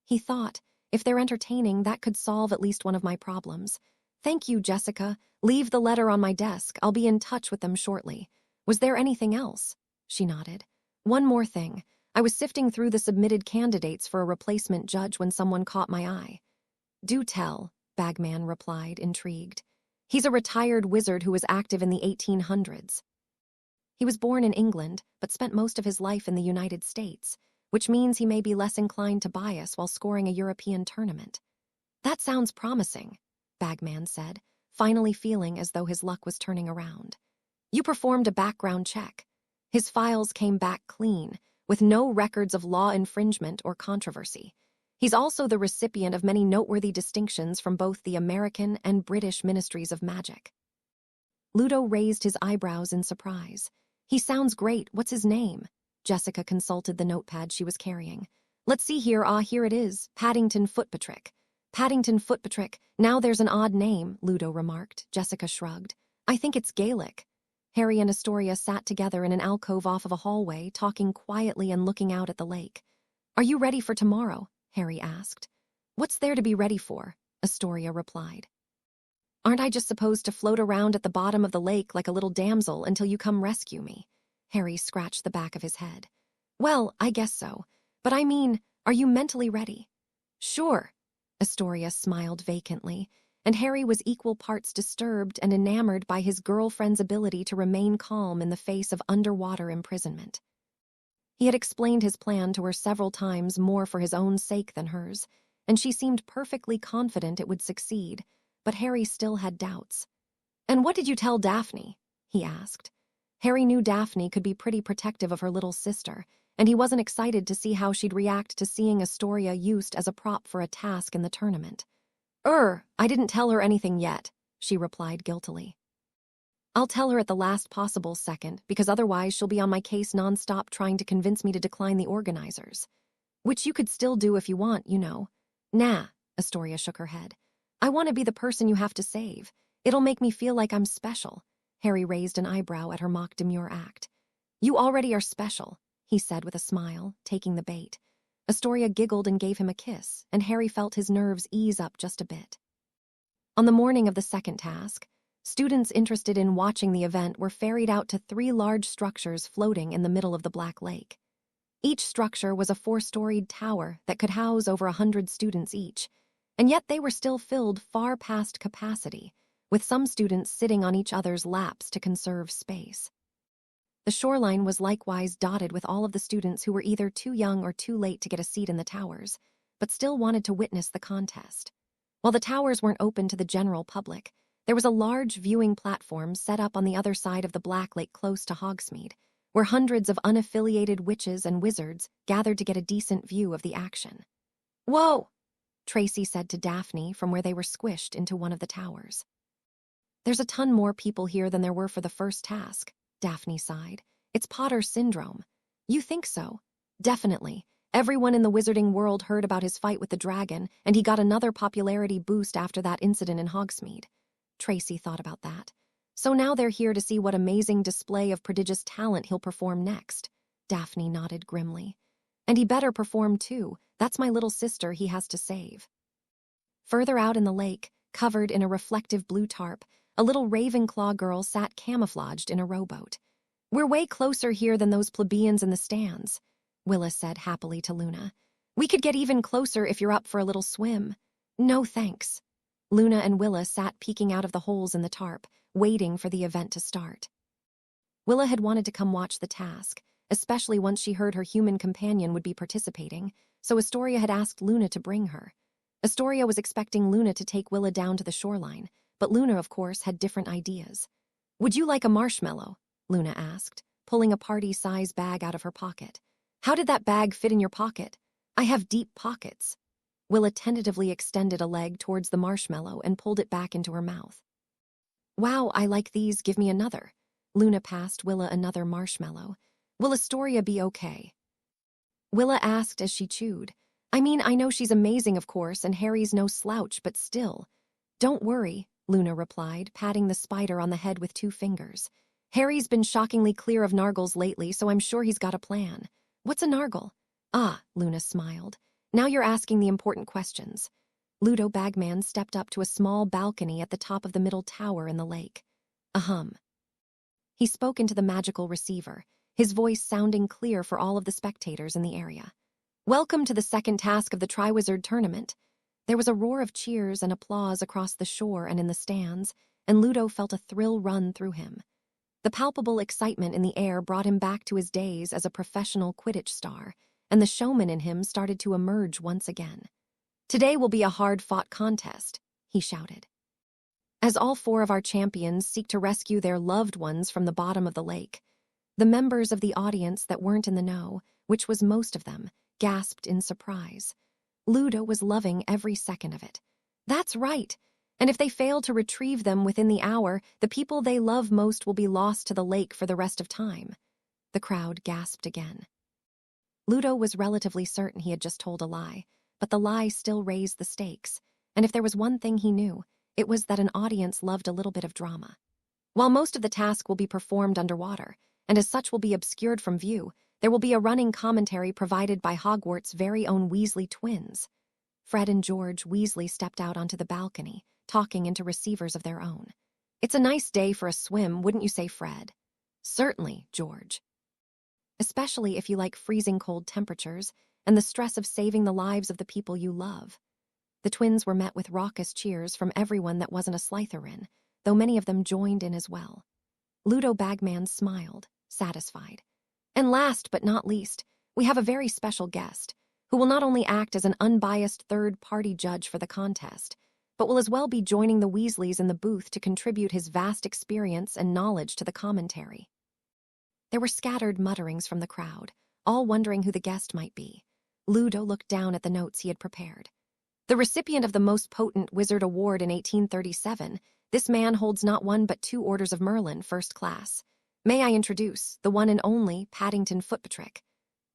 A: He thought, if they're entertaining, that could solve at least one of my problems. Thank you, Jessica. Leave the letter on my desk. I'll be in touch with them shortly. Was there anything else? She nodded. One more thing. I was sifting through the submitted candidates for a replacement judge when someone caught my eye. Do tell, Bagman replied, intrigued. He's a retired wizard who was active in the 1800s. He was born in England, but spent most of his life in the United States, which means he may be less inclined to bias while scoring a European tournament. That sounds promising, Bagman said, finally feeling as though his luck was turning around. You performed a background check. His files came back clean, with no records of law infringement or controversy. He's also the recipient of many noteworthy distinctions from both the American and British Ministries of Magic. Ludo raised his eyebrows in surprise. He sounds great. What's his name? Jessica consulted the notepad she was carrying. Let's see here. Here it is. Paddington Footpatrick. Paddington Footpatrick. Now there's an odd name, Ludo remarked. Jessica shrugged. I think it's Gaelic. Harry and Astoria sat together in an alcove off of a hallway, talking quietly and looking out at the lake. Are you ready for tomorrow? Harry asked. What's there to be ready for? Astoria replied. Aren't I just supposed to float around at the bottom of the lake like a little damsel until you come rescue me? Harry scratched the back of his head. Well, I guess so. But I mean, are you mentally ready? Sure. Astoria smiled vacantly, and Harry was equal parts disturbed and enamored by his girlfriend's ability to remain calm in the face of underwater imprisonment. He had explained his plan to her several times more for his own sake than hers, and she seemed perfectly confident it would succeed, but Harry still had doubts. And what did you tell Daphne? He asked. Harry knew Daphne could be pretty protective of her little sister, and he wasn't excited to see how she'd react to seeing Astoria used as a prop for a task in the tournament. I didn't tell her anything yet, she replied guiltily. I'll tell her at the last possible second, because otherwise she'll be on my case nonstop trying to convince me to decline the organizers. Which you could still do if you want, you know. Nah, Astoria shook her head. I want to be the person you have to save. It'll make me feel like I'm special. Harry raised an eyebrow at her mock demure act. You already are special, he said with a smile, taking the bait. Astoria giggled and gave him a kiss, and Harry felt his nerves ease up just a bit. On the morning of the second task, students interested in watching the event were ferried out to 3 large structures floating in the middle of the Black Lake. Each structure was a 4-storied tower that could house over 100 students each, and yet they were still filled far past capacity, with some students sitting on each other's laps to conserve space. The shoreline was likewise dotted with all of the students who were either too young or too late to get a seat in the towers, but still wanted to witness the contest. While the towers weren't open to the general public, there was a large viewing platform set up on the other side of the Black Lake close to Hogsmeade, where hundreds of unaffiliated witches and wizards gathered to get a decent view of the action. Whoa! Tracy said to Daphne from where they were squished into one of the towers. There's a ton more people here than there were for the first task, Daphne sighed. It's Potter syndrome. You think so? Definitely. Everyone in the wizarding world heard about his fight with the dragon, and he got another popularity boost after that incident in Hogsmeade. Tracy thought about that. So now they're here to see what amazing display of prodigious talent he'll perform next. Daphne nodded grimly. And he better perform too. That's my little sister he has to save. Further out in the lake, covered in a reflective blue tarp, a little Ravenclaw girl sat camouflaged in a rowboat. We're way closer here than those plebeians in the stands, Willa said happily to Luna. We could get even closer if you're up for a little swim. No thanks. Luna and Willa sat peeking out of the holes in the tarp, waiting for the event to start. Willa had wanted to come watch the task, especially once she heard her human companion would be participating, so Astoria had asked Luna to bring her. Astoria was expecting Luna to take Willa down to the shoreline, but Luna, of course, had different ideas. Would you like a marshmallow? Luna asked, pulling a party-size bag out of her pocket. How did that bag fit in your pocket? I have deep pockets. Willa tentatively extended a leg towards the marshmallow and pulled it back into her mouth. Wow, I like these. Give me another. Luna passed Willa another marshmallow. Will Astoria be okay? Willa asked as she chewed. I mean, I know she's amazing, of course, and Harry's no slouch, but still. Don't worry, Luna replied, patting the spider on the head with 2 fingers. Harry's been shockingly clear of nargles lately, so I'm sure he's got a plan. What's a nargle? Ah, Luna smiled. Now you're asking the important questions. Ludo Bagman stepped up to a small balcony at the top of the middle tower in the lake. Ahem. He spoke into the magical receiver, his voice sounding clear for all of the spectators in the area. Welcome to the second task of the Triwizard tournament. There was a roar of cheers and applause across the shore and in the stands, and Ludo felt a thrill run through him. The palpable excitement in the air brought him back to his days as a professional Quidditch star, and the showman in him started to emerge once again. Today will be a hard-fought contest, he shouted. As all 4 of our champions seek to rescue their loved ones from the bottom of the lake, the members of the audience that weren't in the know, which was most of them, gasped in surprise. Ludo was loving every second of it. That's right, and if they fail to retrieve them within the hour, the people they love most will be lost to the lake for the rest of time. The crowd gasped again. Ludo was relatively certain he had just told a lie, but the lie still raised the stakes, and if there was one thing he knew, it was that an audience loved a little bit of drama. While most of the task will be performed underwater, and as such will be obscured from view, there will be a running commentary provided by Hogwarts' very own Weasley twins. Fred and George Weasley stepped out onto the balcony, talking into receivers of their own. It's a nice day for a swim, wouldn't you say, Fred? Certainly, George. Especially if you like freezing cold temperatures and the stress of saving the lives of the people you love. The twins were met with raucous cheers from everyone that wasn't a Slytherin, though many of them joined in as well. Ludo Bagman smiled, satisfied. And last but not least, we have a very special guest, who will not only act as an unbiased third-party judge for the contest, but will as well be joining the Weasleys in the booth to contribute his vast experience and knowledge to the commentary. There were scattered mutterings from the crowd, all wondering who the guest might be. Ludo looked down at the notes he had prepared. The recipient of the Most Potent Wizard Award in 1837, this man holds not 1 but 2 Orders of Merlin, first class. May I introduce the one and only Paddington Footpatrick,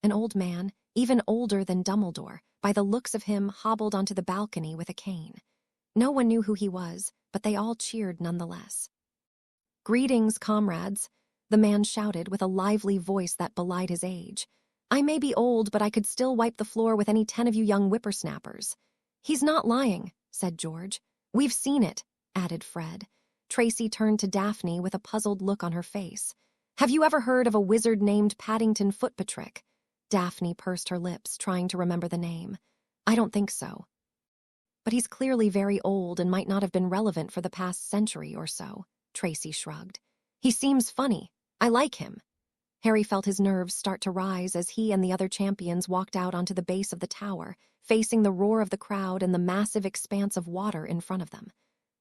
A: an old man, even older than Dumbledore, by the looks of him hobbled onto the balcony with a cane. No one knew who he was, but they all cheered nonetheless. Greetings, comrades, the man shouted with a lively voice that belied his age. I may be old, but I could still wipe the floor with any 10 of you young whippersnappers. He's not lying, said George. We've seen it, added Fred. Tracy turned to Daphne with a puzzled look on her face. Have you ever heard of a wizard named Paddington Footpatrick? Daphne pursed her lips, trying to remember the name. I don't think so. But he's clearly very old and might not have been relevant for the past century or so, Tracy shrugged. He seems funny. I like him. Harry felt his nerves start to rise as he and the other champions walked out onto the base of the tower, facing the roar of the crowd and the massive expanse of water in front of them.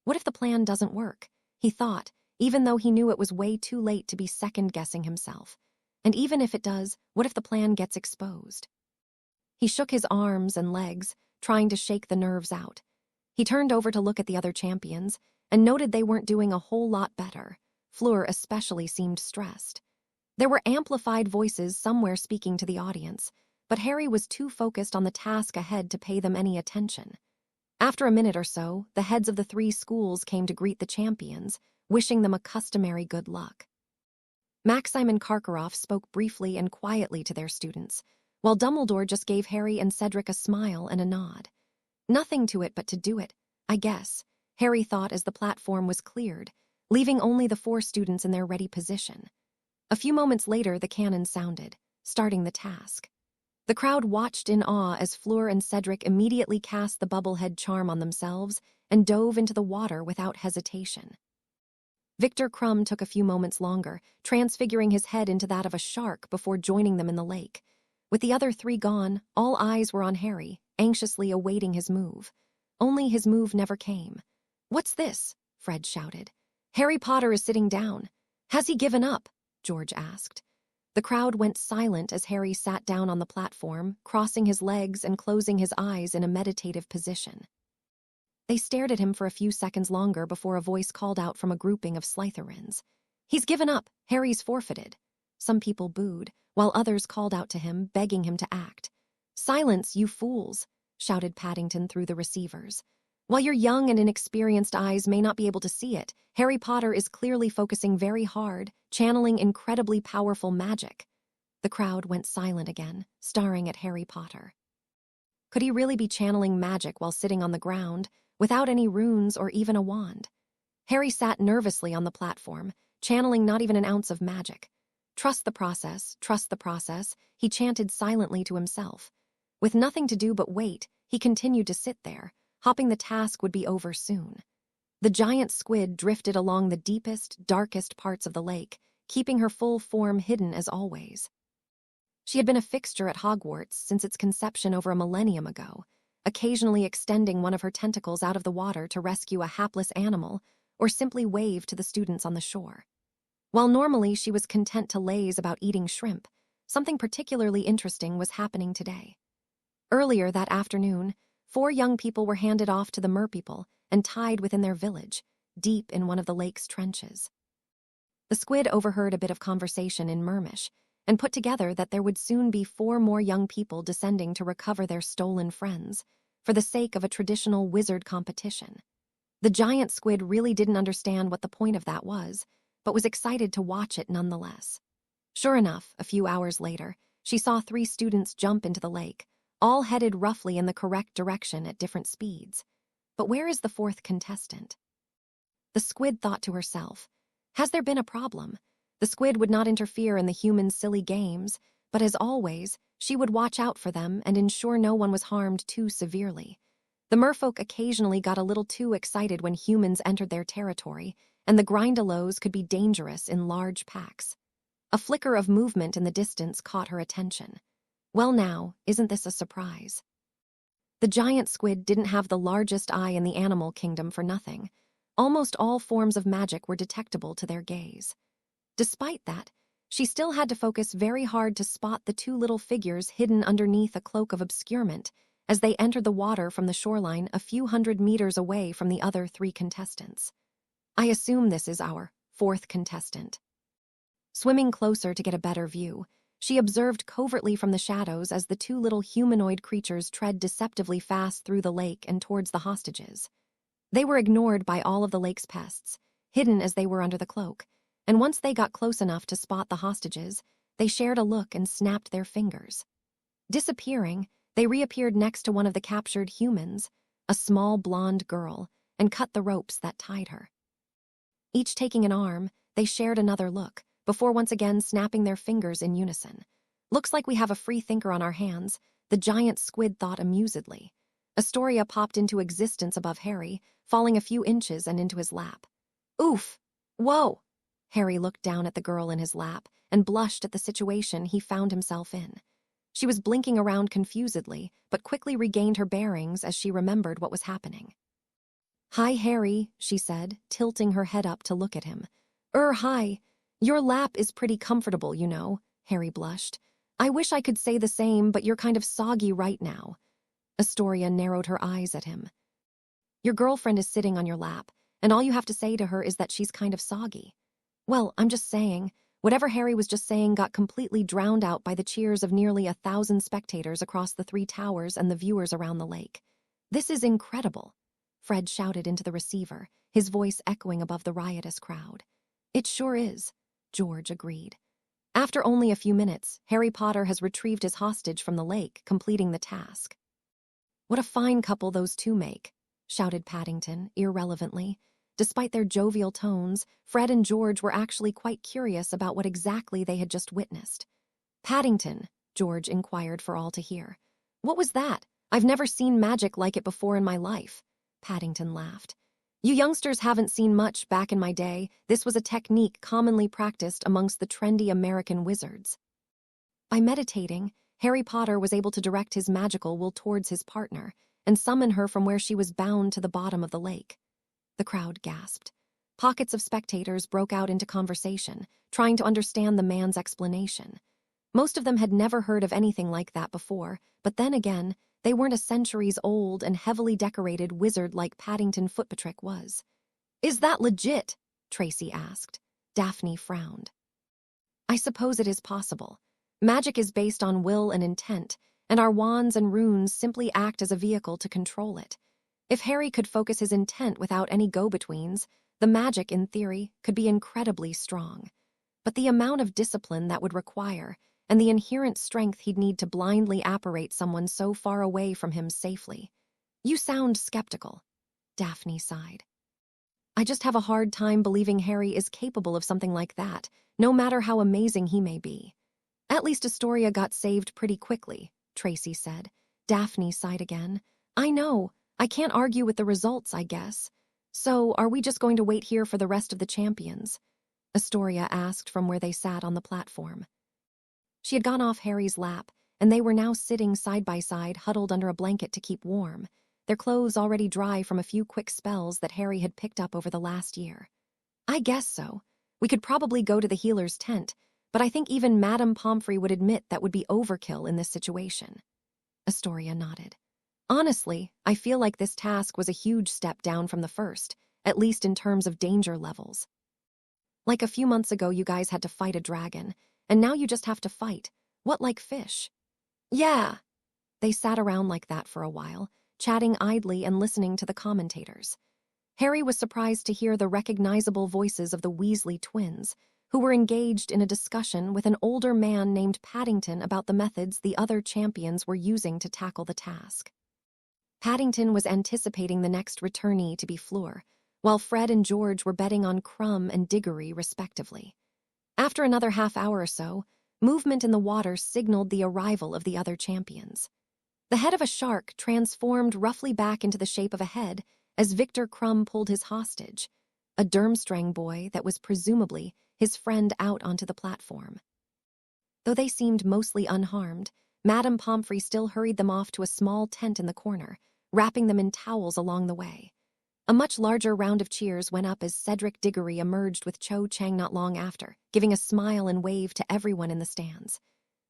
A: What if the plan doesn't work? He thought, even though he knew it was way too late to be second-guessing himself. And even if it does, what if the plan gets exposed? He shook his arms and legs, trying to shake the nerves out. He turned over to look at the other champions and noted they weren't doing a whole lot better. Fleur especially seemed stressed. There were amplified voices somewhere speaking to the audience, but Harry was too focused on the task ahead to pay them any attention. After a minute or so, the heads of the 3 schools came to greet the champions, wishing them a customary good luck. Maxime and Karkaroff spoke briefly and quietly to their students, while Dumbledore just gave Harry and Cedric a smile and a nod. Nothing to it but to do it, I guess, Harry thought as the platform was cleared, leaving only the 4 students in their ready position. A few moments later, the cannon sounded, starting the task. The crowd watched in awe as Fleur and Cedric immediately cast the bubblehead charm on themselves and dove into the water without hesitation. Victor Crumb took a few moments longer, transfiguring his head into that of a shark before joining them in the lake. With the other 3 gone, all eyes were on Harry, anxiously awaiting his move. Only his move never came. What's this? Fred shouted. Harry Potter is sitting down. Has he given up? George asked. The crowd went silent as Harry sat down on the platform, crossing his legs and closing his eyes in a meditative position. They stared at him for a few seconds longer before a voice called out from a grouping of Slytherins. He's given up. Harry's forfeited. Some people booed, while others called out to him, begging him to act. "Silence, you fools," shouted Paddington through the receivers. "While your young and inexperienced eyes may not be able to see it, Harry Potter is clearly focusing very hard, channeling incredibly powerful magic." The crowd went silent again, staring at Harry Potter. Could he really be channeling magic while sitting on the ground, without any runes or even a wand? Harry sat nervously on the platform, channeling not even an ounce of magic. Trust the process, he chanted silently to himself. With nothing to do but wait, he continued to sit there, hoping the task would be over soon. The giant squid drifted along the deepest, darkest parts of the lake, keeping her full form hidden as always. She had been a fixture at Hogwarts since its conception over a millennium ago, occasionally extending one of her tentacles out of the water to rescue a hapless animal or simply wave to the students on the shore. While normally she was content to laze about eating shrimp, something particularly interesting was happening today. Earlier that afternoon, 4 young people were handed off to the merpeople and tied within their village, deep in one of the lake's trenches. The squid overheard a bit of conversation in Mermish and put together that there would soon be 4 more young people descending to recover their stolen friends, for the sake of a traditional wizard competition. The giant squid really didn't understand what the point of that was, but was excited to watch it nonetheless. Sure enough, a few hours later, she saw 3 students jump into the lake, all headed roughly in the correct direction at different speeds. But where is the 4th contestant? The squid thought to herself, has there been a problem? The squid would not interfere in the humans' silly games, but as always, she would watch out for them and ensure no one was harmed too severely. The merfolk occasionally got a little too excited when humans entered their territory, and the Grindylows could be dangerous in large packs. A flicker of movement in the distance caught her attention. Well now, isn't this a surprise? The giant squid didn't have the largest eye in the animal kingdom for nothing. Almost all forms of magic were detectable to their gaze. Despite that, she still had to focus very hard to spot the 2 little figures hidden underneath a cloak of obscurement as they entered the water from the shoreline a few hundred meters away from the other 3 contestants. I assume this is our 4th contestant. Swimming closer to get a better view, she observed covertly from the shadows as the 2 little humanoid creatures tread deceptively fast through the lake and towards the hostages. They were ignored by all of the lake's pests, hidden as they were under the cloak, and once they got close enough to spot the hostages, they shared a look and snapped their fingers. Disappearing, they reappeared next to one of the captured humans, a small blonde girl, and cut the ropes that tied her. Each taking an arm, they shared another look, before once again snapping their fingers in unison. Looks like we have a free thinker on our hands, the giant squid thought amusedly. Astoria popped into existence above Harry, falling a few inches and into his lap. Oof! Whoa! Harry looked down at the girl in his lap and blushed at the situation he found himself in. She was blinking around confusedly, but quickly regained her bearings as she remembered what was happening. Hi, Harry, she said, tilting her head up to look at him. Hi. Your lap is pretty comfortable, you know, Harry blushed. I wish I could say the same, but you're kind of soggy right now. Astoria narrowed her eyes at him. Your girlfriend is sitting on your lap, and all you have to say to her is that she's kind of soggy. Well, I'm just saying, whatever Harry was just saying got completely drowned out by the cheers of nearly 1,000 spectators across the 3 towers and the viewers around the lake. This is incredible, Fred shouted into the receiver, his voice echoing above the riotous crowd. It sure is, George agreed. After only a few minutes, Harry Potter has retrieved his hostage from the lake, completing the task. What a fine couple those 2 make, shouted Paddington, irrelevantly. Despite their jovial tones, Fred and George were actually quite curious about what exactly they had just witnessed. Paddington, George inquired for all to hear. What was that? I've never seen magic like it before in my life. Paddington laughed. You youngsters haven't seen much back in my day. This was a technique commonly practiced amongst the trendy American wizards. By meditating, Harry Potter was able to direct his magical will towards his partner and summon her from where she was bound to the bottom of the lake. The crowd gasped. Pockets of spectators broke out into conversation, trying to understand the man's explanation. Most of them had never heard of anything like that before, but then again, they weren't a centuries-old and heavily decorated wizard like Paddington Footpatrick was. Is that legit? Tracy asked. Daphne frowned. I suppose it is possible. Magic is based on will and intent, and our wands and runes simply act as a vehicle to control it. If Harry could focus his intent without any go-betweens, the magic, in theory, could be incredibly strong. But the amount of discipline that would require, and the inherent strength he'd need to blindly apparate someone so far away from him safely. You sound skeptical, Daphne sighed. I just have a hard time believing Harry is capable of something like that, no matter how amazing he may be. At least Astoria got saved pretty quickly, Tracy said. Daphne sighed again. I know. I can't argue with the results, I guess. So, are we just going to wait here for the rest of the champions? Astoria asked from where they sat on the platform. She had gone off Harry's lap, and they were now sitting side by side, huddled under a blanket to keep warm, their clothes already dry from a few quick spells that Harry had picked up over the last year. I guess so. We could probably go to the healer's tent, but I think even Madame Pomfrey would admit that would be overkill in this situation. Astoria nodded. Honestly, I feel like this task was a huge step down from the first, at least in terms of danger levels. Like a few months ago you guys had to fight a dragon, and now you just have to fight. What, like fish? Yeah. They sat around like that for a while, chatting idly and listening to the commentators. Harry was surprised to hear the recognizable voices of the Weasley twins, who were engaged in a discussion with an older man named Paddington about the methods the other champions were using to tackle the task. Paddington was anticipating the next returnee to be Fleur, while Fred and George were betting on Crumb and Diggory, respectively. After another half hour or so, movement in the water signaled the arrival of the other champions. The head of a shark transformed roughly back into the shape of a head as Victor Crumb pulled his hostage, a Durmstrang boy that was presumably his friend, out onto the platform. Though they seemed mostly unharmed, Madame Pomfrey still hurried them off to a small tent in the corner, wrapping them in towels along the way. A much larger round of cheers went up as Cedric Diggory emerged with Cho Chang not long after, giving a smile and wave to everyone in the stands.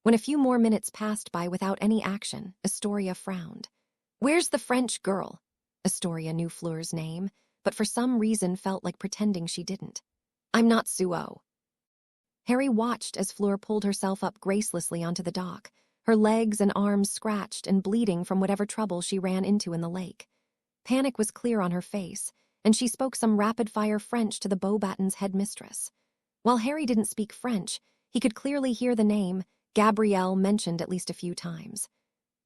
A: When a few more minutes passed by without any action, Astoria frowned. Where's the French girl? Astoria knew Fleur's name, but for some reason felt like pretending she didn't. I'm not Suo. Harry watched as Fleur pulled herself up gracelessly onto the dock, her legs and arms scratched and bleeding from whatever trouble she ran into in the lake. Panic was clear on her face, and she spoke some rapid-fire French to the Beauxbatons' headmistress. While Harry didn't speak French, he could clearly hear the name Gabrielle mentioned at least a few times.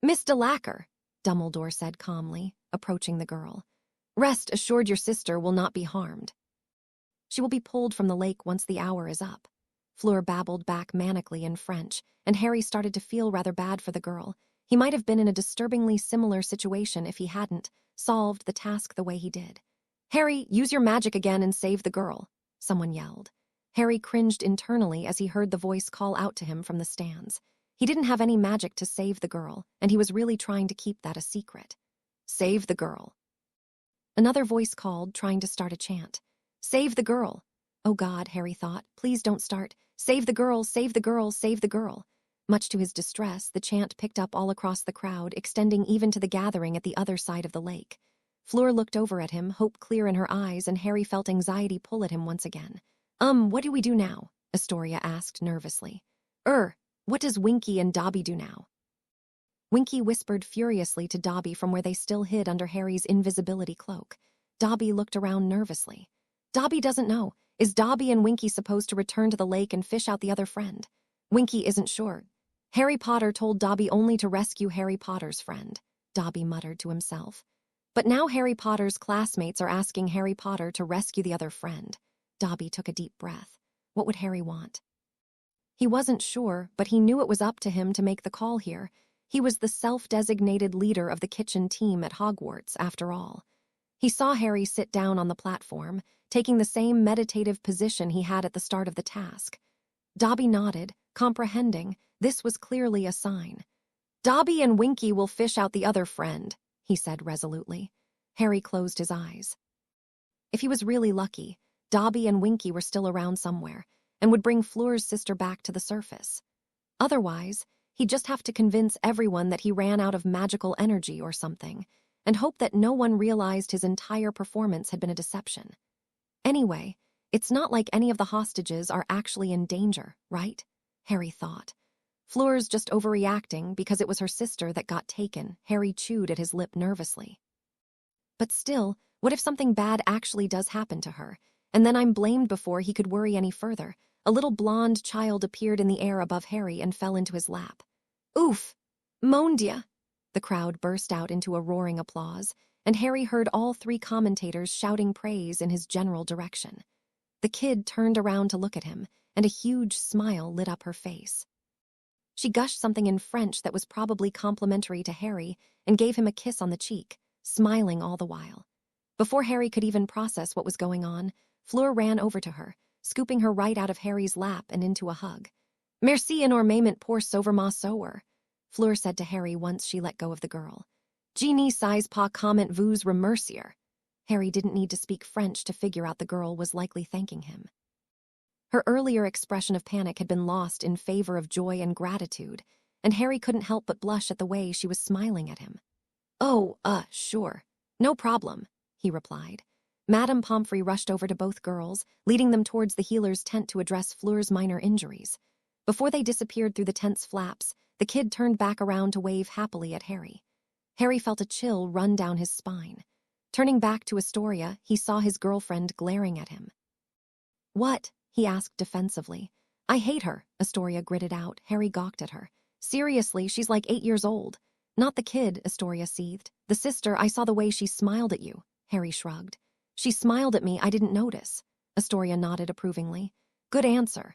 A: Miss Delacour, Dumbledore said calmly, approaching the girl. Rest assured your sister will not be harmed. She will be pulled from the lake once the hour is up. Fleur babbled back manically in French, and Harry started to feel rather bad for the girl. He might have been in a disturbingly similar situation if he hadn't solved the task the way he did. Harry, use your magic again and save the girl, someone yelled. Harry cringed internally as he heard the voice call out to him from the stands. He didn't have any magic to save the girl, and he was really trying to keep that a secret. Save the girl. Another voice called, trying to start a chant. Save the girl. Oh God, Harry thought, please don't start. Save the girl, save the girl, save the girl. Much to his distress, the chant picked up all across the crowd, extending even to the gathering at the other side of the lake. Fleur looked over at him, hope clear in her eyes, and Harry felt anxiety pull at him once again. What do we do now? Astoria asked nervously. What does Winky and Dobby do now? Winky whispered furiously to Dobby from where they still hid under Harry's invisibility cloak. Dobby looked around nervously. Dobby doesn't know. Is Dobby and Winky supposed to return to the lake and fish out the other friend? Winky isn't sure. Harry Potter told Dobby only to rescue Harry Potter's friend, Dobby muttered to himself. But now Harry Potter's classmates are asking Harry Potter to rescue the other friend. Dobby took a deep breath. What would Harry want? He wasn't sure, but he knew it was up to him to make the call here. He was the self-designated leader of the kitchen team at Hogwarts, after all. He saw Harry sit down on the platform, taking the same meditative position he had at the start of the task. Dobby nodded, comprehending this was clearly a sign. Dobby and Winky will fish out the other friend, he said resolutely. Harry closed his eyes. If he was really lucky, Dobby and Winky were still around somewhere, and would bring Fleur's sister back to the surface. Otherwise, he'd just have to convince everyone that he ran out of magical energy or something, and hope that no one realized his entire performance had been a deception. Anyway, it's not like any of the hostages are actually in danger, right? Harry thought. Fleur's just overreacting because it was her sister that got taken. Harry chewed at his lip nervously. But still, what if something bad actually does happen to her? And then I'm blamed before he could worry any further. A little blonde child appeared in the air above Harry and fell into his lap. Oof! Mon Dieu! The crowd burst out into a roaring applause, and Harry heard all three commentators shouting praise in his general direction. The kid turned around to look at him, and a huge smile lit up her face. She gushed something in French that was probably complimentary to Harry and gave him a kiss on the cheek, smiling all the while. Before Harry could even process what was going on, Fleur ran over to her, scooping her right out of Harry's lap and into a hug. Merci énormément pour sauver ma soeur, Fleur said to Harry once she let go of the girl. Je ne sais pas comment vous remercier. Harry didn't need to speak French to figure out the girl was likely thanking him. Her earlier expression of panic had been lost in favor of joy and gratitude, and Harry couldn't help but blush at the way she was smiling at him. Oh, sure. No problem, he replied. Madame Pomfrey rushed over to both girls, leading them towards the healer's tent to address Fleur's minor injuries. Before they disappeared through the tent's flaps, the kid turned back around to wave happily at Harry. Harry felt a chill run down his spine. Turning back to Astoria, he saw his girlfriend glaring at him. What? He asked defensively. I hate her, Astoria gritted out. Harry gawked at her. Seriously, she's like 8 years old. Not the kid, Astoria seethed. The sister, I saw the way she smiled at you. Harry shrugged. She smiled at me, I didn't notice. Astoria nodded approvingly. Good answer.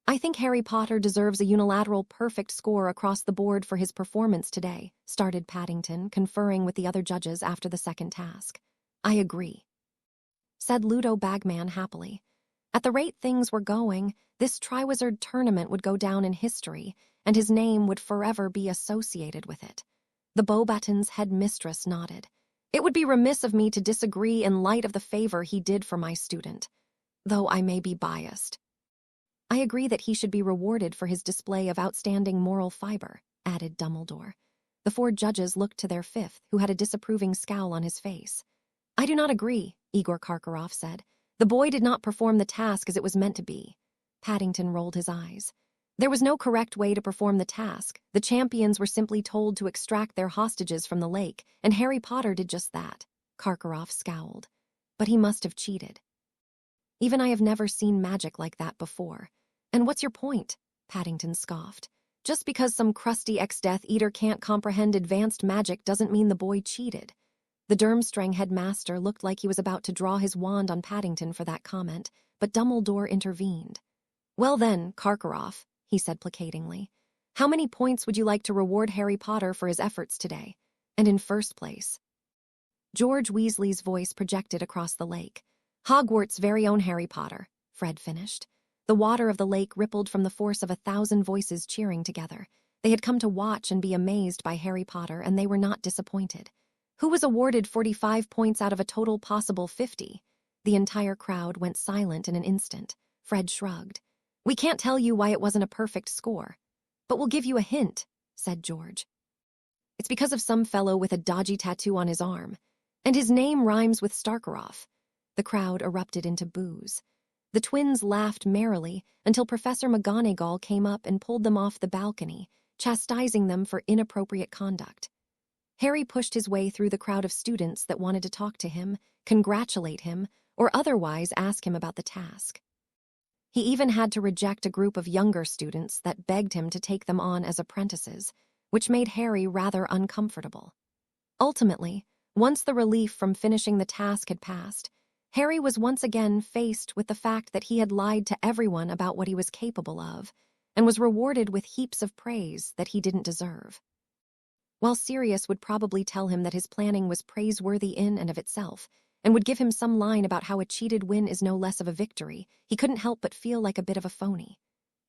A: I think Harry Potter deserves a unilateral perfect score across the board for his performance today, started Paddington, conferring with the other judges after the second task. I agree, said Ludo Bagman happily. At the rate things were going, this Triwizard tournament would go down in history, and his name would forever be associated with it. The Beauxbatons headmistress nodded. It would be remiss of me to disagree in light of the favor he did for my student, though I may be biased. I agree that he should be rewarded for his display of outstanding moral fiber, added Dumbledore. The 4 judges looked to their fifth, who had a disapproving scowl on his face. I do not agree, Igor Karkaroff said. The boy did not perform the task as it was meant to be. Paddington rolled his eyes. There was no correct way to perform the task. The champions were simply told to extract their hostages from the lake, and Harry Potter did just that. Karkaroff scowled. But he must have cheated. Even I have never seen magic like that before. And what's your point? Paddington scoffed. Just because some crusty ex-Death Eater can't comprehend advanced magic doesn't mean the boy cheated. The Durmstrang headmaster looked like he was about to draw his wand on Paddington for that comment, but Dumbledore intervened. Well then, Karkaroff, he said placatingly, how many points would you like to reward Harry Potter for his efforts today? And in first place? George Weasley's voice projected across the lake. Hogwarts' very own Harry Potter, Fred finished. The water of the lake rippled from the force of 1,000 voices cheering together. They had come to watch and be amazed by Harry Potter, and they were not disappointed. Who was awarded 45 points out of a total possible 50? The entire crowd went silent in an instant. Fred shrugged. We can't tell you why it wasn't a perfect score. But we'll give you a hint, said George. It's because of some fellow with a dodgy tattoo on his arm. And his name rhymes with Starkaroff. The crowd erupted into boos. The twins laughed merrily until Professor McGonagall came up and pulled them off the balcony, chastising them for inappropriate conduct. Harry pushed his way through the crowd of students that wanted to talk to him, congratulate him, or otherwise ask him about the task. He even had to reject a group of younger students that begged him to take them on as apprentices, which made Harry rather uncomfortable. Ultimately, once the relief from finishing the task had passed, Harry was once again faced with the fact that he had lied to everyone about what he was capable of, and was rewarded with heaps of praise that he didn't deserve. While Sirius would probably tell him that his planning was praiseworthy in and of itself, and would give him some line about how a cheated win is no less of a victory, he couldn't help but feel like a bit of a phony.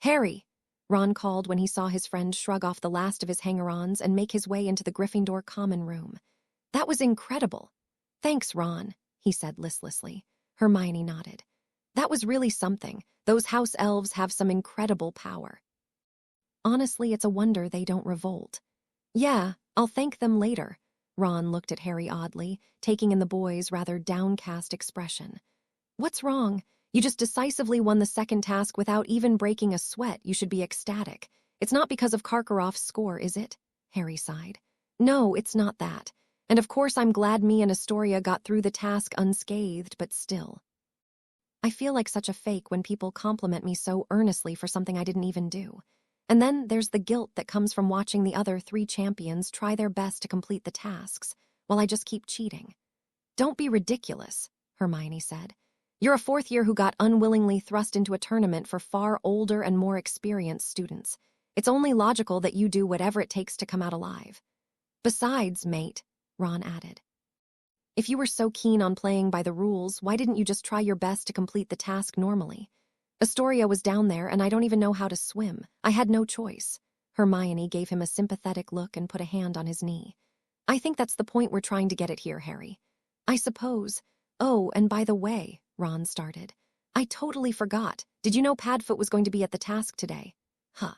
A: Harry, Ron called when he saw his friend shrug off the last of his hanger-ons and make his way into the Gryffindor common room. That was incredible. Thanks, Ron, he said listlessly. Hermione nodded. That was really something. Those house elves have some incredible power. Honestly, it's a wonder they don't revolt. Yeah, I'll thank them later. Ron looked at Harry oddly, taking in the boy's rather downcast expression. What's wrong? You just decisively won the second task without even breaking a sweat. You should be ecstatic. It's not because of Karkaroff's score, is it? Harry sighed. No, it's not that. And of course I'm glad me and Astoria got through the task unscathed, but still. I feel like such a fake when people compliment me so earnestly for something I didn't even do. And then there's the guilt that comes from watching the other 3 champions try their best to complete the tasks, while I just keep cheating. Don't be ridiculous, Hermione said. You're a 4th year who got unwillingly thrust into a tournament for far older and more experienced students. It's only logical that you do whatever it takes to come out alive. Besides, mate, Ron added, if you were so keen on playing by the rules, why didn't you just try your best to complete the task normally? Astoria was down there, and I don't even know how to swim. I had no choice. Hermione gave him a sympathetic look and put a hand on his knee. I think that's the point we're trying to get at here, Harry. I suppose. Oh, and by the way, Ron started. I totally forgot. Did you know Padfoot was going to be at the task today? Huh.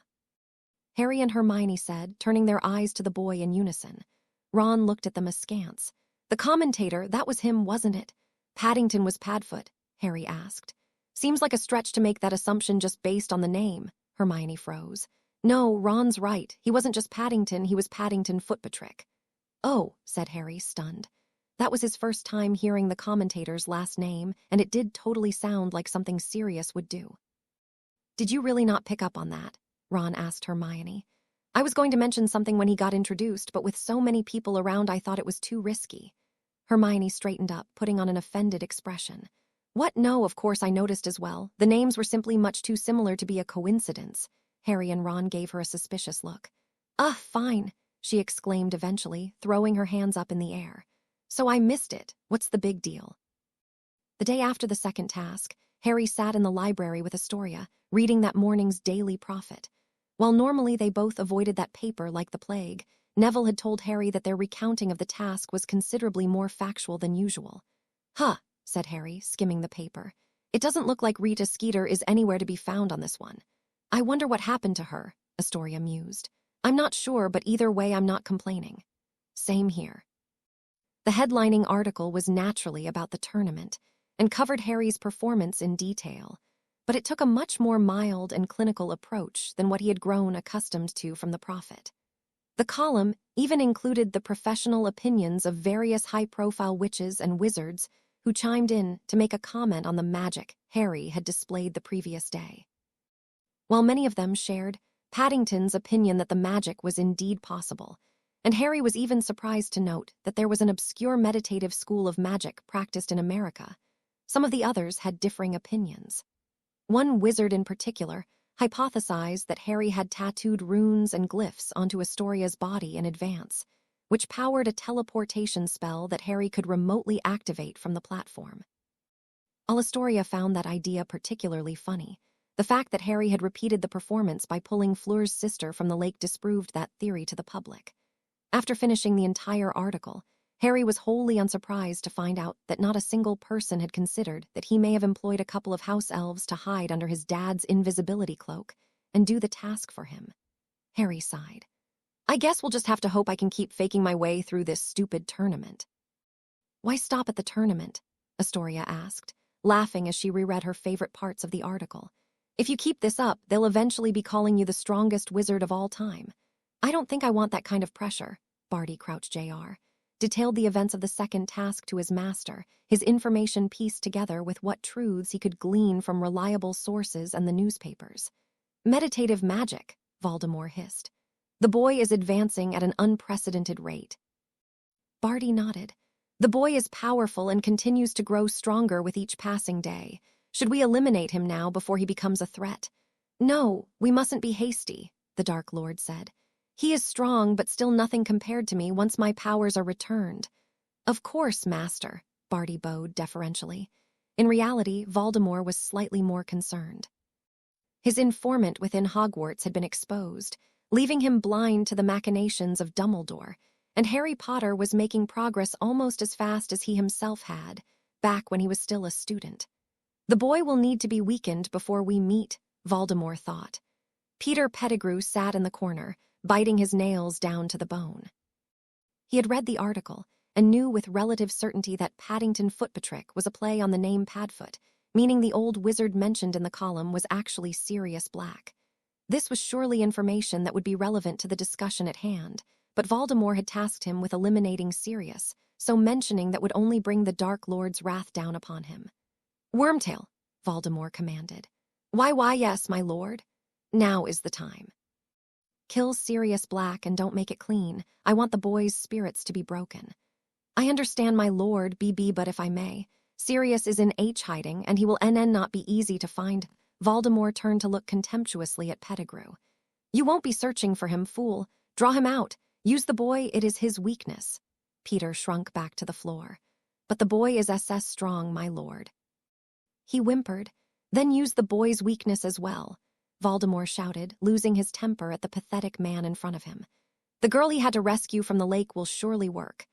A: Harry and Hermione said, turning their eyes to the boy in unison. Ron looked at them askance. The commentator, that was him, wasn't it? Paddington was Padfoot, Harry asked. Seems like a stretch to make that assumption just based on the name, Hermione froze. No, Ron's right. He wasn't just Paddington, he was Paddington Footpatrick. Oh, said Harry, stunned. That was his first time hearing the commentator's last name, and it did totally sound like something Sirius would do. Did you really not pick up on that? Ron asked Hermione. I was going to mention something when he got introduced, but with so many people around I thought it was too risky. Hermione straightened up, putting on an offended expression. What? No, of course I noticed as well. The names were simply much too similar to be a coincidence. Harry and Ron gave her a suspicious look. Fine, she exclaimed eventually, throwing her hands up in the air. So I missed it. What's the big deal? The day after the second task, Harry sat in the library with Astoria, reading that morning's Daily Prophet. While normally they both avoided that paper like the plague, Neville had told Harry that their recounting of the task was considerably more factual than usual. Huh, said Harry, skimming the paper. It doesn't look like Rita Skeeter is anywhere to be found on this one. I wonder what happened to her, Astoria mused. I'm not sure, but either way I'm not complaining. Same here. The headlining article was naturally about the tournament and covered Harry's performance in detail, but it took a much more mild and clinical approach than what he had grown accustomed to from the Prophet. The column even included the professional opinions of various high-profile witches and wizards who chimed in to make a comment on the magic Harry had displayed the previous day. While many of them shared Paddington's opinion that the magic was indeed possible, and Harry was even surprised to note that there was an obscure meditative school of magic practiced in America, some of the others had differing opinions. One wizard in particular hypothesized that Harry had tattooed runes and glyphs onto Astoria's body in advance, which powered a teleportation spell that Harry could remotely activate from the platform. While Astoria found that idea particularly funny, the fact that Harry had repeated the performance by pulling Fleur's sister from the lake disproved that theory to the public. After finishing the entire article, Harry was wholly unsurprised to find out that not a single person had considered that he may have employed a couple of house elves to hide under his dad's invisibility cloak and do the task for him. Harry sighed. I guess we'll just have to hope I can keep faking my way through this stupid tournament. Why stop at the tournament? Astoria asked, laughing as she reread her favorite parts of the article. If you keep this up, they'll eventually be calling you the strongest wizard of all time. I don't think I want that kind of pressure, Barty Crouch Jr. detailed the events of the second task to his master, his information pieced together with what truths he could glean from reliable sources and the newspapers. Meditative magic, Voldemort hissed. The boy is advancing at an unprecedented rate. Barty nodded. The boy is powerful and continues to grow stronger with each passing day. Should we eliminate him now before he becomes a threat? No, we mustn't be hasty, the Dark Lord said. He is strong, but still nothing compared to me once my powers are returned. Of course, Master, Barty bowed deferentially. In reality, Voldemort was slightly more concerned. His informant within Hogwarts had been exposed, leaving him blind to the machinations of Dumbledore, and Harry Potter was making progress almost as fast as he himself had, back when he was still a student. The boy will need to be weakened before we meet, Voldemort thought. Peter Pettigrew sat in the corner, biting his nails down to the bone. He had read the article and knew with relative certainty that Paddington Footpatrick was a play on the name Padfoot, meaning the old wizard mentioned in the column was actually Sirius Black. This was surely information that would be relevant to the discussion at hand, but Voldemort had tasked him with eliminating Sirius, so mentioning that would only bring the Dark Lord's wrath down upon him. "Wormtail," Voldemort commanded. Why, yes, my lord. Now is the time. Kill Sirius Black and don't make it clean. I want the boy's spirits to be broken. I understand, my lord, BB, but if I may, Sirius is in hiding, and he will not be easy to find. Voldemort turned to look contemptuously at Pettigrew. You won't be searching for him, fool. Draw him out. Use the boy, it is his weakness. Peter shrunk back to the floor. But the boy is SS strong, my lord. He whimpered. Then use the boy's weakness as well, Voldemort shouted, losing his temper at the pathetic man in front of him. The girl he had to rescue from the lake will surely work.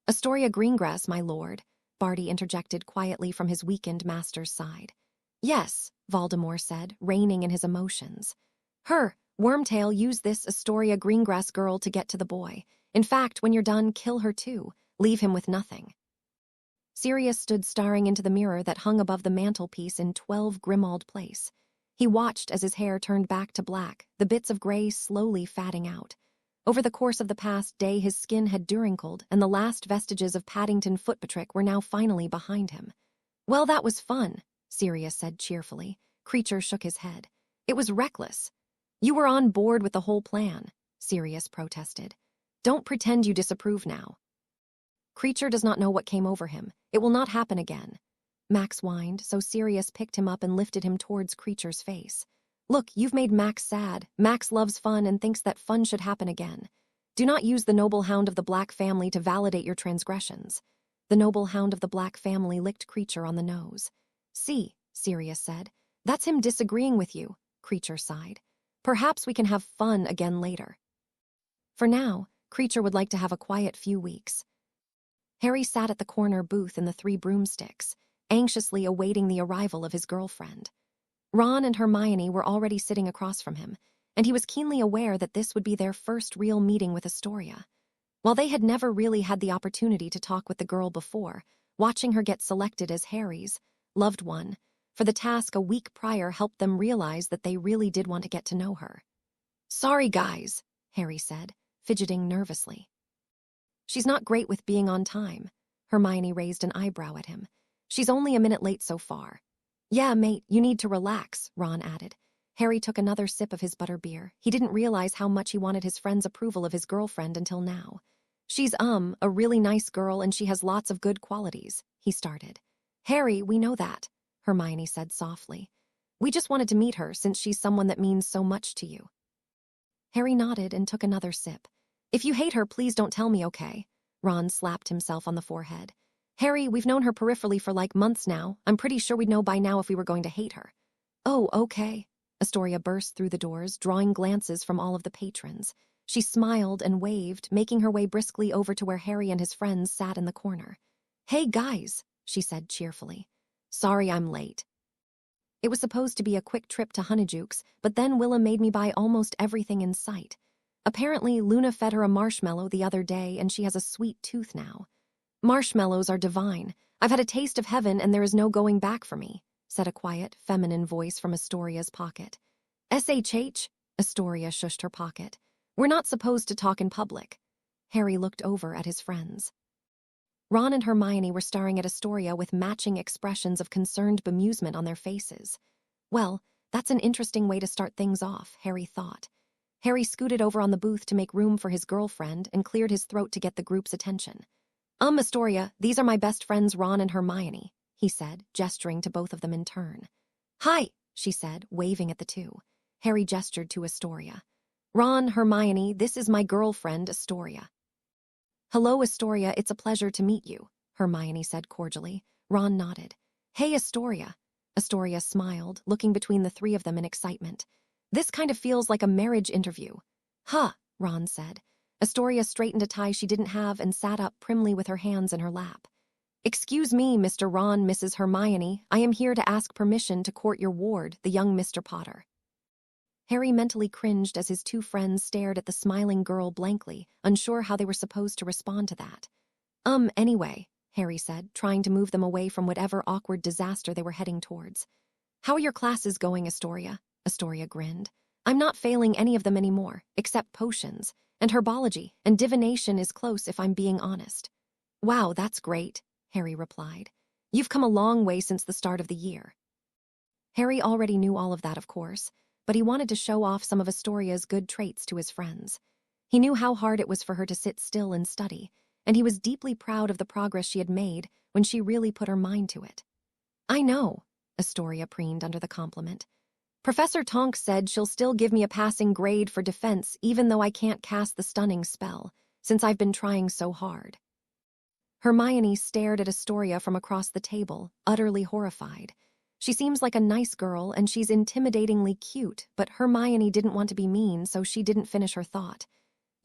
A: Astoria Greengrass, my lord, Barty interjected quietly from his weakened master's side. Yes, Voldemort said, reining in his emotions. Her, Wormtail, use this Astoria Greengrass girl to get to the boy. In fact, when you're done, kill her too. Leave him with nothing. Sirius stood staring into the mirror that hung above the mantelpiece in 12 Grimmauld Place. He watched as his hair turned back to black, the bits of gray slowly fatting out. Over the course of the past day, his skin had dewrinkled, and the last vestiges of Paddington Footpatrick were now finally behind him. Well, that was fun, Sirius said cheerfully. Kreacher shook his head. It was reckless. You were on board with the whole plan, Sirius protested. Don't pretend you disapprove now. Kreacher does not know what came over him. It will not happen again. Max whined, so Sirius picked him up and lifted him towards Kreacher's face. Look, you've made Max sad. Max loves fun and thinks that fun should happen again. Do not use the noble hound of the Black family to validate your transgressions. The noble hound of the Black family licked Kreacher on the nose. See, Sirius said. That's him disagreeing with you, Kreacher sighed. Perhaps we can have fun again later. For now, Kreacher would like to have a quiet few weeks. Harry sat at the corner booth in the Three Broomsticks, anxiously awaiting the arrival of his girlfriend. Ron and Hermione were already sitting across from him, and he was keenly aware that this would be their first real meeting with Astoria. While they had never really had the opportunity to talk with the girl before, watching her get selected as Harry's loved one for the task a week prior helped them realize that they really did want to get to know her. Sorry, guys, Harry said, fidgeting nervously. She's not great with being on time. Hermione raised an eyebrow at him. She's only a minute late so far. Yeah, mate, you need to relax, Ron added. Harry took another sip of his butterbeer. He didn't realize how much he wanted his friend's approval of his girlfriend until now. She's, a really nice girl and she has lots of good qualities, he started. Harry, we know that, Hermione said softly. We just wanted to meet her since she's someone that means so much to you. Harry nodded and took another sip. If you hate her, please don't tell me, okay? Ron slapped himself on the forehead. Harry, we've known her peripherally for like months now. I'm pretty sure we'd know by now if we were going to hate her. Oh, okay. Astoria burst through the doors, drawing glances from all of the patrons. She smiled and waved, making her way briskly over to where Harry and his friends sat in the corner. Hey, guys, she said cheerfully. Sorry I'm late. It was supposed to be a quick trip to Honeyjuke's, but then Willa made me buy almost everything in sight. Apparently, Luna fed her a marshmallow the other day and she has a sweet tooth now. Marshmallows are divine. I've had a taste of heaven and there is no going back for me, said a quiet, feminine voice from Astoria's pocket. SHH? Astoria shushed her pocket. We're not supposed to talk in public. Harry looked over at his friends. Ron and Hermione were staring at Astoria with matching expressions of concerned bemusement on their faces. Well, that's an interesting way to start things off, Harry thought. Harry scooted over on the booth to make room for his girlfriend and cleared his throat to get the group's attention. Astoria, these are my best friends Ron and Hermione, he said, gesturing to both of them in turn. Hi, she said, waving at the two. Harry gestured to Astoria. Ron, Hermione, this is my girlfriend, Astoria. Hello, Astoria, it's a pleasure to meet you, Hermione said cordially. Ron nodded. Hey, Astoria. Astoria smiled, looking between the three of them in excitement. This kind of feels like a marriage interview. Huh, Ron said. Astoria straightened a tie she didn't have and sat up primly with her hands in her lap. Excuse me, Mr. Ron, Mrs. Hermione. I am here to ask permission to court your ward, the young Mr. Potter. Harry mentally cringed as his two friends stared at the smiling girl blankly, unsure how they were supposed to respond to that. Anyway, Harry said, trying to move them away from whatever awkward disaster they were heading towards. How are your classes going, Astoria? Astoria grinned. I'm not failing any of them anymore, except potions, and herbology, and divination is close if I'm being honest. Wow, that's great, Harry replied. You've come a long way since the start of the year. Harry already knew all of that, of course, but he wanted to show off some of Astoria's good traits to his friends. He knew how hard it was for her to sit still and study, and he was deeply proud of the progress she had made when she really put her mind to it. I know, Astoria preened under the compliment. Professor Tonks said she'll still give me a passing grade for defense even though I can't cast the stunning spell, since I've been trying so hard. Hermione stared at Astoria from across the table, utterly horrified. She seems like a nice girl and she's intimidatingly cute, but Hermione didn't want to be mean, so she didn't finish her thought.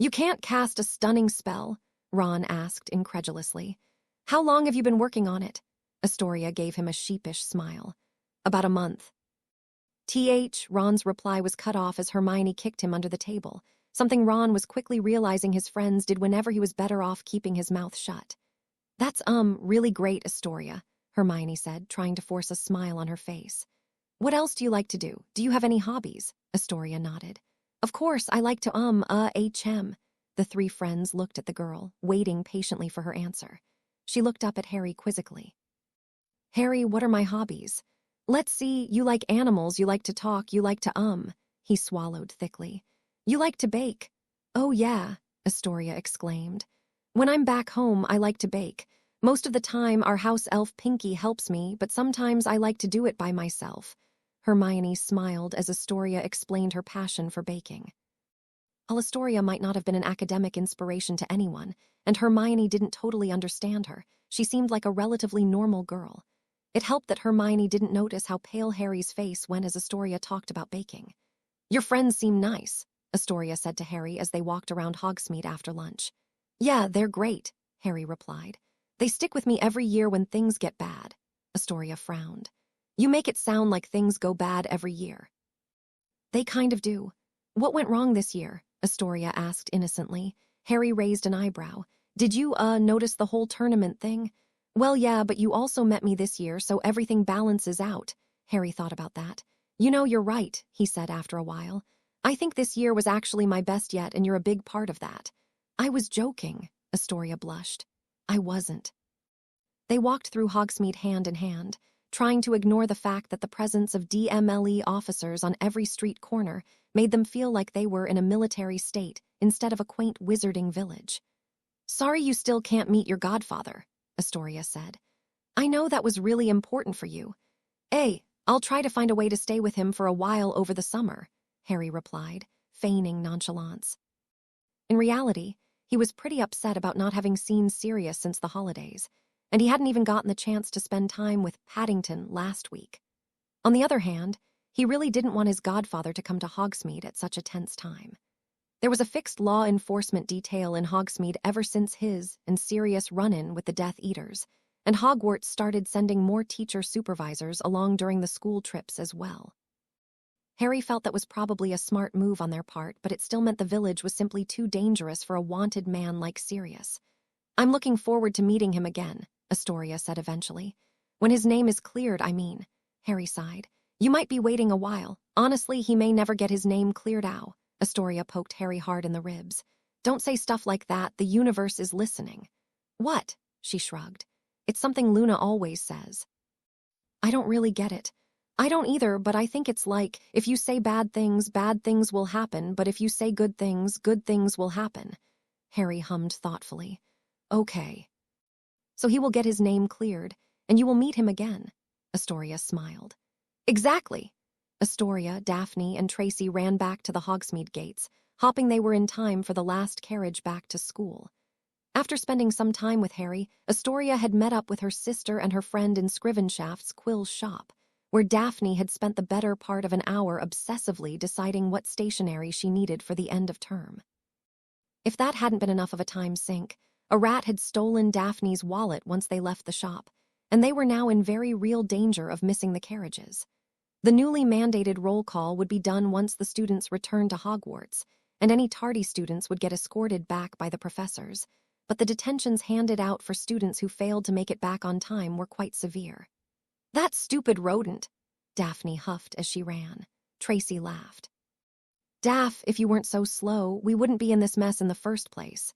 A: You can't cast a stunning spell? Ron asked incredulously. How long have you been working on it? Astoria gave him a sheepish smile. About a month. Ron's reply was cut off as Hermione kicked him under the table, something Ron was quickly realizing his friends did whenever he was better off keeping his mouth shut. That's, really great, Astoria, Hermione said, trying to force a smile on her face. What else do you like to do? Do you have any hobbies? Astoria nodded. Of course, I like to, HM. The three friends looked at the girl, waiting patiently for her answer. She looked up at Harry quizzically. Harry, what are my hobbies? Let's see, you like animals, you like to talk, you like to, He swallowed thickly. You like to bake. Oh yeah, Astoria exclaimed. When I'm back home, I like to bake. Most of the time, our house elf Pinky helps me, but sometimes I like to do it by myself. Hermione smiled as Astoria explained her passion for baking. While Astoria might not have been an academic inspiration to anyone, and Hermione didn't totally understand her, she seemed like a relatively normal girl. It helped that Hermione didn't notice how pale Harry's face went as Astoria talked about baking. Your friends seem nice, Astoria said to Harry as they walked around Hogsmeade after lunch. Yeah, they're great, Harry replied. They stick with me every year when things get bad. Astoria frowned. You make it sound like things go bad every year. They kind of do. What went wrong this year? Astoria asked innocently. Harry raised an eyebrow. Did you, notice the whole tournament thing? Well, yeah, but you also met me this year, so everything balances out. Harry thought about that. You know, you're right, he said after a while. I think this year was actually my best yet, and you're a big part of that. I was joking, Astoria blushed. I wasn't. They walked through Hogsmeade hand in hand, trying to ignore the fact that the presence of DMLE officers on every street corner made them feel like they were in a military state instead of a quaint wizarding village. Sorry you still can't meet your godfather, Astoria said. I know that was really important for you. I'll try to find a way to stay with him for a while over the summer, Harry replied, feigning nonchalance. In reality, he was pretty upset about not having seen Sirius since the holidays, and he hadn't even gotten the chance to spend time with Paddington last week. On the other hand, he really didn't want his godfather to come to Hogsmeade at such a tense time. There was a fixed law enforcement detail in Hogsmeade ever since his and Sirius' run-in with the Death Eaters, and Hogwarts started sending more teacher supervisors along during the school trips as well. Harry felt that was probably a smart move on their part, but it still meant the village was simply too dangerous for a wanted man like Sirius. I'm looking forward to meeting him again, Astoria said eventually. When his name is cleared, I mean, Harry sighed. You might be waiting a while. Honestly, he may never get his name cleared out. Astoria poked Harry hard in the ribs. Don't say stuff like that, the universe is listening. What? She shrugged. It's something Luna always says. I don't really get it. I don't either, but I think it's like, if you say bad things will happen, but if you say good things will happen. Harry hummed thoughtfully. Okay. So he will get his name cleared, and you will meet him again. Astoria smiled. Exactly. Astoria, Daphne, and Tracy ran back to the Hogsmeade gates, hoping they were in time for the last carriage back to school. After spending some time with Harry, Astoria had met up with her sister and her friend in Scrivenshaft's Quill's shop, where Daphne had spent the better part of an hour obsessively deciding what stationery she needed for the end of term. If that hadn't been enough of a time sink, a rat had stolen Daphne's wallet once they left the shop, and they were now in very real danger of missing the carriages. The newly mandated roll call would be done once the students returned to Hogwarts, and any tardy students would get escorted back by the professors, but the detentions handed out for students who failed to make it back on time were quite severe. That stupid rodent, Daphne huffed as she ran. Tracy laughed. Daff, if you weren't so slow, we wouldn't be in this mess in the first place.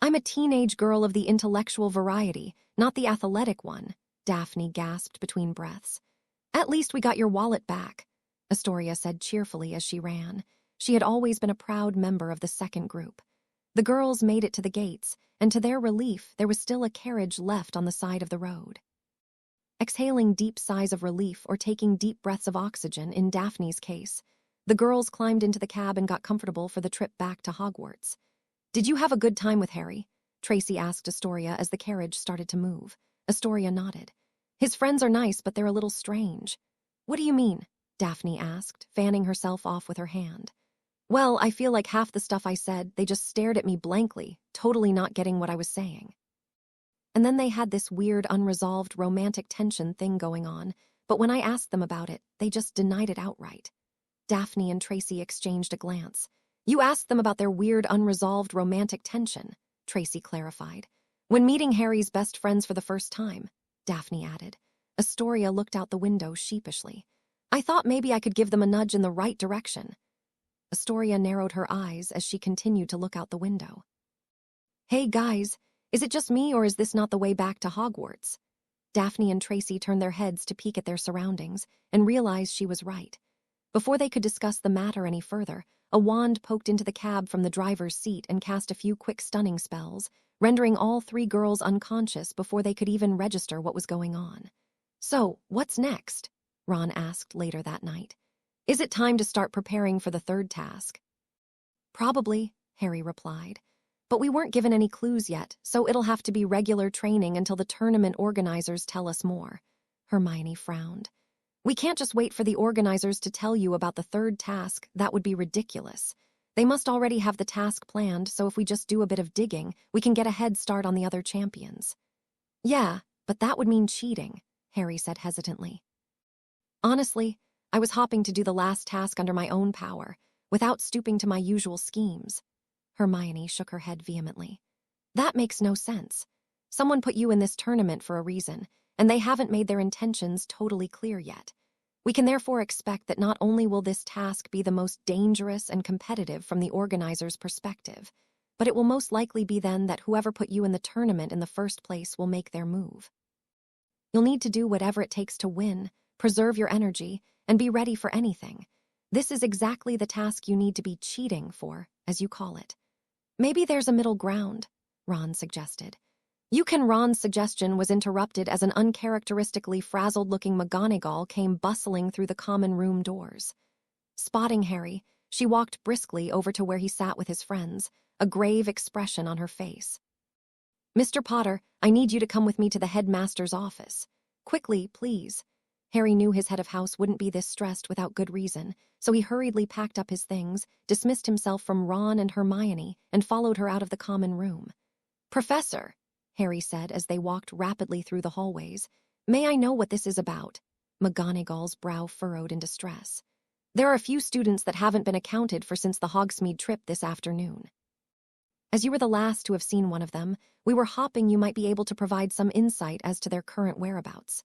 A: I'm a teenage girl of the intellectual variety, not the athletic one, Daphne gasped between breaths. At least we got your wallet back, Astoria said cheerfully as she ran. She had always been a proud member of the second group. The girls made it to the gates, and to their relief, there was still a carriage left on the side of the road. Exhaling deep sighs of relief or taking deep breaths of oxygen in Daphne's case, the girls climbed into the cab and got comfortable for the trip back to Hogwarts. Did you have a good time with Harry? Tracy asked Astoria as the carriage started to move. Astoria nodded. His friends are nice, but they're a little strange. What do you mean? Daphne asked, fanning herself off with her hand. Well, I feel like half the stuff I said, they just stared at me blankly, totally not getting what I was saying. And then they had this weird, unresolved romantic tension thing going on, but when I asked them about it, they just denied it outright. Daphne and Tracy exchanged a glance. You asked them about their weird, unresolved romantic tension, Tracy clarified. When meeting Harry's best friends for the first time, Daphne added. Astoria looked out the window sheepishly. I thought maybe I could give them a nudge in the right direction. Astoria narrowed her eyes as she continued to look out the window. Hey guys, is it just me or is this not the way back to Hogwarts? Daphne and Tracy turned their heads to peek at their surroundings and realized she was right. Before they could discuss the matter any further, a wand poked into the cab from the driver's seat and cast a few quick stunning spells, rendering all three girls unconscious before they could even register what was going on. So, what's next? Ron asked later that night. Is it time to start preparing for the third task? Probably, Harry replied. But we weren't given any clues yet, so it'll have to be regular training until the tournament organizers tell us more. Hermione frowned. We can't just wait for the organizers to tell you about the third task. That would be ridiculous. They must already have the task planned, so if we just do a bit of digging, we can get a head start on the other champions. Yeah, but that would mean cheating, Harry said hesitantly. Honestly, I was hoping to do the last task under my own power, without stooping to my usual schemes. Hermione shook her head vehemently. That makes no sense. Someone put you in this tournament for a reason, and they haven't made their intentions totally clear yet. We can therefore expect that not only will this task be the most dangerous and competitive from the organizer's perspective, but it will most likely be then that whoever put you in the tournament in the first place will make their move. You'll need to do whatever it takes to win, preserve your energy, and be ready for anything. This is exactly the task you need to be cheating for, as you call it. Maybe there's a middle ground, Ron suggested. Ron's suggestion was interrupted as an uncharacteristically frazzled-looking McGonagall came bustling through the common room doors. Spotting Harry, she walked briskly over to where he sat with his friends, a grave expression on her face. Mr. Potter, I need you to come with me to the headmaster's office. Quickly, please. Harry knew his head of house wouldn't be this stressed without good reason, so he hurriedly packed up his things, dismissed himself from Ron and Hermione, and followed her out of the common room. Professor, Harry said as they walked rapidly through the hallways, may I know what this is about? McGonagall's brow furrowed in distress. There are a few students that haven't been accounted for since the Hogsmeade trip this afternoon. As you were the last to have seen one of them, we were hoping you might be able to provide some insight as to their current whereabouts.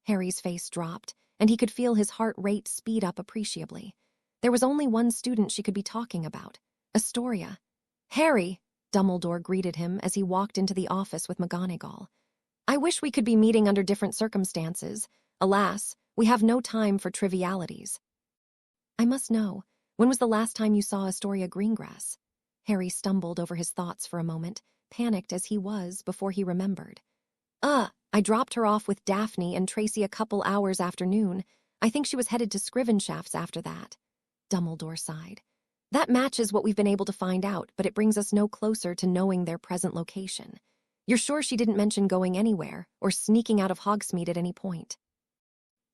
A: Harry's face dropped, and he could feel his heart rate speed up appreciably. There was only one student she could be talking about, Astoria. Harry, Dumbledore greeted him as he walked into the office with McGonagall. I wish we could be meeting under different circumstances. Alas, we have no time for trivialities. I must know, when was the last time you saw Astoria Greengrass? Harry stumbled over his thoughts for a moment, panicked as he was before he remembered. I dropped her off with Daphne and Tracy a couple hours after noon. I think she was headed to Scrivenshaft's after that. Dumbledore sighed. That matches what we've been able to find out, but it brings us no closer to knowing their present location. You're sure she didn't mention going anywhere or sneaking out of Hogsmeade at any point?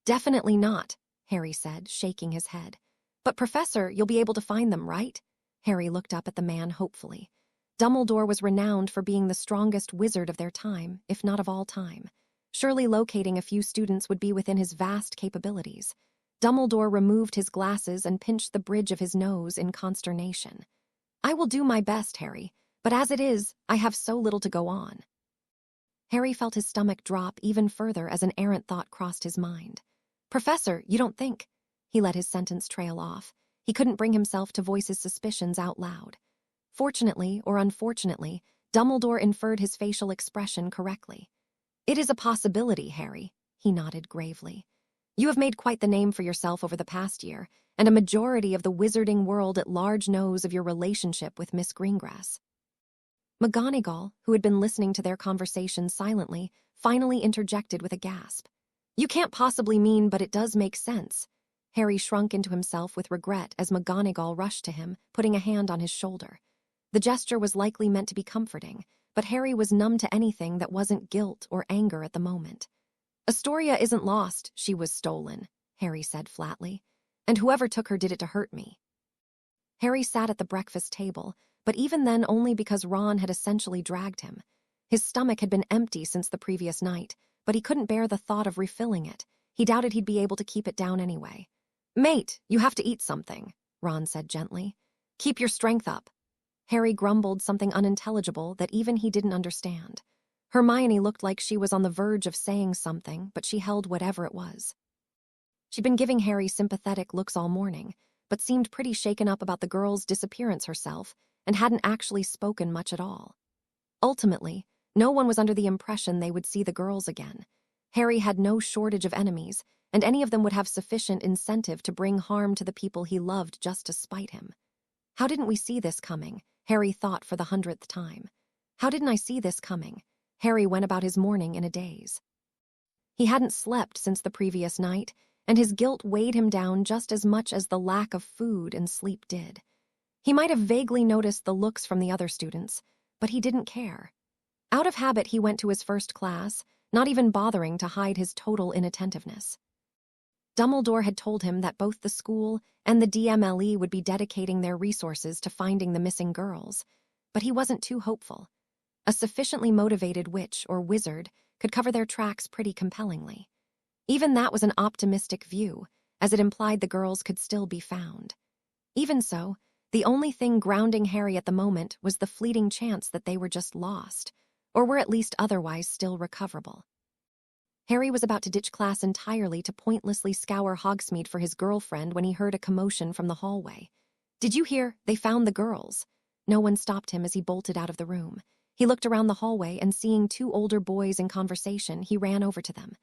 A: Definitely not, Harry said, shaking his head. But Professor, you'll be able to find them, right? Harry looked up at the man hopefully. Dumbledore was renowned for being the strongest wizard of their time, if not of all time. Surely locating a few students would be within his vast capabilities. Dumbledore removed his glasses and pinched the bridge of his nose in consternation. I will do my best, Harry, but as it is, I have so little to go on. Harry felt his stomach drop even further as an errant thought crossed his mind. Professor, you don't think... He let his sentence trail off. He couldn't bring himself to voice his suspicions out loud. Fortunately or unfortunately, Dumbledore inferred his facial expression correctly. "It is a possibility, Harry," he nodded gravely. "You have made quite the name for yourself over the past year, and a majority of the wizarding world at large knows of your relationship with Miss Greengrass." McGonagall, who had been listening to their conversation silently, finally interjected with a gasp. "You can't possibly mean, but it does make sense." Harry shrunk into himself with regret as McGonagall rushed to him, putting a hand on his shoulder. The gesture was likely meant to be comforting, but Harry was numb to anything that wasn't guilt or anger at the moment. "Astoria isn't lost, she was stolen," Harry said flatly. "And whoever took her did it to hurt me." Harry sat at the breakfast table, but even then only because Ron had essentially dragged him. His stomach had been empty since the previous night, but he couldn't bear the thought of refilling it. He doubted he'd be able to keep it down anyway. "Mate, you have to eat something," Ron said gently. "Keep your strength up." Harry grumbled something unintelligible that even he didn't understand. Hermione looked like she was on the verge of saying something, but she held whatever it was. She'd been giving Harry sympathetic looks all morning, but seemed pretty shaken up about the girl's disappearance herself and hadn't actually spoken much at all. Ultimately, no one was under the impression they would see the girls again. Harry had no shortage of enemies, and any of them would have sufficient incentive to bring harm to the people he loved just to spite him. How didn't we see this coming? Harry thought for the 100th time. How didn't I see this coming? Harry went about his morning in a daze. He hadn't slept since the previous night, and his guilt weighed him down just as much as the lack of food and sleep did. He might have vaguely noticed the looks from the other students, but he didn't care. Out of habit, he went to his first class, not even bothering to hide his total inattentiveness. Dumbledore had told him that both the school and the DMLE would be dedicating their resources to finding the missing girls, but he wasn't too hopeful. A sufficiently motivated witch or wizard could cover their tracks pretty compellingly. Even that was an optimistic view, as it implied the girls could still be found. Even so, the only thing grounding Harry at the moment was the fleeting chance that they were just lost, or were at least otherwise still recoverable. Harry was about to ditch class entirely to pointlessly scour Hogsmeade for his girlfriend when he heard a commotion from the hallway. "Did you hear? They found the girls." No one stopped him as he bolted out of the room. He looked around the hallway and seeing two older boys in conversation, he ran over to them.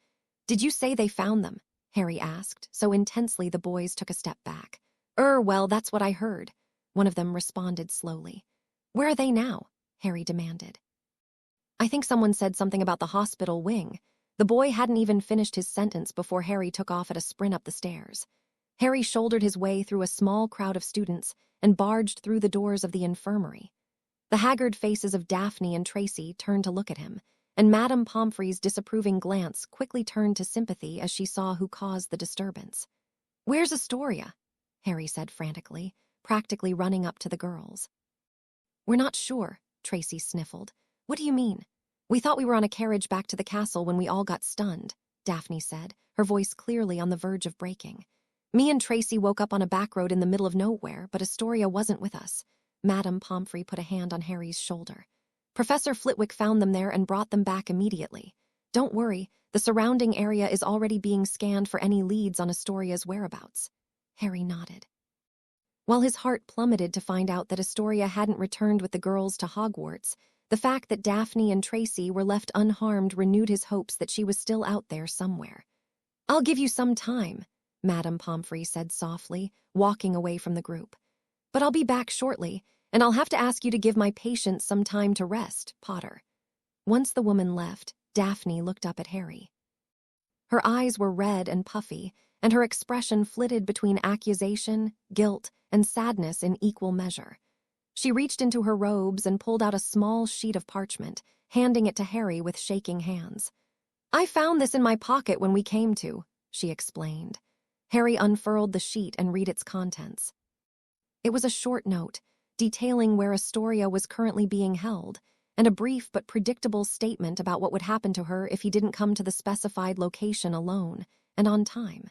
A: "Did you say they found them?" Harry asked, so intensely the boys took a step back. Well, that's what I heard," one of them responded slowly. "Where are they now?" Harry demanded. "I think someone said something about the hospital wing." The boy hadn't even finished his sentence before Harry took off at a sprint up the stairs. Harry shouldered his way through a small crowd of students and barged through the doors of the infirmary. The haggard faces of Daphne and Tracy turned to look at him, and Madame Pomfrey's disapproving glance quickly turned to sympathy as she saw who caused the disturbance. "Where's Astoria?" Harry said frantically, practically running up to the girls. "We're not sure," Tracy sniffled. "What do you mean?" "We thought we were on a carriage back to the castle when we all got stunned," Daphne said, her voice clearly on the verge of breaking. "Me and Tracy woke up on a back road in the middle of nowhere, but Astoria wasn't with us." Madame Pomfrey put a hand on Harry's shoulder. "Professor Flitwick found them there and brought them back immediately. Don't worry, the surrounding area is already being scanned for any leads on Astoria's whereabouts." Harry nodded. While his heart plummeted to find out that Astoria hadn't returned with the girls to Hogwarts, the fact that Daphne and Tracy were left unharmed renewed his hopes that she was still out there somewhere. "I'll give you some time," Madame Pomfrey said softly, walking away from the group. "But I'll be back shortly, and I'll have to ask you to give my patients some time to rest, Potter." Once the woman left, Daphne looked up at Harry. Her eyes were red and puffy, and her expression flitted between accusation, guilt, and sadness in equal measure. She reached into her robes and pulled out a small sheet of parchment, handing it to Harry with shaking hands. "I found this in my pocket when we came to," she explained. Harry unfurled the sheet and read its contents. It was a short note, detailing where Astoria was currently being held, and a brief but predictable statement about what would happen to her if he didn't come to the specified location alone and on time.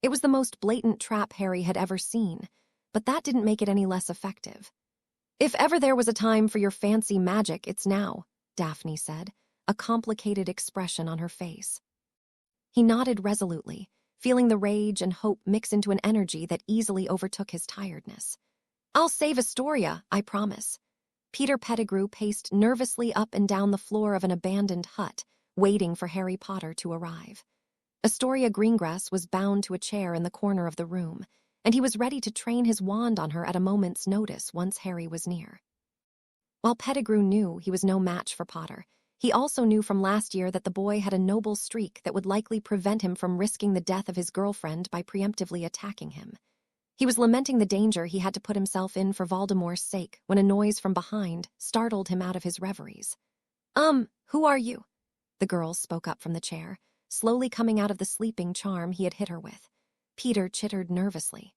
A: It was the most blatant trap Harry had ever seen, but that didn't make it any less effective. "If ever there was a time for your fancy magic, it's now," Daphne said, a complicated expression on her face. He nodded resolutely, feeling the rage and hope mix into an energy that easily overtook his tiredness. "I'll save Astoria, I promise." Peter Pettigrew paced nervously up and down the floor of an abandoned hut, waiting for Harry Potter to arrive. Astoria Greengrass was bound to a chair in the corner of the room, and he was ready to train his wand on her at a moment's notice once Harry was near. While Pettigrew knew he was no match for Potter, he also knew from last year that the boy had a noble streak that would likely prevent him from risking the death of his girlfriend by preemptively attacking him. He was lamenting the danger he had to put himself in for Voldemort's sake when a noise from behind startled him out of his reveries. Who are you?" The girl spoke up from the chair, slowly coming out of the sleeping charm he had hit her with. Peter chittered nervously.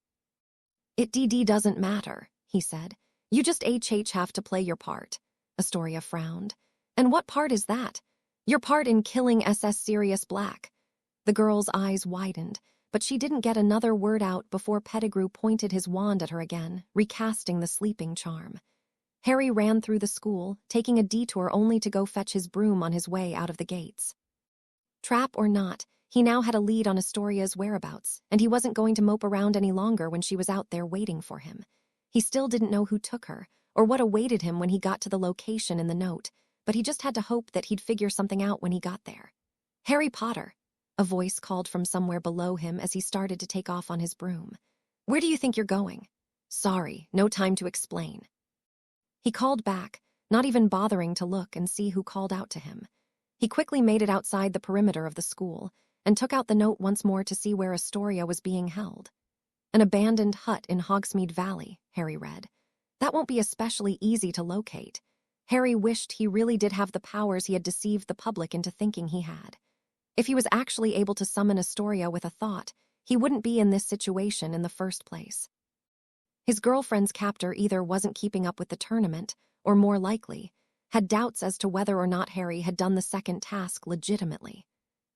A: "It doesn't matter," he said. "You just have to play your part." Astoria frowned. "And what part is that?" "Your part in killing SS Sirius Black." The girl's eyes widened, but she didn't get another word out before Pettigrew pointed his wand at her again, recasting the sleeping charm. Harry ran through the school, taking a detour only to go fetch his broom on his way out of the gates. Trap or not, he now had a lead on Astoria's whereabouts, and he wasn't going to mope around any longer when she was out there waiting for him. He still didn't know who took her, or what awaited him when he got to the location in the note, but he just had to hope that he'd figure something out when he got there. "Harry Potter," a voice called from somewhere below him as he started to take off on his broom. "Where do you think you're going?" "Sorry, no time to explain." He called back, not even bothering to look and see who called out to him. He quickly made it outside the perimeter of the school and took out the note once more to see where Astoria was being held. "An abandoned hut in Hogsmeade Valley," Harry read. "That won't be especially easy to locate." Harry wished he really did have the powers he had deceived the public into thinking he had. If he was actually able to summon Astoria with a thought, he wouldn't be in this situation in the first place. His girlfriend's captor either wasn't keeping up with the tournament, or more likely, had doubts as to whether or not Harry had done the second task legitimately.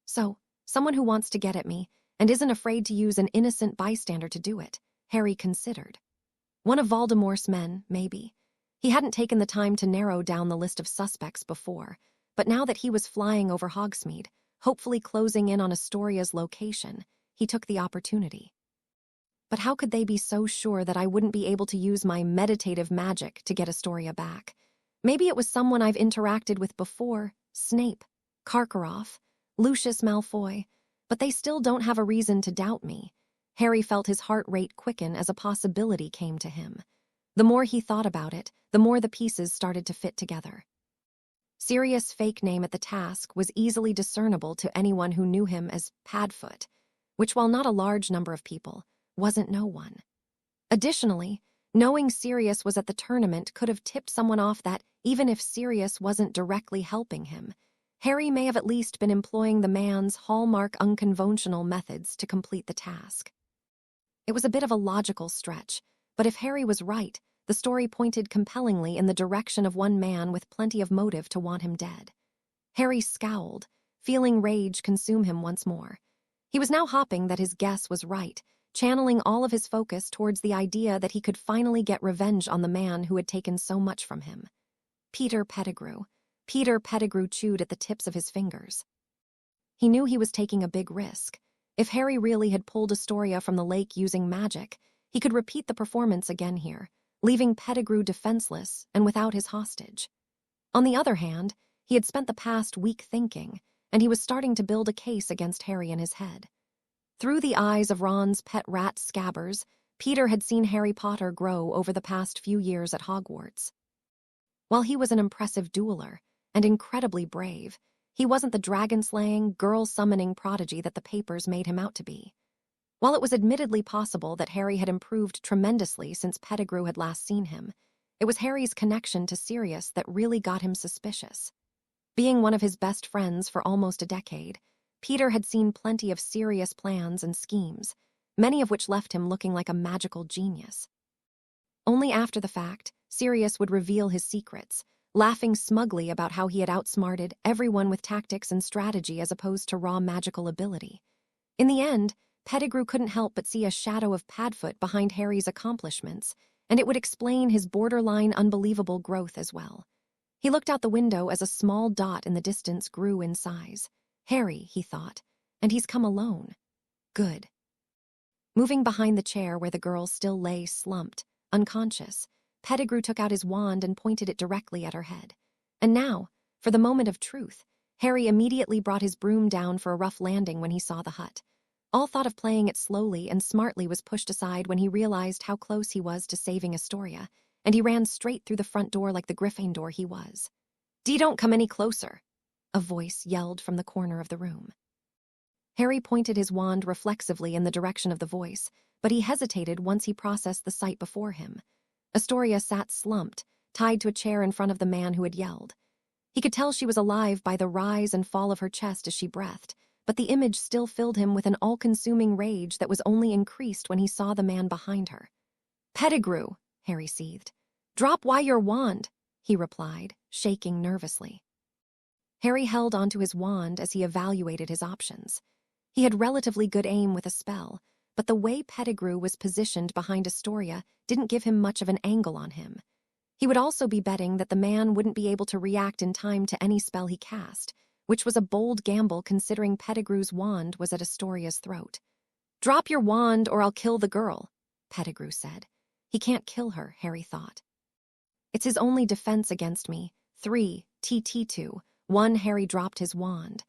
A: So, someone who wants to get at me, and isn't afraid to use an innocent bystander to do it, Harry considered. One of Voldemort's men, maybe. He hadn't taken the time to narrow down the list of suspects before, but now that he was flying over Hogsmeade, hopefully closing in on Astoria's location, he took the opportunity. But how could they be so sure that I wouldn't be able to use my meditative magic to get Astoria back? Maybe it was someone I've interacted with before, Snape, Karkaroff, Lucius Malfoy, but they still don't have a reason to doubt me. Harry felt his heart rate quicken as a possibility came to him. The more he thought about it, the more the pieces started to fit together. Sirius' fake name at the task was easily discernible to anyone who knew him as Padfoot, which, while not a large number of people, wasn't no one. Additionally, knowing Sirius was at the tournament could have tipped someone off that, even if Sirius wasn't directly helping him, Harry may have at least been employing the man's hallmark unconventional methods to complete the task. It was a bit of a logical stretch, but if Harry was right, the story pointed compellingly in the direction of one man with plenty of motive to want him dead. Harry scowled, feeling rage consume him once more. He was now hoping that his guess was right, channeling all of his focus towards the idea that he could finally get revenge on the man who had taken so much from him. Peter Pettigrew. Peter Pettigrew chewed at the tips of his fingers. He knew he was taking a big risk. If Harry really had pulled Astoria from the lake using magic, he could repeat the performance again here, leaving Pettigrew defenseless and without his hostage. On the other hand, he had spent the past week thinking, and he was starting to build a case against Harry in his head. Through the eyes of Ron's pet rat Scabbers, Peter had seen Harry Potter grow over the past few years at Hogwarts. While he was an impressive dueler and incredibly brave, he wasn't the dragon-slaying, girl-summoning prodigy that the papers made him out to be. While it was admittedly possible that Harry had improved tremendously since Pettigrew had last seen him, it was Harry's connection to Sirius that really got him suspicious. Being one of his best friends for almost a decade, Peter had seen plenty of Sirius plans and schemes, many of which left him looking like a magical genius. Only after the fact, Sirius would reveal his secrets, laughing smugly about how he had outsmarted everyone with tactics and strategy as opposed to raw magical ability. In the end, Pettigrew couldn't help but see a shadow of Padfoot behind Harry's accomplishments, and it would explain his borderline unbelievable growth as well. He looked out the window as a small dot in the distance grew in size. Harry, he thought, and he's come alone. Good. Moving behind the chair where the girl still lay slumped, unconscious, Pettigrew took out his wand and pointed it directly at her head. And now, for the moment of truth, Harry immediately brought his broom down for a rough landing when he saw the hut. All thought of playing it slowly and smartly was pushed aside when he realized how close he was to saving Astoria, and he ran straight through the front door like the Gryffindor he was. Don't come any closer," a voice yelled from the corner of the room. Harry pointed his wand reflexively in the direction of the voice, but he hesitated once he processed the sight before him. Astoria sat slumped, tied to a chair in front of the man who had yelled. He could tell she was alive by the rise and fall of her chest as she breathed, but the image still filled him with an all-consuming rage that was only increased when he saw the man behind her. "Pettigrew," Harry seethed. "Drop your wand," he replied, shaking nervously. Harry held onto his wand as he evaluated his options. He had relatively good aim with a spell, but the way Pettigrew was positioned behind Astoria didn't give him much of an angle on him. He would also be betting that the man wouldn't be able to react in time to any spell he cast, which was a bold gamble considering Pettigrew's wand was at Astoria's throat. "Drop your wand or I'll kill the girl," Pettigrew said. He can't kill her, Harry thought. It's his only defense against me. 3, TT2, 1. Harry dropped his wand.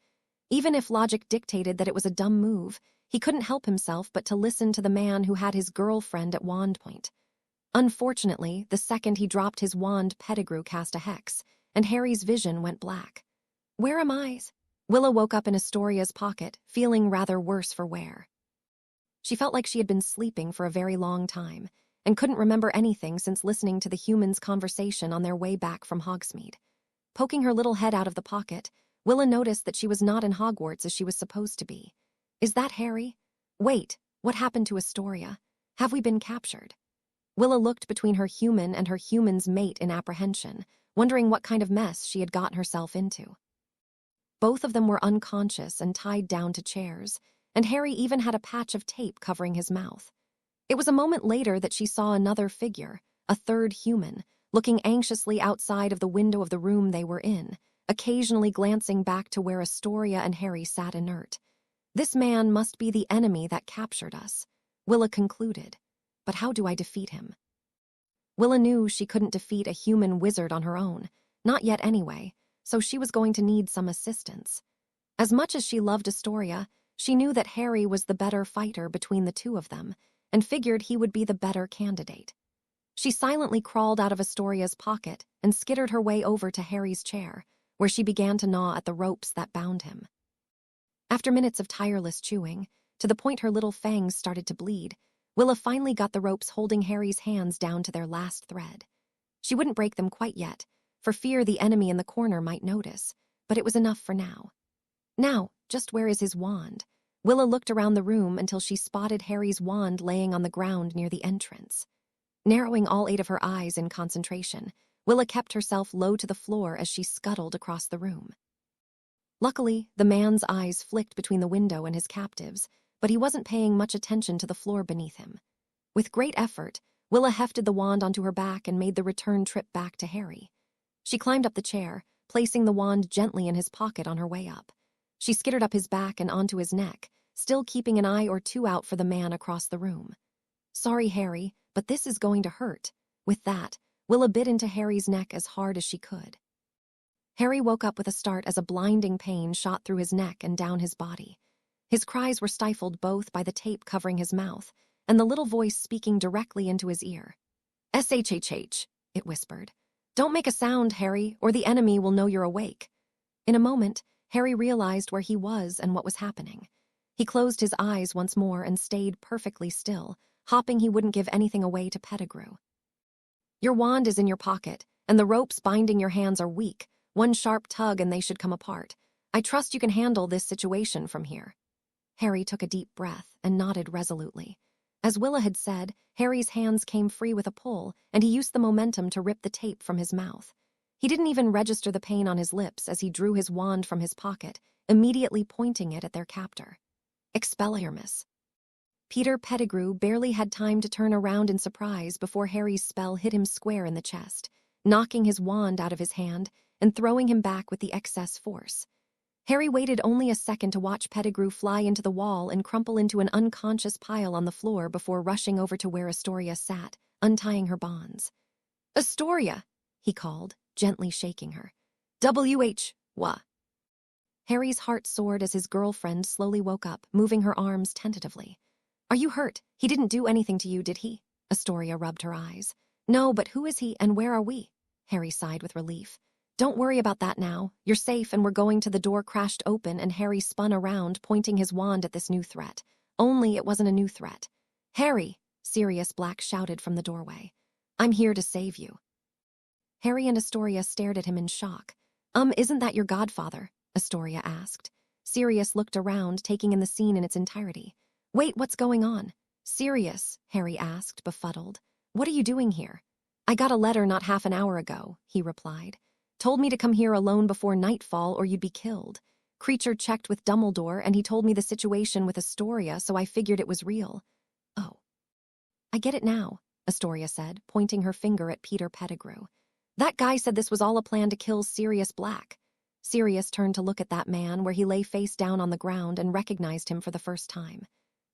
A: Even if logic dictated that it was a dumb move, he couldn't help himself but to listen to the man who had his girlfriend at wand point. Unfortunately, the second he dropped his wand, Pettigrew cast a hex, and Harry's vision went black. "Where am I?" Willa woke up in Astoria's pocket, feeling rather worse for wear. She felt like she had been sleeping for a very long time, and couldn't remember anything since listening to the humans' conversation on their way back from Hogsmeade. Poking her little head out of the pocket, Willa noticed that she was not in Hogwarts as she was supposed to be. Is that Harry? Wait, what happened to Astoria? Have we been captured? Willa looked between her human and her human's mate in apprehension, wondering what kind of mess she had gotten herself into. Both of them were unconscious and tied down to chairs, and Harry even had a patch of tape covering his mouth. It was a moment later that she saw another figure, a third human, looking anxiously outside of the window of the room they were in, occasionally glancing back to where Astoria and Harry sat inert. This man must be the enemy that captured us, Willa concluded. But how do I defeat him? Willa knew she couldn't defeat a human wizard on her own, not yet anyway, so she was going to need some assistance. As much as she loved Astoria, she knew that Harry was the better fighter between the two of them, and figured he would be the better candidate. She silently crawled out of Astoria's pocket and skittered her way over to Harry's chair, where she began to gnaw at the ropes that bound him. After minutes of tireless chewing, to the point her little fangs started to bleed, Willa finally got the ropes holding Harry's hands down to their last thread. She wouldn't break them quite yet, for fear the enemy in the corner might notice, but it was enough for now. Now, just where is his wand? Willa looked around the room until she spotted Harry's wand laying on the ground near the entrance. Narrowing all 8 of her eyes in concentration, Willa kept herself low to the floor as she scuttled across the room. Luckily, the man's eyes flicked between the window and his captives, but he wasn't paying much attention to the floor beneath him. With great effort, Willa hefted the wand onto her back and made the return trip back to Harry. She climbed up the chair, placing the wand gently in his pocket on her way up. She skittered up his back and onto his neck, still keeping an eye or two out for the man across the room. "Sorry, Harry, but this is going to hurt." With that, Willa bit into Harry's neck as hard as she could. Harry woke up with a start as a blinding pain shot through his neck and down his body. His cries were stifled both by the tape covering his mouth and the little voice speaking directly into his ear. "SHHH," it whispered. "Don't make a sound, Harry, or the enemy will know you're awake." In a moment, Harry realized where he was and what was happening. He closed his eyes once more and stayed perfectly still, hoping he wouldn't give anything away to Pettigrew. "Your wand is in your pocket, and the ropes binding your hands are weak. One sharp tug and they should come apart. I trust you can handle this situation from here." Harry took a deep breath and nodded resolutely. As Willa had said, Harry's hands came free with a pull, and he used the momentum to rip the tape from his mouth. He didn't even register the pain on his lips as he drew his wand from his pocket, immediately pointing it at their captor. Expelliarmus. Peter Pettigrew barely had time to turn around in surprise before Harry's spell hit him square in the chest, knocking his wand out of his hand and throwing him back with the excess force. Harry waited only a second to watch Pettigrew fly into the wall and crumple into an unconscious pile on the floor before rushing over to where Astoria sat, untying her bonds. "Astoria," he called, gently shaking her. "Wha?" Harry's heart soared as his girlfriend slowly woke up, moving her arms tentatively. "Are you hurt? He didn't do anything to you, did he?" Astoria rubbed her eyes. "No, but who is he and where are we?" Harry sighed with relief. "Don't worry about that now. You're safe and we're going to." The door crashed open and Harry spun around, pointing his wand at this new threat. Only it wasn't a new threat. "Harry," Sirius Black shouted from the doorway. "I'm here to save you." Harry and Astoria stared at him in shock. Isn't that your godfather?" Astoria asked. Sirius looked around, taking in the scene in its entirety. "Wait, what's going on?" "Sirius," Harry asked, befuddled. "What are you doing here?" "I got a letter not half an hour ago," he replied. "Told me to come here alone before nightfall or you'd be killed. Creature checked with Dumbledore and he told me the situation with Astoria, so I figured it was real." "Oh. I get it now," Astoria said, pointing her finger at Peter Pettigrew. "That guy said this was all a plan to kill Sirius Black." Sirius turned to look at that man where he lay face down on the ground and recognized him for the first time.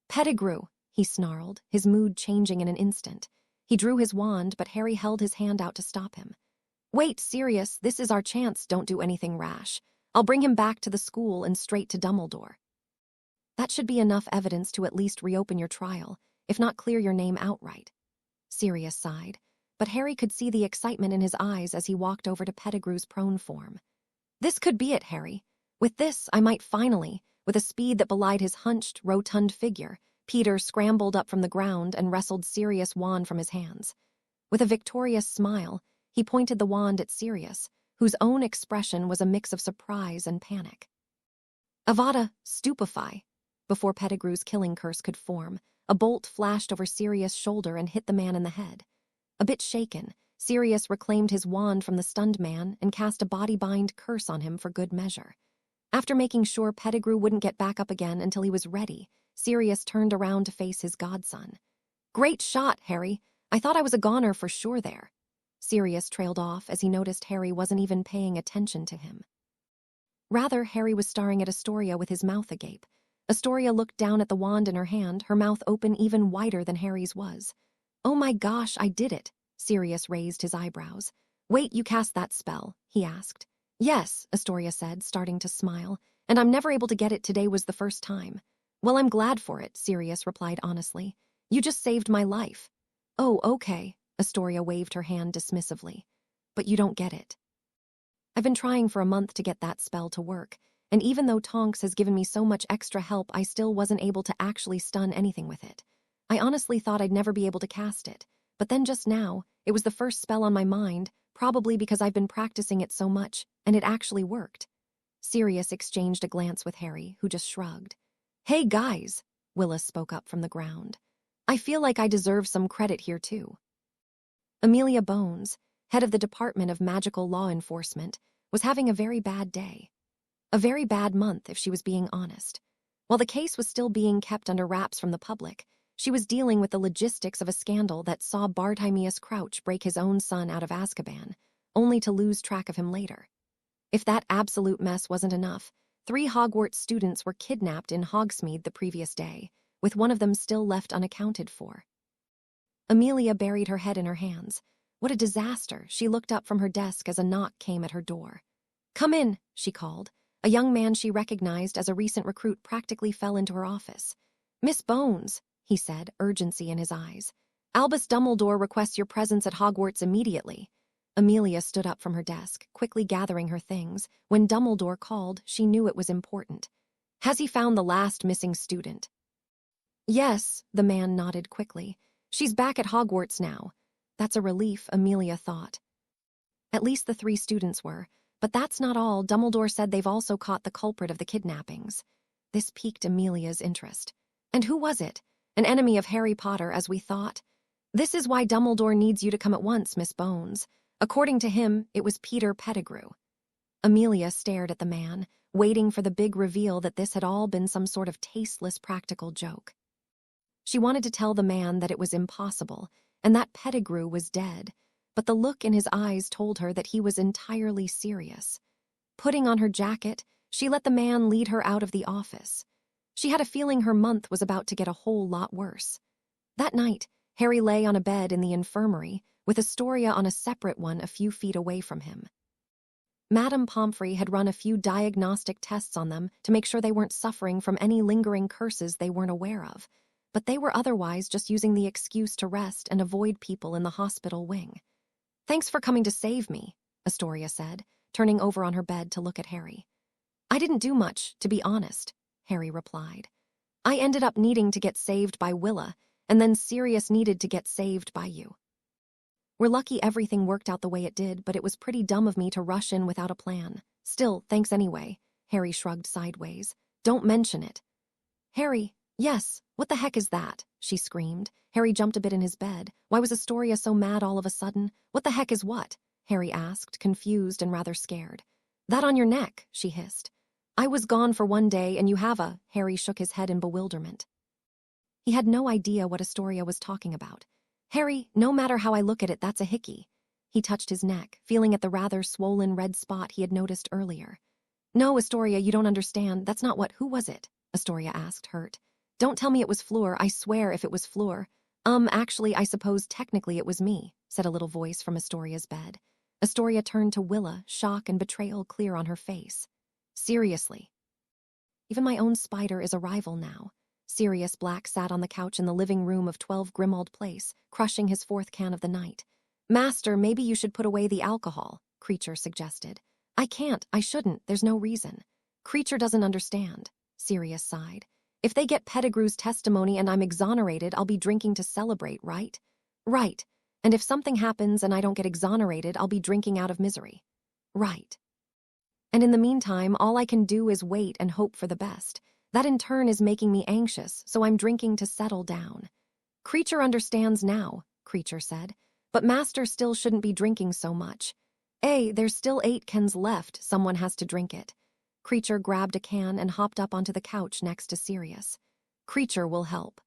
A: "Pettigrew," he snarled, his mood changing in an instant. He drew his wand, but Harry held his hand out to stop him. "Wait, Sirius, this is our chance. Don't do anything rash. I'll bring him back to the school and straight to Dumbledore. That should be enough evidence to at least reopen your trial, if not clear your name outright." Sirius sighed, but Harry could see the excitement in his eyes as he walked over to Pettigrew's prone form. "This could be it, Harry. With this, I might finally," with a speed that belied his hunched, rotund figure, Peter scrambled up from the ground and wrestled Sirius' wand from his hands. With a victorious smile, he pointed the wand at Sirius, whose own expression was a mix of surprise and panic. "Avada, stupefy!" Before Pettigrew's killing curse could form, a bolt flashed over Sirius' shoulder and hit the man in the head. A bit shaken, Sirius reclaimed his wand from the stunned man and cast a body-bind curse on him for good measure. After making sure Pettigrew wouldn't get back up again until he was ready, Sirius turned around to face his godson. "Great shot, Harry. I thought I was a goner for sure there." Sirius trailed off as he noticed Harry wasn't even paying attention to him. Rather, Harry was staring at Astoria with his mouth agape. Astoria looked down at the wand in her hand, her mouth open even wider than Harry's was. "Oh my gosh, I did it." Sirius raised his eyebrows. "Wait, you cast that spell?" he asked. "Yes," Astoria said, starting to smile, "and I'm never able to get it. Today was the first time." "Well, I'm glad for it," Sirius replied honestly. "You just saved my life." "Oh, okay," Astoria waved her hand dismissively. "But you don't get it. I've been trying for a month to get that spell to work, and even though Tonks has given me so much extra help, I still wasn't able to actually stun anything with it. I honestly thought I'd never be able to cast it, but then just now, it was the first spell on my mind, probably because I've been practicing it so much, and it actually worked." Sirius exchanged a glance with Harry, who just shrugged. "Hey guys," Willis spoke up from the ground. "I feel like I deserve some credit here too." Amelia Bones, head of the Department of Magical Law Enforcement, was having a very bad day. A very bad month, if she was being honest. While the case was still being kept under wraps from the public, she was dealing with the logistics of a scandal that saw Bartimius Crouch break his own son out of Azkaban, only to lose track of him later. If that absolute mess wasn't enough, 3 Hogwarts students were kidnapped in Hogsmeade the previous day, with one of them still left unaccounted for. Amelia buried her head in her hands. What a disaster. She looked up from her desk as a knock came at her door. "Come in," she called. A young man she recognized as a recent recruit practically fell into her office. "Miss Bones," he said, urgency in his eyes. "Albus Dumbledore requests your presence at Hogwarts immediately." Amelia stood up from her desk, quickly gathering her things. When Dumbledore called, she knew it was important. "Has he found the last missing student?" "Yes," the man nodded quickly. "She's back at Hogwarts now." That's a relief, Amelia thought. At least the 3 students were. But that's not all. Dumbledore said they've also caught the culprit of the kidnappings. This piqued Amelia's interest. "And who was it? An enemy of Harry Potter, as we thought?" "This is why Dumbledore needs you to come at once, Miss Bones. According to him, it was Peter Pettigrew." Amelia stared at the man, waiting for the big reveal that this had all been some sort of tasteless practical joke. She wanted to tell the man that it was impossible, and that Pettigrew was dead, but the look in his eyes told her that he was entirely serious. Putting on her jacket, She let the man lead her out of the office. She had a feeling her month was about to get a whole lot worse. That night, Harry lay on a bed in the infirmary, with Astoria on a separate one a few feet away from him. Madame Pomfrey had run a few diagnostic tests on them to make sure they weren't suffering from any lingering curses they weren't aware of, but they were otherwise just using the excuse to rest and avoid people in the hospital wing. "Thanks for coming to save me," Astoria said, turning over on her bed to look at Harry. "I didn't do much, to be honest," Harry replied. "I ended up needing to get saved by Willa, and then Sirius needed to get saved by you. We're lucky everything worked out the way it did, but it was pretty dumb of me to rush in without a plan. Still, thanks anyway," Harry shrugged sideways. "Don't mention it." "Harry, yes, what the heck is that?" she screamed. Harry jumped a bit in his bed. Why was Astoria so mad all of a sudden? "What the heck is what?" Harry asked, confused and rather scared. "That on your neck," she hissed. "I was gone for one day and you have a—" Harry shook his head in bewilderment. He had no idea what Astoria was talking about. "Harry, no matter how I look at it, that's a hickey." He touched his neck, feeling at the rather swollen red spot he had noticed earlier. "No, Astoria, you don't understand. That's not what— Who was it?" Astoria asked, hurt. "Don't tell me it was Fleur. I swear if it was Fleur." Actually, I suppose technically it was me," said a little voice from Astoria's bed. Astoria turned to Willa, shock and betrayal clear on her face. "Seriously? Even my own spider is a rival now." Sirius Black sat on the couch in the living room of 12 Grimald Place, crushing his 4th can of the night. "Master, maybe you should put away the alcohol," Creature suggested. "I can't, I shouldn't, there's no reason." "Creature doesn't understand," Sirius sighed. "If they get Pettigrew's testimony and I'm exonerated, I'll be drinking to celebrate, right?" "Right. And if something happens and I don't get exonerated, I'll be drinking out of misery." "Right. And in the meantime, all I can do is wait and hope for the best. That in turn is making me anxious, so I'm drinking to settle down." "Creature understands now," Creature said. "But Master still shouldn't be drinking so much. There's still 8 cans left, someone has to drink it." Creature grabbed a can and hopped up onto the couch next to Sirius. "Creature will help."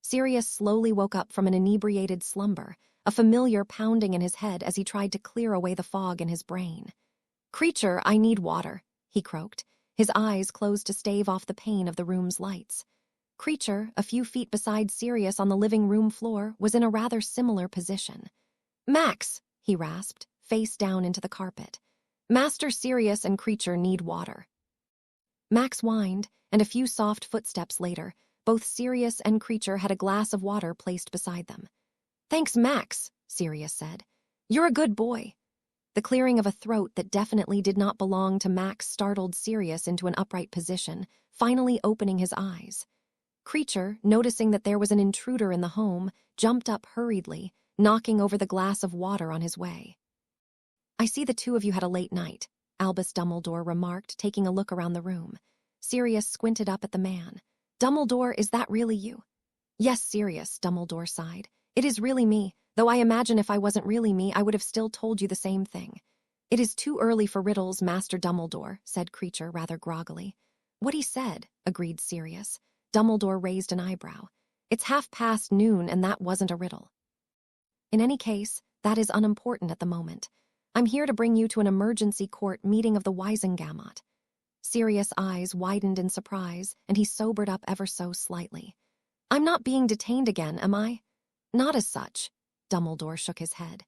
A: Sirius slowly woke up from an inebriated slumber, a familiar pounding in his head as he tried to clear away the fog in his brain. "Creature, I need water," he croaked, his eyes closed to stave off the pain of the room's lights. Creature, a few feet beside Sirius on the living room floor, was in a rather similar position. "Max," he rasped, face down into the carpet. "Master Sirius and Creature need water." Max whined, and a few soft footsteps later, both Sirius and Creature had a glass of water placed beside them. "Thanks, Max," Sirius said. "You're a good boy." The clearing of a throat that definitely did not belong to Max startled Sirius into an upright position, finally opening his eyes. Creature, noticing that there was an intruder in the home, jumped up hurriedly, knocking over the glass of water on his way. "I see the two of you had a late night," Albus Dumbledore remarked, taking a look around the room. Sirius squinted up at the man. "Dumbledore, is that really you?" "Yes, Sirius," Dumbledore sighed. "It is really me, though I imagine if I wasn't really me, I would have still told you the same thing." "It is too early for riddles, Master Dumbledore," said Creature rather groggily. "What he said," agreed Sirius. Dumbledore raised an eyebrow. "It's noon, and that wasn't a riddle." "In any case, that is unimportant at the moment. I'm here to bring you to an emergency court meeting of the Wisengamot." Sirius' eyes widened in surprise, and he sobered up ever so slightly. "I'm not being detained again, am I?" "Not as such," Dumbledore shook his head.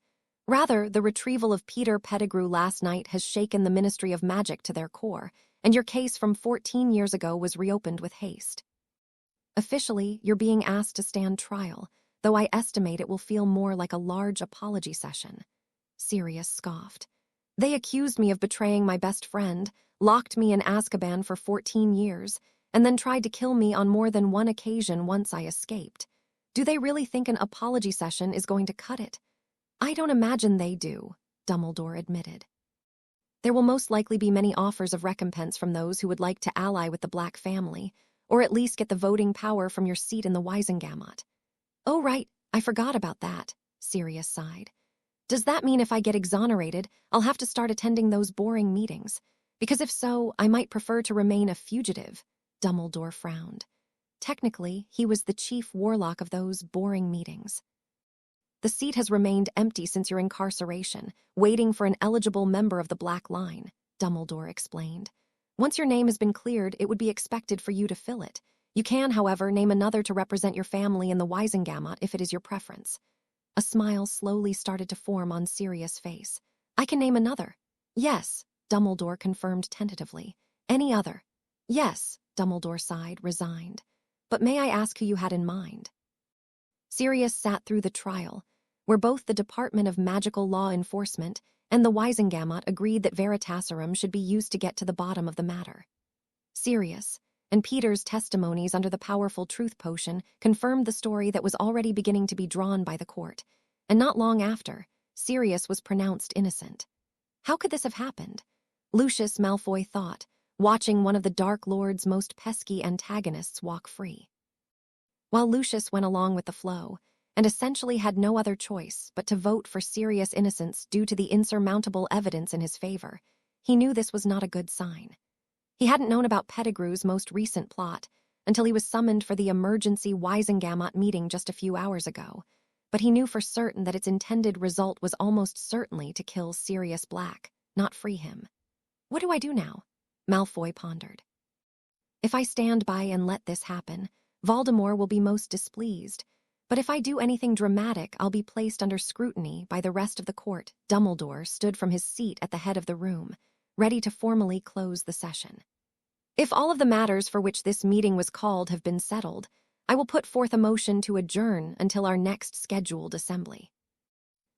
A: "Rather, the retrieval of Peter Pettigrew last night has shaken the Ministry of Magic to their core, and your case from 14 years ago was reopened with haste. Officially, you're being asked to stand trial, though I estimate it will feel more like a large apology session." Sirius scoffed. "They accused me of betraying my best friend, locked me in Azkaban for 14 years, and then tried to kill me on more than one occasion once I escaped. Do they really think an apology session is going to cut it?" "I don't imagine they do," Dumbledore admitted. "There will most likely be many offers of recompense from those who would like to ally with the Black family, or at least get the voting power from your seat in the Wisengamot." "Oh, right, I forgot about that," Sirius sighed. "Does that mean if I get exonerated, I'll have to start attending those boring meetings? Because if so, I might prefer to remain a fugitive." Dumbledore frowned. Technically, he was the chief warlock of those boring meetings. "The seat has remained empty since your incarceration, waiting for an eligible member of the Black Line," Dumbledore explained. Once your name has been cleared, it would be expected for you to fill it. You can, however, name another to represent your family in the Wisengamot if it is your preference. A smile slowly started to form on Sirius' face. I can name another. Yes, Dumbledore confirmed tentatively. Any other? Yes, Dumbledore sighed, resigned. But may I ask who you had in mind? Sirius sat through the trial, where both the Department of Magical Law Enforcement and the Wisengamot agreed that Veritaserum should be used to get to the bottom of the matter. Sirius and Peter's testimonies under the powerful truth potion confirmed the story that was already beginning to be drawn by the court, and not long after, Sirius was pronounced innocent. How could this have happened? Lucius Malfoy thought, watching one of the Dark Lord's most pesky antagonists walk free. While Lucius went along with the flow, and essentially had no other choice but to vote for Sirius' innocence due to the insurmountable evidence in his favor, he knew this was not a good sign. He hadn't known about Pettigrew's most recent plot until he was summoned for the emergency Wisengamot meeting just a few hours ago, but he knew for certain that its intended result was almost certainly to kill Sirius Black, not free him. What do I do now? Malfoy pondered. If I stand by and let this happen, Voldemort will be most displeased, but if I do anything dramatic, I'll be placed under scrutiny by the rest of the court. Dumbledore stood from his seat at the head of the room, ready to formally close the session. If all of the matters for which this meeting was called have been settled, I will put forth a motion to adjourn until our next scheduled assembly.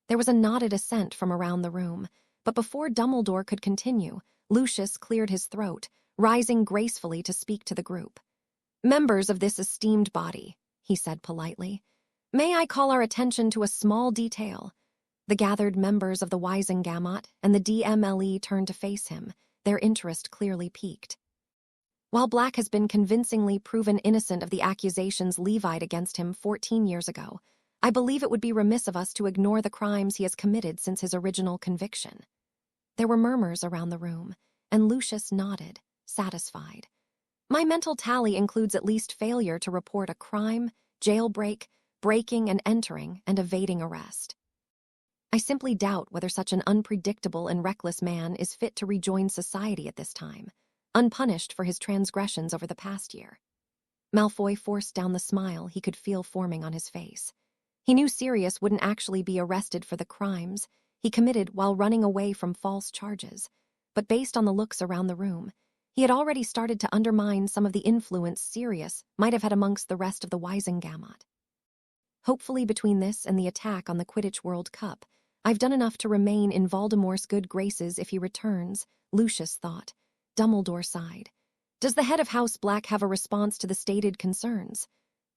A: There was a nodded assent from around the room, but before Dumbledore could continue, Lucius cleared his throat, rising gracefully to speak to the group. Members of this esteemed body, he said politely, may I call our attention to a small detail? The gathered members of the Wisengamot and the DMLE turned to face him, their interest clearly piqued. While Black has been convincingly proven innocent of the accusations levied against him 14 years ago, I believe it would be remiss of us to ignore the crimes he has committed since his original conviction. There were murmurs around the room, and Lucius nodded, satisfied. My mental tally includes at least failure to report a crime, jailbreak, breaking and entering, and evading arrest. I simply doubt whether such an unpredictable and reckless man is fit to rejoin society at this time, unpunished for his transgressions over the past year. Malfoy forced down the smile he could feel forming on his face. He knew Sirius wouldn't actually be arrested for the crimes he committed while running away from false charges, but based on the looks around the room, he had already started to undermine some of the influence Sirius might have had amongst the rest of the Wisengamot. Hopefully between this and the attack on the Quidditch World Cup, I've done enough to remain in Voldemort's good graces if he returns, Lucius thought. Dumbledore sighed. Does the head of House Black have a response to the stated concerns?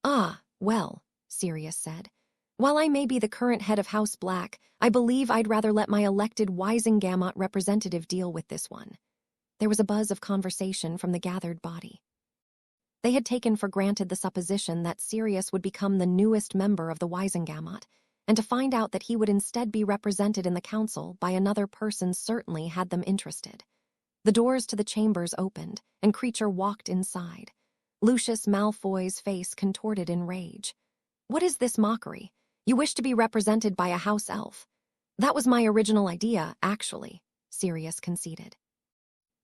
A: Ah, well, Sirius said. While I may be the current head of House Black, I believe I'd rather let my elected Wisengamot representative deal with this one. There was a buzz of conversation from the gathered body. They had taken for granted the supposition that Sirius would become the newest member of the Wisengamot, and to find out that he would instead be represented in the council by another person certainly had them interested. The doors to the chambers opened, and Creature walked inside. Lucius Malfoy's face contorted in rage. What is this mockery? You wish to be represented by a house elf. That was my original idea, actually, Sirius conceded.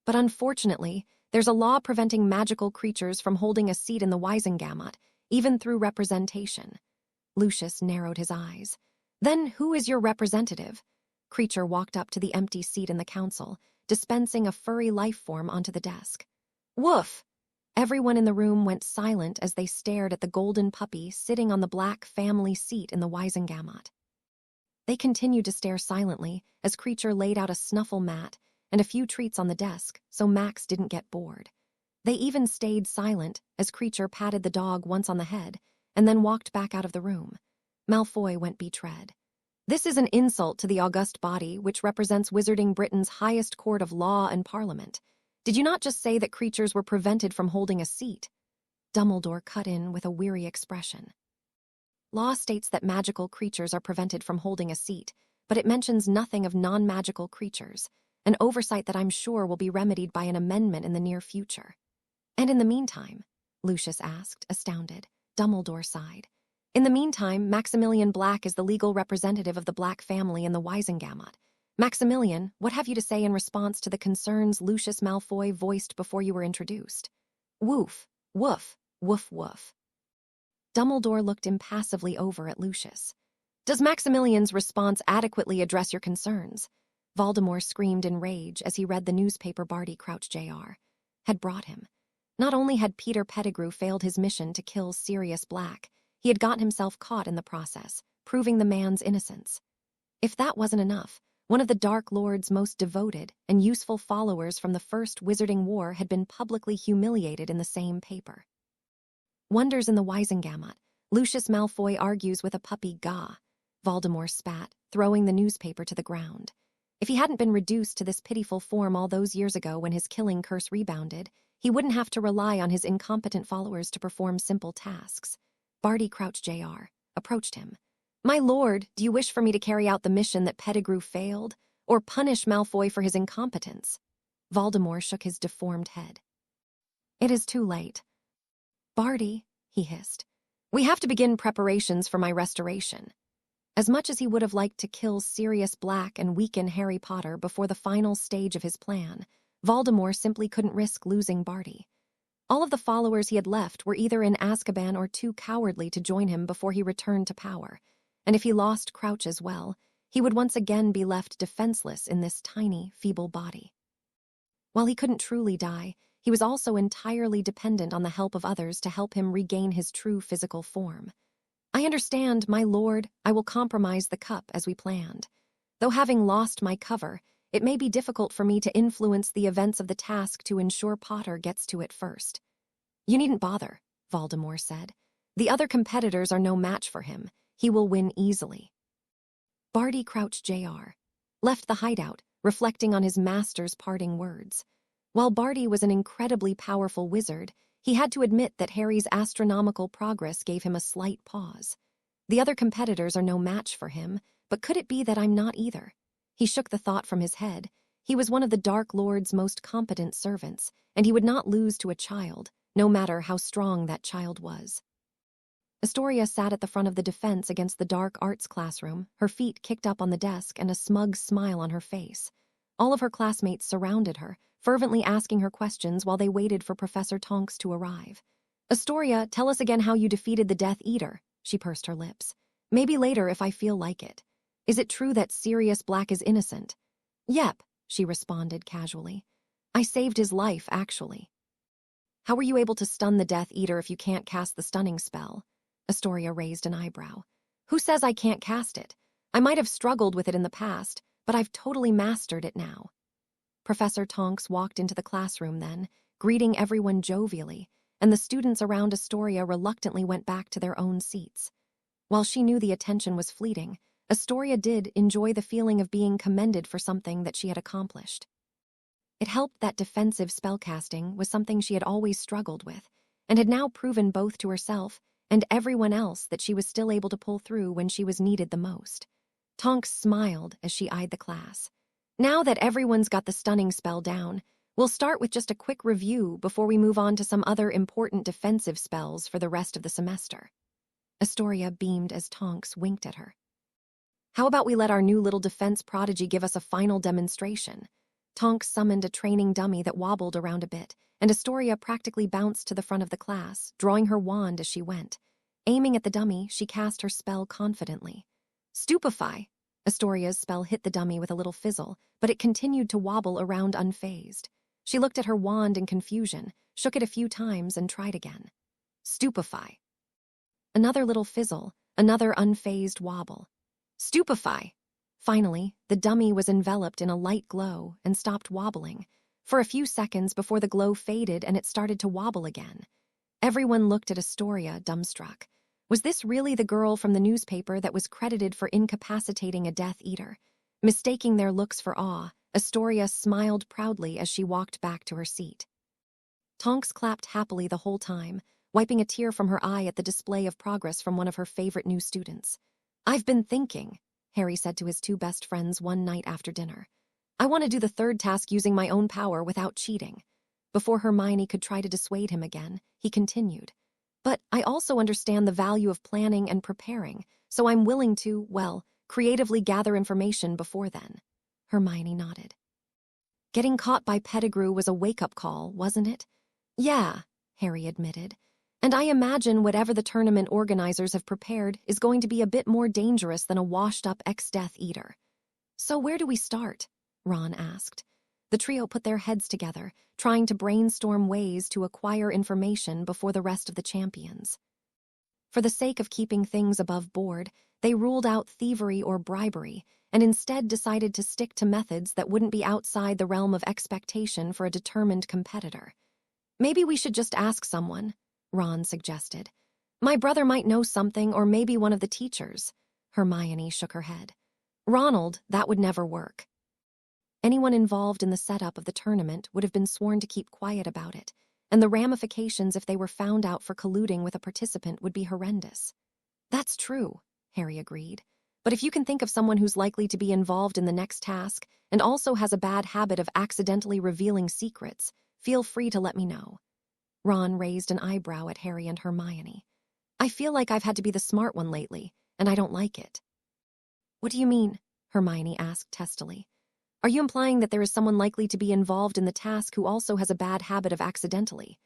A: But unfortunately, there's a law preventing magical creatures from holding a seat in the Wisengamot, even through representation. Lucius narrowed his eyes. Then who is your representative? Creature walked up to the empty seat in the council, dispensing a furry life form onto the desk. Woof! Everyone in the room went silent as they stared at the golden puppy sitting on the Black family seat in the Wisengamot. They continued to stare silently as Creature laid out a snuffle mat and a few treats on the desk so Max didn't get bored. They even stayed silent as Creature patted the dog once on the head and then walked back out of the room. Malfoy went betrayed. This is an insult to the august body which represents Wizarding Britain's highest court of law and parliament. Did you not just say that creatures were prevented from holding a seat? Dumbledore cut in with a weary expression. Law states that magical creatures are prevented from holding a seat, but it mentions nothing of non-magical creatures, an oversight that I'm sure will be remedied by an amendment in the near future. And in the meantime, Lucius asked, astounded. Dumbledore sighed. In the meantime, Maximilian Black is the legal representative of the Black family in the Wisengamot. Maximilian, what have you to say in response to the concerns Lucius Malfoy voiced before you were introduced? Woof, woof, woof, woof. Dumbledore looked impassively over at Lucius. Does Maximilian's response adequately address your concerns? Voldemort screamed in rage as he read the newspaper Barty Crouch Jr. had brought him. Not only had Peter Pettigrew failed his mission to kill Sirius Black, he had gotten himself caught in the process, proving the man's innocence. If that wasn't enough, one of the Dark Lord's most devoted and useful followers from the First Wizarding War had been publicly humiliated in the same paper. Wonders in the Wisengamot, Lucius Malfoy argues with a puppy Gah. Voldemort spat, throwing the newspaper to the ground. If he hadn't been reduced to this pitiful form all those years ago when his killing curse rebounded, he wouldn't have to rely on his incompetent followers to perform simple tasks. Barty Crouch Jr. approached him. My lord, do you wish for me to carry out the mission that Pettigrew failed, or punish Malfoy for his incompetence? Voldemort shook his deformed head. It is too late. Barty, he hissed, we have to begin preparations for my restoration. As much as he would have liked to kill Sirius Black and weaken Harry Potter before the final stage of his plan, Voldemort simply couldn't risk losing Barty. All of the followers he had left were either in Azkaban or too cowardly to join him before he returned to power, and if he lost Crouch as well, he would once again be left defenseless in this tiny, feeble body. While he couldn't truly die, he was also entirely dependent on the help of others to help him regain his true physical form. I understand, my lord, I will compromise the cup as we planned. Though having lost my cover, it may be difficult for me to influence the events of the task to ensure Potter gets to it first. You needn't bother, Voldemort said. The other competitors are no match for him. He will win easily. Barty Crouch Jr. left the hideout, reflecting on his master's parting words. While Barty was an incredibly powerful wizard, he had to admit that Harry's astronomical progress gave him a slight pause. The other competitors are no match for him, but could it be that I'm not either? He shook the thought from his head. He was one of the Dark Lord's most competent servants, and he would not lose to a child, no matter how strong that child was. Astoria sat at the front of the defense against the dark arts classroom, her feet kicked up on the desk and a smug smile on her face. All of her classmates surrounded her, fervently asking her questions while they waited for Professor Tonks to arrive. Astoria, tell us again how you defeated the Death Eater, she pursed her lips. Maybe later if I feel like it. Is it true that Sirius Black is innocent? Yep, she responded casually. I saved his life, actually. How were you able to stun the Death Eater if you can't cast the stunning spell? Astoria raised an eyebrow. Who says I can't cast it? I might have struggled with it in the past, but I've totally mastered it now. Professor Tonks walked into the classroom then, greeting everyone jovially, and the students around Astoria reluctantly went back to their own seats. While she knew the attention was fleeting, Astoria did enjoy the feeling of being commended for something that she had accomplished. It helped that defensive spellcasting was something she had always struggled with, and had now proven both to herself and everyone else that she was still able to pull through when she was needed the most. Tonks smiled as she eyed the class. Now that everyone's got the stunning spell down, we'll start with just a quick review before we move on to some other important defensive spells for the rest of the semester. Astoria beamed as Tonks winked at her. How about we let our new little defense prodigy give us a final demonstration? Tonks summoned a training dummy that wobbled around a bit, and Astoria practically bounced to the front of the class, drawing her wand as she went. Aiming at the dummy, she cast her spell confidently. Stupefy! Astoria's spell hit the dummy with a little fizzle, but it continued to wobble around unfazed. She looked at her wand in confusion, shook it a few times, and tried again. Stupefy! Another little fizzle, another unfazed wobble. Stupefy! Finally, the dummy was enveloped in a light glow and stopped wobbling, for a few seconds before the glow faded and it started to wobble again. Everyone looked at Astoria, dumbstruck. Was this really the girl from the newspaper that was credited for incapacitating a Death Eater? Mistaking their looks for awe, Astoria smiled proudly as she walked back to her seat. Tonks clapped happily the whole time, wiping a tear from her eye at the display of progress from one of her favorite new students. I've been thinking, Harry said to his two best friends one night after dinner. I want to do the third task using my own power without cheating. Before Hermione could try to dissuade him again, he continued. But I also understand the value of planning and preparing, so I'm willing to, well, creatively gather information before then. Hermione nodded. Getting caught by Pettigrew was a wake-up call, wasn't it? Yeah, Harry admitted. And I imagine whatever the tournament organizers have prepared is going to be a bit more dangerous than a washed-up ex-Death Eater. So where do we start? Ron asked. The trio put their heads together, trying to brainstorm ways to acquire information before the rest of the champions. For the sake of keeping things above board, they ruled out thievery or bribery, and instead decided to stick to methods that wouldn't be outside the realm of expectation for a determined competitor. Maybe we should just ask someone, Ron suggested. My brother might know something, or maybe one of the teachers. Hermione shook her head. Ronald, that would never work. Anyone involved in the setup of the tournament would have been sworn to keep quiet about it, and the ramifications if they were found out for colluding with a participant would be horrendous. That's true, Harry agreed. But if you can think of someone who's likely to be involved in the next task and also has a bad habit of accidentally revealing secrets, feel free to let me know. Ron raised an eyebrow at Harry and Hermione. I feel like I've had to be the smart one lately, and I don't like it. What do you mean? Hermione asked testily. Are you implying that there is someone likely to be involved in the task who also has a bad habit of accidentally?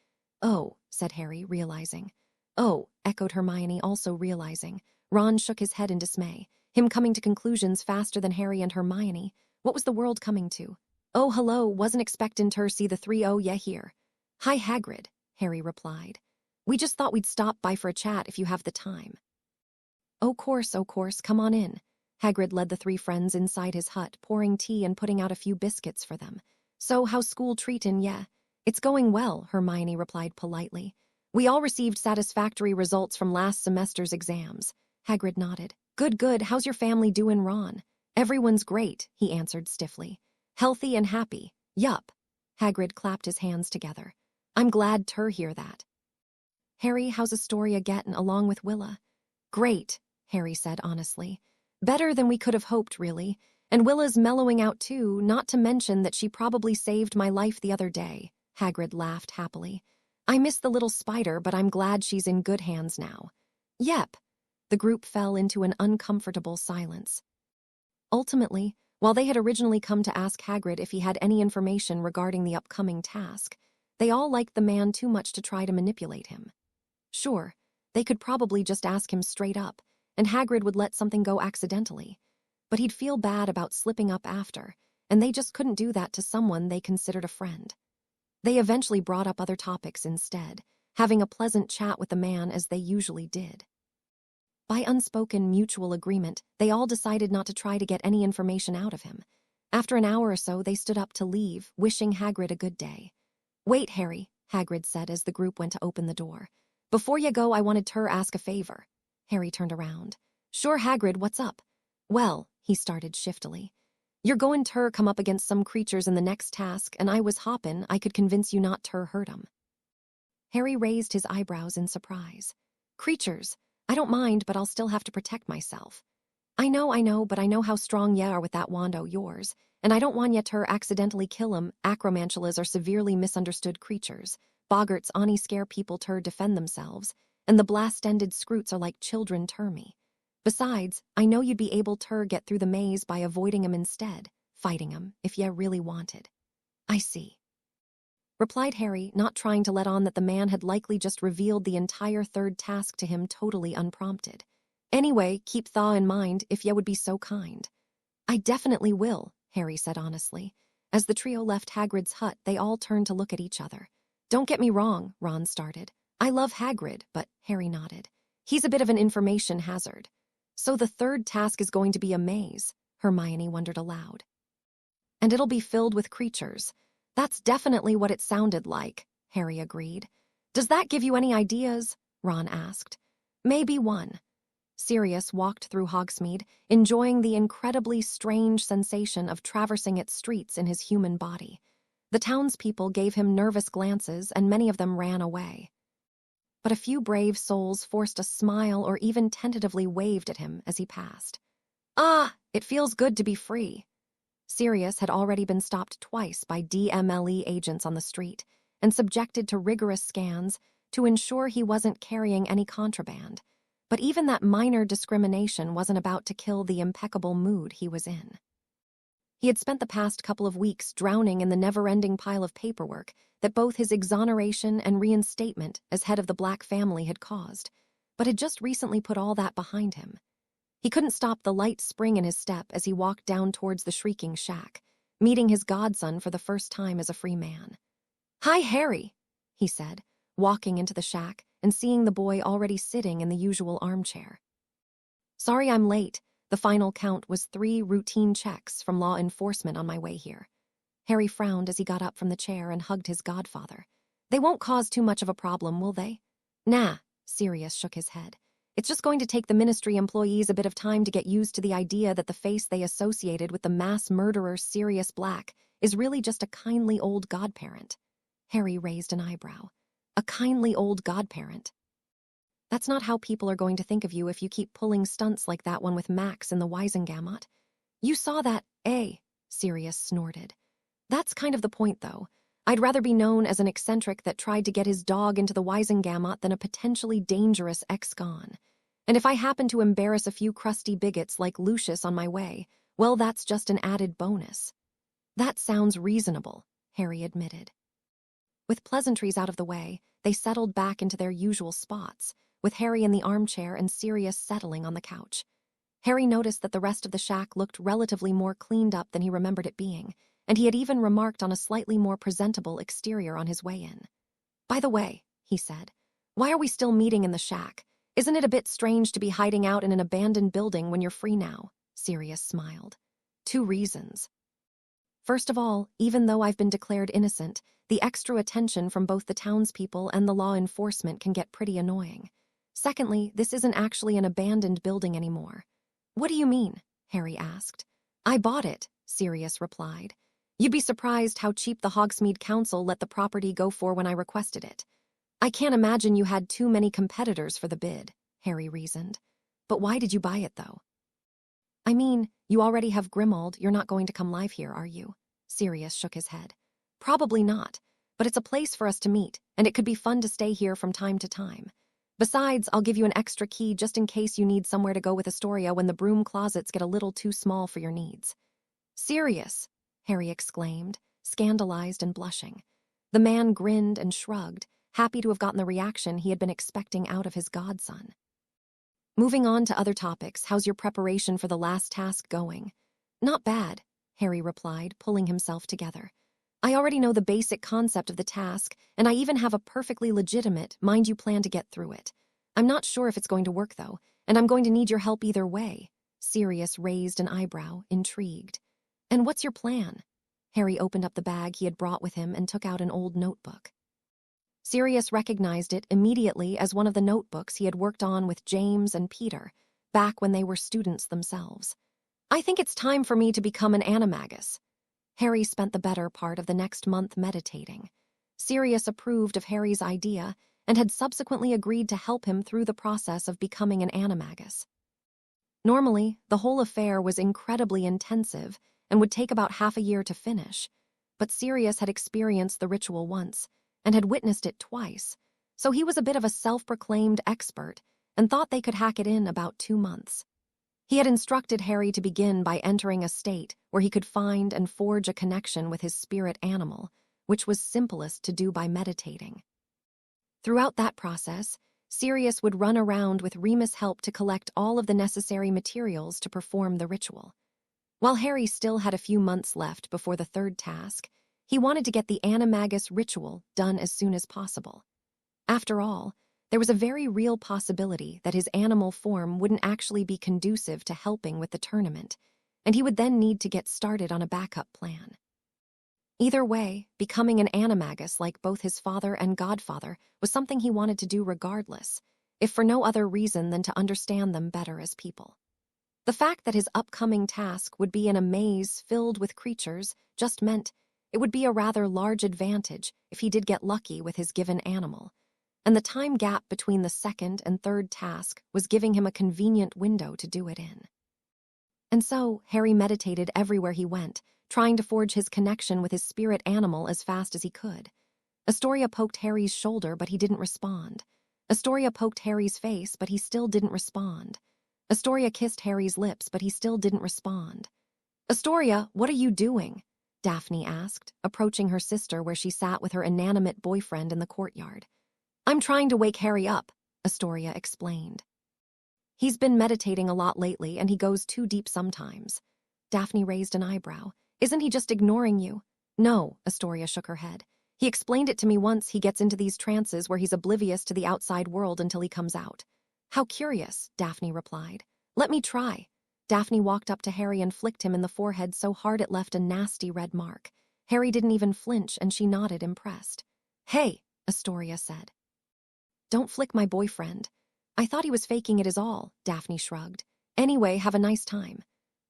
A: Oh, said Harry, realizing. Oh, echoed Hermione, also realizing. Ron shook his head in dismay, him coming to conclusions faster than Harry and Hermione. What was the world coming to? Oh, hello, wasn't expectin' ter see the 3-0 yeah here. Hi, Hagrid, Harry replied. We just thought we'd stop by for a chat if you have the time. Oh, course, come on in. Hagrid led the three friends inside his hut, pouring tea and putting out a few biscuits for them. So, how's school treatin' ya? It's going well, Hermione replied politely. We all received satisfactory results from last semester's exams. Hagrid nodded. Good, how's your family doin', Ron? Everyone's great, he answered stiffly. Healthy and happy. Yup. Hagrid clapped his hands together. I'm glad ter hear that. Harry, how's Astoria gettin' along with Willa? Great, Harry said honestly. Better than we could have hoped, really. And Willa's mellowing out too, not to mention that she probably saved my life the other day. Hagrid laughed happily. I miss the little spider, but I'm glad she's in good hands now. Yep. The group fell into an uncomfortable silence. Ultimately, while they had originally come to ask Hagrid if he had any information regarding the upcoming task, they all liked the man too much to try to manipulate him. Sure, they could probably just ask him straight up, and Hagrid would let something go accidentally. But he'd feel bad about slipping up after, and they just couldn't do that to someone they considered a friend. They eventually brought up other topics instead, having a pleasant chat with the man as they usually did. By unspoken mutual agreement, they all decided not to try to get any information out of him. After an hour or so, they stood up to leave, wishing Hagrid a good day. Wait, Harry, Hagrid said as the group went to open the door. Before you go, I wanted ter ask a favor. Harry turned around. Sure, Hagrid, what's up? Well, he started shiftily. You're goin' ter come up against some creatures in the next task, and I was hoppin' I could convince you not ter hurt 'em. Harry raised his eyebrows in surprise. Creatures? I don't mind, but I'll still have to protect myself. I know, but I know how strong ye are with that wand o' yours, and I don't want ye ter accidentally kill 'em. Acromantulas are severely misunderstood creatures. Boggarts only scare people ter defend themselves, and the blast-ended scroots are like children ter me. Besides, I know you'd be able ter get through the maze by avoiding 'em instead, fighting 'em, if ye really wanted. I see, replied Harry, not trying to let on that the man had likely just revealed the entire third task to him totally unprompted. Anyway, keep thaw in mind if ye would be so kind. I definitely will, Harry said honestly. As the trio left Hagrid's hut, they all turned to look at each other. Don't get me wrong, Ron started. I love Hagrid, but Harry nodded. He's a bit of an information hazard. So the third task is going to be a maze, Hermione wondered aloud. And it'll be filled with creatures. That's definitely what it sounded like, Harry agreed. Does that give you any ideas? Ron asked. Maybe one. Sirius walked through Hogsmeade, enjoying the incredibly strange sensation of traversing its streets in his human body. The townspeople gave him nervous glances, and many of them ran away. But a few brave souls forced a smile or even tentatively waved at him as he passed. Ah, it feels good to be free. Sirius had already been stopped twice by DMLE agents on the street and subjected to rigorous scans to ensure he wasn't carrying any contraband. But even that minor discrimination wasn't about to kill the impeccable mood he was in. He had spent the past couple of weeks drowning in the never-ending pile of paperwork that both his exoneration and reinstatement as head of the Black family had caused, but had just recently put all that behind him. He couldn't stop the light spring in his step as he walked down towards the shrieking shack, meeting his godson for the first time as a free man. "Hi, Harry," he said, walking into the shack and seeing the boy already sitting in the usual armchair. "Sorry I'm late. The final count was 3 routine checks from law enforcement on my way here." Harry frowned as he got up from the chair and hugged his godfather. "They won't cause too much of a problem, will they?" "Nah," Sirius shook his head. "It's just going to take the ministry employees a bit of time to get used to the idea that the face they associated with the mass murderer Sirius Black is really just a kindly old godparent." Harry raised an eyebrow. "A kindly old godparent? That's not how people are going to think of you if you keep pulling stunts like that one with Max in the Wisengamot. You saw that, eh?" Sirius snorted. "That's kind of the point, though. I'd rather be known as an eccentric that tried to get his dog into the Wisengamot than a potentially dangerous ex-con. And if I happen to embarrass a few crusty bigots like Lucius on my way, well, that's just an added bonus." "That sounds reasonable," Harry admitted. With pleasantries out of the way, they settled back into their usual spots, with Harry in the armchair and Sirius settling on the couch. Harry noticed that the rest of the shack looked relatively more cleaned up than he remembered it being, and he had even remarked on a slightly more presentable exterior on his way in. "By the way," he said, "why are we still meeting in the shack? Isn't it a bit strange to be hiding out in an abandoned building when you're free now?" Sirius smiled. "2 reasons. First of all, even though I've been declared innocent, the extra attention from both the townspeople and the law enforcement can get pretty annoying. Secondly, this isn't actually an abandoned building anymore." "What do you mean?" Harry asked. "I bought it," Sirius replied. "You'd be surprised how cheap the Hogsmeade Council let the property go for when I requested it." "I can't imagine you had too many competitors for the bid," Harry reasoned. "But why did you buy it, though?" "I mean, you already have Grimald. You're not going to come live here, are you?" Sirius shook his head. "Probably not, but it's a place for us to meet, and it could be fun to stay here from time to time. Besides, I'll give you an extra key just in case you need somewhere to go with Astoria when the broom closets get a little too small for your needs." "Sirius!" Harry exclaimed, scandalized and blushing. The man grinned and shrugged, happy to have gotten the reaction he had been expecting out of his godson. "Moving on to other topics, how's your preparation for the last task going?" "Not bad," Harry replied, pulling himself together. "I already know the basic concept of the task, and I even have a perfectly legitimate, mind you plan to get through it. I'm not sure if it's going to work, though, and I'm going to need your help either way." Sirius raised an eyebrow, intrigued. "And what's your plan?" Harry opened up the bag he had brought with him and took out an old notebook. Sirius recognized it immediately as one of the notebooks he had worked on with James and Peter, back when they were students themselves. "I think it's time for me to become an animagus." Harry spent the better part of the next month meditating. Sirius approved of Harry's idea and had subsequently agreed to help him through the process of becoming an animagus. Normally, the whole affair was incredibly intensive and would take about half a year to finish, but Sirius had experienced the ritual once and had witnessed it twice, so he was a bit of a self-proclaimed expert and thought they could hack it in about 2 months. He had instructed Harry to begin by entering a state where he could find and forge a connection with his spirit animal, which was simplest to do by meditating. Throughout that process, Sirius would run around with Remus' help to collect all of the necessary materials to perform the ritual. While Harry still had a few months left before the 3rd task, he wanted to get the animagus ritual done as soon as possible. After all, there was a very real possibility that his animal form wouldn't actually be conducive to helping with the tournament, and he would then need to get started on a backup plan. Either way, becoming an animagus like both his father and godfather was something he wanted to do regardless, if for no other reason than to understand them better as people. The fact that his upcoming task would be in a maze filled with creatures just meant it would be a rather large advantage if he did get lucky with his given animal, and the time gap between the 2nd and 3rd task was giving him a convenient window to do it in. And so, Harry meditated everywhere he went, trying to forge his connection with his spirit animal as fast as he could. Astoria poked Harry's shoulder, but he didn't respond. Astoria poked Harry's face, but he still didn't respond. Astoria kissed Harry's lips, but he still didn't respond. Astoria, what are you doing? Daphne asked, approaching her sister where she sat with her inanimate boyfriend in the courtyard. I'm trying to wake Harry up, Astoria explained. He's been meditating a lot lately and he goes too deep sometimes. Daphne raised an eyebrow. Isn't he just ignoring you? No, Astoria shook her head. He explained it to me once. He gets into these trances where he's oblivious to the outside world until he comes out. How curious, Daphne replied. Let me try. Daphne walked up to Harry and flicked him in the forehead so hard it left a nasty red mark. Harry didn't even flinch and she nodded, impressed. Hey, Astoria said. Don't flick my boyfriend. I thought he was faking it is all, Daphne shrugged. Anyway, have a nice time.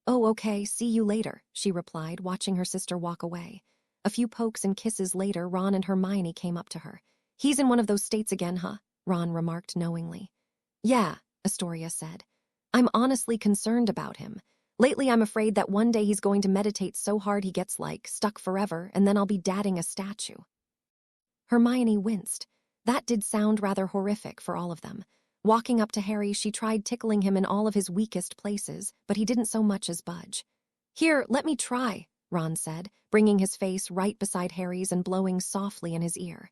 A: Oh, okay, see you later, she replied, watching her sister walk away. A few pokes and kisses later, Ron and Hermione came up to her. He's in one of those states again, huh? Ron remarked knowingly. Yeah, Astoria said. I'm honestly concerned about him. Lately, I'm afraid that one day he's going to meditate so hard he gets, stuck forever, and then I'll be dadding a statue. Hermione winced. That did sound rather horrific for all of them. Walking up to Harry, she tried tickling him in all of his weakest places, but he didn't so much as budge. Here, let me try, Ron said, bringing his face right beside Harry's and blowing softly in his ear.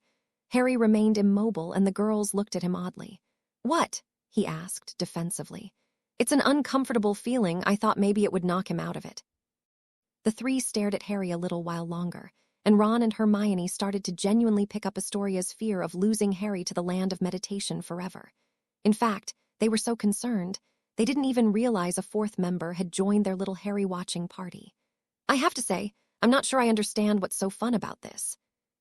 A: Harry remained immobile and the girls looked at him oddly. What? He asked defensively. It's an uncomfortable feeling. I thought maybe it would knock him out of it. The three stared at Harry a little while longer, and Ron and Hermione started to genuinely pick up Astoria's fear of losing Harry to the land of meditation forever. In fact, they were so concerned, they didn't even realize a fourth member had joined their little Harry-watching party. I have to say, I'm not sure I understand what's so fun about this.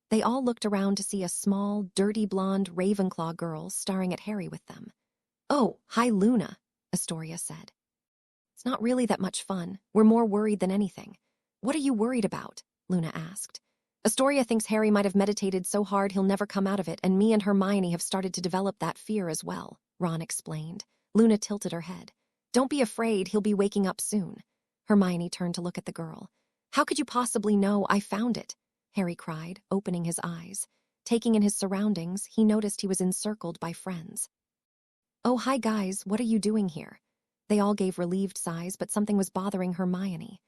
A: They all looked around to see a small, dirty blonde Ravenclaw girl staring at Harry with them. Oh, hi Luna, Astoria said. It's not really that much fun. We're more worried than anything. What are you worried about? Luna asked. Astoria thinks Harry might have meditated so hard he'll never come out of it, and me and Hermione have started to develop that fear as well, Ron explained. Luna tilted her head. Don't be afraid, he'll be waking up soon. Hermione turned to look at the girl. How could you possibly know I found it? Harry cried, opening his eyes. Taking in his surroundings, he noticed he was encircled by friends. Oh, hi guys, what are you doing here? They all gave relieved sighs, but something was bothering Hermione.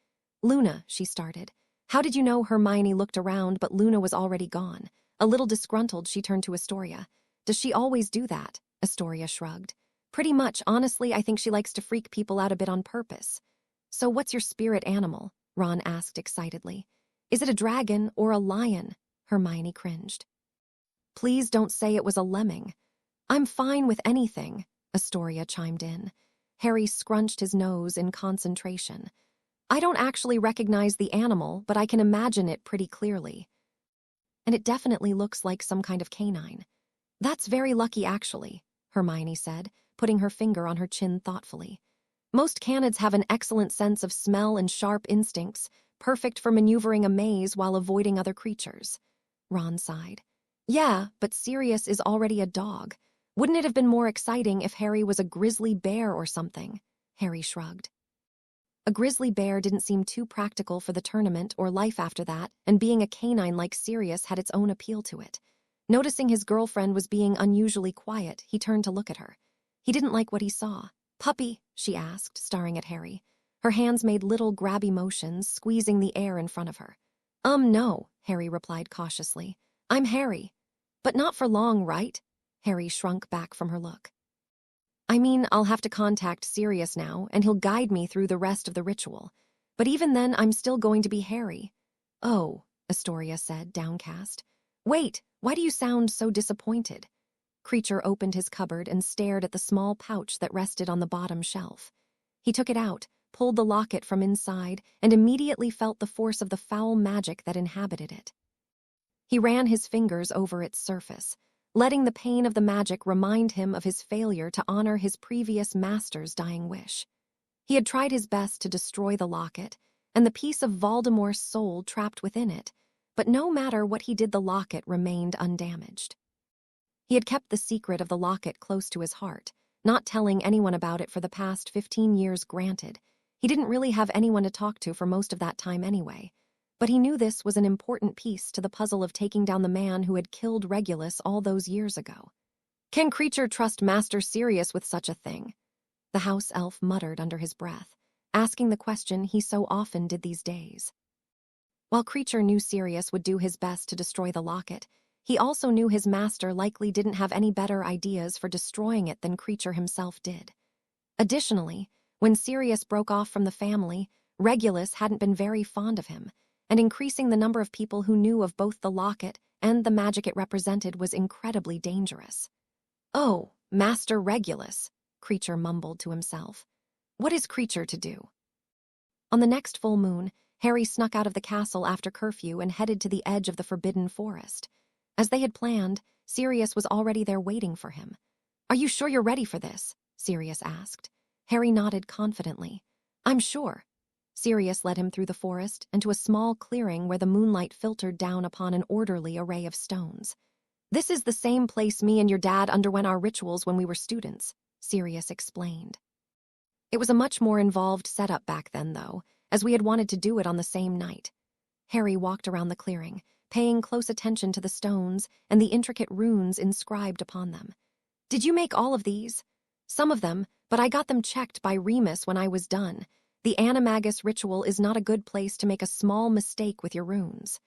A: Luna, she started. How did you know? Hermione looked around, but Luna was already gone. A little disgruntled, she turned to Astoria. Does she always do that? Astoria shrugged. Pretty much, honestly, I think she likes to freak people out a bit on purpose. So what's your spirit animal? Ron asked excitedly. Is it a dragon or a lion? Hermione cringed. Please don't say it was a lemming. I'm fine with anything, Astoria chimed in. Harry scrunched his nose in concentration. I don't actually recognize the animal, but I can imagine it pretty clearly. And it definitely looks like some kind of canine. That's very lucky, actually, Hermione said, putting her finger on her chin thoughtfully. Most canids have an excellent sense of smell and sharp instincts, perfect for maneuvering a maze while avoiding other creatures. Ron sighed. Yeah, but Sirius is already a dog. Wouldn't it have been more exciting if Harry was a grizzly bear or something? Harry shrugged. A grizzly bear didn't seem too practical for the tournament or life after that, and being a canine like Sirius had its own appeal to it. Noticing his girlfriend was being unusually quiet, he turned to look at her. He didn't like what he saw. Puppy, she asked, staring at Harry. Her hands made little grabby motions, squeezing the air in front of her. No, Harry replied cautiously. I'm Harry. But not for long, right? Harry shrunk back from her look. I mean, I'll have to contact Sirius now, and he'll guide me through the rest of the ritual. But even then, I'm still going to be Harry. Oh, Astoria said, downcast. Wait, why do you sound so disappointed? Creature opened his cupboard and stared at the small pouch that rested on the bottom shelf. He took it out, pulled the locket from inside, and immediately felt the force of the foul magic that inhabited it. He ran his fingers over its surface, letting the pain of the magic remind him of his failure to honor his previous master's dying wish. He had tried his best to destroy the locket and the piece of Voldemort's soul trapped within it, but no matter what he did, the locket remained undamaged. He had kept the secret of the locket close to his heart, not telling anyone about it for the past 15 years. Granted, he didn't really have anyone to talk to for most of that time anyway. But he knew this was an important piece to the puzzle of taking down the man who had killed Regulus all those years ago. Can creature trust Master Sirius with such a thing? The house elf muttered under his breath. asking the question he so often did these days. While Creature knew Sirius would do his best to destroy the locket, he also knew his master likely didn't have any better ideas for destroying it than Creature himself did. Additionally, when Sirius broke off from the family, Regulus hadn't been very fond of him, and increasing the number of people who knew of both the locket and the magic it represented was incredibly dangerous. "Oh, Master Regulus," Creature mumbled to himself. "What is Creature to do?" On the next full moon, Harry snuck out of the castle after curfew and headed to the edge of the forbidden forest. As they had planned, Sirius was already there waiting for him. "Are you sure you're ready for this?" Sirius asked. Harry nodded confidently. "I'm sure." Sirius led him through the forest and to a small clearing where the moonlight filtered down upon an orderly array of stones. "This is the same place me and your dad underwent our rituals when we were students," Sirius explained. It was a much more involved setup back then, though, as we had wanted to do it on the same night. Harry walked around the clearing, paying close attention to the stones and the intricate runes inscribed upon them. "Did you make all of these?" "Some of them, but I got them checked by Remus when I was done. The animagus ritual is not a good place to make a small mistake with your runes."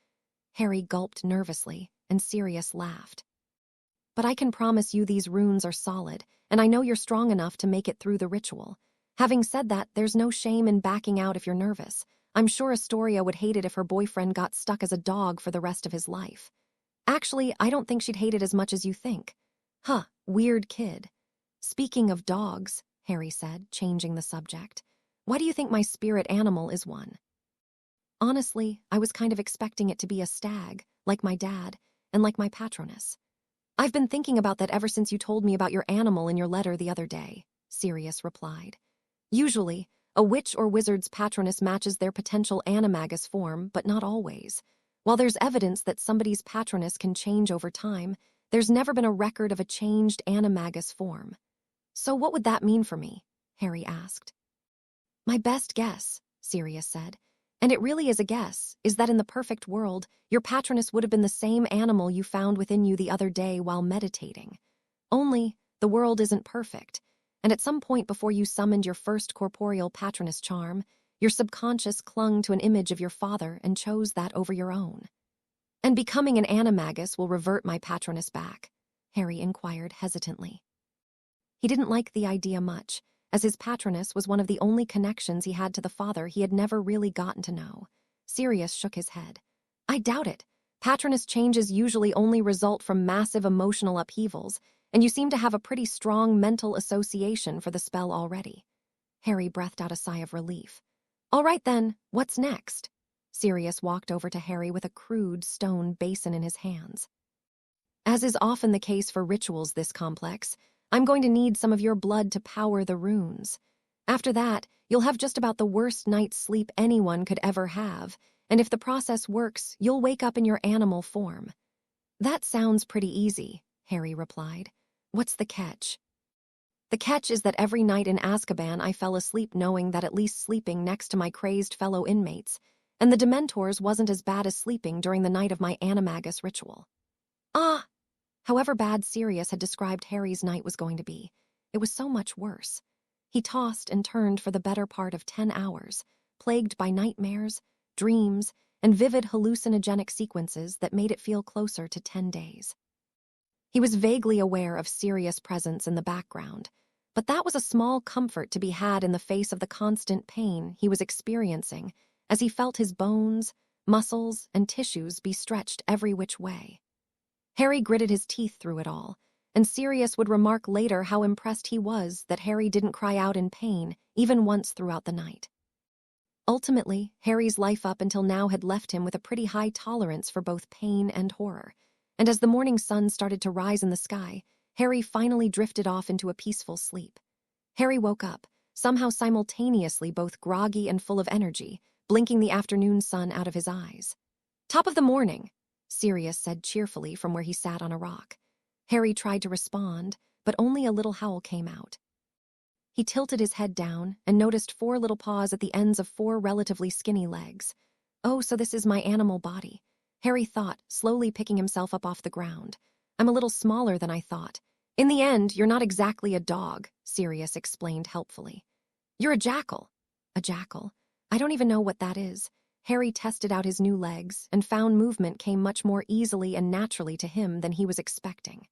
A: Harry gulped nervously, and Sirius laughed. "But I can promise you these runes are solid, and I know you're strong enough to make it through the ritual. Having said that, there's no shame in backing out if you're nervous. I'm sure Astoria would hate it if her boyfriend got stuck as a dog for the rest of his life. Actually, I don't think she'd hate it as much as you think." "Huh, weird kid." "Speaking of dogs," Harry said, changing the subject, "why do you think my spirit animal is one?" "Honestly, I was kind of expecting it to be a stag, like my dad, and like my patroness." "I've been thinking about that ever since you told me about your animal in your letter the other day," Sirius replied. "Usually, a witch or wizard's patroness matches their potential animagus form, but not always. While there's evidence that somebody's patroness can change over time, there's never been a record of a changed animagus form." "So what would that mean for me?" Harry asked. "My best guess," Sirius said, "and it really is a guess, is that in the perfect world, your patroness would have been the same animal you found within you the other day while meditating. Only, the world isn't perfect, and at some point before you summoned your first corporeal patroness charm, your subconscious clung to an image of your father and chose that over your own." "And becoming an animagus will revert my patroness back?" Harry inquired hesitantly. He didn't like the idea much, as his patroness was one of the only connections he had to the father he had never really gotten to know. Sirius shook his head. "I doubt it. Patroness changes usually only result from massive emotional upheavals, and you seem to have a pretty strong mental association for the spell already." Harry breathed out a sigh of relief. "All right then, what's next?" Sirius walked over to Harry with a crude stone basin in his hands. "As is often the case for rituals this complex, I'm going to need some of your blood to power the runes. After that, you'll have just about the worst night's sleep anyone could ever have, and if the process works, you'll wake up in your animal form." "That sounds pretty easy," Harry replied. "What's the catch?" "The catch is that every night in Azkaban I fell asleep knowing that at least sleeping next to my crazed fellow inmates, and the Dementors wasn't as bad as sleeping during the night of my animagus ritual." "Ah!" However bad Sirius had described Harry's night was going to be, it was so much worse. He tossed and turned for the better part of 10 hours, plagued by nightmares, dreams, and vivid hallucinogenic sequences that made it feel closer to 10 days. He was vaguely aware of Sirius' presence in the background, but that was a small comfort to be had in the face of the constant pain he was experiencing as he felt his bones, muscles, and tissues be stretched every which way. Harry gritted his teeth through it all, and Sirius would remark later how impressed he was that Harry didn't cry out in pain even once throughout the night. Ultimately, Harry's life up until now had left him with a pretty high tolerance for both pain and horror, and as the morning sun started to rise in the sky, Harry finally drifted off into a peaceful sleep. Harry woke up, somehow simultaneously both groggy and full of energy, blinking the afternoon sun out of his eyes. "Top of the morning," Sirius said cheerfully from where he sat on a rock. Harry tried to respond, but only a little howl came out. He tilted his head down and noticed 4 little paws at the ends of 4 relatively skinny legs. "Oh, so this is my animal body," Harry thought, slowly picking himself up off the ground. "I'm a little smaller than I thought." "In the end, you're not exactly a dog," Sirius explained helpfully. "You're a jackal." A jackal. I don't even know what that is. Harry tested out his new legs and found movement came much more easily and naturally to him than he was expecting.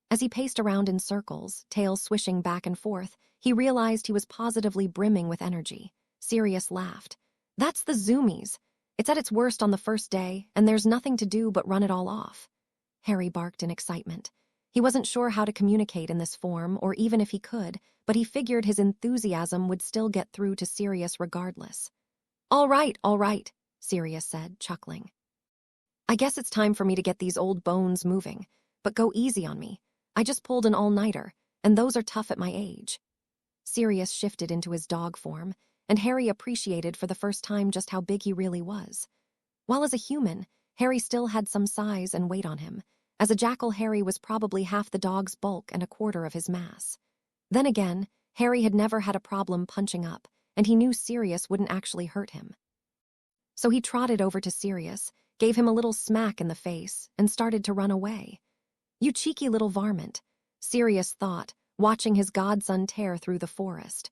A: As he paced around in circles, tail swishing back and forth, he realized he was positively brimming with energy. Sirius laughed. That's the zoomies. It's at its worst on the first day, and there's nothing to do but run it all off. Harry barked in excitement. He wasn't sure how to communicate in this form, or even if he could, but he figured his enthusiasm would still get through to Sirius regardless. All right, Sirius said, chuckling. I guess it's time for me to get these old bones moving, but go easy on me. I just pulled an all-nighter, and those are tough at my age. Sirius shifted into his dog form, and Harry appreciated for the first time just how big he really was. While as a human, Harry still had some size and weight on him. As a jackal, Harry was probably half the dog's bulk and a quarter of his mass. Then again, Harry had never had a problem punching up, and he knew Sirius wouldn't actually hurt him. So he trotted over to Sirius, gave him a little smack in the face, and started to run away. You cheeky little varmint, Sirius thought, watching his godson tear through the forest.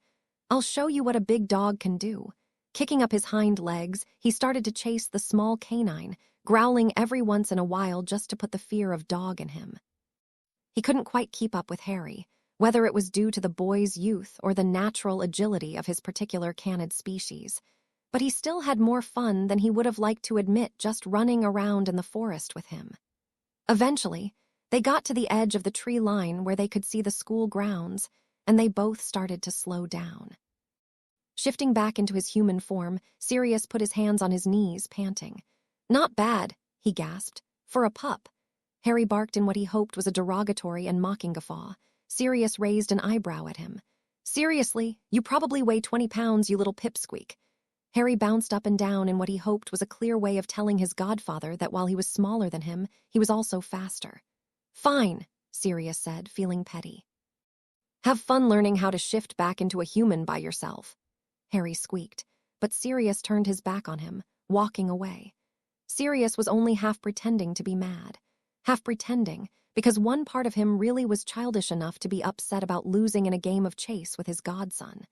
A: I'll show you what a big dog can do. Kicking up his hind legs, he started to chase the small canine, growling every once in a while just to put the fear of dog in him. He couldn't quite keep up with Harry, whether it was due to the boy's youth or the natural agility of his particular canid species. But he still had more fun than he would have liked to admit just running around in the forest with him. Eventually, they got to the edge of the tree line where they could see the school grounds, and they both started to slow down. Shifting back into his human form, Sirius put his hands on his knees, panting. Not bad, he gasped. For a pup. Harry barked in what he hoped was a derogatory and mocking guffaw. Sirius raised an eyebrow at him. Seriously, you probably weigh 20 pounds, you little pipsqueak. Harry bounced up and down in what he hoped was a clear way of telling his godfather that while he was smaller than him, he was also faster. Fine, Sirius said, feeling petty. Have fun learning how to shift back into a human by yourself. Harry squeaked, but Sirius turned his back on him, walking away. Sirius was only half pretending to be mad. Half pretending, because one part of him really was childish enough to be upset about losing in a game of chase with his godson.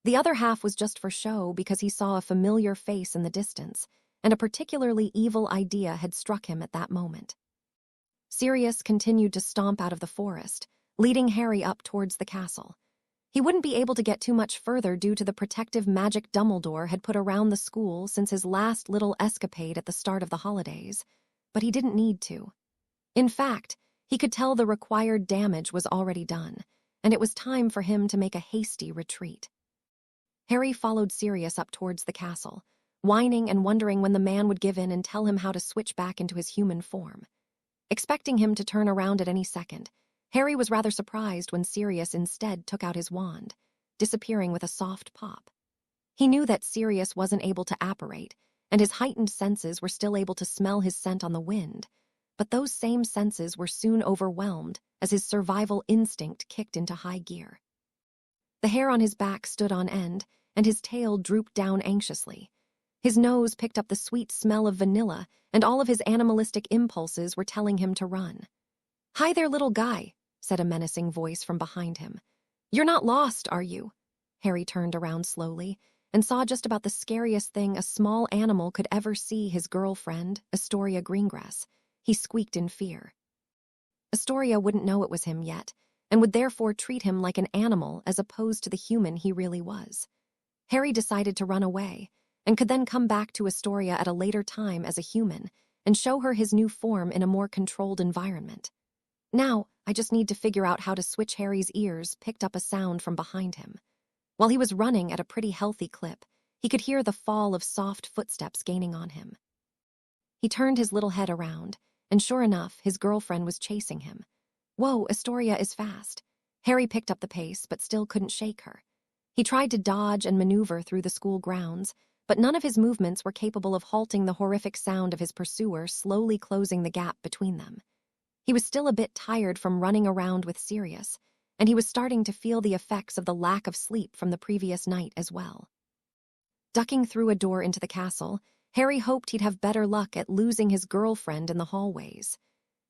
A: The other half was just for show because he saw a familiar face in the distance, and a particularly evil idea had struck him at that moment. Sirius continued to stomp out of the forest, leading Harry up towards the castle. He wouldn't be able to get too much further due to the protective magic Dumbledore had put around the school since his last little escapade at the start of the holidays, but he didn't need to. In fact, he could tell the required damage was already done, and it was time for him to make a hasty retreat. Harry followed Sirius up towards the castle, whining and wondering when the man would give in and tell him how to switch back into his human form. Expecting him to turn around at any second, Harry was rather surprised when Sirius instead took out his wand, disappearing with a soft pop. He knew that Sirius wasn't able to apparate, and his heightened senses were still able to smell his scent on the wind, but those same senses were soon overwhelmed as his survival instinct kicked into high gear. The hair on his back stood on end, and his tail drooped down anxiously. His nose picked up the sweet smell of vanilla, and all of his animalistic impulses were telling him to run. Hi there, little guy, said a menacing voice from behind him. You're not lost, are you? Harry turned around slowly and saw just about the scariest thing a small animal could ever see: his girlfriend, Astoria Greengrass. He squeaked in fear. Astoria wouldn't know it was him yet, and would therefore treat him like an animal as opposed to the human he really was. Harry decided to run away, and could then come back to Astoria at a later time as a human and show her his new form in a more controlled environment. Now, I just need to figure out how to switch. Harry's ears picked up a sound from behind him. While he was running at a pretty healthy clip, he could hear the fall of soft footsteps gaining on him. He turned his little head around, and sure enough, his girlfriend was chasing him. Whoa, Astoria is fast. Harry picked up the pace, but still couldn't shake her. He tried to dodge and maneuver through the school grounds, but none of his movements were capable of halting the horrific sound of his pursuer slowly closing the gap between them. He was still a bit tired from running around with Sirius, and he was starting to feel the effects of the lack of sleep from the previous night as well. Ducking through a door into the castle, Harry hoped he'd have better luck at losing his girlfriend in the hallways.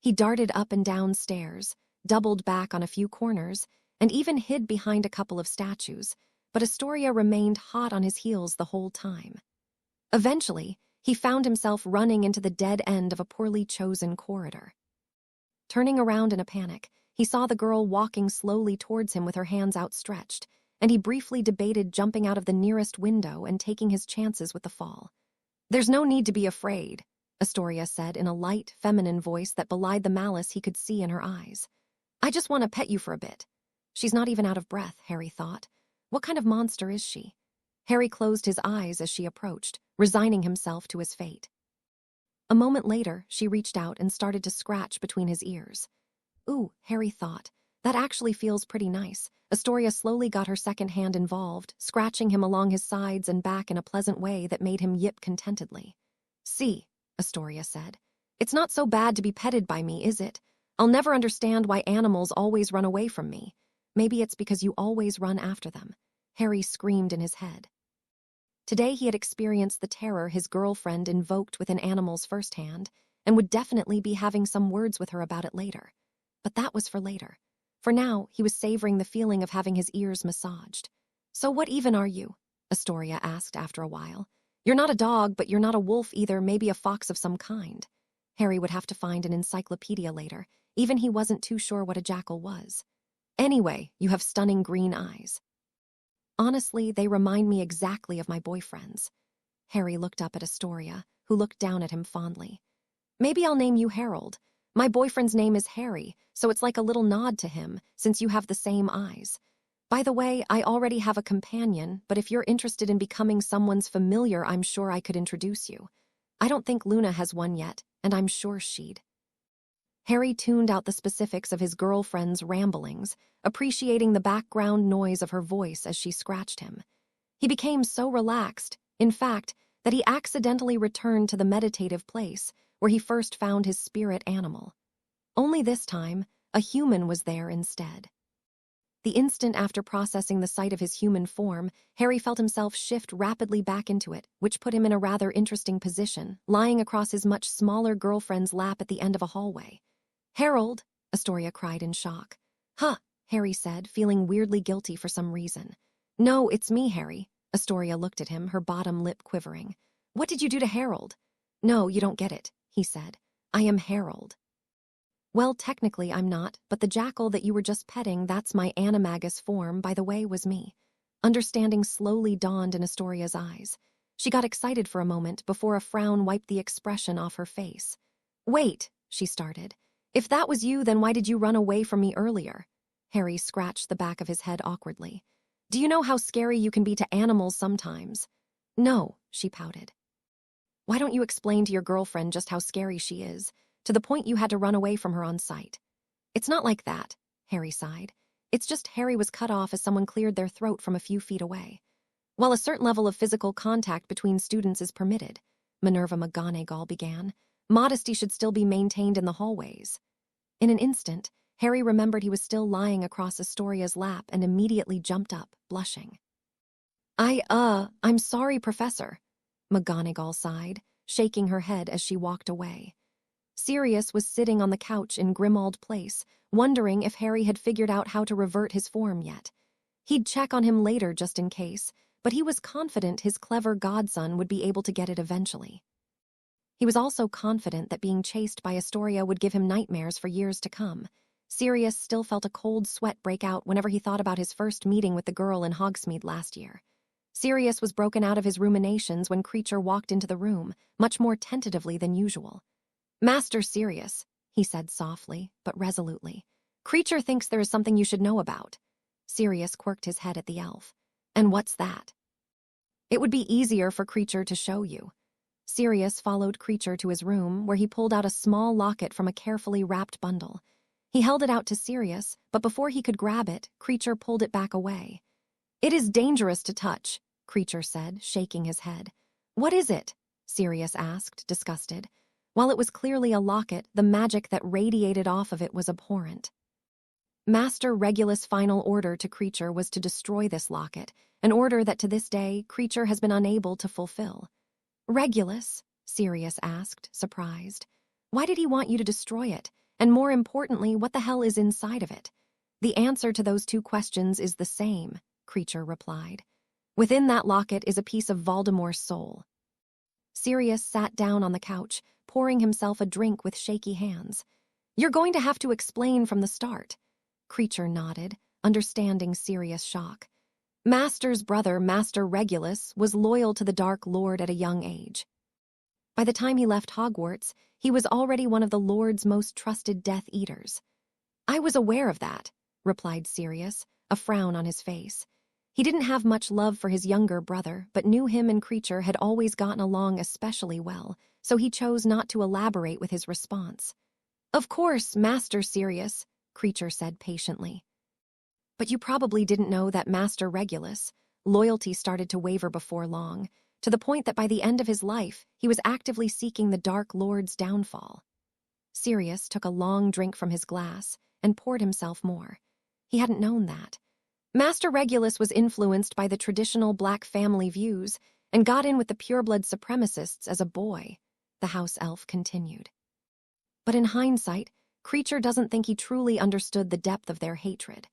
A: He darted up and down stairs, doubled back on a few corners, and even hid behind a couple of statues, but Astoria remained hot on his heels the whole time. Eventually, he found himself running into the dead end of a poorly chosen corridor. Turning around in a panic, he saw the girl walking slowly towards him with her hands outstretched, and he briefly debated jumping out of the nearest window and taking his chances with the fall. "There's no need to be afraid," Astoria said in a light, feminine voice that belied the malice he could see in her eyes. "I just want to pet you for a bit." She's not even out of breath, Harry thought. What kind of monster is she? Harry closed his eyes as she approached, resigning himself to his fate. A moment later, she reached out and started to scratch between his ears. Ooh, Harry thought, that actually feels pretty nice. Astoria slowly got her second hand involved, scratching him along his sides and back in a pleasant way that made him yip contentedly. "See," Astoria said, "it's not so bad to be petted by me, is it? I'll never understand why animals always run away from me. Maybe it's because you always run after them," Harry screamed in his head. Today he had experienced the terror his girlfriend invoked within animals firsthand, and would definitely be having some words with her about it later. But that was for later. For now, he was savoring the feeling of having his ears massaged. "So what even are you?" Astoria asked after a while. "You're not a dog, but you're not a wolf either, maybe a fox of some kind." Harry would have to find an encyclopedia later. Even he wasn't too sure what a jackal was. "Anyway, you have stunning green eyes." "Honestly, they remind me exactly of my boyfriend's." Harry looked up at Astoria, who looked down at him fondly. "Maybe I'll name you Harold. My boyfriend's name is Harry, so it's like a little nod to him, since you have the same eyes. By the way, I already have a companion, but if you're interested in becoming someone's familiar, I'm sure I could introduce you. I don't think Luna has one yet, and I'm sure she'd." Harry tuned out the specifics of his girlfriend's ramblings, appreciating the background noise of her voice as she scratched him. He became so relaxed, in fact, that he accidentally returned to the meditative place where he first found his spirit animal. Only this time, a human was there instead. The instant after processing the sight of his human form, Harry felt himself shift rapidly back into it, which put him in a rather interesting position, lying across his much smaller girlfriend's lap at the end of a hallway. "Harold!" Astoria cried in shock. "Huh," Harry said, feeling weirdly guilty for some reason. "No, it's me, Harry." Astoria looked at him, her bottom lip quivering. "What did you do to Harold?" "No, you don't get it," he said. "I am Harold." "Well, technically I'm not, but the jackal that you were just petting, that's my animagus form, by the way, was me." Understanding slowly dawned in Astoria's eyes. She got excited for a moment before a frown wiped the expression off her face. "Wait," she started. "If that was you, then why did you run away from me earlier?" Harry scratched the back of his head awkwardly. "Do you know how scary you can be to animals sometimes?" "No," she pouted. "Why don't you explain to your girlfriend just how scary she is, to the point you had to run away from her on sight?" "It's not like that," Harry sighed. "It's just Harry was cut off as someone cleared their throat from a few feet away. While a certain level of physical contact between students is permitted," Minerva McGonagall began, "modesty should still be maintained in the hallways." In an instant, Harry remembered he was still lying across Astoria's lap and immediately jumped up, blushing. I'm sorry, Professor," McGonagall sighed, shaking her head as she walked away. Sirius was sitting on the couch in Grimmauld Place, wondering if Harry had figured out how to revert his form yet. He'd check on him later just in case, but he was confident his clever godson would be able to get it eventually. He was also confident that being chased by Astoria would give him nightmares for years to come. Sirius still felt a cold sweat break out whenever he thought about his first meeting with the girl in Hogsmeade last year. Sirius was broken out of his ruminations when Creature walked into the room, much more tentatively than usual. "Master Sirius," he said softly, but resolutely. "Creature thinks there is something you should know about." Sirius quirked his head at the elf. "And what's that?" "It would be easier for Creature to show you." Sirius followed Creature to his room, where he pulled out a small locket from a carefully wrapped bundle. He held it out to Sirius, but before he could grab it, Creature pulled it back away. "It is dangerous to touch," Creature said, shaking his head. "What is it?" Sirius asked, disgusted. While it was clearly a locket, the magic that radiated off of it was abhorrent. Master Regulus' final order to Creature was to destroy this locket, an order that to this day, Creature has been unable to fulfill. "Regulus?" Sirius asked, surprised. "Why did he want you to destroy it? And more importantly, what the hell is inside of it?" "The answer to those two questions is the same," Creature replied. Within that locket is a piece of Voldemort's soul. Sirius sat down on the couch, pouring himself a drink with shaky hands. You're going to have to explain from the start. Creature nodded, understanding Sirius' shock. Master's brother, Master Regulus, was loyal to the Dark Lord at a young age. By the time he left Hogwarts, he was already one of the Lord's most trusted Death Eaters. I was aware of that, replied Sirius, a frown on his face. He didn't have much love for his younger brother, but knew him and Creature had always gotten along especially well, so he chose not to elaborate with his response. Of course, Master Sirius, Creature said patiently. But you probably didn't know that Master Regulus' loyalty started to waver before long, to the point that by the end of his life, he was actively seeking the Dark Lord's downfall. Sirius took a long drink from his glass and poured himself more. He hadn't known that. Master Regulus was influenced by the traditional Black family views and got in with the pureblood supremacists as a boy, the house elf continued. But in hindsight, Creature doesn't think he truly understood the depth of their hatred.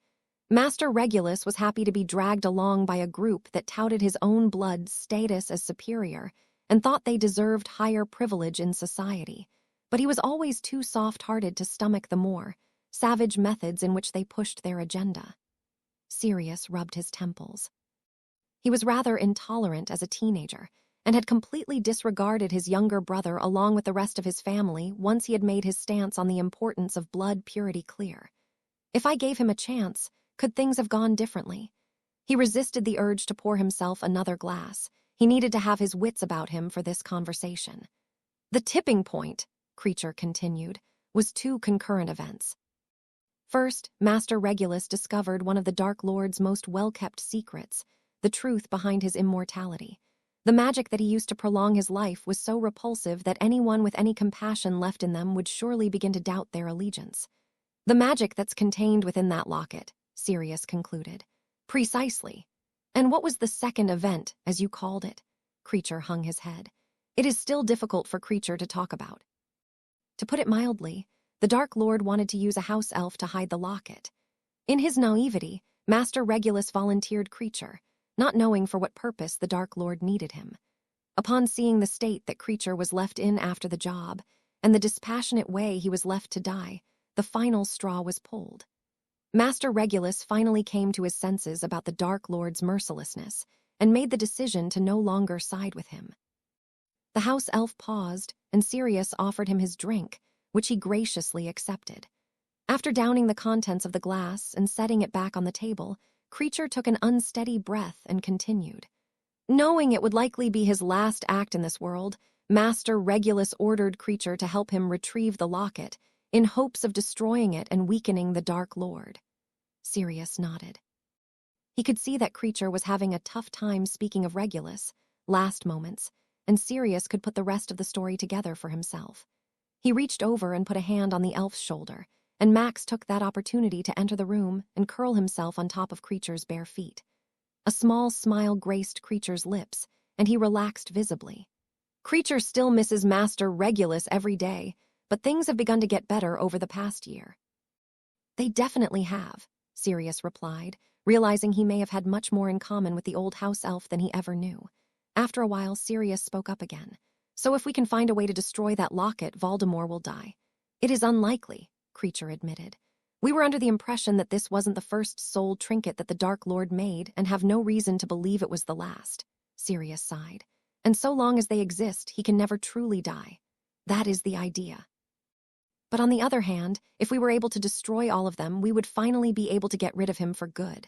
A: Master Regulus was happy to be dragged along by a group that touted his own blood's status as superior and thought they deserved higher privilege in society, but he was always too soft-hearted to stomach the more savage methods in which they pushed their agenda. Sirius rubbed his temples. He was rather intolerant as a teenager and had completely disregarded his younger brother along with the rest of his family once he had made his stance on the importance of blood purity clear. If I gave him a chance, could things have gone differently? He resisted the urge to pour himself another glass. He needed to have his wits about him for this conversation. The tipping point, Creature continued, was two concurrent events. First, Master Regulus discovered one of the Dark Lord's most well-kept secrets, the truth behind his immortality. The magic that he used to prolong his life was so repulsive that anyone with any compassion left in them would surely begin to doubt their allegiance. The magic that's contained within that locket, Sirius concluded. Precisely. And what was the second event, as you called it? Creature hung his head. It is still difficult for Creature to talk about. To put it mildly, the Dark Lord wanted to use a house elf to hide the locket. In his naivety, Master Regulus volunteered Creature, not knowing for what purpose the Dark Lord needed him. Upon seeing the state that Creature was left in after the job, and the dispassionate way he was left to die, the final straw was pulled. Master Regulus finally came to his senses about the Dark Lord's mercilessness and made the decision to no longer side with him. The house elf paused, and Sirius offered him his drink, which he graciously accepted. After downing the contents of the glass and setting it back on the table, Creature took an unsteady breath and continued. Knowing it would likely be his last act in this world, Master Regulus ordered Creature to help him retrieve the locket, in hopes of destroying it and weakening the Dark Lord. Sirius nodded. He could see that Creature was having a tough time speaking of Regulus, last moments, and Sirius could put the rest of the story together for himself. He reached over and put a hand on the elf's shoulder, and Max took that opportunity to enter the room and curl himself on top of Creature's bare feet. A small smile graced Creature's lips, and he relaxed visibly. Creature still misses Master Regulus every day, but things have begun to get better over the past year. They definitely have, Sirius replied, realizing he may have had much more in common with the old house elf than he ever knew. After a while, Sirius spoke up again. So if we can find a way to destroy that locket, Voldemort will die. It is unlikely, Creature admitted. We were under the impression that this wasn't the first soul trinket that the Dark Lord made and have no reason to believe it was the last, Sirius sighed. And so long as they exist, he can never truly die. That is the idea. But on the other hand, if we were able to destroy all of them, we would finally be able to get rid of him for good.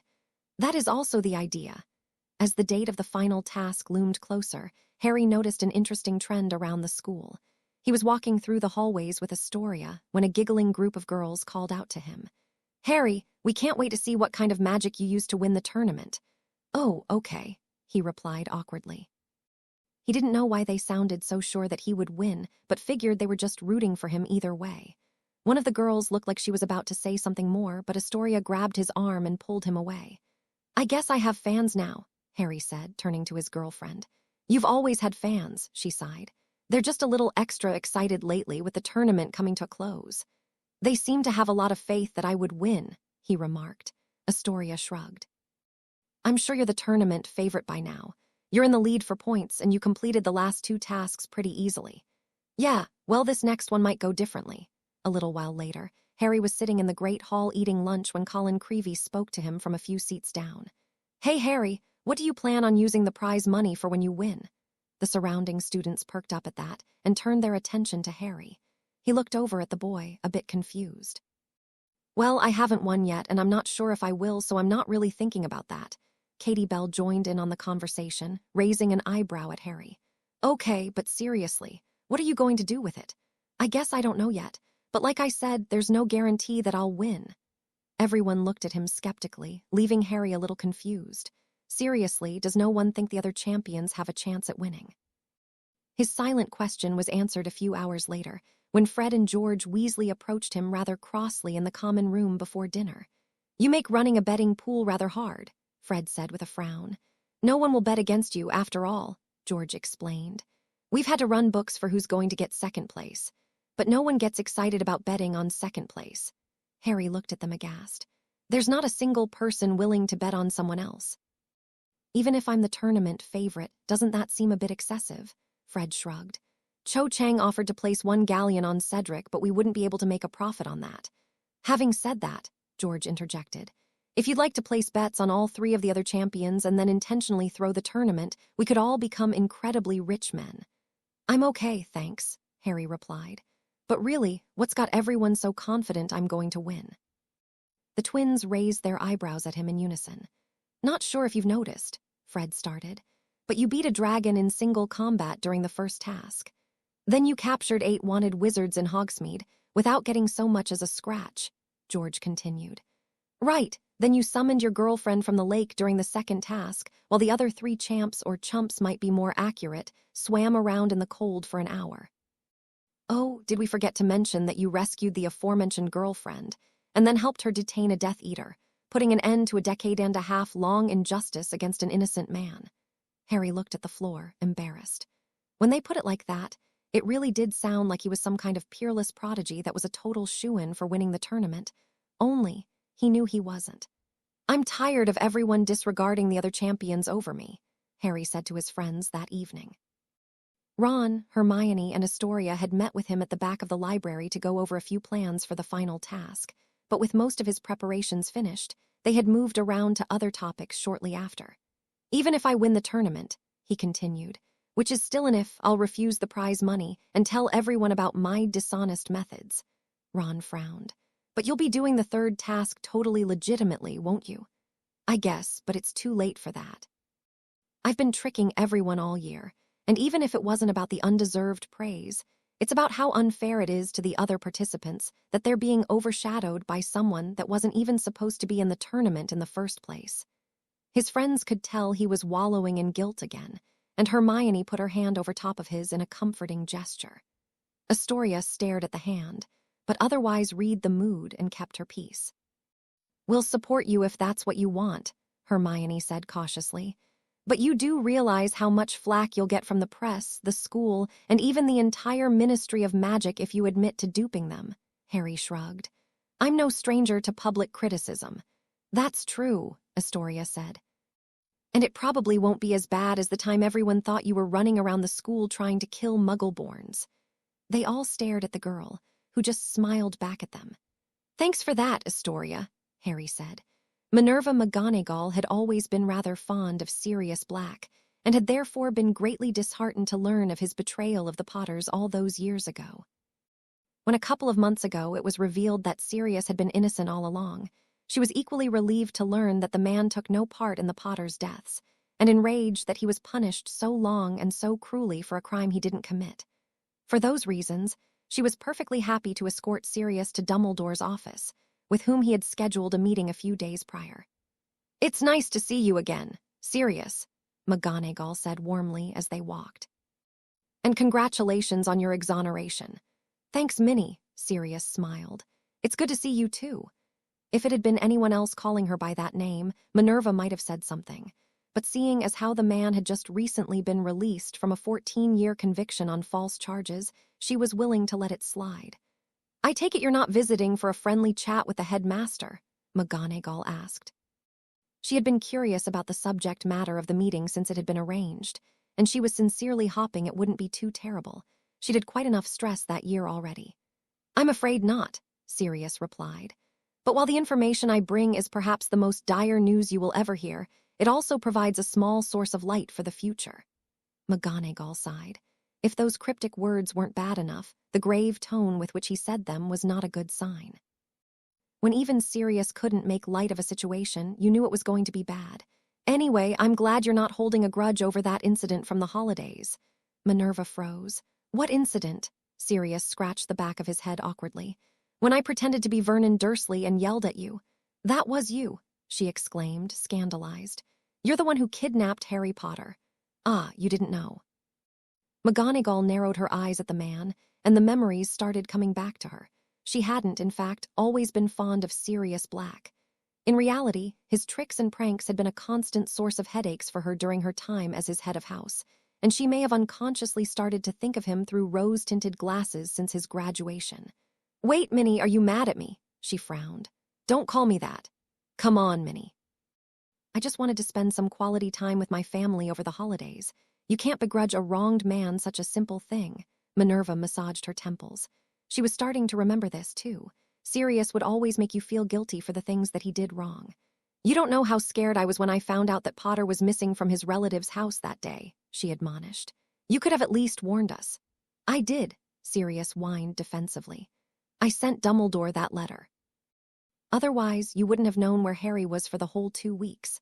A: That is also the idea. As the date of the final task loomed closer, Harry noticed an interesting trend around the school. He was walking through the hallways with Astoria when a giggling group of girls called out to him. Harry, we can't wait to see what kind of magic you used to win the tournament. Oh, okay, he replied awkwardly. He didn't know why they sounded so sure that he would win, but figured they were just rooting for him either way. One of the girls looked like she was about to say something more, but Astoria grabbed his arm and pulled him away. I guess I have fans now, Harry said, turning to his girlfriend. You've always had fans, she sighed. They're just a little extra excited lately with the tournament coming to a close. They seem to have a lot of faith that I would win, he remarked. Astoria shrugged. I'm sure you're the tournament favorite by now. You're in the lead for points, and you completed the last 2 tasks pretty easily. Yeah, well, this next one might go differently. A little while later, Harry was sitting in the Great Hall eating lunch when Colin Creevey spoke to him from a few seats down. Hey, Harry, what do you plan on using the prize money for when you win? The surrounding students perked up at that and turned their attention to Harry. He looked over at the boy, a bit confused. Well, I haven't won yet, and I'm not sure if I will, so I'm not really thinking about that. Katie Bell joined in on the conversation, raising an eyebrow at Harry. Okay, but seriously, what are you going to do with it? I guess I don't know yet, but like I said, there's no guarantee that I'll win. Everyone looked at him skeptically, leaving Harry a little confused. Seriously, does no one think the other champions have a chance at winning? His silent question was answered a few hours later, when Fred and George Weasley approached him rather crossly in the common room before dinner. You make running a betting pool rather hard, Fred said with a frown. No one will bet against you, after all, George explained. We've had to run books for who's going to get second place, but no one gets excited about betting on second place. Harry looked at them aghast. There's not a single person willing to bet on someone else. Even if I'm the tournament favorite, doesn't that seem a bit excessive? Fred shrugged. Cho Chang offered to place 1 galleon on Cedric, but we wouldn't be able to make a profit on that. Having said that, George interjected, if you'd like to place bets on all 3 of the other champions and then intentionally throw the tournament, we could all become incredibly rich men. I'm okay, thanks, Harry replied. But really, what's got everyone so confident I'm going to win? The twins raised their eyebrows at him in unison. Not sure if you've noticed, Fred started, but you beat a dragon in single combat during the first task. Then you captured 8 wanted wizards in Hogsmeade without getting so much as a scratch, George continued. Right, then you summoned your girlfriend from the lake during the second task, while the other 3 champs, or chumps might be more accurate, swam around in the cold for an hour. Oh, did we forget to mention that you rescued the aforementioned girlfriend, and then helped her detain a Death Eater, putting an end to a decade-and-a-half-long injustice against an innocent man? Harry looked at the floor, embarrassed. When they put it like that, it really did sound like he was some kind of peerless prodigy that was a total shoo-in for winning the tournament. Only, he knew he wasn't. I'm tired of everyone disregarding the other champions over me, Harry said to his friends that evening. Ron, Hermione, and Astoria had met with him at the back of the library to go over a few plans for the final task, but with most of his preparations finished, they had moved around to other topics shortly after. Even if I win the tournament, he continued, which is still an if, I'll refuse the prize money and tell everyone about my dishonest methods. Ron frowned. But you'll be doing the 3rd task totally legitimately, won't you? I guess, but it's too late for that. I've been tricking everyone all year, and even if it wasn't about the undeserved praise, it's about how unfair it is to the other participants that they're being overshadowed by someone that wasn't even supposed to be in the tournament in the first place. His friends could tell he was wallowing in guilt again, and Hermione put her hand over top of his in a comforting gesture. Astoria stared at the hand, but otherwise read the mood and kept her peace. We'll support you if that's what you want, Hermione said cautiously. But you do realize how much flack you'll get from the press, the school, and even the entire Ministry of Magic if you admit to duping them, Harry shrugged. I'm no stranger to public criticism. That's true, Astoria said. And it probably won't be as bad as the time everyone thought you were running around the school trying to kill Muggleborns. They all stared at the girl, who just smiled back at them. Thanks for that, Astoria, Harry said. Minerva McGonagall had always been rather fond of Sirius Black, and had therefore been greatly disheartened to learn of his betrayal of the Potters all those years ago. When a couple of months ago it was revealed that Sirius had been innocent all along, she was equally relieved to learn that the man took no part in the Potters' deaths, and enraged that he was punished so long and so cruelly for a crime he didn't commit. For those reasons, she was perfectly happy to escort Sirius to Dumbledore's office, with whom he had scheduled a meeting a few days prior. It's nice to see you again, Sirius, McGonagall said warmly as they walked. And congratulations on your exoneration. Thanks, Minnie, Sirius smiled. It's good to see you too. If it had been anyone else calling her by that name, Minerva might have said something. But seeing as how the man had just recently been released from a 14-year conviction on false charges, she was willing to let it slide. I take it you're not visiting for a friendly chat with the headmaster, McGonagall asked. She had been curious about the subject matter of the meeting since it had been arranged, and she was sincerely hoping it wouldn't be too terrible. She'd had quite enough stress that year already. "I'm afraid not," Sirius replied. "But while the information I bring is perhaps the most dire news you will ever hear, it also provides a small source of light for the future." McGonagall sighed. If those cryptic words weren't bad enough, the grave tone with which he said them was not a good sign. When even Sirius couldn't make light of a situation, you knew it was going to be bad. "Anyway, I'm glad you're not holding a grudge over that incident from the holidays." Minerva froze. "What incident?" Sirius scratched the back of his head awkwardly. "When I pretended to be Vernon Dursley and yelled at you." "That was you," she exclaimed, scandalized. "You're the one who kidnapped Harry Potter." "Ah, you didn't know." McGonagall narrowed her eyes at the man, and the memories started coming back to her. She hadn't, in fact, always been fond of Sirius Black. In reality, his tricks and pranks had been a constant source of headaches for her during her time as his head of house, and she may have unconsciously started to think of him through rose-tinted glasses since his graduation. "Wait, Minnie, are you mad at me?" she frowned. "Don't call me that." "Come on, Minnie." "I just wanted to spend some quality time with my family over the holidays. You can't begrudge a wronged man such a simple thing." Minerva massaged her temples. She was starting to remember this, too. Sirius would always make you feel guilty for the things that he did wrong. "You don't know how scared I was when I found out that Potter was missing from his relative's house that day," she admonished. "You could have at least warned us." "I did," Sirius whined defensively. "I sent Dumbledore that letter. Otherwise, you wouldn't have known where Harry was for the whole 2 weeks."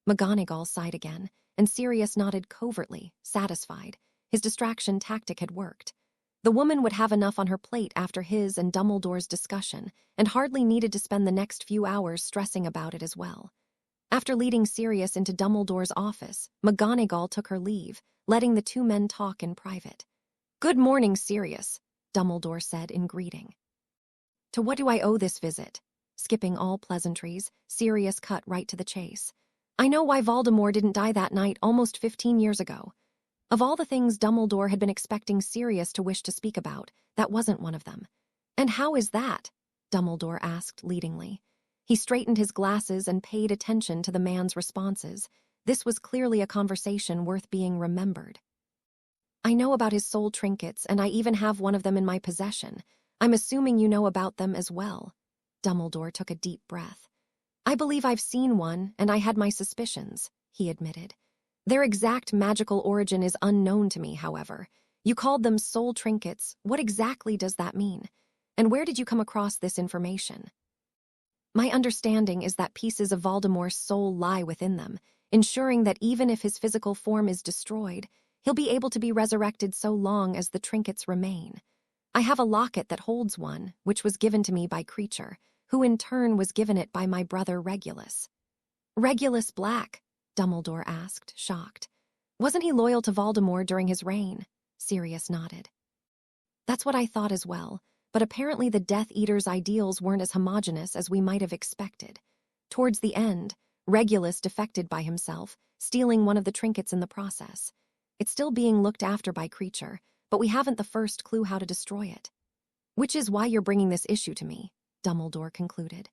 A: McGonagall sighed again, and Sirius nodded covertly, satisfied. His distraction tactic had worked. The woman would have enough on her plate after his and Dumbledore's discussion, and hardly needed to spend the next few hours stressing about it as well. After leading Sirius into Dumbledore's office, McGonagall took her leave, letting the two men talk in private. "Good morning, Sirius," Dumbledore said in greeting. "To what do I owe this visit?" Skipping all pleasantries, Sirius cut right to the chase. "I know why Voldemort didn't die that night almost 15 years ago." Of all the things Dumbledore had been expecting Sirius to wish to speak about, that wasn't one of them. "And how is that?" Dumbledore asked leadingly. He straightened his glasses and paid attention to the man's responses. This was clearly a conversation worth being remembered. "I know about his soul trinkets, and I even have one of them in my possession. I'm assuming you know about them as well." Dumbledore took a deep breath. "I believe I've seen one, and I had my suspicions," he admitted. "Their exact magical origin is unknown to me, however. You called them soul trinkets. What exactly does that mean? And where did you come across this information?" "My understanding is that pieces of Voldemort's soul lie within them, ensuring that even if his physical form is destroyed, he'll be able to be resurrected so long as the trinkets remain. I have a locket that holds one, which was given to me by Creature, who in turn was given it by my brother Regulus." "Regulus Black?" Dumbledore asked, shocked. "Wasn't he loyal to Voldemort during his reign?" Sirius nodded. "That's what I thought as well, but apparently the Death Eater's ideals weren't as homogeneous as we might have expected. Towards the end, Regulus defected by himself, stealing one of the trinkets in the process. It's still being looked after by Creature, but we haven't the first clue how to destroy it." "Which is why you're bringing this issue to me," Dumbledore concluded.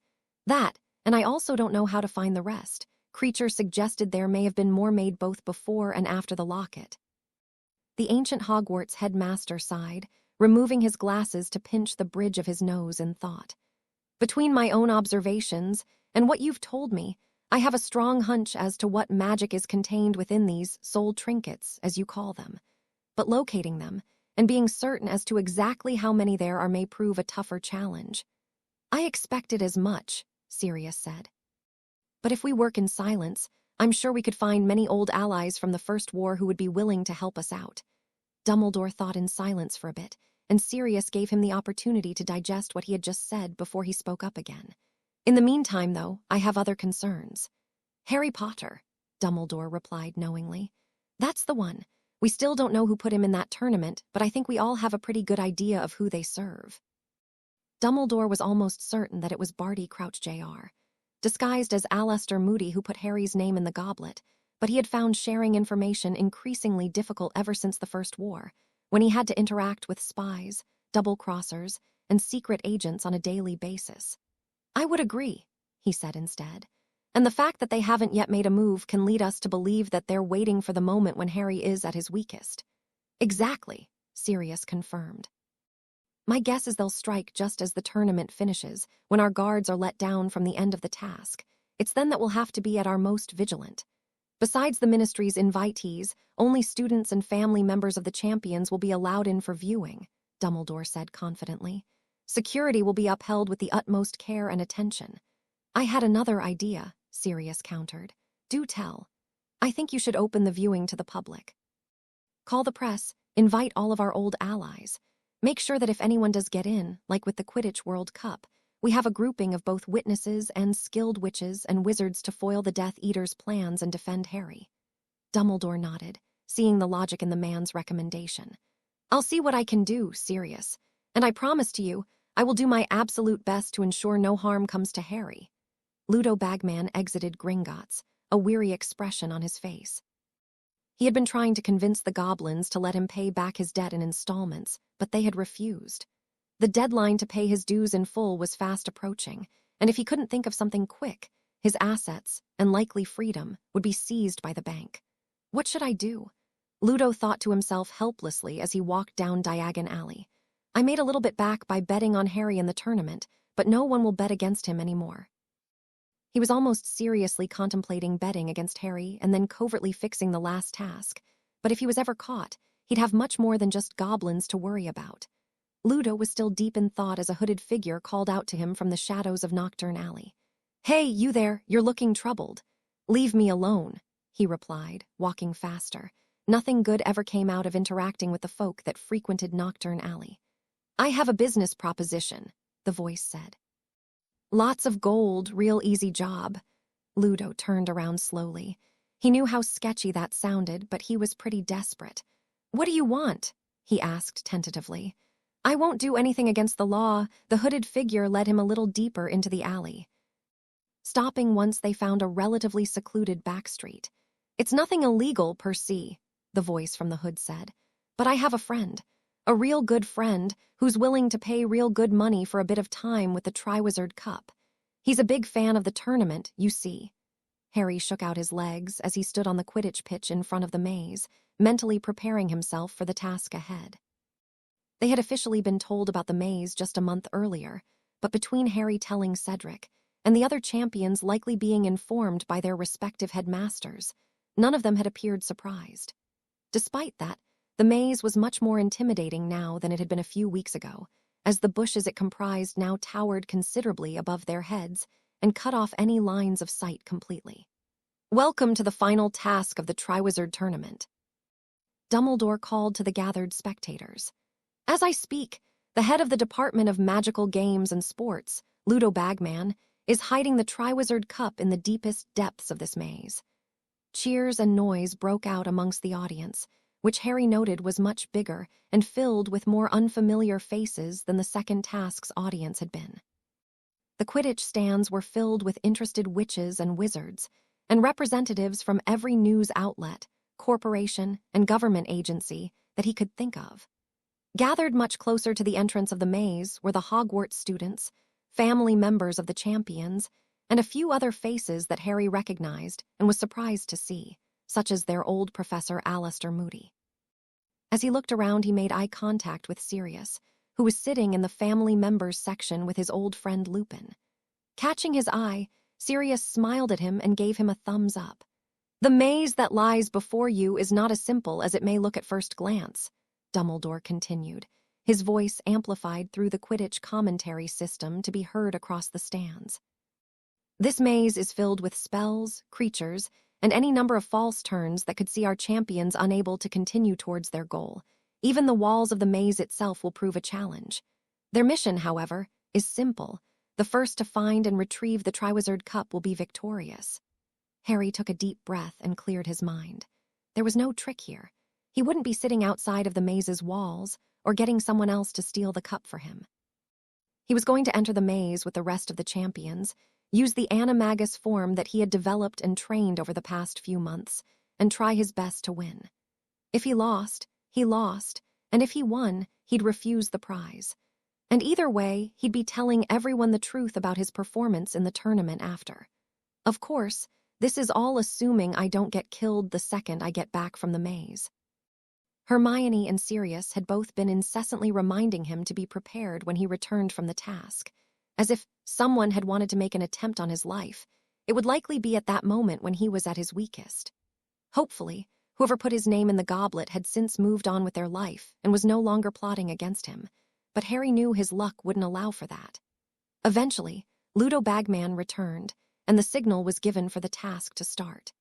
A: "That, and I also don't know how to find the rest. Creature suggested there may have been more made both before and after the locket." The ancient Hogwarts headmaster sighed, removing his glasses to pinch the bridge of his nose in thought. "Between my own observations and what you've told me, I have a strong hunch as to what magic is contained within these soul trinkets, as you call them. But locating them, and being certain as to exactly how many there are may prove a tougher challenge." "I expected as much," Sirius said. "But if we work in silence, I'm sure we could find many old allies from the First War who would be willing to help us out." Dumbledore thought in silence for a bit, and Sirius gave him the opportunity to digest what he had just said before he spoke up again. "In the meantime, though, I have other concerns." "Harry Potter," Dumbledore replied knowingly. "That's the one. We still don't know who put him in that tournament, but I think we all have a pretty good idea of who they serve." Dumbledore was almost certain that it was Barty Crouch Jr., disguised as Aleister Moody who put Harry's name in the goblet, but he had found sharing information increasingly difficult ever since the First War, when he had to interact with spies, double-crossers, and secret agents on a daily basis. "I would agree," he said instead. And the fact that they haven't yet made a move can lead us to believe that they're waiting for the moment when Harry is at his weakest. Exactly, Sirius confirmed. My guess is they'll strike just as the tournament finishes, when our guards are let down from the end of the task. It's then that we'll have to be at our most vigilant. Besides the ministry's invitees, only students and family members of the champions will be allowed in for viewing, Dumbledore said confidently. Security will be upheld with the utmost care and attention. I had another idea, Sirius countered. Do tell. I think you should open the viewing to the public. Call the press, invite all of our old allies. Make sure that if anyone does get in, like with the Quidditch World Cup, we have a grouping of both witnesses and skilled witches and wizards to foil the Death Eater's plans and defend Harry. Dumbledore nodded, seeing the logic in the man's recommendation. I'll see what I can do, Sirius, and I promise to you, I will do my absolute best to ensure no harm comes to Harry. Ludo Bagman exited Gringotts, a weary expression on his face. He had been trying to convince the goblins to let him pay back his debt in installments, but they had refused. The deadline to pay his dues in full was fast approaching, and if he couldn't think of something quick, his assets, and likely freedom, would be seized by the bank. What should I do? Ludo thought to himself helplessly as he walked down Diagon Alley. I made a little bit back by betting on Harry in the tournament, but no one will bet against him anymore. He was almost seriously contemplating betting against Harry and then covertly fixing the last task, but if he was ever caught, he'd have much more than just goblins to worry about. Ludo was still deep in thought as a hooded figure called out to him from the shadows of Knockturn Alley. Hey, you there, you're looking troubled. Leave me alone, he replied, walking faster. Nothing good ever came out of interacting with the folk that frequented Knockturn Alley. I have a business proposition, the voice said. Lots of gold, real easy job. Ludo turned around slowly. He knew how sketchy that sounded, but he was pretty desperate. What do you want? He asked tentatively. I won't do anything against the law. The hooded figure led him a little deeper into the alley, stopping once they found a relatively secluded back street. It's nothing illegal per se, the voice from the hood said, but I have a friend. A real good friend who's willing to pay real good money for a bit of time with the Triwizard Cup. He's a big fan of the tournament, you see. Harry shook out his legs as he stood on the Quidditch pitch in front of the maze, mentally preparing himself for the task ahead. They had officially been told about the maze just a month earlier, but between Harry telling Cedric and the other champions likely being informed by their respective headmasters, none of them had appeared surprised. Despite that, the maze was much more intimidating now than it had been a few weeks ago, as the bushes it comprised now towered considerably above their heads and cut off any lines of sight completely. Welcome to the final task of the Triwizard Tournament, Dumbledore called to the gathered spectators. As I speak, the head of the Department of Magical Games and Sports, Ludo Bagman, is hiding the Triwizard Cup in the deepest depths of this maze. Cheers and noise broke out amongst the audience, which Harry noted was much bigger and filled with more unfamiliar faces than the second task's audience had been. The Quidditch stands were filled with interested witches and wizards, and representatives from every news outlet, corporation, and government agency that he could think of. Gathered much closer to the entrance of the maze were the Hogwarts students, family members of the champions, and a few other faces that Harry recognized and was surprised to see, such as their old professor Alistair Moody. As he looked around, he made eye contact with Sirius, who was sitting in the family members section with his old friend Lupin. Catching his eye, Sirius smiled at him and gave him a thumbs up. The maze that lies before you is not as simple as it may look at first glance, Dumbledore continued, his voice amplified through the Quidditch commentary system to be heard across the stands. This maze is filled with spells, creatures, and any number of false turns that could see our champions unable to continue towards their goal. Even the walls of the maze itself will prove a challenge. Their mission, however, is simple. The first to find and retrieve the Triwizard Cup will be victorious. Harry took a deep breath and cleared his mind. There was no trick here. He wouldn't be sitting outside of the maze's walls or getting someone else to steal the cup for him. He was going to enter the maze with the rest of the champions, use the animagus form that he had developed and trained over the past few months, and try his best to win. If he lost, and if he won, he'd refuse the prize. And either way, he'd be telling everyone the truth about his performance in the tournament after. Of course, this is all assuming I don't get killed the second I get back from the maze. Hermione and Sirius had both been incessantly reminding him to be prepared when he returned from the task. As if someone had wanted to make an attempt on his life, it would likely be at that moment when he was at his weakest. Hopefully, whoever put his name in the goblet had since moved on with their life and was no longer plotting against him, but Harry knew his luck wouldn't allow for that. Eventually, Ludo Bagman returned, and the signal was given for the task to start.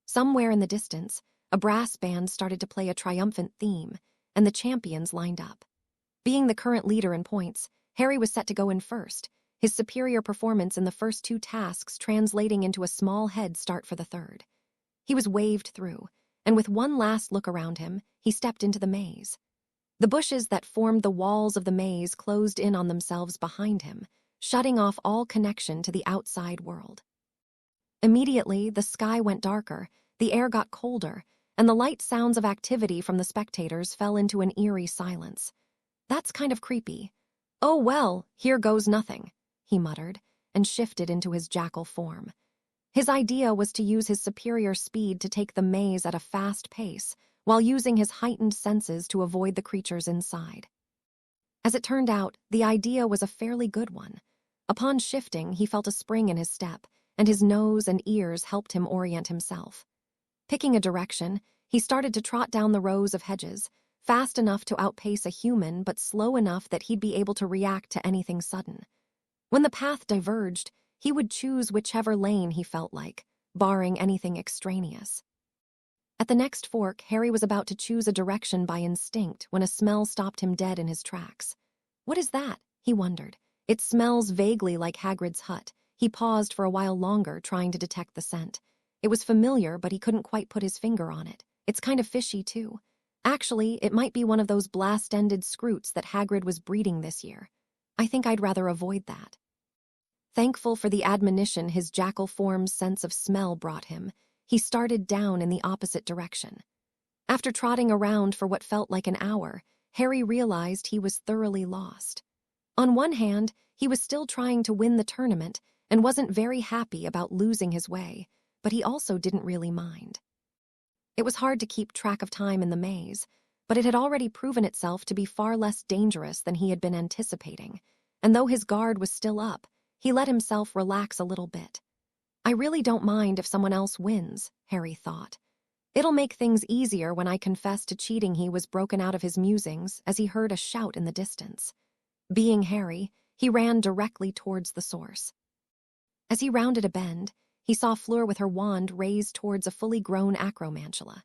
A: Somewhere in the distance, a brass band started to play a triumphant theme, and the champions lined up. Being the current leader in points, Harry was set to go in first, his superior performance in the first two tasks translating into a small head start for the third. He was waved through, and with one last look around him, he stepped into the maze. The bushes that formed the walls of the maze closed in on themselves behind him, shutting off all connection to the outside world. Immediately, the sky went darker, the air got colder, and the light sounds of activity from the spectators fell into an eerie silence. That's kind of creepy. Oh well, here goes nothing, he muttered, and shifted into his jackal form. His idea was to use his superior speed to take the maze at a fast pace, while using his heightened senses to avoid the creatures inside. As it turned out, the idea was a fairly good one. Upon shifting, he felt a spring in his step, and his nose and ears helped him orient himself. Picking a direction, he started to trot down the rows of hedges, fast enough to outpace a human but slow enough that he'd be able to react to anything sudden. When the path diverged, he would choose whichever lane he felt like, barring anything extraneous. At the next fork, Harry was about to choose a direction by instinct when a smell stopped him dead in his tracks. What is that? He wondered. It smells vaguely like Hagrid's hut. He paused for a while longer, trying to detect the scent. It was familiar, but he couldn't quite put his finger on it. It's kind of fishy, too. Actually, it might be one of those blast-ended scroots that Hagrid was breeding this year. I think I'd rather avoid that. Thankful for the admonition his jackal form's sense of smell brought him, he started down in the opposite direction. After trotting around for what felt like an hour, Harry realized he was thoroughly lost. On one hand, he was still trying to win the tournament and wasn't very happy about losing his way, but he also didn't really mind. It was hard to keep track of time in the maze, but it had already proven itself to be far less dangerous than he had been anticipating, and though his guard was still up, he let himself relax a little bit. I really don't mind if someone else wins, Harry thought. It'll make things easier when I confess to cheating. He was broken out of his musings as he heard a shout in the distance. Being Harry, he ran directly towards the source. As he rounded a bend, he saw Fleur with her wand raised towards a fully grown acromantula.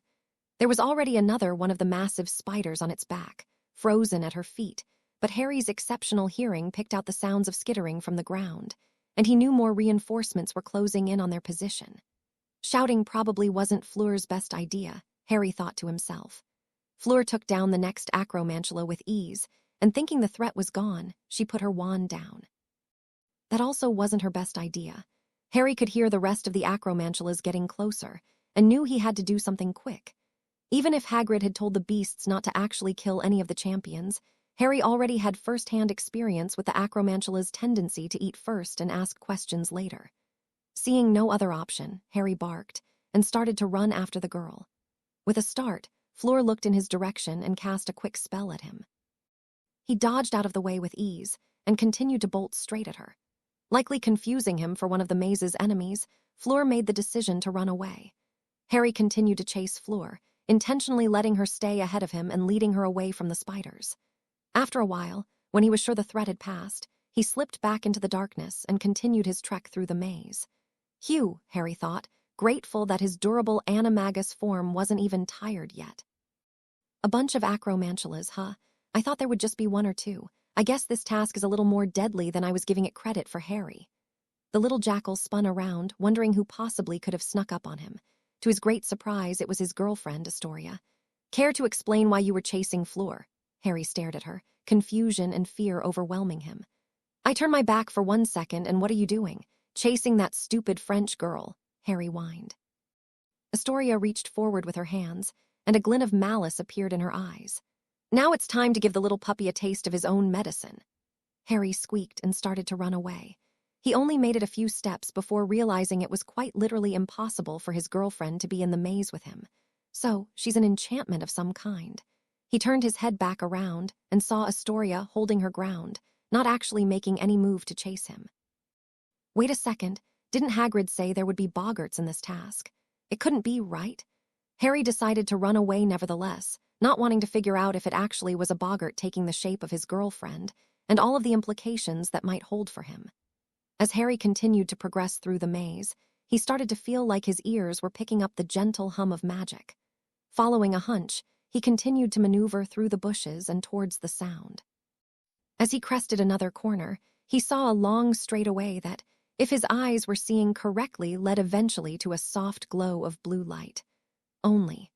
A: There was already another one of the massive spiders on its back, frozen at her feet, but Harry's exceptional hearing picked out the sounds of skittering from the ground, and he knew more reinforcements were closing in on their position. Shouting probably wasn't Fleur's best idea, Harry thought to himself. Fleur took down the next acromantula with ease, and thinking the threat was gone, she put her wand down. That also wasn't her best idea. Harry could hear the rest of the acromantulas getting closer, and knew he had to do something quick. Even if Hagrid had told the beasts not to actually kill any of the champions, Harry already had first-hand experience with the acromantula's tendency to eat first and ask questions later. Seeing no other option, Harry barked, and started to run after the girl. With a start, Fleur looked in his direction and cast a quick spell at him. He dodged out of the way with ease, and continued to bolt straight at her. Likely confusing him for one of the maze's enemies, Fleur made the decision to run away. Harry continued to chase Fleur, intentionally letting her stay ahead of him and leading her away from the spiders. After a while, when he was sure the threat had passed, he slipped back into the darkness and continued his trek through the maze. Phew, Harry thought, grateful that his durable animagus form wasn't even tired yet. A bunch of acromantulas, huh? I thought there would just be one or two. I guess this task is a little more deadly than I was giving it credit for. Harry. The little jackal spun around, wondering who possibly could have snuck up on him. To his great surprise, it was his girlfriend, Astoria. Care to explain why you were chasing Fleur? Harry stared at her, confusion and fear overwhelming him. I turned my back for 1 second, and what are you doing? Chasing that stupid French girl, Harry whined. Astoria reached forward with her hands, and a glint of malice appeared in her eyes. Now it's time to give the little puppy a taste of his own medicine. Harry squeaked and started to run away. He only made it a few steps before realizing it was quite literally impossible for his girlfriend to be in the maze with him. So, she's an enchantment of some kind. He turned his head back around and saw Astoria holding her ground, not actually making any move to chase him. Wait a second, didn't Hagrid say there would be boggarts in this task? It couldn't be, right? Harry decided to run away nevertheless, not wanting to figure out if it actually was a boggart taking the shape of his girlfriend, and all of the implications that might hold for him. As Harry continued to progress through the maze, he started to feel like his ears were picking up the gentle hum of magic. Following a hunch, he continued to maneuver through the bushes and towards the sound. As he crested another corner, he saw a long straightaway that, if his eyes were seeing correctly, led eventually to a soft glow of blue light. Only.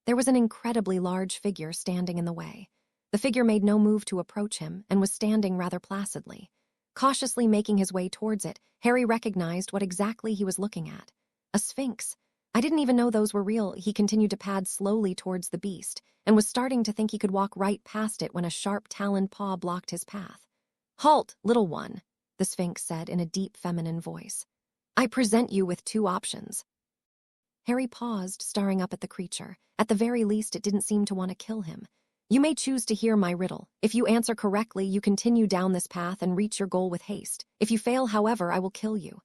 A: There was an incredibly large figure standing in the way. The figure made no move to approach him and was standing rather placidly. Cautiously making his way towards it, Harry recognized what exactly he was looking at. A sphinx. I didn't even know those were real. He continued to pad slowly towards the beast and was starting to think he could walk right past it when a sharp taloned paw blocked his path. "Halt, little one," the sphinx said in a deep feminine voice. "I present you with two options." Harry paused, staring up at the creature. At the very least, it didn't seem to want to kill him. "You may choose to hear my riddle. If you answer correctly, you continue down this path and reach your goal with haste. If you fail, however, I will kill you."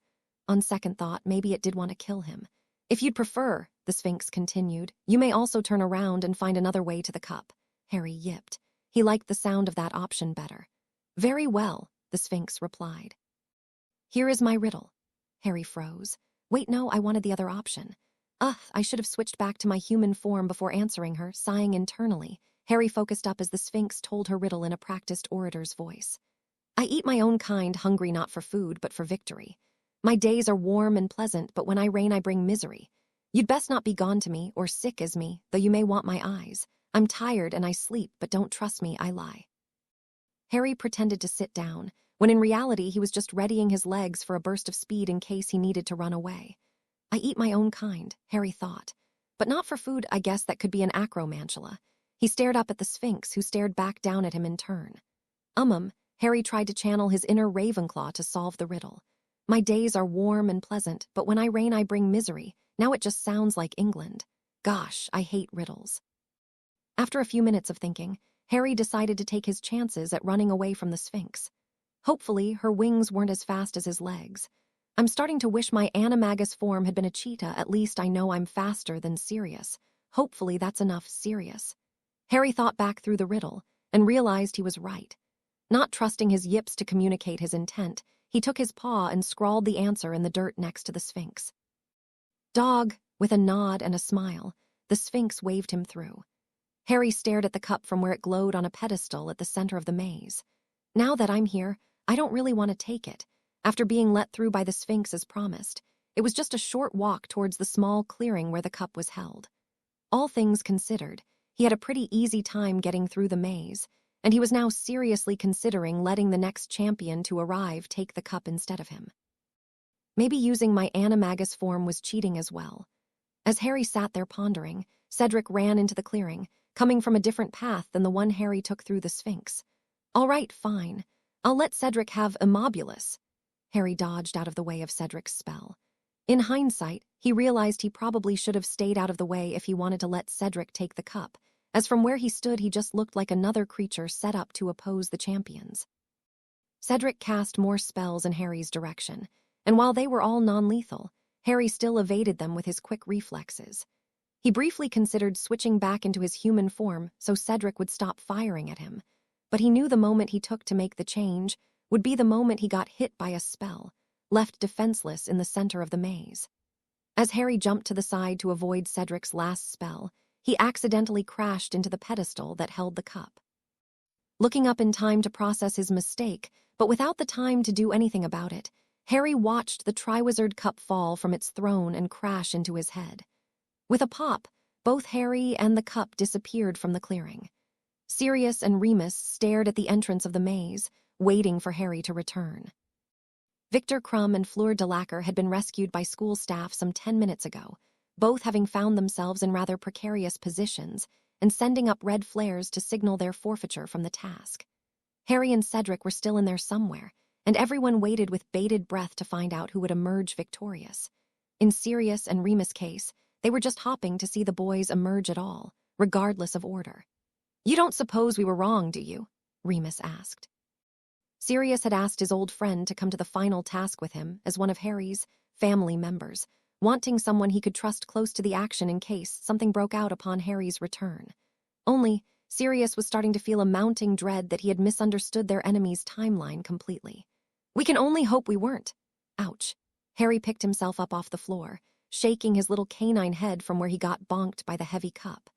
A: On second thought, maybe it did want to kill him. "If you'd prefer," the sphinx continued, "you may also turn around and find another way to the cup." Harry yipped. He liked the sound of that option better. "Very well," the sphinx replied. "Here is my riddle." Harry froze. "Wait, no, I wanted the other option." I should have switched back to my human form before answering her," sighing internally. Harry focused up as the sphinx told her riddle in a practiced orator's voice. "I eat my own kind, hungry not for food, but for victory. My days are warm and pleasant, but when I reign I bring misery. You'd best not be gone to me, or sick as me, though you may want my eyes. I'm tired and I sleep, but don't trust me, I lie." Harry pretended to sit down, when in reality he was just readying his legs for a burst of speed in case he needed to run away. "I eat my own kind," Harry thought. "But not for food, I guess that could be an acromantula." He stared up at the sphinx, who stared back down at him in turn. Harry tried to channel his inner Ravenclaw to solve the riddle. "My days are warm and pleasant, but when I reign I bring misery." Now it just sounds like England. Gosh, I hate riddles. After a few minutes of thinking, Harry decided to take his chances at running away from the sphinx. Hopefully, her wings weren't as fast as his legs. "I'm starting to wish my animagus form had been a cheetah. At least I know I'm faster than Sirius. Hopefully that's enough, Sirius." Harry thought back through the riddle and realized he was right. Not trusting his yips to communicate his intent, he took his paw and scrawled the answer in the dirt next to the sphinx. "Dog," with a nod and a smile, the sphinx waved him through. Harry stared at the cup from where it glowed on a pedestal at the center of the maze. "Now that I'm here, I don't really want to take it." After being let through by the sphinx as promised, it was just a short walk towards the small clearing where the cup was held. All things considered, he had a pretty easy time getting through the maze, and he was now seriously considering letting the next champion to arrive take the cup instead of him. Maybe using my animagus form was cheating as well. As Harry sat there pondering, Cedric ran into the clearing, coming from a different path than the one Harry took through the sphinx. "All right, fine. I'll let Cedric have Immobulus." Harry dodged out of the way of Cedric's spell. In hindsight, he realized he probably should have stayed out of the way if he wanted to let Cedric take the cup, as from where he stood he just looked like another creature set up to oppose the champions. Cedric cast more spells in Harry's direction, and while they were all non-lethal, Harry still evaded them with his quick reflexes. He briefly considered switching back into his human form so Cedric would stop firing at him, but he knew the moment he took to make the change would be the moment he got hit by a spell, left defenseless in the center of the maze. As Harry jumped to the side to avoid Cedric's last spell, he accidentally crashed into the pedestal that held the cup. Looking up in time to process his mistake, but without the time to do anything about it, Harry watched the Triwizard cup fall from its throne and crash into his head. With a pop, both Harry and the cup disappeared from the clearing. Sirius and Remus stared at the entrance of the maze, waiting for Harry to return. Victor Crumb and Fleur Delacour had been rescued by school staff some 10 minutes ago, both having found themselves in rather precarious positions and sending up red flares to signal their forfeiture from the task. Harry and Cedric were still in there somewhere, and everyone waited with bated breath to find out who would emerge victorious. In Sirius and Remus' case, they were just hopping to see the boys emerge at all, regardless of order. "You don't suppose we were wrong, do you?" Remus asked. Sirius had asked his old friend to come to the final task with him as one of Harry's family members, wanting someone he could trust close to the action in case something broke out upon Harry's return. Only, Sirius was starting to feel a mounting dread that he had misunderstood their enemy's timeline completely. "We can only hope we weren't." Ouch. Harry picked himself up off the floor, shaking his little canine head from where he got bonked by the heavy cup.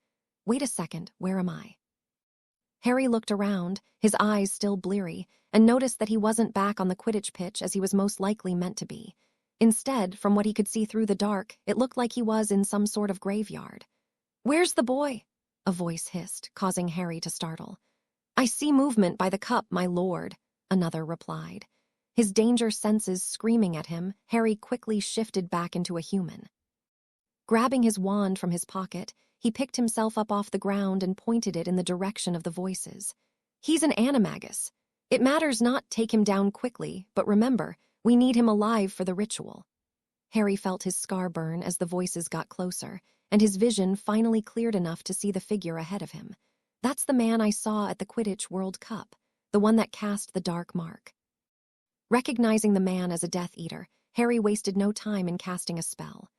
A: "Wait a second, where am I?" Harry looked around, his eyes still bleary, and noticed that he wasn't back on the Quidditch pitch as he was most likely meant to be. Instead, from what he could see through the dark, it looked like he was in some sort of graveyard. "Where's the boy?" a voice hissed, causing Harry to startle. "I see movement by the cup, my lord," another replied. His danger senses screaming at him, Harry quickly shifted back into a human. Grabbing his wand from his pocket, he picked himself up off the ground and pointed it in the direction of the voices. "He's an animagus. It matters not, take him down quickly, but remember, we need him alive for the ritual." Harry felt his scar burn as the voices got closer, and his vision finally cleared enough to see the figure ahead of him. "That's the man I saw at the Quidditch World Cup, the one that cast the dark mark." Recognizing the man as a Death Eater, Harry wasted no time in casting a spell.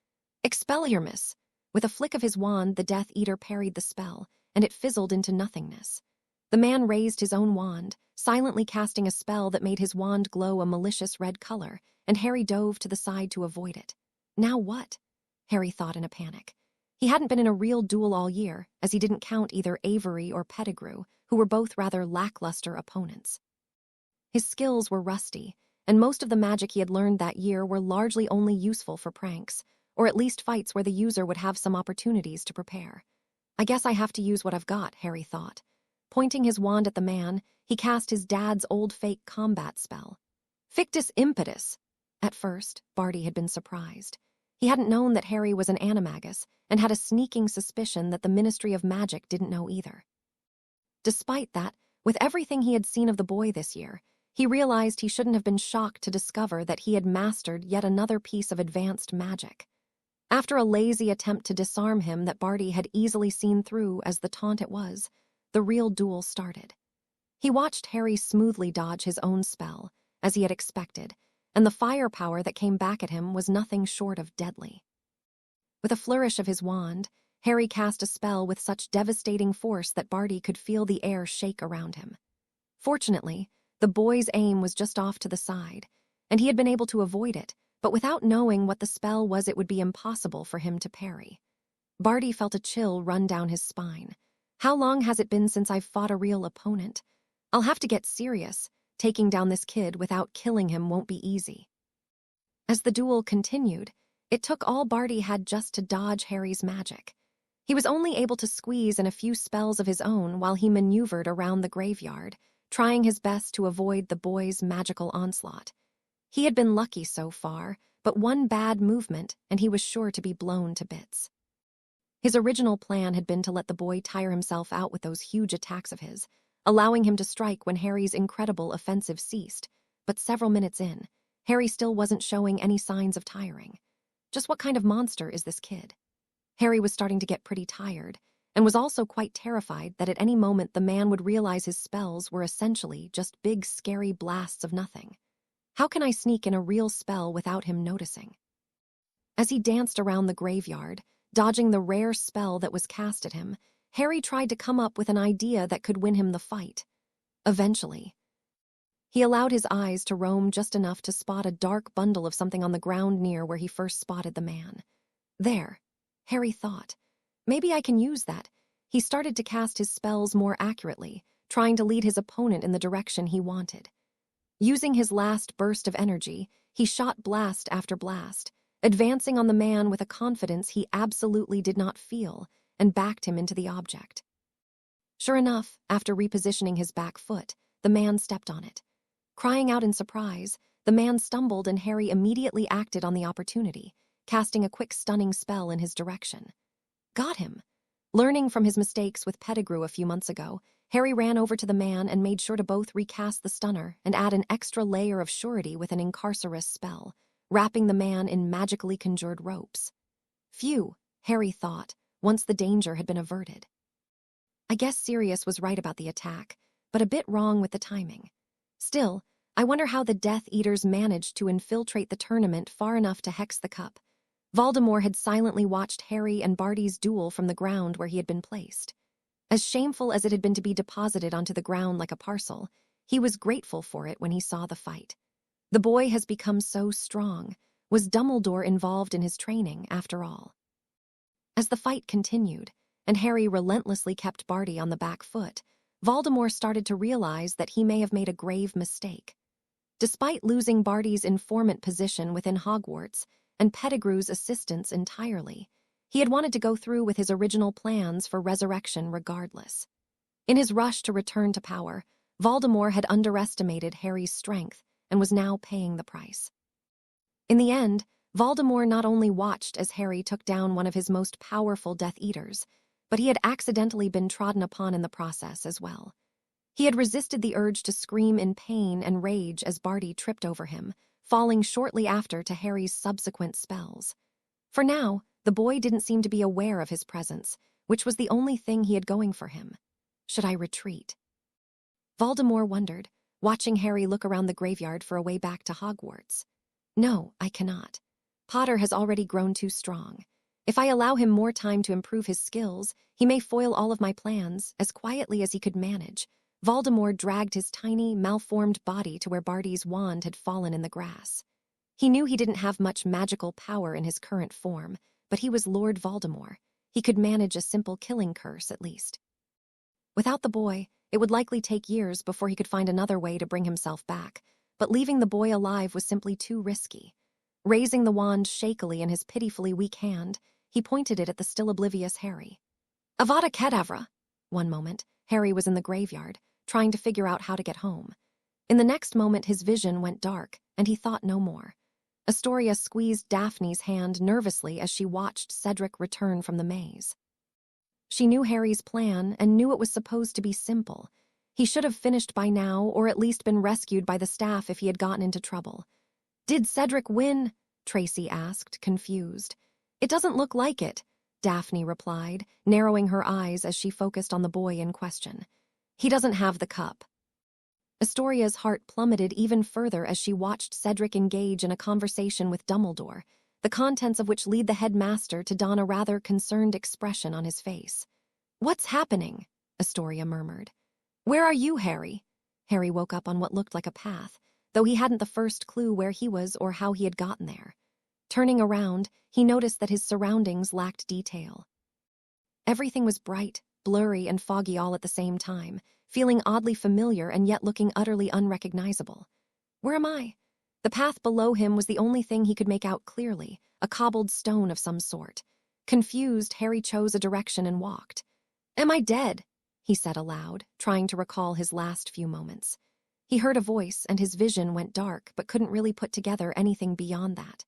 A: "Expelliarmus!" With a flick of his wand, the Death Eater parried the spell, and it fizzled into nothingness. The man raised his own wand, silently casting a spell that made his wand glow a malicious red color, and Harry dove to the side to avoid it. Now what? Harry thought in a panic. He hadn't been in a real duel all year, as he didn't count either Avery or Pettigrew, who were both rather lackluster opponents. His skills were rusty, and most of the magic he had learned that year were largely only useful for pranks, or at least fights where the user would have some opportunities to prepare. "I guess I have to use what I've got," Harry thought. Pointing his wand at the man, he cast his dad's old fake combat spell. Fictus Impetus! At first, Barty had been surprised. He hadn't known that Harry was an animagus, and had a sneaking suspicion that the Ministry of Magic didn't know either. Despite that, with everything he had seen of the boy this year, he realized he shouldn't have been shocked to discover that he had mastered yet another piece of advanced magic. After a lazy attempt to disarm him that Barty had easily seen through as the taunt it was, the real duel started. He watched Harry smoothly dodge his own spell, as he had expected, and the firepower that came back at him was nothing short of deadly. With a flourish of his wand, Harry cast a spell with such devastating force that Barty could feel the air shake around him. Fortunately, the boy's aim was just off to the side, and he had been able to avoid it, but without knowing what the spell was, it would be impossible for him to parry. Barty felt a chill run down his spine. How long has it been since I've fought a real opponent? I'll have to get serious. Taking down this kid without killing him won't be easy. As the duel continued, it took all Barty had just to dodge Harry's magic. He was only able to squeeze in a few spells of his own while he maneuvered around the graveyard, trying his best to avoid the boy's magical onslaught. He had been lucky so far, but one bad movement and he was sure to be blown to bits. His original plan had been to let the boy tire himself out with those huge attacks of his, allowing him to strike when Harry's incredible offensive ceased, but several minutes in, Harry still wasn't showing any signs of tiring. Just what kind of monster is this kid? Harry was starting to get pretty tired, and was also quite terrified that at any moment the man would realize his spells were essentially just big scary blasts of nothing. How can I sneak in a real spell without him noticing? As he danced around the graveyard, dodging the rare spell that was cast at him, Harry tried to come up with an idea that could win him the fight. Eventually, he allowed his eyes to roam just enough to spot a dark bundle of something on the ground near where he first spotted the man. There, Harry thought. Maybe I can use that. He started to cast his spells more accurately, trying to lead his opponent in the direction he wanted. Using his last burst of energy, he shot blast after blast, advancing on the man with a confidence he absolutely did not feel, and backed him into the object. Sure enough, after repositioning his back foot, the man stepped on it. Crying out in surprise, the man stumbled and Harry immediately acted on the opportunity, casting a quick stunning spell in his direction. Got him. Learning from his mistakes with Pettigrew a few months ago, Harry ran over to the man and made sure to both recast the stunner and add an extra layer of surety with an incarcerous spell, wrapping the man in magically conjured ropes. Phew, Harry thought, once the danger had been averted. I guess Sirius was right about the attack, but a bit wrong with the timing. Still, I wonder how the Death Eaters managed to infiltrate the tournament far enough to hex the cup. Voldemort had silently watched Harry and Barty's duel from the ground where he had been placed. As shameful as it had been to be deposited onto the ground like a parcel, he was grateful for it when he saw the fight. The boy has become so strong. Was Dumbledore involved in his training, after all? As the fight continued, and Harry relentlessly kept Barty on the back foot, Voldemort started to realize that he may have made a grave mistake. Despite losing Barty's informant position within Hogwarts and Pettigrew's assistance entirely, he had wanted to go through with his original plans for resurrection regardless. In his rush to return to power, Voldemort had underestimated Harry's strength and was now paying the price. In the end, Voldemort not only watched as Harry took down one of his most powerful Death Eaters, but he had accidentally been trodden upon in the process as well. He had resisted the urge to scream in pain and rage as Barty tripped over him, falling shortly after to Harry's subsequent spells. For now, the boy didn't seem to be aware of his presence, which was the only thing he had going for him. Should I retreat? Voldemort wondered, watching Harry look around the graveyard for a way back to Hogwarts. No, I cannot. Potter has already grown too strong. If I allow him more time to improve his skills, he may foil all of my plans as quietly as he could manage. Voldemort dragged his tiny, malformed body to where Barty's wand had fallen in the grass. He knew he didn't have much magical power in his current form, but he was Lord Voldemort. He could manage a simple killing curse, at least. Without the boy, it would likely take years before he could find another way to bring himself back, but leaving the boy alive was simply too risky. Raising the wand shakily in his pitifully weak hand, he pointed it at the still oblivious Harry. Avada Kedavra! One moment, Harry was in the graveyard, trying to figure out how to get home. In the next moment, his vision went dark, and he thought no more. Astoria squeezed Daphne's hand nervously as she watched Cedric return from the maze. She knew Harry's plan and knew it was supposed to be simple. He should have finished by now, or at least been rescued by the staff if he had gotten into trouble. Did Cedric win? Tracy asked, confused. It doesn't look like it, Daphne replied, narrowing her eyes as she focused on the boy in question. He doesn't have the cup. Astoria's heart plummeted even further as she watched Cedric engage in a conversation with Dumbledore, the contents of which lead the headmaster to don a rather concerned expression on his face. What's happening? Astoria murmured. Where are you, Harry? Harry woke up on what looked like a path, though he hadn't the first clue where he was or how he had gotten there. Turning around, he noticed that his surroundings lacked detail. Everything was bright, blurry, and foggy all at the same time, feeling oddly familiar and yet looking utterly unrecognizable. Where am I? The path below him was the only thing he could make out clearly, a cobbled stone of some sort. Confused, Harry chose a direction and walked. Am I dead? He said aloud, trying to recall his last few moments. He heard a voice and his vision went dark, but couldn't really put together anything beyond that.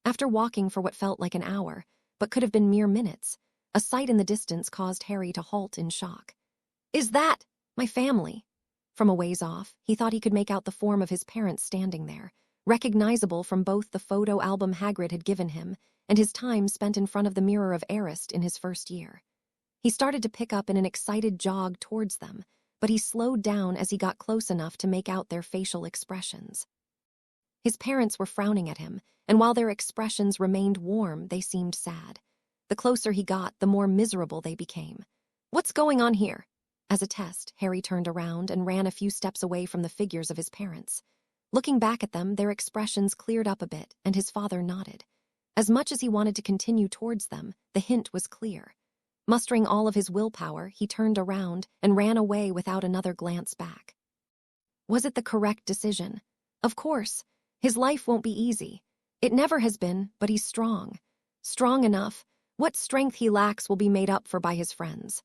A: After walking for what felt like an hour, but could have been mere minutes, a sight in the distance caused Harry to halt in shock. Is that my family? From a ways off, he thought he could make out the form of his parents standing there, recognizable from both the photo album Hagrid had given him and his time spent in front of the Mirror of Erised in his first year. He started to pick up in an excited jog towards them, but he slowed down as he got close enough to make out their facial expressions. His parents were frowning at him, and while their expressions remained warm, they seemed sad. The closer he got, the more miserable they became. What's going on here? As a test, Harry turned around and ran a few steps away from the figures of his parents. Looking back at them, their expressions cleared up a bit, and his father nodded. As much as he wanted to continue towards them, the hint was clear. Mustering all of his willpower, he turned around and ran away without another glance back. Was it the correct decision? Of course. His life won't be easy. It never has been, but he's strong. Strong enough. What strength he lacks will be made up for by his friends.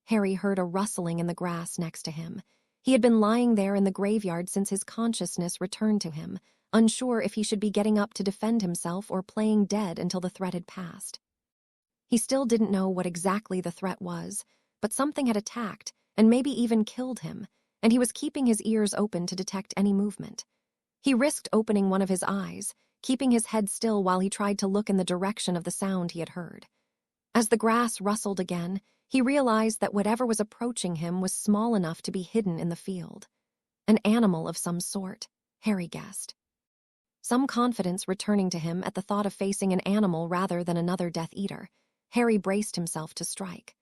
A: Harry heard a rustling in the grass next to him. He had been lying there in the graveyard since his consciousness returned to him, unsure if he should be getting up to defend himself or playing dead until the threat had passed. He still didn't know what exactly the threat was, but something had attacked and maybe even killed him, and he was keeping his ears open to detect any movement. He risked opening one of his eyes, keeping his head still while he tried to look in the direction of the sound he had heard. As the grass rustled again, he realized that whatever was approaching him was small enough to be hidden in the field. An animal of some sort, Harry guessed. Some confidence returning to him at the thought of facing an animal rather than another Death Eater, Harry braced himself to strike.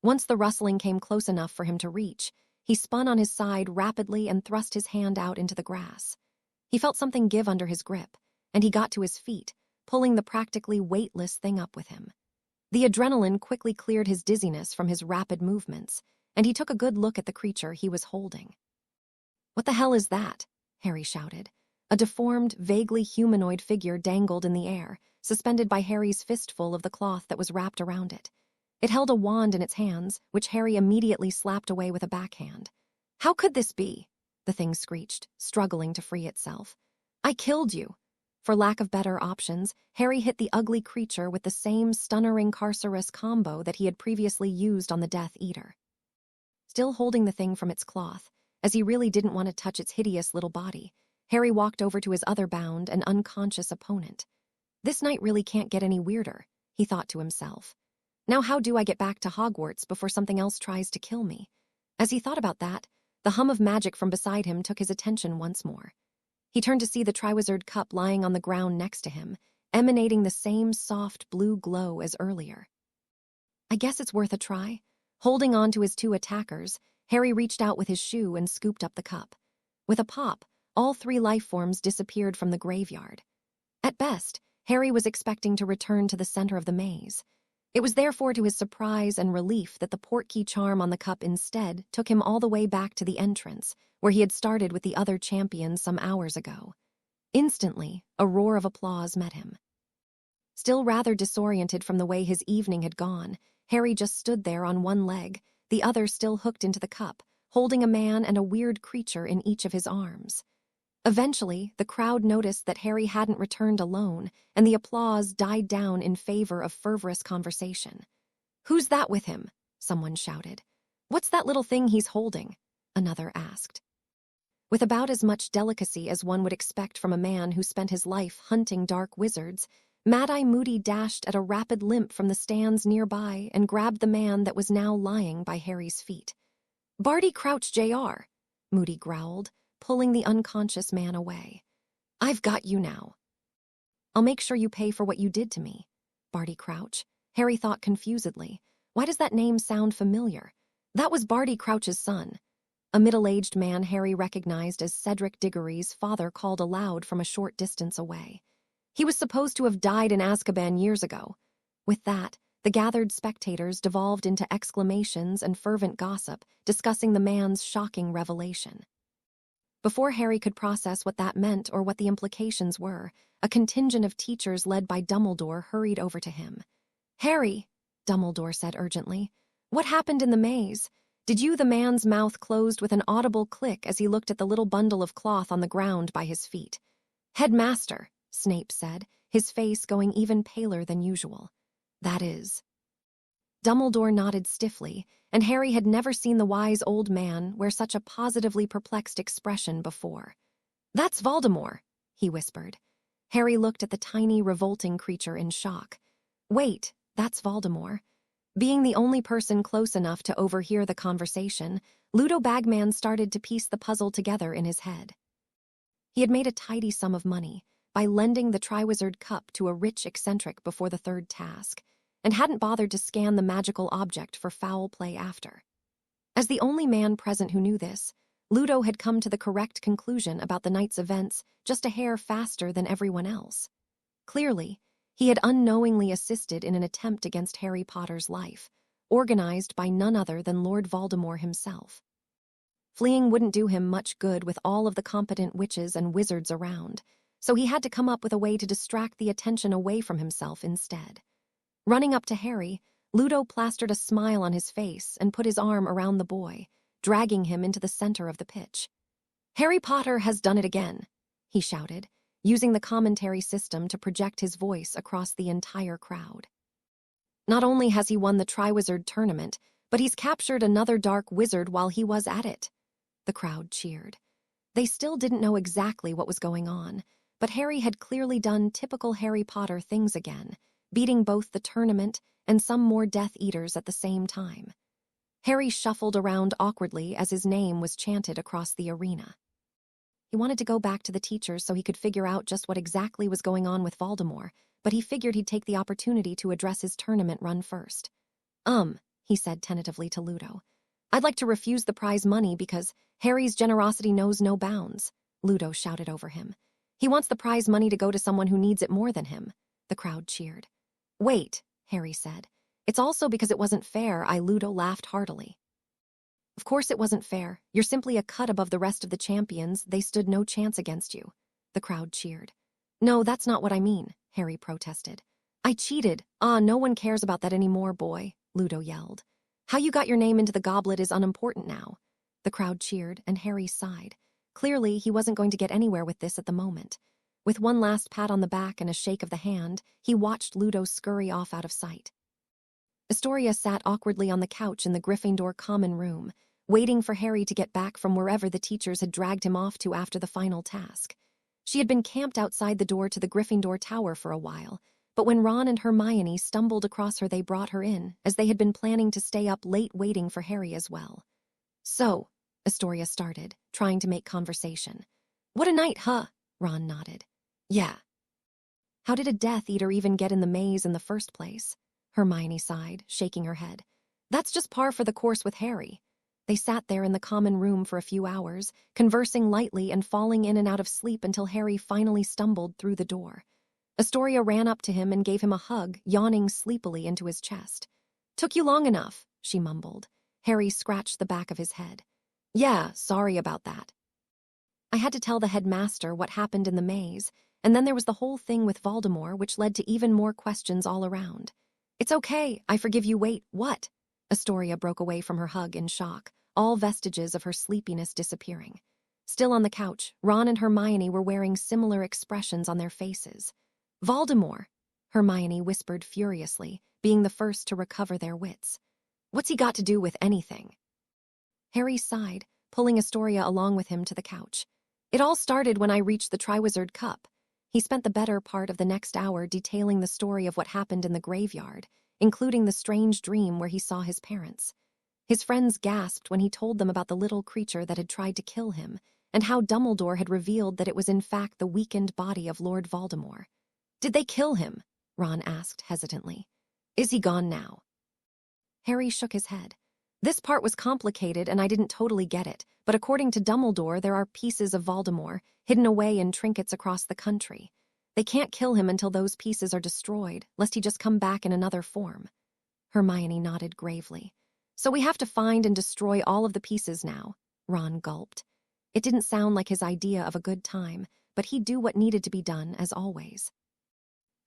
A: Once the rustling came close enough for him to reach, he spun on his side rapidly and thrust his hand out into the grass. He felt something give under his grip, and he got to his feet, pulling the practically weightless thing up with him. The adrenaline quickly cleared his dizziness from his rapid movements, and he took a good look at the creature he was holding. "What the hell is that?" Harry shouted. A deformed, vaguely humanoid figure dangled in the air, suspended by Harry's fistful of the cloth that was wrapped around it. It held a wand in its hands, which Harry immediately slapped away with a backhand. "How could this be?" the thing screeched, struggling to free itself. "I killed you." For lack of better options, Harry hit the ugly creature with the same stunnering carcerous combo that he had previously used on the Death Eater. Still holding the thing from its cloth, as he really didn't want to touch its hideous little body, Harry walked over to his other bound and unconscious opponent. "This night really can't get any weirder," he thought to himself. "Now how do I get back to Hogwarts before something else tries to kill me?" As he thought about that, the hum of magic from beside him took his attention once more. He turned to see the Triwizard cup lying on the ground next to him, emanating the same soft blue glow as earlier. "I guess it's worth a try." Holding on to his two attackers, Harry reached out with his shoe and scooped up the cup. With a pop, all three life forms disappeared from the graveyard. At best, Harry was expecting to return to the center of the maze. It was therefore to his surprise and relief that the portkey charm on the cup instead took him all the way back to the entrance, where he had started with the other champions some hours ago. Instantly, a roar of applause met him. Still rather disoriented from the way his evening had gone, Harry just stood there on one leg, the other still hooked into the cup, holding a man and a weird creature in each of his arms. Eventually, the crowd noticed that Harry hadn't returned alone, and the applause died down in favor of fervorous conversation. "Who's that with him?" someone shouted. "What's that little thing he's holding?" another asked. With about as much delicacy as one would expect from a man who spent his life hunting dark wizards, Mad-Eye Moody dashed at a rapid limp from the stands nearby and grabbed the man that was now lying by Harry's feet. "Barty Crouch Jr.," Moody growled, pulling the unconscious man away. "I've got you now." "I'll make sure you pay for what you did to me." Barty Crouch. Harry thought confusedly. Why does that name sound familiar? That was Barty Crouch's son. A middle-aged man Harry recognized as Cedric Diggory's father called aloud from a short distance away. He was supposed to have died in Azkaban years ago. With that, the gathered spectators devolved into exclamations and fervent gossip, discussing the man's shocking revelation. Before Harry could process what that meant or what the implications were, a contingent of teachers led by Dumbledore hurried over to him. "Harry," Dumbledore said urgently, "what happened in the maze? Did you—" The man's mouth closed with an audible click as he looked at the little bundle of cloth on the ground by his feet. "Headmaster," Snape said, his face going even paler than usual. "That is." Dumbledore nodded stiffly, and Harry had never seen the wise old man wear such a positively perplexed expression before. "That's Voldemort," he whispered. Harry looked at the tiny, revolting creature in shock. "Wait, that's Voldemort." Being the only person close enough to overhear the conversation, Ludo Bagman started to piece the puzzle together in his head. He had made a tidy sum of money by lending the Triwizard cup to a rich eccentric before the third task, and hadn't bothered to scan the magical object for foul play after. As the only man present who knew this, Ludo had come to the correct conclusion about the night's events just a hair faster than everyone else. Clearly, he had unknowingly assisted in an attempt against Harry Potter's life, organized by none other than Lord Voldemort himself. Fleeing wouldn't do him much good with all of the competent witches and wizards around, so he had to come up with a way to distract the attention away from himself instead. Running up to Harry, Ludo plastered a smile on his face and put his arm around the boy, dragging him into the center of the pitch. "Harry Potter has done it again," he shouted, using the commentary system to project his voice across the entire crowd. Not only has he won the Triwizard tournament, but he's captured another dark wizard while he was at it. The crowd cheered. They still didn't know exactly what was going on, but Harry had clearly done typical Harry Potter things again, beating both the tournament and some more Death Eaters at the same time. Harry shuffled around awkwardly as his name was chanted across the arena. He wanted to go back to the teachers so he could figure out just what exactly was going on with Voldemort, but he figured he'd take the opportunity to address his tournament run first. He said tentatively to Ludo. I'd like to refuse the prize money because Harry's generosity knows no bounds, Ludo shouted over him. He wants the prize money to go to someone who needs it more than him. The crowd cheered. Wait, Harry said. It's also because it wasn't fair, Ludo laughed heartily. Of course it wasn't fair. You're simply a cut above the rest of the champions. They stood no chance against you. The crowd cheered. No, that's not what I mean, Harry protested. I cheated. No one cares about that anymore, boy, Ludo yelled. How you got your name into the goblet is unimportant now. The crowd cheered, and Harry sighed. Clearly, he wasn't going to get anywhere with this at the moment. With one last pat on the back and a shake of the hand, he watched Ludo scurry off out of sight. Astoria sat awkwardly on the couch in the Gryffindor common room, waiting for Harry to get back from wherever the teachers had dragged him off to after the final task. She had been camped outside the door to the Gryffindor tower for a while, but when Ron and Hermione stumbled across her, they brought her in, as they had been planning to stay up late waiting for Harry as well. So, Astoria started, trying to make conversation. What a night, huh? Ron nodded. Yeah. How did a Death Eater even get in the maze in the first place? Hermione sighed, shaking her head. That's just par for the course with Harry. They sat there in the common room for a few hours, conversing lightly and falling in and out of sleep until Harry finally stumbled through the door. Astoria ran up to him and gave him a hug, yawning sleepily into his chest. Took you long enough, she mumbled. Harry scratched the back of his head. Yeah, sorry about that. I had to tell the headmaster what happened in the maze, and then there was the whole thing with Voldemort, which led to even more questions all around. It's okay, I forgive you. Wait, what? Astoria broke away from her hug in shock, all vestiges of her sleepiness disappearing. Still on the couch, Ron and Hermione were wearing similar expressions on their faces. Voldemort, Hermione whispered furiously, being the first to recover their wits. What's he got to do with anything? Harry sighed, pulling Astoria along with him to the couch. It all started when I reached the Triwizard Cup. He spent the better part of the next hour detailing the story of what happened in the graveyard, including the strange dream where he saw his parents. His friends gasped when he told them about the little creature that had tried to kill him, and how Dumbledore had revealed that it was in fact the weakened body of Lord Voldemort. Did they kill him? Ron asked hesitantly. Is he gone now? Harry shook his head. This part was complicated and I didn't totally get it, but according to Dumbledore, there are pieces of Voldemort hidden away in trinkets across the country. They can't kill him until those pieces are destroyed, lest he just come back in another form. Hermione nodded gravely. So we have to find and destroy all of the pieces now, Ron gulped. It didn't sound like his idea of a good time, but he'd do what needed to be done, as always.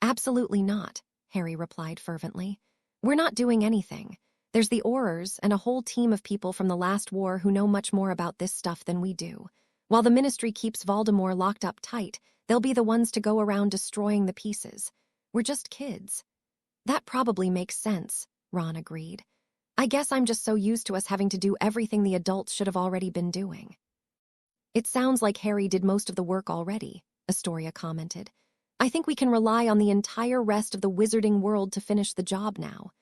A: Absolutely not, Harry replied fervently. We're not doing anything. There's the Aurors and a whole team of people from the last war who know much more about this stuff than we do. While the Ministry keeps Voldemort locked up tight, they'll be the ones to go around destroying the pieces. We're just kids. That probably makes sense, Ron agreed. I guess I'm just so used to us having to do everything the adults should have already been doing. It sounds like Harry did most of the work already, Astoria commented. I think we can rely on the entire rest of the wizarding world to finish the job now.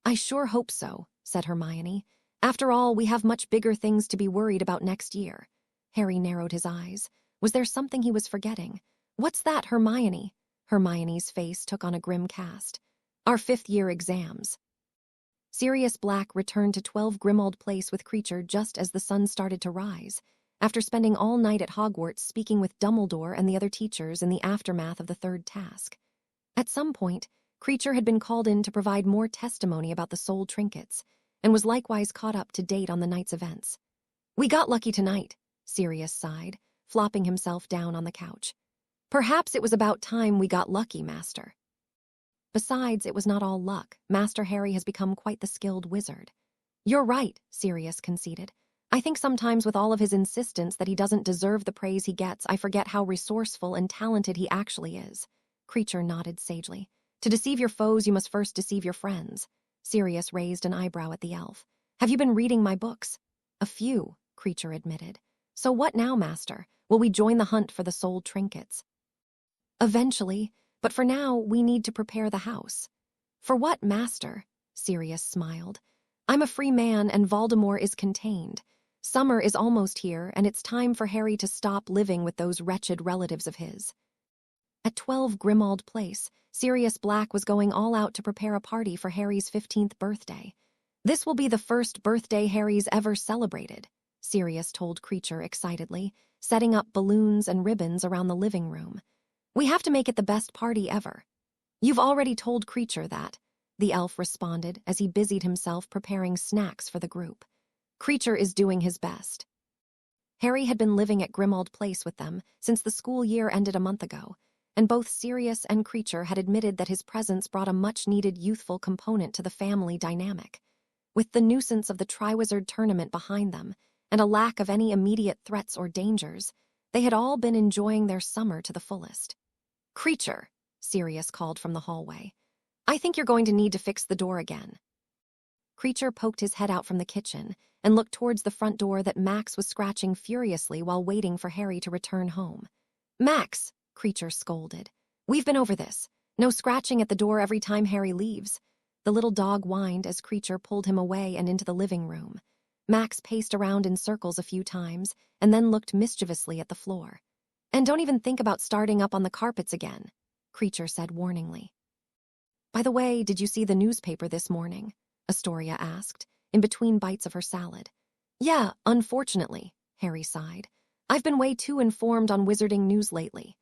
A: I sure hope so, said Hermione. After all, we have much bigger things to be worried about next year. Harry narrowed his eyes. Was there something he was forgetting? What's that, Hermione? Hermione's face took on a grim cast. Our fifth-year exams. Sirius Black returned to 12 Grimmauld Place with Creature just as the sun started to rise, after spending all night at Hogwarts speaking with Dumbledore and the other teachers in the aftermath of the third task. At some point, Creature had been called in to provide more testimony about the soul trinkets, and was likewise caught up to date on the night's events. We got lucky tonight, Sirius sighed, flopping himself down on the couch. Perhaps it was about time we got lucky, Master. Besides, it was not all luck. Master Harry has become quite the skilled wizard. You're right, Sirius conceded. I think sometimes with all of his insistence that he doesn't deserve the praise he gets, I forget how resourceful and talented he actually is. Creature nodded sagely. To deceive your foes, you must first deceive your friends. Sirius raised an eyebrow at the elf. Have you been reading my books? A few, Creature admitted. So what now, Master? Will we join the hunt for the soul trinkets? Eventually, but for now, we need to prepare the house. For what, Master? Sirius smiled. I'm a free man and Voldemort is contained. Summer is almost here, and it's time for Harry to stop living with those wretched relatives of his. At 12 Grimmauld Place, Sirius Black was going all out to prepare a party for Harry's 15th birthday. This will be the first birthday Harry's ever celebrated, Sirius told Creature excitedly, setting up balloons and ribbons around the living room. We have to make it the best party ever. You've already told Creature that, the elf responded as he busied himself preparing snacks for the group. Creature is doing his best. Harry had been living at Grimmauld Place with them since the school year ended a month ago, and both Sirius and Creature had admitted that his presence brought a much-needed youthful component to the family dynamic. With the nuisance of the Triwizard tournament behind them, and a lack of any immediate threats or dangers, they had all been enjoying their summer to the fullest. Creature, Sirius called from the hallway. I think you're going to need to fix the door again. Creature poked his head out from the kitchen and looked towards the front door that Max was scratching furiously while waiting for Harry to return home. Max, Creature scolded. We've been over this. No scratching at the door every time Harry leaves. The little dog whined as Creature pulled him away and into the living room. Max paced around in circles a few times and then looked mischievously at the floor. And don't even think about starting up on the carpets again, Creature said warningly. By the way, did you see the newspaper this morning? Astoria asked, in between bites of her salad. Yeah, unfortunately, Harry sighed. I've been way too informed on wizarding news lately.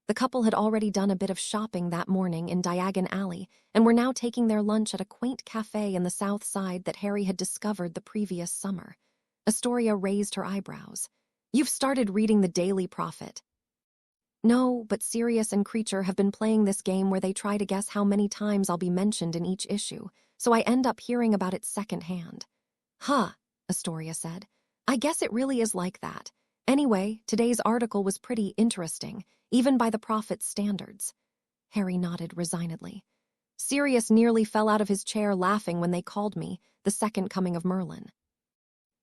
A: The couple had already done a bit of shopping that morning in Diagon Alley and were now taking their lunch at a quaint cafe in the South Side that Harry had discovered the previous summer. Astoria raised her eyebrows. You've started reading the Daily Prophet. No, but Sirius and Creature have been playing this game where they try to guess how many times I'll be mentioned in each issue, so I end up hearing about it secondhand. Huh, Astoria said. I guess it really is like that. Anyway, today's article was pretty interesting, even by the Prophet's standards. Harry nodded resignedly. Sirius nearly fell out of his chair laughing when they called me the second coming of Merlin.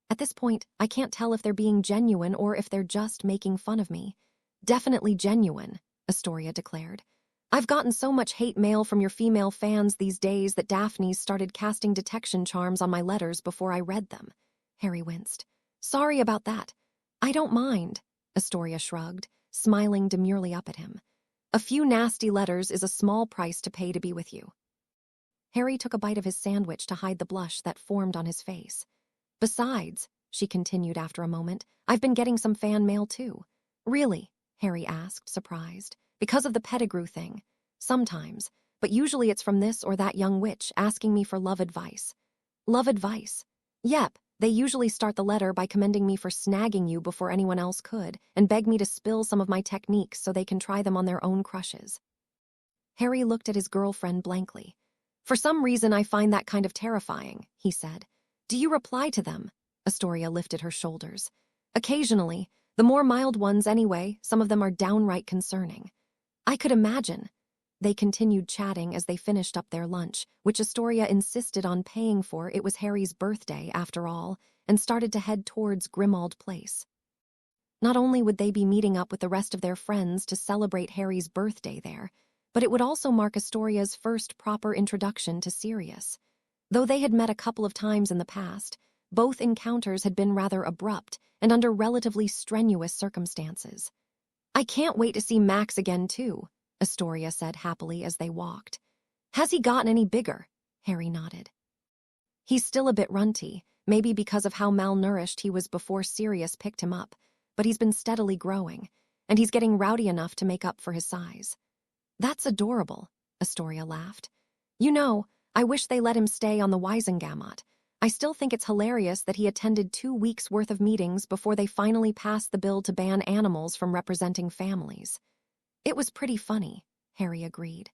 A: At this point, I can't tell if they're being genuine or if they're just making fun of me. Definitely genuine, Astoria declared. I've gotten so much hate mail from your female fans these days that Daphne's started casting detection charms on my letters before I read them. Harry winced. Sorry about that. I don't mind, Astoria shrugged, smiling demurely up at him. A few nasty letters is a small price to pay to be with you. Harry took a bite of his sandwich to hide the blush that formed on his face. Besides, she continued after a moment, I've been getting some fan mail too. Really? Harry asked, surprised. Because of the Pettigrew thing. Sometimes, but usually it's from this or that young witch asking me for love advice. Love advice? Yep, they usually start the letter by commending me for snagging you before anyone else could and beg me to spill some of my techniques so they can try them on their own crushes. Harry looked at his girlfriend blankly. For some reason I find that kind of terrifying, he said. Do you reply to them? Astoria lifted her shoulders. Occasionally. The more mild ones anyway, some of them are downright concerning. I could imagine. They continued chatting as they finished up their lunch, which Astoria insisted on paying for. It was Harry's birthday, after all, and started to head towards Grimmauld Place. Not only would they be meeting up with the rest of their friends to celebrate Harry's birthday there, but it would also mark Astoria's first proper introduction to Sirius. Though they had met a couple of times in the past, both encounters had been rather abrupt and under relatively strenuous circumstances. I can't wait to see Max again, too, Astoria said happily as they walked. Has he gotten any bigger? Harry nodded. He's still a bit runty, maybe because of how malnourished he was before Sirius picked him up, but he's been steadily growing, and he's getting rowdy enough to make up for his size. That's adorable, Astoria laughed. You know, I wish they let him stay on the Wisengamot. I still think it's hilarious that he attended 2 weeks' worth of meetings before they finally passed the bill to ban animals from representing families. It was pretty funny, Harry agreed.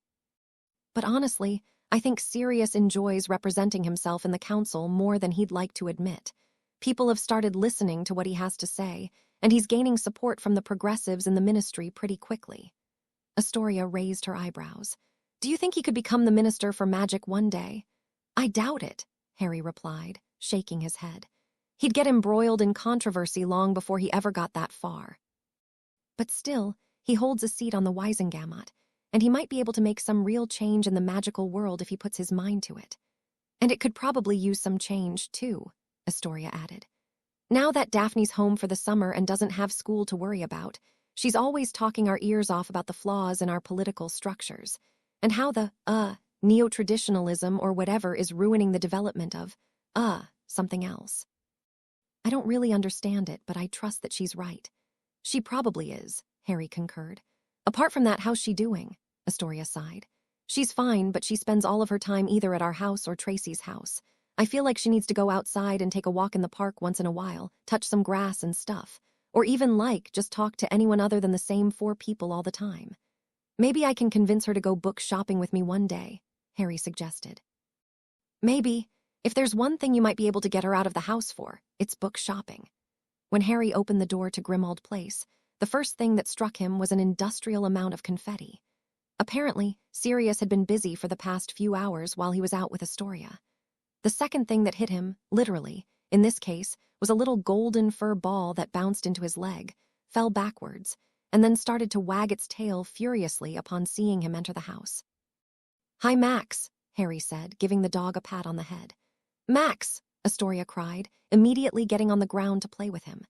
A: But honestly, I think Sirius enjoys representing himself in the council more than he'd like to admit. People have started listening to what he has to say, and he's gaining support from the progressives in the ministry pretty quickly. Astoria raised her eyebrows. Do you think he could become the minister for magic one day? I doubt it, Harry replied, shaking his head. He'd get embroiled in controversy long before he ever got that far. But still, he holds a seat on the Wisengamot, and he might be able to make some real change in the magical world if he puts his mind to it. And it could probably use some change, too, Astoria added. Now that Daphne's home for the summer and doesn't have school to worry about, she's always talking our ears off about the flaws in our political structures, and how the, neo-traditionalism or whatever is ruining the development of, something else. I don't really understand it, but I trust that she's right. She probably is, Harry concurred. Apart from that, how's she doing? Astoria sighed. She's fine, but she spends all of her time either at our house or Tracy's house. I feel like she needs to go outside and take a walk in the park once in a while, touch some grass and stuff. Or even just talk to anyone other than the same 4 people all the time. Maybe I can convince her to go book shopping with me one day, Harry suggested. Maybe. If there's one thing you might be able to get her out of the house for, it's book shopping. When Harry opened the door to Grimmauld Place, the first thing that struck him was an industrial amount of confetti. Apparently, Sirius had been busy for the past few hours while he was out with Astoria. The second thing that hit him, literally, in this case, was a little golden fur ball that bounced into his leg, fell backwards, and then started to wag its tail furiously upon seeing him enter the house. "Hi, Max," Harry said, giving the dog a pat on the head. "Max!" Astoria cried, immediately getting on the ground to play with him.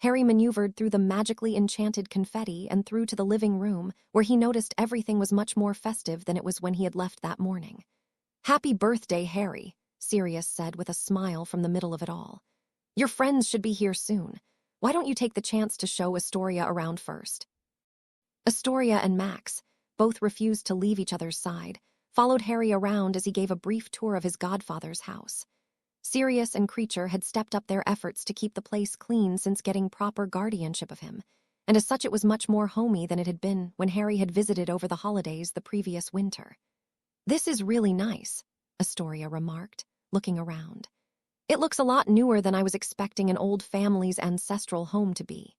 A: Harry maneuvered through the magically enchanted confetti and through to the living room, where he noticed everything was much more festive than it was when he had left that morning. "Happy birthday, Harry," Sirius said with a smile from the middle of it all. "Your friends should be here soon. Why don't you take the chance to show Astoria around first?" Astoria and Max, both refused to leave each other's side, followed Harry around as he gave a brief tour of his godfather's house. Sirius and Creature had stepped up their efforts to keep the place clean since getting proper guardianship of him, and as such it was much more homey than it had been when Harry had visited over the holidays the previous winter. "This is really nice," Astoria remarked, looking around. "It looks a lot newer than I was expecting an old family's ancestral home to be."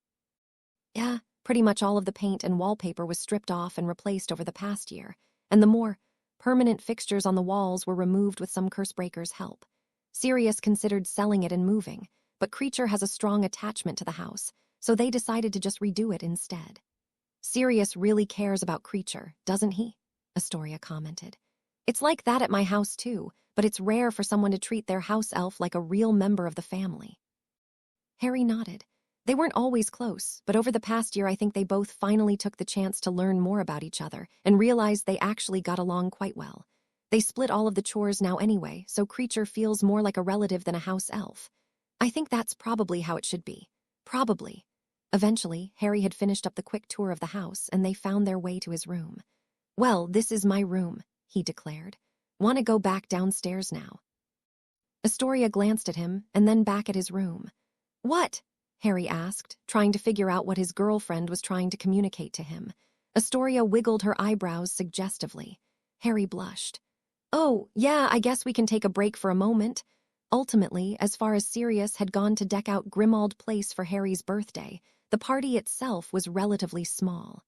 A: "Yeah, pretty much all of the paint and wallpaper was stripped off and replaced over the past year, and the more permanent fixtures on the walls were removed with some Cursebreaker's help. Sirius considered selling it and moving, but Creature has a strong attachment to the house, so they decided to just redo it instead." "Sirius really cares about Creature, doesn't he?" Astoria commented. "It's like that at my house too, but it's rare for someone to treat their house elf like a real member of the family." Harry nodded. They weren't always close, but over the past year I think they both finally took the chance to learn more about each other and realized they actually got along quite well. They split all of the chores now anyway, so Creature feels more like a relative than a house elf. I think that's probably how it should be. Probably. Eventually, Harry had finished up the quick tour of the house, and they found their way to his room. "Well, this is my room," he declared. "Want to go back downstairs now?" Astoria glanced at him, and then back at his room. "What?" Harry asked, trying to figure out what his girlfriend was trying to communicate to him. Astoria wiggled her eyebrows suggestively. Harry blushed. "Oh, yeah, I guess we can take a break for a moment." Ultimately, as far as Sirius had gone to deck out Grimmauld Place for Harry's birthday, the party itself was relatively small.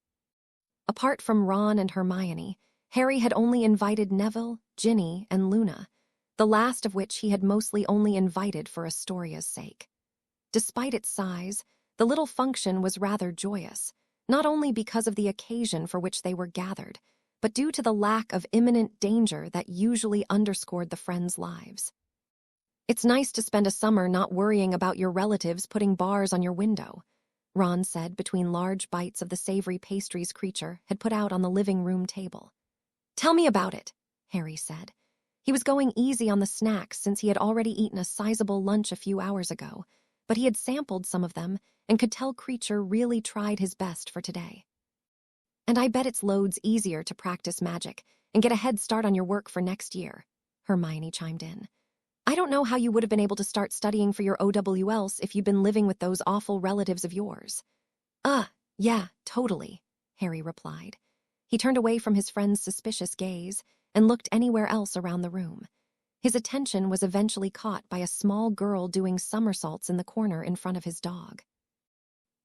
A: Apart from Ron and Hermione, Harry had only invited Neville, Ginny, and Luna, the last of which he had mostly only invited for Astoria's sake. Despite its size, the little function was rather joyous, not only because of the occasion for which they were gathered, but due to the lack of imminent danger that usually underscored the friends' lives. "It's nice to spend a summer not worrying about your relatives putting bars on your window," Ron said between large bites of the savory pastries Creature had put out on the living room table. "Tell me about it," Harry said. He was going easy on the snacks since he had already eaten a sizable lunch a few hours ago, but he had sampled some of them and could tell Creature really tried his best for today. "And I bet it's loads easier to practice magic and get a head start on your work for next year," Hermione chimed in. "I don't know how you would have been able to start studying for your OWLs if you'd been living with those awful relatives of yours." Yeah, totally," Harry replied. He turned away from his friend's suspicious gaze and looked anywhere else around the room. His attention was eventually caught by a small girl doing somersaults in the corner in front of his dog.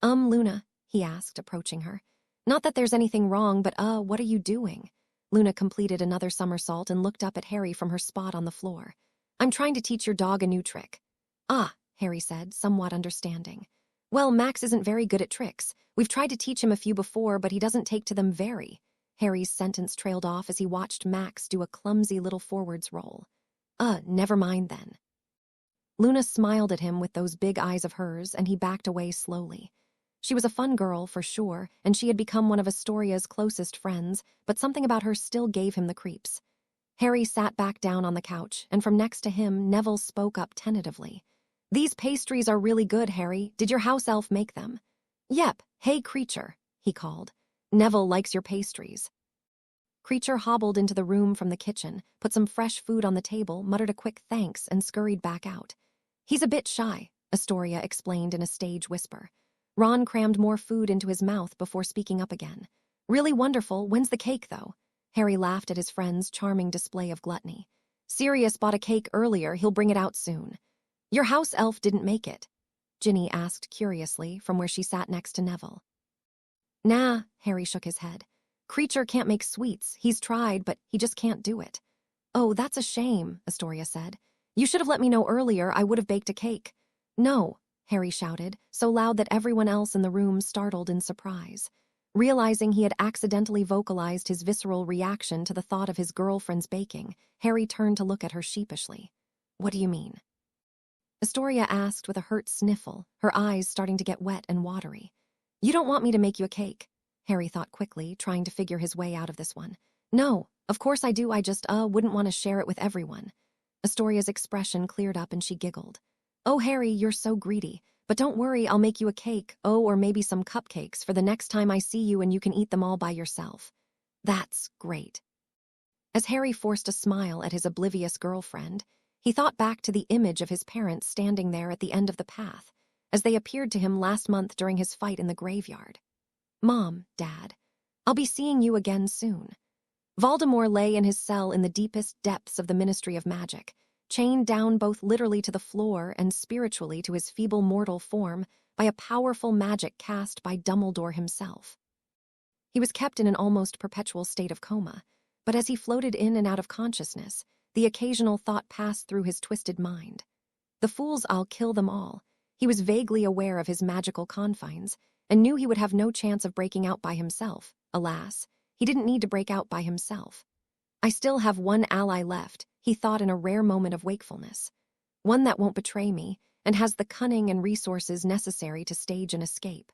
A: Luna," he asked, approaching her. "Not that there's anything wrong, but what are you doing?" Luna completed another somersault and looked up at Harry from her spot on the floor. I'm trying to teach your dog a new trick. Ah, Harry said, somewhat understanding. Well, Max isn't very good at tricks. We've tried to teach him a few before, but he doesn't take to them very. Harry's sentence trailed off as he watched Max do a clumsy little forwards roll. Never mind then. Luna smiled at him with those big eyes of hers, and he backed away slowly. She was a fun girl, for sure, and she had become one of Astoria's closest friends, but something about her still gave him the creeps. Harry sat back down on the couch, and from next to him, Neville spoke up tentatively. These pastries are really good, Harry. Did your house elf make them? Yep. Hey, Creature, he called. Neville likes your pastries. Creature hobbled into the room from the kitchen, put some fresh food on the table, muttered a quick thanks, and scurried back out. He's a bit shy, Astoria explained in a stage whisper. Ron crammed more food into his mouth before speaking up again. Really wonderful. When's the cake, though? Harry laughed at his friend's charming display of gluttony. Sirius bought a cake earlier. He'll bring it out soon. Your house elf didn't make it? Ginny asked curiously from where she sat next to Neville. Nah, Harry shook his head. Creature can't make sweets. He's tried, but he just can't do it. Oh, that's a shame, Astoria said. You should have let me know earlier. I would have baked a cake. No, Harry shouted, so loud that everyone else in the room startled in surprise. Realizing he had accidentally vocalized his visceral reaction to the thought of his girlfriend's baking, Harry turned to look at her sheepishly. What do you mean? Astoria asked with a hurt sniffle, her eyes starting to get wet and watery. You don't want me to make you a cake? Harry thought quickly, trying to figure his way out of this one. No, of course I do. I just, wouldn't want to share it with everyone. Astoria's expression cleared up and she giggled. Oh, Harry, you're so greedy. But don't worry, I'll make you a cake, or maybe some cupcakes for the next time I see you and you can eat them all by yourself. That's great. As Harry forced a smile at his oblivious girlfriend, he thought back to the image of his parents standing there at the end of the path, as they appeared to him last month during his fight in the graveyard. Mom, Dad, I'll be seeing you again soon. Voldemort lay in his cell in the deepest depths of the Ministry of Magic, chained down both literally to the floor and spiritually to his feeble mortal form by a powerful magic cast by Dumbledore himself. He was kept in an almost perpetual state of coma, but as he floated in and out of consciousness, the occasional thought passed through his twisted mind. The fools, I'll kill them all. He was vaguely aware of his magical confines, and knew he would have no chance of breaking out by himself. Alas, he didn't need to break out by himself. I still have one ally left, he thought in a rare moment of wakefulness. One that won't betray me, and has the cunning and resources necessary to stage an escape.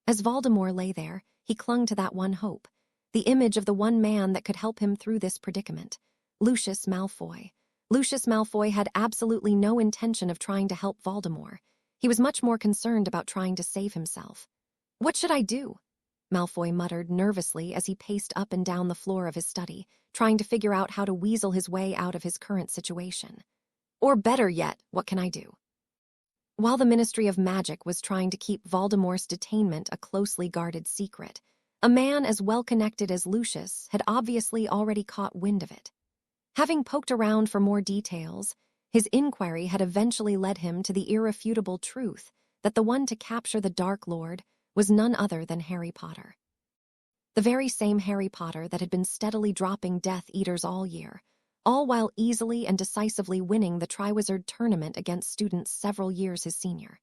A: As Voldemort lay there, he clung to that one hope, the image of the one man that could help him through this predicament, Lucius Malfoy. Lucius Malfoy had absolutely no intention of trying to help Voldemort. He was much more concerned about trying to save himself. What should I do? Malfoy muttered nervously as he paced up and down the floor of his study, trying to figure out how to weasel his way out of his current situation. Or better yet, what can I do? While the Ministry of Magic was trying to keep Voldemort's detainment a closely guarded secret, a man as well-connected as Lucius had obviously already caught wind of it. Having poked around for more details, his inquiry had eventually led him to the irrefutable truth that the one to capture the Dark Lord was none other than Harry Potter. The very same Harry Potter that had been steadily dropping Death Eaters all year, all while easily and decisively winning the Triwizard tournament against students several years his senior.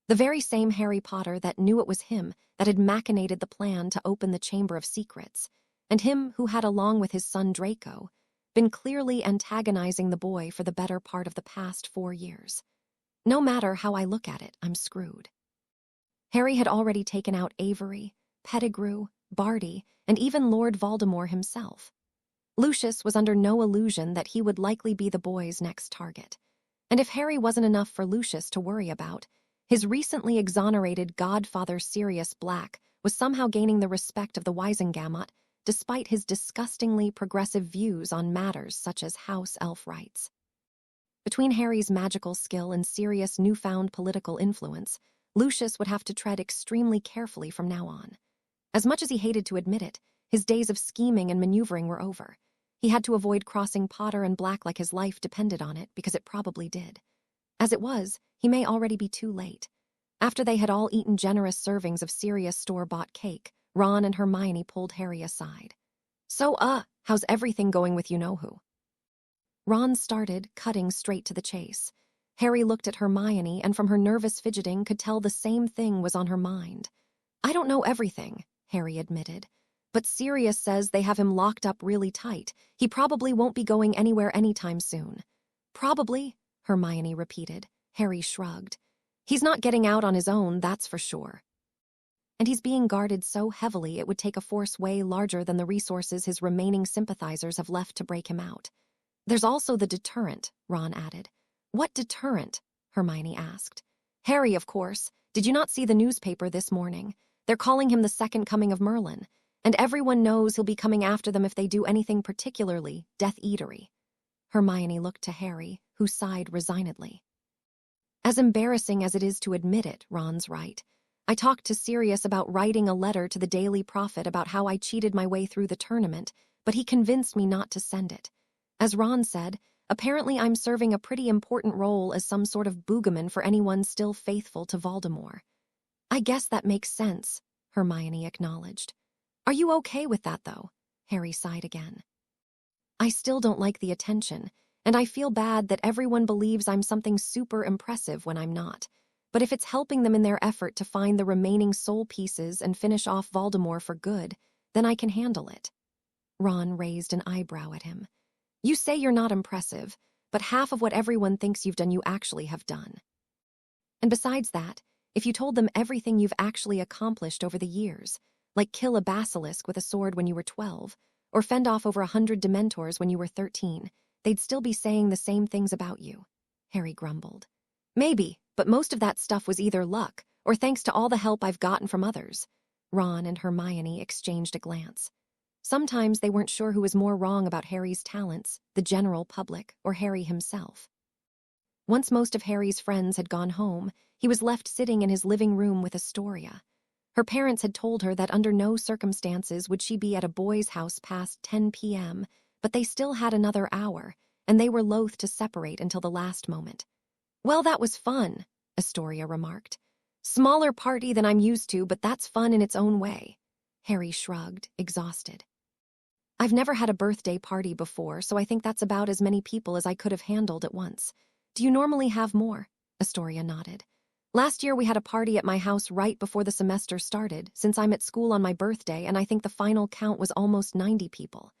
A: The very same Harry Potter that knew it was him that had machinated the plan to open the Chamber of Secrets, and him who had, along with his son Draco, been clearly antagonizing the boy for the better part of the past 4 years. No matter how I look at it, I'm screwed. Harry had already taken out Avery, Pettigrew, Barty, and even Lord Voldemort himself. Lucius was under no illusion that he would likely be the boy's next target. And if Harry wasn't enough for Lucius to worry about, his recently exonerated godfather Sirius Black was somehow gaining the respect of the Wisengamot despite his disgustingly progressive views on matters such as house elf rights. Between Harry's magical skill and Sirius' newfound political influence, Lucius would have to tread extremely carefully from now on. As much as he hated to admit it, his days of scheming and maneuvering were over. He had to avoid crossing Potter and Black like his life depended on it, because it probably did. As it was, he may already be too late. After they had all eaten generous servings of Sirius store-bought cake, Ron and Hermione pulled Harry aside. So, how's everything going with you-know-who? Ron started, cutting straight to the chase. Harry looked at Hermione and from her nervous fidgeting could tell the same thing was on her mind. I don't know everything, Harry admitted. But Sirius says they have him locked up really tight. He probably won't be going anywhere anytime soon. Probably, Hermione repeated. Harry shrugged. He's not getting out on his own, that's for sure. And he's being guarded so heavily it would take a force way larger than the resources his remaining sympathizers have left to break him out. There's also the deterrent, Ron added. What deterrent? Hermione asked. Harry, of course. Did you not see the newspaper this morning? They're calling him the second coming of Merlin, and everyone knows he'll be coming after them if they do anything particularly Death-eatery. Hermione looked to Harry, who sighed resignedly. As embarrassing as it is to admit it, Ron's right. I talked to Sirius about writing a letter to the Daily Prophet about how I cheated my way through the tournament, but he convinced me not to send it. As Ron said, apparently I'm serving a pretty important role as some sort of boogeyman for anyone still faithful to Voldemort. I guess that makes sense, Hermione acknowledged. Are you okay with that, though? Harry sighed again. I still don't like the attention, and I feel bad that everyone believes I'm something super impressive when I'm not. But if it's helping them in their effort to find the remaining soul pieces and finish off Voldemort for good, then I can handle it. Ron raised an eyebrow at him. You say you're not impressive, but half of what everyone thinks you've done you actually have done. And besides that, if you told them everything you've actually accomplished over the years, like kill a basilisk with a sword when you were 12, or fend off over 100 Dementors when you were 13, they'd still be saying the same things about you, Harry grumbled. Maybe, but most of that stuff was either luck or thanks to all the help I've gotten from others. Ron and Hermione exchanged a glance. Sometimes they weren't sure who was more wrong about Harry's talents, the general public or Harry himself. Once most of Harry's friends had gone home, he was left sitting in his living room with Astoria. Her parents had told her that under no circumstances would she be at a boy's house past 10 p.m., but they still had another hour, and they were loath to separate until the last moment. Well, that was fun, Astoria remarked. Smaller party than I'm used to, but that's fun in its own way. Harry shrugged, exhausted. I've never had a birthday party before, so I think that's about as many people as I could have handled at once. Do you normally have more? Astoria nodded. Last year we had a party at my house right before the semester started, since I'm at school on my birthday, and I think the final count was almost 90 people.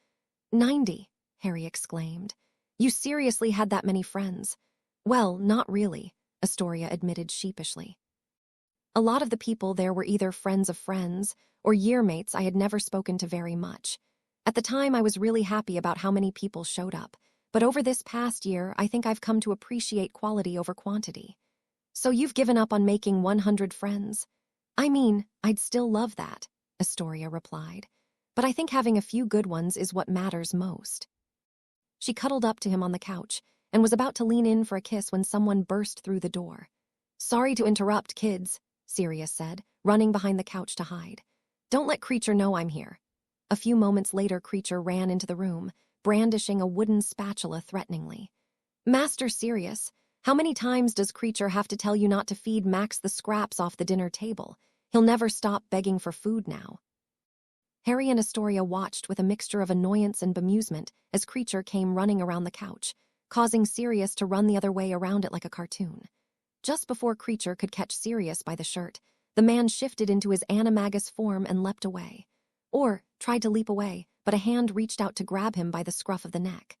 A: 90, Harry exclaimed. You seriously had that many friends? Well, not really, Astoria admitted sheepishly. A lot of the people there were either friends of friends or yearmates I had never spoken to very much. At the time, I was really happy about how many people showed up, but over this past year, I think I've come to appreciate quality over quantity. So you've given up on making 100 friends? I mean, I'd still love that, Astoria replied, but I think having a few good ones is what matters most. She cuddled up to him on the couch and was about to lean in for a kiss when someone burst through the door. Sorry to interrupt, kids, Sirius said, running behind the couch to hide. Don't let Creature know I'm here. A few moments later, Creature ran into the room, brandishing a wooden spatula threateningly. Master Sirius, how many times does Creature have to tell you not to feed Max the scraps off the dinner table? He'll never stop begging for food now. Harry and Astoria watched with a mixture of annoyance and bemusement as Creature came running around the couch, causing Sirius to run the other way around it like a cartoon. Just before Creature could catch Sirius by the shirt, the man shifted into his animagus form and leapt away. Or tried to leap away, but a hand reached out to grab him by the scruff of the neck.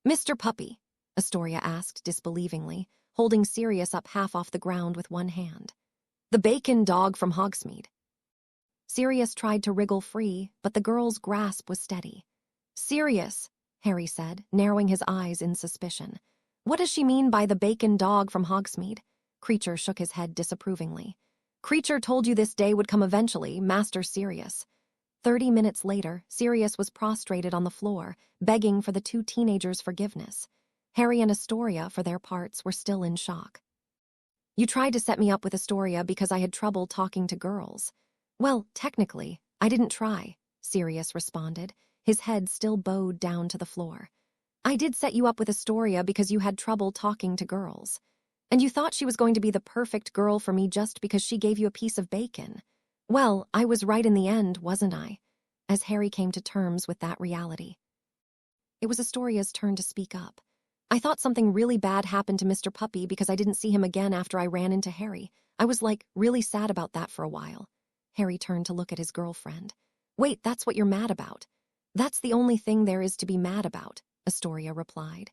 A: Mr. Puppy, Astoria asked disbelievingly, holding Sirius up half off the ground with one hand. The bacon dog from Hogsmeade. Sirius tried to wriggle free, but the girl's grasp was steady. Sirius, Harry said, narrowing his eyes in suspicion. What does she mean by the bacon dog from Hogsmeade? Creature shook his head disapprovingly. Creature told you this day would come eventually, Master Sirius. 30 minutes later, Sirius was prostrated on the floor, begging for the two teenagers' forgiveness. Harry and Astoria, for their parts, were still in shock. You tried to set me up with Astoria because I had trouble talking to girls. Well, technically, I didn't try, Sirius responded, his head still bowed down to the floor. I did set you up with Astoria because you had trouble talking to girls. And you thought she was going to be the perfect girl for me just because she gave you a piece of bacon. Well, I was right in the end, wasn't I? as Harry came to terms with that reality. It was Astoria's turn to speak up. I thought something really bad happened to Mr. Puppy because I didn't see him again after I ran into Harry. I was, really sad about that for a while. Harry turned to look at his girlfriend. Wait, that's what you're mad about? That's the only thing there is to be mad about, Astoria replied.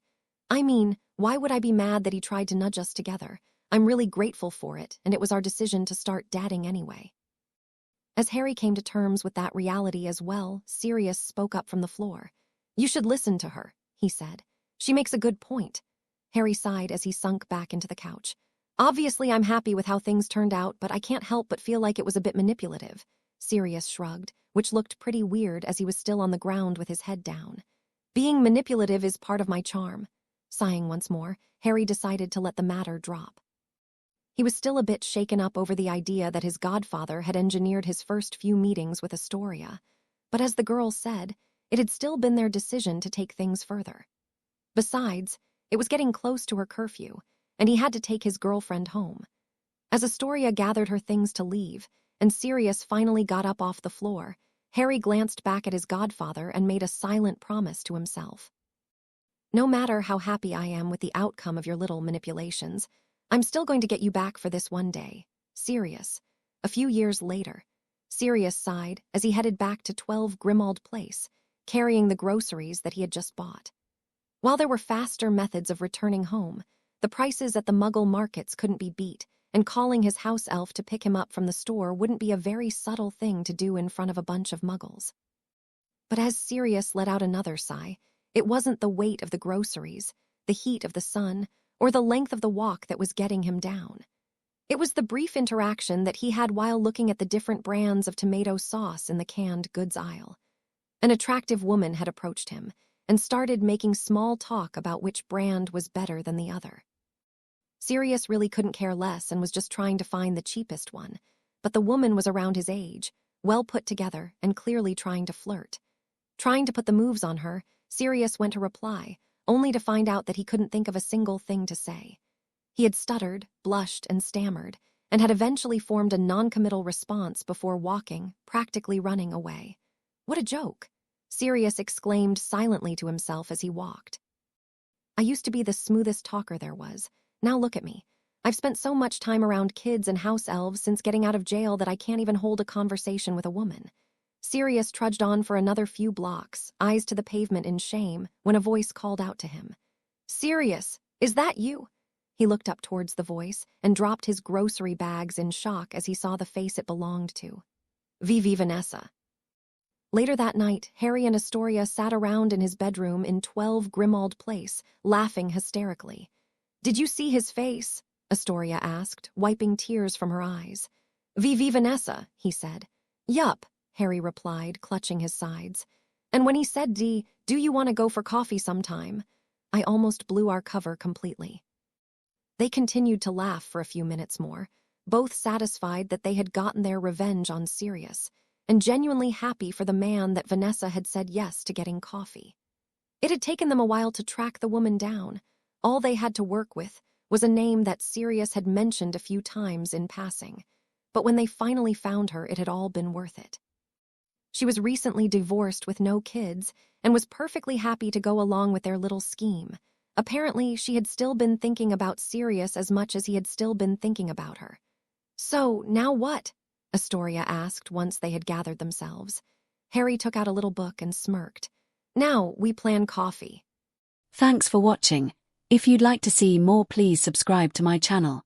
A: I mean, why would I be mad that he tried to nudge us together? I'm really grateful for it, and it was our decision to start dating anyway. As Harry came to terms with that reality as well, Sirius spoke up from the floor. You should listen to her, he said. She makes a good point. Harry sighed as he sunk back into the couch. Obviously, I'm happy with how things turned out, but I can't help but feel like it was a bit manipulative. Sirius shrugged, which looked pretty weird as he was still on the ground with his head down. Being manipulative is part of my charm. Sighing once more, Harry decided to let the matter drop. He was still a bit shaken up over the idea that his godfather had engineered his first few meetings with Astoria. But as the girl said, it had still been their decision to take things further. Besides, it was getting close to her curfew, and he had to take his girlfriend home. As Astoria gathered her things to leave, and Sirius finally got up off the floor, Harry glanced back at his godfather and made a silent promise to himself. No matter how happy I am with the outcome of your little manipulations, I'm still going to get you back for this one day. Sirius. A few years later, Sirius sighed as he headed back to 12 Grimmauld Place, carrying the groceries that he had just bought. While there were faster methods of returning home, the prices at the Muggle markets couldn't be beat, and calling his house elf to pick him up from the store wouldn't be a very subtle thing to do in front of a bunch of Muggles. But as Sirius let out another sigh, it wasn't the weight of the groceries, the heat of the sun, or the length of the walk that was getting him down. It was the brief interaction that he had while looking at the different brands of tomato sauce in the canned goods aisle. An attractive woman had approached him and started making small talk about which brand was better than the other. Sirius really couldn't care less and was just trying to find the cheapest one, but the woman was around his age, well put together and clearly trying to flirt. Trying to put the moves on her, Sirius went to reply, only to find out that he couldn't think of a single thing to say. He had stuttered, blushed, and stammered, and had eventually formed a non-committal response before walking, practically running away. What a joke! Sirius exclaimed silently to himself as he walked. I used to be the smoothest talker there was. Now look at me. I've spent so much time around kids and house elves since getting out of jail that I can't even hold a conversation with a woman. Sirius trudged on for another few blocks, eyes to the pavement in shame, when a voice called out to him. Sirius, is that you? He looked up towards the voice and dropped his grocery bags in shock as he saw the face it belonged to. Vivi Vanessa. Later that night, Harry and Astoria sat around in his bedroom in 12 Grimmauld Place, laughing hysterically. Did you see his face? Astoria asked, wiping tears from her eyes. Vivi Vanessa, he said. Yup, Harry replied, clutching his sides. And when he said do you want to go for coffee sometime? I almost blew our cover completely. They continued to laugh for a few minutes more, both satisfied that they had gotten their revenge on Sirius, and genuinely happy for the man that Vanessa had said yes to getting coffee. It had taken them a while to track the woman down. All they had to work with was a name that Sirius had mentioned a few times in passing, but when they finally found her, it had all been worth it. She was recently divorced with no kids and was perfectly happy to go along with their little scheme. Apparently, she had still been thinking about Sirius as much as he had still been thinking about her. So, now what? Astoria asked once they had gathered themselves. Harry took out a little book and smirked. Now, we plan coffee.
B: Thanks for watching. If you'd like to see more, please subscribe to my channel.